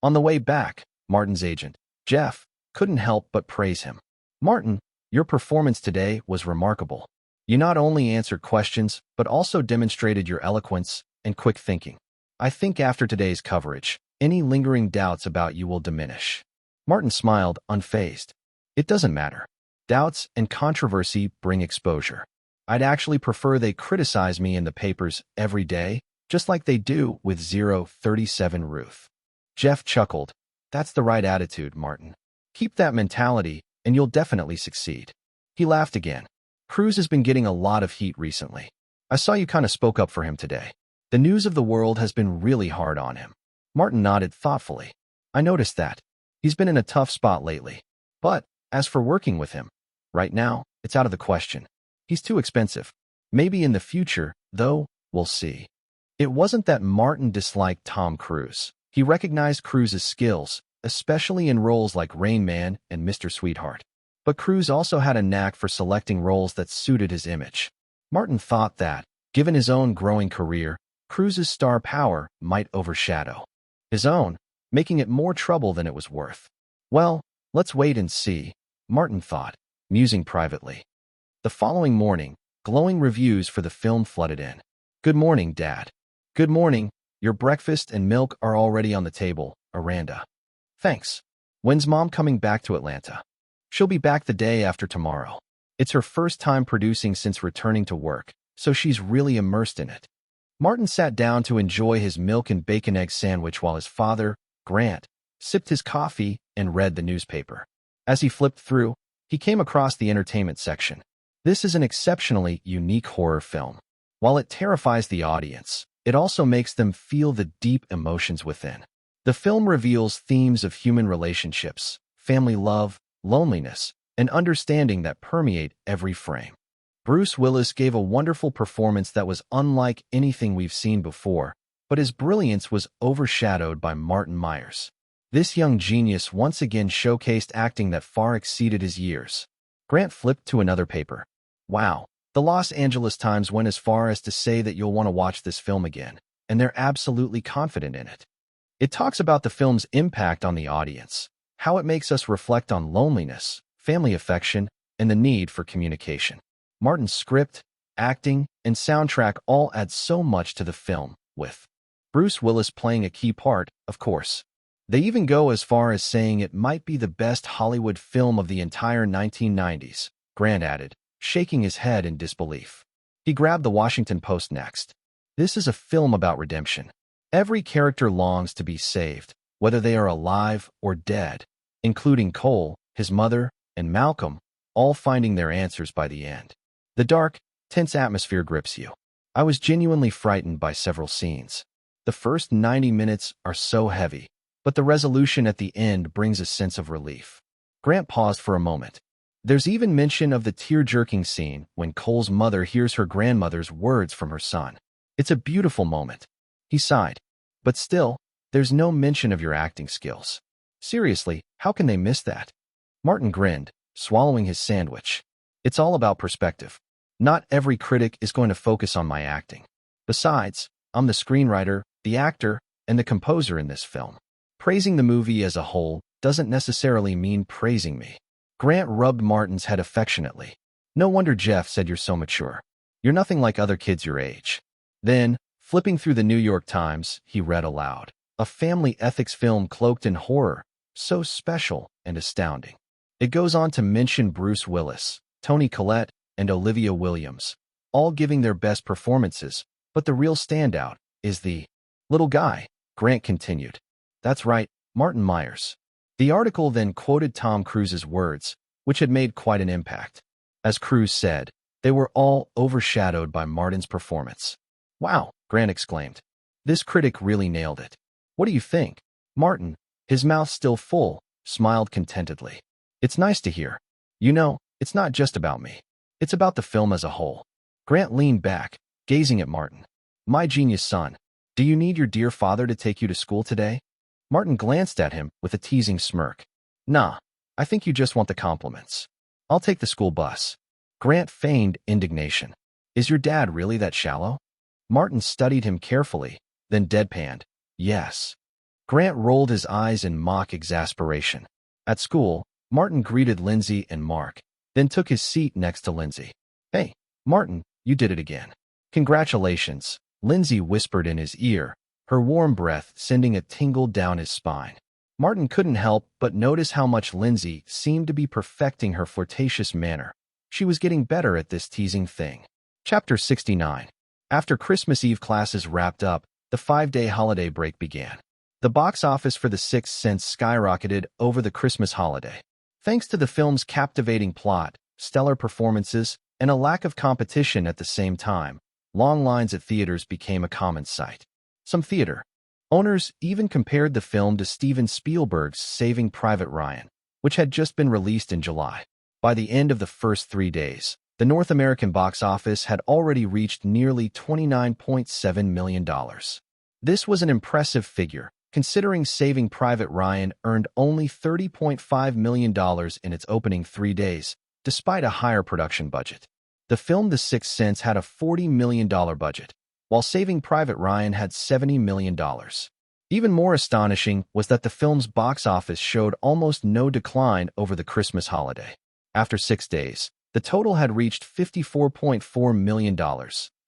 On the way back, Martin's agent, Jeff, couldn't help but praise him. "Martin, your performance today was remarkable. You not only answered questions, but also demonstrated your eloquence and quick thinking. I think after today's coverage, any lingering doubts about you will diminish." Martin smiled, unfazed. "It doesn't matter. Doubts and controversy bring exposure. I'd actually prefer they criticize me in the papers every day, just like they do with 037 Ruth." Jeff chuckled. "That's the right attitude, Martin. Keep that mentality, and you'll definitely succeed." He laughed again. "Cruise has been getting a lot of heat recently. I saw you kind of spoke up for him today. The news of the world has been really hard on him." Martin nodded thoughtfully. "I noticed that. He's been in a tough spot lately. But, as for working with him, right now, it's out of the question. He's too expensive. Maybe in the future, though, we'll see." It wasn't that Martin disliked Tom Cruise. He recognized Cruise's skills, especially in roles like Rain Man and Mr. Sweetheart. But Cruise also had a knack for selecting roles that suited his image. Martin thought that, given his own growing career, Cruise's star power might overshadow his own, making it more trouble than it was worth. "Well, let's wait and see," Martin thought, musing privately. The following morning, glowing reviews for the film flooded in. "Good morning, Dad." "Good morning. Your breakfast and milk are already on the table, Aranda." "Thanks. When's Mom coming back to Atlanta?" "She'll be back the day after tomorrow. It's her first time producing since returning to work, so she's really immersed in it." Martin sat down to enjoy his milk and bacon egg sandwich while his father, Grant, sipped his coffee and read the newspaper. As he flipped through, he came across the entertainment section. This is an exceptionally unique horror film. While it terrifies the audience, it also makes them feel the deep emotions within. The film reveals themes of human relationships, family love, loneliness, and understanding that permeate every frame. Bruce Willis gave a wonderful performance that was unlike anything we've seen before, but his brilliance was overshadowed by Martin Myers. This young genius once again showcased acting that far exceeded his years. Grant flipped to another paper. "Wow, the Los Angeles Times went as far as to say that you'll want to watch this film again, and they're absolutely confident in it. It talks about the film's impact on the audience, how it makes us reflect on loneliness, family affection, and the need for communication." Martin's script, acting, and soundtrack all add so much to the film, with Bruce Willis playing a key part, of course. They even go as far as saying it might be the best Hollywood film of the entire 1990s, Grant added, shaking his head in disbelief. He grabbed the Washington Post next. "This is a film about redemption. Every character longs to be saved, whether they are alive or dead, including Cole, his mother, and Malcolm, all finding their answers by the end. The dark, tense atmosphere grips you. I was genuinely frightened by several scenes. The first 90 minutes are so heavy, but the resolution at the end brings a sense of relief." Grant paused for a moment. "There's even mention of the tear-jerking scene when Cole's mother hears her grandmother's words from her son. It's a beautiful moment." He sighed. "But still, there's no mention of your acting skills. Seriously, how can they miss that?" Martin grinned, swallowing his sandwich. "It's all about perspective. Not every critic is going to focus on my acting. Besides, I'm the screenwriter, the actor, and the composer in this film. Praising the movie as a whole doesn't necessarily mean praising me." Grant rubbed Martin's head affectionately. "No wonder Jeff said you're so mature. You're nothing like other kids your age." Then, flipping through the New York Times, he read aloud. "A family ethics film cloaked in horror, so special and astounding." It goes on to mention Bruce Willis, Toni Collette, and Olivia Williams, all giving their best performances, but the real standout is the little guy, Grant continued. "That's right, Martin Myers. The article then quoted Tom Cruise's words, which had made quite an impact. As Cruise said, they were all overshadowed by Martin's performance. Wow, Grant exclaimed. This critic really nailed it. What do you think? Martin, his mouth still full, smiled contentedly. It's nice to hear. You know, it's not just about me. It's about the film as a whole. Grant leaned back, gazing at Martin. My genius son, do you need your dear father to take you to school today? Martin glanced at him with a teasing smirk. Nah, I think you just want the compliments. I'll take the school bus. Grant feigned indignation. Is your dad really that shallow? Martin studied him carefully, then deadpanned. Yes. Grant rolled his eyes in mock exasperation. At school, Martin greeted Lindsay and Mark, then took his seat next to Lindsay. Hey, Martin, you did it again. Congratulations, Lindsay whispered in his ear, her warm breath sending a tingle down his spine. Martin couldn't help but notice how much Lindsay seemed to be perfecting her flirtatious manner. She was getting better at this teasing thing. Chapter 69. After Christmas Eve classes wrapped up, the 5-day holiday break began. The box office for The Sixth Sense skyrocketed over the Christmas holiday. Thanks to the film's captivating plot, stellar performances, and a lack of competition at the same time, long lines at theaters became a common sight. Some theater owners even compared the film to Steven Spielberg's Saving Private Ryan, which had just been released in July. By the end of the first 3 days, the North American box office had already reached nearly $29.7 million. This was an impressive figure, considering Saving Private Ryan earned only $30.5 million in its opening 3 days, despite a higher production budget. The film The Sixth Sense had a $40 million budget, while Saving Private Ryan had $70 million. Even more astonishing was that the film's box office showed almost no decline over the Christmas holiday. After 6 days, the total had reached $54.4 million,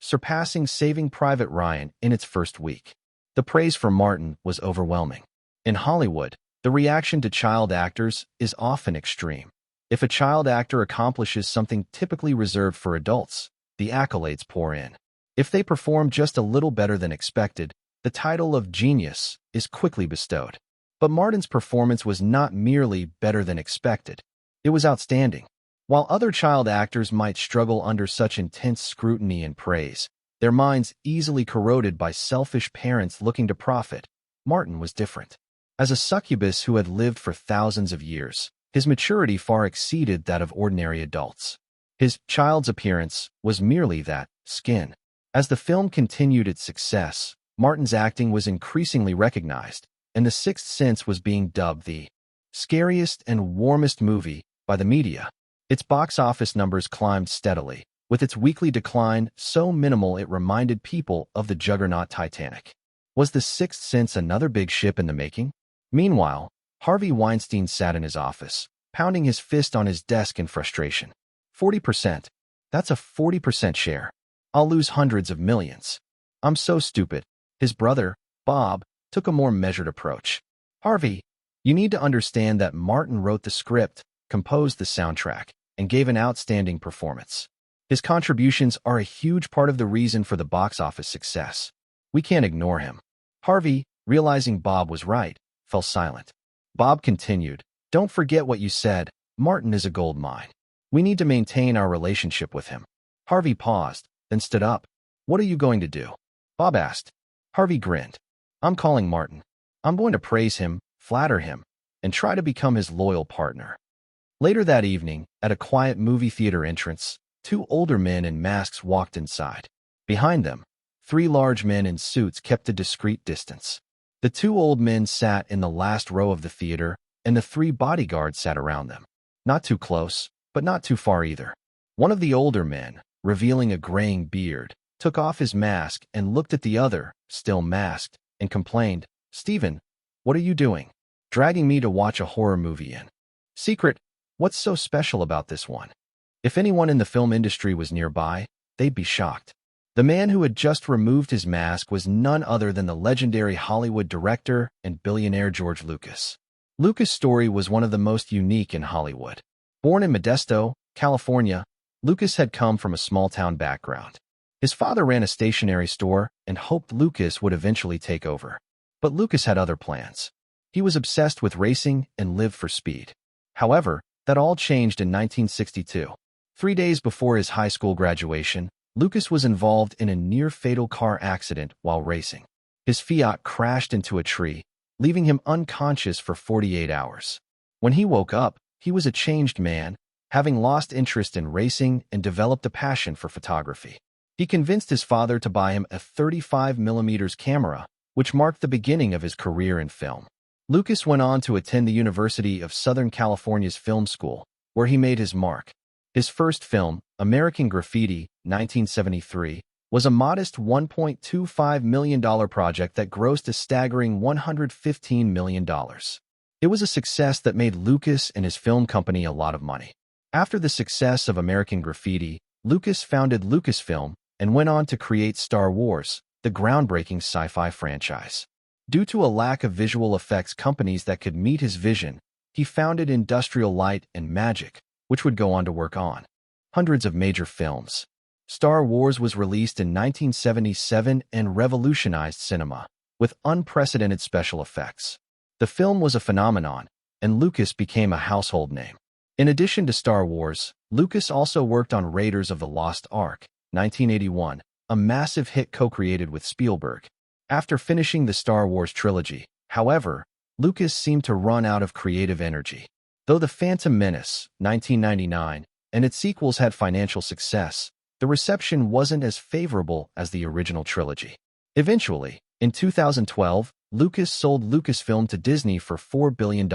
surpassing Saving Private Ryan in its first week. The praise for Martin was overwhelming. In Hollywood, the reaction to child actors is often extreme. If a child actor accomplishes something typically reserved for adults, the accolades pour in. If they perform just a little better than expected, the title of genius is quickly bestowed. But Martin's performance was not merely better than expected. It was outstanding. While other child actors might struggle under such intense scrutiny and praise, their minds easily corroded by selfish parents looking to profit, Martin was different. As a succubus who had lived for thousands of years, his maturity far exceeded that of ordinary adults. His child's appearance was merely that, skin. As the film continued its success, Martin's acting was increasingly recognized, and The Sixth Sense was being dubbed the scariest and warmest movie by the media. Its box office numbers climbed steadily, with its weekly decline so minimal it reminded people of the juggernaut Titanic. Was The Sixth Sense another big ship in the making? Meanwhile, Harvey Weinstein sat in his office, pounding his fist on his desk in frustration. 40%. That's a 40% share. I'll lose hundreds of millions. I'm so stupid. His brother, Bob, took a more measured approach. Harvey, you need to understand that Martin wrote the script, composed the soundtrack, and gave an outstanding performance. His contributions are a huge part of the reason for the box office success. We can't ignore him. Harvey, realizing Bob was right, fell silent. Bob continued, Don't forget what you said. Martin is a gold mine. We need to maintain our relationship with him. Harvey paused, then stood up. What are you going to do? Bob asked. Harvey grinned. I'm calling Martin. I'm going to praise him, flatter him, and try to become his loyal partner. Later that evening, at a quiet movie theater entrance, 2 older men in masks walked inside. Behind them, 3 large men in suits kept a discreet distance. The 2 old men sat in the last row of the theater, and the 3 bodyguards sat around them. Not too close, but not too far either. One of the older men, revealing a graying beard, took off his mask and looked at the other, still masked, and complained, Stephen, what are you doing? Dragging me to watch a horror movie in. Secret, what's so special about this one? If anyone in the film industry was nearby, they'd be shocked. The man who had just removed his mask was none other than the legendary Hollywood director and billionaire George Lucas. Lucas' story was one of the most unique in Hollywood. Born in Modesto, California, Lucas had come from a small-town background. His father ran a stationery store and hoped Lucas would eventually take over. But Lucas had other plans. He was obsessed with racing and lived for speed. However, that all changed in 1962. 3 days before his high school graduation, Lucas was involved in a near-fatal car accident while racing. His Fiat crashed into a tree, leaving him unconscious for 48 hours. When he woke up, he was a changed man, having lost interest in racing and developed a passion for photography. He convinced his father to buy him a 35mm camera, which marked the beginning of his career in film. Lucas went on to attend the University of Southern California's film school, where he made his mark. His first film, American Graffiti, 1973, was a modest $1.25 million project that grossed a staggering $115 million. It was a success that made Lucas and his film company a lot of money. After the success of American Graffiti, Lucas founded Lucasfilm and went on to create Star Wars, the groundbreaking sci-fi franchise. Due to a lack of visual effects companies that could meet his vision, he founded Industrial Light and Magic, which would go on to work on hundreds of major films. Star Wars was released in 1977 and revolutionized cinema, with unprecedented special effects. The film was a phenomenon, and Lucas became a household name. In addition to Star Wars, Lucas also worked on Raiders of the Lost Ark, 1981, a massive hit co-created with Spielberg. After finishing the Star Wars trilogy, however, Lucas seemed to run out of creative energy. Though The Phantom Menace, 1999, and its sequels had financial success, the reception wasn't as favorable as the original trilogy. Eventually, in 2012, Lucas sold Lucasfilm to Disney for $4 billion,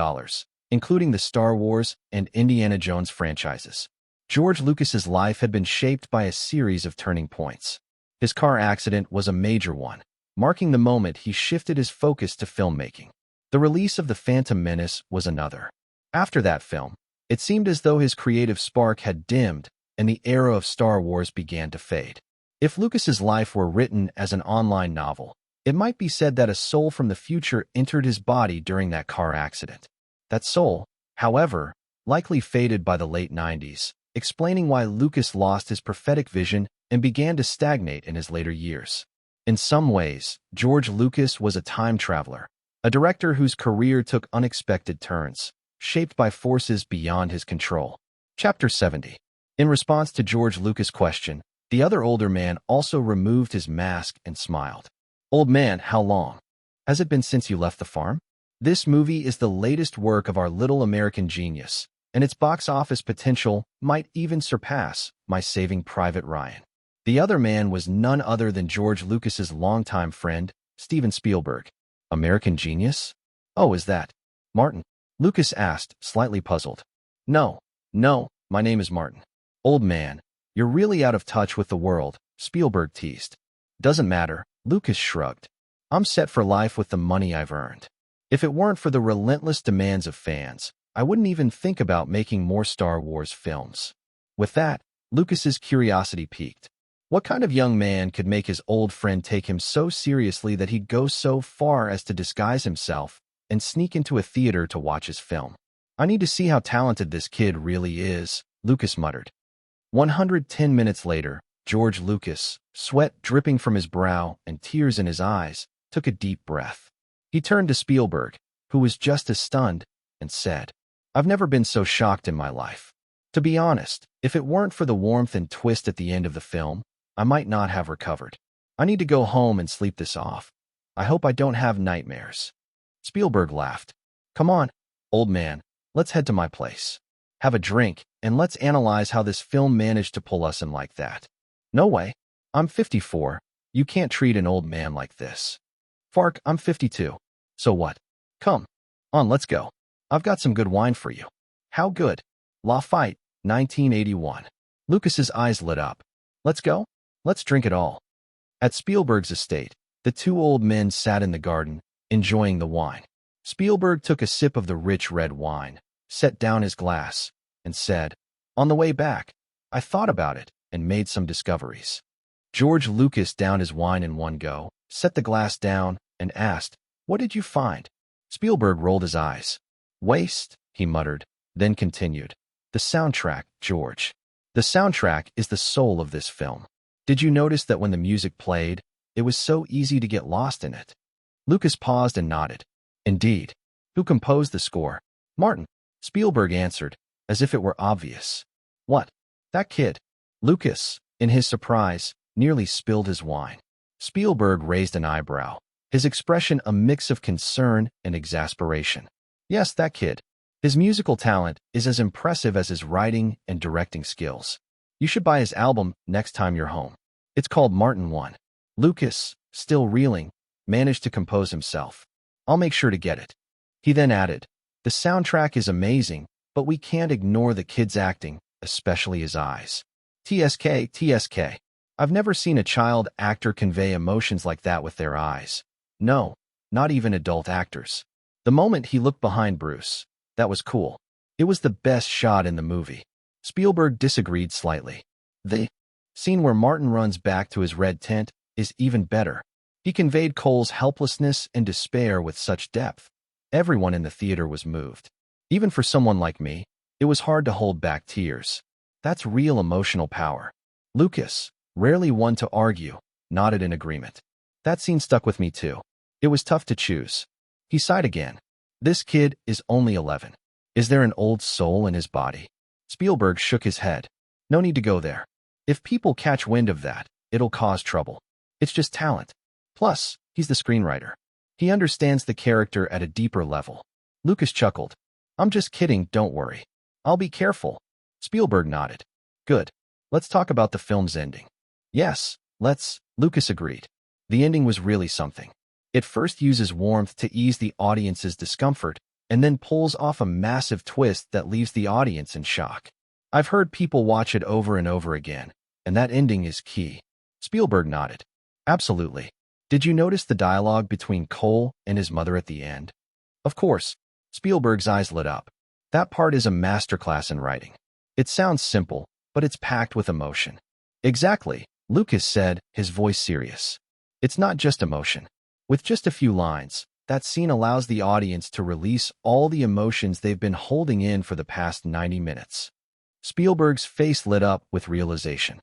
including the Star Wars and Indiana Jones franchises. George Lucas's life had been shaped by a series of turning points. His car accident was a major one, marking the moment he shifted his focus to filmmaking. The release of The Phantom Menace was another. After that film, it seemed as though his creative spark had dimmed and the era of Star Wars began to fade. If Lucas's life were written as an online novel, it might be said that a soul from the future entered his body during that car accident. That soul, however, likely faded by the late 90s, explaining why Lucas lost his prophetic vision and began to stagnate in his later years. In some ways, George Lucas was a time traveler, a director whose career took unexpected turns, shaped by forces beyond his control. Chapter 70. In response to George Lucas' question, the other older man also removed his mask and smiled. "Old man, how long has it been since you left the farm?" This movie is the latest work of our little American genius, and its box office potential might even surpass My Saving Private Ryan. The other man was none other than George Lucas's longtime friend, Steven Spielberg. American genius? "Oh, is that Martin?" Lucas asked, slightly puzzled. No, my name is Martin." "Old man, you're really out of touch with the world," Spielberg teased. "Doesn't matter," Lucas shrugged. "I'm set for life with the money I've earned. If it weren't for the relentless demands of fans, I wouldn't even think about making more Star Wars films." With that, Lucas's curiosity piqued. What kind of young man could make his old friend take him so seriously that he'd go so far as to disguise himself and sneak into a theater to watch his film? "I need to see how talented this kid really is," Lucas muttered. 110 minutes later, George Lucas, sweat dripping from his brow and tears in his eyes, took a deep breath. He turned to Spielberg, who was just as stunned, and said, "I've never been so shocked in my life. To be honest, if it weren't for the warmth and twist at the end of the film, I might not have recovered. I need to go home and sleep this off. I hope I don't have nightmares." Spielberg laughed. "Come on, old man, let's head to my place. Have a drink, and let's analyze how this film managed to pull us in like that." "No way. I'm 54. You can't treat an old man like this." "Fark, I'm 52. So what? Come on, let's go. I've got some good wine for you." "How good?" "Lafite, 1981. Lucas's eyes lit up. "Let's go? Let's drink it all." At Spielberg's estate, the two old men sat in the garden, enjoying the wine. Spielberg took a sip of the rich red wine, set down his glass, and said, "On the way back, I thought about it and made some discoveries." George Lucas downed his wine in one go, set the glass down, and asked, "What did you find?" Spielberg rolled his eyes. "Waste," he muttered, then continued, "The soundtrack, George. The soundtrack is the soul of this film. Did you notice that when the music played, it was so easy to get lost in it?" Lucas paused and nodded. "Indeed. Who composed the score? Martin. Spielberg answered, as if it were obvious. What? That kid. Lucas, in his surprise, nearly spilled his wine. Spielberg raised an eyebrow, his expression a mix of concern and exasperation. Yes, that kid. His musical talent is as impressive as his writing and directing skills. You should buy his album next time you're home. It's called Martin 1. Lucas, still reeling, managed to compose himself. I'll make sure to get it. He then added, the soundtrack is amazing, but we can't ignore the kid's acting, especially his eyes. TSK. I've never seen a child actor convey emotions like that with their eyes. No, not even adult actors. The moment he looked behind Bruce, that was cool. It was the best shot in the movie. Spielberg disagreed slightly. The scene where Martin runs back to his red tent is even better. He conveyed Cole's helplessness and despair with such depth. Everyone in the theater was moved. Even for someone like me, it was hard to hold back tears. That's real emotional power. Lucas, rarely one to argue, nodded in agreement. That scene stuck with me too. It was tough to choose. He sighed again. This kid is only 11. Is there an old soul in his body? Spielberg shook his head. No need to go there. If people catch wind of that, it'll cause trouble. It's just talent. Plus, he's the screenwriter. He understands the character at a deeper level. Lucas chuckled. I'm just kidding, don't worry. I'll be careful. Spielberg nodded. Good. Let's talk about the film's ending. Yes, let's, Lucas agreed. The ending was really something. It first uses warmth to ease the audience's discomfort, and then pulls off a massive twist that leaves the audience in shock. I've heard people watch it over and over again, and that ending is key. Spielberg nodded. Absolutely. Did you notice the dialogue between Cole and his mother at the end? Of course. Spielberg's eyes lit up. That part is a masterclass in writing. It sounds simple, but it's packed with emotion. Exactly, Lucas said, his voice serious. It's not just emotion. With just a few lines, that scene allows the audience to release all the emotions they've been holding in for the past 90 minutes. Spielberg's face lit up with realization.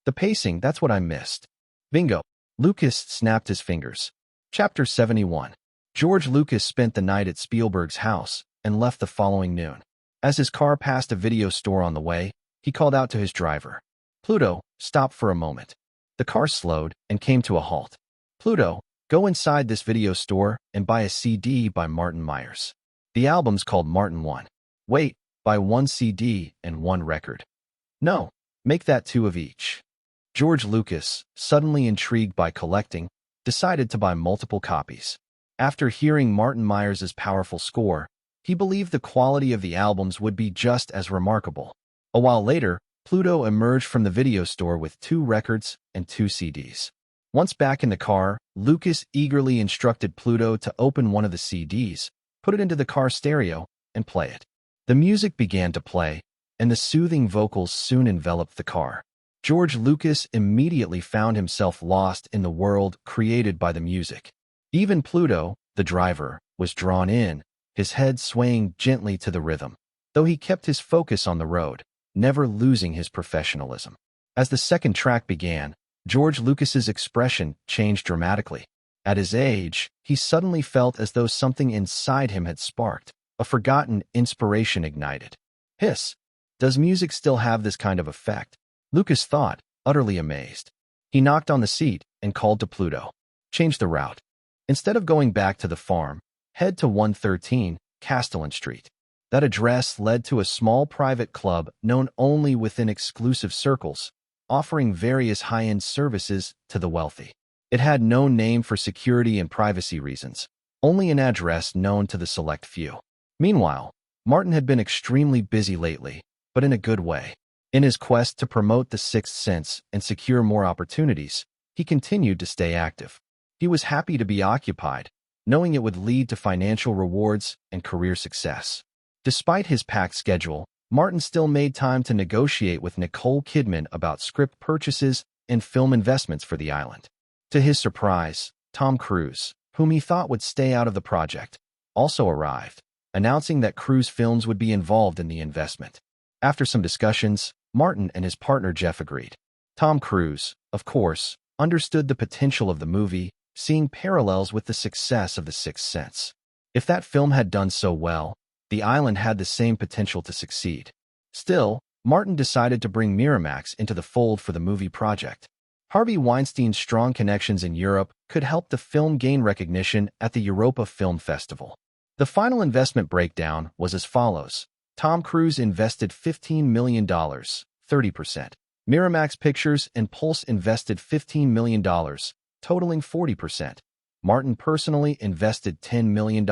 The pacing, that's what I missed. Bingo. Lucas snapped his fingers. Chapter 71. George Lucas spent the night at Spielberg's house and left the following noon. As his car passed a video store on the way, he called out to his driver. Pluto, stop for a moment. The car slowed and came to a halt. Pluto, go inside this video store and buy a CD by Martin Myers. The album's called Martin 1. Wait, buy one CD and one record. No, make that 2 of each. George Lucas, suddenly intrigued by collecting, decided to buy multiple copies. After hearing Martin Myers' powerful score, he believed the quality of the albums would be just as remarkable. A while later, Pluto emerged from the video store with 2 records and 2 CDs. Once back in the car, Lucas eagerly instructed Pluto to open one of the CDs, put it into the car stereo, and play it. The music began to play, and the soothing vocals soon enveloped the car. George Lucas immediately found himself lost in the world created by the music. Even Pluto, the driver, was drawn in, his head swaying gently to the rhythm, though he kept his focus on the road, never losing his professionalism. As the second track began, George Lucas's expression changed dramatically. At his age, he suddenly felt as though something inside him had sparked, a forgotten inspiration ignited. Hiss! Does music still have this kind of effect? Lucas thought, utterly amazed. He knocked on the seat and called to Pluto. Change the route. Instead of going back to the farm, head to 113 Castellan Street. That address led to a small private club known only within exclusive circles, offering various high-end services to the wealthy. It had no name for security and privacy reasons, only an address known to the select few. Meanwhile, Martin had been extremely busy lately, but in a good way. In his quest to promote the sixth sense and secure more opportunities, he continued to stay active. He was happy to be occupied, knowing it would lead to financial rewards and career success. Despite his packed schedule, Martin still made time to negotiate with Nicole Kidman about script purchases and film investments for the island. To his surprise, Tom Cruise, whom he thought would stay out of the project, also arrived, announcing that Cruise Films would be involved in the investment. After some discussions, Martin and his partner Jeff agreed. Tom Cruise, of course, understood the potential of the movie, seeing parallels with the success of The Sixth Sense. If that film had done so well, the island had the same potential to succeed. Still, Martin decided to bring Miramax into the fold for the movie project. Harvey Weinstein's strong connections in Europe could help the film gain recognition at the Europa Film Festival. The final investment breakdown was as follows. Tom Cruise invested $15 million, 30%. Miramax Pictures and Pulse invested $15 million, totaling 40%. Martin personally invested $10 million,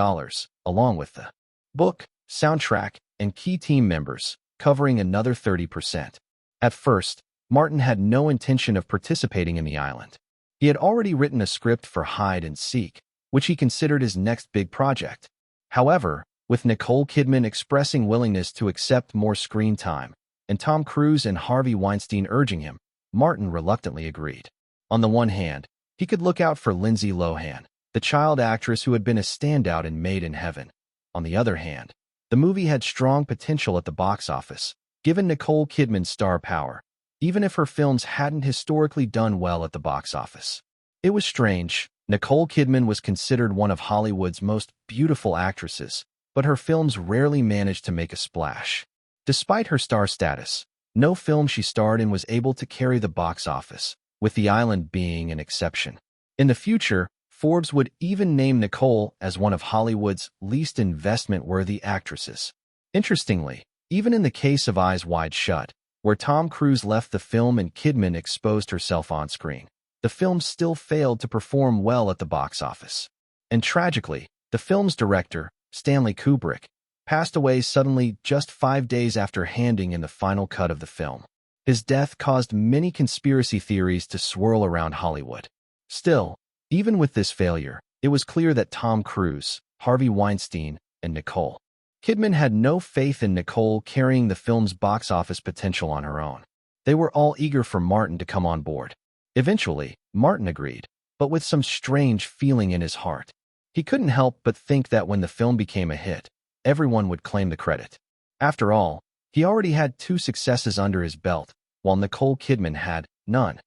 along with the book, soundtrack, and key team members, covering another 30%. At first, Martin had no intention of participating in the island. He had already written a script for Hide and Seek, which he considered his next big project. However, with Nicole Kidman expressing willingness to accept more screen time, and Tom Cruise and Harvey Weinstein urging him, Martin reluctantly agreed. On the one hand, he could look out for Lindsay Lohan, the child actress who had been a standout in Made in Heaven. On the other hand, the movie had strong potential at the box office, given Nicole Kidman's star power, even if her films hadn't historically done well at the box office. It was strange. Nicole Kidman was considered one of Hollywood's most beautiful actresses, but her films rarely managed to make a splash. Despite her star status, no film she starred in was able to carry the box office, with The Island being an exception. In the future, Forbes would even name Nicole as one of Hollywood's least investment-worthy actresses. Interestingly, even in the case of Eyes Wide Shut, where Tom Cruise left the film and Kidman exposed herself on screen, the film still failed to perform well at the box office. And tragically, the film's director, Stanley Kubrick, passed away suddenly just 5 days after handing in the final cut of the film. His death caused many conspiracy theories to swirl around Hollywood. Still, even with this failure, it was clear that Tom Cruise, Harvey Weinstein, and Nicole Kidman had no faith in Nicole carrying the film's box office potential on her own. They were all eager for Martin to come on board. Eventually, Martin agreed, but with some strange feeling in his heart. He couldn't help but think that when the film became a hit, everyone would claim the credit. After all, he already had 2 successes under his belt, while Nicole Kidman had none.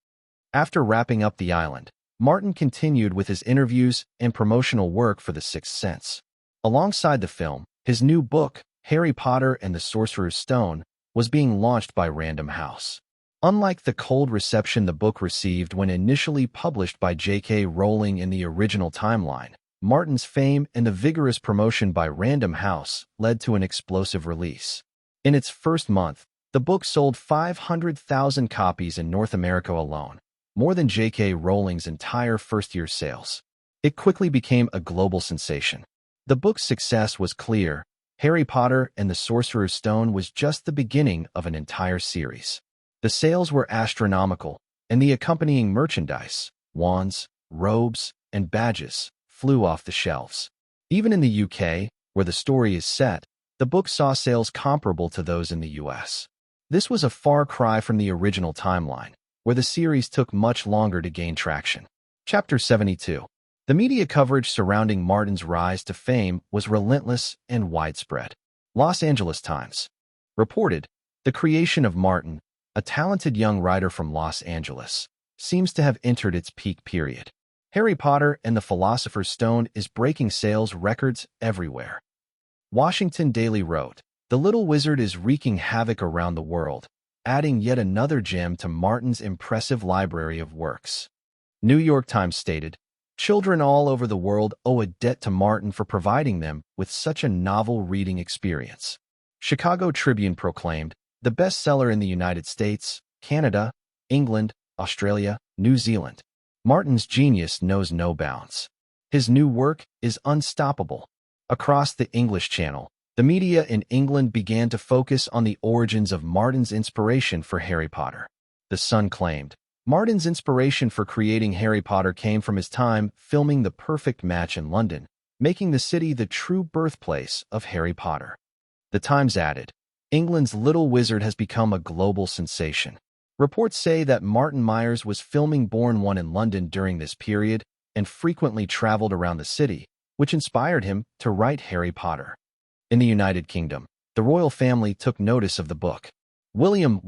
After wrapping up The Island, Martin continued with his interviews and promotional work for The Sixth Sense. Alongside the film, his new book, Harry Potter and the Sorcerer's Stone, was being launched by Random House. Unlike the cold reception the book received when initially published by J.K. Rowling in the original timeline, Martin's fame and the vigorous promotion by Random House led to an explosive release. In its first month, the book sold 500,000 copies in North America alone, more than J.K. Rowling's entire first-year sales. It quickly became a global sensation. The book's success was clear. Harry Potter and the Sorcerer's Stone was just the beginning of an entire series. The sales were astronomical, and the accompanying merchandise, wands, robes, and badges, flew off the shelves. Even in the UK, where the story is set, the book saw sales comparable to those in the US. This was a far cry from the original timeline, where the series took much longer to gain traction. Chapter 72. The media coverage surrounding Martin's rise to fame was relentless and widespread. Los Angeles Times reported, the creation of Martin, a talented young writer from Los Angeles, seems to have entered its peak period. Harry Potter and the Philosopher's Stone is breaking sales records everywhere. Washington Daily wrote, the little wizard is wreaking havoc around the world, adding yet another gem to Martin's impressive library of works. New York Times stated, children all over the world owe a debt to Martin for providing them with such a novel reading experience. Chicago Tribune proclaimed, the bestseller in the United States, Canada, England, Australia, New Zealand. Martin's genius knows no bounds. His new work is unstoppable. Across the English Channel, the media in England began to focus on the origins of Martin's inspiration for Harry Potter. The Sun claimed, Martin's inspiration for creating Harry Potter came from his time filming The Perfect Match in London, making the city the true birthplace of Harry Potter. The Times added, England's little wizard has become a global sensation. Reports say that Martin Myers was filming Born One in London during this period and frequently traveled around the city, which inspired him to write Harry Potter. In the United Kingdom, the royal family took notice of the book. William,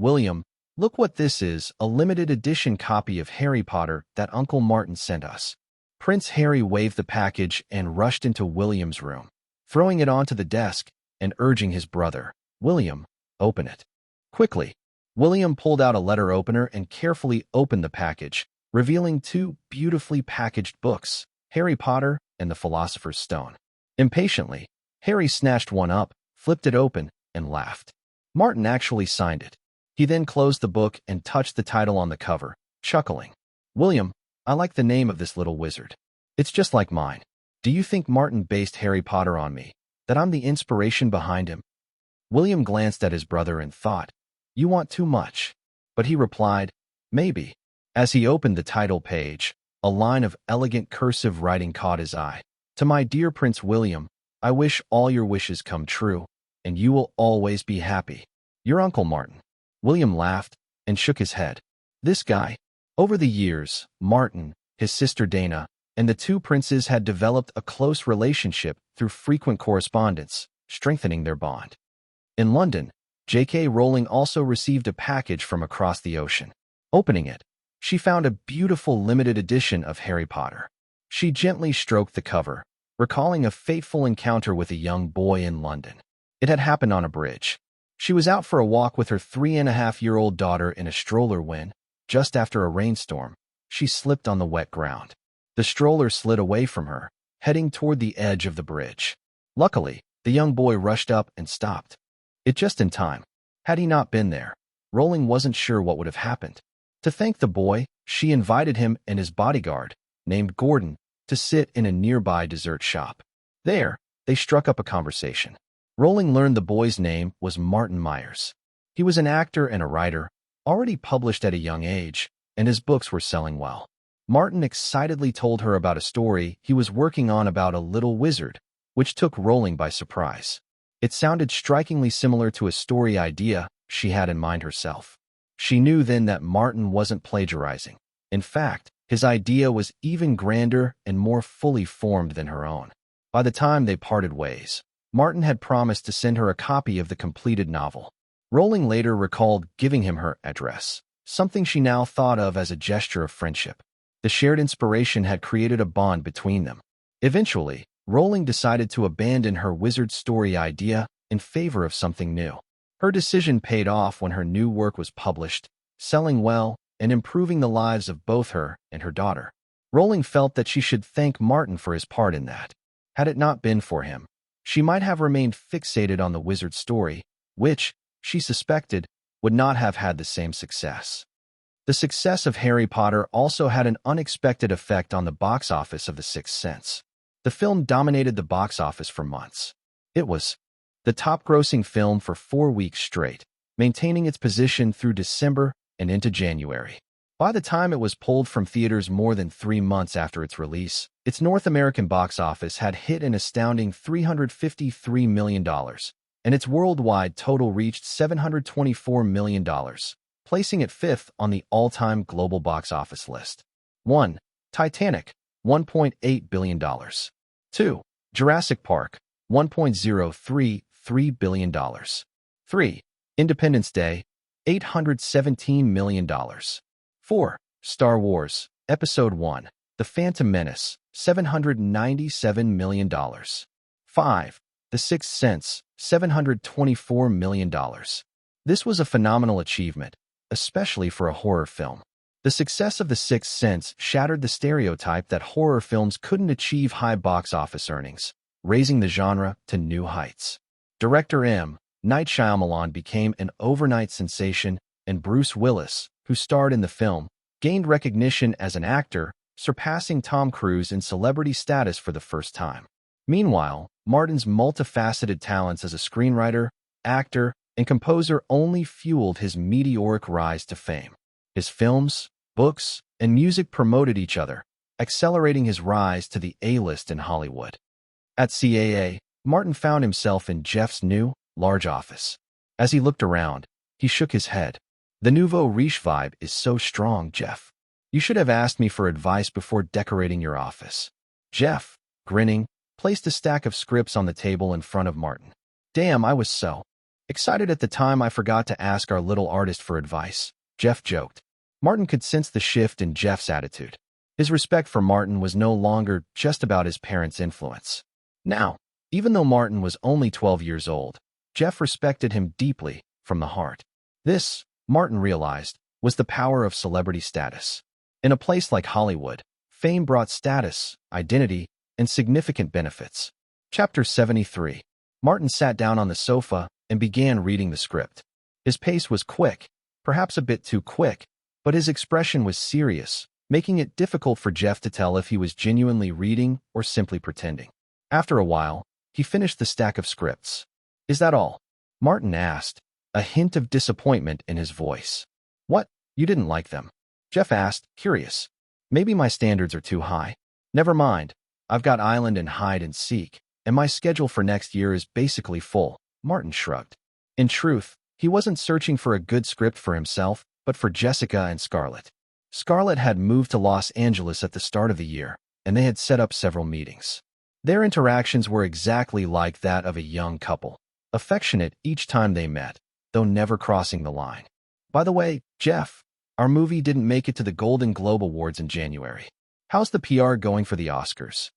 look what this is, a limited edition copy of Harry Potter that Uncle Martin sent us. Prince Harry waved the package and rushed into William's room. throwing it onto the desk and urging his brother, William, open it. Quickly, William pulled out a letter opener and carefully opened the package, revealing two beautifully packaged books, Harry Potter and the Philosopher's Stone. Impatiently, Harry snatched one up, flipped it open, and laughed. Martin actually signed it. He then closed the book and touched the title on the cover, chuckling. William, I like the name of this little wizard. It's just like mine. Do you think Martin based Harry Potter on me? That I'm the inspiration behind him? William glanced at his brother and thought, you want too much. But he replied, maybe. As he opened the title page, a line of elegant cursive writing caught his eye. To my dear Prince William, I wish all your wishes come true, and you will always be happy. Your Uncle Martin. William laughed and shook his head. This guy. Over the years, Martin, his sister Dana, and the two princes had developed a close relationship through frequent correspondence, strengthening their bond. In London, J.K. Rowling also received a package from across the ocean. Opening it, she found a beautiful limited edition of Harry Potter. She gently stroked the cover, recalling a fateful encounter with a young boy in London. It had happened on a bridge. She was out for a walk with her 3.5-year-old daughter in a stroller when, just after a rainstorm, she slipped on the wet ground. The stroller slid away from her, heading toward the edge of the bridge. Luckily, the young boy rushed up and stopped it just in time. Had he not been there, Rowling wasn't sure what would have happened. To thank the boy, she invited him and his bodyguard, named Gordon, to sit in a nearby dessert shop. There, they struck up a conversation. Rowling learned the boy's name was Martin Myers. He was an actor and a writer, already published at a young age, and his books were selling well. Martin excitedly told her about a story he was working on about a little wizard, which took Rowling by surprise. It sounded strikingly similar to a story idea she had in mind herself. She knew then that Martin wasn't plagiarizing. In fact, his idea was even grander and more fully formed than her own. By the time they parted ways, Martin had promised to send her a copy of the completed novel. Rowling later recalled giving him her address, something she now thought of as a gesture of friendship. The shared inspiration had created a bond between them. Eventually, Rowling decided to abandon her wizard story idea in favor of something new. Her decision paid off when her new work was published, selling well and improving the lives of both her and her daughter. Rowling felt that she should thank Martin for his part in that. Had it not been for him, she might have remained fixated on the wizard story, which, she suspected, would not have had the same success. The success of Harry Potter also had an unexpected effect on the box office of The Sixth Sense. The film dominated the box office for months. It was the top-grossing film for 4 weeks straight, maintaining its position through December and into January. By the time it was pulled from theaters more than 3 months after its release, its North American box office had hit an astounding $353 million, and its worldwide total reached $724 million, placing it fifth on the all-time global box office list. 1. Titanic, $1.8 billion. 2. Jurassic Park, $1.033 billion. 3. Independence Day, $817 million. 4. Star Wars, Episode 1, The Phantom Menace, $797 million. 5. The Sixth Sense, $724 million. This was a phenomenal achievement, especially for a horror film. The success of The Sixth Sense shattered the stereotype that horror films couldn't achieve high box office earnings, raising the genre to new heights. Director M. Night Shyamalan became an overnight sensation, and Bruce Willis, who starred in the film, gained recognition as an actor, surpassing Tom Cruise in celebrity status for the first time. Meanwhile, Martin's multifaceted talents as a screenwriter, actor, and composer only fueled his meteoric rise to fame. His films, books, and music promoted each other, accelerating his rise to the A-list in Hollywood. At CAA, Martin found himself in Jeff's new, large office. As he looked around, he shook his head. The nouveau riche vibe is so strong, Jeff. You should have asked me for advice before decorating your office. Jeff, grinning, placed a stack of scripts on the table in front of Martin. Damn, I was so excited at the time I forgot to ask our little artist for advice, Jeff joked. Martin could sense the shift in Jeff's attitude. His respect for Martin was no longer just about his parents' influence. Now, Even though Martin was only 12 years old, Jeff respected him deeply from the heart. This, Martin realized, was the power of celebrity status. In a place like Hollywood, fame brought status, identity, and significant benefits. Chapter 73. Martin sat down on the sofa and began reading the script. His pace was quick, perhaps a bit too quick, but his expression was serious, making it difficult for Jeff to tell if he was genuinely reading or simply pretending. After a while, he finished the stack of scripts. "Is that all?" Martin asked, a hint of disappointment in his voice. "What? You didn't like them?" Jeff asked, curious. "Maybe my standards are too high." "Never mind. I've got Island and Hide and Seek, and my schedule for next year is basically full," Martin shrugged. In truth, he wasn't searching for a good script for himself, but for Jessica and Scarlett. Scarlett had moved to Los Angeles at the start of the year, and they had set up several meetings. Their interactions were exactly like that of a young couple, affectionate each time they met, though never crossing the line. "By the way, Jeff, our movie didn't make it to the Golden Globe Awards in January. How's the PR going for the Oscars?"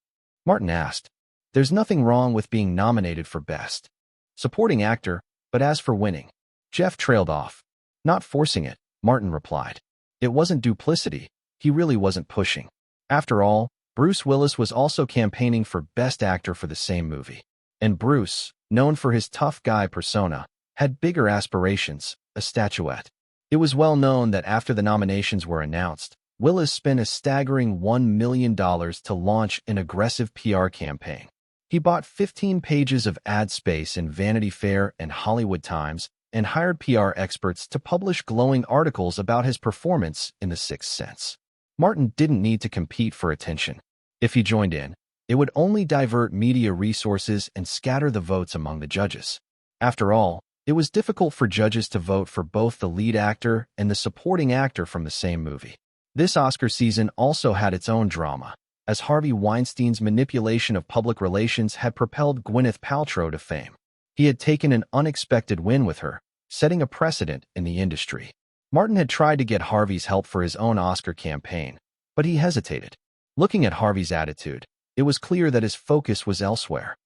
Martin asked. "There's nothing wrong with being nominated for Best Supporting Actor, but as for winning," Jeff trailed off. "Not forcing it," Martin replied. "It wasn't duplicity. He really wasn't pushing. After all, Bruce Willis was also campaigning for Best Actor for the same movie. And Bruce, known for his tough guy persona, had bigger aspirations, a statuette. It was well known that after the nominations were announced, Willis spent a staggering $1 million to launch an aggressive PR campaign. He bought 15 pages of ad space in Vanity Fair and Hollywood Times and hired PR experts to publish glowing articles about his performance in The Sixth Sense. Martin didn't need to compete for attention. If he joined in, it would only divert media resources and scatter the votes among the judges. After all, it was difficult for judges to vote for both the lead actor and the supporting actor from the same movie. This Oscar season also had its own drama, as Harvey Weinstein's manipulation of public relations had propelled Gwyneth Paltrow to fame. He had taken an unexpected win with her, setting a precedent in the industry. Martin had tried to get Harvey's help for his own Oscar campaign, but he hesitated. Looking at Harvey's attitude, it was clear that his focus was elsewhere.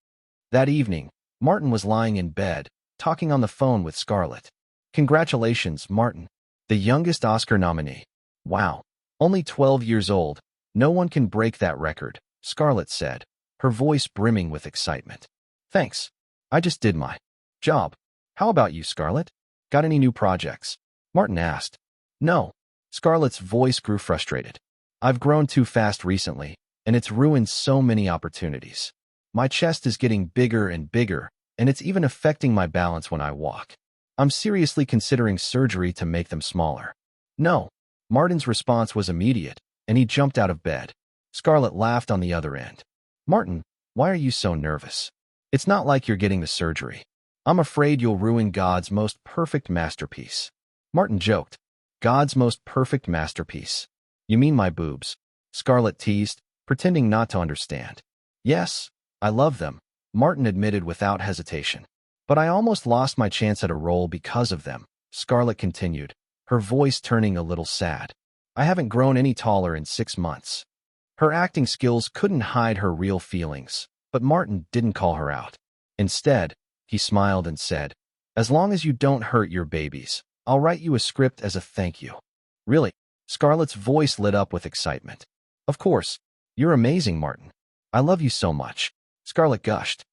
That evening, Martin was lying in bed, talking on the phone with Scarlett. "Congratulations, Martin. The youngest Oscar nominee. Wow. Only 12 years old. No one can break that record," Scarlett said, her voice brimming with excitement. "Thanks. I just did my job. How about you, Scarlett? Got any new projects?" Martin asked. "No." Scarlett's voice grew frustrated. "I've grown too fast recently, and it's ruined so many opportunities. My chest is getting bigger and bigger, and it's even affecting my balance when I walk. I'm seriously considering surgery to make them smaller." "No." Martin's response was immediate, and he jumped out of bed. Scarlett laughed on the other end. "Martin, why are you so nervous? It's not like you're getting the surgery. I'm afraid you'll ruin God's most perfect masterpiece." Martin joked. "God's most perfect masterpiece? You mean my boobs?" Scarlett teased, pretending not to understand. "Yes, I love them," Martin admitted without hesitation. "But I almost lost my chance at a role because of them," Scarlett continued, her voice turning a little sad. "I haven't grown any taller in 6 months." Her acting skills couldn't hide her real feelings, but Martin didn't call her out. Instead, he smiled and said, "As long as you don't hurt your babies, I'll write you a script as a thank you." "Really?" Scarlett's voice lit up with excitement. "Of course. You're amazing, Martin. I love you so much," Scarlett gushed.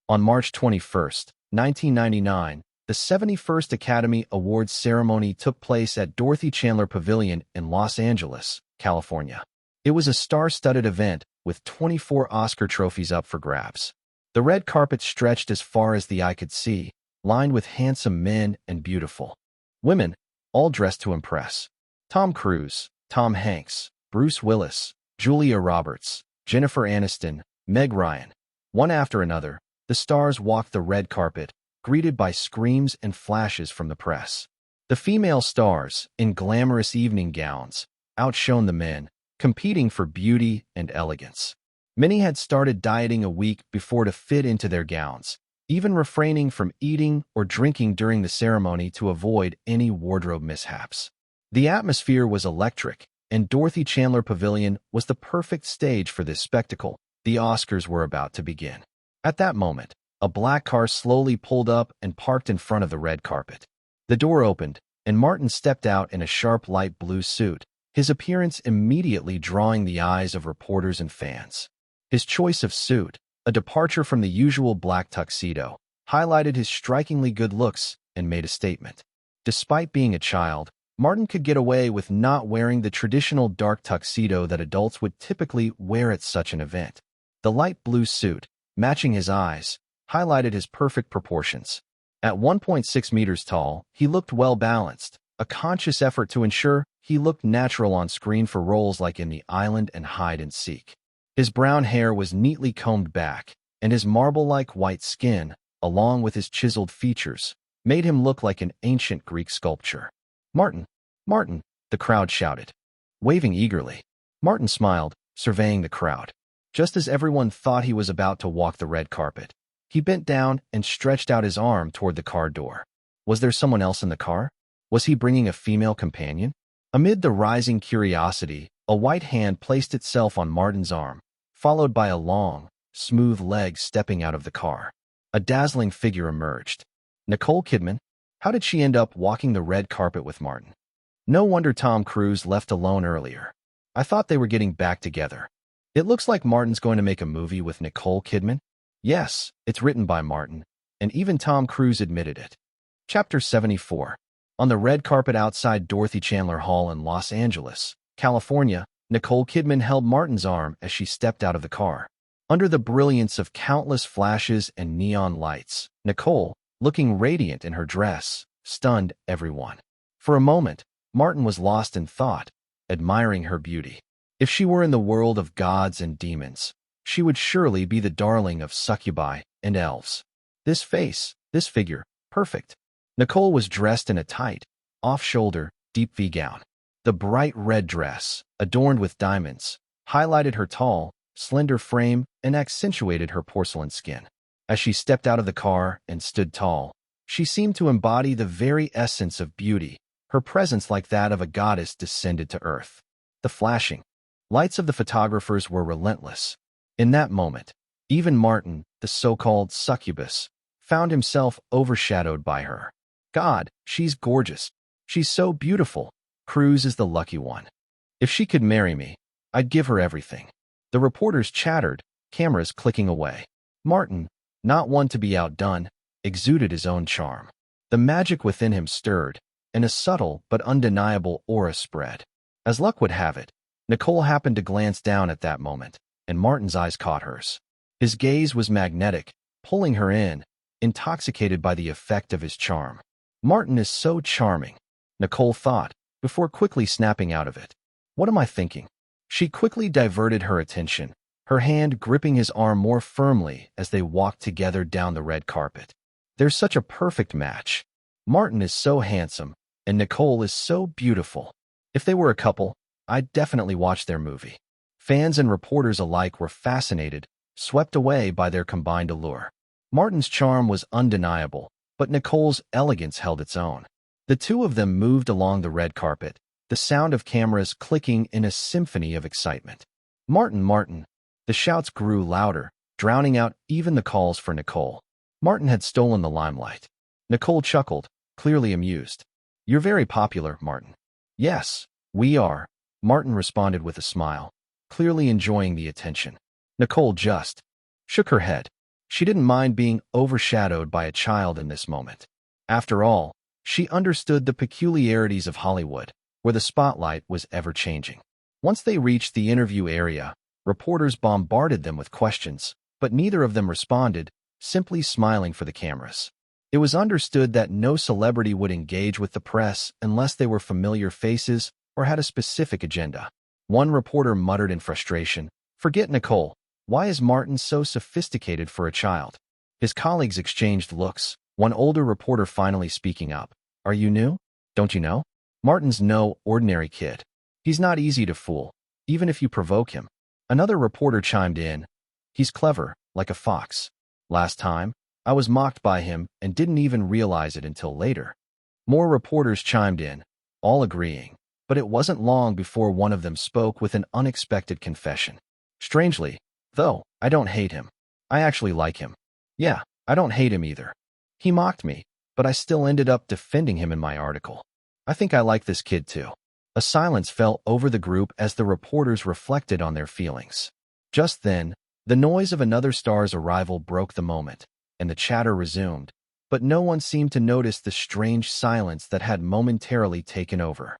On March 21, 1999, the 71st Academy Awards ceremony took place at Dorothy Chandler Pavilion in Los Angeles, California. It was a star-studded event with 24 Oscar trophies up for grabs. The red carpet stretched as far as the eye could see, lined with handsome men and beautiful women, all dressed to impress. Tom Cruise, Tom Hanks, Bruce Willis, Julia Roberts, Jennifer Aniston, Meg Ryan. One after another, the stars walked the red carpet, greeted by screams and flashes from the press. The female stars, in glamorous evening gowns, outshone the men, competing for beauty and elegance. Many had started dieting a week before to fit into their gowns, even refraining from eating or drinking during the ceremony to avoid any wardrobe mishaps. The atmosphere was electric, and Dorothy Chandler Pavilion was the perfect stage for this spectacle. The Oscars were about to begin. At that moment, a black car slowly pulled up and parked in front of the red carpet. The door opened, and Martin stepped out in a sharp light blue suit, his appearance immediately drawing the eyes of reporters and fans. His choice of suit, a departure from the usual black tuxedo, highlighted his strikingly good looks and made a statement. Despite being a child, Martin could get away with not wearing the traditional dark tuxedo that adults would typically wear at such an event. The light blue suit, matching his eyes, highlighted his perfect proportions. At 1.6 meters tall, he looked well-balanced, a conscious effort to ensure he looked natural on screen for roles like in The Island and Hide and Seek. His brown hair was neatly combed back, and his marble-like white skin, along with his chiseled features, made him look like an ancient Greek sculpture. "Martin! Martin!" the crowd shouted, waving eagerly. Martin smiled, surveying the crowd. Just as everyone thought he was about to walk the red carpet, he bent down and stretched out his arm toward the car door. Was there someone else in the car? Was he bringing a female companion? Amid the rising curiosity, a white hand placed itself on Martin's arm, followed by a long, smooth leg stepping out of the car. A dazzling figure emerged. Nicole Kidman? How did she end up walking the red carpet with Martin? No wonder Tom Cruise left alone earlier. I thought they were getting back together. It looks like Martin's going to make a movie with Nicole Kidman. Yes, it's written by Martin, and even Tom Cruise admitted it. Chapter 74. On the red carpet outside Dorothy Chandler Hall in Los Angeles, California, Nicole Kidman held Martin's arm as she stepped out of the car. Under the brilliance of countless flashes and neon lights, Nicole, looking radiant in her dress, stunned everyone. For a moment, Martin was lost in thought, admiring her beauty. If she were in the world of gods and demons, she would surely be the darling of succubi and elves. This face, this figure, perfect. Nicole was dressed in a tight, off-shoulder, deep V gown. The bright red dress, adorned with diamonds, highlighted her tall, slender frame and accentuated her porcelain skin. As she stepped out of the car and stood tall, she seemed to embody the very essence of beauty, her presence like that of a goddess descended to earth. The flashing lights of the photographers were relentless. In that moment, even Martin, the so-called succubus, found himself overshadowed by her. God, she's gorgeous. She's so beautiful. Cruise is the lucky one. If she could marry me, I'd give her everything. The reporters chattered, cameras clicking away. Martin, not one to be outdone, exuded his own charm. The magic within him stirred, and a subtle but undeniable aura spread. As luck would have it, Nicole happened to glance down at that moment, and Martin's eyes caught hers. His gaze was magnetic, pulling her in, intoxicated by the effect of his charm. Martin is so charming, Nicole thought, before quickly snapping out of it. What am I thinking? She quickly diverted her attention, her hand gripping his arm more firmly as they walked together down the red carpet. They're such a perfect match. Martin is so handsome, and Nicole is so beautiful. If they were a couple, I'd definitely watch their movie. Fans and reporters alike were fascinated, swept away by their combined allure. Martin's charm was undeniable, but Nicole's elegance held its own. The two of them moved along the red carpet, the sound of cameras clicking in a symphony of excitement. Martin, Martin. The shouts grew louder, drowning out even the calls for Nicole. Martin had stolen the limelight. Nicole chuckled, clearly amused. You're very popular, Martin. Yes, we are, Martin responded with a smile, clearly enjoying the attention. Nicole just shook her head. She didn't mind being overshadowed by a child in this moment. After all, she understood the peculiarities of Hollywood, where the spotlight was ever-changing. Once they reached the interview area, reporters bombarded them with questions, but neither of them responded, simply smiling for the cameras. It was understood that no celebrity would engage with the press unless they were familiar faces or had a specific agenda. One reporter muttered in frustration, "Forget Nicole. Why is Martin so sophisticated for a child?" His colleagues exchanged looks, one older reporter finally speaking up. "Are you new? Don't you know? Martin's no ordinary kid. He's not easy to fool, even if you provoke him." Another reporter chimed in. "He's clever, like a fox. Last time, I was mocked by him and didn't even realize it until later." More reporters chimed in, all agreeing, but it wasn't long before one of them spoke with an unexpected confession. "Strangely, though, I don't hate him. I actually like him. Yeah, I don't hate him either. He mocked me, but I still ended up defending him in my article. I think I like this kid too. A silence fell over the group as the reporters reflected on their feelings. Just then, the noise of another star's arrival broke the moment, and the chatter resumed, but no one seemed to notice the strange silence that had momentarily taken over.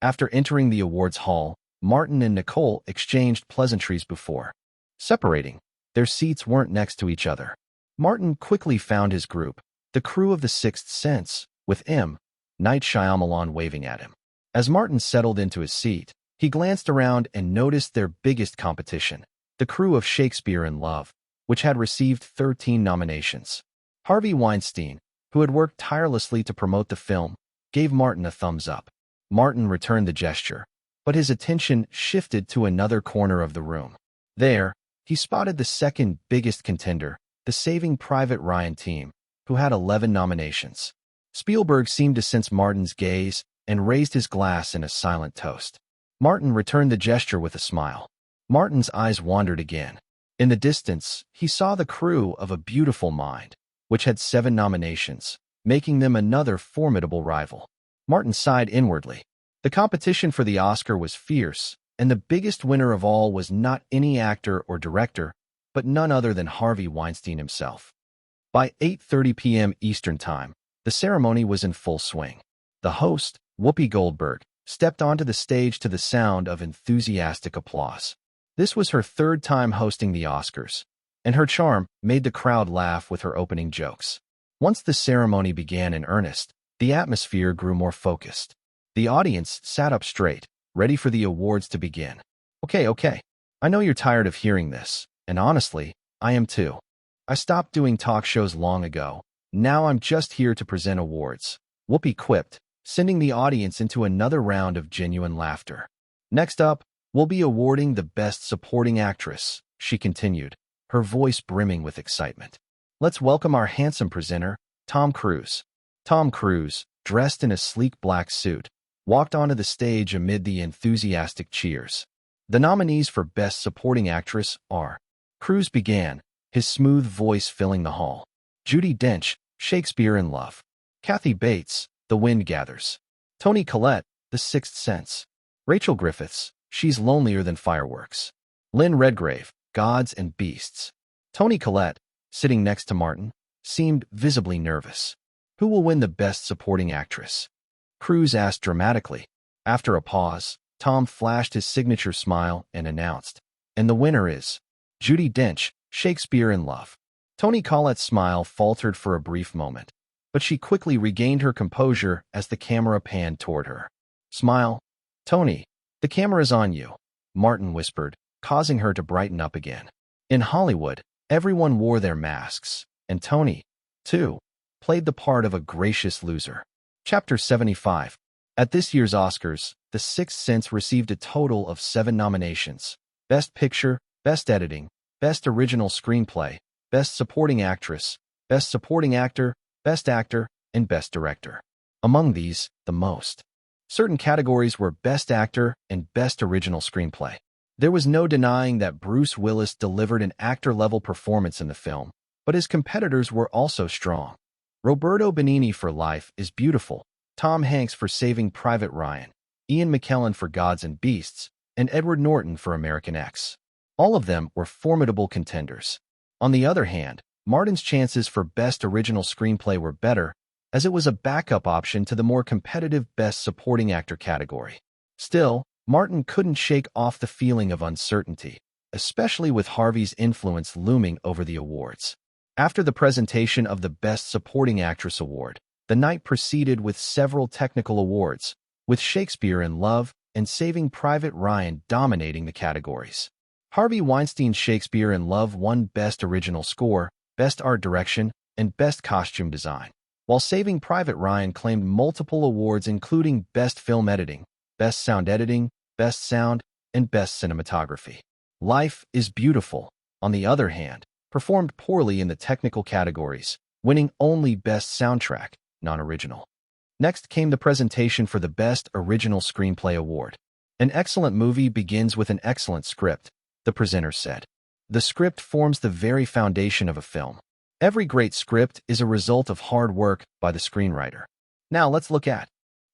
After entering the awards hall, Martin and Nicole exchanged pleasantries before separating. Their seats weren't next to each other. Martin quickly found his group, the crew of The Sixth Sense, with M. Night Shyamalan waving at him. As Martin settled into his seat, he glanced around and noticed their biggest competition, the crew of Shakespeare in Love, which had received 13 nominations. Harvey Weinstein, who had worked tirelessly to promote the film, gave Martin a thumbs up. Martin returned the gesture, but his attention shifted to another corner of the room. There, he spotted the second biggest contender, the Saving Private Ryan team, who had 11 nominations. Spielberg seemed to sense Martin's gaze and raised his glass in a silent toast. Martin returned the gesture with a smile. Martin's eyes wandered again. In the distance, he saw the crew of A Beautiful Mind, which had 7 nominations, making them another formidable rival. Martin sighed inwardly. The competition for the Oscar was fierce, and the biggest winner of all was not any actor or director, but none other than Harvey Weinstein himself. By 8:30 p.m. Eastern Time, the ceremony was in full swing. The host, Whoopi Goldberg, stepped onto the stage to the sound of enthusiastic applause. This was her 3rd time hosting the Oscars, and her charm made the crowd laugh with her opening jokes. Once the ceremony began in earnest, the atmosphere grew more focused. The audience sat up straight, ready for the awards to begin. Okay. I know you're tired of hearing this, and honestly, I am too. I stopped doing talk shows long ago. Now I'm just here to present awards, Whoopi quipped, sending the audience into another round of genuine laughter. Next up, we'll be awarding the Best Supporting Actress, she continued, her voice brimming with excitement. Let's welcome our handsome presenter, Tom Cruise. Tom Cruise, dressed in a sleek black suit, walked onto the stage amid the enthusiastic cheers. The nominees for Best Supporting Actress are: Cruise began, his smooth voice filling the hall. Judi Dench, Shakespeare in Love. Kathy Bates, The Wind Gathers. Toni Collette, The Sixth Sense. Rachel Griffiths, She's Lonelier Than Fireworks. Lynn Redgrave, Gods and Beasts. Toni Collette, sitting next to Martin, seemed visibly nervous. Who will win the Best Supporting Actress? Cruise asked dramatically. After a pause, Tom flashed his signature smile and announced, and the winner is Judi Dench, Shakespeare in Love. Toni Collette's smile faltered for a brief moment, but she quickly regained her composure as the camera panned toward her. Smile. Toni, the camera's on you, Martin whispered, causing her to brighten up again. In Hollywood, everyone wore their masks, and Toni, too, played the part of a gracious loser. Chapter 75. At this year's Oscars, The Sixth Sense received a total of 7 nominations: Best Picture, Best Editing, Best Original Screenplay, Best Supporting Actress, Best Supporting Actor, Best Actor, and Best Director. Among these, the most. Certain categories were Best Actor and Best Original Screenplay. There was no denying that Bruce Willis delivered an actor-level performance in the film, but his competitors were also strong. Roberto Benigni for Life is Beautiful, Tom Hanks for Saving Private Ryan, Ian McKellen for Gods and Beasts, and Edward Norton for American X. All of them were formidable contenders. On the other hand, Martin's chances for Best Original Screenplay were better, as it was a backup option to the more competitive Best Supporting Actor category. Still, Martin couldn't shake off the feeling of uncertainty, especially with Harvey's influence looming over the awards. After the presentation of the Best Supporting Actress award, the night proceeded with several technical awards, with Shakespeare in Love and Saving Private Ryan dominating the categories. Harvey Weinstein's Shakespeare in Love won Best Original Score, Best Art Direction, and Best Costume Design, while Saving Private Ryan claimed multiple awards including Best Film Editing, Best Sound Editing, Best Sound, and Best Cinematography. Life is Beautiful, on the other hand, performed poorly in the technical categories, winning only Best Soundtrack, non-original. Next came the presentation for the Best Original Screenplay Award. An excellent movie begins with an excellent script, the presenter said. The script forms the very foundation of a film. Every great script is a result of hard work by the screenwriter. Now let's look at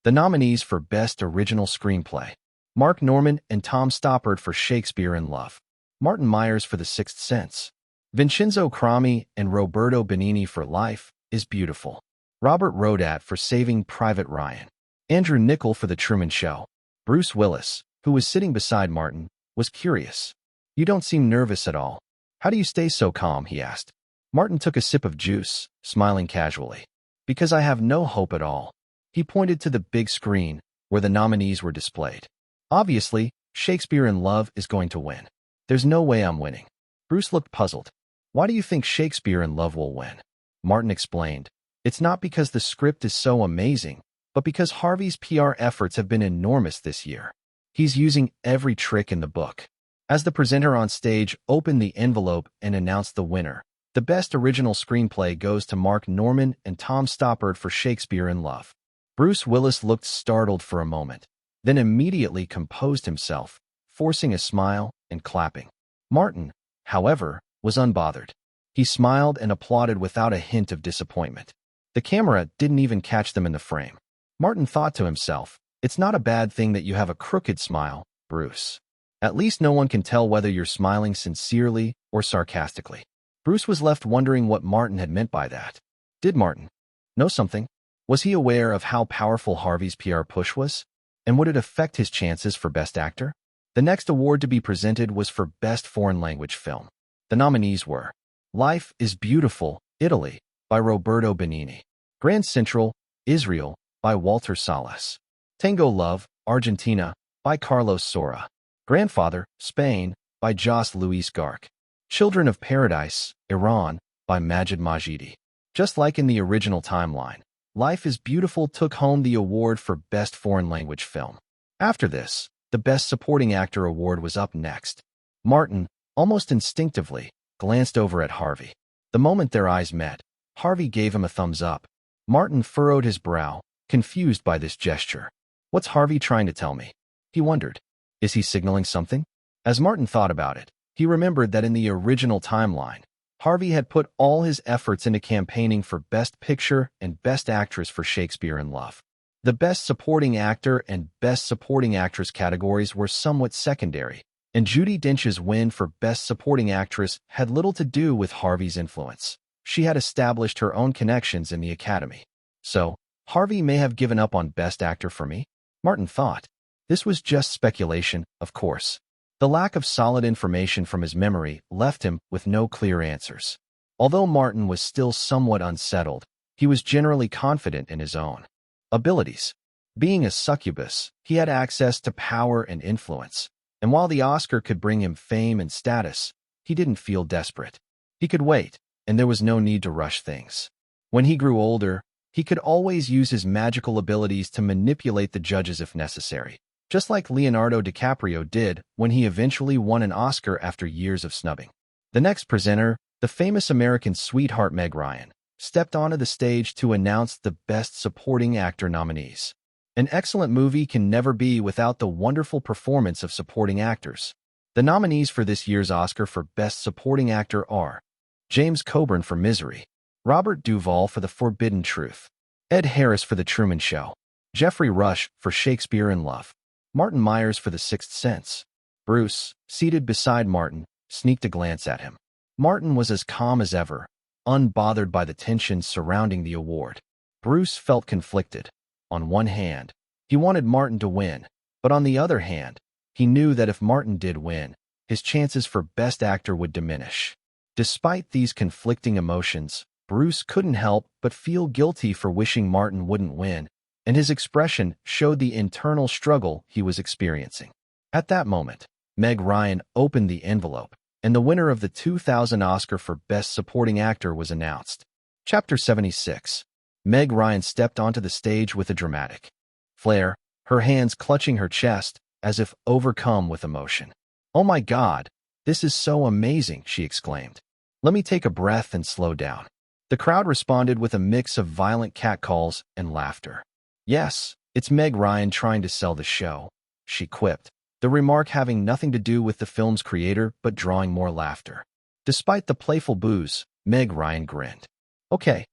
the nominees for Best Original Screenplay. Mark Norman and Tom Stoppard for Shakespeare in Love. Martin Myers for The Sixth Sense. Vincenzo Crami and Roberto Benigni for Life is Beautiful. Robert Rodat for Saving Private Ryan. Andrew Niccol for The Truman Show. Bruce Willis, who was sitting beside Martin, was curious. "You don't seem nervous at all. How do you stay so calm?" he asked. Martin took a sip of juice, smiling casually. "Because I have no hope at all." He pointed to the big screen, where the nominees were displayed. "Obviously, Shakespeare in Love is going to win. There's no way I'm winning." Bruce looked puzzled. "Why do you think Shakespeare in Love will win?" Martin explained. "It's not because the script is so amazing, but because Harvey's PR efforts have been enormous this year. He's using every trick in the book." As the presenter on stage opened the envelope and announced the winner, the Best Original Screenplay goes to Mark Norman and Tom Stoppard for Shakespeare in Love. Bruce Willis looked startled for a moment, then immediately composed himself, forcing a smile and clapping. Martin, however, was unbothered. He smiled and applauded without a hint of disappointment. The camera didn't even catch them in the frame. Martin thought to himself, "It's not a bad thing that you have a crooked smile, Bruce. At least no one can tell whether you're smiling sincerely or sarcastically." Bruce was left wondering what Martin had meant by that. Did Martin know something? Was he aware of how powerful Harvey's PR push was? And would it affect his chances for Best Actor? The next award to be presented was for Best Foreign Language Film. The nominees were Life is Beautiful, Italy, by Roberto Benigni. Grand Central, Israel, by Walter Salas. Tango Love, Argentina, by Carlos Sora. Grandfather, Spain, by Jos Luis Garc. Children of Paradise, Iran, by Majid Majidi. Just like in the original timeline, Life is Beautiful took home the award for Best Foreign Language Film. After this, the Best Supporting Actor award was up next. Martin, almost instinctively, glanced over at Harvey. The moment their eyes met, Harvey gave him a thumbs up. Martin furrowed his brow, confused by this gesture. What's Harvey trying to tell me? He wondered. Is he signaling something? As Martin thought about it, he remembered that in the original timeline, Harvey had put all his efforts into campaigning for Best Picture and Best Actress for Shakespeare in Love. The Best Supporting Actor and Best Supporting Actress categories were somewhat secondary, and Judi Dench's win for Best Supporting Actress had little to do with Harvey's influence. She had established her own connections in the Academy. So, Harvey may have given up on Best Actor for me? Martin thought. This was just speculation, of course. The lack of solid information from his memory left him with no clear answers. Although Martin was still somewhat unsettled, he was generally confident in his own abilities. Being a succubus, he had access to power and influence, and while the Oscar could bring him fame and status, he didn't feel desperate. He could wait, and there was no need to rush things. When he grew older, he could always use his magical abilities to manipulate the judges if necessary, just like Leonardo DiCaprio did when he eventually won an Oscar after years of snubbing. The next presenter, the famous American sweetheart Meg Ryan, stepped onto the stage to announce the Best Supporting Actor nominees. An excellent movie can never be without the wonderful performance of supporting actors. The nominees for this year's Oscar for Best Supporting Actor are James Coburn for Misery, Robert Duvall for The Forbidden Truth, Ed Harris for The Truman Show, Jeffrey Rush for Shakespeare in Love, Martin Myers for The Sixth Sense. Bruce, seated beside Martin, sneaked a glance at him. Martin was as calm as ever, unbothered by the tension surrounding the award. Bruce felt conflicted. On one hand, he wanted Martin to win, but on the other hand, he knew that if Martin did win, his chances for Best Actor would diminish. Despite these conflicting emotions, Bruce couldn't help but feel guilty for wishing Martin wouldn't win, and his expression showed the internal struggle he was experiencing. At that moment, Meg Ryan opened the envelope, and the winner of the 2000 Oscar for Best Supporting Actor was announced. Chapter 76. Meg Ryan stepped onto the stage with a dramatic flair, her hands clutching her chest as if overcome with emotion. "Oh my God, this is so amazing," she exclaimed. "Let me take a breath and slow down." The crowd responded with a mix of violent catcalls and laughter. "Yes, it's Meg Ryan trying to sell the show," she quipped. the remark having nothing to do with the film's creator but drawing more laughter. Despite the playful boos, Meg Ryan grinned. Okay,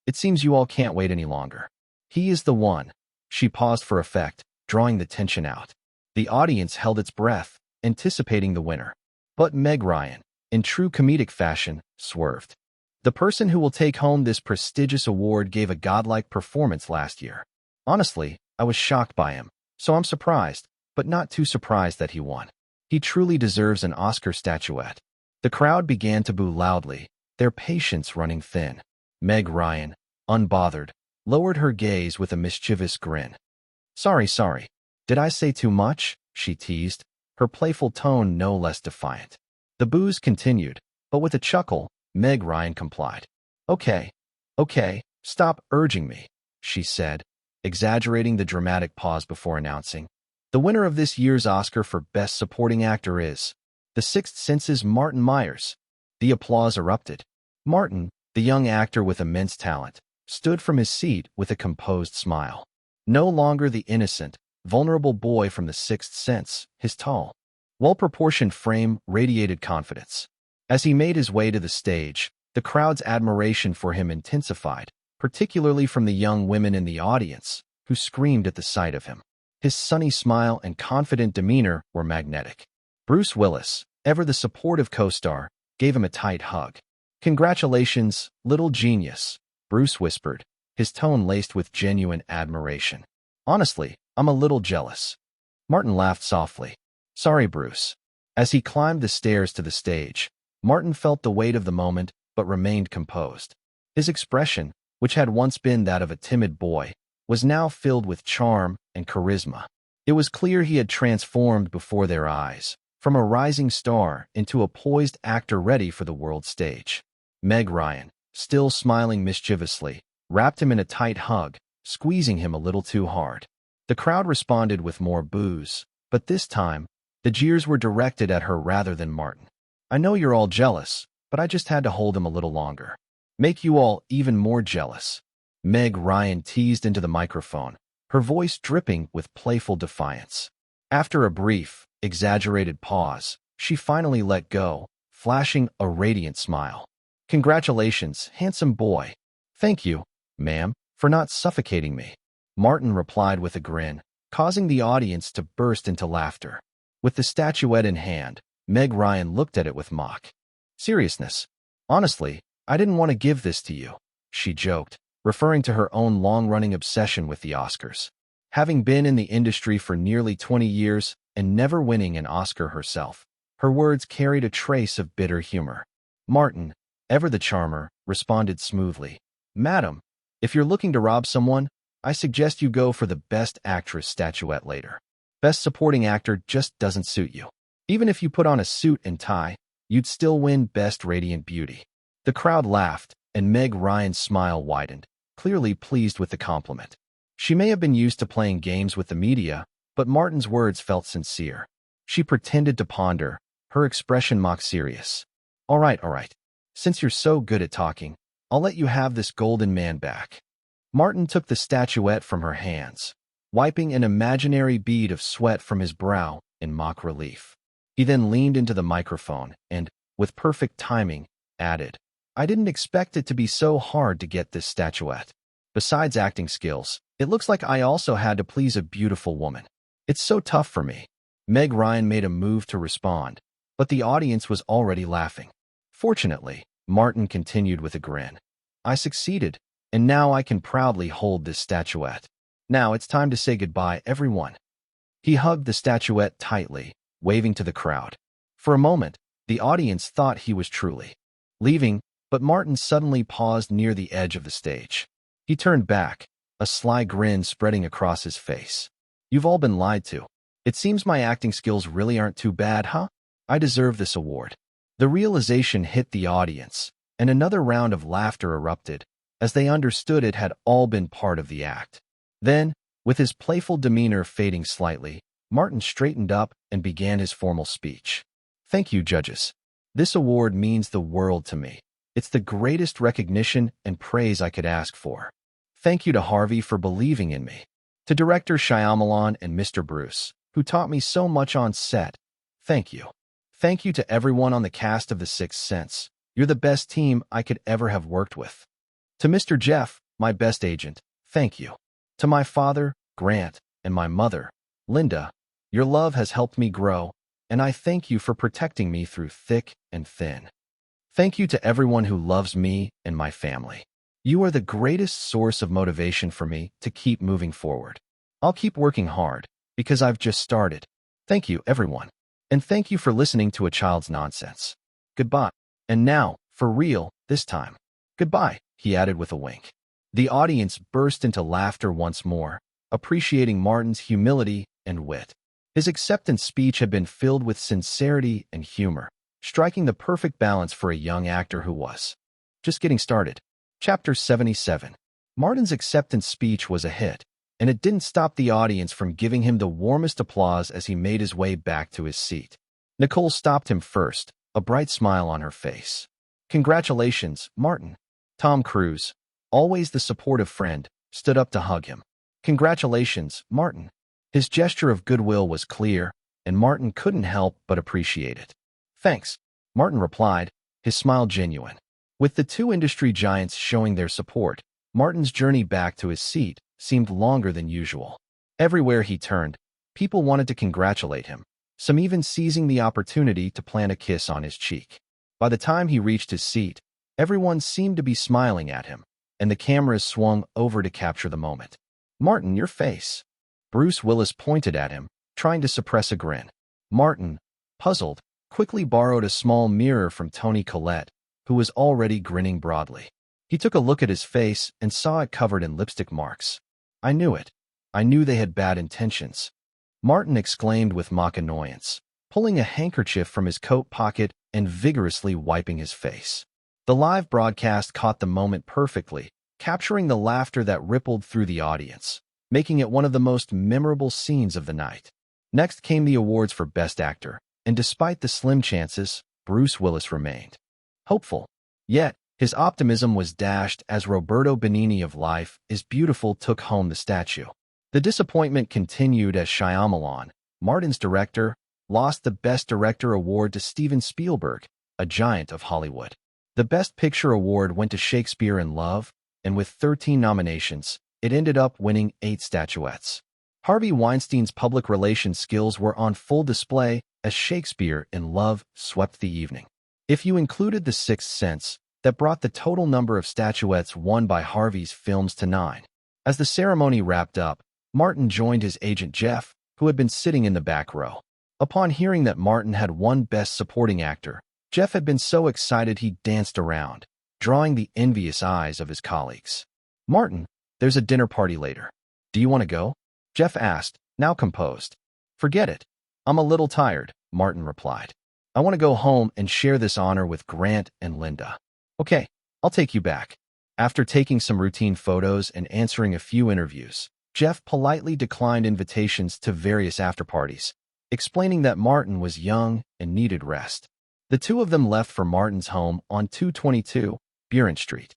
it seems you all can't wait any longer. He is the one. She paused for effect, drawing the tension out. The audience held its breath, anticipating the winner. But Meg Ryan, in true comedic fashion, swerved. The person who will take home this prestigious award gave a godlike performance last year. Honestly, I was shocked by him, so I'm surprised, but not too surprised that he won. He truly deserves an Oscar statuette. The crowd began to boo loudly, their patience running thin. Meg Ryan, unbothered, lowered her gaze with a mischievous grin. Sorry. Did I say too much? She teased, her playful tone no less defiant. The boos continued, but with a chuckle, Meg Ryan complied. Okay, stop urging me, she said, exaggerating the dramatic pause before announcing. The winner of this year's Oscar for Best Supporting Actor is The Sixth Sense's Martin Myers. The applause erupted. Martin, the young actor with immense talent, stood from his seat with a composed smile. No longer the innocent, vulnerable boy from The Sixth Sense, his tall, well-proportioned frame radiated confidence. As he made his way to the stage, the crowd's admiration for him intensified, particularly from the young women in the audience, who screamed at the sight of him. His sunny smile and confident demeanor were magnetic. Bruce Willis, ever the supportive co-star, gave him a tight hug. Congratulations, little genius, Bruce whispered, his tone laced with genuine admiration. Honestly, I'm a little jealous. Martin laughed softly. Sorry, Bruce. As he climbed the stairs to the stage, Martin felt the weight of the moment but remained composed. His expression, which had once been that of a timid boy, was now filled with charm and charisma. It was clear he had transformed before their eyes, from a rising star into a poised actor ready for the world stage. Meg Ryan, still smiling mischievously, wrapped him in a tight hug, squeezing him a little too hard. The crowd responded with more boos, but this time, the jeers were directed at her rather than Martin. I know you're all jealous, but I just had to hold him a little longer. Make you all even more jealous. Meg Ryan teased into the microphone, her voice dripping with playful defiance. After a brief, exaggerated pause, she finally let go, flashing a radiant smile. Congratulations, handsome boy. Thank you, ma'am, for not suffocating me. Martin replied with a grin, causing the audience to burst into laughter. With the statuette in hand, Meg Ryan looked at it with mock seriousness. Honestly, I didn't want to give this to you, she joked, referring to her own long-running obsession with the Oscars. Having been in the industry for nearly 20 years and never winning an Oscar herself, her words carried a trace of bitter humor. Martin, ever the charmer, responded smoothly. Madam, if you're looking to rob someone, I suggest you go for the Best Actress statuette later. Best Supporting Actor just doesn't suit you. Even if you put on a suit and tie, you'd still win Best Radiant Beauty. The crowd laughed, and Meg Ryan's smile widened, clearly pleased with the compliment. She may have been used to playing games with the media, but Martin's words felt sincere. She pretended to ponder, her expression mock serious. All right. Since you're so good at talking, I'll let you have this golden man back. Martin took the statuette from her hands, wiping an imaginary bead of sweat from his brow in mock relief. He then leaned into the microphone and, with perfect timing, added, I didn't expect it to be so hard to get this statuette. Besides acting skills, it looks like I also had to please a beautiful woman. It's so tough for me. Meg Ryan made a move to respond, but the audience was already laughing. Fortunately, Martin continued with a grin. I succeeded, and now I can proudly hold this statuette. Now it's time to say goodbye, everyone. He hugged the statuette tightly, waving to the crowd. For a moment, the audience thought he was truly leaving, but Martin suddenly paused near the edge of the stage. He turned back, a sly grin spreading across his face. You've all been lied to. It seems my acting skills really aren't too bad, huh? I deserve this award. The realization hit the audience, and another round of laughter erupted, as they understood it had all been part of the act. Then, with his playful demeanor fading slightly, Martin straightened up and began his formal speech. Thank you, judges. This award means the world to me. It's the greatest recognition and praise I could ask for. Thank you to Harvey for believing in me. To Director Shyamalan and Mr. Bruce, who taught me so much on set. Thank you. Thank you to everyone on the cast of The Sixth Sense. You're the best team I could ever have worked with. To Mr. Jeff, my best agent, thank you. To my father, Grant, and my mother, Linda, your love has helped me grow, and I thank you for protecting me through thick and thin. Thank you to everyone who loves me and my family. You are the greatest source of motivation for me to keep moving forward. I'll keep working hard, because I've just started. Thank you, everyone. And thank you for listening to a child's nonsense. Goodbye. And now, for real, this time. Goodbye, he added with a wink. The audience burst into laughter once more, appreciating Martin's humility and wit. His acceptance speech had been filled with sincerity and humor, striking the perfect balance for a young actor who was just getting started. Chapter 77. Martin's acceptance speech was a hit, and it didn't stop the audience from giving him the warmest applause as he made his way back to his seat. Nicole stopped him first, a bright smile on her face. Congratulations, Martin. Tom Cruise, always the supportive friend, stood up to hug him. Congratulations, Martin. His gesture of goodwill was clear, and Martin couldn't help but appreciate it. Thanks, Martin replied, his smile genuine. With the two industry giants showing their support, Martin's journey back to his seat seemed longer than usual. Everywhere he turned, people wanted to congratulate him, some even seizing the opportunity to plant a kiss on his cheek. By the time he reached his seat, everyone seemed to be smiling at him, and the cameras swung over to capture the moment. Martin, your face. Bruce Willis pointed at him, trying to suppress a grin. Martin, puzzled, quickly borrowed a small mirror from Toni Collette, who was already grinning broadly. He took a look at his face and saw it covered in lipstick marks. I knew it. I knew they had bad intentions. Martin exclaimed with mock annoyance, pulling a handkerchief from his coat pocket and vigorously wiping his face. The live broadcast caught the moment perfectly, capturing the laughter that rippled through the audience, making it one of the most memorable scenes of the night. Next came the awards for Best Actor, and despite the slim chances, Bruce Willis remained hopeful. Yet, his optimism was dashed as Roberto Benigni of Life is Beautiful took home the statue. The disappointment continued as Shyamalan, Martin's director, lost the Best Director award to Steven Spielberg, a giant of Hollywood. The Best Picture award went to Shakespeare in Love, and with 13 nominations, it ended up winning 8 statuettes. Harvey Weinstein's public relations skills were on full display as Shakespeare in Love swept the evening. If you included The Sixth Sense, that brought the total number of statuettes won by Harvey's films to 9. As the ceremony wrapped up, Martin joined his agent Jeff, who had been sitting in the back row. Upon hearing that Martin had won Best Supporting Actor, Jeff had been so excited he danced around, drawing the envious eyes of his colleagues. Martin, there's a dinner party later. Do you want to go? Jeff asked, now composed. Forget it. I'm a little tired, Martin replied. I want to go home and share this honor with Grant and Linda. Okay, I'll take you back. After taking some routine photos and answering a few interviews, Jeff politely declined invitations to various after-parties, explaining that Martin was young and needed rest. The two of them left for Martin's home on 222 Buren Street.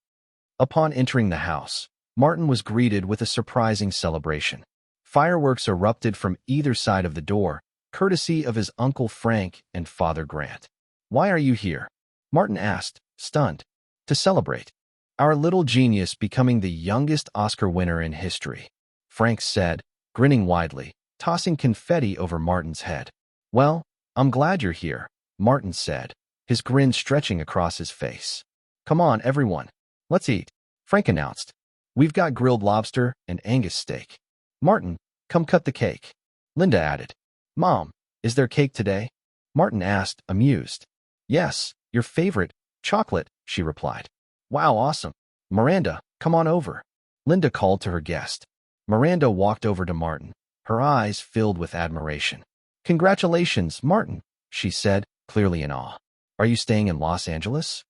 Upon entering the house, Martin was greeted with a surprising celebration. Fireworks erupted from either side of the door, courtesy of his Uncle Frank and Father Grant. Why are you here? Martin asked, stunned. To celebrate. Our little genius becoming the youngest Oscar winner in history, Frank said, grinning widely, tossing confetti over Martin's head. Well, I'm glad you're here, Martin said, his grin stretching across his face. Come on, everyone. Let's eat, Frank announced. We've got grilled lobster and Angus steak. Martin, come cut the cake. Linda added. Mom, is there cake today? Martin asked, amused. Yes, your favorite, chocolate, she replied. Wow, awesome. Miranda, come on over. Linda called to her guest. Miranda walked over to Martin, her eyes filled with admiration. Congratulations, Martin, she said, clearly in awe. Are you staying in Los Angeles?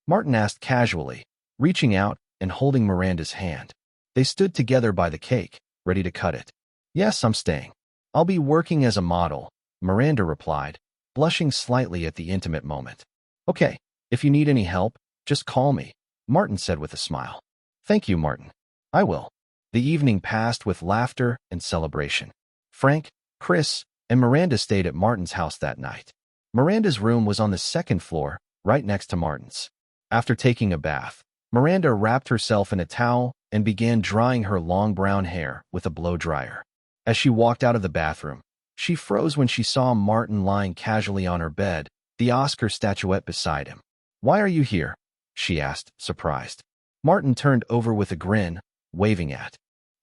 Martin asked casually, reaching out and holding Miranda's hand. They stood together by the cake, ready to cut it. Yes, I'm staying. I'll be working as a model, Miranda replied, blushing slightly at the intimate moment. Okay, if you need any help, just call me, Martin said with a smile. Thank you, Martin. I will. The evening passed with laughter and celebration. Frank, Chris, and Miranda stayed at Martin's house that night. Miranda's room was on the second floor, right next to Martin's. After taking a bath, Miranda wrapped herself in a towel and began drying her long brown hair with a blow dryer. As she walked out of the bathroom, she froze when she saw Martin lying casually on her bed, the Oscar statuette beside him. "Why are you here?" she asked, surprised. Martin turned over with a grin, waving at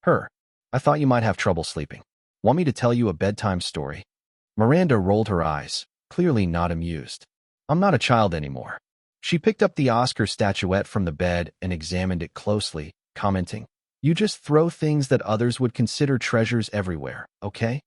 her. "I thought you might have trouble sleeping. Want me to tell you a bedtime story?" Miranda rolled her eyes, clearly not amused. "I'm not a child anymore." She picked up the Oscar statuette from the bed and examined it closely, commenting, "You just throw things that others would consider treasures everywhere, okay?"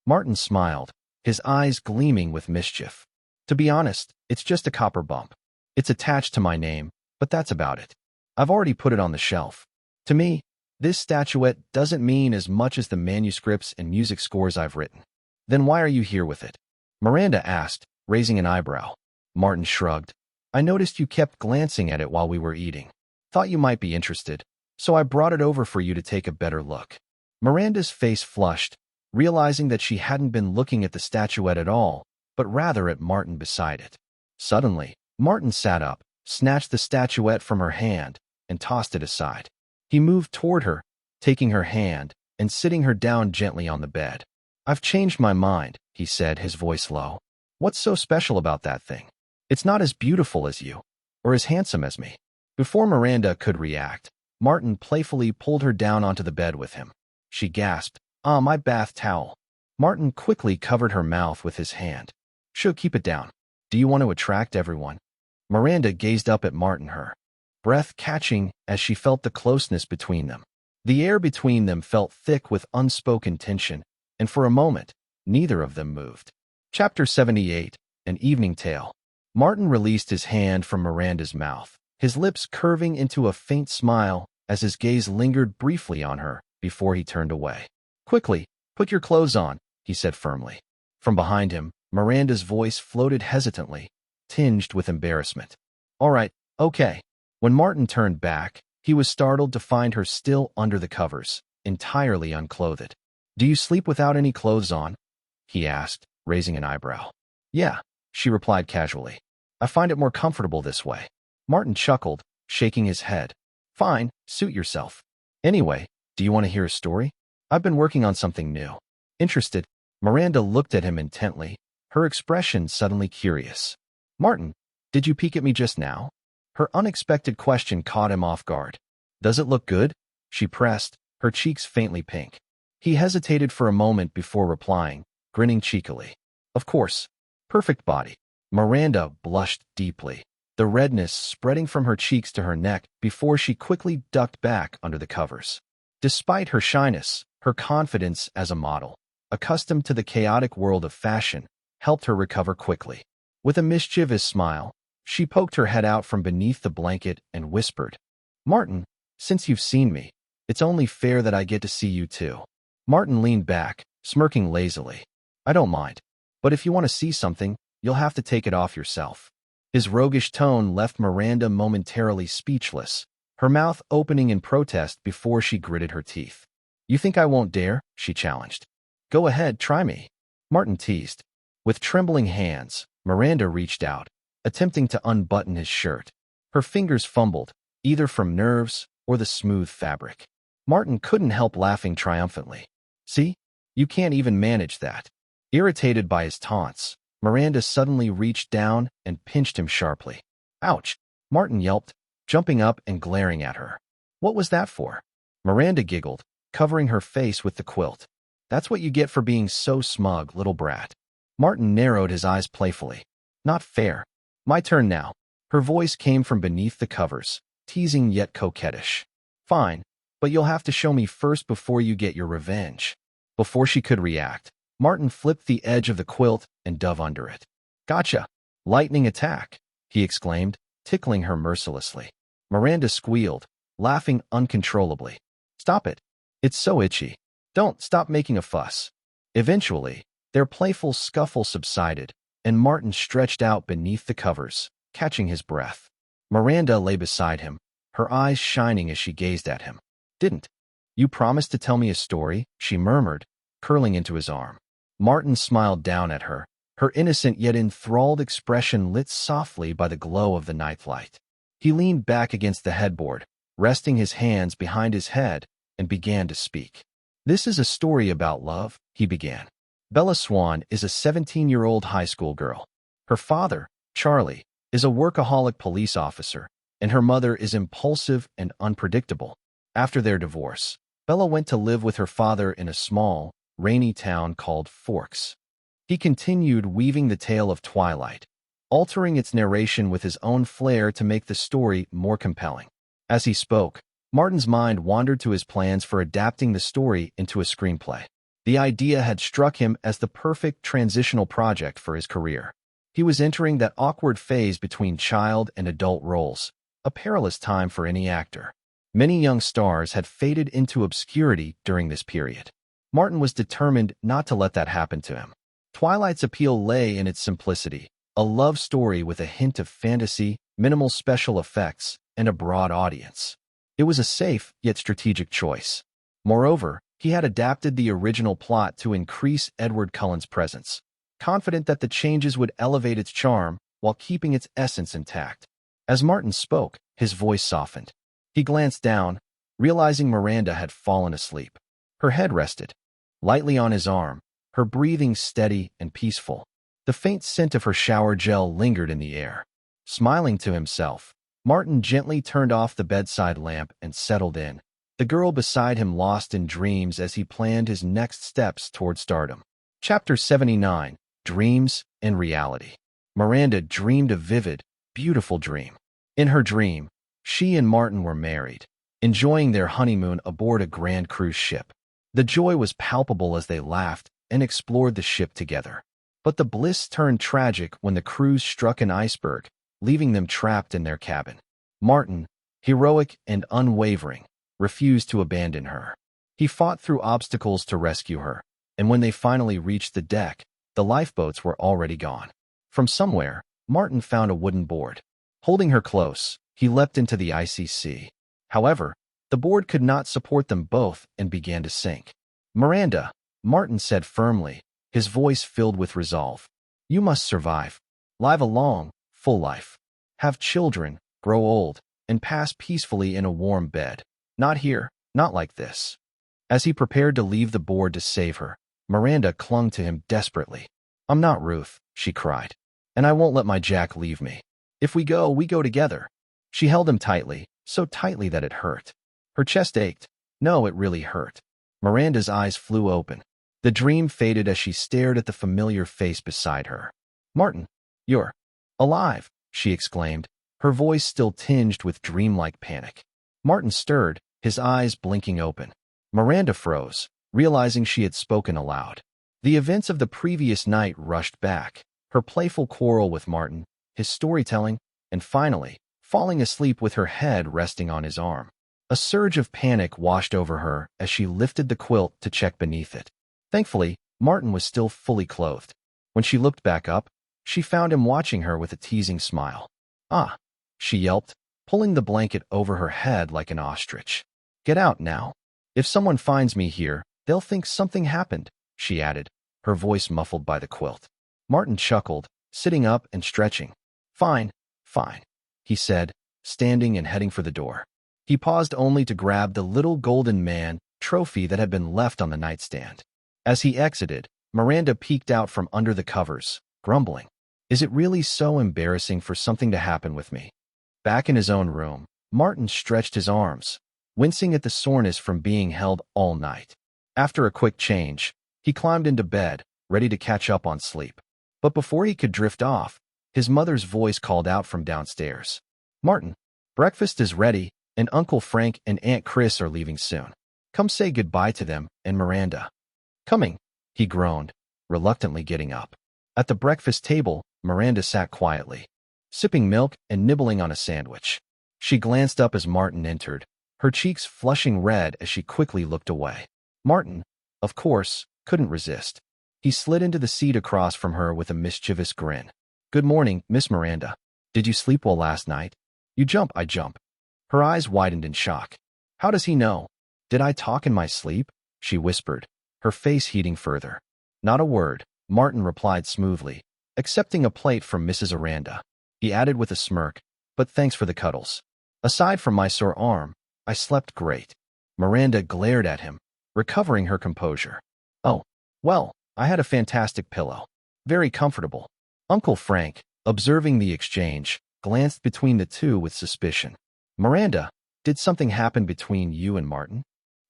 Martin smiled, his eyes gleaming with mischief. "To be honest, it's just a copper bump. It's attached to my name, but that's about it. I've already put it on the shelf. To me, this statuette doesn't mean as much as the manuscripts and music scores I've written." "Then why are you here with it?" Miranda asked, raising an eyebrow. Martin shrugged. "I noticed you kept glancing at it while we were eating. Thought you might be interested, so I brought it over for you to take a better look." Miranda's face flushed, realizing that she hadn't been looking at the statuette at all, but rather at Martin beside it. Suddenly, Martin sat up, snatched the statuette from her hand, and tossed it aside. He moved toward her, taking her hand and sitting her down gently on the bed. "I've changed my mind," he said, his voice low. "What's so special about that thing? It's not as beautiful as you, or as handsome as me." Before Miranda could react, Martin playfully pulled her down onto the bed with him. She gasped, "Ah, my bath towel." Martin quickly covered her mouth with his hand. "She'll keep it down. Do you want to attract everyone?" Miranda gazed up at Martin, her breath catching as she felt the closeness between them. The air between them felt thick with unspoken tension, and for a moment, neither of them moved. Chapter 78, An Evening Tale. Martin released his hand from Miranda's mouth, his lips curving into a faint smile as his gaze lingered briefly on her before he turned away. "Quickly, put your clothes on," he said firmly. From behind him, Miranda's voice floated hesitantly, tinged with embarrassment. "All right, okay." When Martin turned back, he was startled to find her still under the covers, entirely unclothed. "Do you sleep without any clothes on?" he asked, raising an eyebrow. "Yeah," she replied casually. "I find it more comfortable this way." Martin chuckled, shaking his head. "Fine, suit yourself. Anyway, do you want to hear a story? I've been working on something new." "Interested?" Miranda looked at him intently, her expression suddenly curious. "Martin, did you peek at me just now?" Her unexpected question caught him off guard. "Does it look good?" she pressed, her cheeks faintly pink. He hesitated for a moment before replying, grinning cheekily. "Of course. Perfect body." Miranda blushed deeply, the redness spreading from her cheeks to her neck before she quickly ducked back under the covers. Despite her shyness, her confidence as a model, accustomed to the chaotic world of fashion, helped her recover quickly. With a mischievous smile, she poked her head out from beneath the blanket and whispered, "Martin, since you've seen me, it's only fair that I get to see you too." Martin leaned back, smirking lazily. "I don't mind. But if you want to see something, you'll have to take it off yourself." His roguish tone left Miranda momentarily speechless, her mouth opening in protest before she gritted her teeth. "You think I won't dare?" she challenged. "Go ahead, try me," Martin teased. With trembling hands, Miranda reached out, attempting to unbutton his shirt. Her fingers fumbled, either from nerves or the smooth fabric. Martin couldn't help laughing triumphantly. "See? You can't even manage that." Irritated by his taunts, Miranda suddenly reached down and pinched him sharply. "Ouch!" Martin yelped, jumping up and glaring at her. "What was that for?" Miranda giggled, covering her face with the quilt. "That's what you get for being so smug, little brat." Martin narrowed his eyes playfully. "Not fair. My turn now." Her voice came from beneath the covers, teasing yet coquettish. "Fine, but you'll have to show me first before you get your revenge." Before she could react, Martin flipped the edge of the quilt and dove under it. "Gotcha! Lightning attack!" he exclaimed, tickling her mercilessly. Miranda squealed, laughing uncontrollably. "Stop it. It's so itchy. Don't stop making a fuss." Eventually, their playful scuffle subsided, and Martin stretched out beneath the covers, catching his breath. Miranda lay beside him, her eyes shining as she gazed at him. "Didn't you promise to tell me a story?" she murmured, curling into his arm. Martin smiled down at her, her innocent yet enthralled expression lit softly by the glow of the night light. He leaned back against the headboard, resting his hands behind his head, and began to speak. "This is a story about love," he began. Bella Swan is a 17-year-old high school girl. Her father, Charlie, is a workaholic police officer, and her mother is impulsive and unpredictable. After their divorce, Bella went to live with her father in a small, rainy town called Forks. He continued weaving the tale of Twilight, altering its narration with his own flair to make the story more compelling. As he spoke, Martin's mind wandered to his plans for adapting the story into a screenplay. The idea had struck him as the perfect transitional project for his career. He was entering that awkward phase between child and adult roles, a perilous time for any actor. Many young stars had faded into obscurity during this period. Martin was determined not to let that happen to him. Twilight's appeal lay in its simplicity, a love story with a hint of fantasy, minimal special effects, and a broad audience. It was a safe yet strategic choice. Moreover, he had adapted the original plot to increase Edward Cullen's presence, confident that the changes would elevate its charm while keeping its essence intact. As Martin spoke, his voice softened. He glanced down, realizing Miranda had fallen asleep. Her head rested lightly on his arm, her breathing steady and peaceful. The faint scent of her shower gel lingered in the air. Smiling to himself, Martin gently turned off the bedside lamp and settled in, the girl beside him lost in dreams as he planned his next steps toward stardom. Chapter 79, Dreams and Reality. Miranda dreamed a vivid, beautiful dream. In her dream, she and Martin were married, enjoying their honeymoon aboard a grand cruise ship. The joy was palpable as they laughed and explored the ship together. But the bliss turned tragic when the cruise struck an iceberg, leaving them trapped in their cabin. Martin, heroic and unwavering, refused to abandon her. He fought through obstacles to rescue her, and when they finally reached the deck, the lifeboats were already gone. From somewhere, Martin found a wooden board. Holding her close, he leapt into the icy sea. However, the board could not support them both and began to sink. "Miranda," Martin said firmly, his voice filled with resolve. "You must survive. Live a long, full life. Have children, grow old, and pass peacefully in a warm bed. Not here, not like this." As he prepared to leave the board to save her, Miranda clung to him desperately. "I'm not Ruth," she cried, "and I won't let my Jack leave me. If we go together." She held him tightly, so tightly that it hurt. Her chest ached. No, it really hurt. Miranda's eyes flew open. The dream faded as she stared at the familiar face beside her. "Martin, you're alive," she exclaimed, her voice still tinged with dreamlike panic. Martin stirred, his eyes blinking open. Miranda froze, realizing she had spoken aloud. The events of the previous night rushed back, her playful quarrel with Martin, his storytelling, and finally, falling asleep with her head resting on his arm. A surge of panic washed over her as she lifted the quilt to check beneath it. Thankfully, Martin was still fully clothed. When she looked back up, she found him watching her with a teasing smile. "Ah," she yelped, pulling the blanket over her head like an ostrich. "Get out now. If someone finds me here, they'll think something happened," she added, her voice muffled by the quilt. Martin chuckled, sitting up and stretching. Fine," he said, standing and heading for the door. He paused only to grab the little golden man trophy that had been left on the nightstand. As he exited, Miranda peeked out from under the covers, grumbling, "Is it really so embarrassing for something to happen with me?" Back in his own room, Martin stretched his arms, wincing at the soreness from being held all night. After a quick change, he climbed into bed, ready to catch up on sleep. But before he could drift off, his mother's voice called out from downstairs. "Martin, breakfast is ready, and Uncle Frank and Aunt Chris are leaving soon. Come say goodbye to them and Miranda." "Coming," he groaned, reluctantly getting up. At the breakfast table, Miranda sat quietly, sipping milk and nibbling on a sandwich. She glanced up as Martin entered, her cheeks flushing red as she quickly looked away. Martin, of course, couldn't resist. He slid into the seat across from her with a mischievous grin. "Good morning, Miss Miranda. Did you sleep well last night?" "You jump, I jump." Her eyes widened in shock. "How does he know? Did I talk in my sleep?" she whispered, her face heating further. Not a word, Martin replied smoothly, accepting a plate from Mrs. Aranda. He added with a smirk, but thanks for the cuddles. Aside from my sore arm, I slept great. Miranda glared at him, recovering her composure. Oh, well, I had a fantastic pillow. Very comfortable. Uncle Frank, observing the exchange, glanced between the two with suspicion. Miranda, did something happen between you and Martin?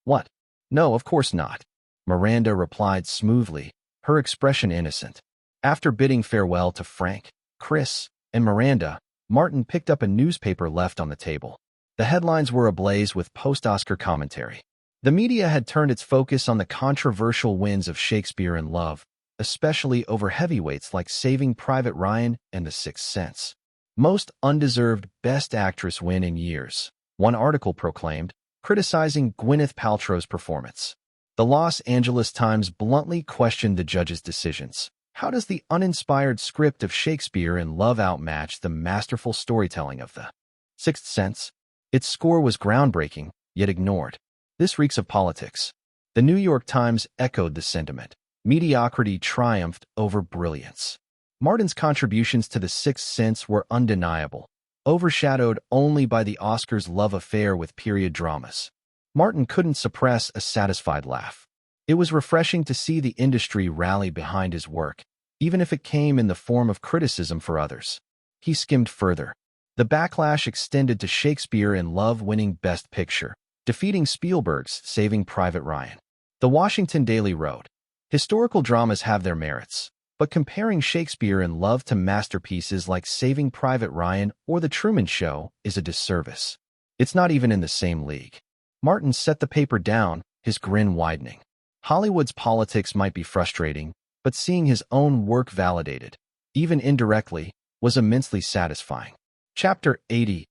What? No, of course not. Miranda replied smoothly, her expression innocent. After bidding farewell to Frank, Chris, and Miranda, Martin picked up a newspaper left on the table. The headlines were ablaze with post-Oscar commentary. The media had turned its focus on the controversial wins of Shakespeare in Love, especially over heavyweights like Saving Private Ryan and The Sixth Sense. Most undeserved Best Actress win in years, one article proclaimed, criticizing Gwyneth Paltrow's performance. The Los Angeles Times bluntly questioned the judges' decisions. How does the uninspired script of Shakespeare in Love outmatch the masterful storytelling of The Sixth Sense? Its score was groundbreaking, yet ignored. This reeks of politics. The New York Times echoed the sentiment. Mediocrity triumphed over brilliance. Martin's contributions to The Sixth Sense were undeniable, overshadowed only by the Oscars' love affair with period dramas. Martin couldn't suppress a satisfied laugh. It was refreshing to see the industry rally behind his work, even if it came in the form of criticism for others. He skimmed further. The backlash extended to Shakespeare in Love winning Best Picture, defeating Spielberg's Saving Private Ryan. The Washington Daily wrote, "Historical dramas have their merits, but comparing Shakespeare in Love to masterpieces like Saving Private Ryan or The Truman Show is a disservice. It's not even in the same league." Martin set the paper down, his grin widening. Hollywood's politics might be frustrating, but seeing his own work validated, even indirectly, was immensely satisfying. Chapter 80,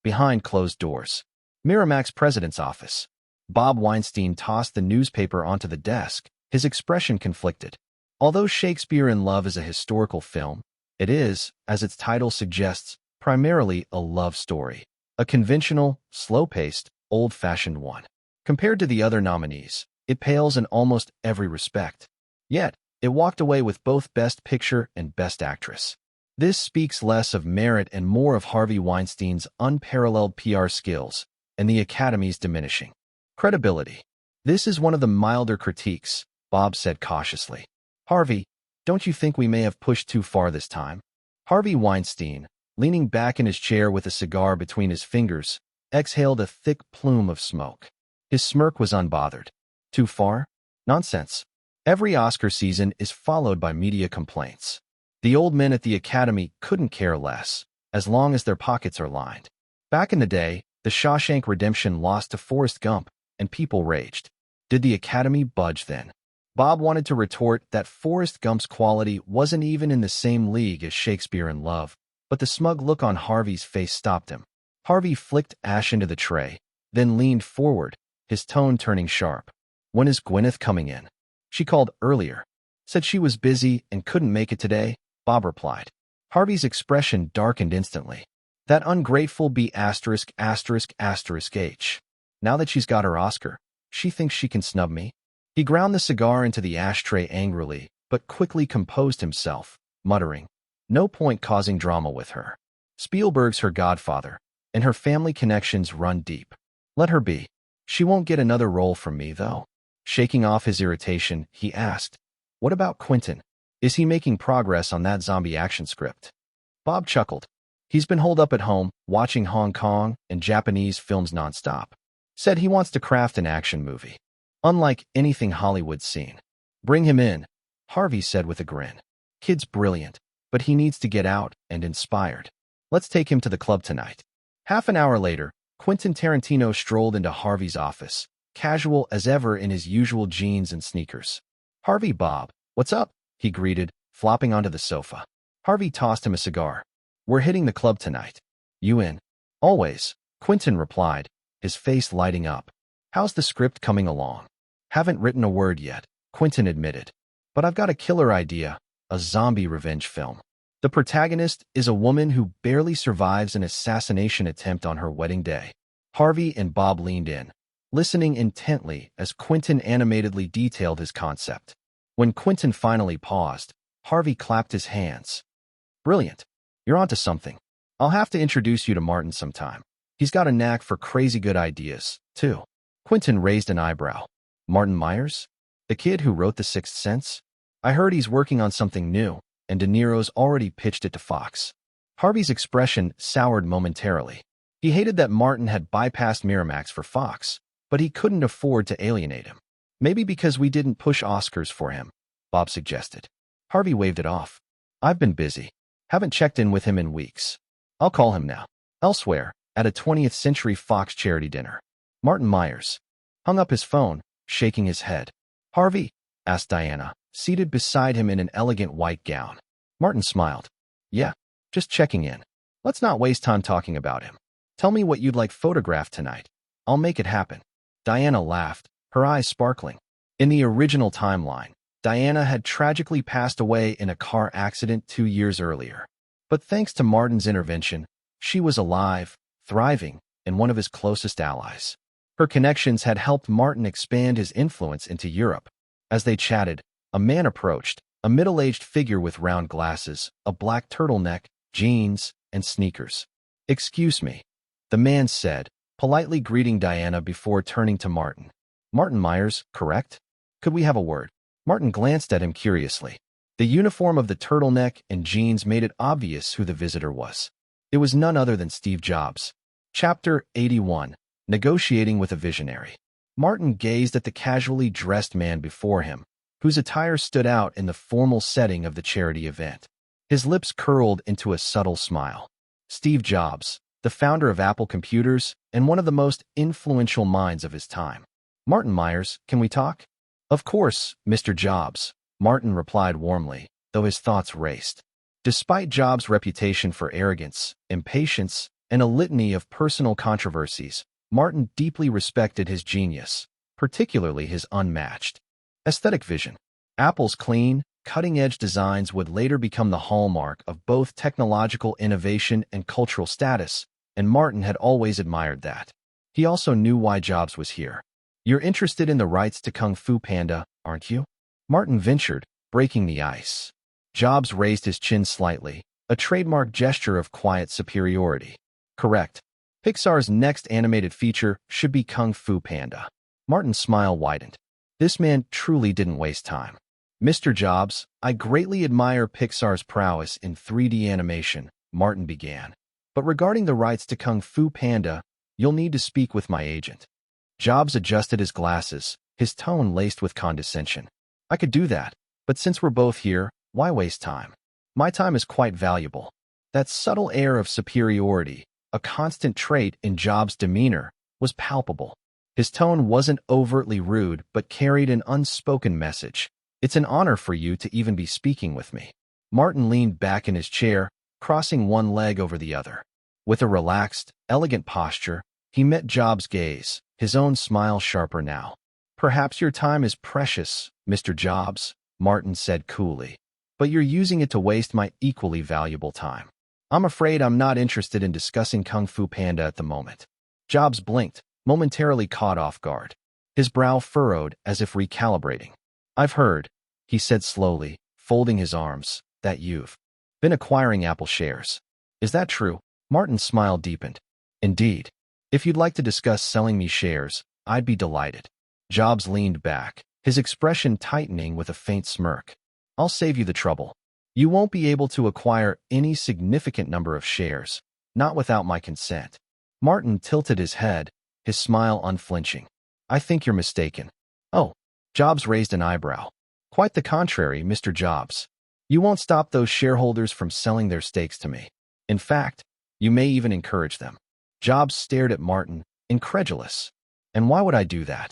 Behind Closed Doors. Miramax's president's office. Bob Weinstein tossed the newspaper onto the desk, his expression conflicted. Although Shakespeare in Love is a historical film, it is, as its title suggests, primarily a love story. A conventional, slow-paced, old-fashioned one. Compared to the other nominees, it pales in almost every respect. Yet, it walked away with both Best Picture and Best Actress. This speaks less of merit and more of Harvey Weinstein's unparalleled PR skills and the Academy's diminishing credibility. This is one of the milder critiques, Bob said cautiously. Harvey, don't you think we may have pushed too far this time? Harvey Weinstein, leaning back in his chair with a cigar between his fingers, exhaled a thick plume of smoke. His smirk was unbothered. Too far? Nonsense. Every Oscar season is followed by media complaints. The old men at the Academy couldn't care less, as long as their pockets are lined. Back in the day, The Shawshank Redemption lost to Forrest Gump, and people raged. Did the Academy budge then? Bob wanted to retort that Forrest Gump's quality wasn't even in the same league as Shakespeare in Love, but the smug look on Harvey's face stopped him. Harvey flicked ash into the tray, then leaned forward, his tone turning sharp. When is Gwyneth coming in? She called earlier. Said she was busy and couldn't make it today, Bob replied. Harvey's expression darkened instantly. That ungrateful B*******H. Now that she's got her Oscar, she thinks she can snub me? He ground the cigar into the ashtray angrily, but quickly composed himself, muttering, "No point causing drama with her. Spielberg's her godfather, and her family connections run deep. Let her be. She won't get another role from me, though." Shaking off his irritation, he asked, "What about Quentin? Is he making progress on that zombie action script?" Bob chuckled. He's been holed up at home, watching Hong Kong and Japanese films nonstop. Said he wants to craft an action movie. Unlike anything Hollywood's seen. Bring him in, Harvey said with a grin. Kid's brilliant, but he needs to get out and inspired. Let's take him to the club tonight. Half an hour later, Quentin Tarantino strolled into Harvey's office, casual as ever in his usual jeans and sneakers. "Harvey, Bob, what's up?" he greeted, flopping onto the sofa. Harvey tossed him a cigar. "We're hitting the club tonight. You in?" "Always," Quentin replied, his face lighting up. "How's the script coming along?" "Haven't written a word yet," Quentin admitted. "But I've got a killer idea, a zombie revenge film. The protagonist is a woman who barely survives an assassination attempt on her wedding day." Harvey and Bob leaned in, listening intently as Quentin animatedly detailed his concept. When Quentin finally paused, Harvey clapped his hands. Brilliant. You're onto something. I'll have to introduce you to Martin sometime. He's got a knack for crazy good ideas, too. Quentin raised an eyebrow. Martin Myers? The kid who wrote The Sixth Sense? I heard he's working on something new, and De Niro's already pitched it to Fox. Harvey's expression soured momentarily. He hated that Martin had bypassed Miramax for Fox, but he couldn't afford to alienate him. Maybe because we didn't push Oscars for him, Bob suggested. Harvey waved it off. I've been busy. Haven't checked in with him in weeks. I'll call him now. Elsewhere, at a 20th Century Fox charity dinner. Martin Myers hung up his phone, shaking his head. Harvey? Asked Diana, seated beside him in an elegant white gown. Martin smiled. Yeah, just checking in. Let's not waste time talking about him. Tell me what you'd like photographed tonight. I'll make it happen. Diana laughed, her eyes sparkling. In the original timeline, Diana had tragically passed away in a car accident 2 years earlier. But thanks to Martin's intervention, she was alive, thriving, and one of his closest allies. Her connections had helped Martin expand his influence into Europe. As they chatted, a man approached, a middle-aged figure with round glasses, a black turtleneck, jeans, and sneakers. Excuse me, the man said, politely greeting Diana before turning to Martin. Martin Myers, correct? Could we have a word? Martin glanced at him curiously. The uniform of the turtleneck and jeans made it obvious who the visitor was. It was none other than Steve Jobs. Chapter 81. Negotiating with a Visionary. Martin gazed at the casually dressed man before him, whose attire stood out in the formal setting of the charity event. His lips curled into a subtle smile. Steve Jobs, the founder of Apple Computers and one of the most influential minds of his time. Martin Myers, can we talk? Of course, Mr. Jobs, Martin replied warmly, though his thoughts raced. Despite Jobs' reputation for arrogance, impatience, and a litany of personal controversies, Martin deeply respected his genius, particularly his unmatched aesthetic vision. Apple's clean, cutting-edge designs would later become the hallmark of both technological innovation and cultural status, and Martin had always admired that. He also knew why Jobs was here. You're interested in the rights to Kung Fu Panda, aren't you? Martin ventured, breaking the ice. Jobs raised his chin slightly, a trademark gesture of quiet superiority. Correct. Pixar's next animated feature should be Kung Fu Panda. Martin's smile widened. This man truly didn't waste time. Mr. Jobs, I greatly admire Pixar's prowess in 3D animation, Martin began. But regarding the rights to Kung Fu Panda, you'll need to speak with my agent. Jobs adjusted his glasses, his tone laced with condescension. I could do that, but since we're both here, why waste time? My time is quite valuable. That subtle air of superiority, a constant trait in Jobs' demeanor, was palpable. His tone wasn't overtly rude but carried an unspoken message. It's an honor for you to even be speaking with me. Martin leaned back in his chair, crossing one leg over the other. With a relaxed, elegant posture, he met Jobs' gaze, his own smile sharper now. Perhaps your time is precious, Mr. Jobs, Martin said coolly. But you're using it to waste my equally valuable time. I'm afraid I'm not interested in discussing Kung Fu Panda at the moment. Jobs blinked, momentarily caught off guard. His brow furrowed as if recalibrating. I've heard, he said slowly, folding his arms, that you've been acquiring Apple shares. Is that true? Martin's smile deepened. Indeed. If you'd like to discuss selling me shares, I'd be delighted. Jobs leaned back, his expression tightening with a faint smirk. I'll save you the trouble. You won't be able to acquire any significant number of shares, not without my consent. Martin tilted his head, his smile unflinching. I think you're mistaken. Oh, Jobs raised an eyebrow. Quite the contrary, Mr. Jobs. You won't stop those shareholders from selling their stakes to me. In fact, you may even encourage them. Jobs stared at Martin, incredulous. And why would I do that?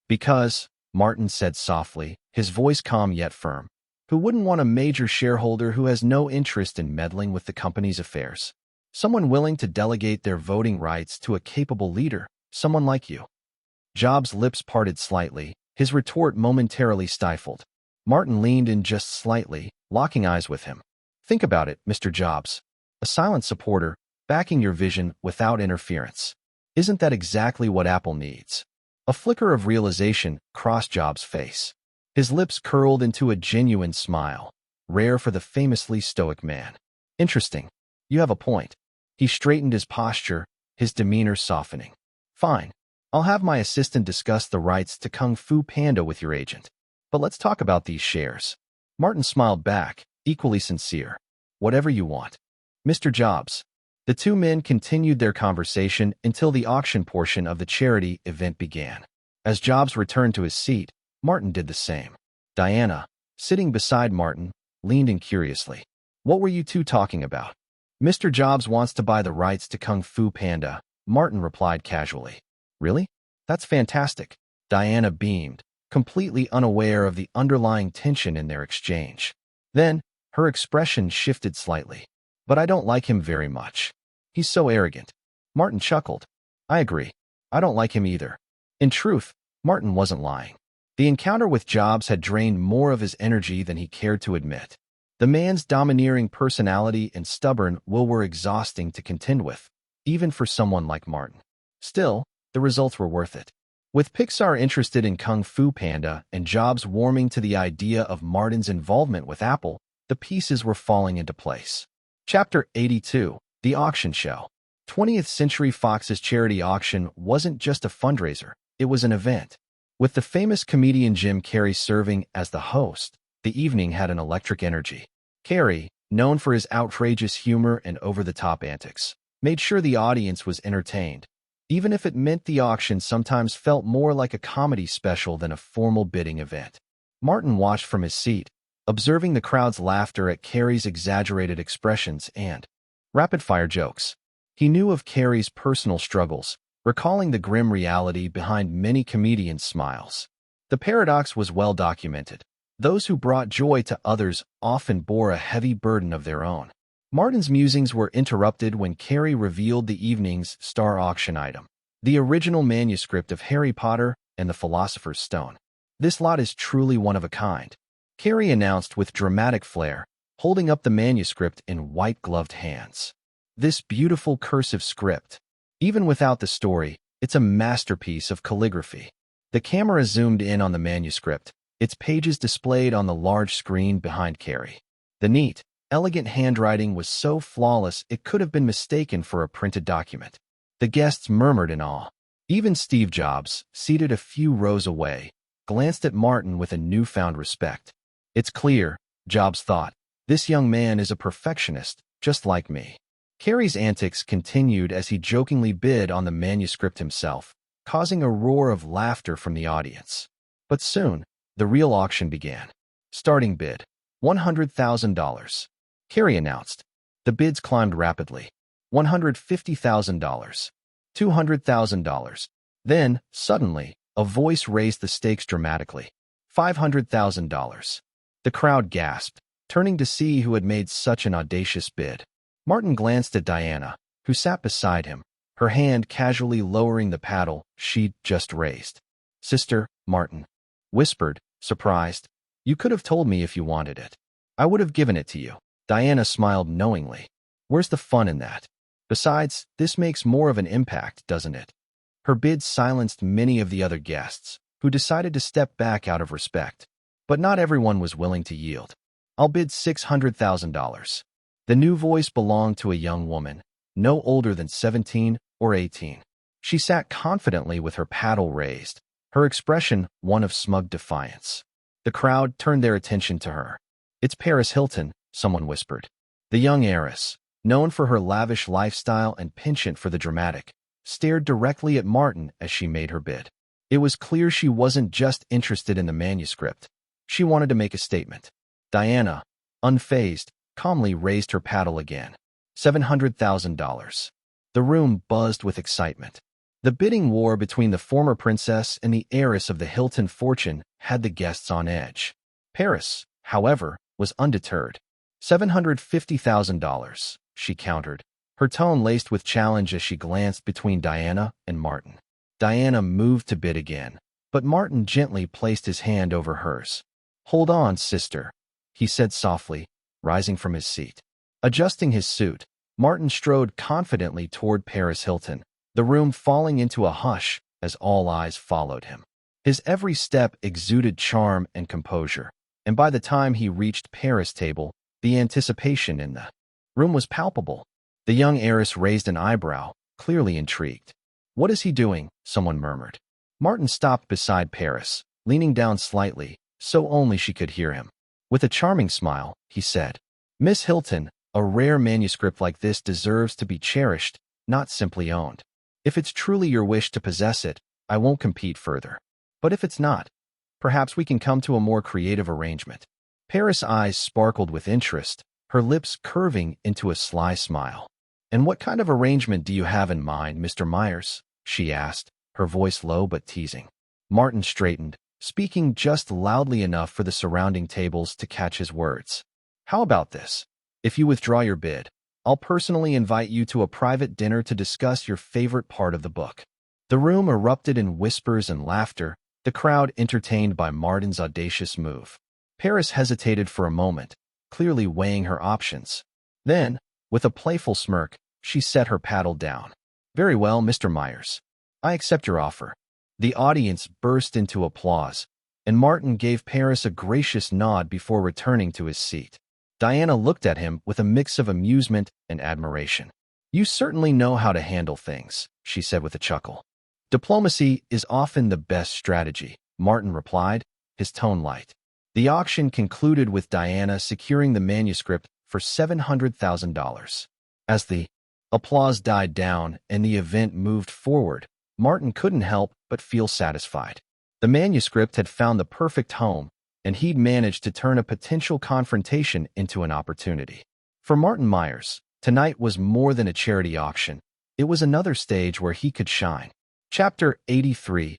Because, Martin said softly, his voice calm yet firm. Who wouldn't want a major shareholder who has no interest in meddling with the company's affairs? Someone willing to delegate their voting rights to a capable leader, someone like you. Jobs' lips parted slightly, his retort momentarily stifled. Martin leaned in just slightly, locking eyes with him. Think about it, Mr. Jobs. A silent supporter, backing your vision without interference. Isn't that exactly what Apple needs? A flicker of realization crossed Jobs' face. His lips curled into a genuine smile, rare for the famously stoic man. Interesting. You have a point. He straightened his posture, his demeanor softening. Fine. I'll have my assistant discuss the rights to Kung Fu Panda with your agent. But let's talk about these shares. Martin smiled back, equally sincere. Whatever you want. Mr. Jobs. The two men continued their conversation until the auction portion of the charity event began. As Jobs returned to his seat, Martin did the same. Diana, sitting beside Martin, leaned in curiously. What were you two talking about? Mr. Jobs wants to buy the rights to Kung Fu Panda, Martin replied casually. Really? That's fantastic. Diana beamed, completely unaware of the underlying tension in their exchange. Then, her expression shifted slightly. But I don't like him very much. He's so arrogant. Martin chuckled. I agree. I don't like him either. In truth, Martin wasn't lying. The encounter with Jobs had drained more of his energy than he cared to admit. The man's domineering personality and stubborn will were exhausting to contend with, even for someone like Martin. Still, the results were worth it. With Pixar interested in Kung Fu Panda and Jobs warming to the idea of Martin's involvement with Apple, the pieces were falling into place. Chapter 82. The Auction Show. 20th Century Fox's charity auction wasn't just a fundraiser, it was an event. With the famous comedian Jim Carrey serving as the host, the evening had an electric energy. Carrey, known for his outrageous humor and over-the-top antics, made sure the audience was entertained, even if it meant the auction sometimes felt more like a comedy special than a formal bidding event. Martin watched from his seat, observing the crowd's laughter at Carrey's exaggerated expressions and rapid-fire jokes. He knew of Carrey's personal struggles, recalling the grim reality behind many comedians' smiles. The paradox was well documented. Those who brought joy to others often bore a heavy burden of their own. Martin's musings were interrupted when Carrey revealed the evening's star auction item, the original manuscript of Harry Potter and the Philosopher's Stone. This lot is truly one of a kind, Carrey announced with dramatic flair, holding up the manuscript in white-gloved hands. This beautiful cursive script, even without the story, it's a masterpiece of calligraphy. The camera zoomed in on the manuscript, its pages displayed on the large screen behind Carrey. The neat, elegant handwriting was so flawless it could have been mistaken for a printed document. The guests murmured in awe. Even Steve Jobs, seated a few rows away, glanced at Martin with a newfound respect. It's clear, Jobs thought, this young man is a perfectionist, just like me. Carrey's antics continued as he jokingly bid on the manuscript himself, causing a roar of laughter from the audience. But soon, the real auction began. Starting bid, $100,000. Carrey announced. The bids climbed rapidly. $150,000. $200,000. Then, suddenly, a voice raised the stakes dramatically. $500,000. The crowd gasped, turning to see who had made such an audacious bid. Martin glanced at Diana, who sat beside him, her hand casually lowering the paddle she'd just raised. Sister, Martin whispered, surprised. You could have told me if you wanted it. I would have given it to you. Diana smiled knowingly. Where's the fun in that? Besides, this makes more of an impact, doesn't it? Her bid silenced many of the other guests, who decided to step back out of respect. But not everyone was willing to yield. I'll bid $600,000. The new voice belonged to a young woman, no older than 17 or 18. She sat confidently with her paddle raised, her expression one of smug defiance. The crowd turned their attention to her. It's Paris Hilton, someone whispered. The young heiress, known for her lavish lifestyle and penchant for the dramatic, stared directly at Martin as she made her bid. It was clear she wasn't just interested in the manuscript. She wanted to make a statement. Diana, unfazed, calmly raised her paddle again. $700,000. The room buzzed with excitement. The bidding war between the former princess and the heiress of the Hilton fortune had the guests on edge. Paris, however, was undeterred. $750,000, she countered, her tone laced with challenge as she glanced between Diana and Martin. Diana moved to bid again, but Martin gently placed his hand over hers. Hold on, sister, he said softly, rising from his seat. Adjusting his suit, Martin strode confidently toward Paris Hilton, the room falling into a hush as all eyes followed him. His every step exuded charm and composure, and by the time he reached Paris' table, the anticipation in the room was palpable. The young heiress raised an eyebrow, clearly intrigued. "What is he doing?" someone murmured. Martin stopped beside Paris, leaning down slightly, so only she could hear him. With a charming smile, he said, "Miss Hilton, a rare manuscript like this deserves to be cherished, not simply owned. If it's truly your wish to possess it, I won't compete further. But if it's not, perhaps we can come to a more creative arrangement." Paris' eyes sparkled with interest, her lips curving into a sly smile. "And what kind of arrangement do you have in mind, Mr. Myers?" she asked, her voice low but teasing. Martin straightened, speaking just loudly enough for the surrounding tables to catch his words. "How about this? If you withdraw your bid, I'll personally invite you to a private dinner to discuss your favorite part of the book." The room erupted in whispers and laughter, the crowd entertained by Martin's audacious move. Paris hesitated for a moment, clearly weighing her options. Then, with a playful smirk, she set her paddle down. "Very well, Mr. Myers. I accept your offer." The audience burst into applause, and Martin gave Paris a gracious nod before returning to his seat. Diana looked at him with a mix of amusement and admiration. "You certainly know how to handle things," she said with a chuckle. "Diplomacy is often the best strategy," Martin replied, his tone light. The auction concluded with Diana securing the manuscript for $700,000. As the applause died down and the event moved forward, Martin couldn't help but feel satisfied. The manuscript had found the perfect home, and he'd managed to turn a potential confrontation into an opportunity. For Martin Myers, tonight was more than a charity auction. It was another stage where he could shine. Chapter 83.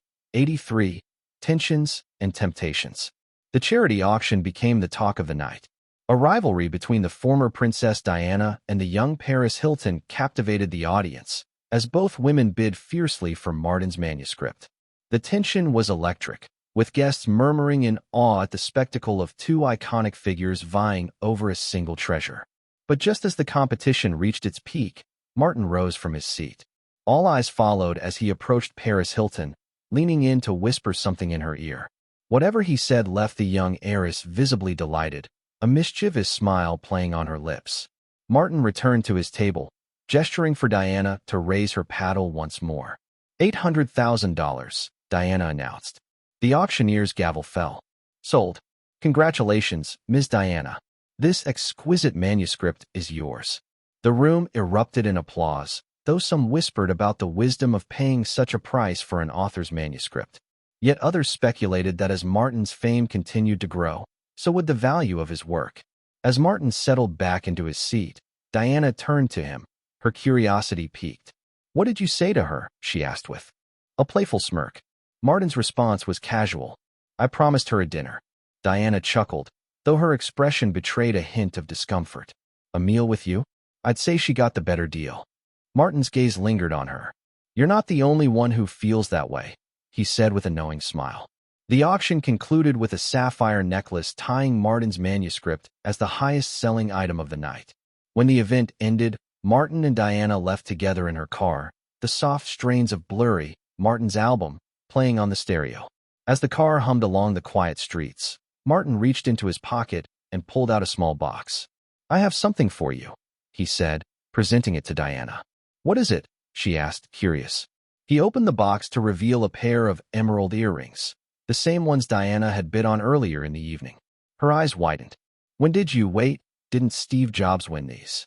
Tensions and Temptations. The charity auction became the talk of the night. A rivalry between the former Princess Diana and the young Paris Hilton captivated the audience, as both women bid fiercely for Martin's manuscript. The tension was electric, with guests murmuring in awe at the spectacle of two iconic figures vying over a single treasure. But just as the competition reached its peak, Martin rose from his seat. All eyes followed as he approached Paris Hilton, leaning in to whisper something in her ear. Whatever he said left the young heiress visibly delighted, a mischievous smile playing on her lips. Martin returned to his table, gesturing for Diana to raise her paddle once more. $800,000, Diana announced. The auctioneer's gavel fell. "Sold. Congratulations, Ms. Diana. This exquisite manuscript is yours." The room erupted in applause, though some whispered about the wisdom of paying such a price for an author's manuscript. Yet others speculated that as Martin's fame continued to grow, so would the value of his work. As Martin settled back into his seat, Diana turned to him, her curiosity piqued. "What did you say to her?" she asked with a playful smirk. Martin's response was casual. "I promised her a dinner." Diana chuckled, though her expression betrayed a hint of discomfort. "A meal with you? I'd say she got the better deal." Martin's gaze lingered on her. "You're not the only one who feels that way," he said with a knowing smile. The auction concluded with a sapphire necklace tying Martin's manuscript as the highest-selling item of the night. When the event ended, Martin and Diana left together in her car, the soft strains of Blurry, Martin's album, playing on the stereo. As the car hummed along the quiet streets, Martin reached into his pocket and pulled out a small box. "I have something for you," he said, presenting it to Diana. "What is it?" she asked, curious. He opened the box to reveal a pair of emerald earrings, the same ones Diana had bid on earlier in the evening. Her eyes widened. "When did you wait? Didn't Steve Jobs win these?"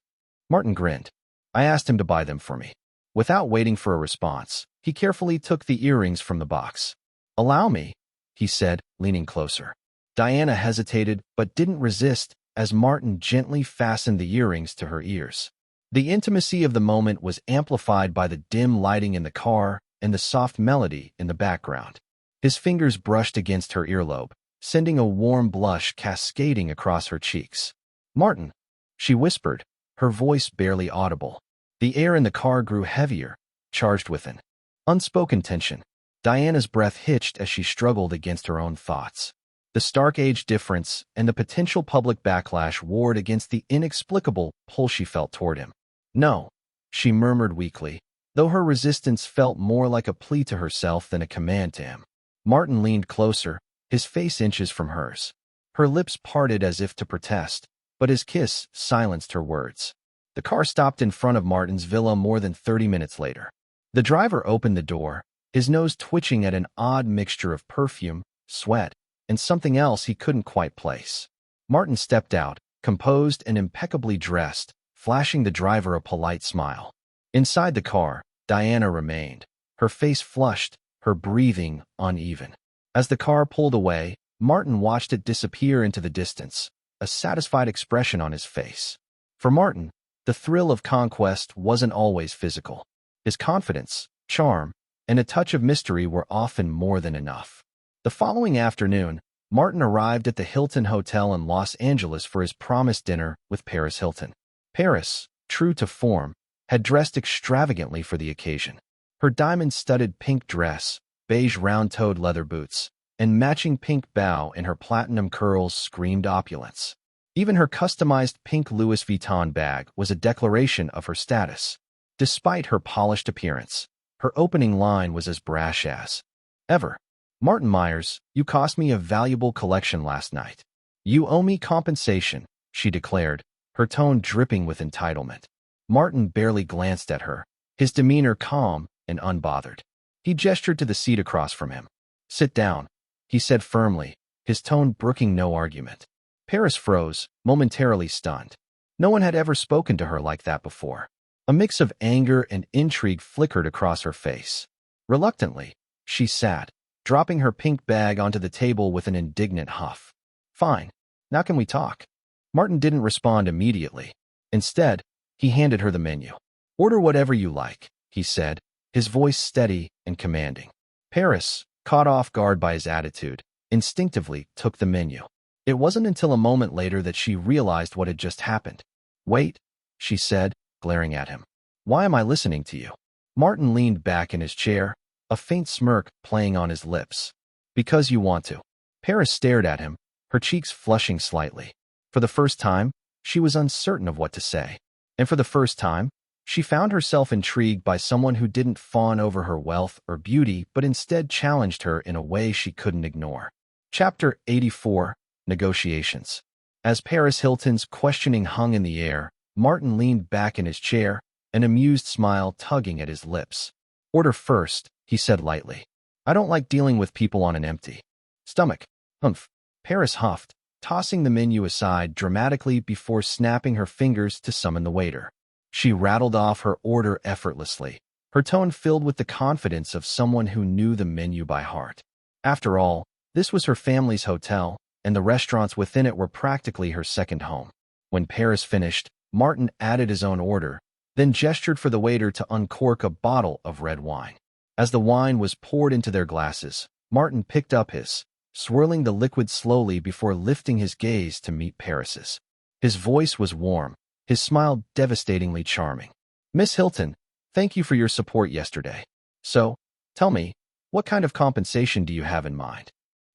Martin grinned. "I asked him to buy them for me." Without waiting for a response, he carefully took the earrings from the box. "Allow me," he said, leaning closer. Diana hesitated but didn't resist as Martin gently fastened the earrings to her ears. The intimacy of the moment was amplified by the dim lighting in the car and the soft melody in the background. His fingers brushed against her earlobe, sending a warm blush cascading across her cheeks. "Martin," she whispered, her voice barely audible. The air in the car grew heavier, charged with an unspoken tension. Diana's breath hitched as she struggled against her own thoughts. The stark age difference and the potential public backlash warred against the inexplicable pull she felt toward him. "No," she murmured weakly, though her resistance felt more like a plea to herself than a command to him. Martin leaned closer, his face inches from hers. Her lips parted as if to protest, but his kiss silenced her words. The car stopped in front of Martin's villa more than 30 minutes later. The driver opened the door, his nose twitching at an odd mixture of perfume, sweat, and something else he couldn't quite place. Martin stepped out, composed and impeccably dressed, flashing the driver a polite smile. Inside the car, Diana remained, her face flushed, her breathing uneven. As the car pulled away, Martin watched it disappear into the distance, a satisfied expression on his face. For Martin, the thrill of conquest wasn't always physical. His confidence, charm, and a touch of mystery were often more than enough. The following afternoon, Martin arrived at the Hilton Hotel in Los Angeles for his promised dinner with Paris Hilton. Paris, true to form, had dressed extravagantly for the occasion. Her diamond-studded pink dress, beige round-toed leather boots, and matching pink bow in her platinum curls screamed opulence. Even her customized pink Louis Vuitton bag was a declaration of her status. Despite her polished appearance, her opening line was as brash as ever. "Martin Myers, you cost me a valuable collection last night. You owe me compensation," she declared, her tone dripping with entitlement. Martin barely glanced at her, his demeanor calm and unbothered. He gestured to the seat across from him. "Sit down," he said firmly, his tone brooking no argument. Paris froze, momentarily stunned. No one had ever spoken to her like that before. A mix of anger and intrigue flickered across her face. Reluctantly, she sat, dropping her pink bag onto the table with an indignant huff. "Fine. Now can we talk?" Martin didn't respond immediately. Instead, he handed her the menu. "Order whatever you like," he said, his voice steady and commanding. Paris, caught off guard by his attitude, instinctively took the menu. It wasn't until a moment later that she realized what had just happened. "Wait," she said, glaring at him. "Why am I listening to you?" Martin leaned back in his chair, a faint smirk playing on his lips. "Because you want to." Paris stared at him, her cheeks flushing slightly. For the first time, she was uncertain of what to say. And for the first time, she found herself intrigued by someone who didn't fawn over her wealth or beauty but instead challenged her in a way she couldn't ignore. Chapter 84. Negotiations. As Paris Hilton's questioning hung in the air, Martin leaned back in his chair, an amused smile tugging at his lips. "Order first," he said lightly. "I don't like dealing with people on an empty stomach." "Humph," Paris huffed, tossing the menu aside dramatically before snapping her fingers to summon the waiter. She rattled off her order effortlessly, her tone filled with the confidence of someone who knew the menu by heart. After all, this was her family's hotel, and the restaurants within it were practically her second home. When Paris finished, Martin added his own order, then gestured for the waiter to uncork a bottle of red wine. As the wine was poured into their glasses, Martin picked up his, swirling the liquid slowly before lifting his gaze to meet Paris's. His voice was warm, his smile devastatingly charming. "Miss Hilton, thank you for your support yesterday. So, tell me, what kind of compensation do you have in mind?"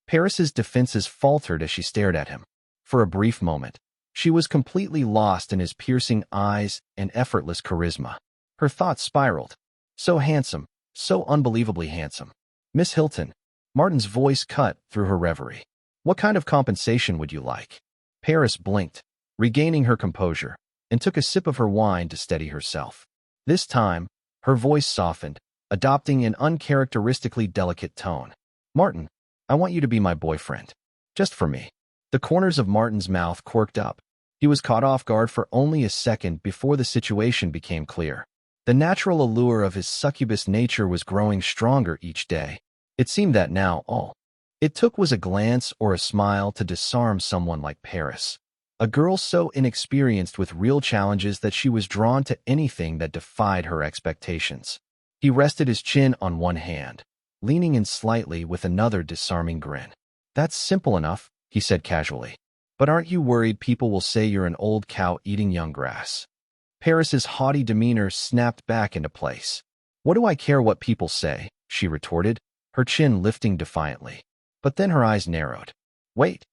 Paris's defenses faltered as she stared at him. For a brief moment, she was completely lost in his piercing eyes and effortless charisma. Her thoughts spiraled. So handsome, so unbelievably handsome. "Miss Hilton," Martin's voice cut through her reverie. "What kind of compensation would you like?" Paris blinked, regaining her composure, and took a sip of her wine to steady herself. This time, her voice softened, adopting an uncharacteristically delicate tone. "Martin, I want you to be my boyfriend. Just for me." The corners of Martin's mouth quirked up. He was caught off guard for only a second before the situation became clear. The natural allure of his succubus nature was growing stronger each day. It seemed that now all it took was a glance or a smile to disarm someone like Paris. A girl so inexperienced with real challenges that she was drawn to anything that defied her expectations. He rested his chin on one hand, leaning in slightly with another disarming grin. "That's simple enough," he said casually. "But aren't you worried people will say you're an old cow eating young grass?" Paris's haughty demeanor snapped back into place. "What do I care what people say?" she retorted, her chin lifting defiantly. But then her eyes narrowed. "Wait,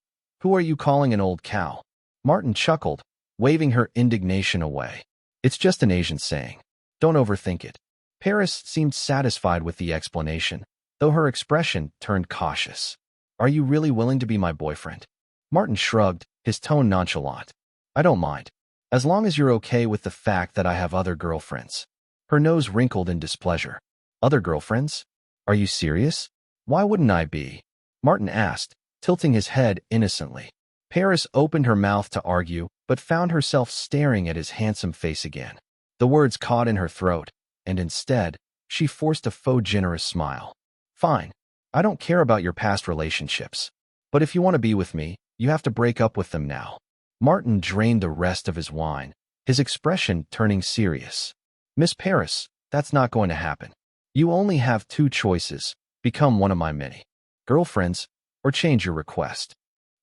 who are you calling an old cow?" Martin chuckled, waving her indignation away. "It's just an Asian saying. Don't overthink it." Paris seemed satisfied with the explanation, though her expression turned cautious. Are you really willing to be my boyfriend? Martin shrugged, his tone nonchalant. I don't mind, as long as you're okay with the fact that I have other girlfriends. Her nose wrinkled in displeasure. Other girlfriends? Are you serious? Why wouldn't I be? Martin asked, tilting his head innocently. Paris opened her mouth to argue, but found herself staring at his handsome face again. The words caught in her throat, and instead, she forced a faux generous smile. Fine. I don't care about your past relationships. But if you want to be with me, you have to break up with them now. Martin drained the rest of his wine, his expression turning serious. Miss Paris, that's not going to happen. You only have two choices. Become one of my many girlfriends, or change your request.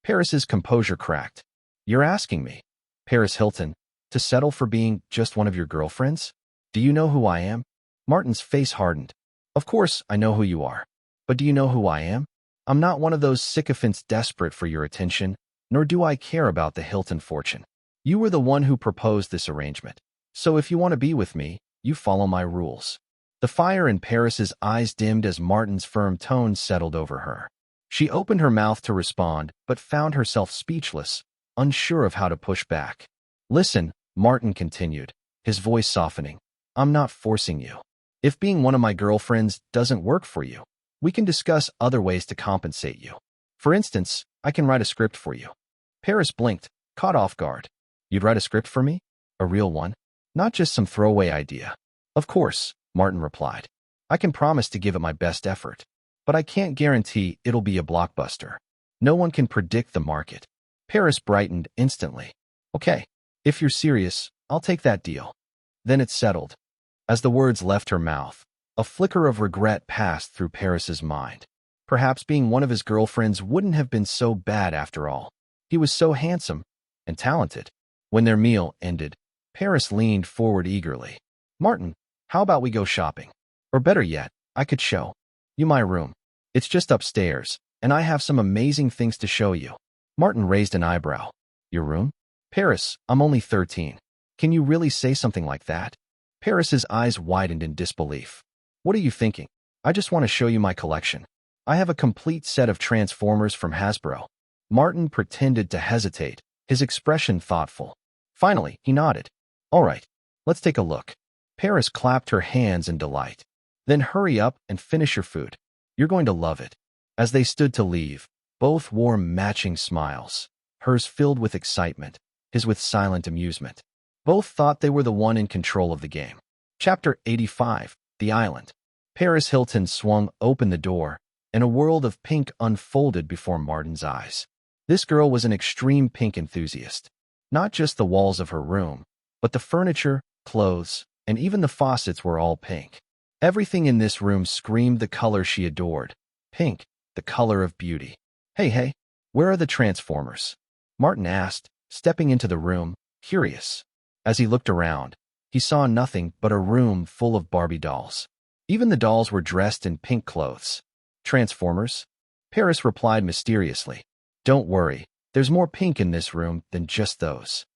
Paris's composure cracked. You're asking me, Paris Hilton, to settle for being just one of your girlfriends? Do you know who I am? Martin's face hardened. Of course, I know who you are. But do you know who I am? I'm not one of those sycophants desperate for your attention, nor do I care about the Hilton fortune. You were the one who proposed this arrangement. So if you want to be with me, you follow my rules. The fire in Paris's eyes dimmed as Martin's firm tone settled over her. She opened her mouth to respond, but found herself speechless, unsure of how to push back. Listen, Martin continued, his voice softening. I'm not forcing you. If being one of my girlfriends doesn't work for you, we can discuss other ways to compensate you. For instance, I can write a script for you. Paris blinked, caught off guard. You'd write a script for me? A real one? Not just some throwaway idea. Of course, Martin replied. I can promise to give it my best effort. But I can't guarantee it'll be a blockbuster. No one can predict the market. Paris brightened instantly. Okay, if you're serious, I'll take that deal. Then it's settled. As the words left her mouth, a flicker of regret passed through Paris's mind. Perhaps being one of his girlfriends wouldn't have been so bad after all. He was so handsome and talented. When their meal ended, Paris leaned forward eagerly. Martin, how about we go shopping? Or better yet, I could show you my room. It's just upstairs, and I have some amazing things to show you. Martin raised an eyebrow. Your room? Paris, I'm only 13. Can you really say something like that? Paris's eyes widened in disbelief. What are you thinking? I just want to show you my collection. I have a complete set of Transformers from Hasbro. Martin pretended to hesitate, his expression thoughtful. Finally, he nodded. All right, let's take a look. Paris clapped her hands in delight. Then hurry up and finish your food. You're going to love it. As they stood to leave, both wore matching smiles, hers filled with excitement, his with silent amusement. Both thought they were the one in control of the game. Chapter 85, The Island. Paris Hilton swung open the door, and a world of pink unfolded before Martin's eyes. This girl was an extreme pink enthusiast. Not just the walls of her room, but the furniture, clothes, and even the faucets were all pink. Everything in this room screamed the color she adored. Pink, the color of beauty. Hey, where are the Transformers? Martin asked, stepping into the room, curious. As he looked around, he saw nothing but a room full of Barbie dolls. Even the dolls were dressed in pink clothes. Transformers? Paris replied mysteriously. Don't worry, there's more pink in this room than just those.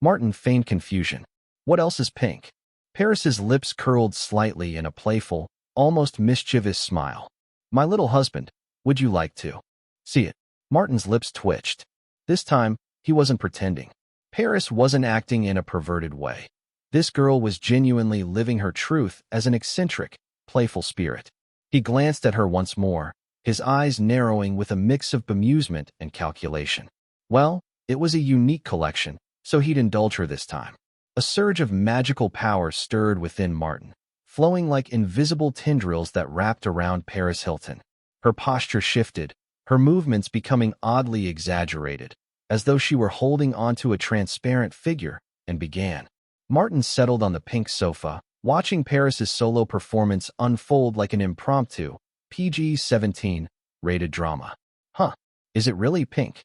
Martin feigned confusion. What else is pink? Paris's lips curled slightly in a playful, almost mischievous smile. My little husband, would you like to see it? Martin's lips twitched. This time, he wasn't pretending. Paris wasn't acting in a perverted way. This girl was genuinely living her truth as an eccentric, playful spirit. He glanced at her once more, his eyes narrowing with a mix of bemusement and calculation. Well, it was a unique collection, so he'd indulge her this time. A surge of magical power stirred within Martin, flowing like invisible tendrils that wrapped around Paris Hilton. Her posture shifted, her movements becoming oddly exaggerated, as though she were holding onto a transparent figure, and began. Martin settled on the pink sofa, watching Paris's solo performance unfold like an impromptu, PG-17, rated drama. Huh, is it really pink?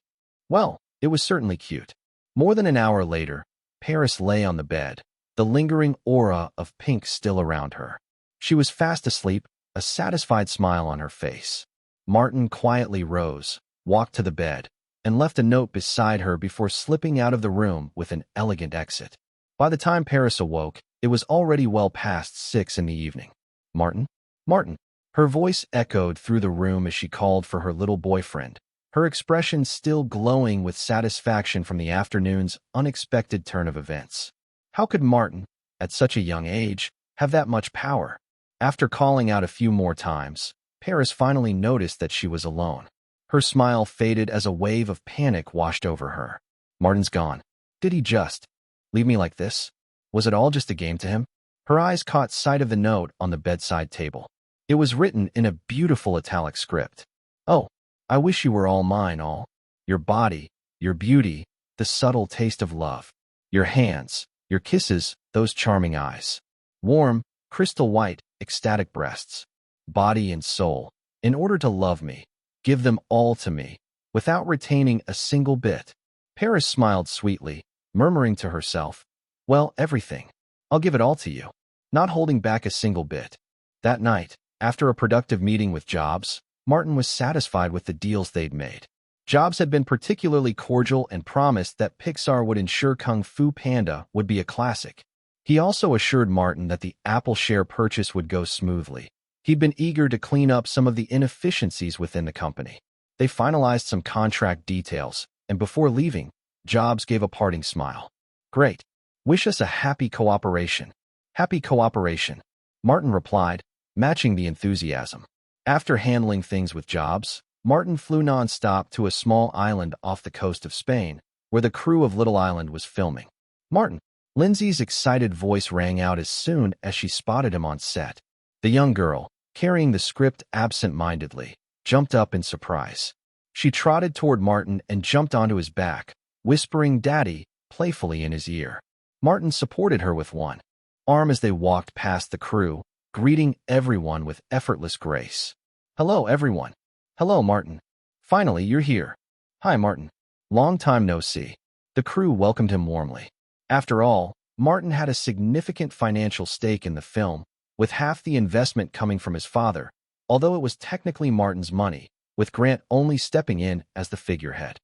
Well, it was certainly cute. More than an hour later, Paris lay on the bed, the lingering aura of pink still around her. She was fast asleep, a satisfied smile on her face. Martin quietly rose, walked to the bed, and left a note beside her before slipping out of the room with an elegant exit. By the time Paris awoke, it was already well past 6 in the evening. Martin? Martin, Her voice echoed through the room as she called for her little boyfriend, her expression still glowing with satisfaction from the afternoon's unexpected turn of events. How could Martin, at such a young age, have that much power? After calling out a few more times, Paris finally noticed that she was alone. Her smile faded as a wave of panic washed over her. Martin's gone. Did he just leave me like this? Was it all just a game to him? Her eyes caught sight of the note on the bedside table. It was written in a beautiful italic script. Oh, I wish you were all mine, all. Your body, your beauty, the subtle taste of love. Your hands, your kisses, those charming eyes. Warm, crystal white, ecstatic breasts. Body and soul. In order to love me, give them all to me, without retaining a single bit. Paris smiled sweetly, murmuring to herself, well, everything. I'll give it all to you, not holding back a single bit. That night, after a productive meeting with Jobs, Martin was satisfied with the deals they'd made. Jobs had been particularly cordial and promised that Pixar would ensure Kung Fu Panda would be a classic. He also assured Martin that the Apple share purchase would go smoothly. He'd been eager to clean up some of the inefficiencies within the company. They finalized some contract details, and before leaving, Jobs gave a parting smile. Great. Wish us a happy cooperation. Happy cooperation, Martin replied, matching the enthusiasm. After handling things with Jobs, Martin flew non-stop to a small island off the coast of Spain, where the crew of Little Island was filming. Martin. Lindsay's excited voice rang out as soon as she spotted him on set. The young girl, carrying the script absent-mindedly, jumped up in surprise. She trotted toward Martin and jumped onto his back, whispering "Daddy" playfully in his ear. Martin supported her with one arm as they walked past the crew, greeting everyone with effortless grace. Hello, everyone. Hello, Martin. Finally, you're here. Hi, Martin. Long time no see. The crew welcomed him warmly. After all, Martin had a significant financial stake in the film, with half the investment coming from his father, although it was technically Martin's money, with Grant only stepping in as the figurehead.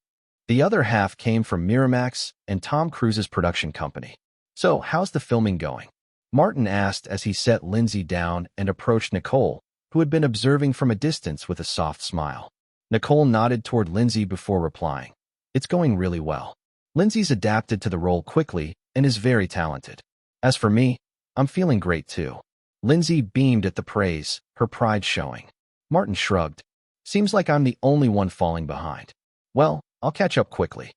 The other half came from Miramax and Tom Cruise's production company. So, how's the filming going? Martin asked as he set Lindsay down and approached Nicole, who had been observing from a distance with a soft smile. Nicole nodded toward Lindsay before replying. It's going really well. Lindsay's adapted to the role quickly and is very talented. As for me, I'm feeling great too. Lindsay beamed at the praise, her pride showing. Martin shrugged. Seems like I'm the only one falling behind. Well, I'll catch up quickly.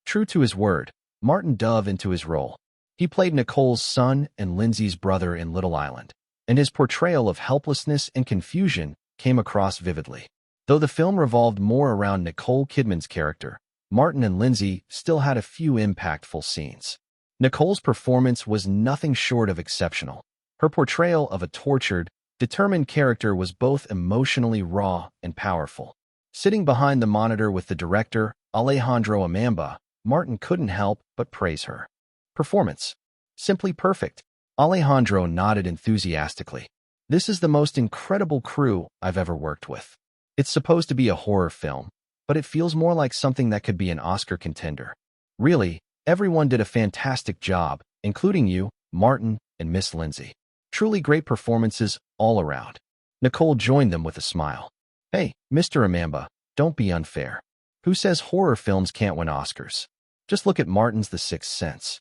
True to his word, Martin dove into his role. He played Nicole's son and Lindsay's brother in Little Island, and his portrayal of helplessness and confusion came across vividly. Though the film revolved more around Nicole Kidman's character, Martin and Lindsay still had a few impactful scenes. Nicole's performance was nothing short of exceptional. Her portrayal of a tortured, determined character was both emotionally raw and powerful. Sitting behind the monitor with the director, Alejandro Amamba, Martin couldn't help but praise her performance. Simply perfect. Alejandro nodded enthusiastically. This is the most incredible crew I've ever worked with. It's supposed to be a horror film, but it feels more like something that could be an Oscar contender. Really, everyone did a fantastic job, including you, Martin, and Miss Lindsay. Truly great performances all around. Nicole joined them with a smile. Hey, Mr. Amamba, don't be unfair. Who says horror films can't win Oscars? Just look at Martin's The Sixth Sense.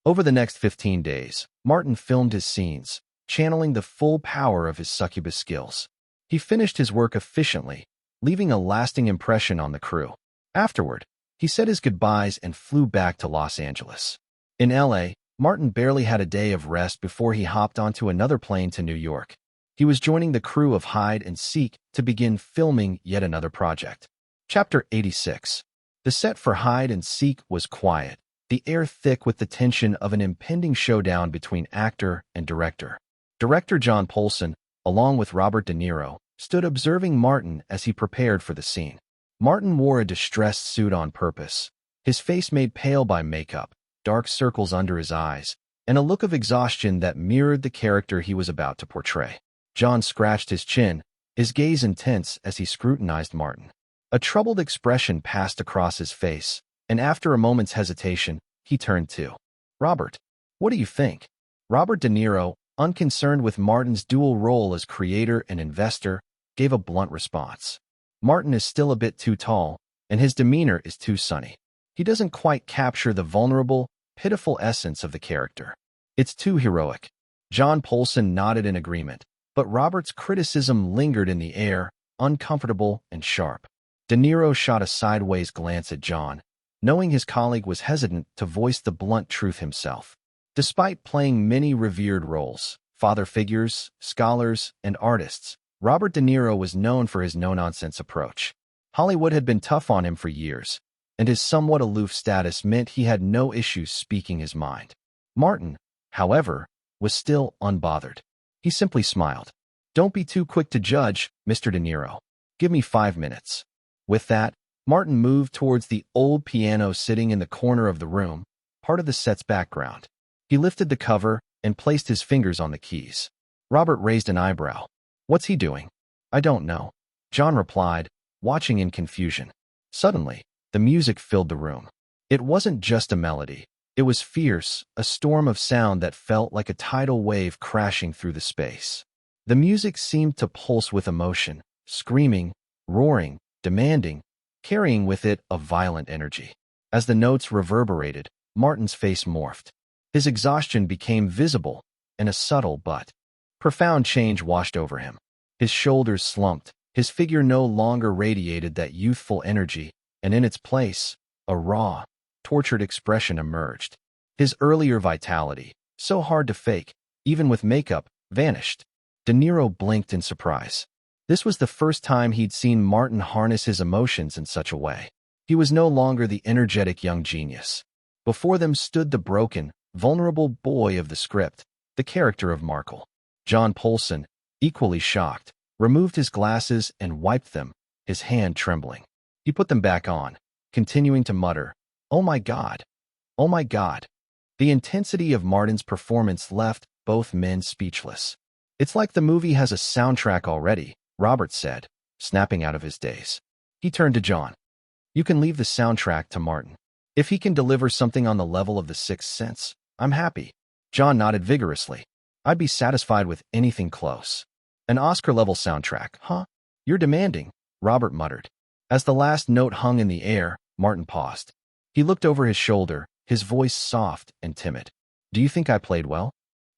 Over the next 15 days, Martin filmed his scenes, channeling the full power of his succubus skills. He finished his work efficiently, leaving a lasting impression on the crew. Afterward, he said his goodbyes and flew back to Los Angeles. In LA, Martin barely had a day of rest before he hopped onto another plane to New York. He was joining the crew of Hide and Seek to begin filming yet another project. Chapter 86. The set for Hide and Seek was quiet, the air thick with the tension of an impending showdown between actor and director. Director John Polson, along with Robert De Niro, stood observing Martin as he prepared for the scene. Martin wore a distressed suit on purpose, his face made pale by makeup, dark circles under his eyes, and a look of exhaustion that mirrored the character he was about to portray. John scratched his chin, his gaze intense as he scrutinized Martin. A troubled expression passed across his face, and after a moment's hesitation, he turned to Robert. What do you think? Robert De Niro, unconcerned with Martin's dual role as creator and investor, gave a blunt response. Martin is still a bit too tall, and his demeanor is too sunny. He doesn't quite capture the vulnerable, pitiful essence of the character. It's too heroic. John Polson nodded in agreement, but Robert's criticism lingered in the air, uncomfortable and sharp. De Niro shot a sideways glance at John, knowing his colleague was hesitant to voice the blunt truth himself. Despite playing many revered roles, father figures, scholars, and artists, Robert De Niro was known for his no-nonsense approach. Hollywood had been tough on him for years, and his somewhat aloof status meant he had no issues speaking his mind. Martin, however, was still unbothered. He simply smiled. "Don't be too quick to judge, Mr. De Niro. Give me 5 minutes." With that, Martin moved towards the old piano sitting in the corner of the room, part of the set's background. He lifted the cover and placed his fingers on the keys. Robert raised an eyebrow. "What's he doing?" "I don't know," John replied, watching in confusion. Suddenly, the music filled the room. It wasn't just a melody. It was fierce, a storm of sound that felt like a tidal wave crashing through the space. The music seemed to pulse with emotion, screaming, roaring, demanding, carrying with it a violent energy. As the notes reverberated, Martin's face morphed. His exhaustion became visible, and a subtle but profound change washed over him. His shoulders slumped, his figure no longer radiated that youthful energy, and in its place, a raw, tortured expression emerged. His earlier vitality, so hard to fake, even with makeup, vanished. De Niro blinked in surprise. This was the first time he'd seen Martin harness his emotions in such a way. He was no longer the energetic young genius. Before them stood the broken, vulnerable boy of the script, the character of Markle. John Polson, equally shocked, removed his glasses and wiped them, his hand trembling. He put them back on, continuing to mutter, "Oh my God! Oh my God!" The intensity of Martin's performance left both men speechless. "It's like the movie has a soundtrack already," Robert said, snapping out of his daze. He turned to John. "You can leave the soundtrack to Martin. If he can deliver something on the level of The Sixth Sense, I'm happy." John nodded vigorously. "I'd be satisfied with anything close." "An Oscar-level soundtrack, huh? You're demanding," Robert muttered. As the last note hung in the air, Martin paused. He looked over his shoulder, his voice soft and timid. "Do you think I played well?"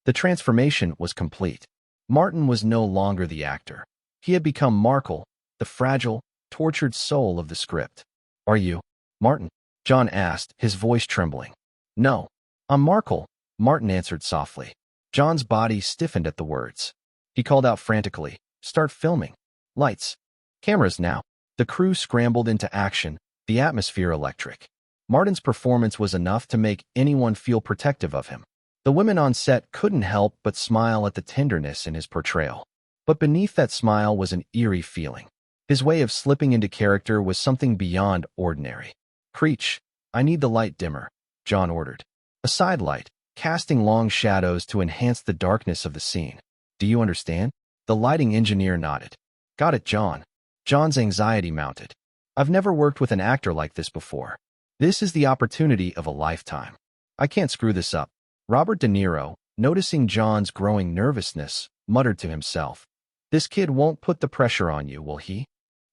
The transformation was complete. Martin was no longer the actor. He had become Markle, the fragile, tortured soul of the script. "Are you Martin?" John asked, his voice trembling. "No, I'm Markle," Martin answered softly. John's body stiffened at the words. He called out frantically, "Start filming. Lights. Cameras now." The crew scrambled into action, the atmosphere electric. Martin's performance was enough to make anyone feel protective of him. The women on set couldn't help but smile at the tenderness in his portrayal. But beneath that smile was an eerie feeling. His way of slipping into character was something beyond ordinary. "Creech, I need the light dimmer," John ordered. A side light, casting long shadows to enhance the darkness of the scene. "Do you understand?" The lighting engineer nodded. "Got it, John." John's anxiety mounted. "I've never worked with an actor like this before. This is the opportunity of a lifetime. I can't screw this up." Robert De Niro, noticing John's growing nervousness, muttered to himself, "This kid won't put the pressure on you, will he?"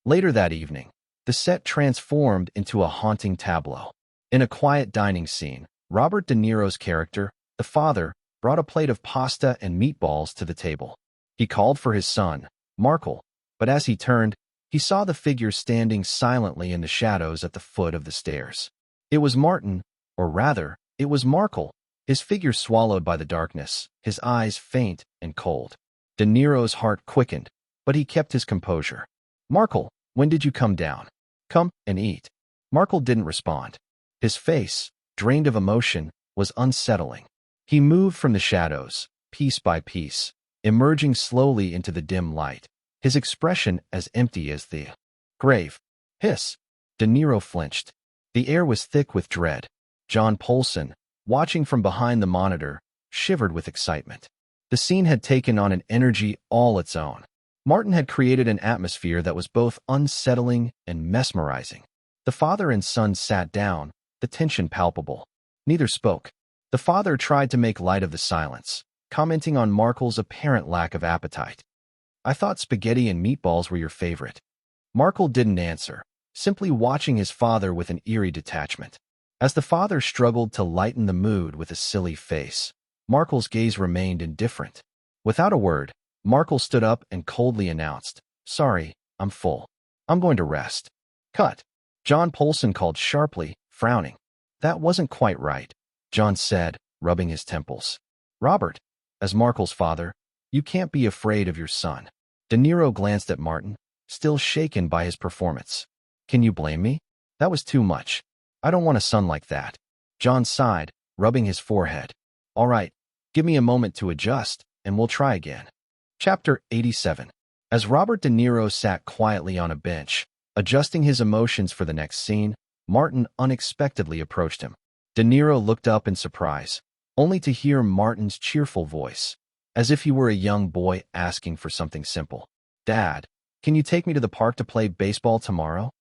Later that evening, the set transformed into a haunting tableau. In a quiet dining scene, Robert De Niro's character, the father, brought a plate of pasta and meatballs to the table. He called for his son, Markle, but as he turned, he saw the figure standing silently in the shadows at the foot of the stairs. It was Martin, or rather, it was Markle, his figure swallowed by the darkness, his eyes faint and cold. De Niro's heart quickened, but he kept his composure. "Markle, when did you come down? Come and eat." Markle didn't respond. His face, drained of emotion, was unsettling. He moved from the shadows, piece by piece, emerging slowly into the dim light, his expression as empty as the grave. "Hiss!" De Niro flinched. The air was thick with dread. John Polson, watching from behind the monitor, shivered with excitement. The scene had taken on an energy all its own. Martin had created an atmosphere that was both unsettling and mesmerizing. The father and son sat down, the tension palpable. Neither spoke. The father tried to make light of the silence, commenting on Markle's apparent lack of appetite. I thought spaghetti and meatballs were your favorite. Markle didn't answer, simply watching his father with an eerie detachment. As the father struggled to lighten the mood with a silly face, Markle's gaze remained indifferent. Without a word, Markle stood up and coldly announced, "Sorry, I'm full. I'm going to rest." "Cut." John Polson called sharply, frowning. "That wasn't quite right," John said, rubbing his temples. "Robert, as Markle's father, you can't be afraid of your son." De Niro glanced at Martin, still shaken by his performance. "Can you blame me? That was too much. I don't want a son like that." John sighed, rubbing his forehead. "All right, give me a moment to adjust, and we'll try again." Chapter 87. As Robert De Niro sat quietly on a bench, adjusting his emotions for the next scene, Martin unexpectedly approached him. De Niro looked up in surprise, only to hear Martin's cheerful voice, as if he were a young boy asking for something simple. "Dad, can you take me to the park to play baseball tomorrow?"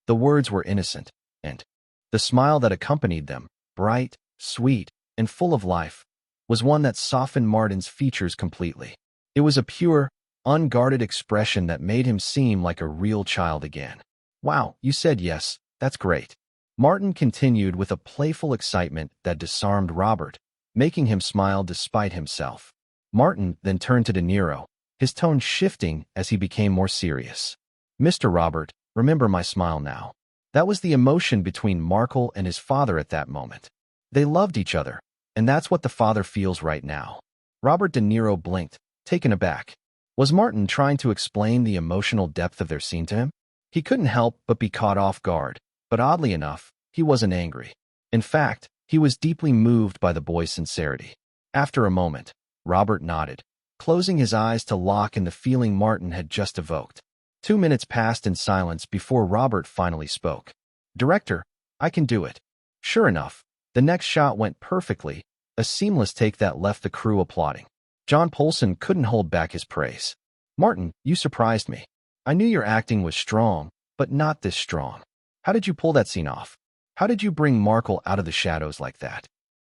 The words were innocent, and the smile that accompanied them, bright, sweet, and full of life, was one that softened Martin's features completely. It was a pure, unguarded expression that made him seem like a real child again. "Wow, you said yes, that's great." Martin continued with a playful excitement that disarmed Robert, making him smile despite himself. Martin then turned to De Niro, his tone shifting as he became more serious. "Mr. Robert, remember my smile now." That was the emotion between Markle and his father at that moment. They loved each other, and that's what the father feels right now. Robert De Niro blinked, taken aback. Was Martin trying to explain the emotional depth of their scene to him? He couldn't help but be caught off guard, but oddly enough, he wasn't angry. In fact, he was deeply moved by the boy's sincerity. After a moment, Robert nodded, closing his eyes to lock in the feeling Martin had just evoked. 2 minutes passed in silence before Robert finally spoke. "Director, I can do it." Sure enough, the next shot went perfectly, a seamless take that left the crew applauding. John Polson couldn't hold back his praise. "Martin, you surprised me. I knew your acting was strong, but not this strong. How did you pull that scene off? How did you bring Markle out of the shadows like that?"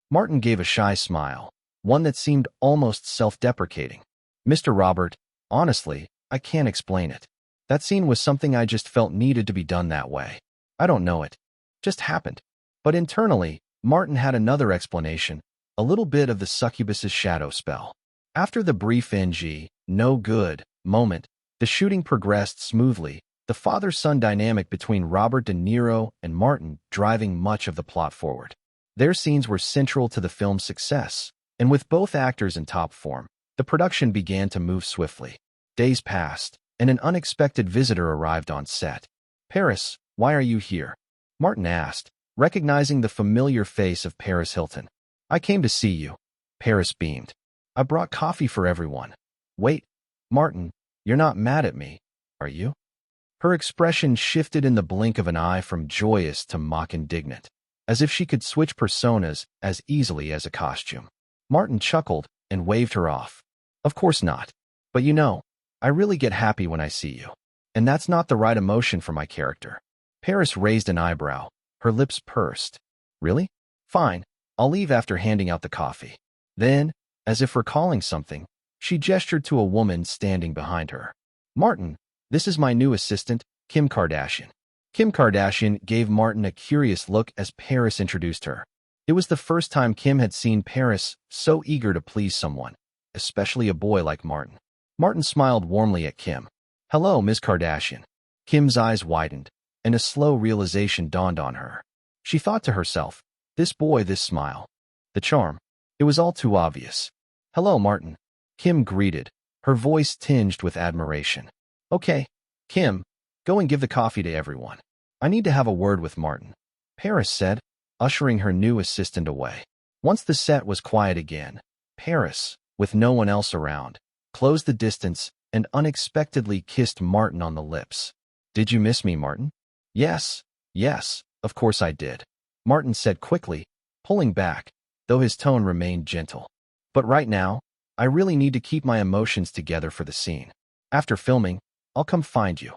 Martin gave a shy smile, one that seemed almost self-deprecating. "Mr. Robert, honestly, I can't explain it. That scene was something I just felt needed to be done that way. I don't know it. Just happened." But internally, Martin had another explanation, a little bit of the succubus's shadow spell. After the brief no good moment, the shooting progressed smoothly, the father-son dynamic between Robert De Niro and Martin driving much of the plot forward. Their scenes were central to the film's success, and with both actors in top form, the production began to move swiftly. Days passed, and an unexpected visitor arrived on set. "Paris, why are you here?" Martin asked, recognizing the familiar face of Paris Hilton. "I came to see you." Paris beamed. "I brought coffee for everyone." "Wait, Martin, you're not mad at me, are you?" Her expression shifted in the blink of an eye from joyous to mock indignant, as if she could switch personas as easily as a costume. Martin chuckled and waved her off. "Of course not. But you know, I really get happy when I see you. And that's not the right emotion for my character." Paris raised an eyebrow, her lips pursed. "Really? Fine, I'll leave after handing out the coffee." Then, as if recalling something, she gestured to a woman standing behind her. "Martin, this is my new assistant, Kim Kardashian." Kim Kardashian gave Martin a curious look as Paris introduced her. It was the first time Kim had seen Paris so eager to please someone, especially a boy like Martin. Martin smiled warmly at Kim. "Hello, Ms. Kardashian." Kim's eyes widened, and a slow realization dawned on her. She thought to herself, this boy, this smile. The charm. It was all too obvious. "Hello, Martin." Kim greeted, her voice tinged with admiration. "Okay, Kim, go and give the coffee to everyone. I need to have a word with Martin," Paris said, ushering her new assistant away. Once the set was quiet again, Paris, with no one else around, closed the distance and unexpectedly kissed Martin on the lips. "Did you miss me, Martin?" Yes, of course I did," Martin said quickly, pulling back, though his tone remained gentle. "But right now, I really need to keep my emotions together for the scene. After filming, I'll come find you."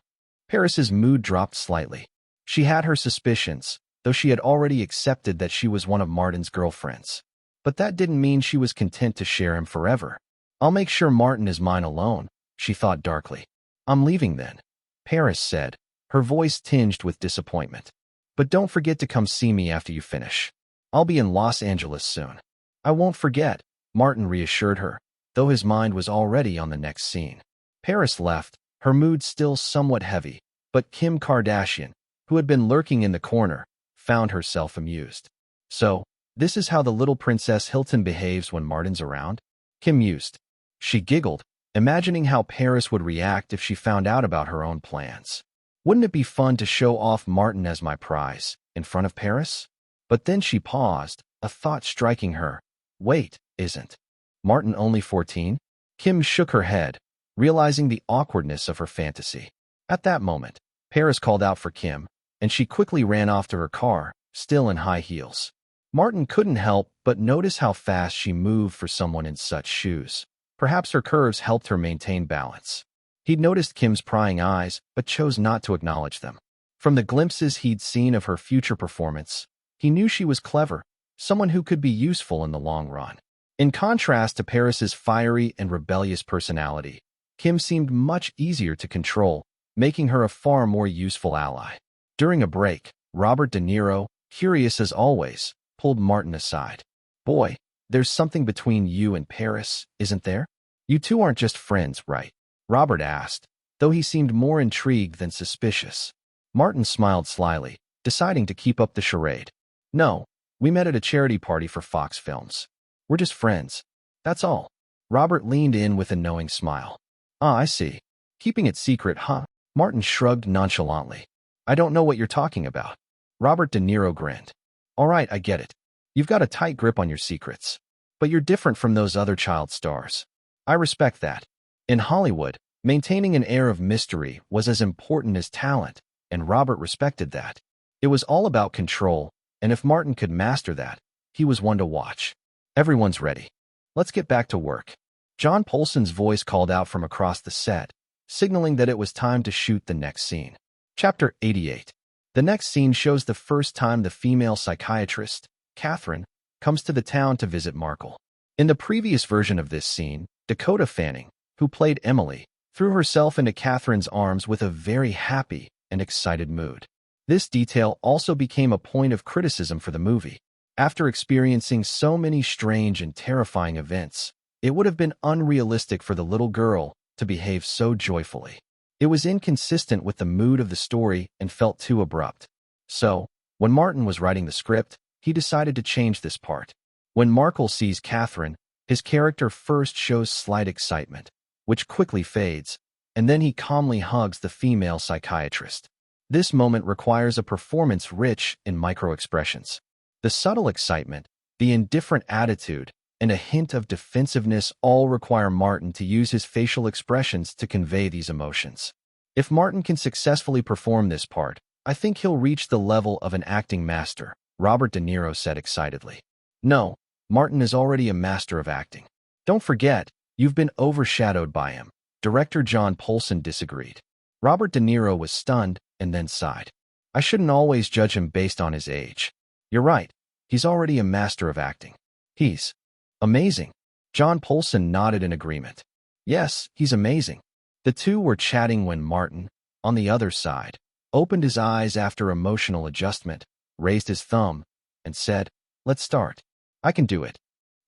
Paris's mood dropped slightly. She had her suspicions, though she had already accepted that she was one of Martin's girlfriends. But that didn't mean she was content to share him forever. "I'll make sure Martin is mine alone," she thought darkly. I'm leaving then, Paris said, her voice tinged with disappointment. But don't forget to come see me after you finish. I'll be in Los Angeles soon. I won't forget, Martin reassured her, though his mind was already on the next scene. Paris left, her mood still somewhat heavy, but Kim Kardashian, who had been lurking in the corner, found herself amused. So, this is how the little Princess Hilton behaves when Martin's around? Kim mused. She giggled, imagining how Paris would react if she found out about her own plans. Wouldn't it be fun to show off Martin as my prize, in front of Paris? But then she paused, a thought striking her. Wait, isn't Martin only 14? Kim shook her head, realizing the awkwardness of her fantasy. At that moment, Paris called out for Kim, and she quickly ran off to her car, still in high heels. Martin couldn't help but notice how fast she moved for someone in such shoes. Perhaps her curves helped her maintain balance. He'd noticed Kim's prying eyes, but chose not to acknowledge them. From the glimpses he'd seen of her future performance, he knew she was clever, someone who could be useful in the long run. In contrast to Paris's fiery and rebellious personality, Kim seemed much easier to control, making her a far more useful ally. During a break, Robert De Niro, curious as always, pulled Martin aside. Boy, there's something between you and Paris, isn't there? You two aren't just friends, right? Robert asked, though he seemed more intrigued than suspicious. Martin smiled slyly, deciding to keep up the charade. No, we met at a charity party for Fox Films. We're just friends. That's all. Robert leaned in with a knowing smile. Ah, I see. Keeping it secret, huh? Martin shrugged nonchalantly. I don't know what you're talking about. Robert De Niro grinned. All right, I get it. You've got a tight grip on your secrets. But you're different from those other child stars. I respect that. In Hollywood, maintaining an air of mystery was as important as talent, and Robert respected that. It was all about control, and if Martin could master that, he was one to watch. Everyone's ready. Let's get back to work. John Polson's voice called out from across the set, signaling that it was time to shoot the next scene. Chapter 88. The next scene shows the first time the female psychiatrist, Catherine, comes to the town to visit Markle. In the previous version of this scene, Dakota Fanning, who played Emily, threw herself into Catherine's arms with a very happy and excited mood. This detail also became a point of criticism for the movie. After experiencing so many strange and terrifying events, it would have been unrealistic for the little girl to behave so joyfully. It was inconsistent with the mood of the story and felt too abrupt. So, when Martin was writing the script, he decided to change this part. When Markle sees Catherine, his character first shows slight excitement, which quickly fades, and then he calmly hugs the female psychiatrist. This moment requires a performance rich in micro-expressions. The subtle excitement, the indifferent attitude, and a hint of defensiveness all require Martin to use his facial expressions to convey these emotions. If Martin can successfully perform this part, I think he'll reach the level of an acting master, Robert De Niro said excitedly. No, Martin is already a master of acting. Don't forget, you've been overshadowed by him. Director John Polson disagreed. Robert De Niro was stunned and then sighed. I shouldn't always judge him based on his age. You're right, he's already a master of acting. He's amazing. John Polson nodded in agreement. Yes, he's amazing. The two were chatting when Martin, on the other side, opened his eyes after emotional adjustment, raised his thumb, and said, Let's start. I can do it.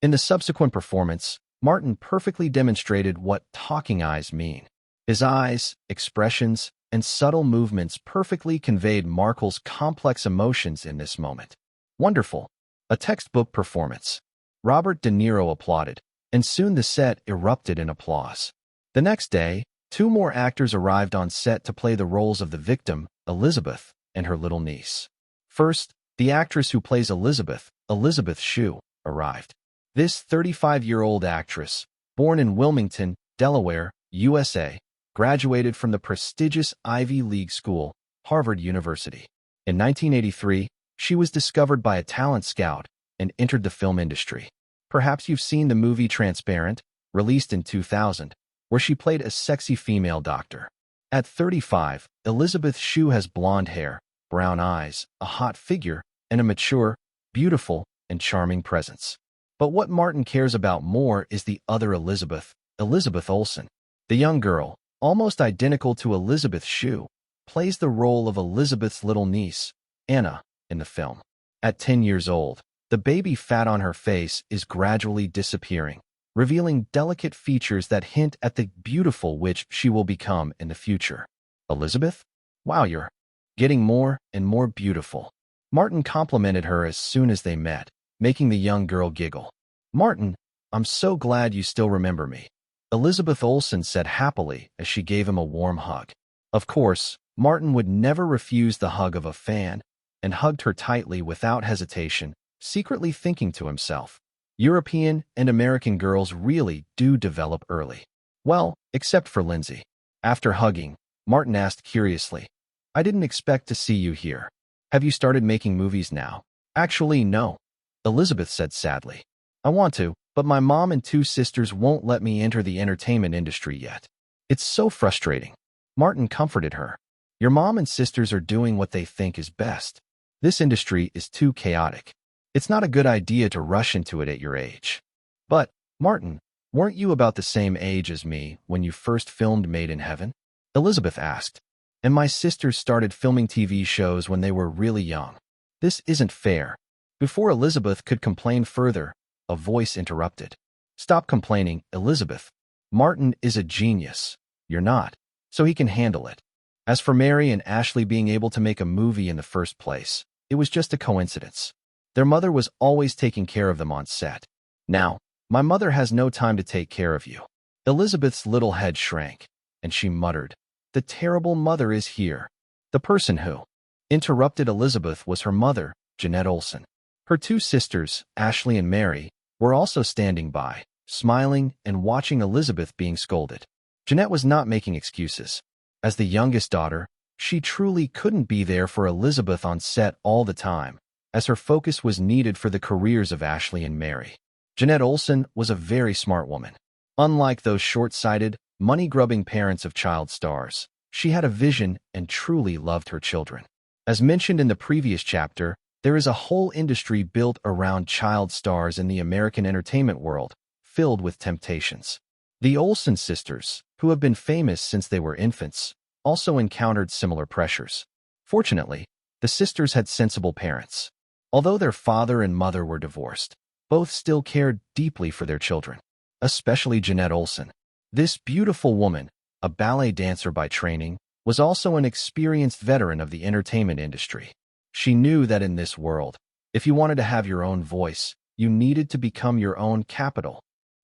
In the subsequent performance, Martin perfectly demonstrated what talking eyes mean. His eyes, expressions, and subtle movements perfectly conveyed Markle's complex emotions in this moment. Wonderful. A textbook performance. Robert De Niro applauded, and soon the set erupted in applause. The next day, two more actors arrived on set to play the roles of the victim, Elizabeth, and her little niece. First, the actress who plays Elizabeth, Elizabeth Shue, arrived. This 35-year-old actress, born in Wilmington, Delaware, USA, graduated from the prestigious Ivy League school, Harvard University. In 1983, she was discovered by a talent scout and entered the film industry. Perhaps you've seen the movie Transparent, released in 2000, where she played a sexy female doctor. At 35, Elizabeth Shue has blonde hair, brown eyes, a hot figure, and a mature, beautiful, and charming presence. But what Martin cares about more is the other Elizabeth, Elizabeth Olsen. The young girl, almost identical to Elizabeth Shue, plays the role of Elizabeth's little niece, Anna, in the film. At 10 years old, the baby fat on her face is gradually disappearing, revealing delicate features that hint at the beautiful witch she will become in the future. Elizabeth? Wow, you're getting more and more beautiful. Martin complimented her as soon as they met, making the young girl giggle. Martin, I'm so glad you still remember me, Elizabeth Olsen said happily as she gave him a warm hug. Of course, Martin would never refuse the hug of a fan, and hugged her tightly without hesitation, secretly thinking to himself, European and American girls really do develop early. Well, except for Lindsay. After hugging, Martin asked curiously, I didn't expect to see you here. Have you started making movies now? Actually, no, Elizabeth said sadly. I want to, but my mom and 2 sisters won't let me enter the entertainment industry yet. It's so frustrating. Martin comforted her. Your mom and sisters are doing what they think is best. This industry is too chaotic. It's not a good idea to rush into it at your age. But, Martin, weren't you about the same age as me when you first filmed Made in Heaven? Elizabeth asked. And my sisters started filming TV shows when they were really young. This isn't fair. Before Elizabeth could complain further, a voice interrupted. Stop complaining, Elizabeth. Martin is a genius. You're not, so he can handle it. As for Mary and Ashley being able to make a movie in the first place, it was just a coincidence. Their mother was always taking care of them on set. Now, my mother has no time to take care of you. Elizabeth's little head shrank, and she muttered, The terrible mother is here. The person who interrupted Elizabeth was her mother, Jeanette Olsen. Her 2 sisters, Ashley and Mary, were also standing by, smiling and watching Elizabeth being scolded. Jeanette was not making excuses. As the youngest daughter, she truly couldn't be there for Elizabeth on set all the time, as her focus was needed for the careers of Ashley and Mary. Jeanette Olsen was a very smart woman. Unlike those short-sighted, money-grubbing parents of child stars, she had a vision and truly loved her children. As mentioned in the previous chapter, there is a whole industry built around child stars in the American entertainment world, filled with temptations. The Olsen sisters, who have been famous since they were infants, also encountered similar pressures. Fortunately, the sisters had sensible parents. Although their father and mother were divorced, both still cared deeply for their children, especially Jeanette Olsen. This beautiful woman, a ballet dancer by training, was also an experienced veteran of the entertainment industry. She knew that in this world, if you wanted to have your own voice, you needed to become your own capital.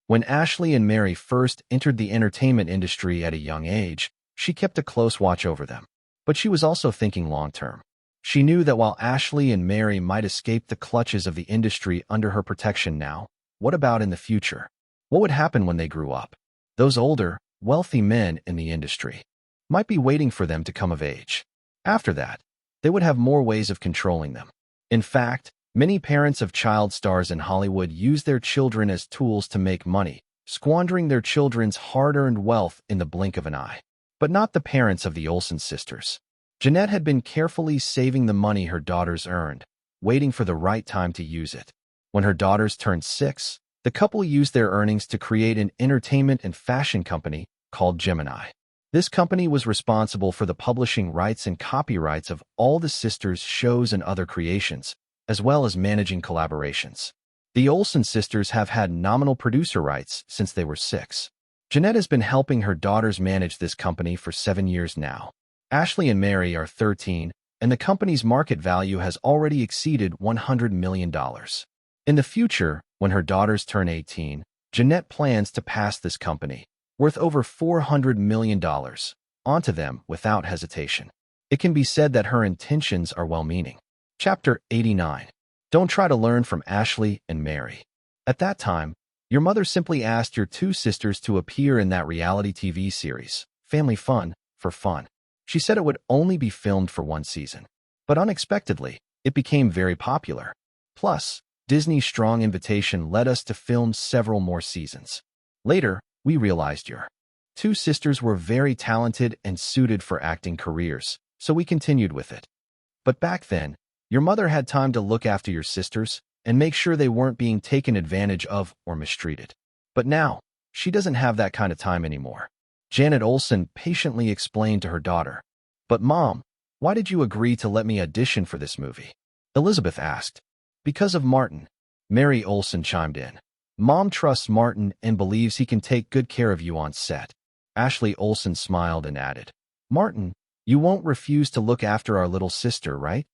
When Ashley and Mary first entered the entertainment industry at a young age, she kept a close watch over them. But she was also thinking long-term. She knew that while Ashley and Mary might escape the clutches of the industry under her protection now, what about in the future? What would happen when they grew up? Those older, wealthy men in the industry might be waiting for them to come of age. After that, they would have more ways of controlling them. In fact, many parents of child stars in Hollywood use their children as tools to make money, squandering their children's hard-earned wealth in the blink of an eye. But not the parents of the Olsen sisters. Jeanette had been carefully saving the money her daughters earned, waiting for the right time to use it. When her daughters turned 6, the couple used their earnings to create an entertainment and fashion company called Gemini. This company was responsible for the publishing rights and copyrights of all the sisters' shows and other creations, as well as managing collaborations. The Olsen sisters have had nominal producer rights since they were 6. Jeanette has been helping her daughters manage this company for 7 years now. Ashley and Mary are 13, and the company's market value has already exceeded $100 million. In the future, when her daughters turn 18, Jeanette plans to pass this company, worth over $400 million, onto them without hesitation. It can be said that her intentions are well-meaning. Chapter 89. Don't try to learn from Ashley and Mary. At that time, your mother simply asked your 2 sisters to appear in that reality TV series, Family Fun, for fun. She said it would only be filmed for 1 season. But unexpectedly, it became very popular. Plus, Disney's strong invitation led us to film several more seasons. Later, we realized your 2 sisters were very talented and suited for acting careers, so we continued with it. But back then, your mother had time to look after your sisters and make sure they weren't being taken advantage of or mistreated. But now, she doesn't have that kind of time anymore. Janet Olson patiently explained to her daughter. But Mom, why did you agree to let me audition for this movie? Elizabeth asked. Because of Martin, Mary Olson chimed in. Mom trusts Martin and believes he can take good care of you on set. Ashley Olson smiled and added, Martin, you won't refuse to look after our little sister, right?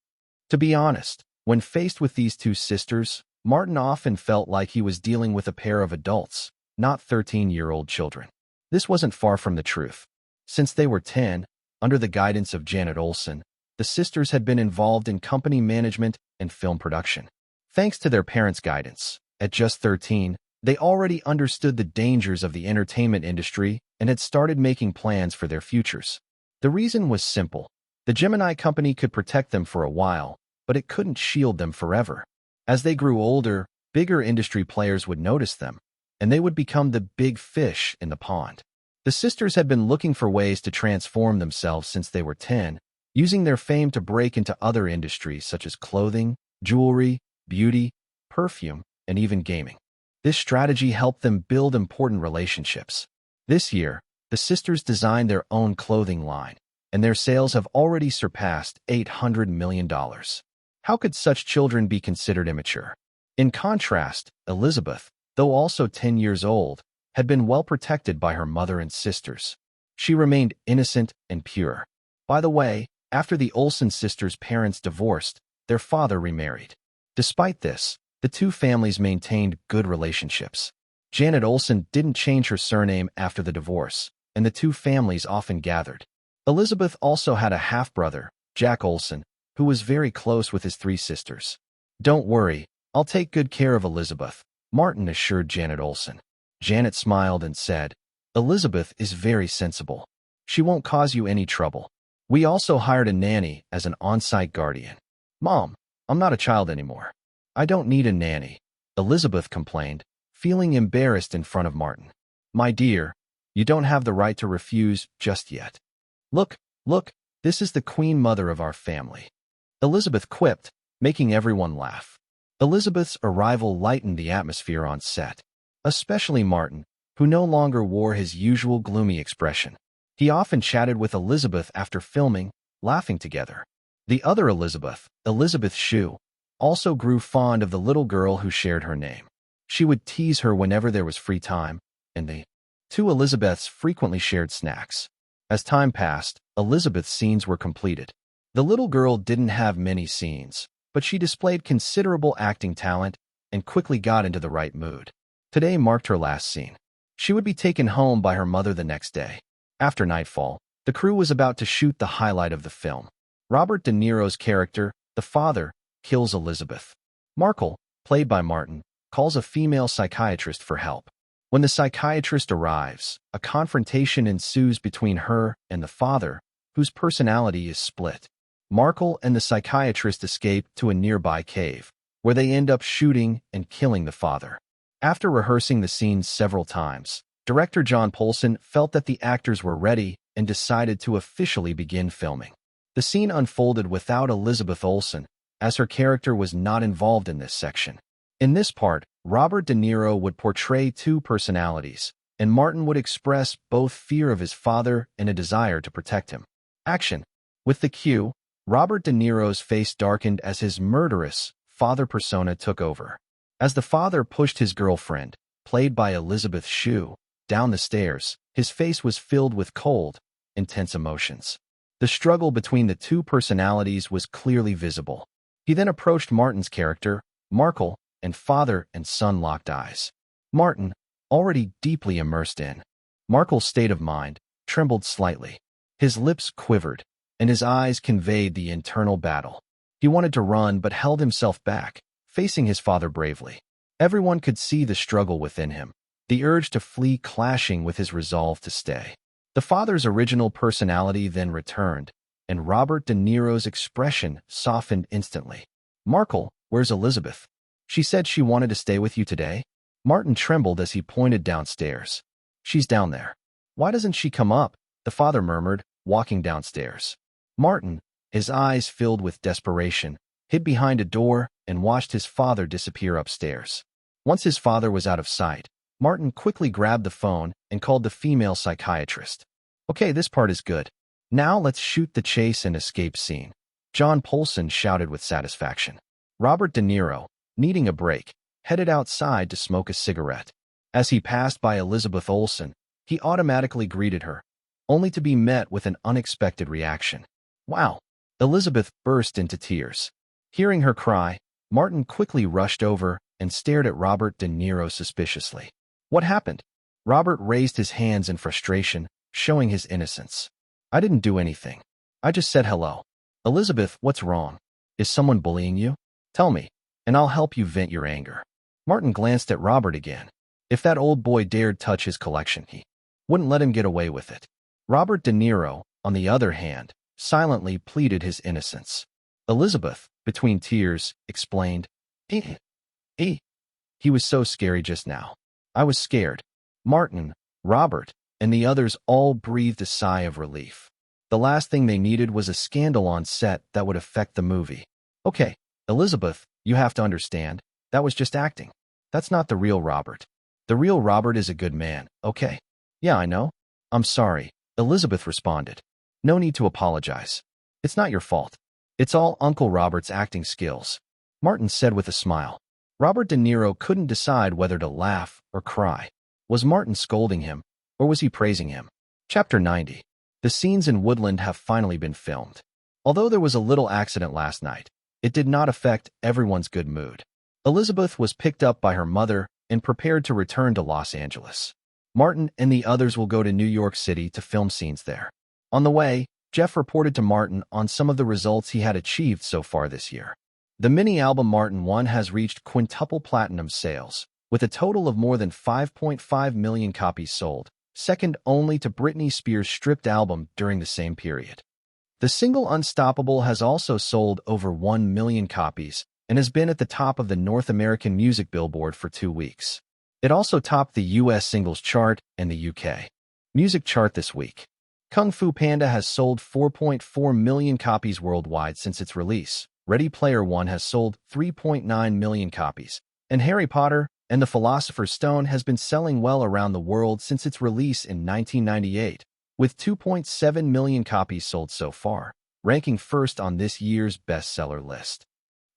To be honest, when faced with these two sisters, Martin often felt like he was dealing with a pair of adults, not 13-year-old children. This wasn't far from the truth. Since they were 10, under the guidance of Janet Olson, the sisters had been involved in company management and film production. Thanks to their parents' guidance, at just 13, they already understood the dangers of the entertainment industry and had started making plans for their futures. The reason was simple. The Gemini Company could protect them for a while, but it couldn't shield them forever. As they grew older, bigger industry players would notice them, and they would become the big fish in the pond. The sisters had been looking for ways to transform themselves since they were 10, using their fame to break into other industries such as clothing, jewelry, beauty, perfume, and even gaming. This strategy helped them build important relationships. This year, the sisters designed their own clothing line, and their sales have already surpassed $800 million. How could such children be considered immature? In contrast, Elizabeth, though also 10 years old, had been well protected by her mother and sisters. She remained innocent and pure. By the way, after the Olsen sisters' parents divorced, their father remarried. Despite this, the two families maintained good relationships. Janet Olson didn't change her surname after the divorce, and the two families often gathered. Elizabeth also had a half-brother, Jack Olson, who was very close with his three sisters. Don't worry, I'll take good care of Elizabeth, Martin assured Janet Olson. Janet smiled and said, Elizabeth is very sensible. She won't cause you any trouble. We also hired a nanny as an on-site guardian. Mom, I'm not a child anymore. I don't need a nanny, Elizabeth complained, feeling embarrassed in front of Martin. My dear, you don't have the right to refuse just yet. Look, this is the queen mother of our family. Elizabeth quipped, making everyone laugh. Elizabeth's arrival lightened the atmosphere on set, especially Martin, who no longer wore his usual gloomy expression. He often chatted with Elizabeth after filming, laughing together. The other Elizabeth, Elizabeth Shue, also grew fond of the little girl who shared her name. She would tease her whenever there was free time, and the two Elizabeths frequently shared snacks. As time passed, Elizabeth's scenes were completed. The little girl didn't have many scenes, but she displayed considerable acting talent and quickly got into the right mood. Today marked her last scene. She would be taken home by her mother the next day. After nightfall, the crew was about to shoot the highlight of the film. Robert De Niro's character, the father, kills Elizabeth. Markle, played by Martin, calls a female psychiatrist for help. When the psychiatrist arrives, a confrontation ensues between her and the father, whose personality is split. Markle and the psychiatrist escape to a nearby cave, where they end up shooting and killing the father. After rehearsing the scenes several times, director John Polson felt that the actors were ready and decided to officially begin filming. The scene unfolded without Elizabeth Olsen, as her character was not involved in this section. In this part, Robert De Niro would portray two personalities, and Martin would express both fear of his father and a desire to protect him. Action. With the cue, Robert De Niro's face darkened as his murderous father persona took over. As the father pushed his girlfriend, played by Elizabeth Shue, down the stairs, his face was filled with cold, intense emotions. The struggle between the two personalities was clearly visible. He then approached Martin's character, Markle, and father and son locked eyes. Martin, already deeply immersed in Markle's state of mind, trembled slightly. His lips quivered, and his eyes conveyed the internal battle. He wanted to run but held himself back, facing his father bravely. Everyone could see the struggle within him, the urge to flee clashing with his resolve to stay. The father's original personality then returned, and Robert De Niro's expression softened instantly. Markle, where's Elizabeth? She said she wanted to stay with you today? Martin trembled as he pointed downstairs. She's down there. Why doesn't she come up? The father murmured, walking downstairs. Martin, his eyes filled with desperation, hid behind a door and watched his father disappear upstairs. Once his father was out of sight, Martin quickly grabbed the phone and called the female psychiatrist. Okay, this part is good. Now let's shoot the chase and escape scene. John Polson shouted with satisfaction. Robert De Niro, needing a break, headed outside to smoke a cigarette. As he passed by Elizabeth Olsen, he automatically greeted her, only to be met with an unexpected reaction. Wow! Elizabeth burst into tears. Hearing her cry, Martin quickly rushed over and stared at Robert De Niro suspiciously. What happened? Robert raised his hands in frustration, showing his innocence. I didn't do anything. I just said hello. Elizabeth, what's wrong? Is someone bullying you? Tell me, and I'll help you vent your anger. Martin glanced at Robert again. If that old boy dared touch his collection, he wouldn't let him get away with it. Robert De Niro, on the other hand, silently pleaded his innocence. Elizabeth, between tears, explained, He was so scary just now. I was scared. Martin, Robert, and the others all breathed a sigh of relief. The last thing they needed was a scandal on set that would affect the movie. Okay, Elizabeth, you have to understand, that was just acting. That's not the real Robert. The real Robert is a good man, okay? Yeah, I know. I'm sorry, Elizabeth responded. No need to apologize. It's not your fault. It's all Uncle Robert's acting skills, Martin said with a smile. Robert De Niro couldn't decide whether to laugh or cry. Was Martin scolding him, or was he praising him? Chapter 90. The scenes in Woodland have finally been filmed. Although there was a little accident last night, it did not affect everyone's good mood. Elizabeth was picked up by her mother and prepared to return to Los Angeles. Martin and the others will go to New York City to film scenes there. On the way, Jeff reported to Martin on some of the results he had achieved so far this year. The mini-album Martin One has reached quintuple platinum sales, with a total of more than 5.5 million copies sold, second only to Britney Spears' Stripped album during the same period. The single Unstoppable has also sold over 1 million copies and has been at the top of the North American music Billboard for 2 weeks. It also topped the US singles chart and the UK music chart this week. Kung Fu Panda has sold 4.4 million copies worldwide since its release. Ready Player One has sold 3.9 million copies, and Harry Potter and the Philosopher's Stone has been selling well around the world since its release in 1998, with 2.7 million copies sold so far, ranking first on this year's bestseller list.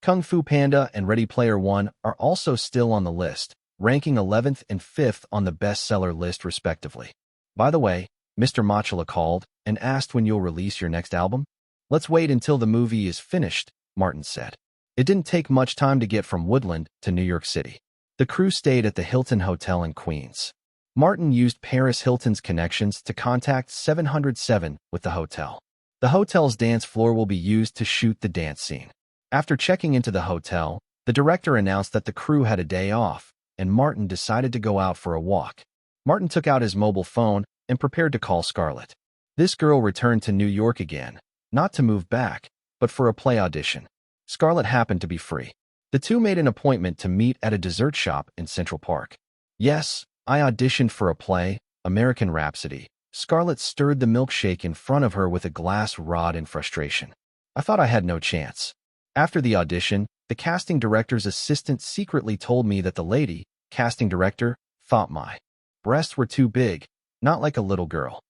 Kung Fu Panda and Ready Player One are also still on the list, ranking 11th and 5th on the bestseller list respectively. By the way, Mr. Machula called and asked when you'll release your next album. Let's wait until the movie is finished, Martin said. It didn't take much time to get from Woodland to New York City. The crew stayed at the Hilton Hotel in Queens. Martin used Paris Hilton's connections to contact 707 with the hotel. The hotel's dance floor will be used to shoot the dance scene. After checking into the hotel, the director announced that the crew had a day off, and Martin decided to go out for a walk. Martin took out his mobile phone and prepared to call Scarlett. This girl returned to New York again, not to move back, but for a play audition. Scarlett happened to be free. The two made an appointment to meet at a dessert shop in Central Park. Yes, I auditioned for a play, American Rhapsody. Scarlett stirred the milkshake in front of her with a glass rod in frustration. I thought I had no chance. After the audition, the casting director's assistant secretly told me that the lady, casting director, thought my breasts were too big, not like a little girl.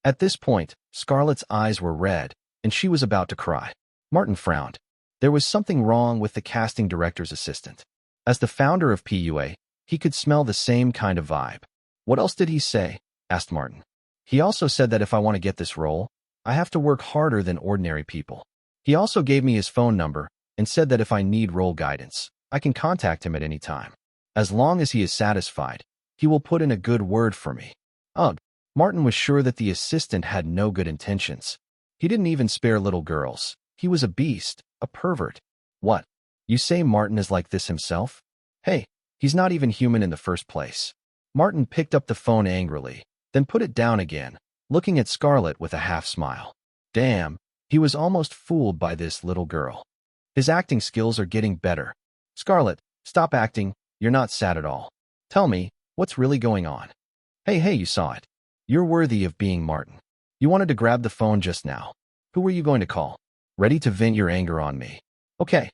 At this point, Scarlett's eyes were red, and she was about to cry. Martin frowned. There was something wrong with the casting director's assistant. As the founder of PUA, he could smell the same kind of vibe. What else did he say? Asked Martin. He also said that if I want to get this role, I have to work harder than ordinary people. He also gave me his phone number and said that if I need role guidance, I can contact him at any time. As long as he is satisfied, he will put in a good word for me. Ugh. Martin was sure that the assistant had no good intentions. He didn't even spare little girls. He was a beast, a pervert. What? You say Martin is like this himself? Hey, he's not even human in the first place. Martin picked up the phone angrily, then put it down again, looking at Scarlett with a half smile. Damn, he was almost fooled by this little girl. His acting skills are getting better. Scarlett, stop acting, you're not sad at all. Tell me, what's really going on? Hey, you saw it. You're worthy of being Martin. You wanted to grab the phone just now. Who were you going to call? Ready to vent your anger on me. Okay,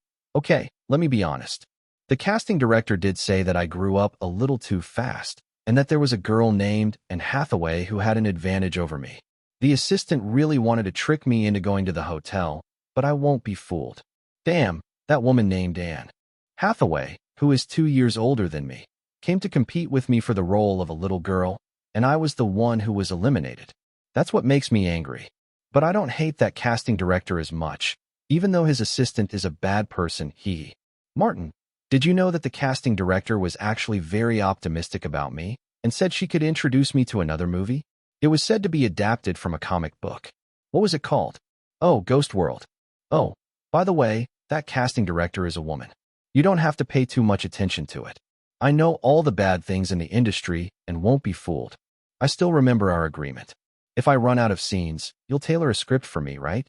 let me be honest. The casting director did say that I grew up a little too fast, and that there was a girl named Anne Hathaway who had an advantage over me. The assistant really wanted to trick me into going to the hotel, but I won't be fooled. Damn, that woman named Anne Hathaway, who is 2 years older than me, came to compete with me for the role of a little girl, and I was the one who was eliminated. That's what makes me angry. But I don't hate that casting director as much, even though his assistant is a bad person. Martin, did you know that the casting director was actually very optimistic about me and said she could introduce me to another movie? It was said to be adapted from a comic book. What was it called? Oh, Ghost World. Oh, by the way, that casting director is a woman. You don't have to pay too much attention to it. I know all the bad things in the industry and won't be fooled. I still remember our agreement. If I run out of scenes, you'll tailor a script for me, right?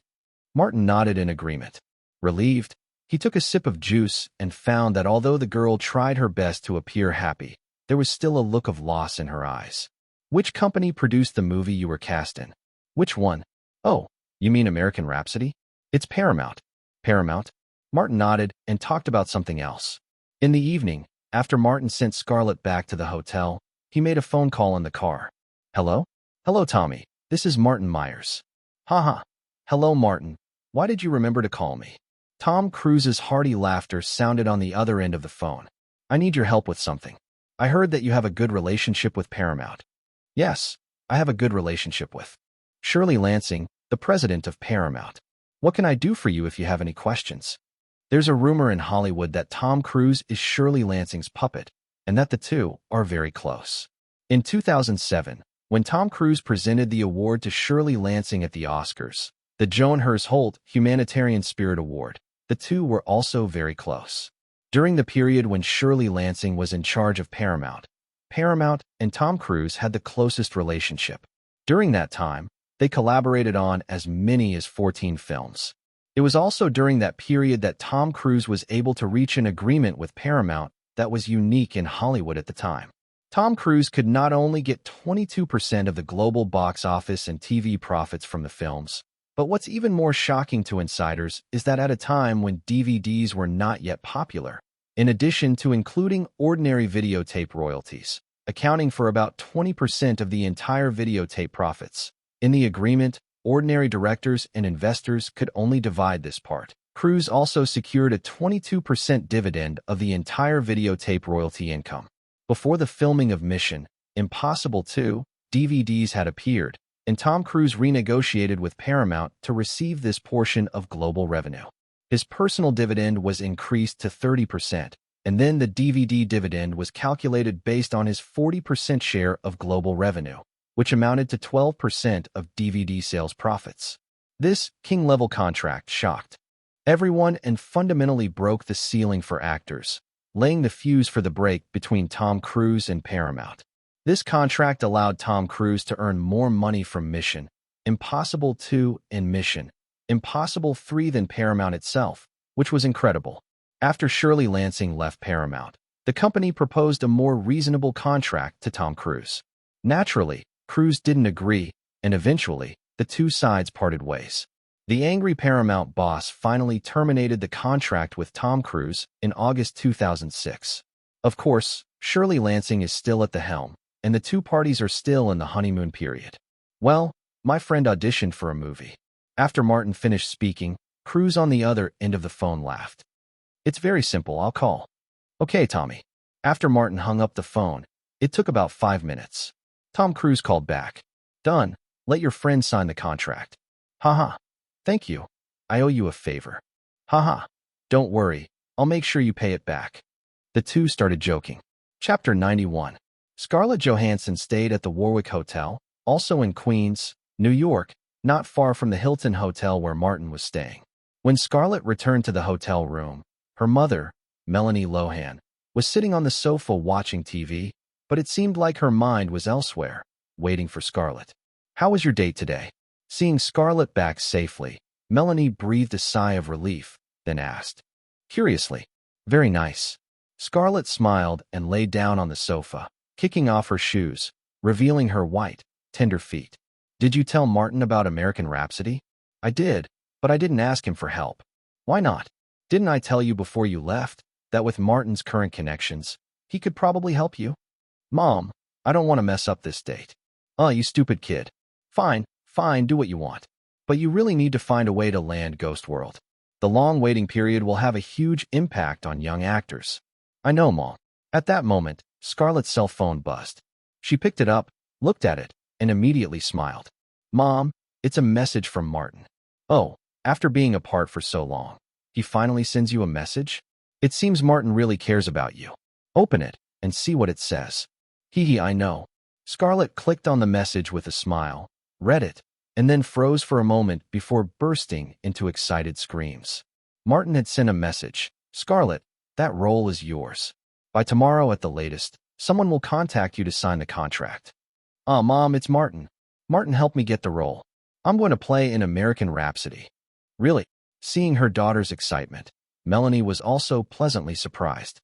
Martin nodded in agreement. Relieved, he took a sip of juice and found that although the girl tried her best to appear happy, there was still a look of loss in her eyes. Which company produced the movie you were cast in? Which one? Oh, you mean American Rhapsody? It's Paramount. Paramount? Martin nodded and talked about something else. In the evening, after Martin sent Scarlett back to the hotel, he made a phone call in the car. Hello? Hello, Tommy. This is Martin Myers. Haha. Hello, Martin. Why did you remember to call me? Tom Cruise's hearty laughter sounded on the other end of the phone. I need your help with something. I heard that you have a good relationship with Paramount. Yes, I have a good relationship with Shirley Lansing, the president of Paramount. What can I do for you if you have any questions? There's a rumor in Hollywood that Tom Cruise is Shirley Lansing's puppet, and that the two are very close. In 2007, when Tom Cruise presented the award to Shirley Lansing at the Oscars, the Joan Hers Holt Humanitarian Spirit Award, the two were also very close. During the period when Shirley Lansing was in charge of Paramount, Paramount and Tom Cruise had the closest relationship. During that time, they collaborated on as many as 14 films. It was also during that period that Tom Cruise was able to reach an agreement with Paramount that was unique in Hollywood at the time. Tom Cruise could not only get 22% of the global box office and TV profits from the films, but what's even more shocking to insiders is that at a time when DVDs were not yet popular, in addition to including ordinary videotape royalties, accounting for about 20% of the entire videotape profits, in the agreement, ordinary directors and investors could only divide this part. Cruise also secured a 22% dividend of the entire videotape royalty income. Before the filming of Mission Impossible 2, DVDs had appeared, and Tom Cruise renegotiated with Paramount to receive this portion of global revenue. His personal dividend was increased to 30%, and then the DVD dividend was calculated based on his 40% share of global revenue, which amounted to 12% of DVD sales profits. This king-level contract shocked everyone and fundamentally broke the ceiling for actors, laying the fuse for the break between Tom Cruise and Paramount. This contract allowed Tom Cruise to earn more money from Mission Impossible 2 and Mission Impossible 3 than Paramount itself, which was incredible. After Shirley Lansing left Paramount, the company proposed a more reasonable contract to Tom Cruise. Naturally, Cruise didn't agree, and eventually, the two sides parted ways. The angry Paramount boss finally terminated the contract with Tom Cruise in August 2006. Of course, Shirley Lansing is still at the helm, and the two parties are still in the honeymoon period. Well, my friend auditioned for a movie. After Martin finished speaking, Cruise on the other end of the phone laughed. It's very simple, I'll call. Okay, Tommy. After Martin hung up the phone, it took about 5 minutes. Tom Cruise called back. Done. Let your friend sign the contract. Haha. Thank you. I owe you a favor. Haha. Don't worry. I'll make sure you pay it back. The two started joking. Chapter 91. Scarlett Johansson stayed at the Warwick Hotel, also in Queens, New York, not far from the Hilton Hotel where Martin was staying. When Scarlett returned to the hotel room, her mother, Melanie Lohan, was sitting on the sofa watching TV, but it seemed like her mind was elsewhere, waiting for Scarlett. How was your date today? Seeing Scarlett back safely, Melanie breathed a sigh of relief, then asked. Curiously, very nice. Scarlett smiled and lay down on the sofa, kicking off her shoes, revealing her white, tender feet. Did you tell Martin about American Rhapsody? I did, but I didn't ask him for help. Why not? Didn't I tell you before you left that with Martin's current connections, he could probably help you? Mom, I don't want to mess up this date. Oh, you stupid kid. Fine, fine, do what you want. But you really need to find a way to land Ghost World. The long waiting period will have a huge impact on young actors. I know, Mom. At that moment, Scarlett's cell phone buzzed. She picked it up, looked at it, and immediately smiled. Mom, it's a message from Martin. Oh, after being apart for so long, he finally sends you a message? It seems Martin really cares about you. Open it and see what it says. Hee, I know. Scarlett clicked on the message with a smile, read it, and then froze for a moment before bursting into excited screams. Martin had sent a message. Scarlett, that role is yours. By tomorrow at the latest, someone will contact you to sign the contract. Mom, it's Martin. Martin helped me get the role. I'm going to play in American Rhapsody. Really? Seeing her daughter's excitement, Melanie was also pleasantly surprised.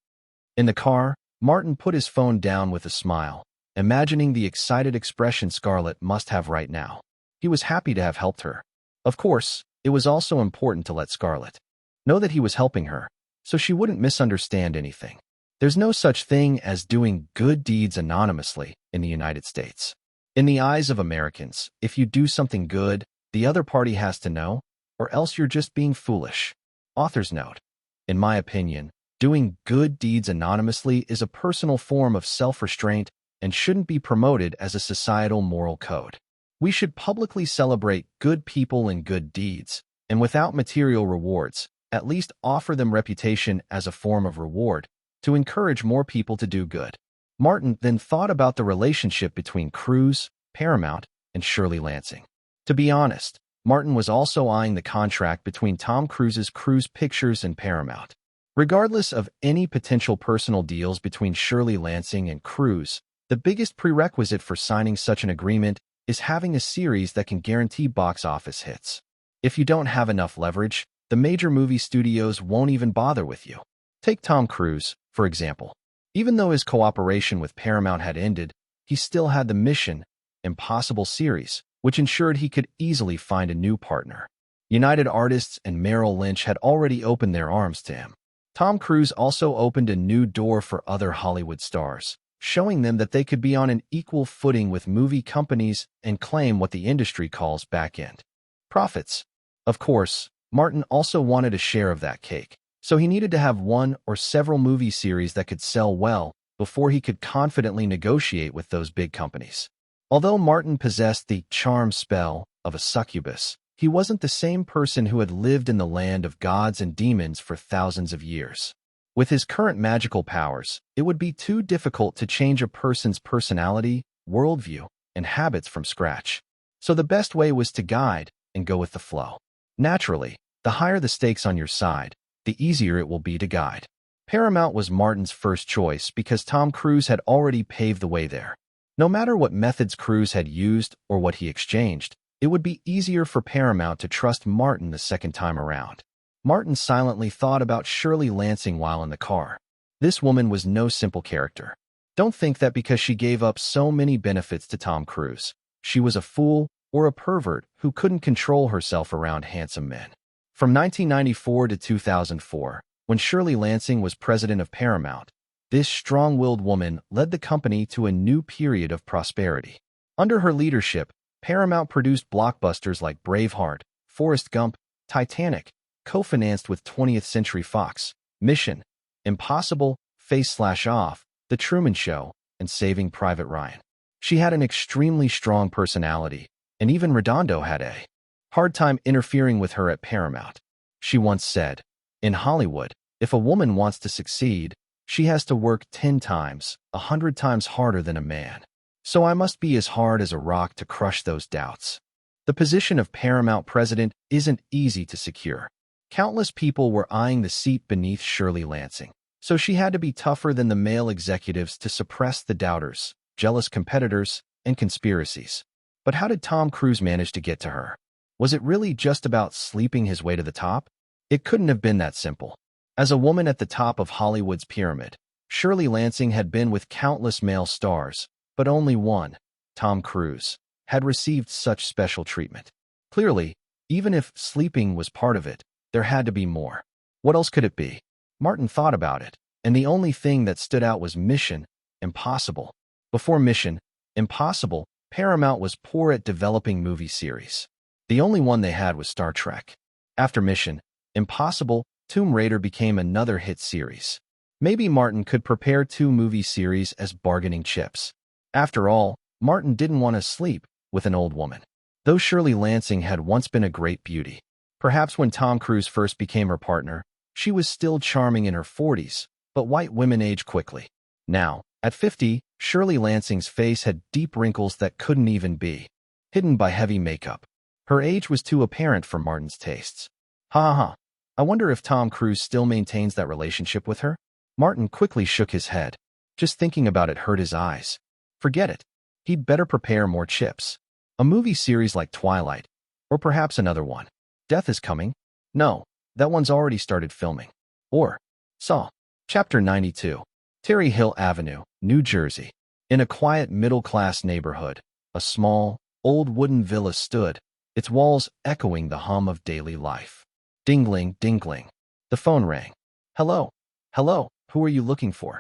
In the car, Martin put his phone down with a smile, imagining the excited expression Scarlett must have right now. He was happy to have helped her. Of course, it was also important to let Scarlett know that he was helping her, so she wouldn't misunderstand anything. There's no such thing as doing good deeds anonymously in the United States. In the eyes of Americans, if you do something good, the other party has to know, or else you're just being foolish. Author's note. In my opinion, doing good deeds anonymously is a personal form of self-restraint and shouldn't be promoted as a societal moral code. We should publicly celebrate good people and good deeds, and without material rewards, at least offer them reputation as a form of reward, to encourage more people to do good. Martin then thought about the relationship between Cruise, Paramount, and Shirley Lansing. To be honest, Martin was also eyeing the contract between Tom Cruise's Cruise Pictures and Paramount. Regardless of any potential personal deals between Shirley Lansing and Cruise, the biggest prerequisite for signing such an agreement is having a series that can guarantee box office hits. If you don't have enough leverage, the major movie studios won't even bother with you. Take Tom Cruise, for example. Even though his cooperation with Paramount had ended, he still had the Mission Impossible series, which ensured he could easily find a new partner. United Artists and Merrill Lynch had already opened their arms to him. Tom Cruise also opened a new door for other Hollywood stars, showing them that they could be on an equal footing with movie companies and claim what the industry calls back-end profits. Of course, Martin also wanted a share of that cake, so he needed to have one or several movie series that could sell well before he could confidently negotiate with those big companies. Although Martin possessed the charm spell of a succubus, he wasn't the same person who had lived in the land of gods and demons for thousands of years. With his current magical powers, it would be too difficult to change a person's personality, worldview, and habits from scratch. So the best way was to guide and go with the flow. Naturally, the higher the stakes on your side, the easier it will be to guide. Paramount was Martin's first choice because Tom Cruise had already paved the way there. No matter what methods Cruise had used or what he exchanged, it would be easier for Paramount to trust Martin the second time around. Martin silently thought about Shirley Lansing while in the car. This woman was no simple character. Don't think that because she gave up so many benefits to Tom Cruise, she was a fool or a pervert who couldn't control herself around handsome men. From 1994 to 2004, when Shirley Lansing was president of Paramount, this strong-willed woman led the company to a new period of prosperity. Under her leadership, Paramount produced blockbusters like Braveheart, Forrest Gump, Titanic, co-financed with 20th Century Fox, Mission Impossible, Face/Off, The Truman Show, and Saving Private Ryan. She had an extremely strong personality, and even Redondo had a hard time interfering with her at Paramount. She once said, "In Hollywood, if a woman wants to succeed, she has to work 10 times, 100 times harder than a man. So I must be as hard as a rock to crush those doubts." The position of Paramount president isn't easy to secure. Countless people were eyeing the seat beneath Shirley Lansing, so she had to be tougher than the male executives to suppress the doubters, jealous competitors, and conspiracies. But how did Tom Cruise manage to get to her? Was it really just about sleeping his way to the top? It couldn't have been that simple. As a woman at the top of Hollywood's pyramid, Shirley Lansing had been with countless male stars, but only one, Tom Cruise, had received such special treatment. Clearly, even if sleeping was part of it, there had to be more. What else could it be? Martin thought about it, and the only thing that stood out was Mission Impossible. Before Mission Impossible, Paramount was poor at developing movie series. The only one they had was Star Trek. After Mission Impossible, Tomb Raider became another hit series. Maybe Martin could prepare 2 movie series as bargaining chips. After all, Martin didn't want to sleep with an old woman. Though Shirley Lansing had once been a great beauty. Perhaps when Tom Cruise first became her partner, she was still charming in her 40s, but white women age quickly. Now, at 50, Shirley Lansing's face had deep wrinkles that couldn't even be hidden by heavy makeup. Her age was too apparent for Martin's tastes. Ha ha. I wonder if Tom Cruise still maintains that relationship with her? Martin quickly shook his head. Just thinking about it hurt his eyes. Forget it. He'd better prepare more chips. A movie series like Twilight. Or perhaps another one. Death is Coming? No, that one's already started filming. Or Saw. Chapter 92. Terry Hill Avenue, New Jersey. In a quiet middle-class neighborhood, a small, old wooden villa stood, its walls echoing the hum of daily life. Dingling, dingling. The phone rang. Hello. Hello, who are you looking for?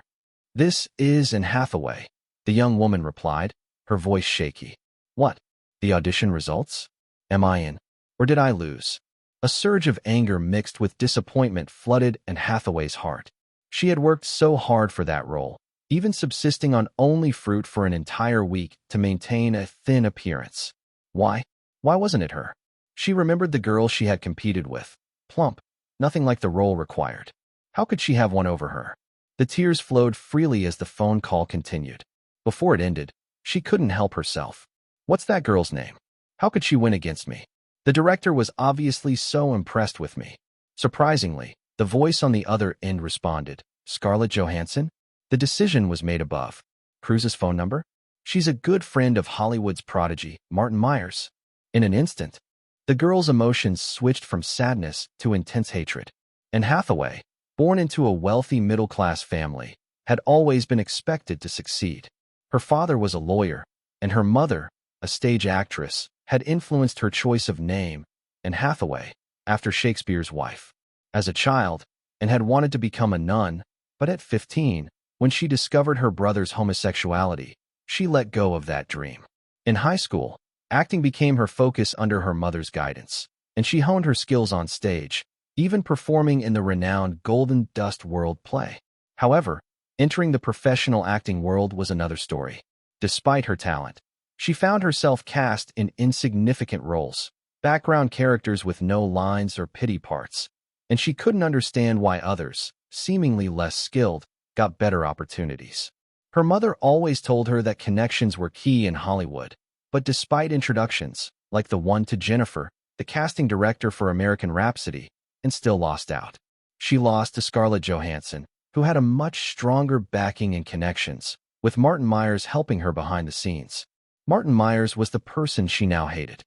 This is Anne Hathaway, the young woman replied, her voice shaky. What? The audition results? Am I in? Or did I lose? A surge of anger mixed with disappointment flooded Anne Hathaway's heart. She had worked so hard for that role, even subsisting on only fruit for an entire week to maintain a thin appearance. Why? Why wasn't it her? She remembered the girl she had competed with. Plump, nothing like the role required. How could she have one over her? The tears flowed freely as the phone call continued. Before it ended, she couldn't help herself. What's that girl's name? How could she win against me? The director was obviously so impressed with me. Surprisingly, the voice on the other end responded, Scarlett Johansson? The decision was made above. Cruise's phone number? She's a good friend of Hollywood's prodigy, Martin Myers. In an instant, the girl's emotions switched from sadness to intense hatred. Anne Hathaway, born into a wealthy middle-class family, had always been expected to succeed. Her father was a lawyer, and her mother, a stage actress, had influenced her choice of name, Anne Hathaway, after Shakespeare's wife. As a child, Anne had wanted to become a nun, but at 15, when she discovered her brother's homosexuality, she let go of that dream. In high school, acting became her focus under her mother's guidance, and she honed her skills on stage, even performing in the renowned Golden Dust World play. However, entering the professional acting world was another story. Despite her talent, she found herself cast in insignificant roles, background characters with no lines or pity parts, and she couldn't understand why others, seemingly less skilled, got better opportunities. Her mother always told her that connections were key in Hollywood, but despite introductions, like the one to Jennifer, the casting director for American Rhapsody, and still lost out. She lost to Scarlett Johansson, who had a much stronger backing and connections, with Martin Myers helping her behind the scenes. Martin Myers was the person she now hated.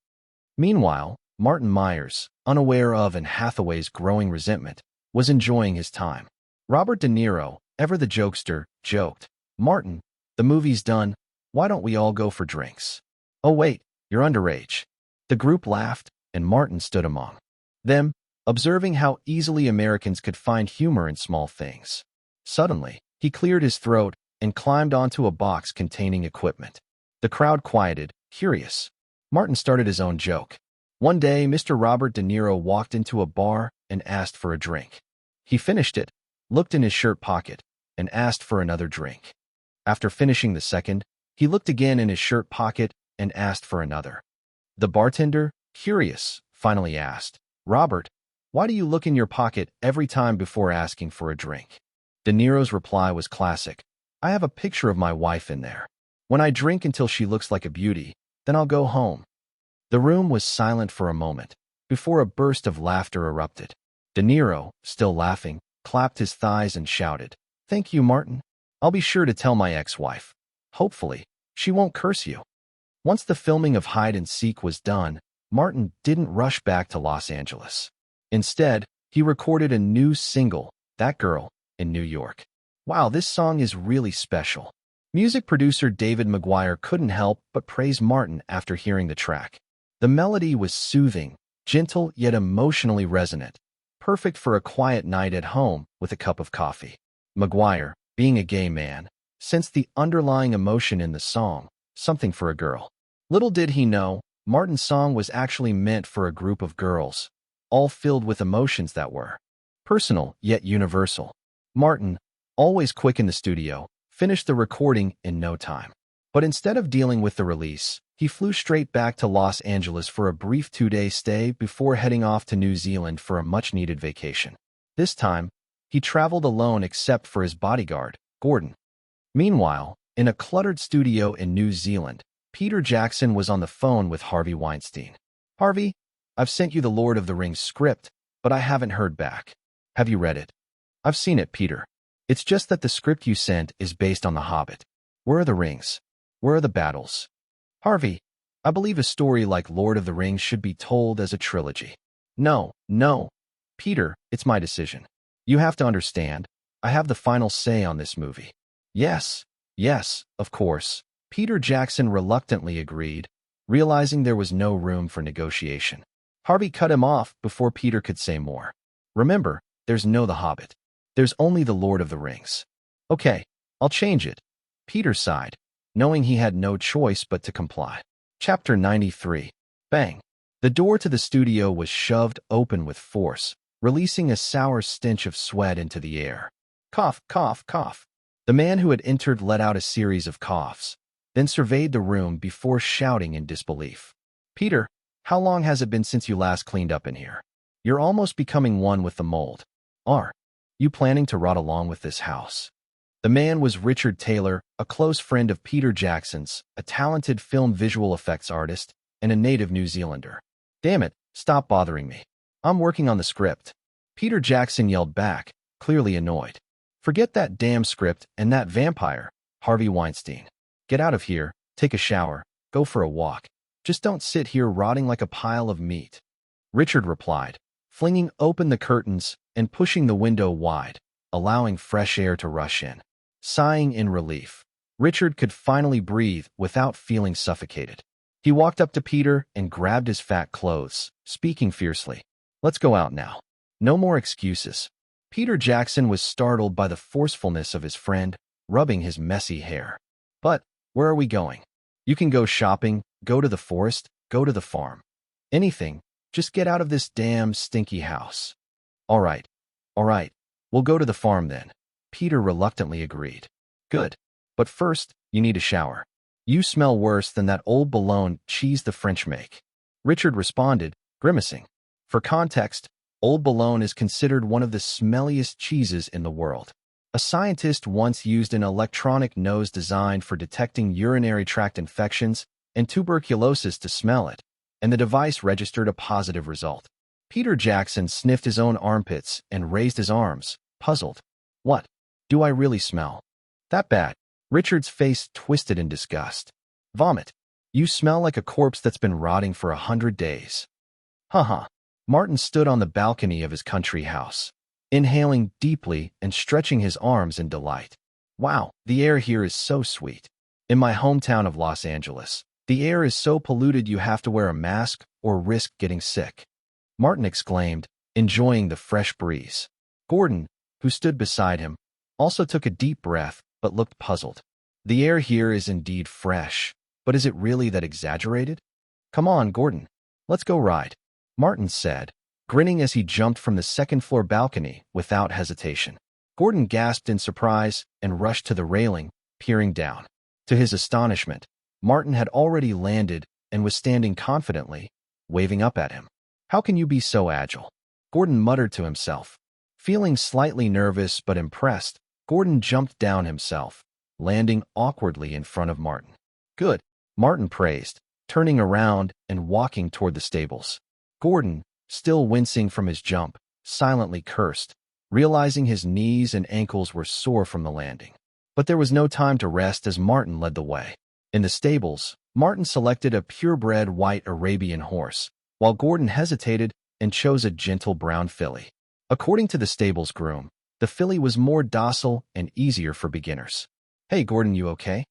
Meanwhile, Martin Myers, unaware of Anne Hathaway's growing resentment, was enjoying his time. Robert De Niro, ever the jokester, joked, Martin, the movie's done, why don't we all go for drinks? Oh wait, you're underage. The group laughed, and Martin stood among them, observing how easily Americans could find humor in small things. Suddenly, he cleared his throat and climbed onto a box containing equipment. The crowd quieted, curious. Martin started his own joke. One day, Mr. Robert De Niro walked into a bar and asked for a drink. He finished it, looked in his shirt pocket, and asked for another drink. After finishing the second, he looked again in his shirt pocket and asked for another. The bartender, curious, finally asked, Robert, why do you look in your pocket every time before asking for a drink? De Niro's reply was classic. I have a picture of my wife in there. When I drink until she looks like a beauty, then I'll go home. The room was silent for a moment, before a burst of laughter erupted. De Niro, still laughing, clapped his thighs and shouted, Thank you, Martin. I'll be sure to tell my ex-wife. Hopefully, she won't curse you. Once the filming of Hide and Seek was done, Martin didn't rush back to Los Angeles. Instead, he recorded a new single, That Girl, in New York. Wow, this song is really special. Music producer David McGuire couldn't help but praise Martin after hearing the track. The melody was soothing, gentle yet emotionally resonant, perfect for a quiet night at home with a cup of coffee. McGuire, being a gay man, sensed the underlying emotion in the song, something for a girl. Little did he know, Martin's song was actually meant for a group of girls, all filled with emotions that were personal yet universal. Martin, always quick in the studio, finished the recording in no time. But instead of dealing with the release, he flew straight back to Los Angeles for a brief 2-day stay before heading off to New Zealand for a much-needed vacation. This time, he traveled alone except for his bodyguard, Gordon. Meanwhile, in a cluttered studio in New Zealand, Peter Jackson was on the phone with Harvey Weinstein. "Harvey, I've sent you the Lord of the Rings script, but I haven't heard back. Have you read it?" "I've seen it, Peter. It's just that the script you sent is based on The Hobbit. Where are the rings? Where are the battles?" "Harvey, I believe a story like Lord of the Rings should be told as a trilogy." No. Peter, it's my decision. You have to understand, I have the final say on this movie." Yes, of course." Peter Jackson reluctantly agreed, realizing there was no room for negotiation. Harvey cut him off before Peter could say more. "Remember, there's no The Hobbit. There's only the Lord of the Rings." "Okay, I'll change it." Peter sighed, knowing he had no choice but to comply. Chapter 93. Bang. The door to the studio was shoved open with force, releasing a sour stench of sweat into the air. Cough, cough, cough. The man who had entered let out a series of coughs, then surveyed the room before shouting in disbelief. "Peter, how long has it been since you last cleaned up in here? You're almost becoming one with the mold. Are you planning to rot along with this house?" The man was Richard Taylor, a close friend of Peter Jackson's, a talented film visual effects artist, and a native New Zealander. "Damn it, stop bothering me. I'm working on the script." Peter Jackson yelled back, clearly annoyed. "Forget that damn script and that vampire, Harvey Weinstein. Get out of here, take a shower, go for a walk. Just don't sit here rotting like a pile of meat." Richard replied, flinging open the curtains and pushing the window wide, allowing fresh air to rush in. Sighing in relief, Richard could finally breathe without feeling suffocated. He walked up to Peter and grabbed his fat clothes, speaking fiercely. "Let's go out now. No more excuses." Peter Jackson was startled by the forcefulness of his friend, rubbing his messy hair. "But, where are we going? You can go shopping, go to the forest, go to the farm. Anything, just get out of this damn stinky house." All right, we'll go to the farm then." Peter reluctantly agreed. "Good, but first, you need a shower. You smell worse than that old bologna cheese the French make." Richard responded, grimacing. For context, Old Bologna is considered one of the smelliest cheeses in the world. A scientist once used an electronic nose designed for detecting urinary tract infections and tuberculosis to smell it, and the device registered a positive result. Peter Jackson sniffed his own armpits and raised his arms, puzzled. "What? Do I really smell that bad?" Richard's face twisted in disgust. "Vomit. You smell like a corpse that's been rotting for 100 days. Haha. Martin stood on the balcony of his country house, inhaling deeply and stretching his arms in delight. "Wow, the air here is so sweet. In my hometown of Los Angeles, the air is so polluted you have to wear a mask or risk getting sick," Martin exclaimed, enjoying the fresh breeze. Gordon, who stood beside him, also took a deep breath but looked puzzled. "The air here is indeed fresh, but is it really that exaggerated? Come on, Gordon. Let's go ride," Martin said, grinning as he jumped from the second-floor balcony without hesitation. Gordon gasped in surprise and rushed to the railing, peering down. To his astonishment, Martin had already landed and was standing confidently, waving up at him. "How can you be so agile?" Gordon muttered to himself. Feeling slightly nervous but impressed, Gordon jumped down himself, landing awkwardly in front of Martin. "Good," Martin praised, turning around and walking toward the stables. Gordon, still wincing from his jump, silently cursed, realizing his knees and ankles were sore from the landing. But there was no time to rest as Martin led the way. In the stables, Martin selected a purebred white Arabian horse, while Gordon hesitated and chose a gentle brown filly. According to the stable's groom, the filly was more docile and easier for beginners. "Hey, Gordon, you okay?"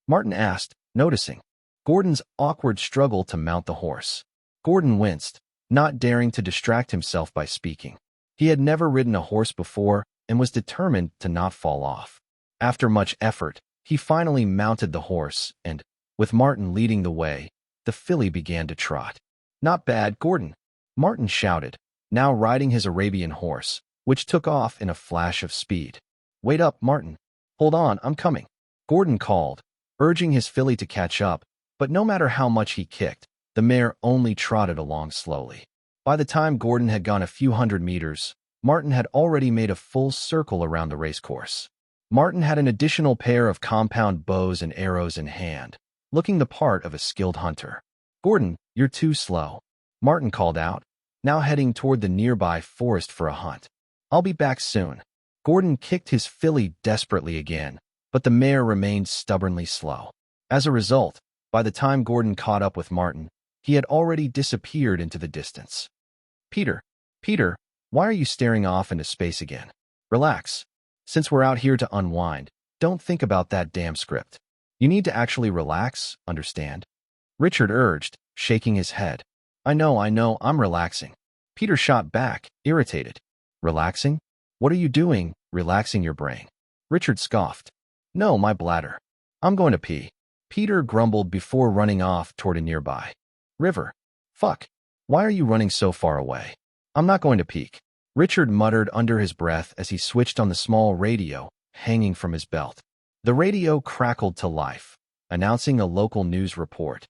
Martin asked, noticing Gordon's awkward struggle to mount the horse. Gordon winced, not daring to distract himself by speaking. He had never ridden a horse before and was determined to not fall off. After much effort, He finally mounted the horse, and, with Martin leading the way, the filly began to trot. "Not bad, Gordon," Martin shouted, now riding his Arabian horse, which took off in a flash of speed. "Wait up, Martin. Hold on, I'm coming," Gordon called, urging his filly to catch up, but no matter how much he kicked, the mare only trotted along slowly. By the time Gordon had gone a few hundred meters, Martin had already made a full circle around the racecourse. Martin had an additional pair of compound bows and arrows in hand, looking the part of a skilled hunter. "Gordon, you're too slow," Martin called out, now heading toward the nearby forest for a hunt. "I'll be back soon." Gordon kicked his filly desperately again, but the mare remained stubbornly slow. As a result, by the time Gordon caught up with Martin, he had already disappeared into the distance. Peter, why are you staring off into space again? Relax. Since we're out here to unwind, don't think about that damn script. You need to actually relax, understand?" Richard urged, shaking his head. I know, I'm relaxing." Peter shot back, irritated. "Relaxing? What are you doing, relaxing your brain?" Richard scoffed. "No, my bladder. I'm going to pee." Peter grumbled before running off toward a nearby river. "Fuck. Why are you running so far away?" "I'm not going to peek," Richard muttered under his breath as he switched on the small radio hanging from his belt. The radio crackled to life, announcing a local news report.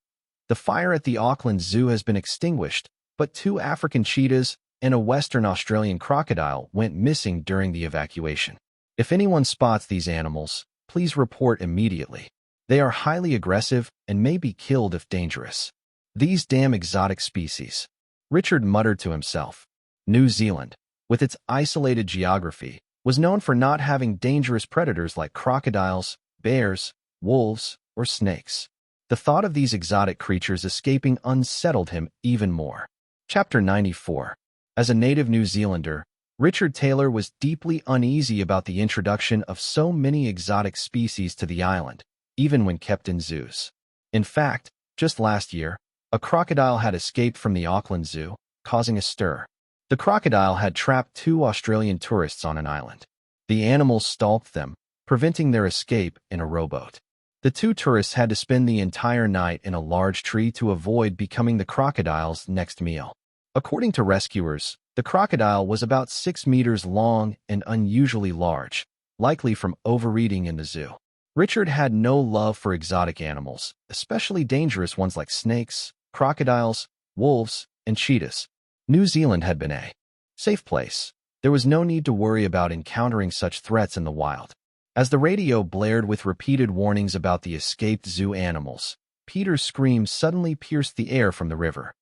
The fire at the Auckland Zoo has been extinguished, but 2 African cheetahs and a Western Australian crocodile went missing during the evacuation. If anyone spots these animals, please report immediately. They are highly aggressive and may be killed if dangerous. These damn exotic species. Richard muttered to himself. New Zealand, with its isolated geography, was known for not having dangerous predators like crocodiles, bears, wolves, or snakes. The thought of these exotic creatures escaping unsettled him even more. Chapter 94. As a native New Zealander, Richard Taylor was deeply uneasy about the introduction of so many exotic species to the island, even when kept in zoos. In fact, just last year, a crocodile had escaped from the Auckland Zoo, causing a stir. The crocodile had trapped 2 Australian tourists on an island. The animals stalked them, preventing their escape in a rowboat. The 2 tourists had to spend the entire night in a large tree to avoid becoming the crocodile's next meal. According to rescuers, the crocodile was about 6 meters long and unusually large, likely from overeating in the zoo. Richard had no love for exotic animals, especially dangerous ones like snakes, crocodiles, wolves, and cheetahs. New Zealand had been a safe place. There was no need to worry about encountering such threats in the wild. As the radio blared with repeated warnings about the escaped zoo animals, Peter's scream suddenly pierced the air from the river.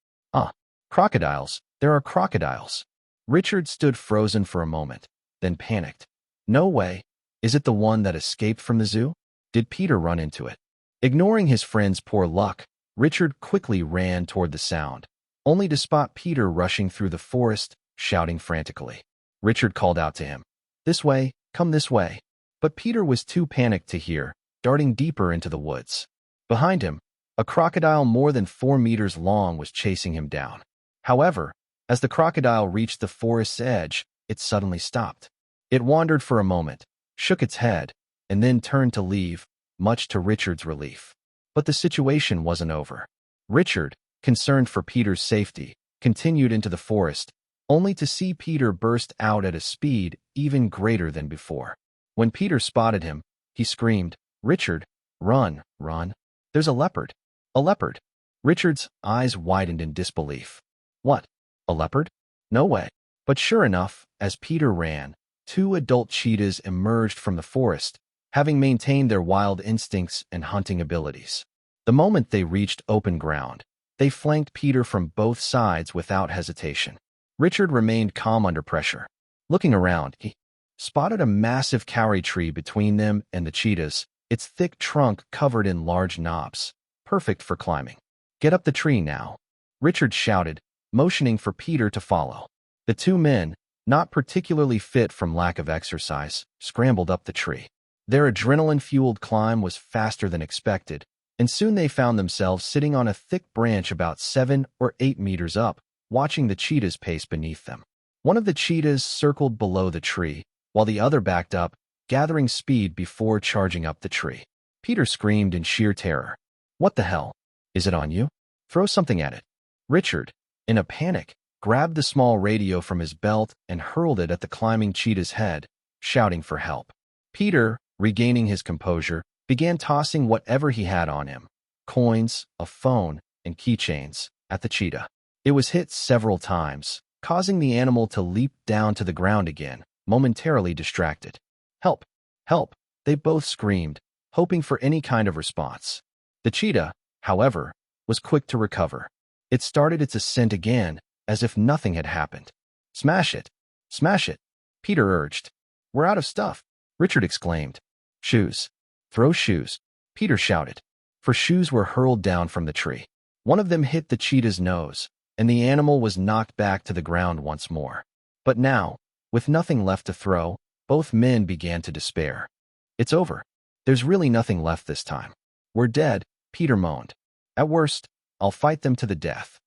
Crocodiles! There are crocodiles! Richard stood frozen for a moment, then panicked. No way! Is it the one that escaped from the zoo? Did Peter run into it? Ignoring his friend's poor luck, Richard quickly ran toward the sound, only to spot Peter rushing through the forest, shouting frantically. Richard called out to him. "This way, come this way." But Peter was too panicked to hear, darting deeper into the woods. Behind him, a crocodile more than 4 meters long was chasing him down. However, as the crocodile reached the forest's edge, it suddenly stopped. It wandered for a moment, shook its head, and then turned to leave, much to Richard's relief. But the situation wasn't over. Richard, concerned for Peter's safety, continued into the forest, only to see Peter burst out at a speed even greater than before. When Peter spotted him, he screamed, "Richard, run, run. There's a leopard. A leopard." Richard's eyes widened in disbelief. What? A leopard? No way. But sure enough, as Peter ran, 2 adult cheetahs emerged from the forest, having maintained their wild instincts and hunting abilities. The moment they reached open ground, they flanked Peter from both sides without hesitation. Richard remained calm under pressure. Looking around, he spotted a massive kauri tree between them and the cheetahs, its thick trunk covered in large knobs, perfect for climbing. "Get up the tree now," Richard shouted, motioning for Peter to follow. The 2 men, not particularly fit from lack of exercise, scrambled up the tree. Their adrenaline-fueled climb was faster than expected, and soon they found themselves sitting on a thick branch about 7 or 8 meters up, watching the cheetahs pace beneath them. One of the cheetahs circled below the tree, while the other backed up, gathering speed before charging up the tree. Peter screamed in sheer terror. What the hell? Is it on you? Throw something at it. Richard, in a panic, grabbed the small radio from his belt and hurled it at the climbing cheetah's head, shouting for help. Peter, regaining his composure, began tossing whatever he had on him, coins, a phone, and keychains, at the cheetah. It was hit several times, causing the animal to leap down to the ground again, momentarily distracted. Help! Help! They both screamed, hoping for any kind of response. The cheetah, however, was quick to recover. It started its ascent again, as if nothing had happened. Smash it! Smash it! Peter urged. We're out of stuff, Richard exclaimed. Shoes. Throw shoes, Peter shouted. For shoes were hurled down from the tree. One of them hit the cheetah's nose, and the animal was knocked back to the ground once more. But now, with nothing left to throw, both men began to despair. It's over. There's really nothing left this time. We're dead, Peter moaned. At worst, I'll fight them to the death.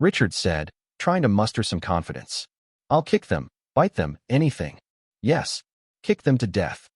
Richard said, trying to muster some confidence. I'll kick them, bite them, anything. Yes, kick them to death,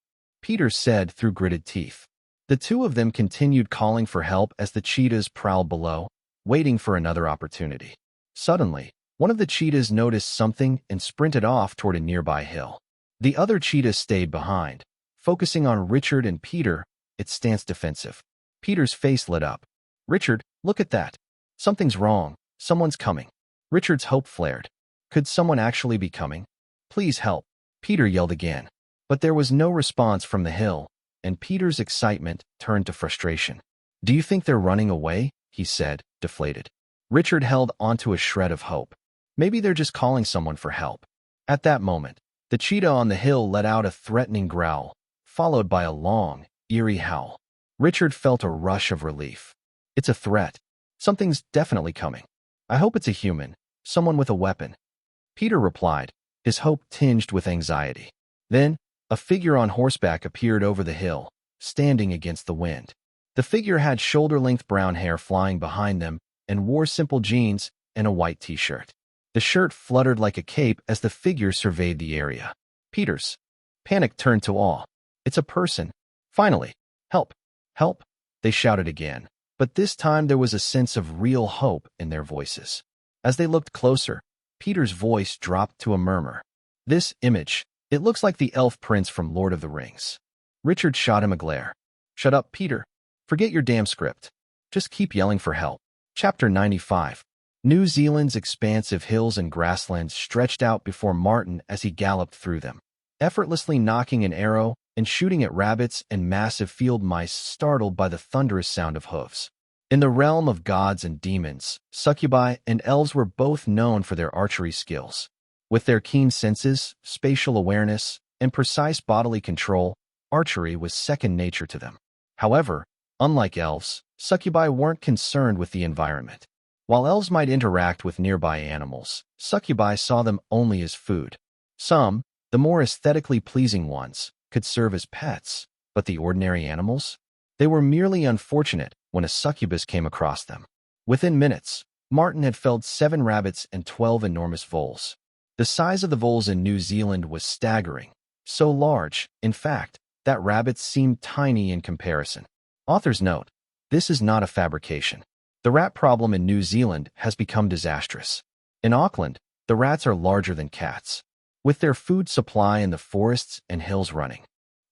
Peter said through gritted teeth. The two of them continued calling for help as the cheetahs prowled below, waiting for another opportunity. Suddenly, one of the cheetahs noticed something and sprinted off toward a nearby hill. The other cheetah stayed behind, focusing on Richard and Peter, its stance defensive. Peter's face lit up. Richard, look at that. Something's wrong. Someone's coming. Richard's hope flared. Could someone actually be coming? Please help, Peter yelled again. But there was no response from the hill, and Peter's excitement turned to frustration. Do you think they're running away? He said, deflated. Richard held onto a shred of hope. Maybe they're just calling someone for help. At that moment, the cheetah on the hill let out a threatening growl, followed by a long, eerie howl. Richard felt a rush of relief. It's a threat. Something's definitely coming. I hope it's a human, someone with a weapon. Peter replied, his hope tinged with anxiety. Then, a figure on horseback appeared over the hill, standing against the wind. The figure had shoulder-length brown hair flying behind them and wore simple jeans and a white t-shirt. The shirt fluttered like a cape as the figure surveyed the area. Peter's panic turned to awe. It's a person. Finally. Help! Help! They shouted again, but this time there was a sense of real hope in their voices. As they looked closer, Peter's voice dropped to a murmur. This image, it looks like the elf prince from Lord of the Rings. Richard shot him a glare. Shut up, Peter. Forget your damn script. Just keep yelling for help. Chapter 95. New Zealand's expansive hills and grasslands stretched out before Martin as he galloped through them, effortlessly knocking an arrow and shooting at rabbits and massive field mice startled by the thunderous sound of hooves. In the realm of gods and demons, succubi and elves were both known for their archery skills. With their keen senses, spatial awareness, and precise bodily control, archery was second nature to them. However, unlike elves, succubi weren't concerned with the environment. While elves might interact with nearby animals, succubi saw them only as food. Some, the more aesthetically pleasing ones, could serve as pets, but the ordinary animals? They were merely unfortunate when a succubus came across them. Within minutes, Martin had felled 7 rabbits and 12 enormous voles. The size of the voles in New Zealand was staggering, so large, in fact, that rabbits seemed tiny in comparison. Author's note, this is not a fabrication. The rat problem in New Zealand has become disastrous. In Auckland, the rats are larger than cats, with their food supply in the forests and hills running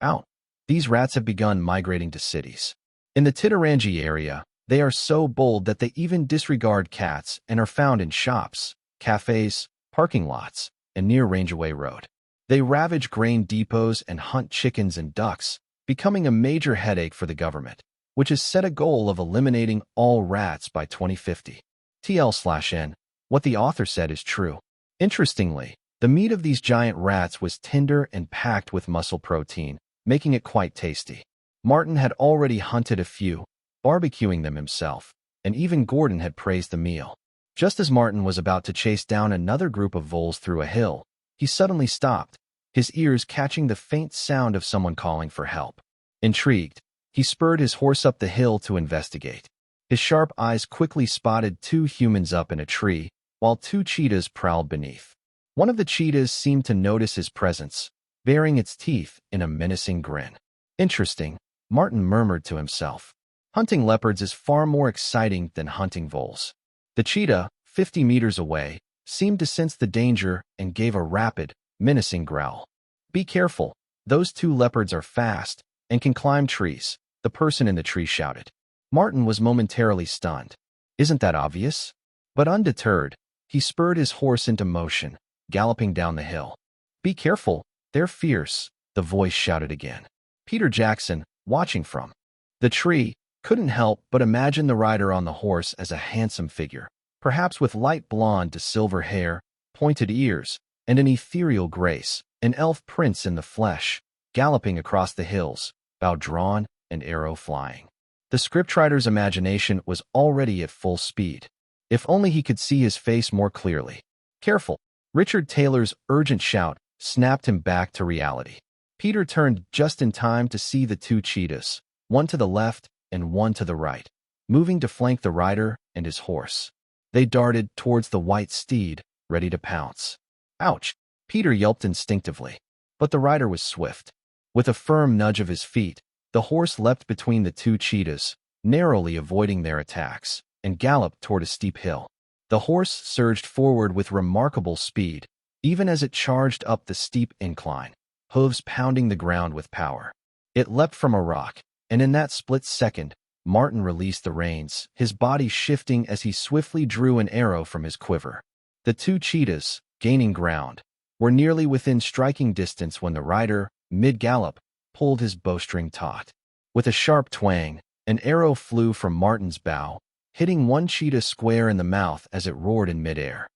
out. These rats have begun migrating to cities. In the Titirangi area, they are so bold that they even disregard cats and are found in shops, cafes, parking lots, and near Rangeaway Road. They ravage grain depots and hunt chickens and ducks, becoming a major headache for the government, which has set a goal of eliminating all rats by 2050. TL/N, what the author said is true. Interestingly, the meat of these giant rats was tender and packed with muscle protein, making it quite tasty. Martin had already hunted a few, barbecuing them himself, and even Gordon had praised the meal. Just as Martin was about to chase down another group of voles through a hill, he suddenly stopped, his ears catching the faint sound of someone calling for help. Intrigued, he spurred his horse up the hill to investigate. His sharp eyes quickly spotted 2 humans up in a tree, while 2 cheetahs prowled beneath. One of the cheetahs seemed to notice his presence, baring its teeth in a menacing grin. Interesting, Martin murmured to himself. Hunting leopards is far more exciting than hunting voles. The cheetah, 50 meters away, seemed to sense the danger and gave a rapid, menacing growl. Be careful, those two leopards are fast and can climb trees, the person in the tree shouted. Martin was momentarily stunned. Isn't that obvious? But undeterred, he spurred his horse into motion, galloping down the hill. Be careful, they're fierce, the voice shouted again. Peter Jackson, watching from the tree, couldn't help but imagine the rider on the horse as a handsome figure, perhaps with light blonde to silver hair, pointed ears, and an ethereal grace, an elf prince in the flesh, galloping across the hills, bow drawn and arrow flying. The scriptwriter's imagination was already at full speed. If only he could see his face more clearly. Careful! Richard Taylor's urgent shout snapped him back to reality. Peter turned just in time to see the two cheetahs, one to the left and one to the right, moving to flank the rider and his horse. They darted towards the white steed, ready to pounce. Ouch! Peter yelped instinctively. But the rider was swift. With a firm nudge of his feet, the horse leapt between the two cheetahs, narrowly avoiding their attacks, and galloped toward a steep hill. The horse surged forward with remarkable speed, even as it charged up the steep incline, hooves pounding the ground with power. It leapt from a rock, and in that split second, Martin released the reins, his body shifting as he swiftly drew an arrow from his quiver. The two cheetahs, gaining ground, were nearly within striking distance when the rider, mid-gallop, pulled his bowstring taut. With a sharp twang, an arrow flew from Martin's bow, hitting one cheetah square in the mouth as it roared in midair.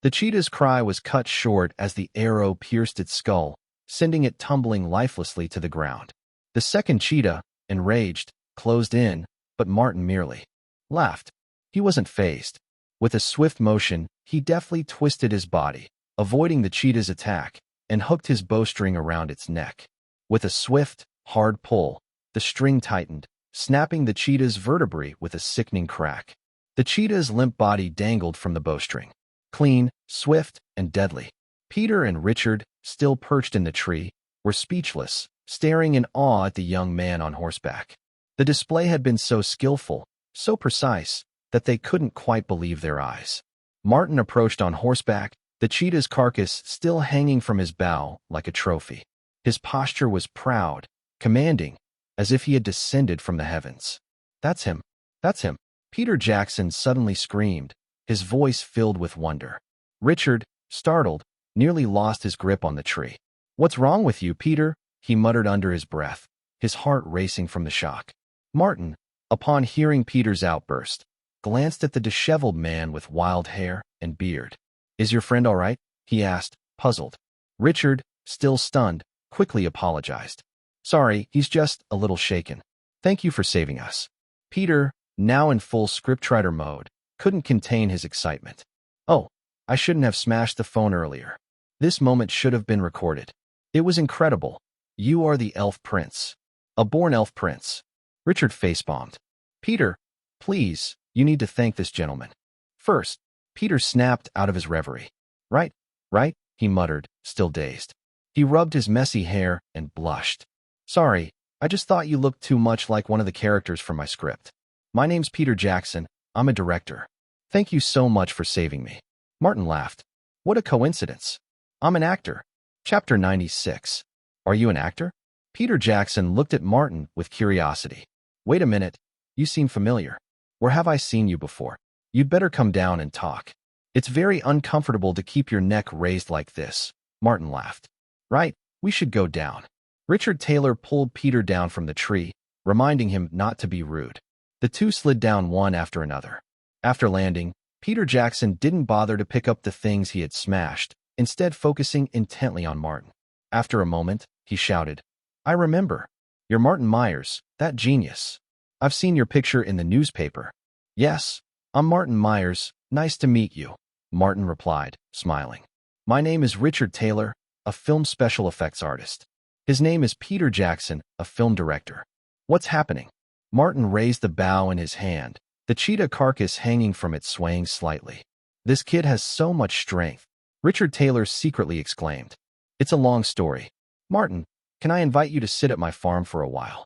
The cheetah's cry was cut short as the arrow pierced its skull, sending it tumbling lifelessly to the ground. The second cheetah, enraged, closed in, but Martin merely laughed. He wasn't fazed. With a swift motion, he deftly twisted his body, avoiding the cheetah's attack, and hooked his bowstring around its neck. With a swift, hard pull, the string tightened, snapping the cheetah's vertebrae with a sickening crack. The cheetah's limp body dangled from the bowstring. Clean, swift, and deadly. Peter and Richard, still perched in the tree, were speechless, staring in awe at the young man on horseback. The display had been so skillful, so precise, that they couldn't quite believe their eyes. Martin approached on horseback, the cheetah's carcass still hanging from his bow like a trophy. His posture was proud, commanding, as if he had descended from the heavens. That's him! That's him! Peter Jackson suddenly screamed, his voice filled with wonder. Richard, startled, nearly lost his grip on the tree. What's wrong with you, Peter? He muttered under his breath, his heart racing from the shock. Martin, upon hearing Peter's outburst, glanced at the disheveled man with wild hair and beard. Is your friend all right? He asked, puzzled. Richard, still stunned, quickly apologized. Sorry, he's just a little shaken. Thank you for saving us. Peter, now in full scriptwriter mode, couldn't contain his excitement. Oh, I shouldn't have smashed the phone earlier. This moment should have been recorded. It was incredible. You are the elf prince. A born elf prince. Richard facepalmed. Peter, please, you need to thank this gentleman. First, Peter snapped out of his reverie. Right, he muttered, still dazed. He rubbed his messy hair and blushed. Sorry, I just thought you looked too much like one of the characters from my script. My name's Peter Jackson, I'm a director. Thank you so much for saving me. Martin laughed. What a coincidence. I'm an actor. Chapter 96. Are you an actor? Peter Jackson looked at Martin with curiosity. Wait a minute, you seem familiar. Where have I seen you before? You'd better come down and talk. It's very uncomfortable to keep your neck raised like this. Martin laughed. Right, we should go down. Richard Taylor pulled Peter down from the tree, reminding him not to be rude. The two slid down one after another. After landing, Peter Jackson didn't bother to pick up the things he had smashed, instead focusing intently on Martin. After a moment, he shouted, I remember. You're Martin Myers, that genius. I've seen your picture in the newspaper. Yes, I'm Martin Myers, nice to meet you, Martin replied, smiling. My name is Richard Taylor, a film special effects artist. His name is Peter Jackson, a film director. What's happening? Martin raised the bow in his hand, the cheetah carcass hanging from it swaying slightly. This kid has so much strength, Richard Taylor secretly exclaimed. It's a long story. Martin, can I invite you to sit at my farm for a while?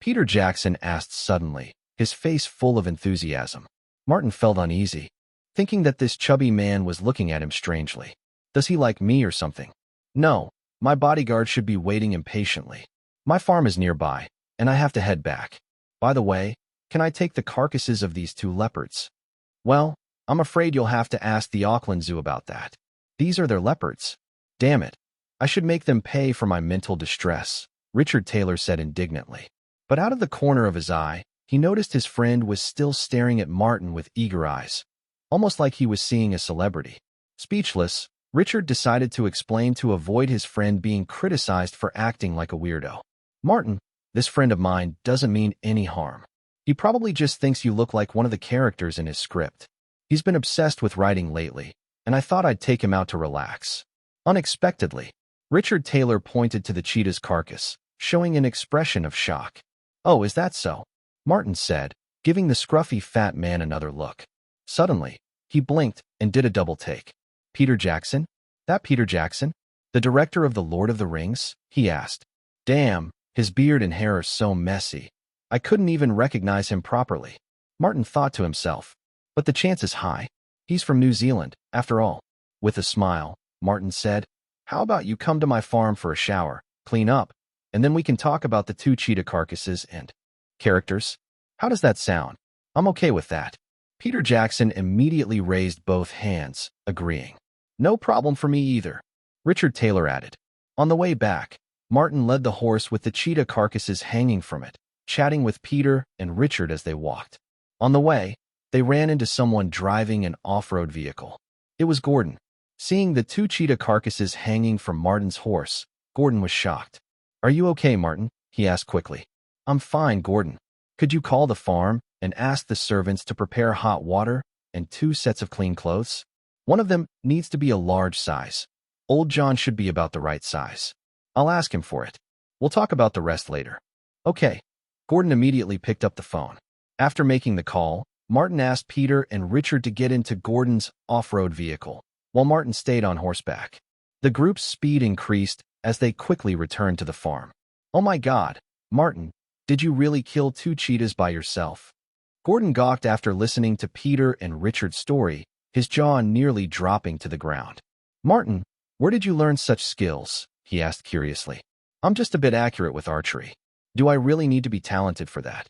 Peter Jackson asked suddenly, his face full of enthusiasm. Martin felt uneasy, thinking that this chubby man was looking at him strangely. Does he like me or something? No, my bodyguard should be waiting impatiently. My farm is nearby, and I have to head back. By the way, can I take the carcasses of these 2 leopards? Well, I'm afraid you'll have to ask the Auckland Zoo about that. These are their leopards. Damn it. I should make them pay for my mental distress, Richard Taylor said indignantly. But out of the corner of his eye, he noticed his friend was still staring at Martin with eager eyes, almost like he was seeing a celebrity. Speechless, Richard decided to explain to avoid his friend being criticized for acting like a weirdo. Martin, this friend of mine doesn't mean any harm. He probably just thinks you look like one of the characters in his script. He's been obsessed with writing lately, and I thought I'd take him out to relax. Unexpectedly, Richard Taylor pointed to the cheetah's carcass, showing an expression of shock. Oh, is that so? Martin said, giving the scruffy fat man another look. Suddenly, he blinked and did a double take. Peter Jackson? That Peter Jackson? The director of The Lord of the Rings? He asked. Damn, his beard and hair are so messy. I couldn't even recognize him properly. Martin thought to himself. But the chance is high. He's from New Zealand, after all. With a smile, Martin said, how about you come to my farm for a shower, clean up, and then we can talk about the 2 cheetah carcasses and characters? How does that sound? I'm okay with that. Peter Jackson immediately raised both hands, agreeing. No problem for me either, Richard Taylor added. On the way back, Martin led the horse with the cheetah carcasses hanging from it, chatting with Peter and Richard as they walked. On the way, they ran into someone driving an off-road vehicle. It was Gordon. Seeing the 2 cheetah carcasses hanging from Martin's horse, Gordon was shocked. Are you okay, Martin? He asked quickly. I'm fine, Gordon. Could you call the farm and ask the servants to prepare hot water and 2 sets of clean clothes? One of them needs to be a large size. Old John should be about the right size. I'll ask him for it. We'll talk about the rest later. Okay. Gordon immediately picked up the phone. After making the call, Martin asked Peter and Richard to get into Gordon's off-road vehicle, while Martin stayed on horseback. The group's speed increased as they quickly returned to the farm. Oh my God, Martin, did you really kill 2 cheetahs by yourself? Gordon gawked after listening to Peter and Richard's story, his jaw nearly dropping to the ground. Martin, where did you learn such skills? He asked curiously. I'm just a bit accurate with archery. Do I really need to be talented for that?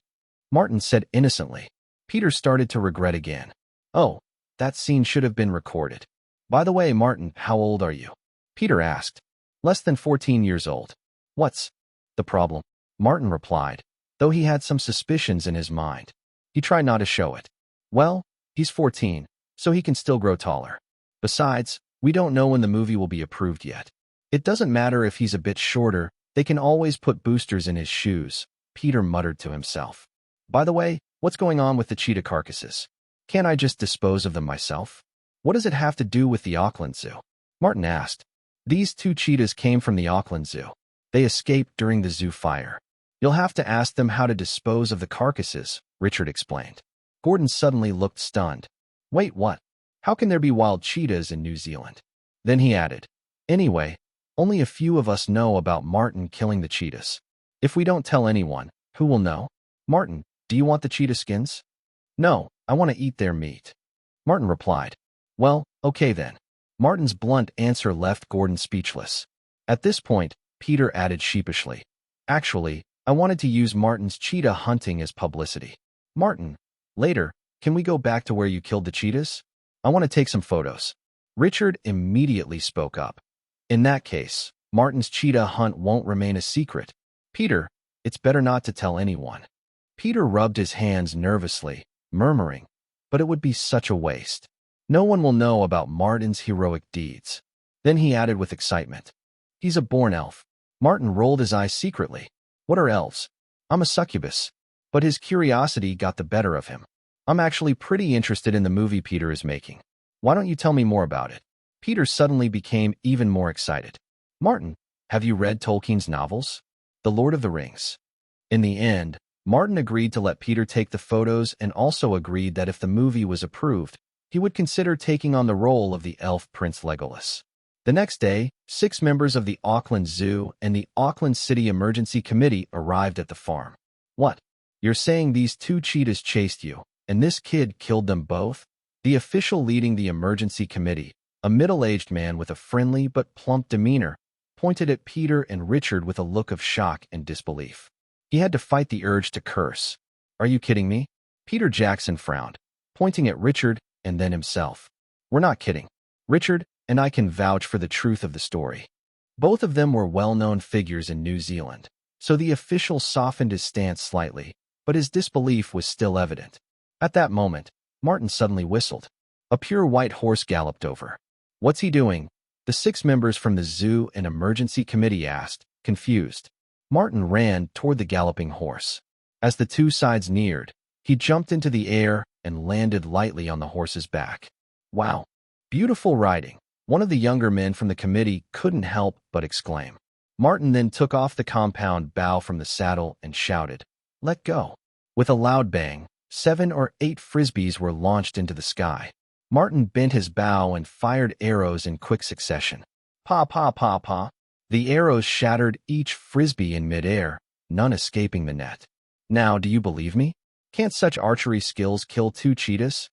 Martin said innocently. Peter started to regret again. Oh, that scene should have been recorded. By the way, Martin, how old are you? Peter asked. Less than 14 years old. What's the problem? Martin replied, though he had some suspicions in his mind. He tried not to show it. Well, he's 14, so he can still grow taller. Besides, we don't know when the movie will be approved yet. It doesn't matter if he's a bit shorter, they can always put boosters in his shoes, Peter muttered to himself. By the way, what's going on with the cheetah carcasses? Can't I just dispose of them myself? What does it have to do with the Auckland Zoo? Martin asked. These 2 cheetahs came from the Auckland Zoo. They escaped during the zoo fire. You'll have to ask them how to dispose of the carcasses, Richard explained. Gordon suddenly looked stunned. Wait, what? How can there be wild cheetahs in New Zealand? Then he added, anyway, only a few of us know about Martin killing the cheetahs. If we don't tell anyone, who will know? Martin, do you want the cheetah skins? No, I want to eat their meat. Martin replied. Well, okay then. Martin's blunt answer left Gordon speechless. At this point, Peter added sheepishly. Actually, I wanted to use Martin's cheetah hunting as publicity. Martin, later, can we go back to where you killed the cheetahs? I want to take some photos. Richard immediately spoke up. In that case, Martin's cheetah hunt won't remain a secret. Peter, it's better not to tell anyone. Peter rubbed his hands nervously, murmuring, but it would be such a waste. No one will know about Martin's heroic deeds. Then he added with excitement. He's a born elf. Martin rolled his eyes secretly. What are elves? I'm a succubus. But his curiosity got the better of him. I'm actually pretty interested in the movie Peter is making. Why don't you tell me more about it? Peter suddenly became even more excited. Martin, have you read Tolkien's novels? The Lord of the Rings. In the end, Martin agreed to let Peter take the photos and also agreed that if the movie was approved, he would consider taking on the role of the elf Prince Legolas. The next day, 6 members of the Auckland Zoo and the Auckland City Emergency Committee arrived at the farm. What? You're saying these two cheetahs chased you, and this kid killed them both? The official leading the emergency committee, a middle-aged man with a friendly but plump demeanor, pointed at Peter and Richard with a look of shock and disbelief. He had to fight the urge to curse. Are you kidding me? Peter Jackson frowned, pointing at Richard and then himself. We're not kidding. Richard and I can vouch for the truth of the story. Both of them were well-known figures in New Zealand, so the official softened his stance slightly, but his disbelief was still evident. At that moment, Martin suddenly whistled. A pure white horse galloped over. What's he doing? The 6 members from the zoo and emergency committee asked, confused. Martin ran toward the galloping horse. As the two sides neared, he jumped into the air and landed lightly on the horse's back. Wow! Beautiful riding! One of the younger men from the committee couldn't help but exclaim. Martin then took off the compound bow from the saddle and shouted, "Let go!" With a loud bang, 7 or 8 frisbees were launched into the sky. Martin bent his bow and fired arrows in quick succession. Pa pa pa pa. The arrows shattered each frisbee in midair, none escaping the net. Now, do you believe me? Can't such archery skills kill 2 cheetahs?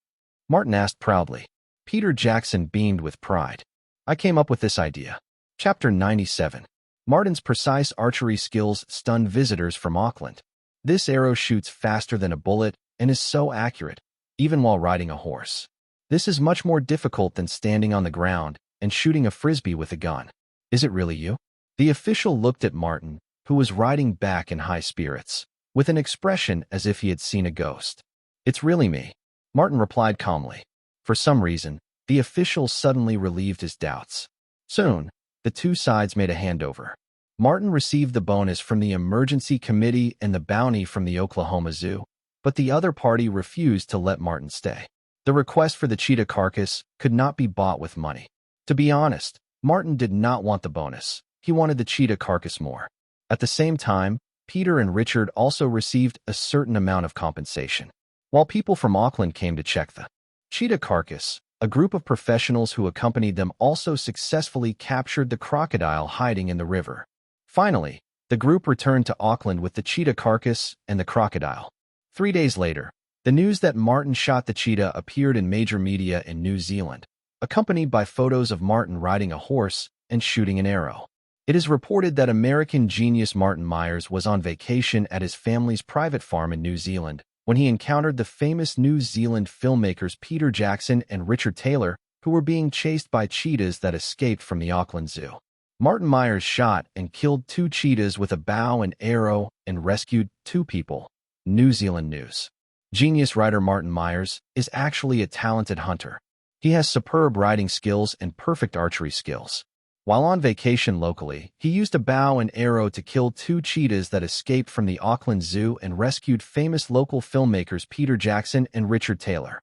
Martin asked proudly. Peter Jackson beamed with pride. I came up with this idea. Chapter 97. Martin's precise archery skills stunned visitors from Auckland. This arrow shoots faster than a bullet and is so accurate, even while riding a horse. This is much more difficult than standing on the ground and shooting a frisbee with a gun. Is it really you? The official looked at Martin, who was riding back in high spirits, with an expression as if he had seen a ghost. It's really me, Martin replied calmly. For some reason, the official suddenly relieved his doubts. Soon, the two sides made a handover. Martin received the bonus from the emergency committee and the bounty from the Oklahoma Zoo, but the other party refused to let Martin stay. The request for the cheetah carcass could not be bought with money. To be honest, Martin did not want the bonus. He wanted the cheetah carcass more. At the same time, Peter and Richard also received a certain amount of compensation. While people from Auckland came to check the cheetah carcass, a group of professionals who accompanied them also successfully captured the crocodile hiding in the river. Finally, the group returned to Auckland with the cheetah carcass and the crocodile. 3 days later, the news that Martin shot the cheetah appeared in major media in New Zealand, accompanied by photos of Martin riding a horse and shooting an arrow. It is reported that American genius Martin Myers was on vacation at his family's private farm in New Zealand when he encountered the famous New Zealand filmmakers Peter Jackson and Richard Taylor, who were being chased by cheetahs that escaped from the Auckland Zoo. Martin Myers shot and killed 2 cheetahs with a bow and arrow and rescued 2 people. New Zealand News. Genius writer Martin Myers is actually a talented hunter. He has superb riding skills and perfect archery skills. While on vacation locally, he used a bow and arrow to kill 2 cheetahs that escaped from the Auckland Zoo and rescued famous local filmmakers Peter Jackson and Richard Taylor.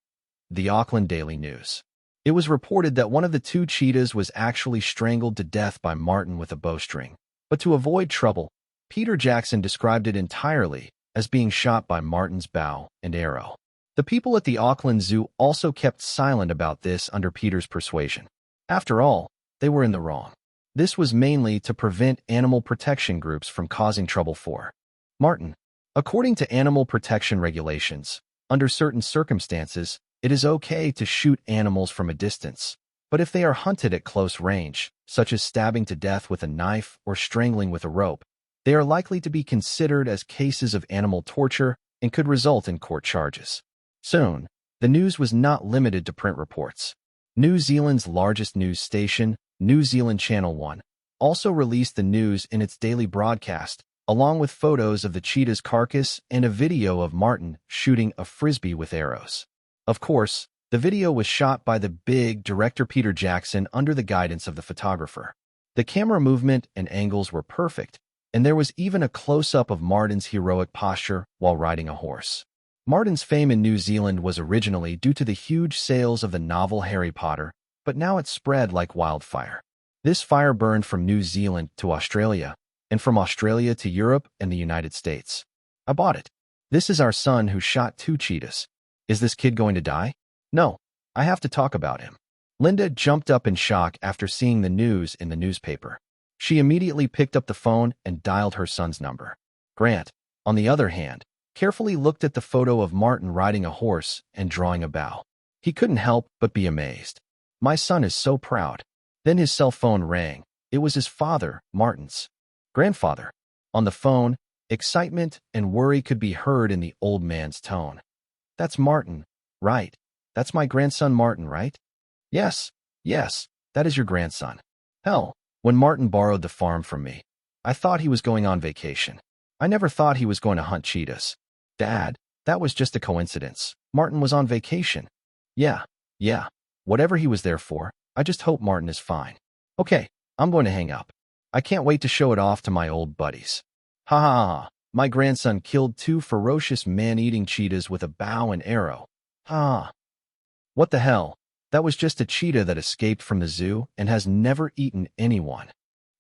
The Auckland Daily News. It was reported that one of the 2 cheetahs was actually strangled to death by Martin with a bowstring. But to avoid trouble, Peter Jackson described it entirely as being shot by Martin's bow and arrow. The people at the Auckland Zoo also kept silent about this under Peter's persuasion. After all, they were in the wrong. This was mainly to prevent animal protection groups from causing trouble for Martin. According to animal protection regulations, under certain circumstances, it is okay to shoot animals from a distance, but if they are hunted at close range, such as stabbing to death with a knife or strangling with a rope, they are likely to be considered as cases of animal torture and could result in court charges. Soon, the news was not limited to print reports. New Zealand's largest news station, New Zealand Channel 1, also released the news in its daily broadcast, along with photos of the cheetah's carcass and a video of Martin shooting a frisbee with arrows. Of course, the video was shot by the big director Peter Jackson under the guidance of the photographer. The camera movement and angles were perfect, and there was even a close-up of Martin's heroic posture while riding a horse. Martin's fame in New Zealand was originally due to the huge sales of the novel Harry Potter, but now it spread like wildfire. This fire burned from New Zealand to Australia, and from Australia to Europe and the United States. I bought it. This is our son who shot 2 cheetahs. Is this kid going to die? No, I have to talk about him. Linda jumped up in shock after seeing the news in the newspaper. She immediately picked up the phone and dialed her son's number. Grant, on the other hand, carefully looked at the photo of Martin riding a horse and drawing a bow. He couldn't help but be amazed. My son is so proud. Then his cell phone rang. It was his father, Martin's grandfather. On the phone, excitement and worry could be heard in the old man's tone. That's Martin, right? That's my grandson Martin, right? Yes, yes, that is your grandson. Hell, when Martin borrowed the farm from me, I thought he was going on vacation. I never thought he was going to hunt cheetahs. Dad, that was just a coincidence. Martin was on vacation. Yeah. Whatever he was there for, I just hope Martin is fine. Okay, I'm going to hang up. I can't wait to show it off to my old buddies. Ha ha ha. My grandson killed 2 ferocious man-eating cheetahs with a bow and arrow. Ha. What the hell? That was just a cheetah that escaped from the zoo and has never eaten anyone.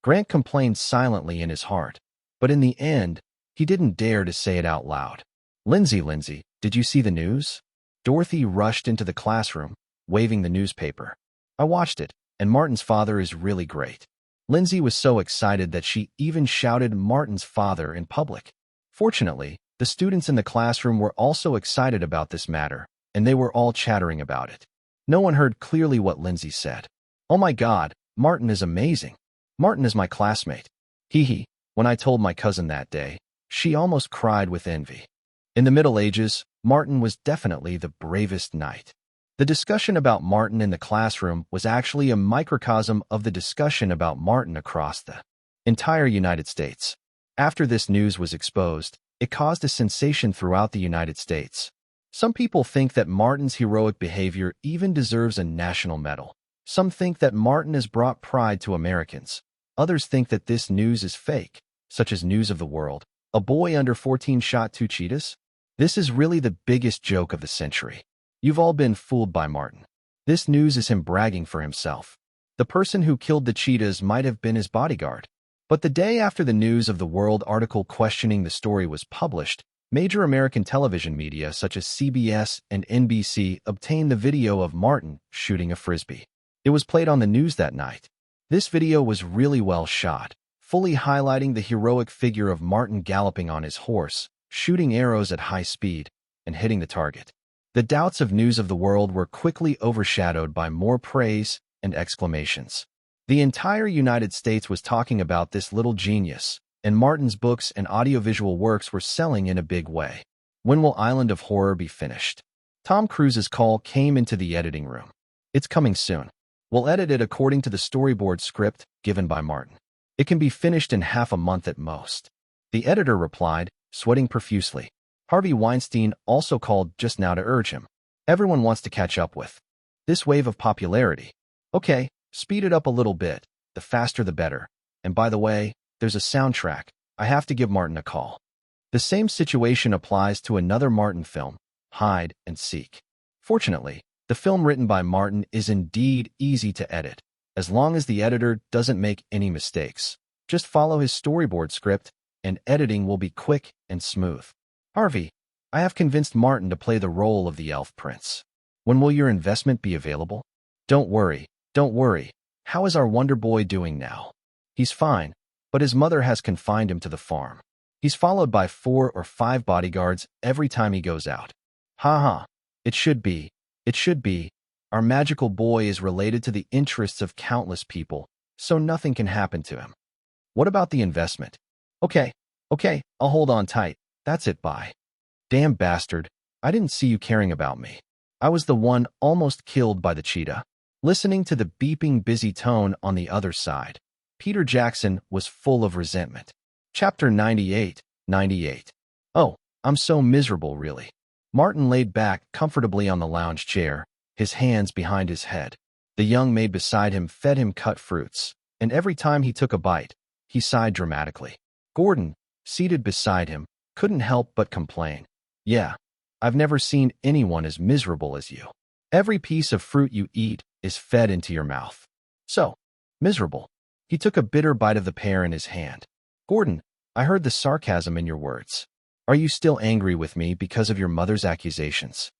Grant complained silently in his heart, but in the end, he didn't dare to say it out loud. Lindsay, did you see the news? Dorothy rushed into the classroom, waving the newspaper. I watched it, and Martin's father is really great. Lindsay was so excited that she even shouted Martin's father in public. Fortunately, the students in the classroom were also excited about this matter, and they were all chattering about it. No one heard clearly what Lindsay said. Oh my God, Martin is amazing. Martin is my classmate. Hee hee. When I told my cousin that day, she almost cried with envy. In the Middle Ages, Martin was definitely the bravest knight. The discussion about Martin in the classroom was actually a microcosm of the discussion about Martin across the entire United States. After this news was exposed, it caused a sensation throughout the United States. Some people think that Martin's heroic behavior even deserves a national medal. Some think that Martin has brought pride to Americans. Others think that this news is fake, such as News of the World. A boy under 14 shot 2 cheetahs? This is really the biggest joke of the century. You've all been fooled by Martin. This news is him bragging for himself. The person who killed the cheetahs might have been his bodyguard. But the day after the News of the World article questioning the story was published, major American television media such as CBS and NBC obtained the video of Martin shooting a frisbee. It was played on the news that night. This video was really well shot, fully highlighting the heroic figure of Martin galloping on his horse, shooting arrows at high speed, and hitting the target. The doubts of News of the World were quickly overshadowed by more praise and exclamations. The entire United States was talking about this little genius, and Martin's books and audiovisual works were selling in a big way. When will Island of Horror be finished? Tom Cruise's call came into the editing room. It's coming soon. We'll edit it according to the storyboard script given by Martin. It can be finished in half a month at most. The editor replied, sweating profusely. Harvey Weinstein also called just now to urge him. Everyone wants to catch up with this wave of popularity. Okay, speed it up a little bit. The faster the better. And by the way, there's a soundtrack. I have to give Martin a call. The same situation applies to another Martin film, Hide and Seek. Fortunately, the film written by Martin is indeed easy to edit, as long as the editor doesn't make any mistakes. Just follow his storyboard script, and editing will be quick and smooth. Harvey, I have convinced Martin to play the role of the elf prince. When will your investment be available? Don't worry. How is our Wonder Boy doing now? He's fine, but his mother has confined him to the farm. He's followed by 4 or 5 bodyguards every time he goes out. Ha ha. It should be. Our magical boy is related to the interests of countless people, so nothing can happen to him. What about the investment? Okay, I'll hold on tight. That's it, bye. Damn bastard, I didn't see you caring about me. I was the one almost killed by the cheetah. Listening to the beeping busy tone on the other side, Peter Jackson was full of resentment. Chapter 98. Oh, I'm so miserable, really. Martin laid back comfortably on the lounge chair, his hands behind his head. The young maid beside him fed him cut fruits, and every time he took a bite, he sighed dramatically. Gordon, seated beside him, couldn't help but complain. Yeah, I've never seen anyone as miserable as you. Every piece of fruit you eat is fed into your mouth. So, miserable. He took a bitter bite of the pear in his hand. Gordon, I heard the sarcasm in your words. Are you still angry with me because of your mother's accusations?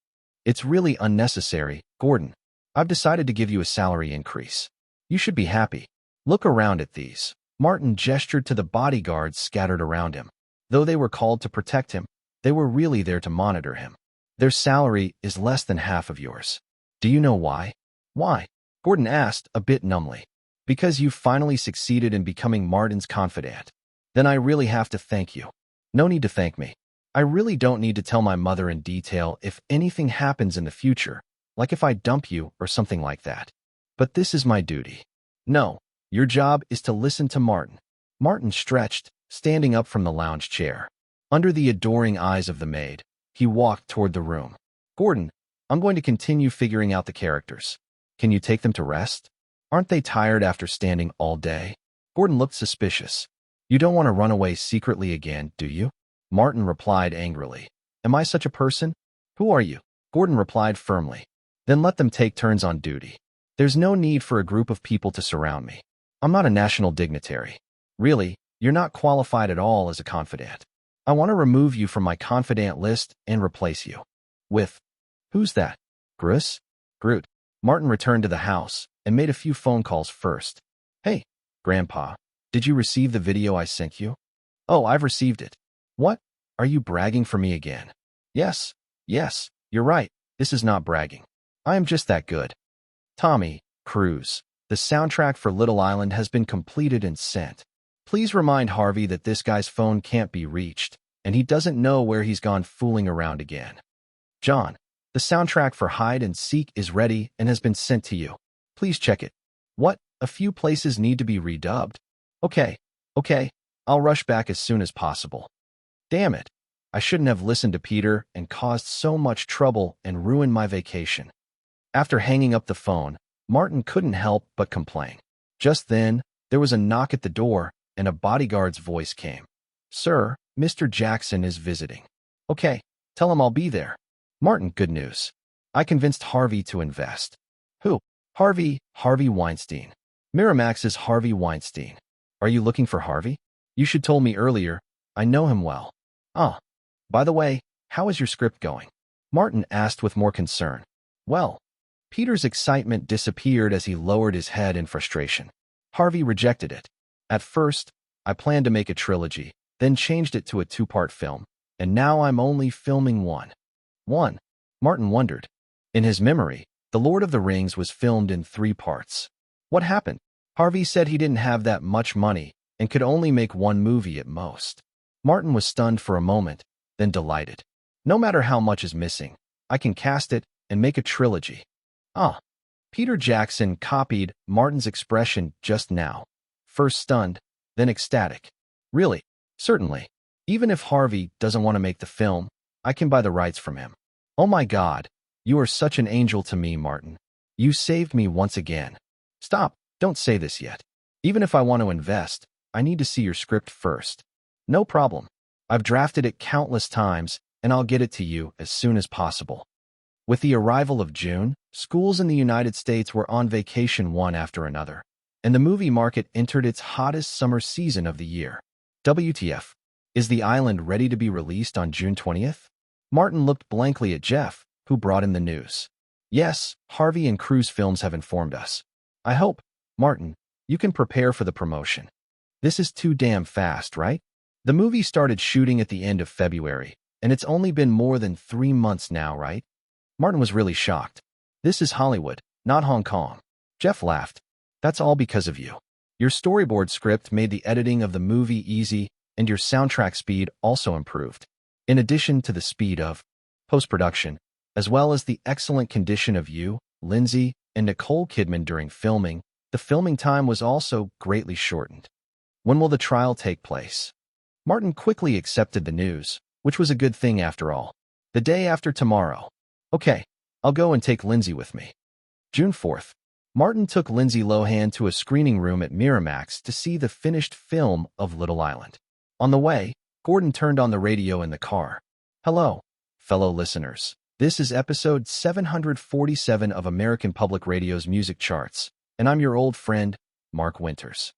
It's really unnecessary, Gordon. I've decided to give you a salary increase. You should be happy. Look around at these. Martin gestured to the bodyguards scattered around him. Though they were called to protect him, they were really there to monitor him. Their salary is less than half of yours. Do you know why? Why? Gordon asked, a bit numbly. Because you finally succeeded in becoming Martin's confidant. Then I really have to thank you. No need to thank me. I really don't need to tell my mother in detail if anything happens in the future, like if I dump you or something like that. But this is my duty. No, your job is to listen to Martin. Martin stretched, standing up from the lounge chair. Under the adoring eyes of the maid, he walked toward the room. Gordon, I'm going to continue figuring out the characters. Can you take them to rest? Aren't they tired after standing all day? Gordon looked suspicious. You don't want to run away secretly again, do you? Martin replied angrily. Am I such a person? Who are you? Gordon replied firmly. Then let them take turns on duty. There's no need for a group of people to surround me. I'm not a national dignitary. Really, you're not qualified at all as a confidant. I want to remove you from my confidant list and replace you with, who's that? Gruss? Groot. Martin returned to the house and made a few phone calls first. Hey, Grandpa, did you receive the video I sent you? Oh, I've received it. What? Are you bragging for me again? Yes, you're right. This is not bragging. I am just that good. Tommy, Cruise, the soundtrack for Little Island has been completed and sent. Please remind Harvey that this guy's phone can't be reached, and he doesn't know where he's gone fooling around again. John, the soundtrack for Hide and Seek is ready and has been sent to you. Please check it. What? A few places need to be redubbed. Okay, I'll rush back as soon as possible. Damn it. I shouldn't have listened to Peter and caused so much trouble and ruined my vacation. After hanging up the phone, Martin couldn't help but complain. Just then, there was a knock at the door, and a bodyguard's voice came. Sir, Mr. Jackson is visiting. Okay, tell him I'll be there. Martin, good news. I convinced Harvey to invest. Who? Harvey Weinstein. Miramax's Harvey Weinstein. Are you looking for Harvey? You should told me earlier. I know him well. Ah. By the way, how is your script going? Martin asked with more concern. Well. Peter's excitement disappeared as he lowered his head in frustration. Harvey rejected it. At first, I planned to make a trilogy, then changed it to a two-part film, and now I'm only filming one. Martin wondered. In his memory, The Lord of the Rings was filmed in 3 parts. What happened? Harvey said he didn't have that much money and could only make 1 movie at most. Martin was stunned for a moment, then delighted. No matter how much is missing, I can cast it and make a trilogy. Ah. Peter Jackson copied Martin's expression just now. First stunned, then ecstatic. Really? Certainly. Even if Harvey doesn't want to make the film, I can buy the rights from him. Oh my God. You are such an angel to me, Martin. You saved me once again. Stop. Don't say this yet. Even if I want to invest, I need to see your script first. No problem. I've drafted it countless times, and I'll get it to you as soon as possible. With the arrival of June, schools in the United States were on vacation one after another, and the movie market entered its hottest summer season of the year. WTF? Is The Island ready to be released on June 20th? Martin looked blankly at Jeff, who brought him the news. Yes, Harvey and Cruise Films have informed us. I hope, Martin, you can prepare for the promotion. This is too damn fast, right? The movie started shooting at the end of February, and it's only been more than 3 months now, right? Martin was really shocked. This is Hollywood, not Hong Kong. Jeff laughed. That's all because of you. Your storyboard script made the editing of the movie easy, and your soundtrack speed also improved. In addition to the speed of post-production, as well as the excellent condition of you, Lindsay, and Nicole Kidman during filming, the filming time was also greatly shortened. When will the trial take place? Martin quickly accepted the news, which was a good thing after all. The day after tomorrow. Okay, I'll go and take Lindsay with me. June 4th. Martin took Lindsay Lohan to a screening room at Miramax to see the finished film of Little Island. On the way, Gordon turned on the radio in the car. Hello, fellow listeners. This is episode 747 of American Public Radio's Music Charts, and I'm your old friend, Mark Winters.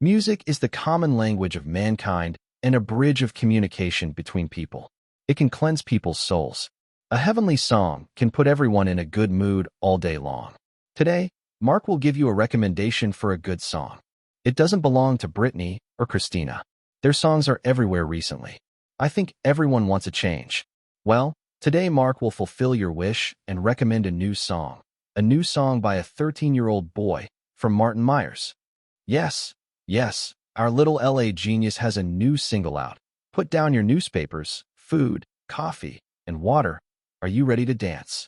Music is the common language of mankind and a bridge of communication between people. It can cleanse people's souls. A heavenly song can put everyone in a good mood all day long. Today, Mark will give you a recommendation for a good song. It doesn't belong to Britney or Christina. Their songs are everywhere recently. I think everyone wants a change. Well, today Mark will fulfill your wish and recommend a new song. A new song by a 13-year-old boy from Martin Myers. Yes, yes, our little LA genius has a new single out. Put down your newspapers, food, coffee, and water. Are you ready to dance?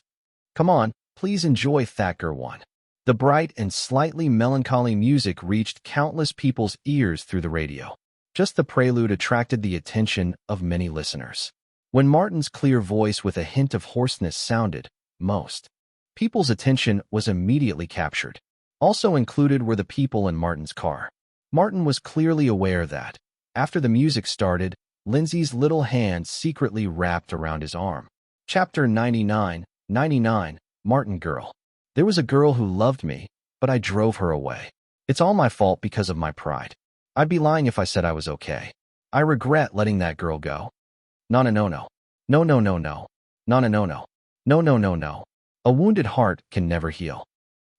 Come on, please enjoy Thacker 1. The bright and slightly melancholy music reached countless people's ears through the radio. Just the prelude attracted the attention of many listeners. When Martin's clear voice with a hint of hoarseness sounded, most people's attention was immediately captured. Also included were the people in Martin's car. Martin was clearly aware that, after the music started, Lindsay's little hand secretly wrapped around his arm. Chapter 99, Martin Girl. There was a girl who loved me, but I drove her away. It's all my fault because of my pride. I'd be lying if I said I was okay. I regret letting that girl go. No, no, no, no. No, no, no, no. No, no, no, no. No, no, no, no. A wounded heart can never heal.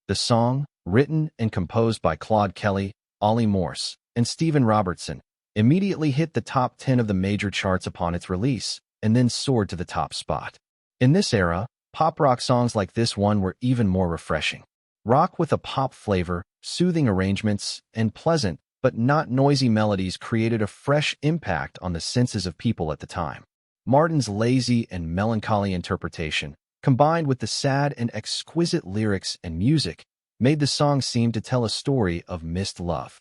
The song, written and composed by Claude Kelly, Ollie Morse, and Stephen Robertson, immediately hit the top 10 of the major charts upon its release, and then soared to the top spot. In this era, pop rock songs like this one were even more refreshing. Rock with a pop flavor, soothing arrangements, and pleasant, but not noisy melodies created a fresh impact on the senses of people at the time. Martin's lazy and melancholy interpretation, combined with the sad and exquisite lyrics and music, made the song seem to tell a story of missed love.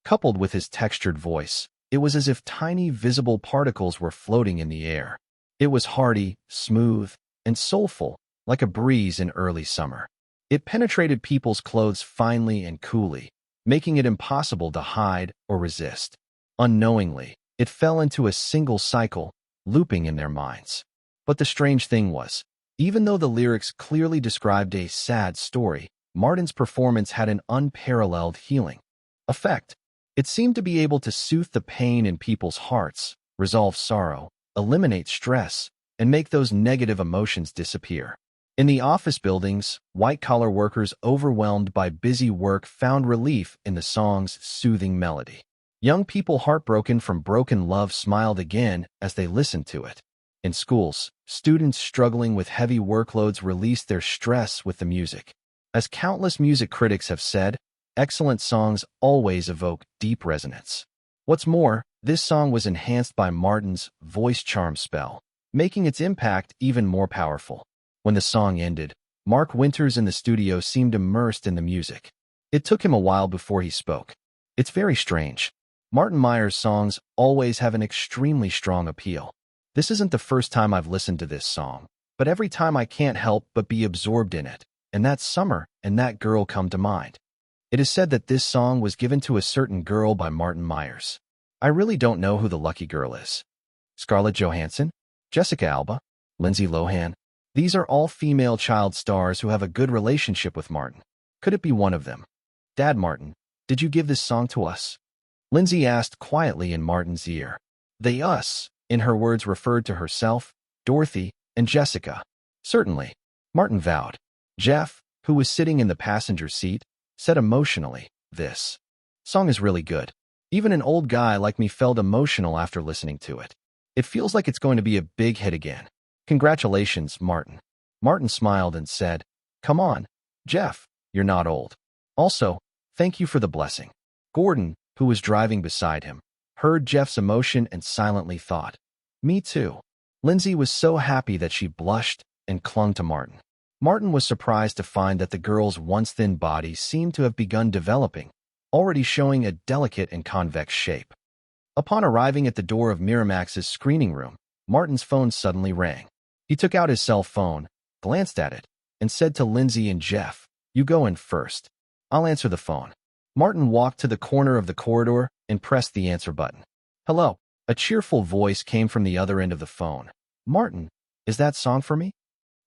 Coupled with his textured voice, it was as if tiny visible particles were floating in the air. It was hearty, smooth, and soulful, like a breeze in early summer. It penetrated people's clothes finely and coolly, making it impossible to hide or resist. Unknowingly, it fell into a single cycle, looping in their minds. But the strange thing was, even though the lyrics clearly described a sad story, Martin's performance had an unparalleled healing effect. It seemed to be able to soothe the pain in people's hearts, resolve sorrow, eliminate stress, and make those negative emotions disappear. In the office buildings, white-collar workers overwhelmed by busy work found relief in the song's soothing melody. Young people heartbroken from broken love smiled again as they listened to it. In schools, students struggling with heavy workloads released their stress with the music. As countless music critics have said, excellent songs always evoke deep resonance. What's more, this song was enhanced by Martin's voice charm spell, making its impact even more powerful. When the song ended, Mark Winters in the studio seemed immersed in the music. It took him a while before he spoke. It's very strange. Martin Myers' songs always have an extremely strong appeal. This isn't the first time I've listened to this song, but every time I can't help but be absorbed in it, and that summer and that girl come to mind. It is said that this song was given to a certain girl by Martin Myers. I really don't know who the lucky girl is. Scarlett Johansson? Jessica Alba? Lindsay Lohan? These are all female child stars who have a good relationship with Martin. Could it be one of them? Dad Martin, did you give this song to us? Lindsay asked quietly in Martin's ear. They us, in her words referred to herself, Dorothy, and Jessica. Certainly, Martin vowed. Jeff, who was sitting in the passenger seat, said emotionally, this song is really good. Even an old guy like me felt emotional after listening to it. It feels like it's going to be a big hit again. Congratulations, Martin. Martin smiled and said, come on, Jeff, you're not old. Also, thank you for the blessing. Gordon, who was driving beside him, heard Jeff's emotion and silently thought, me too. Lindsay was so happy that she blushed and clung to Martin. Martin was surprised to find that the girl's once thin body seemed to have begun developing, already showing a delicate and convex shape. Upon arriving at the door of Miramax's screening room, Martin's phone suddenly rang. He took out his cell phone, glanced at it, and said to Lindsay and Jeff, you go in first. I'll answer the phone. Martin walked to the corner of the corridor and pressed the answer button. Hello. A cheerful voice came from the other end of the phone. Martin, is that song for me?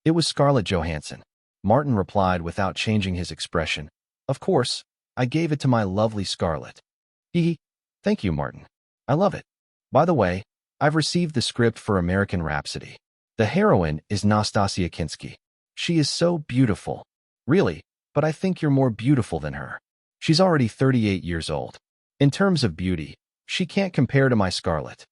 It was Scarlett Johansson. Martin replied without changing his expression. Of course, I gave it to my lovely Scarlett. Thank you, Martin. I love it. By the way, I've received the script for American Rhapsody. The heroine is Nastasia Kinski. She is so beautiful. Really, but I think you're more beautiful than her. She's already 38 years old. In terms of beauty, she can't compare to my Scarlett.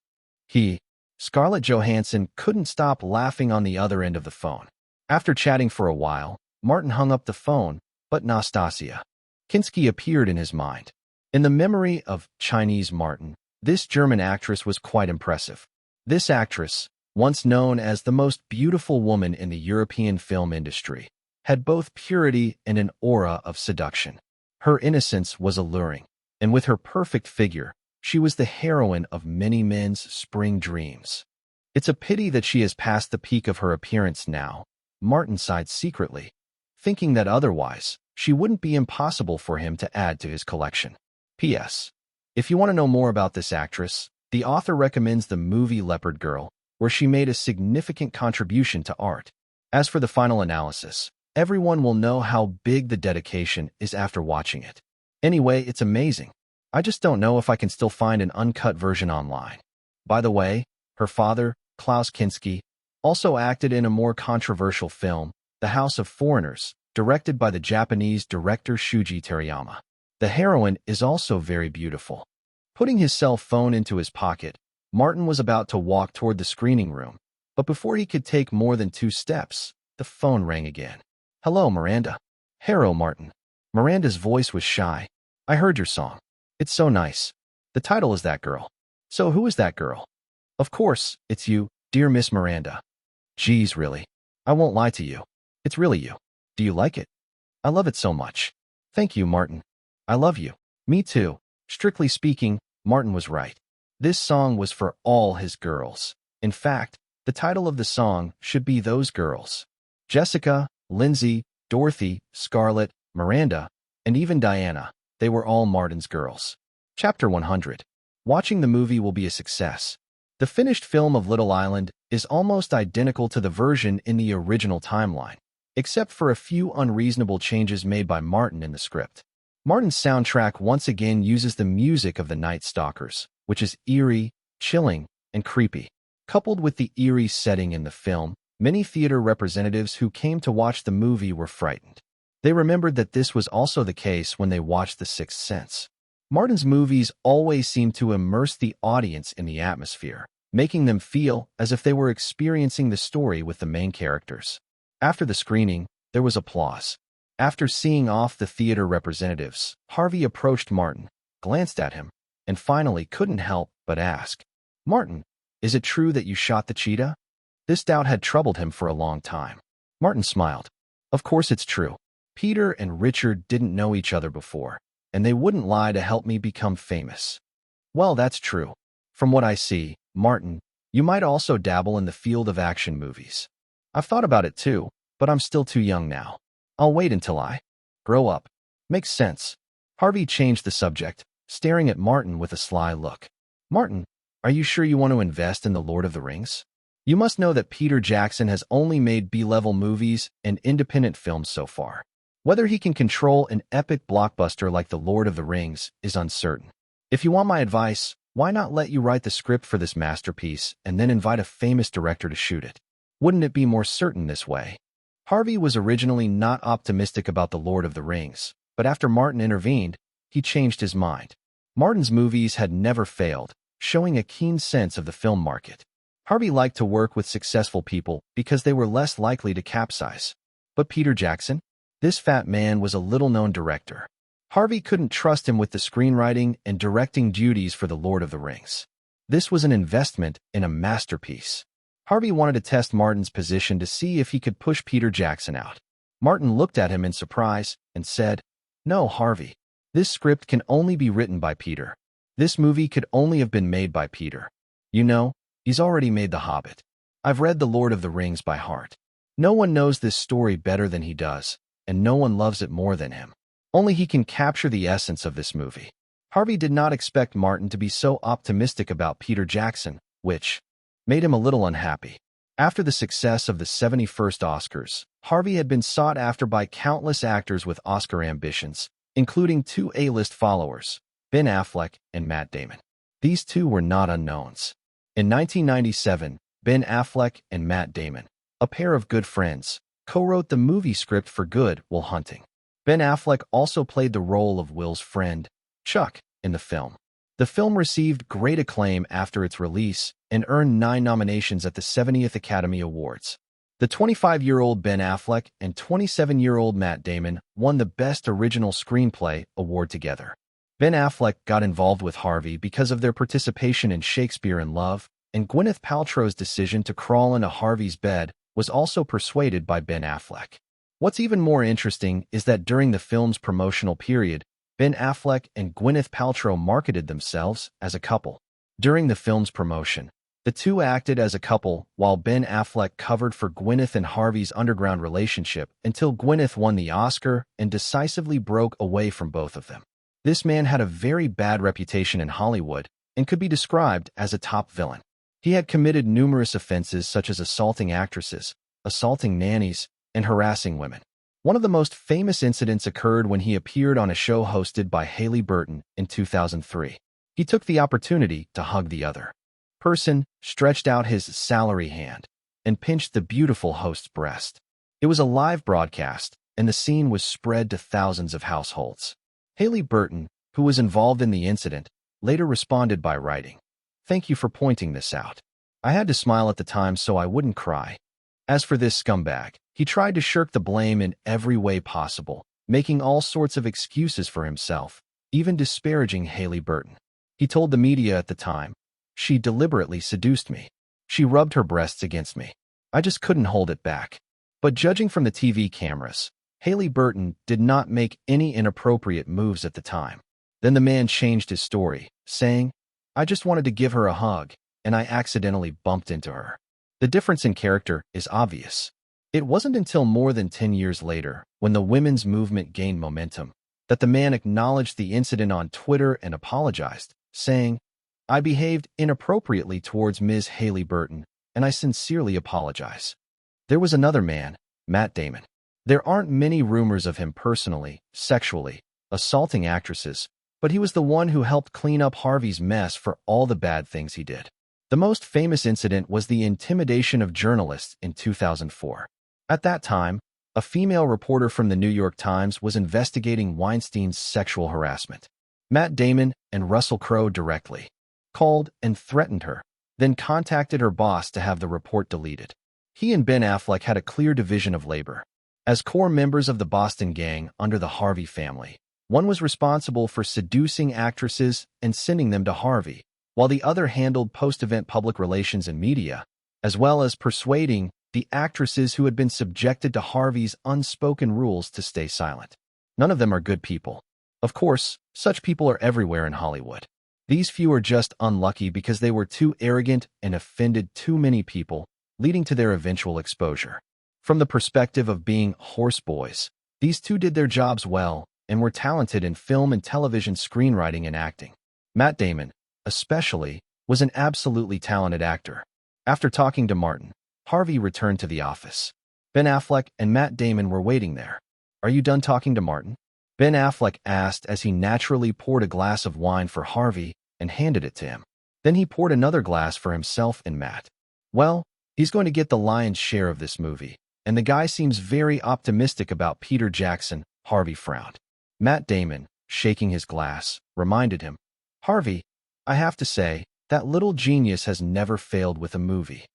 Scarlett Johansson couldn't stop laughing on the other end of the phone. After chatting for a while, Martin hung up the phone, but Nastasia Kinski appeared in his mind. In the memory of Chinese Martin, this German actress was quite impressive. This actress, once known as the most beautiful woman in the European film industry, had both purity and an aura of seduction. Her innocence was alluring, and with her perfect figure, she was the heroine of many men's spring dreams. It's a pity that she has passed the peak of her appearance now, Martin sighed secretly, thinking that otherwise, she wouldn't be impossible for him to add to his collection. P.S. If you want to know more about this actress, the author recommends the movie Leopard Girl, where she made a significant contribution to art. As for the final analysis, everyone will know how big the dedication is after watching it. Anyway, it's amazing. I just don't know if I can still find an uncut version online. By the way, her father, Klaus Kinski, also acted in a more controversial film, The House of Foreigners, directed by the Japanese director Shuji Terayama. The heroine is also very beautiful. Putting his cell phone into his pocket, Martin was about to walk toward the screening room, but before he could take more than 2 steps, the phone rang again. "Hello, Miranda." "Hello, Martin." Miranda's voice was shy. "I heard your song. It's so nice. The title is That Girl." "So who is that girl?" "Of course, it's you, dear Miss Miranda." "Geez, really? I won't lie to you. It's really you. Do you like it?" "I love it so much." "Thank you, Martin. I love you." "Me too." Strictly speaking, Martin was right. This song was for all his girls. In fact, the title of the song should be Those Girls. Jessica, Lindsay, Dorothy, Scarlett, Miranda, and even Diana, they were all Martin's girls. Chapter 100. Watching the movie will be a success. The finished film of Little Island is almost identical to the version in the original timeline, except for a few unreasonable changes made by Martin in the script. Martin's soundtrack once again uses the music of the Night Stalkers, which is eerie, chilling, and creepy. Coupled with the eerie setting in the film, many theater representatives who came to watch the movie were frightened. They remembered that this was also the case when they watched The Sixth Sense. Martin's movies always seem to immerse the audience in the atmosphere, making them feel as if they were experiencing the story with the main characters. After the screening, there was applause. After seeing off the theater representatives, Harvey approached Martin, glanced at him, and finally couldn't help but ask, "Martin, is it true that you shot the cheetah?" This doubt had troubled him for a long time. Martin smiled. "Of course it's true. Peter and Richard didn't know each other before, and they wouldn't lie to help me become famous." "Well, that's true. From what I see, Martin, you might also dabble in the field of action movies." "I've thought about it too, but I'm still too young now. I'll wait until I grow up." "Makes sense." Harvey changed the subject, staring at Martin with a sly look. "Martin, are you sure you want to invest in The Lord of the Rings? You must know that Peter Jackson has only made B-level movies and independent films so far. Whether he can control an epic blockbuster like The Lord of the Rings is uncertain. If you want my advice, why not let you write the script for this masterpiece and then invite a famous director to shoot it? Wouldn't it be more certain this way?" Harvey was originally not optimistic about The Lord of the Rings, but after Martin intervened, he changed his mind. Martin's movies had never failed, showing a keen sense of the film market. Harvey liked to work with successful people because they were less likely to capsize. But Peter Jackson? This fat man was a little-known director. Harvey couldn't trust him with the screenwriting and directing duties for The Lord of the Rings. This was an investment in a masterpiece. Harvey wanted to test Martin's position to see if he could push Peter Jackson out. Martin looked at him in surprise and said, "No, Harvey. This script can only be written by Peter. This movie could only have been made by Peter. You know, he's already made The Hobbit. I've read The Lord of the Rings by heart. No one knows this story better than he does, and no one loves it more than him. Only he can capture the essence of this movie." Harvey did not expect Martin to be so optimistic about Peter Jackson, which made him a little unhappy. After the success of the 71st Oscars, Harvey had been sought after by countless actors with Oscar ambitions, including 2 A-list followers, Ben Affleck and Matt Damon. These two were not unknowns. In 1997, Ben Affleck and Matt Damon, a pair of good friends, co-wrote the movie script for Good Will Hunting. Ben Affleck also played the role of Will's friend, Chuck, in the film. The film received great acclaim after its release and earned 9 nominations at the 70th Academy Awards. The 25-year-old Ben Affleck and 27-year-old Matt Damon won the Best Original Screenplay award together. Ben Affleck got involved with Harvey because of their participation in Shakespeare in Love, and Gwyneth Paltrow's decision to crawl into Harvey's bed was also persuaded by Ben Affleck. What's even more interesting is that during the film's promotional period, Ben Affleck and Gwyneth Paltrow marketed themselves as a couple. During the film's promotion, the two acted as a couple while Ben Affleck covered for Gwyneth and Harvey's underground relationship until Gwyneth won the Oscar and decisively broke away from both of them. This man had a very bad reputation in Hollywood and could be described as a top villain. He had committed numerous offenses such as assaulting actresses, assaulting nannies, and harassing women. One of the most famous incidents occurred when he appeared on a show hosted by Haley Burton in 2003. He took the opportunity to hug the other person, stretched out his salary hand, and pinched the beautiful host's breast. It was a live broadcast, and the scene was spread to thousands of households. Haley Burton, who was involved in the incident, later responded by writing, "Thank you for pointing this out. I had to smile at the time so I wouldn't cry." As for this scumbag, he tried to shirk the blame in every way possible, making all sorts of excuses for himself, even disparaging Haley Burton. He told the media at the time, "She deliberately seduced me. She rubbed her breasts against me. I just couldn't hold it back." But judging from the TV cameras, Haley Burton did not make any inappropriate moves at the time. Then the man changed his story, saying, "I just wanted to give her a hug, and I accidentally bumped into her." The difference in character is obvious. It wasn't until more than 10 years later, when the women's movement gained momentum, that the man acknowledged the incident on Twitter and apologized, saying, "I behaved inappropriately towards Ms. Haley Burton, and I sincerely apologize." There was another man, Matt Damon. There aren't many rumors of him personally, sexually, assaulting actresses, but he was the one who helped clean up Harvey's mess for all the bad things he did. The most famous incident was the intimidation of journalists in 2004. At that time, a female reporter from the New York Times was investigating Weinstein's sexual harassment. Matt Damon and Russell Crowe directly called and threatened her, then contacted her boss to have the report deleted. He and Ben Affleck had a clear division of labor. As core members of the Boston gang under the Harvey family, one was responsible for seducing actresses and sending them to Harvey, while the other handled post-event public relations and media, as well as persuading the actresses who had been subjected to Harvey's unspoken rules to stay silent. None of them are good people. Of course, such people are everywhere in Hollywood. These few are just unlucky because they were too arrogant and offended too many people, leading to their eventual exposure. From the perspective of being horseboys, these two did their jobs well and were talented in film and television screenwriting and acting. Matt Damon, especially, was an absolutely talented actor. After talking to Martin, Harvey returned to the office. Ben Affleck and Matt Damon were waiting there. "Are you done talking to Martin?" Ben Affleck asked as he naturally poured a glass of wine for Harvey and handed it to him. Then he poured another glass for himself and Matt. "Well, he's going to get the lion's share of this movie, and the guy seems very optimistic about Peter Jackson." Harvey frowned. Matt Damon, shaking his glass, reminded him, "Harvey, I have to say, that little genius has never failed with a movie."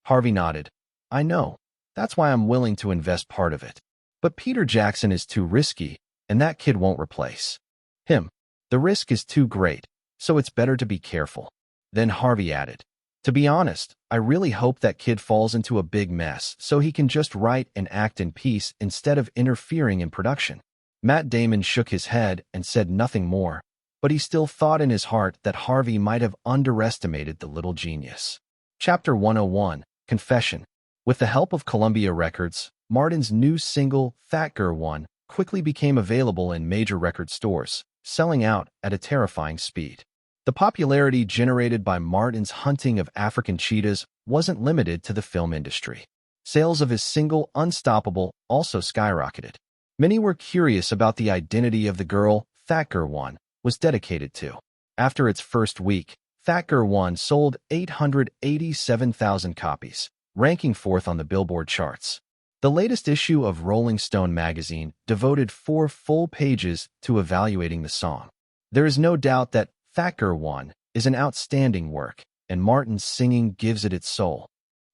Harvey nodded. "I know. That's why I'm willing to invest part of it. But Peter Jackson is too risky, and that kid won't replace him. The risk is too great, so it's better to be careful." Then Harvey added, "To be honest, I really hope that kid falls into a big mess so he can just write and act in peace instead of interfering in production." Matt Damon shook his head and said nothing more, but he still thought in his heart that Harvey might have underestimated the little genius. Chapter 101, Confession. With the help of Columbia Records, Martin's new single, Fat Girl 1, quickly became available in major record stores, selling out at a terrifying speed. The popularity generated by Martin's hunting of African cheetahs wasn't limited to the film industry. Sales of his single, Unstoppable, also skyrocketed. Many were curious about the identity of the girl Fat Girl 1 was dedicated to. After its first week, Fat Girl 1 sold 887,000 copies, ranking fourth on the Billboard charts. The latest issue of Rolling Stone magazine devoted 4 full pages to evaluating the song. There is no doubt that Thacker 1 is an outstanding work, and Martin's singing gives it its soul.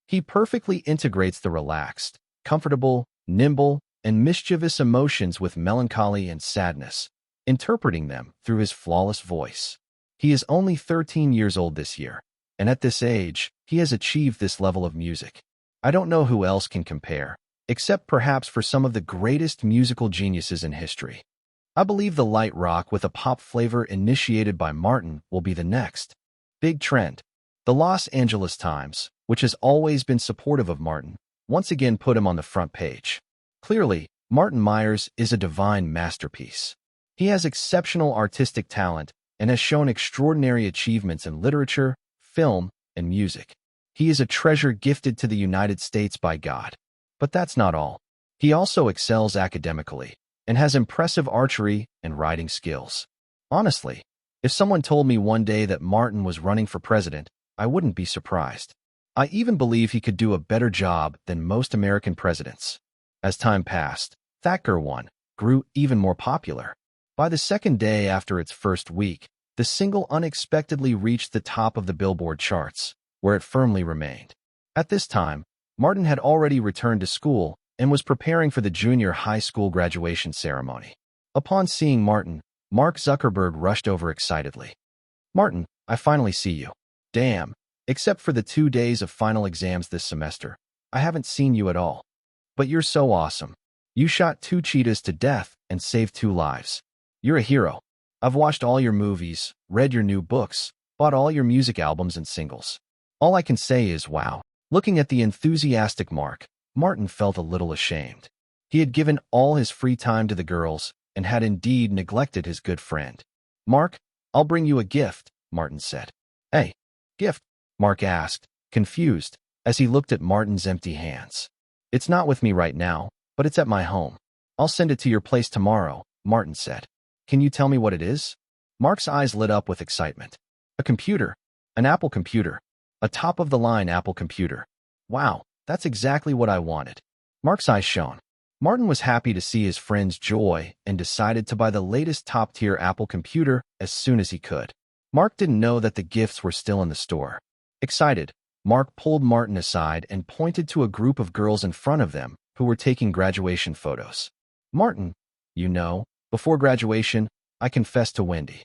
He perfectly integrates the relaxed, comfortable, nimble, and mischievous emotions with melancholy and sadness, interpreting them through his flawless voice. He is only 13 years old this year, and at this age, he has achieved this level of music. I don't know who else can compare, except perhaps for some of the greatest musical geniuses in history. I believe the light rock with a pop flavor initiated by Martin will be the next big trend. The Los Angeles Times, which has always been supportive of Martin, once again put him on the front page. Clearly, Martin Myers is a divine masterpiece. He has exceptional artistic talent and has shown extraordinary achievements in literature, film, and music. He is a treasure gifted to the United States by God. But that's not all. He also excels academically and has impressive archery and writing skills. Honestly, if someone told me one day that Martin was running for president, I wouldn't be surprised. I even believe he could do a better job than most American presidents. As time passed, Thacker 1 grew even more popular. By the second day after its first week, the single unexpectedly reached the top of the Billboard charts, where it firmly remained. At this time, Martin had already returned to school and was preparing for the junior high school graduation ceremony. Upon seeing Martin, Mark Zuckerberg rushed over excitedly. "Martin, I finally see you. Damn, except for the 2 days of final exams this semester, I haven't seen you at all. But you're so awesome. You shot 2 cheetahs to death and saved 2 lives. You're a hero. I've watched all your movies, read your new books, bought all your music albums and singles. All I can say is wow." Looking at the enthusiastic Mark, Martin felt a little ashamed. He had given all his free time to the girls and had indeed neglected his good friend. "Mark, I'll bring you a gift," Martin said. "Hey, gift?" Mark asked, confused, as he looked at Martin's empty hands. "It's not with me right now, but it's at my home. I'll send it to your place tomorrow," Martin said. "Can you tell me what it is?" Mark's eyes lit up with excitement. "A computer. An Apple computer. A top-of-the-line Apple computer. Wow, that's exactly what I wanted." Mark's eyes shone. Martin was happy to see his friend's joy and decided to buy the latest top-tier Apple computer as soon as he could. Mark didn't know that the gifts were still in the store. Excited, Mark pulled Martin aside and pointed to a group of girls in front of them who were taking graduation photos. "Martin, you know, before graduation, I confessed to Wendy."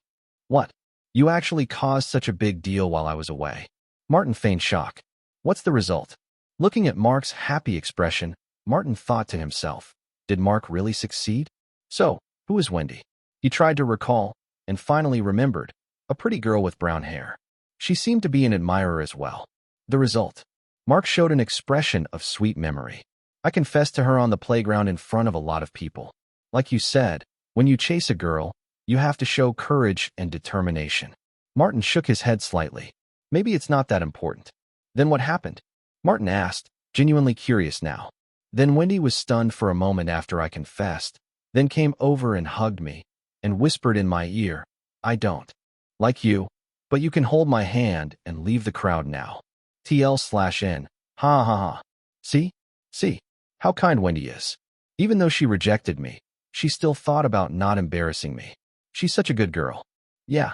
"What? You actually caused such a big deal while I was away?" Martin feigned shock. "What's the result?" Looking at Mark's happy expression, Martin thought to himself, did Mark really succeed? So, who is Wendy? He tried to recall, and finally remembered, a pretty girl with brown hair. She seemed to be an admirer as well. The result? Mark showed an expression of sweet memory. "I confessed to her on the playground in front of a lot of people. Like you said, when you chase a girl, you have to show courage and determination." Martin shook his head slightly. "Maybe it's not that important." "Then what happened?" Martin asked, genuinely curious now. "Then Wendy was stunned for a moment after I confessed, then came over and hugged me, and whispered in my ear, 'I don't like you, but you can hold my hand and leave the crowd now.' TL/N. Ha ha ha. See? How kind Wendy is. Even though she rejected me, she still thought about not embarrassing me. She's such a good girl." "Yeah."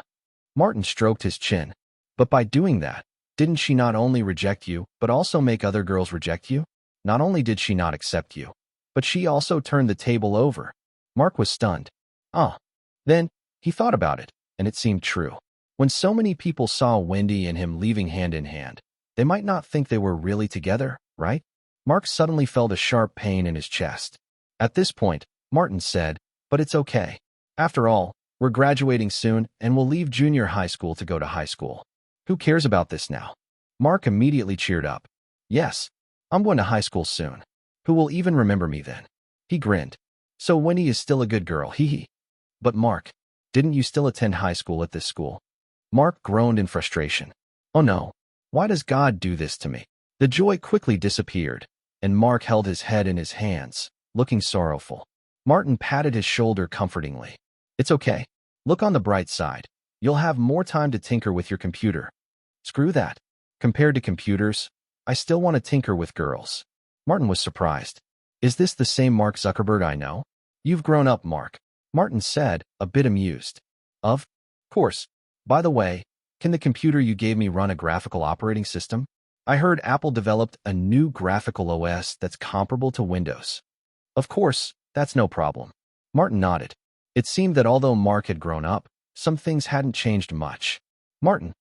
Martin stroked his chin. "But by doing that, didn't she not only reject you, but also make other girls reject you? Not only did she not accept you, but she also turned the table over." Mark was stunned. "Ah." Then, he thought about it, and it seemed true. When so many people saw Wendy and him leaving hand in hand, they might not think they were really together, right? Mark suddenly felt a sharp pain in his chest. At this point, Martin said, "But it's okay. After all, we're graduating soon and we'll leave junior high school to go to high school. Who cares about this now?" Mark immediately cheered up. "Yes, I'm going to high school soon. Who will even remember me then?" He grinned. "So Wendy is still a good girl, hee hee." "But Mark, didn't you still attend high school at this school?" Mark groaned in frustration. "Oh no, why does God do this to me?" The joy quickly disappeared, and Mark held his head in his hands, looking sorrowful. Martin patted his shoulder comfortingly. "It's okay. Look on the bright side. You'll have more time to tinker with your computer." "Screw that. Compared to computers, I still want to tinker with girls." Martin was surprised. "Is this the same Mark Zuckerberg I know?" "You've grown up, Mark," Martin said, a bit amused. Of course. By the way, can the computer you gave me run a graphical operating system? I heard Apple developed a new graphical OS that's comparable to Windows. Of course, that's no problem. Martin nodded. It seemed that although Mark had grown up, some things hadn't changed much. Martin,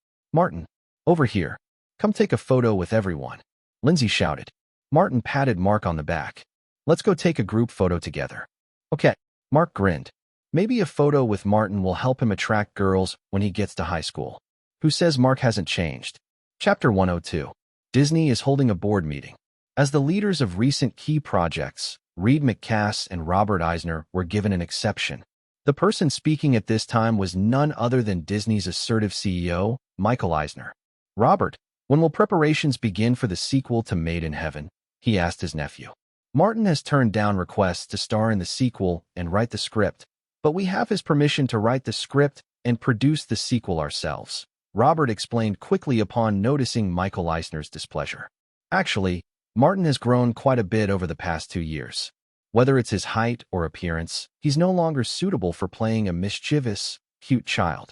over here. Come take a photo with everyone. Lindsay shouted. Martin patted Mark on the back. Let's go take a group photo together. Okay, Mark grinned. Maybe a photo with Martin will help him attract girls when he gets to high school. Who says Mark hasn't changed? Chapter 102. Disney is holding a board meeting. As the leaders of recent key projects, Reed McCass and Robert Eisner were given an exception. The person speaking at this time was none other than Disney's assertive CEO, Michael Eisner. Robert, when will preparations begin for the sequel to Made in Heaven? He asked his nephew. Martin has turned down requests to star in the sequel and write the script, but we have his permission to write the script and produce the sequel ourselves. Robert explained quickly upon noticing Michael Eisner's displeasure. Actually, Martin has grown quite a bit over the past 2 years. Whether it's his height or appearance, he's no longer suitable for playing a mischievous, cute child.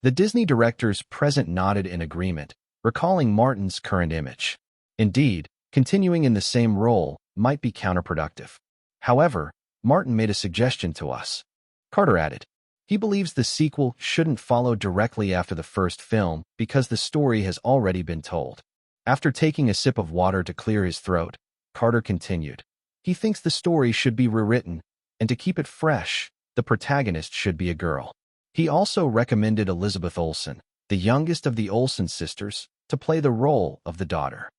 The Disney directors present nodded in agreement, recalling Martin's current image. Indeed, continuing in the same role might be counterproductive. However, Martin made a suggestion to us. Carter added. He believes the sequel shouldn't follow directly after the first film because the story has already been told. After taking a sip of water to clear his throat, Carter continued. He thinks the story should be rewritten, and to keep it fresh, the protagonist should be a girl. He also recommended Elizabeth Olsen, the youngest of the Olsen sisters, to play the role of the daughter.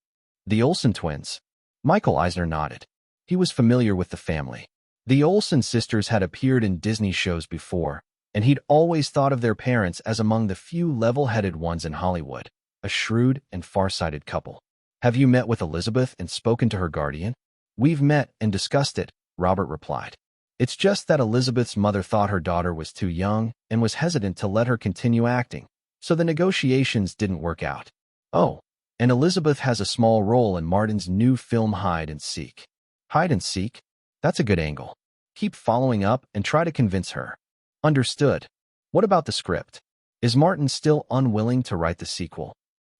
The Olsen twins. Michael Eisner nodded. He was familiar with the family. The Olsen sisters had appeared in Disney shows before, and he'd always thought of their parents as among the few level-headed ones in Hollywood, a shrewd and far-sighted couple. Have you met with Elizabeth and spoken to her guardian? We've met and discussed it, Robert replied. It's just that Elizabeth's mother thought her daughter was too young and was hesitant to let her continue acting, so the negotiations didn't work out. Oh, and Elizabeth has a small role in Martin's new film Hide and Seek. Hide and Seek? That's a good angle. Keep following up and try to convince her. Understood. What about the script? Is Martin still unwilling to write the sequel?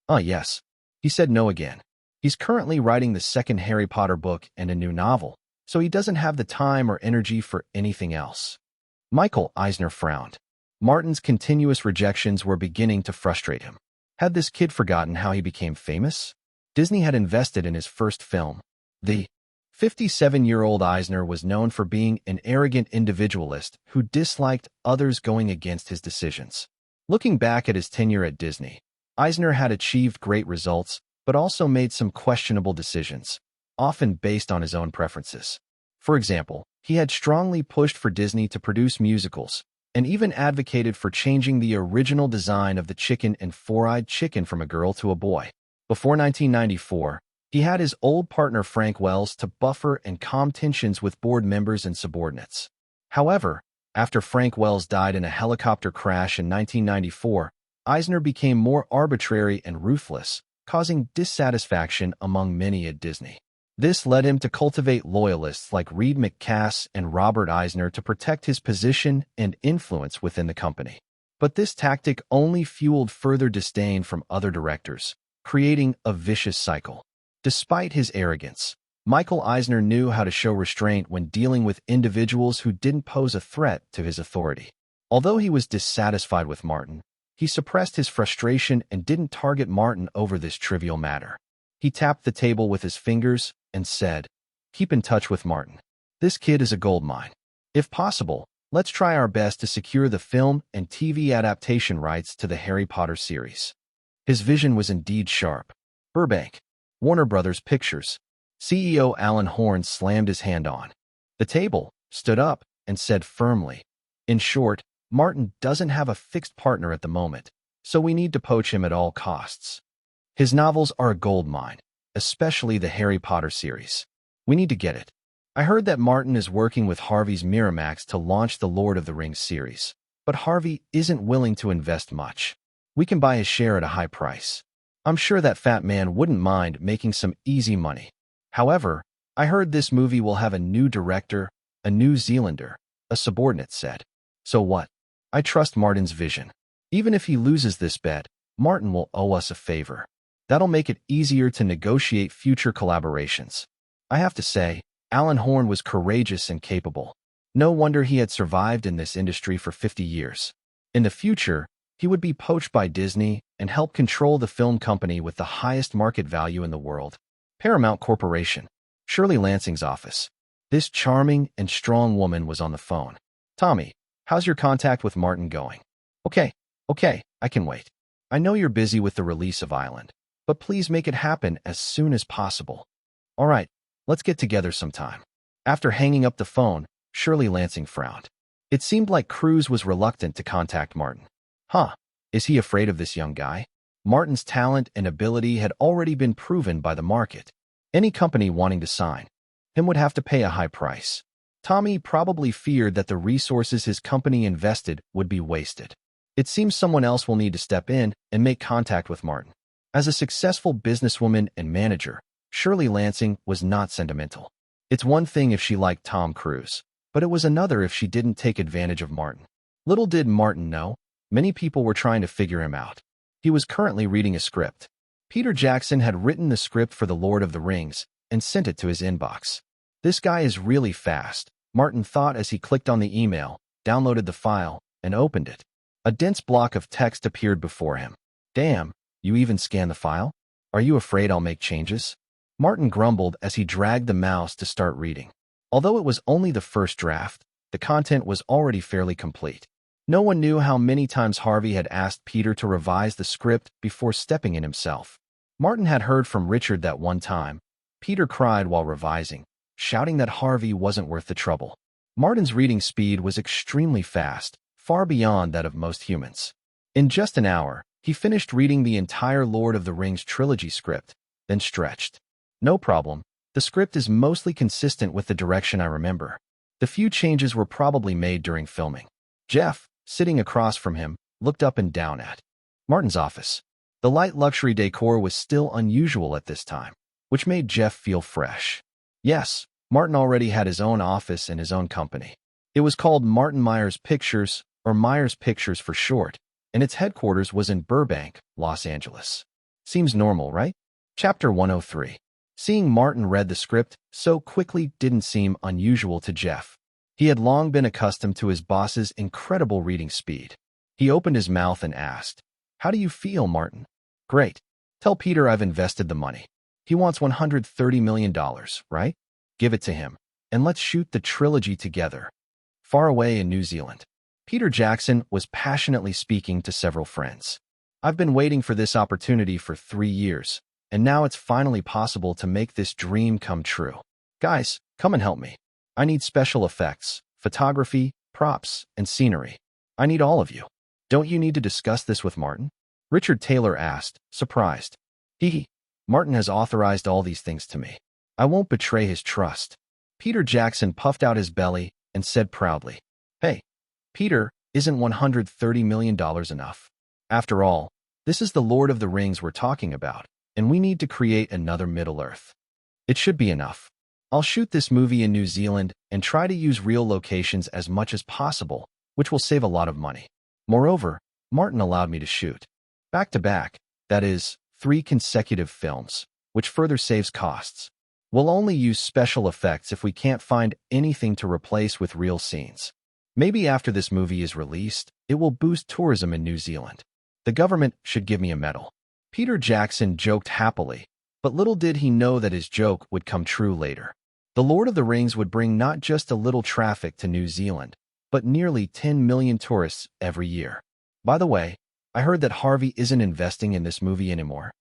Yes. He said no again. He's currently writing the second Harry Potter book and a new novel, so he doesn't have the time or energy for anything else. Michael Eisner frowned. Martin's continuous rejections were beginning to frustrate him. Had this kid forgotten how he became famous? Disney had invested in his first film. The 57-year-old Eisner was known for being an arrogant individualist who disliked others going against his decisions. Looking back at his tenure at Disney, Eisner had achieved great results, but also made some questionable decisions, often based on his own preferences. For example, he had strongly pushed for Disney to produce musicals, and even advocated for changing the original design of the chicken and four-eyed chicken from a girl to a boy. Before 1994, he had his old partner Frank Wells to buffer and calm tensions with board members and subordinates. However, after Frank Wells died in a helicopter crash in 1994, Eisner became more arbitrary and ruthless, causing dissatisfaction among many at Disney. This led him to cultivate loyalists like Reed McCass and Robert Eisner to protect his position and influence within the company. But this tactic only fueled further disdain from other directors, creating a vicious cycle. Despite his arrogance, Michael Eisner knew how to show restraint when dealing with individuals who didn't pose a threat to his authority. Although he was dissatisfied with Martin, he suppressed his frustration and didn't target Martin over this trivial matter. He tapped the table with his fingers and said, "Keep in touch with Martin. This kid is a goldmine. If possible, let's try our best to secure the film and TV adaptation rights to the Harry Potter series." His vision was indeed sharp. Burbank, Warner Brothers Pictures. CEO Alan Horn slammed his hand on the table, stood up, and said firmly, "In short, Martin doesn't have a fixed partner at the moment, so we need to poach him at all costs. His novels are a goldmine, especially the Harry Potter series. We need to get it. I heard that Martin is working with Harvey's Miramax to launch the Lord of the Rings series, but Harvey isn't willing to invest much. We can buy his share at a high price. I'm sure that fat man wouldn't mind making some easy money. However, I heard this movie will have a new director, a New Zealander," a subordinate said. "So what? I trust Martin's vision. Even if he loses this bet, Martin will owe us a favor. That'll make it easier to negotiate future collaborations. I have to say, Alan Horn was courageous and capable. No wonder he had survived in this industry for 50 years. In the future, he would be poached by Disney and help control the film company with the highest market value in the world, Paramount Corporation. Shirley Lansing's office. This charming and strong woman was on the phone. Tommy, how's your contact with Martin going? Okay, I can wait. I know you're busy with the release of Island, but please make it happen as soon as possible. All right, let's get together sometime. After hanging up the phone, Shirley Lansing frowned. It seemed like Cruz was reluctant to contact Martin. Is he afraid of this young guy? Martin's talent and ability had already been proven by the market. Any company wanting to sign him would have to pay a high price. Tommy probably feared that the resources his company invested would be wasted. It seems someone else will need to step in and make contact with Martin. As a successful businesswoman and manager, Shirley Lansing was not sentimental. It's one thing if she liked Tom Cruise, but it was another if she didn't take advantage of Martin. Little did Martin know, many people were trying to figure him out. He was currently reading a script. Peter Jackson had written the script for The Lord of the Rings and sent it to his inbox. This guy is really fast, Martin thought as he clicked on the email, downloaded the file, and opened it. A dense block of text appeared before him. Damn, you even scanned the file? Are you afraid I'll make changes? Martin grumbled as he dragged the mouse to start reading. Although it was only the first draft, the content was already fairly complete. No one knew how many times Harvey had asked Peter to revise the script before stepping in himself. Martin had heard from Richard that one time. Peter cried while revising, shouting that Harvey wasn't worth the trouble. Martin's reading speed was extremely fast, far beyond that of most humans. In just an hour, he finished reading the entire Lord of the Rings trilogy script, then stretched. No problem. The script is mostly consistent with the direction I remember. The few changes were probably made during filming. Jeff, sitting across from him, looked up and down at Martin's office. The light luxury decor was still unusual at this time, which made Jeff feel fresh. Yes, Martin already had his own office and his own company. It was called Martin Myers Pictures, or Myers Pictures for short, and its headquarters was in Burbank, Los Angeles. Seems normal, right? Chapter 103. Seeing Martin read the script so quickly didn't seem unusual to Jeff. He had long been accustomed to his boss's incredible reading speed. He opened his mouth and asked, "How do you feel, Martin?" "Great. Tell Peter I've invested the money. He wants $130 million, right? Give it to him, and let's shoot the trilogy together." Far away in New Zealand, Peter Jackson was passionately speaking to several friends. "I've been waiting for this opportunity for 3 years, and now it's finally possible to make this dream come true. Guys, come and help me. I need special effects, photography, props, and scenery. I need all of you. Don't you need to discuss this with Martin?" Richard Taylor asked, surprised. Martin has authorized all these things to me. I won't betray his trust." Peter Jackson puffed out his belly and said proudly, "Hey, Peter, isn't $130 million enough? After all, this is the Lord of the Rings we're talking about, and we need to create another Middle-earth. It should be enough. I'll shoot this movie in New Zealand and try to use real locations as much as possible, which will save a lot of money. Moreover, Martin allowed me to shoot back-to-back, that is, 3 consecutive films, which further saves costs. We'll only use special effects if we can't find anything to replace with real scenes. Maybe after this movie is released, it will boost tourism in New Zealand. The government should give me a medal." Peter Jackson joked happily, but little did he know that his joke would come true later. The Lord of the Rings would bring not just a little traffic to New Zealand, but nearly 10 million tourists every year. "By the way, I heard that Harvey isn't investing in this movie anymore."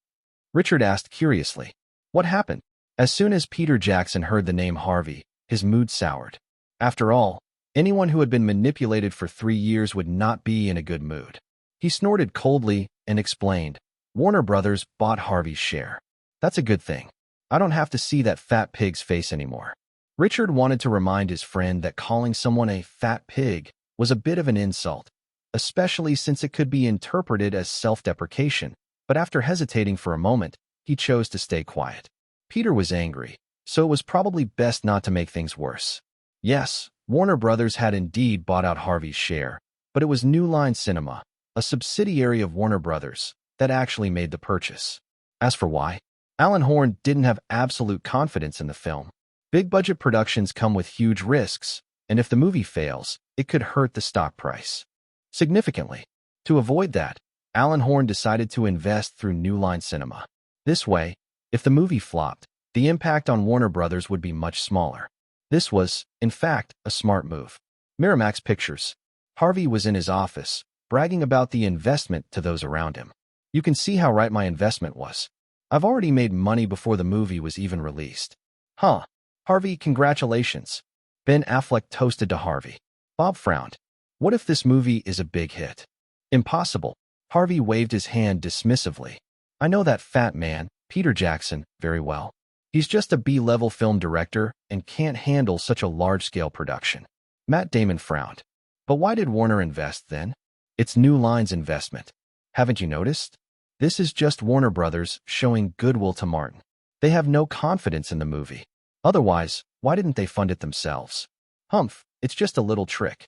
Richard asked curiously. What happened? As soon as Peter Jackson heard the name Harvey, his mood soured. After all, anyone who had been manipulated for 3 years would not be in a good mood. He snorted coldly and explained, "Warner Brothers bought Harvey's share. That's a good thing. I don't have to see that fat pig's face anymore." Richard wanted to remind his friend that calling someone a fat pig was a bit of an insult, especially since it could be interpreted as self-deprecation, but after hesitating for a moment, he chose to stay quiet. Peter was angry, so it was probably best not to make things worse. Yes, Warner Brothers had indeed bought out Harvey's share, but it was New Line Cinema, a subsidiary of Warner Brothers, that actually made the purchase. As for why, Alan Horn didn't have absolute confidence in the film. Big-budget productions come with huge risks, and if the movie fails, it could hurt the stock price significantly. To avoid that, Alan Horn decided to invest through New Line Cinema. This way, if the movie flopped, the impact on Warner Brothers would be much smaller. This was, in fact, a smart move. Miramax Pictures. Harvey was in his office, bragging about the investment to those around him. You can see how right my investment was. I've already made money before the movie was even released. Huh. Harvey, congratulations. Ben Affleck toasted to Harvey. Bob frowned. What if this movie is a big hit? Impossible. Harvey waved his hand dismissively. I know that fat man, Peter Jackson, very well. He's just a B-level film director and can't handle such a large-scale production. Matt Damon frowned. But why did Warner invest then? It's New Line's investment. Haven't you noticed? This is just Warner Brothers showing goodwill to Martin. They have no confidence in the movie. Otherwise, why didn't they fund it themselves? Humph, it's just a little trick.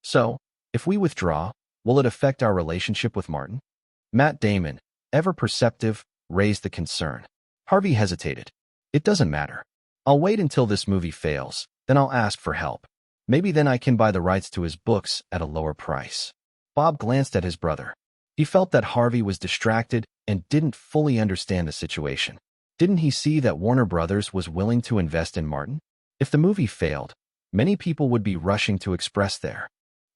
So, if we withdraw, will it affect our relationship with Martin? Matt Damon, ever perceptive, raised the concern. Harvey hesitated. It doesn't matter. I'll wait until this movie fails, then I'll ask for help. Maybe then I can buy the rights to his books at a lower price. Bob glanced at his brother. He felt that Harvey was distracted and didn't fully understand the situation. Didn't he see that Warner Brothers was willing to invest in Martin? If the movie failed, many people would be rushing to express their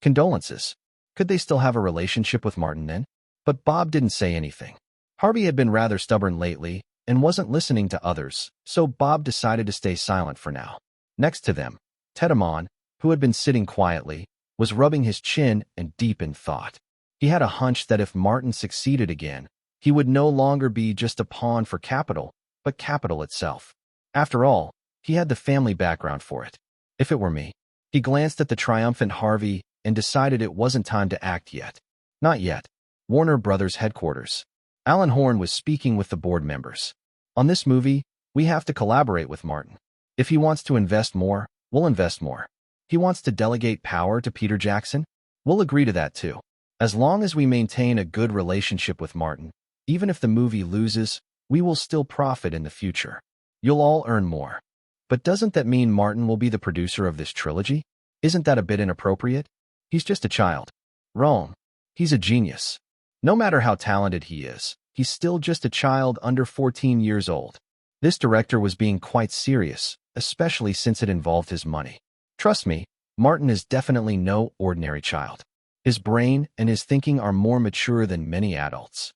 condolences. Could they still have a relationship with Martin then? But Bob didn't say anything. Harvey had been rather stubborn lately and wasn't listening to others, so Bob decided to stay silent for now. Next to them, Ted Amon, who had been sitting quietly, was rubbing his chin and deep in thought. He had a hunch that if Martin succeeded again, he would no longer be just a pawn for capital, but capital itself. After all, he had the family background for it. If it were me. He glanced at the triumphant Harvey and decided it wasn't time to act yet. Not yet. Warner Brothers headquarters. Alan Horn was speaking with the board members. On this movie, we have to collaborate with Martin. If he wants to invest more, we'll invest more. He wants to delegate power to Peter Jackson? We'll agree to that too. As long as we maintain a good relationship with Martin, even if the movie loses, we will still profit in the future. You'll all earn more. But doesn't that mean Martin will be the producer of this trilogy? Isn't that a bit inappropriate? He's just a child. Wrong. He's a genius. No matter how talented he is, he's still just a child under 14 years old. This director was being quite serious, especially since it involved his money. Trust me, Martin is definitely no ordinary child. His brain and his thinking are more mature than many adults.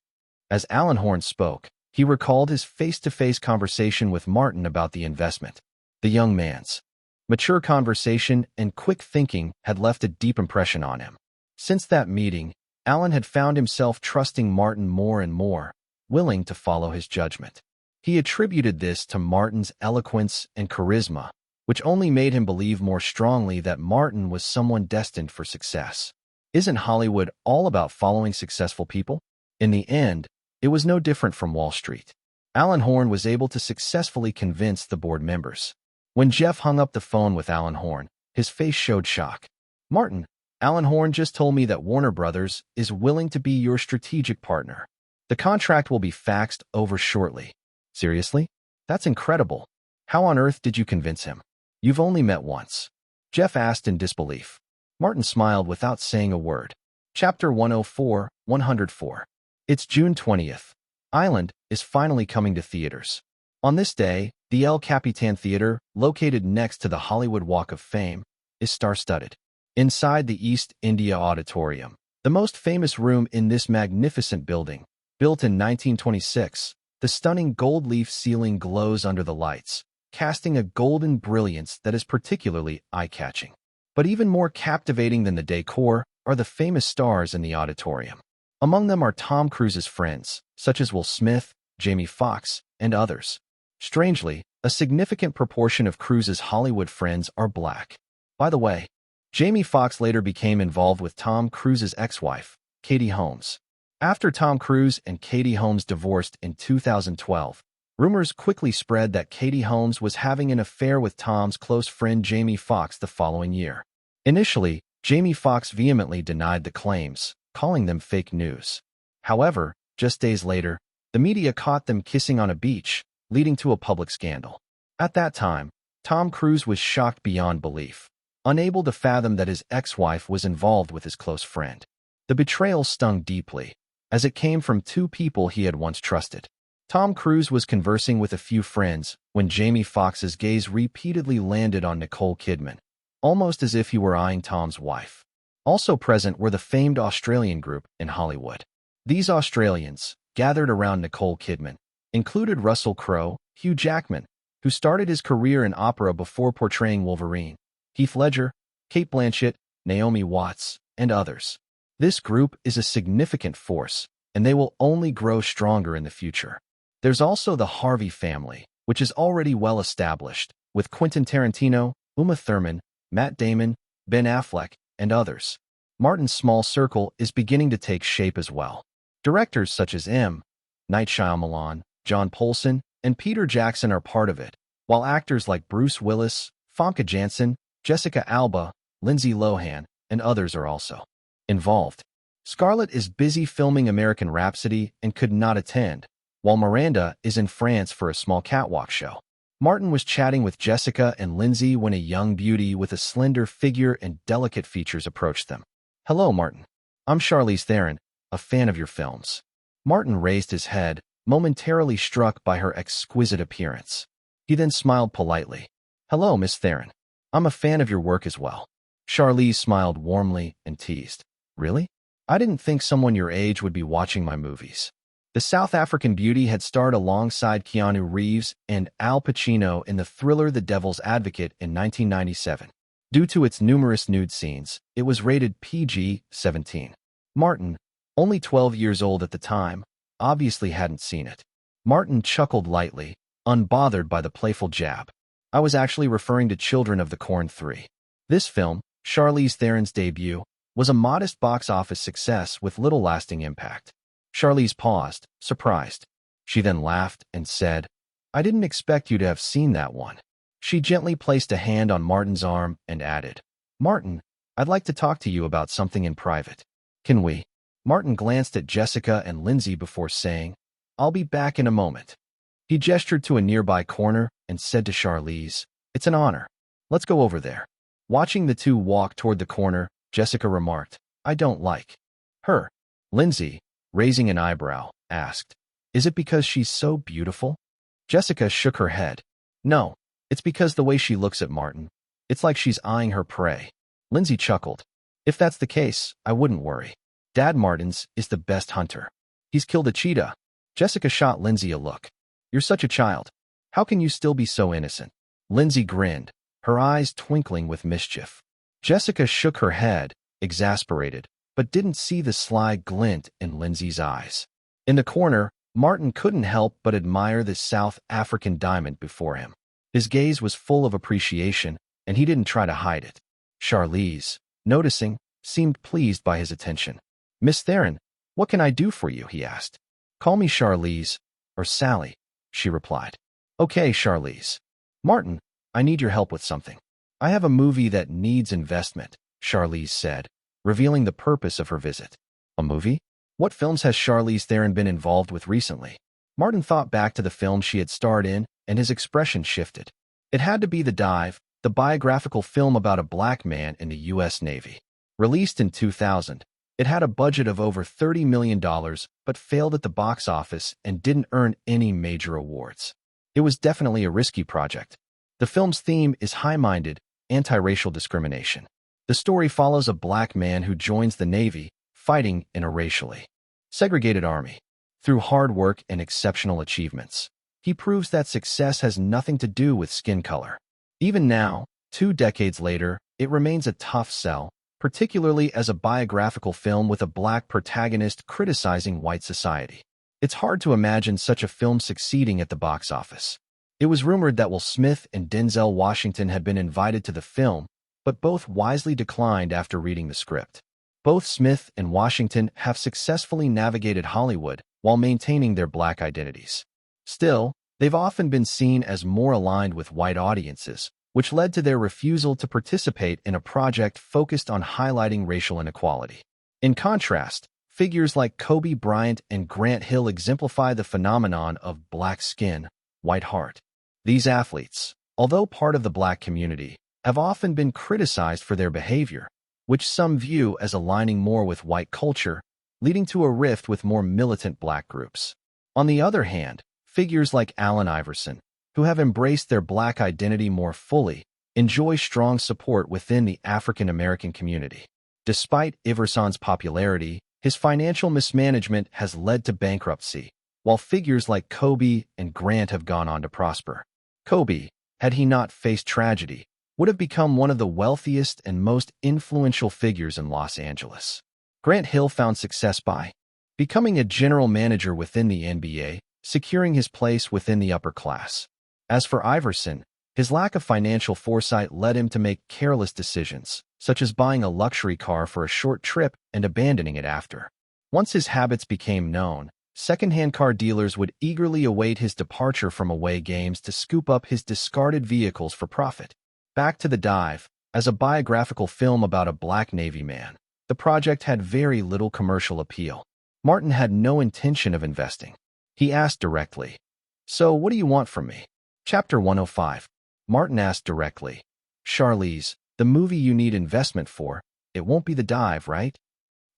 As Alan Horn spoke, he recalled his face-to-face conversation with Martin about the investment. The young man's mature conversation and quick thinking had left a deep impression on him. Since that meeting, Alan had found himself trusting Martin more and more, willing to follow his judgment. He attributed this to Martin's eloquence and charisma, which only made him believe more strongly that Martin was someone destined for success. Isn't Hollywood all about following successful people? In the end, it was no different from Wall Street. Alan Horn was able to successfully convince the board members. When Jeff hung up the phone with Alan Horn, his face showed shock. Martin, Alan Horn just told me that Warner Brothers is willing to be your strategic partner. The contract will be faxed over shortly. Seriously? That's incredible. How on earth did you convince him? You've only met once. Jeff asked in disbelief. Martin smiled without saying a word. Chapter 104, 104. It's June 20th. Island is finally coming to theaters. On this day, the El Capitan Theater, located next to the Hollywood Walk of Fame, is star-studded. Inside the East India Auditorium, the most famous room in this magnificent building, built in 1926, the stunning gold leaf ceiling glows under the lights, casting a golden brilliance that is particularly eye-catching. But even more captivating than the decor are the famous stars in the auditorium. Among them are Tom Cruise's friends, such as Will Smith, Jamie Foxx, and others. Strangely, a significant proportion of Cruise's Hollywood friends are black. By the way, Jamie Foxx later became involved with Tom Cruise's ex-wife, Katie Holmes. After Tom Cruise and Katie Holmes divorced in 2012, rumors quickly spread that Katie Holmes was having an affair with Tom's close friend Jamie Foxx the following year. Initially, Jamie Foxx vehemently denied the claims, calling them fake news. However, just days later, the media caught them kissing on a beach, leading to a public scandal. At that time, Tom Cruise was shocked beyond belief, unable to fathom that his ex-wife was involved with his close friend. The betrayal stung deeply, as it came from two people he had once trusted. Tom Cruise was conversing with a few friends when Jamie Foxx's gaze repeatedly landed on Nicole Kidman, almost as if he were eyeing Tom's wife. Also present were the famed Australian group in Hollywood. These Australians, gathered around Nicole Kidman, included Russell Crowe, Hugh Jackman, who started his career in opera before portraying Wolverine, Heath Ledger, Cate Blanchett, Naomi Watts, and others. This group is a significant force, and they will only grow stronger in the future. There's also the Harvey family, which is already well established, with Quentin Tarantino, Uma Thurman, Matt Damon, Ben Affleck, and others. Martin's small circle is beginning to take shape as well. Directors such as M. Night Shyamalan, John Polson, and Peter Jackson are part of it, while actors like Bruce Willis, Famke Janssen, Jessica Alba, Lindsay Lohan, and others are also involved. Scarlett is busy filming American Rhapsody and could not attend, while Miranda is in France for a small catwalk show. Martin was chatting with Jessica and Lindsay when a young beauty with a slender figure and delicate features approached them. "Hello, Martin. I'm Charlize Theron, a fan of your films." Martin raised his head, momentarily struck by her exquisite appearance. He then smiled politely. "Hello, Miss Theron. I'm a fan of your work as well." Charlize smiled warmly and teased. "Really? I didn't think someone your age would be watching my movies." The South African beauty had starred alongside Keanu Reeves and Al Pacino in the thriller The Devil's Advocate in 1997. Due to its numerous nude scenes, it was rated PG-17. Martin, only 12 years old at the time, obviously hadn't seen it. Martin chuckled lightly, unbothered by the playful jab. "I was actually referring to Children of the Corn 3. This film, Charlize Theron's debut, was a modest box office success with little lasting impact." Charlize paused, surprised. She then laughed and said, "I didn't expect you to have seen that one." She gently placed a hand on Martin's arm and added, "Martin, I'd like to talk to you about something in private. Can we?" Martin glanced at Jessica and Lindsay before saying, "I'll be back in a moment." He gestured to a nearby corner and said to Charlize, "It's an honor. Let's go over there." Watching the two walk toward the corner, Jessica remarked, "I don't like her." Lindsay, raising an eyebrow, asked, "Is it because she's so beautiful?" Jessica shook her head. "No, it's because the way she looks at Martin. It's like she's eyeing her prey." Lindsay chuckled. "If that's the case, I wouldn't worry. Dad Martin's is the best hunter. He's killed a cheetah." Jessica shot Lindsay a look. "You're such a child. How can you still be so innocent?" Lindsay grinned, her eyes twinkling with mischief. Jessica shook her head, exasperated, but didn't see the sly glint in Lindsay's eyes. In the corner, Martin couldn't help but admire the South African diamond before him. His gaze was full of appreciation, and he didn't try to hide it. Charlize, noticing, seemed pleased by his attention. "Miss Theron, what can I do for you?" he asked. "Call me Charlize, or Sally," she replied. "Okay, Charlize." "Martin, I need your help with something. I have a movie that needs investment," Charlize said, revealing the purpose of her visit. "A movie? What films has Charlize Theron been involved with recently?" Martin thought back to the film she had starred in, and his expression shifted. It had to be The Dive, the biographical film about a black man in the U.S. Navy. Released in 2000, it had a budget of over $30 million, but failed at the box office and didn't earn any major awards. It was definitely a risky project. The film's theme is high-minded, anti-racial discrimination. The story follows a black man who joins the Navy, fighting in a racially segregated army. Through hard work and exceptional achievements, he proves that success has nothing to do with skin color. Even now, 2 decades later, it remains a tough sell, particularly as a biographical film with a black protagonist criticizing white society. It's hard to imagine such a film succeeding at the box office. It was rumored that Will Smith and Denzel Washington had been invited to the film, but both wisely declined after reading the script. Both Smith and Washington have successfully navigated Hollywood while maintaining their black identities. Still, they've often been seen as more aligned with white audiences, which led to their refusal to participate in a project focused on highlighting racial inequality. In contrast, figures like Kobe Bryant and Grant Hill exemplify the phenomenon of black skin, white heart. These athletes, although part of the black community, have often been criticized for their behavior, which some view as aligning more with white culture, leading to a rift with more militant black groups. On the other hand, figures like Allen Iverson, who have embraced their black identity more fully, enjoy strong support within the African American community. Despite Iverson's popularity, his financial mismanagement has led to bankruptcy, while figures like Kobe and Grant have gone on to prosper. Kobe, had he not faced tragedy, would have become one of the wealthiest and most influential figures in Los Angeles. Grant Hill found success by becoming a general manager within the NBA, securing his place within the upper class. As for Iverson, his lack of financial foresight led him to make careless decisions, such as buying a luxury car for a short trip and abandoning it after. Once his habits became known, second-hand car dealers would eagerly await his departure from away games to scoop up his discarded vehicles for profit. Back to the Dive, as a biographical film about a black Navy man, the project had very little commercial appeal. Martin had no intention of investing. He asked directly, "So what do you want from me?" Chapter 105. Martin asked directly, "Charlize, the movie you need investment for, it won't be The Dive, right?"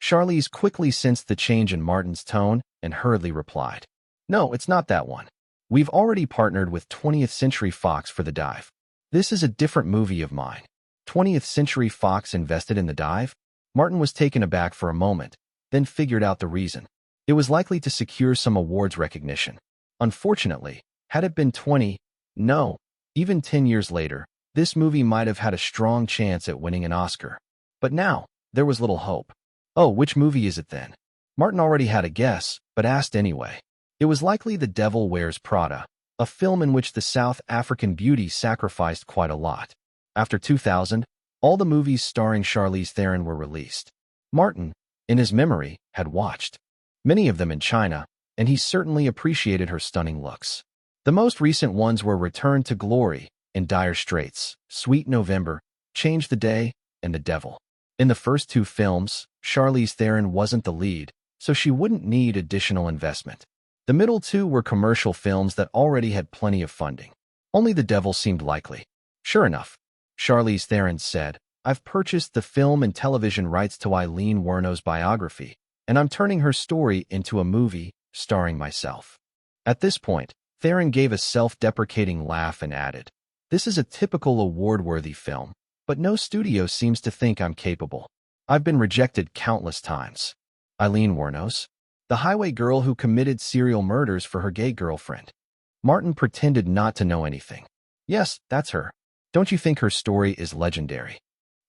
Charlize quickly sensed the change in Martin's tone and hurriedly replied, "No, it's not that one. We've already partnered with 20th Century Fox for The Dive. This is a different movie of mine." 20th Century Fox invested in The Dive? Martin was taken aback for a moment, then figured out the reason. It was likely to secure some awards recognition. Unfortunately, had it been even 10 years later, this movie might have had a strong chance at winning an Oscar. But now, there was little hope. "Oh, which movie is it then?" Martin already had a guess, but asked anyway. It was likely The Devil Wears Prada, a film in which the South African beauty sacrificed quite a lot. After 2000, all the movies starring Charlize Theron were released. Martin, in his memory, had watched many of them in China, and he certainly appreciated her stunning looks. The most recent ones were Return to Glory, In Dire Straits, Sweet November, Change the Day, and The Devil. In the first two films, Charlize Theron wasn't the lead, so she wouldn't need additional investment. The middle two were commercial films that already had plenty of funding. Only The Devil seemed likely. Sure enough, Charlize Theron said, "I've purchased the film and television rights to Eileen Wuornos' biography, and I'm turning her story into a movie starring myself." At this point, Theron gave a self-deprecating laugh and added, "This is a typical award-worthy film, but no studio seems to think I'm capable. I've been rejected countless times." Eileen Wuornos, the highway girl who committed serial murders for her gay girlfriend. Martin pretended not to know anything. "Yes, that's her. Don't you think her story is legendary?"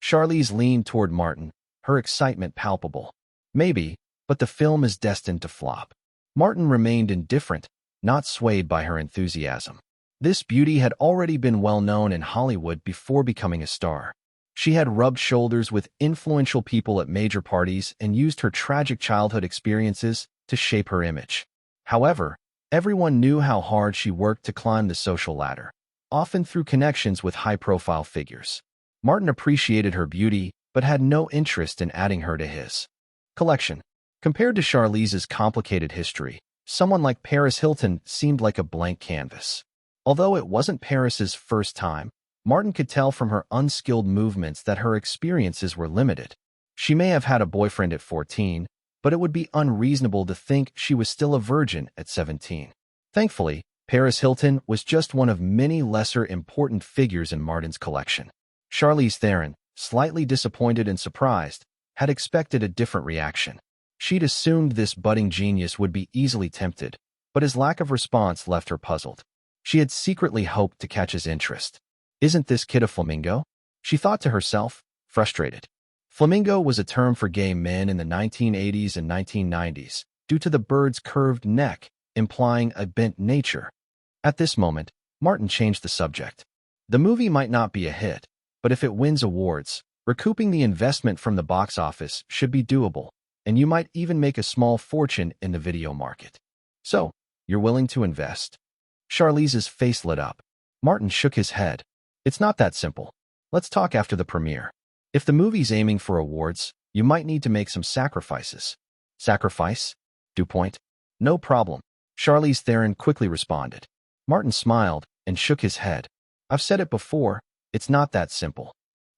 Charlize leaned toward Martin, her excitement palpable. "Maybe, but the film is destined to flop." Martin remained indifferent, not swayed by her enthusiasm. This beauty had already been well known in Hollywood before becoming a star. She had rubbed shoulders with influential people at major parties and used her tragic childhood experiences to shape her image. However, everyone knew how hard she worked to climb the social ladder, often through connections with high-profile figures. Martin appreciated her beauty, but had no interest in adding her to his collection. Compared to Charlize's complicated history, someone like Paris Hilton seemed like a blank canvas. Although it wasn't Paris's first time, Martin could tell from her unskilled movements that her experiences were limited. She may have had a boyfriend at 14, but it would be unreasonable to think she was still a virgin at 17. Thankfully, Paris Hilton was just one of many lesser important figures in Martin's collection. Charlize Theron, slightly disappointed and surprised, had expected a different reaction. She'd assumed this budding genius would be easily tempted, but his lack of response left her puzzled. She had secretly hoped to catch his interest. "Isn't this kid a flamingo?" she thought to herself, frustrated. Flamingo was a term for gay men in the 1980s and 1990s, due to the bird's curved neck, implying a bent nature. At this moment, Martin changed the subject. The movie might not be a hit, but if it wins awards, recouping the investment from the box office should be doable, and you might even make a small fortune in the video market. "So, you're willing to invest?" Charlize's face lit up. Martin shook his head. "It's not that simple. Let's talk after the premiere. If the movie's aiming for awards, You might need to make some sacrifices. Sacrifice? Dupont? No problem. Charlize Theron quickly responded. Martin smiled and shook his head. I've said it before, it's not that simple.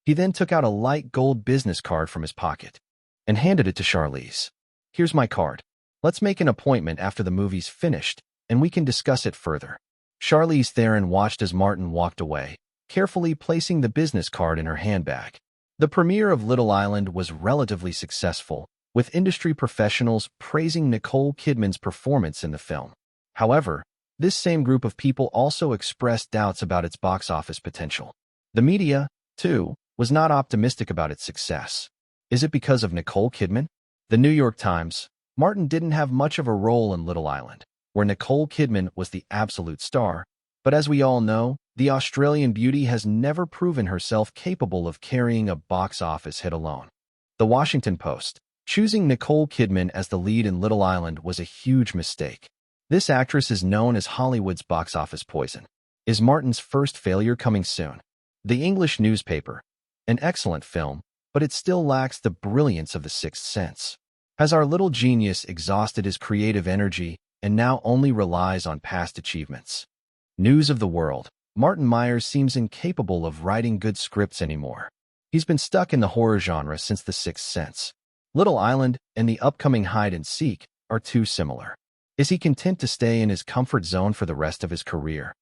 He then took out a light gold business card from his pocket and handed it to Charlize. Here's my card. Let's make an appointment after the movie's finished, and we can discuss it further. Charlize Theron watched as Martin walked away, carefully placing the business card in her handbag. The premiere of Little Island was relatively successful, with industry professionals praising Nicole Kidman's performance in the film. However, this same group of people also expressed doubts about its box office potential. The media, too, was not optimistic about its success. Is it because of Nicole Kidman? The New York Times. Martin didn't have much of a role in Little Island, where Nicole Kidman was the absolute star, but as we all know, the Australian beauty has never proven herself capable of carrying a box office hit alone. The Washington Post. Choosing Nicole Kidman as the lead in Little Island was a huge mistake. This actress is known as Hollywood's box office poison. Is Martin's first failure coming soon? The English newspaper. An excellent film, but it still lacks the brilliance of The Sixth Sense. Has our little genius exhausted his creative energy and now only relies on past achievements? News of the world. Martin Myers seems incapable of writing good scripts anymore. He's been stuck in the horror genre since The Sixth Sense. Little Island and the upcoming Hide and Seek are too similar. Is he content to stay in his comfort zone for the rest of his career?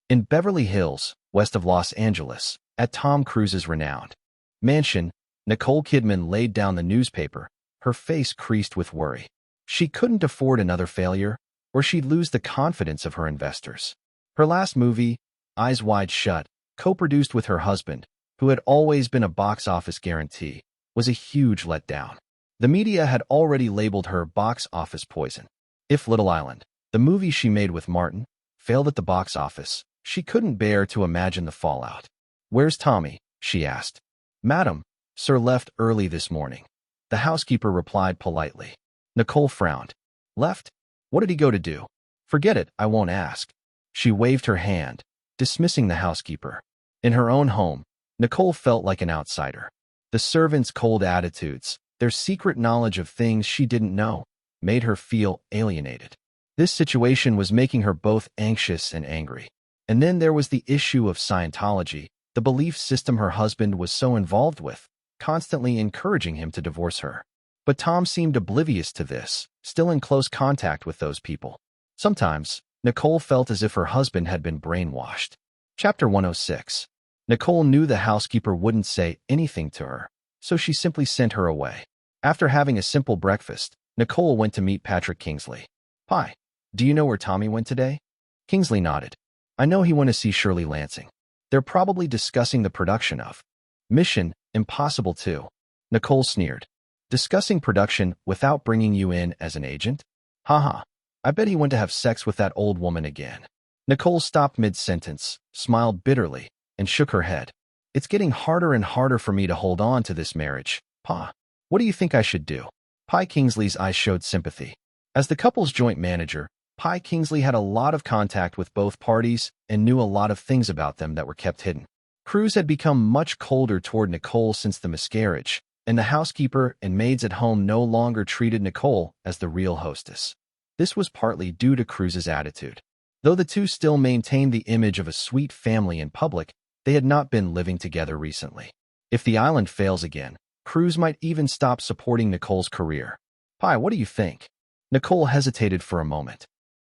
In Beverly Hills, west of Los Angeles, at Tom Cruise's renowned mansion, Nicole Kidman laid down the newspaper, her face creased with worry. She couldn't afford another failure, or she'd lose the confidence of her investors. Her last movie, Eyes Wide Shut, co-produced with her husband, who had always been a box office guarantee, was a huge letdown. The media had already labeled her box office poison. If Little Island, the movie she made with Martin, failed at the box office, she couldn't bear to imagine the fallout. Where's Tommy? She asked. Madam, Sir left early this morning. The housekeeper replied politely. Nicole frowned. Left? What did he go to do? Forget it, I won't ask. She waved her hand, dismissing the housekeeper. In her own home, Nicole felt like an outsider. The servants' cold attitudes, their secret knowledge of things she didn't know, made her feel alienated. This situation was making her both anxious and angry. And then there was the issue of Scientology, the belief system her husband was so involved with, constantly encouraging him to divorce her. But Tom seemed oblivious to this, still in close contact with those people. Sometimes, Nicole felt as if her husband had been brainwashed. Chapter 106. Nicole knew the housekeeper wouldn't say anything to her, so she simply sent her away. After having a simple breakfast, Nicole went to meet Patrick Kingsley. Hi, do you know where Tommy went today? Kingsley nodded. I know he went to see Shirley Lansing. They're probably discussing the production of Mission Impossible 2. Nicole sneered. Discussing production without bringing you in as an agent? Haha, I bet he went to have sex with that old woman again. Nicole stopped mid-sentence, smiled bitterly, and shook her head. It's getting harder and harder for me to hold on to this marriage, Pa. What do you think I should do? Pi Kingsley's eyes showed sympathy. As the couple's joint manager, Pi Kingsley had a lot of contact with both parties and knew a lot of things about them that were kept hidden. Cruise had become much colder toward Nicole since the miscarriage, and the housekeeper and maids at home no longer treated Nicole as the real hostess. This was partly due to Cruise's attitude. Though the two still maintained the image of a sweet family in public, they had not been living together recently. If the island fails again, Cruise might even stop supporting Nicole's career. Pi, what do you think? Nicole hesitated for a moment.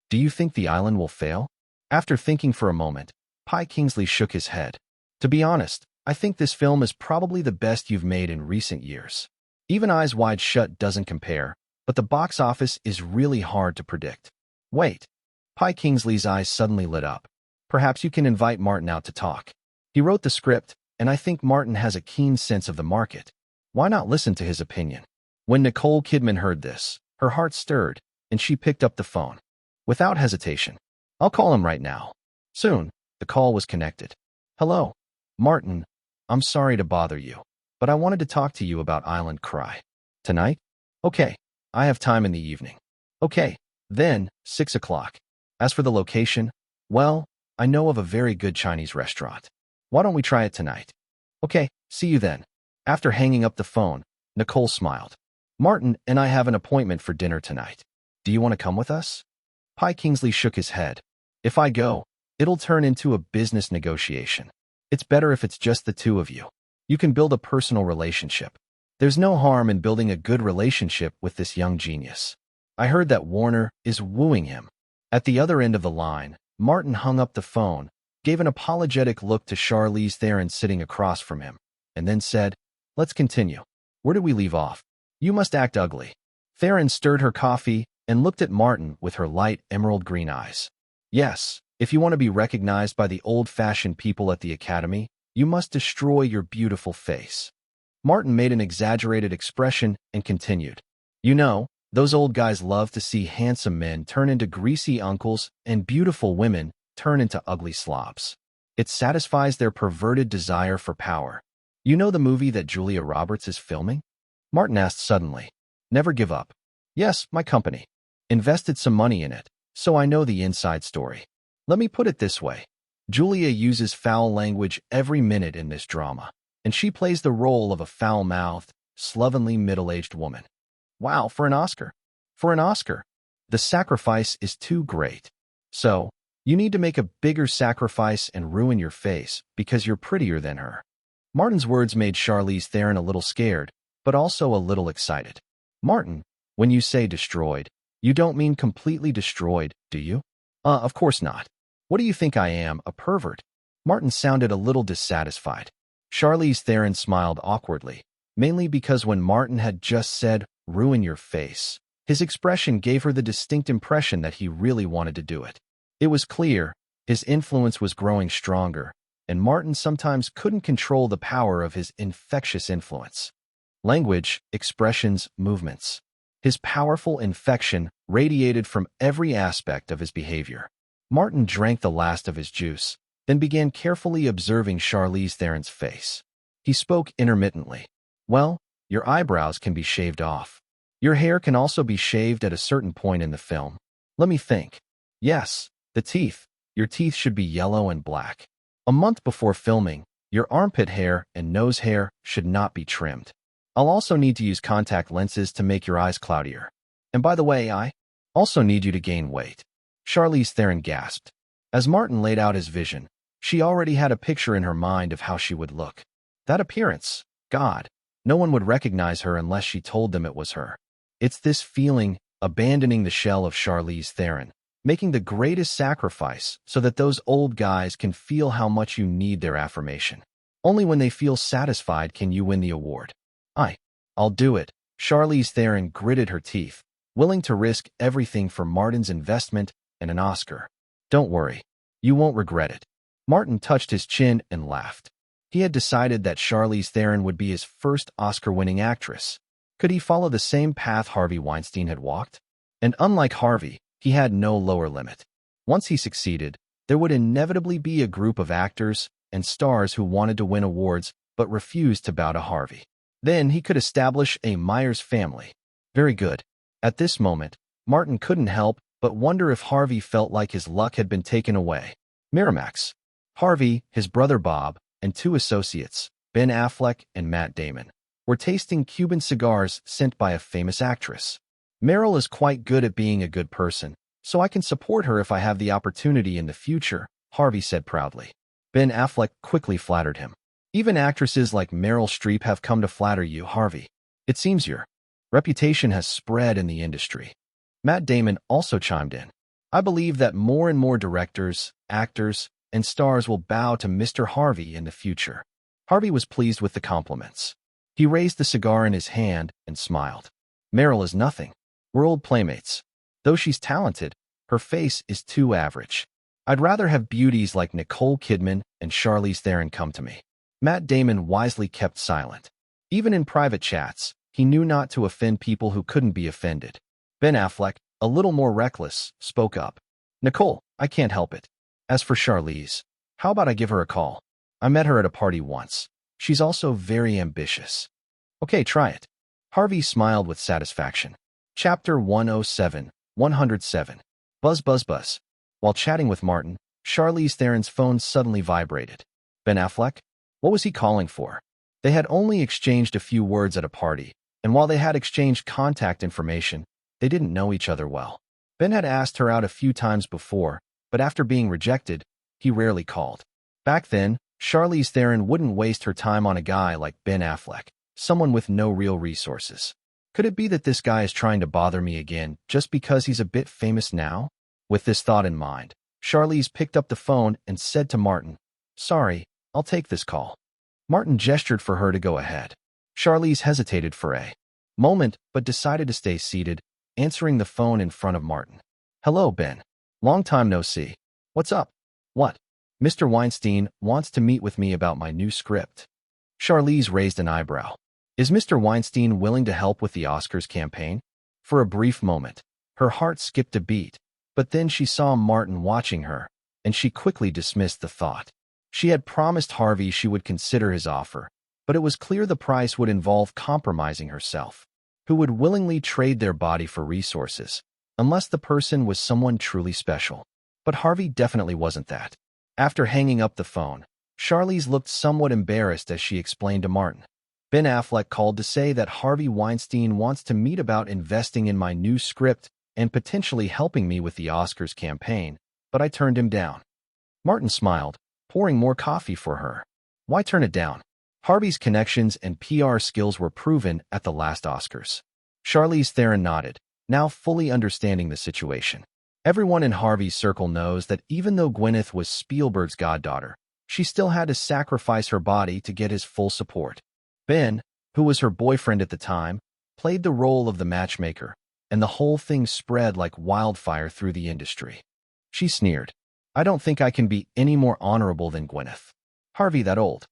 Do you think the island will fail? After thinking for a moment, Pi Kingsley shook his head. To be honest, I think this film is probably the best you've made in recent years. Even Eyes Wide Shut doesn't compare, but the box office is really hard to predict. Wait. Pi Kingsley's eyes suddenly lit up. Perhaps you can invite Martin out to talk. He wrote the script, and I think Martin has a keen sense of the market. Why not listen to his opinion? When Nicole Kidman heard this, her heart stirred, and she picked up the phone. Without hesitation. I'll call him right now. Soon, the call was connected. Hello. Martin, I'm sorry to bother you, but I wanted to talk to you about Island Cry. Tonight? Okay, I have time in the evening. Okay, then, 6 o'clock. As for the location, well, I know of a very good Chinese restaurant. Why don't we try it tonight? Okay, see you then. After hanging up the phone, Nicole smiled. Martin and I have an appointment for dinner tonight. Do you want to come with us? Pi Kingsley shook his head. If I go, it'll turn into a business negotiation. It's better if it's just the two of you. You can build a personal relationship. There's no harm in building a good relationship with this young genius. I heard that Warner is wooing him. At the other end of the line, Martin hung up the phone, gave an apologetic look to Charlize Theron sitting across from him, and then said, "Let's continue. Where did we leave off? You must act ugly." Theron stirred her coffee and looked at Martin with her light emerald green eyes. "Yes, if you want to be recognized by the old-fashioned people at the academy, you must destroy your beautiful face." Martin made an exaggerated expression and continued. "You know, those old guys love to see handsome men turn into greasy uncles and beautiful women turn into ugly slobs. It satisfies their perverted desire for power. You know the movie that Julia Roberts is filming?" Martin asked suddenly. "Never Give Up." "Yes, my company. Invested some money in it, so I know the inside story. Let me put it this way. Julia uses foul language every minute in this drama, and she plays the role of a foul-mouthed, slovenly middle-aged woman. Wow, for an Oscar. For an Oscar. The sacrifice is too great. So, you need to make a bigger sacrifice and ruin your face because you're prettier than her." Martin's words made Charlize Theron a little scared, but also a little excited. "Martin, when you say destroyed, you don't mean completely destroyed, do you?" Of course not. What do you think I am, a pervert?" Martin sounded a little dissatisfied. Charlize Theron smiled awkwardly, mainly because when Martin had just said, "ruin your face," his expression gave her the distinct impression that he really wanted to do it. It was clear, his influence was growing stronger, and Martin sometimes couldn't control the power of his infectious influence. Language, expressions, movements. His powerful infection radiated from every aspect of his behavior. Martin drank the last of his juice, then began carefully observing Charlize Theron's face. He spoke intermittently. "Well, your eyebrows can be shaved off. Your hair can also be shaved at a certain point in the film. Let me think. Yes, the teeth. Your teeth should be yellow and black. A month before filming, your armpit hair and nose hair should not be trimmed. I'll also need to use contact lenses to make your eyes cloudier. And by the way, I also need you to gain weight." Charlize Theron gasped. As Martin laid out his vision, she already had a picture in her mind of how she would look. That appearance, God, no one would recognize her unless she told them it was her. It's this feeling, abandoning the shell of Charlize Theron, making the greatest sacrifice so that those old guys can feel how much you need their affirmation. Only when they feel satisfied can you win the award. I'll do it." Charlize Theron gritted her teeth, willing to risk everything for Martin's investment and an Oscar. "Don't worry. You won't regret it." Martin touched his chin and laughed. He had decided that Charlize Theron would be his first Oscar-winning actress. Could he follow the same path Harvey Weinstein had walked? And unlike Harvey, he had no lower limit. Once he succeeded, there would inevitably be a group of actors and stars who wanted to win awards but refused to bow to Harvey. Then he could establish a Myers family. Very good. At this moment, Martin couldn't help but wonder if Harvey felt like his luck had been taken away. Miramax. Harvey, his brother Bob, and two associates, Ben Affleck and Matt Damon, were tasting Cuban cigars sent by a famous actress. "Meryl is quite good at being a good person, so I can support her if I have the opportunity in the future," Harvey said proudly. Ben Affleck quickly flattered him. "Even actresses like Meryl Streep have come to flatter you, Harvey. It seems your reputation has spread in the industry." Matt Damon also chimed in. "I believe that more and more directors, actors, and stars will bow to Mr. Harvey in the future." Harvey was pleased with the compliments. He raised the cigar in his hand and smiled. "Meryl is nothing. We're old playmates. Though she's talented, her face is too average. I'd rather have beauties like Nicole Kidman and Charlize Theron come to me." Matt Damon wisely kept silent. Even in private chats, he knew not to offend people who couldn't be offended. Ben Affleck, a little more reckless, spoke up. "Nicole, I can't help it. As for Charlize, how about I give her a call? I met her at a party once. She's also very ambitious." "Okay, try it." Harvey smiled with satisfaction. Chapter 107. Buzz buzz buzz. While chatting with Martin, Charlize Theron's phone suddenly vibrated. Ben Affleck? What was he calling for? They had only exchanged a few words at a party, And while they had exchanged contact information, they didn't know each other well. Ben had asked her out a few times before, but after being rejected, he rarely called. Back then, Charlize Theron wouldn't waste her time on a guy like Ben Affleck, someone with no real resources. Could it be that this guy is trying to bother me again just because he's a bit famous now? With this thought in mind, Charlize picked up the phone and said to Martin, "Sorry, I'll take this call." Martin gestured for her to go ahead. Charlize hesitated for a moment but decided to stay seated, answering the phone in front of Martin. "Hello, Ben. Long time no see. What's up?" "What?" "Mr. Weinstein wants to meet with me about my new script." Charlize raised an eyebrow. "Is Mr. Weinstein willing to help with the Oscars campaign?" For a brief moment, her heart skipped a beat, but then she saw Martin watching her, and she quickly dismissed the thought. She had promised Harvey she would consider his offer, but it was clear the price would involve compromising herself. Who would willingly trade their body for resources, unless the person was someone truly special? But Harvey definitely wasn't that. After hanging up the phone, Charlize looked somewhat embarrassed as she explained to Martin. "Ben Affleck called to say that Harvey Weinstein wants to meet about investing in my new script and potentially helping me with the Oscars campaign, but I turned him down." Martin smiled, pouring more coffee for her. Why turn it down? Harvey's connections and PR skills were proven at the last Oscars. Charlize Theron nodded, now fully understanding the situation. Everyone in Harvey's circle knows that even though Gwyneth was Spielberg's goddaughter, she still had to sacrifice her body to get his full support. Ben, who was her boyfriend at the time, played the role of the matchmaker, and the whole thing spread like wildfire through the industry. She sneered. "I don't think I can be any more honorable than Gwyneth. Harvey, that old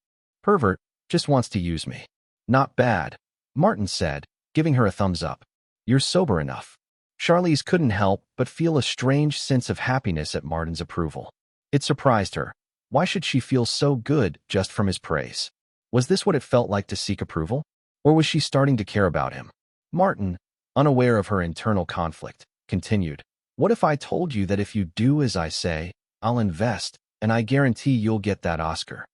pervert, just wants to use me." "Not bad," Martin said, giving her a thumbs up. "You're sober enough." Charlize couldn't help but feel a strange sense of happiness at Martin's approval. It surprised her. Why should she feel so good just from his praise? Was this what it felt like to seek approval? Or was she starting to care about him? Martin, unaware of her internal conflict, continued, "What if I told you that if you do as I say, I'll invest, and I guarantee you'll get that Oscar?"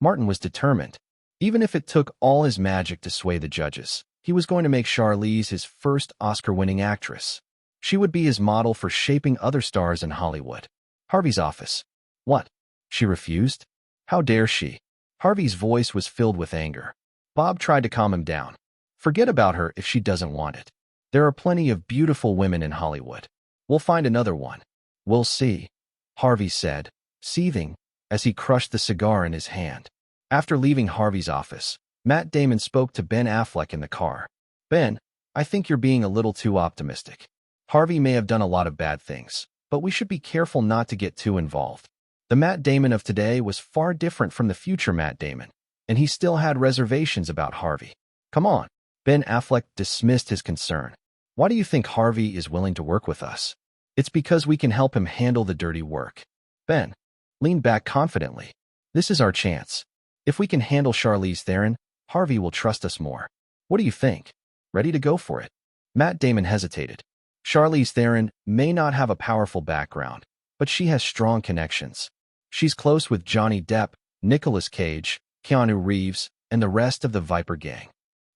Martin was determined. Even if it took all his magic to sway the judges, he was going to make Charlize his first Oscar-winning actress. She would be his model for shaping other stars in Hollywood. Harvey's office. "What?" She refused. "How dare she?" Harvey's voice was filled with anger. Bob tried to calm him down. "Forget about her if she doesn't want it. There are plenty of beautiful women in Hollywood. We'll find another one." "We'll see," Harvey said, seething, as he crushed the cigar in his hand. After leaving Harvey's office, Matt Damon spoke to Ben Affleck in the car. "Ben, I think you're being a little too optimistic. Harvey may have done a lot of bad things, but we should be careful not to get too involved." The Matt Damon of today was far different from the future Matt Damon, and he still had reservations about Harvey. "Come on." Ben Affleck dismissed his concern. "Why do you think Harvey is willing to work with us?" "It's because we can help him handle the dirty work." Ben leaned back confidently. "This is our chance. If we can handle Charlize Theron, Harvey will trust us more. What do you think? Ready to go for it?" Matt Damon hesitated. Charlize Theron may not have a powerful background, but she has strong connections. She's close with Johnny Depp, Nicolas Cage, Keanu Reeves, and the rest of the Viper Gang.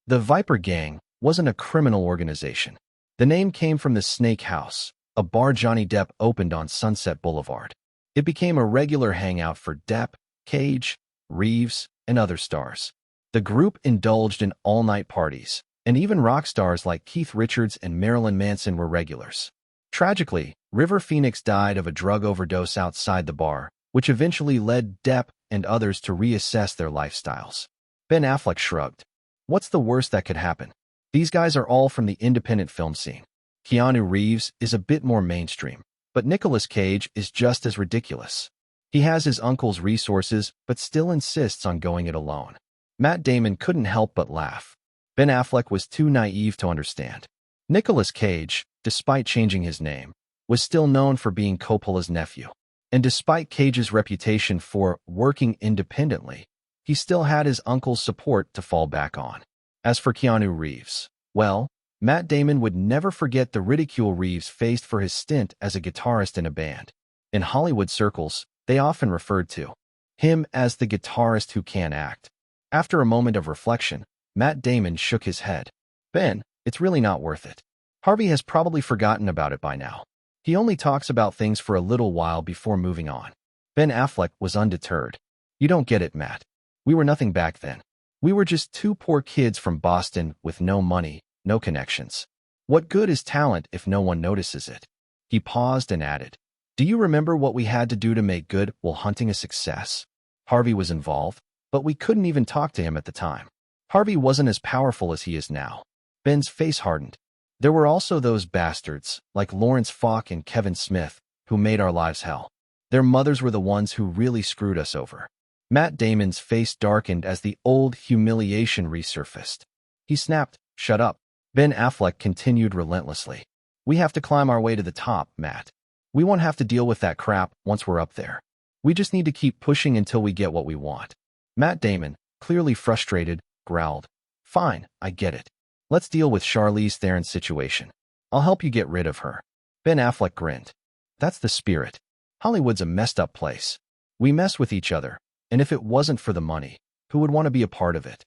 The Viper Gang wasn't a criminal organization. The name came from the Snake House, a bar Johnny Depp opened on Sunset Boulevard. It became a regular hangout for Depp, Cage, Reeves, and other stars. The group indulged in all-night parties, and even rock stars like Keith Richards and Marilyn Manson were regulars. Tragically, River Phoenix died of a drug overdose outside the bar, which eventually led Depp and others to reassess their lifestyles. Ben Affleck shrugged. "What's the worst that could happen? These guys are all from the independent film scene. Keanu Reeves is a bit more mainstream, but Nicolas Cage is just as ridiculous. He has his uncle's resources, but still insists on going it alone." Matt Damon couldn't help but laugh. Ben Affleck was too naive to understand. Nicolas Cage, despite changing his name, was still known for being Coppola's nephew. And despite Cage's reputation for working independently, he still had his uncle's support to fall back on. As for Keanu Reeves, well, Matt Damon would never forget the ridicule Reeves faced for his stint as a guitarist in a band. In Hollywood circles, they often referred to him as the guitarist who can't act. After a moment of reflection, Matt Damon shook his head. Ben, it's really not worth it. Harvey has probably forgotten about it by now. He only talks about things for a little while before moving on. Ben Affleck was undeterred. You don't get it, Matt. We were nothing back then. We were just two poor kids from Boston with no money, no connections. What good is talent if no one notices it? He paused and added, do you remember what we had to do to make good while hunting a success? Harvey was involved, but we couldn't even talk to him at the time. Harvey wasn't as powerful as he is now. Ben's face hardened. There were also those bastards, like Lawrence Falk and Kevin Smith, who made our lives hell. Their mothers were the ones who really screwed us over. Matt Damon's face darkened as the old humiliation resurfaced. He snapped, shut up. Ben Affleck continued relentlessly. We have to climb our way to the top, Matt. We won't have to deal with that crap once we're up there. We just need to keep pushing until we get what we want. Matt Damon, clearly frustrated, growled. Fine, I get it. Let's deal with Charlize Theron's situation. I'll help you get rid of her. Ben Affleck grinned. That's the spirit. Hollywood's a messed up place. We mess with each other, and if it wasn't for the money, who would want to be a part of it?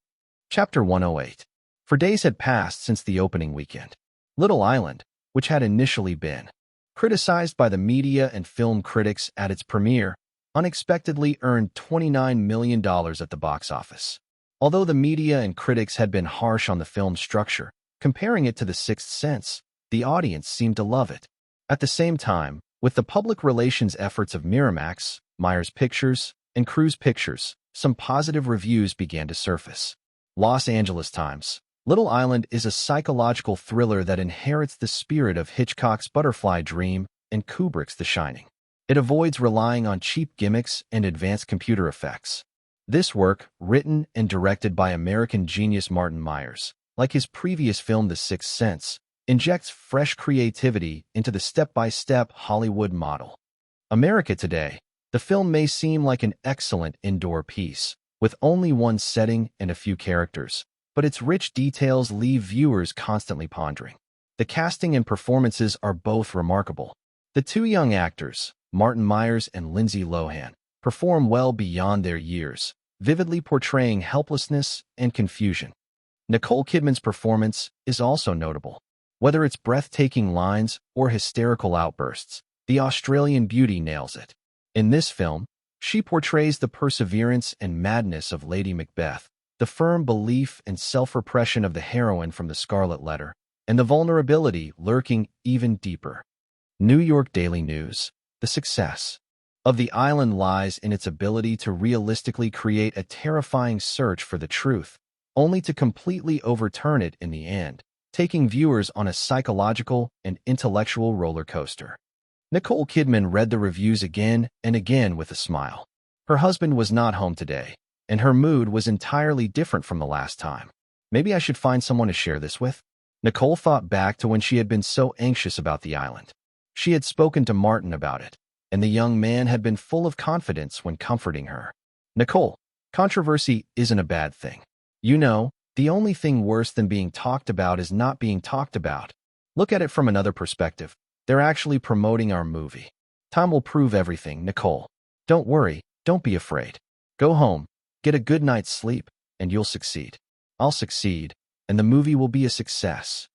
Chapter 108. For days had passed since the opening weekend. Little Island, which had initially been criticized by the media and film critics at its premiere, unexpectedly earned $29 million at the box office. Although the media and critics had been harsh on the film's structure, comparing it to The Sixth Sense, the audience seemed to love it. At the same time, with the public relations efforts of Miramax, Myers Pictures, and Cruise Pictures, some positive reviews began to surface. Los Angeles Times. Little Island is a psychological thriller that inherits the spirit of Hitchcock's Butterfly Dream and Kubrick's The Shining. It avoids relying on cheap gimmicks and advanced computer effects. This work, written and directed by American genius Martin Myers, like his previous film The Sixth Sense, injects fresh creativity into the step-by-step Hollywood model. America Today. The film may seem like an excellent indoor piece, with only one setting and a few characters, but its rich details leave viewers constantly pondering. The casting and performances are both remarkable. The two young actors, Martin Myers and Lindsay Lohan, perform well beyond their years, vividly portraying helplessness and confusion. Nicole Kidman's performance is also notable. Whether it's breathtaking lines or hysterical outbursts, the Australian beauty nails it. In this film, she portrays the perseverance and madness of Lady Macbeth, the firm belief and self-repression of the heroine from The Scarlet Letter, and the vulnerability lurking even deeper. New York Daily News. The success of The Island lies in its ability to realistically create a terrifying search for the truth, only to completely overturn it in the end, taking viewers on a psychological and intellectual roller coaster. Nicole Kidman read the reviews again and again with a smile. Her husband was not home today, and her mood was entirely different from the last time. Maybe I should find someone to share this with? Nicole thought back to when she had been so anxious about the island. She had spoken to Martin about it, and the young man had been full of confidence when comforting her. Nicole, controversy isn't a bad thing. You know, the only thing worse than being talked about is not being talked about. Look at it from another perspective. They're actually promoting our movie. Time will prove everything, Nicole. Don't worry, don't be afraid. Go home, get a good night's sleep, and you'll succeed. I'll succeed, and the movie will be a success.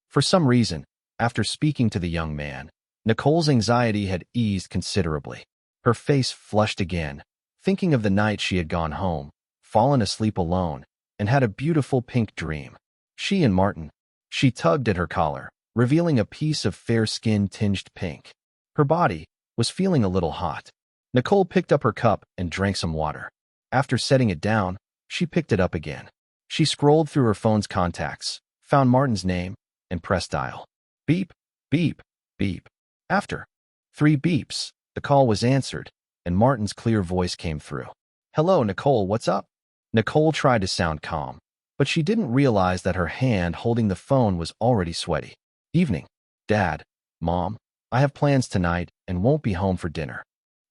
For some reason, after speaking to the young man, Nicole's anxiety had eased considerably. Her face flushed again, thinking of the night she had gone home, fallen asleep alone, and had a beautiful pink dream. She and Martin. She tugged at her collar, revealing a piece of fair skin tinged pink. Her body was feeling a little hot. Nicole picked up her cup and drank some water. After setting it down, she picked it up again. She scrolled through her phone's contacts, found Martin's name, and pressed dial. Beep, beep, beep. After 3 beeps, the call was answered, and Martin's clear voice came through. Hello, Nicole, what's up? Nicole tried to sound calm, but she didn't realize that her hand holding the phone was already sweaty. Evening. Dad, Mom, I have plans tonight and won't be home for dinner.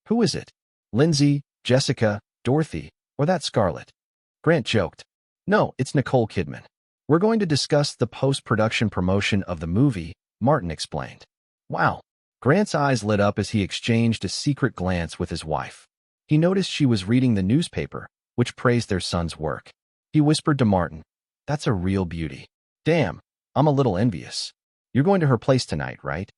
Who is it? Lindsay, Jessica, Dorothy, or that Scarlett? Grant joked. No, it's Nicole Kidman. We're going to discuss the post-production promotion of the movie, Martin explained. Wow. Grant's eyes lit up as he exchanged a secret glance with his wife. He noticed she was reading the newspaper, which praised their son's work. He whispered to Martin, That's a real beauty. Damn, I'm a little envious. You're going to her place tonight, right?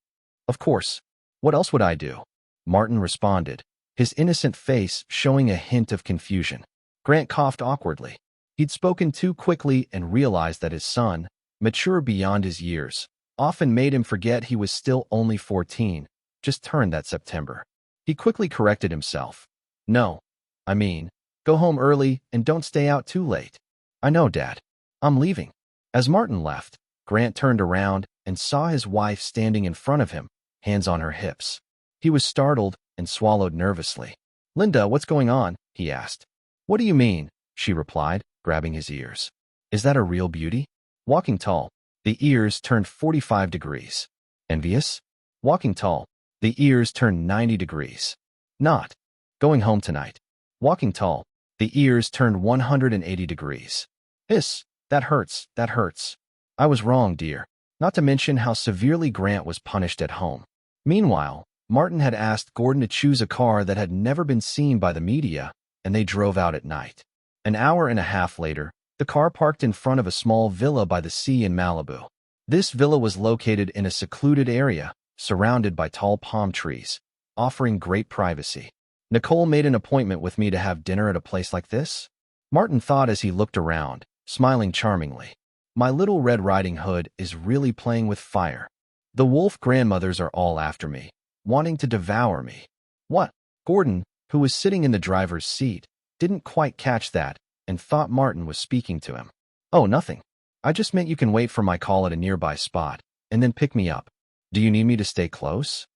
Of course. What else would I do? Martin responded, his innocent face showing a hint of confusion. Grant coughed awkwardly. He'd spoken too quickly and realized that his son, mature beyond his years, often made him forget he was still only 14, just turned that September. He quickly corrected himself. No, I mean, go home early and don't stay out too late. I know, Dad. I'm leaving. As Martin left, Grant turned around and saw his wife standing in front of him, hands on her hips. He was startled and swallowed nervously. Linda, what's going on? He asked. What do you mean? She replied, grabbing his ears. Is that a real beauty? Walking tall. The ears turned 45 degrees. Envious? Walking tall. The ears turned 90 degrees. Not. Going home tonight. Walking tall. The ears turned 180 degrees. Hiss. That hurts. That hurts. I was wrong, dear. Not to mention how severely Grant was punished at home. Meanwhile, Martin had asked Gordon to choose a car that had never been seen by the media, and they drove out at night. An hour and a half later, the car parked in front of a small villa by the sea in Malibu. This villa was located in a secluded area, surrounded by tall palm trees, offering great privacy. Nicole made an appointment with me to have dinner at a place like this? Martin thought as he looked around, smiling charmingly. My little Red Riding Hood is really playing with fire. The wolf grandmothers are all after me, wanting to devour me. What? Gordon, who was sitting in the driver's seat, didn't quite catch that and thought Martin was speaking to him. Oh, nothing. I just meant you can wait for my call at a nearby spot and then pick me up. Do you need me to stay close?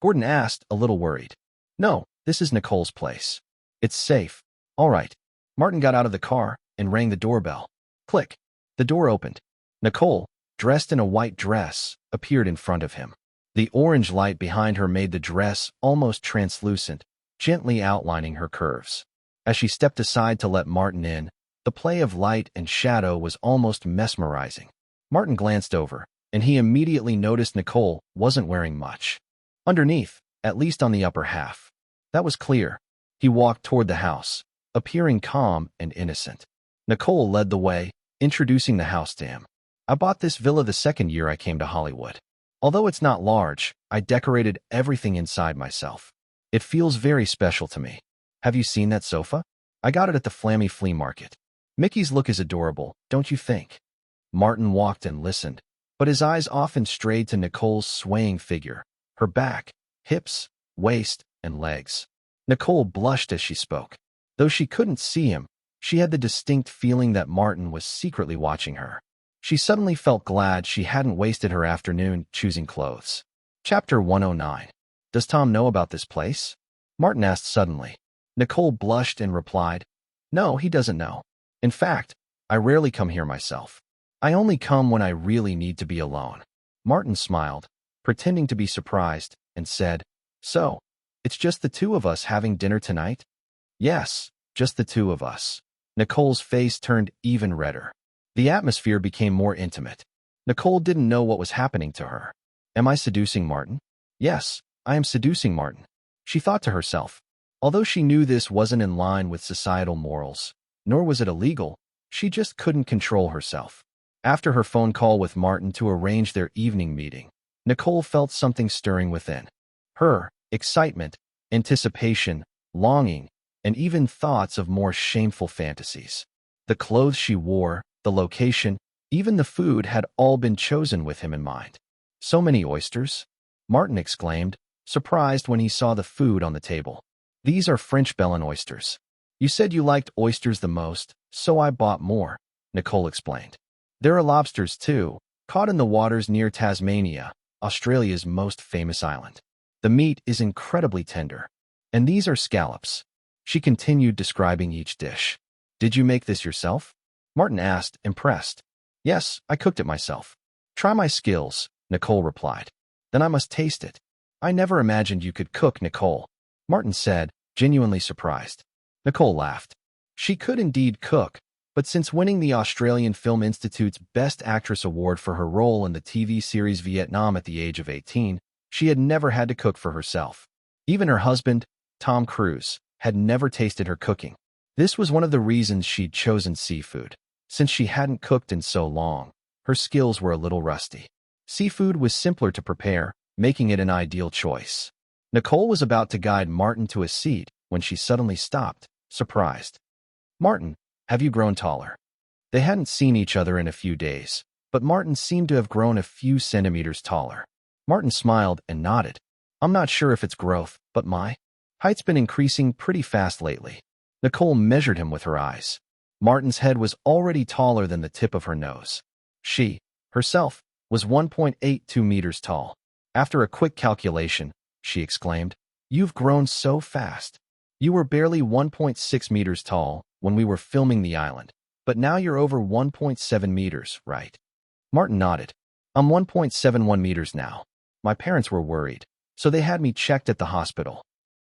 Gordon asked, a little worried. No, this is Nicole's place. It's safe. All right. Martin got out of the car and rang the doorbell. Click. The door opened. Nicole, dressed in a white dress, appeared in front of him. The orange light behind her made the dress almost translucent, gently outlining her curves. As she stepped aside to let Martin in, the play of light and shadow was almost mesmerizing. Martin glanced over, and he immediately noticed Nicole wasn't wearing much. Underneath, at least on the upper half. That was clear. He walked toward the house, appearing calm and innocent. Nicole led the way, introducing the house to him. I bought this villa the second year I came to Hollywood. Although it's not large, I decorated everything inside myself. It feels very special to me. Have you seen that sofa? I got it at the Flammy Flea Market. Mickey's look is adorable, don't you think? Martin walked and listened, but his eyes often strayed to Nicole's swaying figure, her back, hips, waist, and legs. Nicole blushed as she spoke. Though she couldn't see him, she had the distinct feeling that Martin was secretly watching her. She suddenly felt glad she hadn't wasted her afternoon choosing clothes. Chapter 109. Does Tom know about this place? Martin asked suddenly. Nicole blushed and replied, No, he doesn't know. In fact, I rarely come here myself. I only come when I really need to be alone. Martin smiled, pretending to be surprised, and said, So, it's just the two of us having dinner tonight? Yes, just the two of us. Nicole's face turned even redder. The atmosphere became more intimate. Nicole didn't know what was happening to her. Am I seducing Martin? Yes, I am seducing Martin. She thought to herself. Although she knew this wasn't in line with societal morals, nor was it illegal, she just couldn't control herself. After her phone call with Martin to arrange their evening meeting, Nicole felt something stirring within her: excitement, anticipation, longing, and even thoughts of more shameful fantasies. The clothes she wore, the location, even the food had all been chosen with him in mind. So many oysters? Martin exclaimed, surprised when he saw the food on the table. These are French Bellin oysters. You said you liked oysters the most, so I bought more, Nicole explained. There are lobsters too, caught in the waters near Tasmania, Australia's most famous island. The meat is incredibly tender. And these are scallops. She continued describing each dish. Did you make this yourself? Martin asked, impressed. Yes, I cooked it myself. Try my skills, Nicole replied. Then I must taste it. I never imagined you could cook, Nicole, Martin said, genuinely surprised. Nicole laughed. She could indeed cook, but since winning the Australian Film Institute's Best Actress Award for her role in the TV series Vietnam at the age of 18, she had never had to cook for herself. Even her husband, Tom Cruise, had never tasted her cooking. This was one of the reasons she'd chosen seafood. Since she hadn't cooked in so long, her skills were a little rusty. Seafood was simpler to prepare, making it an ideal choice. Nicole was about to guide Martin to a seat when she suddenly stopped, surprised. "Martin, have you grown taller?" They hadn't seen each other in a few days, but Martin seemed to have grown a few centimeters taller. Martin smiled and nodded. "I'm not sure if it's growth, but my height's been increasing pretty fast lately." Nicole measured him with her eyes. Martin's head was already taller than the tip of her nose. She, herself, was 1.82 meters tall. After a quick calculation, she exclaimed, "You've grown so fast. You were barely 1.6 meters tall when we were filming the island, but now you're over 1.7 meters, right?" Martin nodded. "I'm 1.71 meters now. My parents were worried, so they had me checked at the hospital."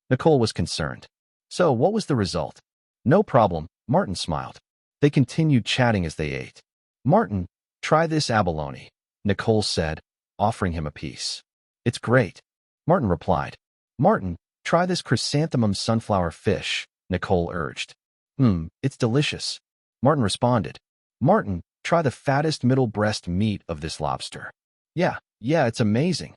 Nicole was concerned. "So what was the result?" "No problem," Martin smiled. They continued chatting as they ate. "Martin, try this abalone," Nicole said, offering him a piece. "It's great," Martin replied. "Martin, try this chrysanthemum sunflower fish," Nicole urged. It's delicious," Martin responded. "Martin, try the fattest middle breast meat of this lobster." Yeah, it's amazing,"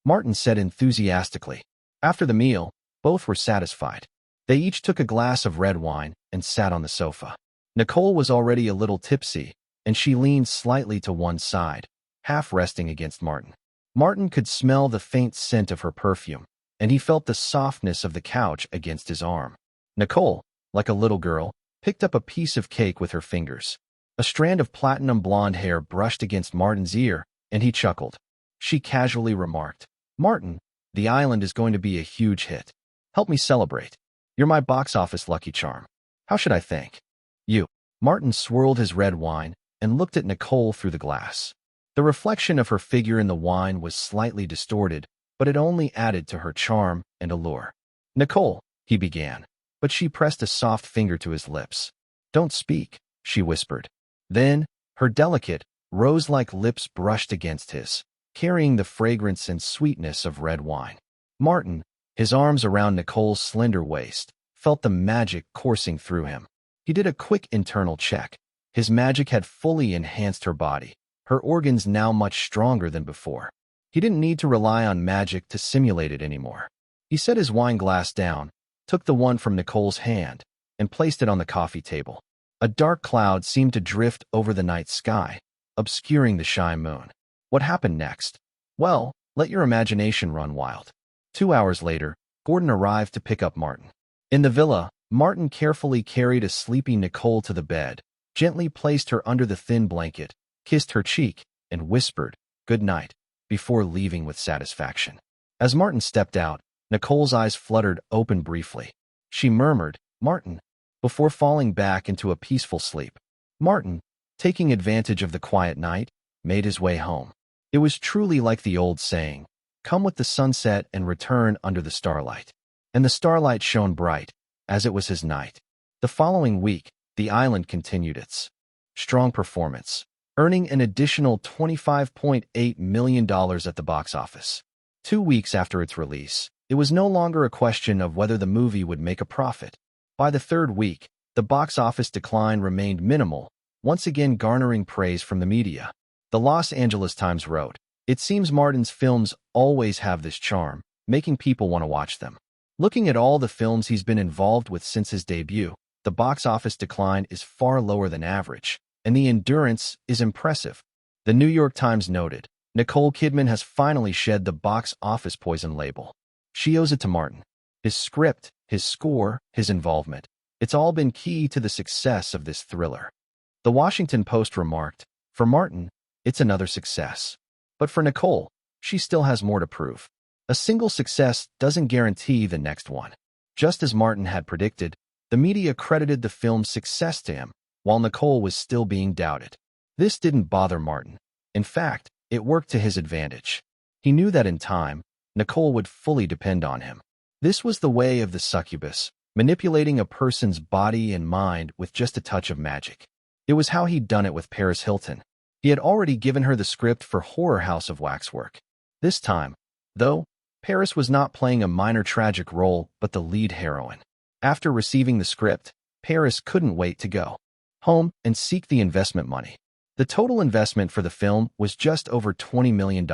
Martin said enthusiastically. After the meal, both were satisfied. They each took a glass of red wine and sat on the sofa. Nicole was already a little tipsy, and she leaned slightly to one side, half resting against Martin. Martin could smell the faint scent of her perfume, and he felt the softness of the couch against his arm. Nicole, like a little girl, picked up a piece of cake with her fingers. A strand of platinum blonde hair brushed against Martin's ear, and he chuckled. She casually remarked, "Martin, the island is going to be a huge hit. Help me celebrate. You're my box office lucky charm. How should I thank you?" Martin swirled his red wine and looked at Nicole through the glass. The reflection of her figure in the wine was slightly distorted, but it only added to her charm and allure. "Nicole," he began, but she pressed a soft finger to his lips. "Don't speak," she whispered. Then, her delicate, rose-like lips brushed against his, carrying the fragrance and sweetness of red wine. Martin, his arms around Nicole's slender waist, felt the magic coursing through him. He did a quick internal check. His magic had fully enhanced her body, her organs now much stronger than before. He didn't need to rely on magic to simulate it anymore. He set his wine glass down, took the one from Nicole's hand, and placed it on the coffee table. A dark cloud seemed to drift over the night sky, obscuring the shy moon. What happened next? Well, let your imagination run wild. 2 hours later, Gordon arrived to pick up Martin. In the villa, Martin carefully carried a sleepy Nicole to the bed, gently placed her under the thin blanket, kissed her cheek, and whispered, "Good night," before leaving with satisfaction. As Martin stepped out, Nicole's eyes fluttered open briefly. She murmured, "Martin," before falling back into a peaceful sleep. Martin, taking advantage of the quiet night, made his way home. It was truly like the old saying, "Come with the sunset and return under the starlight." And the starlight shone bright, as it was his night. The following week, the island continued its strong performance, earning an additional $25.8 million at the box office. 2 weeks after its release, it was no longer a question of whether the movie would make a profit. By the third week, the box office decline remained minimal, once again garnering praise from the media. The Los Angeles Times wrote, "It seems Martin's films always have this charm, making people want to watch them. Looking at all the films he's been involved with since his debut, the box office decline is far lower than average, and the endurance is impressive." The New York Times noted, "Nicole Kidman has finally shed the box office poison label. She owes it to Martin. His script, his score, his involvement. It's all been key to the success of this thriller." The Washington Post remarked, "For Martin, it's another success. But for Nicole, she still has more to prove. A single success doesn't guarantee the next one." Just as Martin had predicted, the media credited the film's success to him, while Nicole was still being doubted. This didn't bother Martin. In fact, it worked to his advantage. He knew that in time, Nicole would fully depend on him. This was the way of the succubus, manipulating a person's body and mind with just a touch of magic. It was how he'd done it with Paris Hilton. He had already given her the script for Horror House of Waxwork. This time, though, Paris was not playing a minor tragic role but the lead heroine. After receiving the script, Paris couldn't wait to go home and seek the investment money. The total investment for the film was just over $20 million.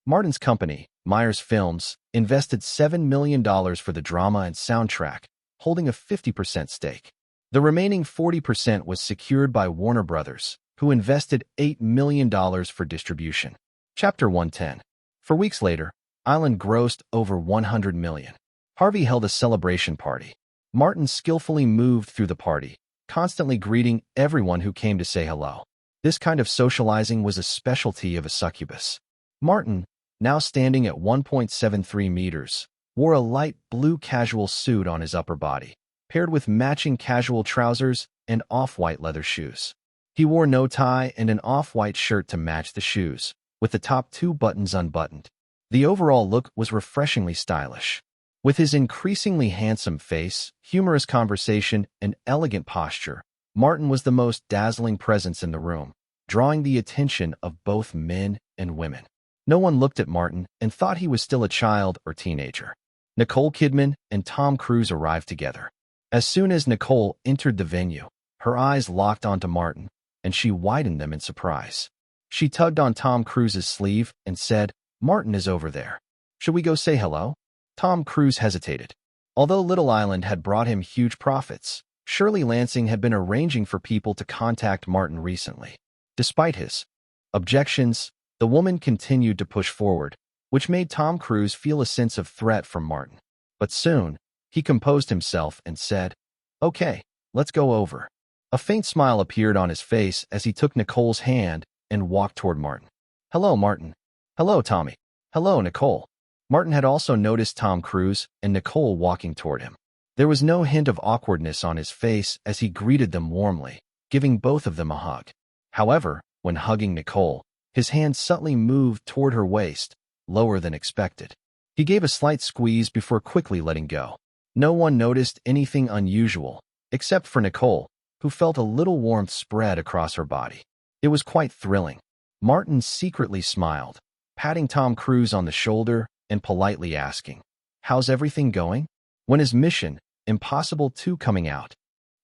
Martin's company, Myers Films, invested $7 million for the drama and soundtrack, holding a 50% stake. The remaining 40% was secured by Warner Brothers, who invested $8 million for distribution. Chapter 110. For weeks later, Island grossed over $100 million. Harvey held a celebration party. Martin skillfully moved through the party, constantly greeting everyone who came to say hello. This kind of socializing was a specialty of a succubus. Martin, now standing at 1.73 meters, wore a light blue casual suit on his upper body, paired with matching casual trousers and off-white leather shoes. He wore no tie and an off-white shirt to match the shoes, with the top 2 buttons unbuttoned. The overall look was refreshingly stylish. With his increasingly handsome face, humorous conversation, and elegant posture, Martin was the most dazzling presence in the room, drawing the attention of both men and women. No one looked at Martin and thought he was still a child or teenager. Nicole Kidman and Tom Cruise arrived together. As soon as Nicole entered the venue, her eyes locked onto Martin, and she widened them in surprise. She tugged on Tom Cruise's sleeve and said, "Martin is over there. Should we go say hello?" Tom Cruise hesitated. Although Little Island had brought him huge profits, Shirley Lansing had been arranging for people to contact Martin recently. Despite his objections, the woman continued to push forward, which made Tom Cruise feel a sense of threat from Martin. But soon, he composed himself and said, "Okay, let's go over." A faint smile appeared on his face as he took Nicole's hand and walked toward Martin. "Hello, Martin." "Hello, Tommy." "Hello, Nicole." Martin had also noticed Tom Cruise and Nicole walking toward him. There was no hint of awkwardness on his face as he greeted them warmly, giving both of them a hug. However, when hugging Nicole, his hand subtly moved toward her waist, lower than expected. He gave a slight squeeze before quickly letting go. No one noticed anything unusual, except for Nicole, who felt a little warmth spread across her body. It was quite thrilling. Martin secretly smiled, patting Tom Cruise on the shoulder and politely asking, "How's everything going? When is Mission Impossible 2 coming out?"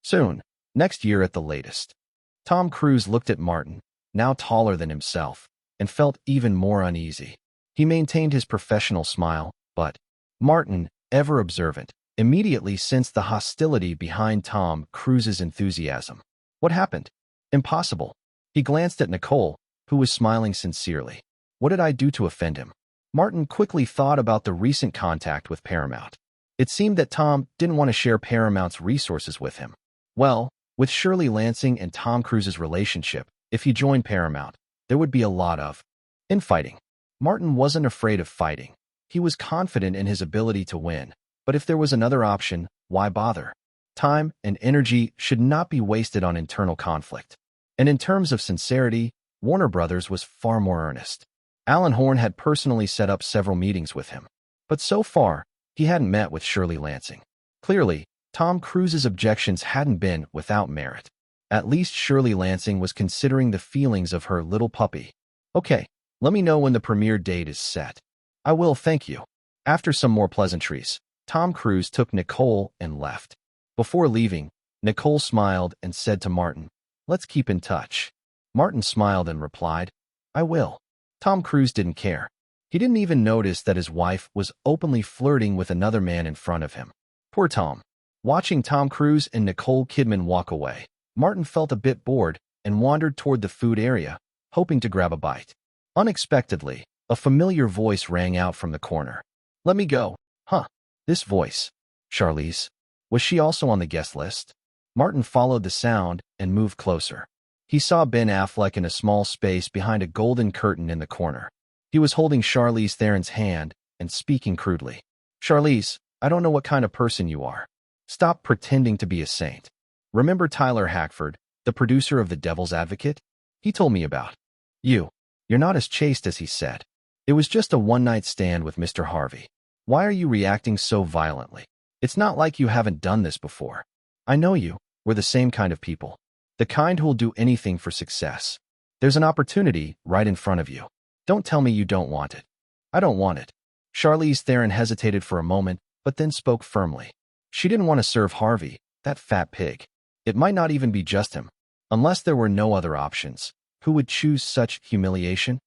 "Soon, next year at the latest." Tom Cruise looked at Martin, now taller than himself, and felt even more uneasy. He maintained his professional smile, but Martin, ever observant, immediately sensed the hostility behind Tom Cruise's enthusiasm. "What happened?" "Impossible." He glanced at Nicole, who was smiling sincerely. "What did I do to offend him?" Martin quickly thought about the recent contact with Paramount. It seemed that Tom didn't want to share Paramount's resources with him. Well, with Shirley Lansing and Tom Cruise's relationship, if he joined Paramount, there would be a lot of infighting. Martin wasn't afraid of fighting. He was confident in his ability to win, but if there was another option, why bother? Time and energy should not be wasted on internal conflict. And in terms of sincerity, Warner Brothers was far more earnest. Alan Horn had personally set up several meetings with him. But so far, he hadn't met with Shirley Lansing. Clearly, Tom Cruise's objections hadn't been without merit. At least Shirley Lansing was considering the feelings of her little puppy. "Okay, let me know when the premiere date is set." "I will, thank you." After some more pleasantries, Tom Cruise took Nicole and left. Before leaving, Nicole smiled and said to Martin, "Let's keep in touch." Martin smiled and replied, "I will." Tom Cruise didn't care. He didn't even notice that his wife was openly flirting with another man in front of him. Poor Tom. Watching Tom Cruise and Nicole Kidman walk away, Martin felt a bit bored and wandered toward the food area, hoping to grab a bite. Unexpectedly, a familiar voice rang out from the corner. "Let me go." Huh. This voice. Charlize. Was she also on the guest list? Martin followed the sound and moved closer. He saw Ben Affleck in a small space behind a golden curtain in the corner. He was holding Charlize Theron's hand and speaking crudely. "Charlize, I don't know what kind of person you are. Stop pretending to be a saint. Remember Tyler Hackford, the producer of The Devil's Advocate? He told me about you. You're not as chaste as he said. It was just a one-night stand with Mr. Harvey. Why are you reacting so violently? It's not like you haven't done this before. I know you. We're the same kind of people. The kind who'll do anything for success. There's an opportunity right in front of you. Don't tell me you don't want it." "I don't want it." Charlize Theron hesitated for a moment, but then spoke firmly. She didn't want to serve Harvey, that fat pig. It might not even be just him. Unless there were no other options, Who would choose such humiliation?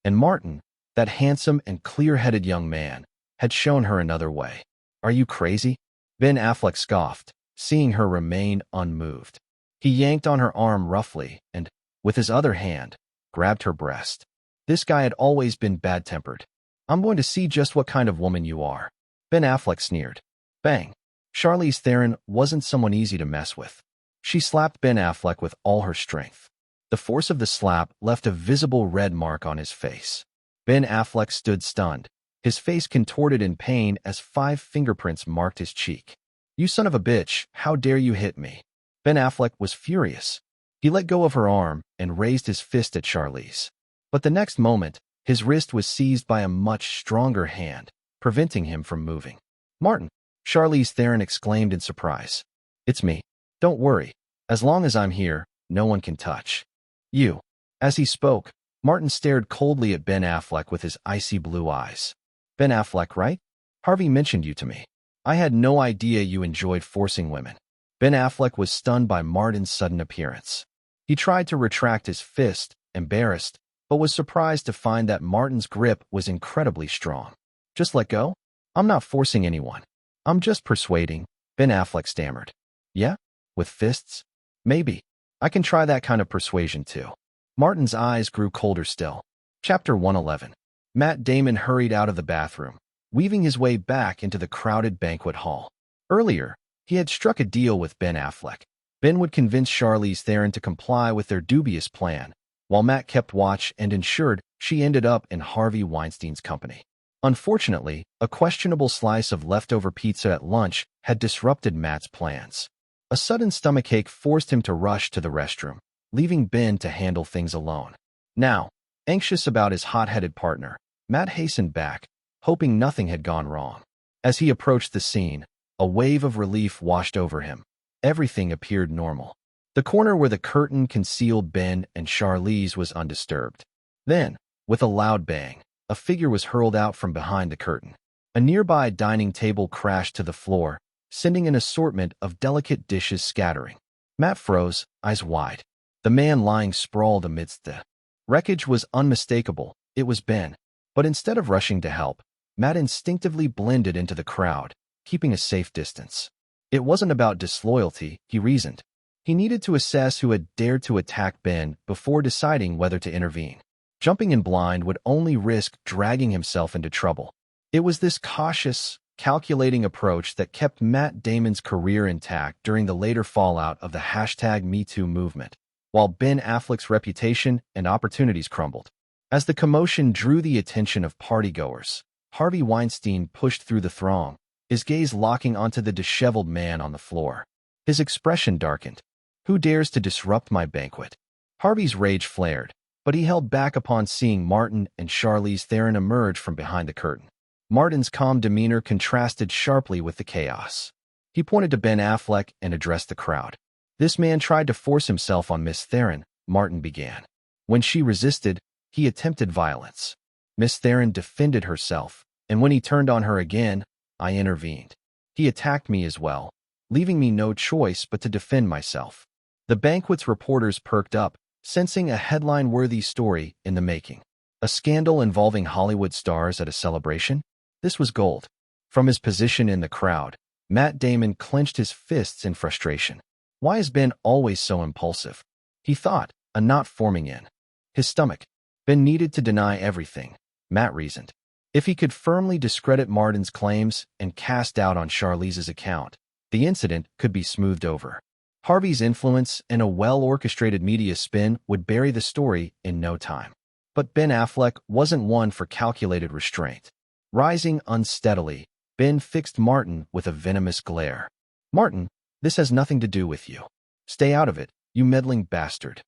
And Martin, that handsome and clear-headed young man, had shown her another way. Are you crazy? Ben Affleck scoffed, seeing her remain unmoved. He yanked on her arm roughly and, with his other hand, grabbed her breast. This guy had always been bad-tempered. I'm going to see just what kind of woman you are. Ben Affleck sneered. Bang. Charlize Theron wasn't someone easy to mess with. She slapped Ben Affleck with all her strength. The force of the slap left a visible red mark on his face. Ben Affleck stood stunned, his face contorted in pain as 5 fingerprints marked his cheek. You son of a bitch, how dare you hit me? Ben Affleck was furious. He let go of her arm and raised his fist at Charlize. But the next moment, his wrist was seized by a much stronger hand, preventing him from moving. Martin, Charlize Theron exclaimed in surprise. It's me. Don't worry. As long as I'm here, no one can touch you. As he spoke, Martin stared coldly at Ben Affleck with his icy blue eyes. Ben Affleck, right? Harvey mentioned you to me. I had no idea you enjoyed forcing women. Ben Affleck was stunned by Martin's sudden appearance. He tried to retract his fist, embarrassed, but was surprised to find that Martin's grip was incredibly strong. Just let go? I'm not forcing anyone. I'm just persuading, Ben Affleck stammered. Yeah? With fists? Maybe. I can try that kind of persuasion too. Martin's eyes grew colder still. Chapter 111. Matt Damon hurried out of the bathroom, weaving his way back into the crowded banquet hall. Earlier, he had struck a deal with Ben Affleck. Ben would convince Charlize Theron to comply with their dubious plan, while Matt kept watch and ensured she ended up in Harvey Weinstein's company. Unfortunately, a questionable slice of leftover pizza at lunch had disrupted Matt's plans. A sudden stomachache forced him to rush to the restroom, leaving Ben to handle things alone. Now, anxious about his hot-headed partner, Matt hastened back, hoping nothing had gone wrong. As he approached the scene, a wave of relief washed over him. Everything appeared normal. The corner where the curtain concealed Ben and Charlize was undisturbed. Then, with a loud bang, a figure was hurled out from behind the curtain. A nearby dining table crashed to the floor, sending an assortment of delicate dishes scattering. Matt froze, eyes wide. The man lying sprawled amidst the wreckage was unmistakable. It was Ben. But instead of rushing to help, Matt instinctively blended into the crowd, keeping a safe distance. It wasn't about disloyalty, he reasoned. He needed to assess who had dared to attack Ben before deciding whether to intervene. Jumping in blind would only risk dragging himself into trouble. It was this cautious, calculating approach that kept Matt Damon's career intact during the later fallout of the #MeToo movement, while Ben Affleck's reputation and opportunities crumbled. As the commotion drew the attention of partygoers, Harvey Weinstein pushed through the throng, his gaze locking onto the disheveled man on the floor. His expression darkened. Who dares to disrupt my banquet? Harvey's rage flared, but he held back upon seeing Martin and Charlize Theron emerge from behind the curtain. Martin's calm demeanor contrasted sharply with the chaos. He pointed to Ben Affleck and addressed the crowd. This man tried to force himself on Miss Theron, Martin began. When she resisted, he attempted violence. Miss Theron defended herself, and when he turned on her again, I intervened. He attacked me as well, leaving me no choice but to defend myself. The banquet's reporters perked up, sensing a headline-worthy story in the making. A scandal involving Hollywood stars at a celebration? This was gold. From his position in the crowd, Matt Damon clenched his fists in frustration. Why is Ben always so impulsive? He thought, a knot forming in his stomach. Ben needed to deny everything, Matt reasoned. If he could firmly discredit Martin's claims and cast doubt on Charlize's account, the incident could be smoothed over. Harvey's influence and a well-orchestrated media spin would bury the story in no time. But Ben Affleck wasn't one for calculated restraint. Rising unsteadily, Ben fixed Martin with a venomous glare. Martin, this has nothing to do with you. Stay out of it, you meddling bastard.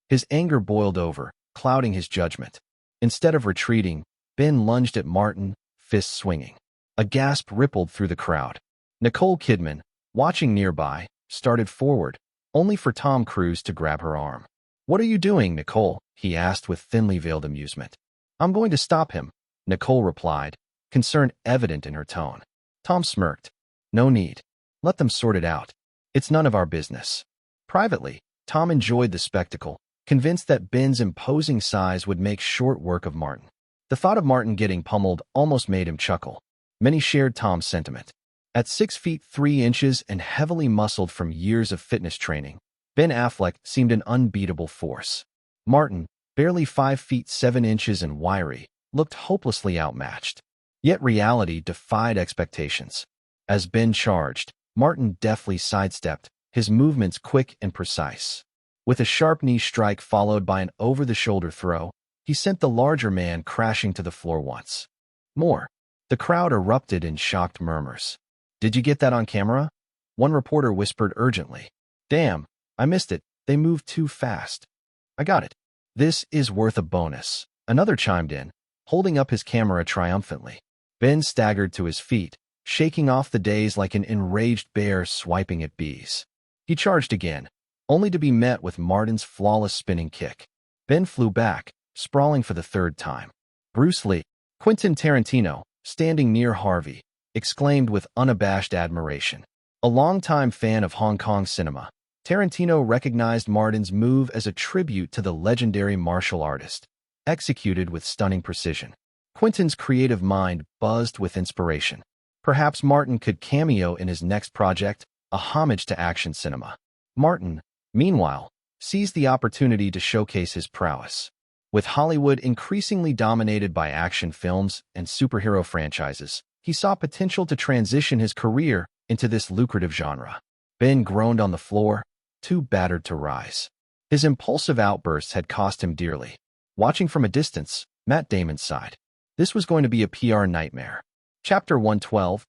His anger boiled over, clouding his judgment. Instead of retreating, Ben lunged at Martin, fists swinging. A gasp rippled through the crowd. Nicole Kidman, watching nearby, started forward, only for Tom Cruise to grab her arm. What are you doing, Nicole? He asked with thinly veiled amusement. I'm going to stop him, Nicole replied, concern evident in her tone. Tom smirked. No need. Let them sort it out. It's none of our business. Privately, Tom enjoyed the spectacle, convinced that Ben's imposing size would make short work of Martin. The thought of Martin getting pummeled almost made him chuckle. Many shared Tom's sentiment. At 6 feet 3 inches and heavily muscled from years of fitness training, Ben Affleck seemed an unbeatable force. Martin, barely 5 feet 7 inches and wiry, looked hopelessly outmatched. Yet reality defied expectations. As Ben charged, Martin deftly sidestepped, his movements quick and precise. With a sharp knee strike followed by an over-the-shoulder throw, he sent the larger man crashing to the floor once more. The crowd erupted in shocked murmurs. "Did you get that on camera?" One reporter whispered urgently. "Damn, I missed it. They moved too fast." "I got it. This is worth a bonus," another chimed in, holding up his camera triumphantly. Ben staggered to his feet, shaking off the daze like an enraged bear swiping at bees. He charged again, only to be met with Martin's flawless spinning kick. Ben flew back, sprawling for the third time. Bruce Lee, Quentin Tarantino, standing near Harvey, exclaimed with unabashed admiration. A longtime fan of Hong Kong cinema, Tarantino recognized Martin's move as a tribute to the legendary martial artist, executed with stunning precision. Quentin's creative mind buzzed with inspiration. Perhaps Martin could cameo in his next project, a homage to action cinema. Martin, meanwhile, seized the opportunity to showcase his prowess. With Hollywood increasingly dominated by action films and superhero franchises, he saw potential to transition his career into this lucrative genre. Ben groaned on the floor, too battered to rise. His impulsive outbursts had cost him dearly. Watching from a distance, Matt Damon sighed. This was going to be a PR nightmare. Chapter 112.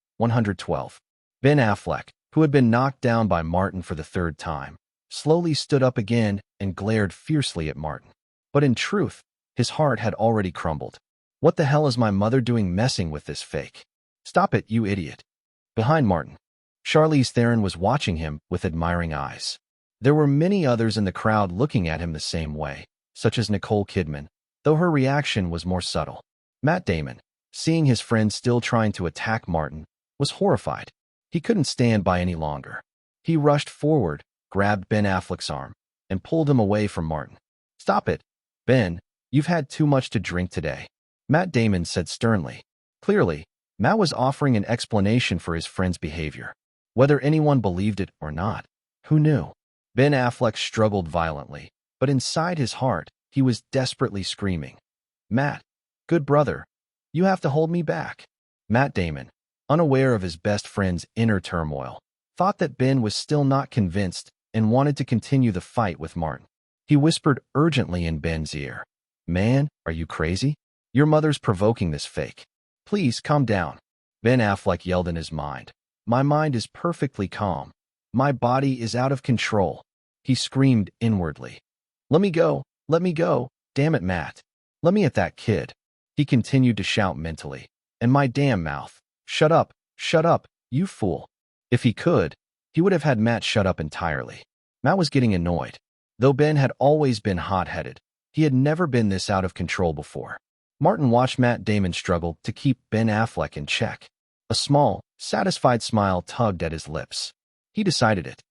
Ben Affleck, who had been knocked down by Martin for the third time, slowly stood up again and glared fiercely at Martin. But in truth, his heart had already crumbled. "What the hell is my mother doing messing with this fake? Stop it, you idiot." Behind Martin, Charlize Theron was watching him with admiring eyes. There were many others in the crowd looking at him the same way, such as Nicole Kidman, though her reaction was more subtle. Matt Damon, seeing his friend still trying to attack Martin, was horrified. He couldn't stand by any longer. He rushed forward, grabbed Ben Affleck's arm, and pulled him away from Martin. "Stop it, Ben, you've had too much to drink today," Matt Damon said sternly. Clearly, Matt was offering an explanation for his friend's behavior. Whether anyone believed it or not, who knew? Ben Affleck struggled violently, but inside his heart, he was desperately screaming, "Matt, good brother, you have to hold me back." Matt Damon, unaware of his best friend's inner turmoil, thought that Ben was still not convinced and wanted to continue the fight with Martin. He whispered urgently in Ben's ear, "Man, are you crazy? Your mother's provoking this fake. Please calm down." Ben Affleck yelled in his mind, "My mind is perfectly calm. My body is out of control." He screamed inwardly, let me go, damn it, Matt. Let me at that kid." He continued to shout mentally, "And my damn mouth. Shut up, you fool." If he could, he would have had Matt shut up entirely. Matt was getting annoyed. Though Ben had always been hot-headed, he had never been this out of control before. Martin watched Matt Damon struggle to keep Ben Affleck in check. A small, satisfied smile tugged at his lips. He decided it.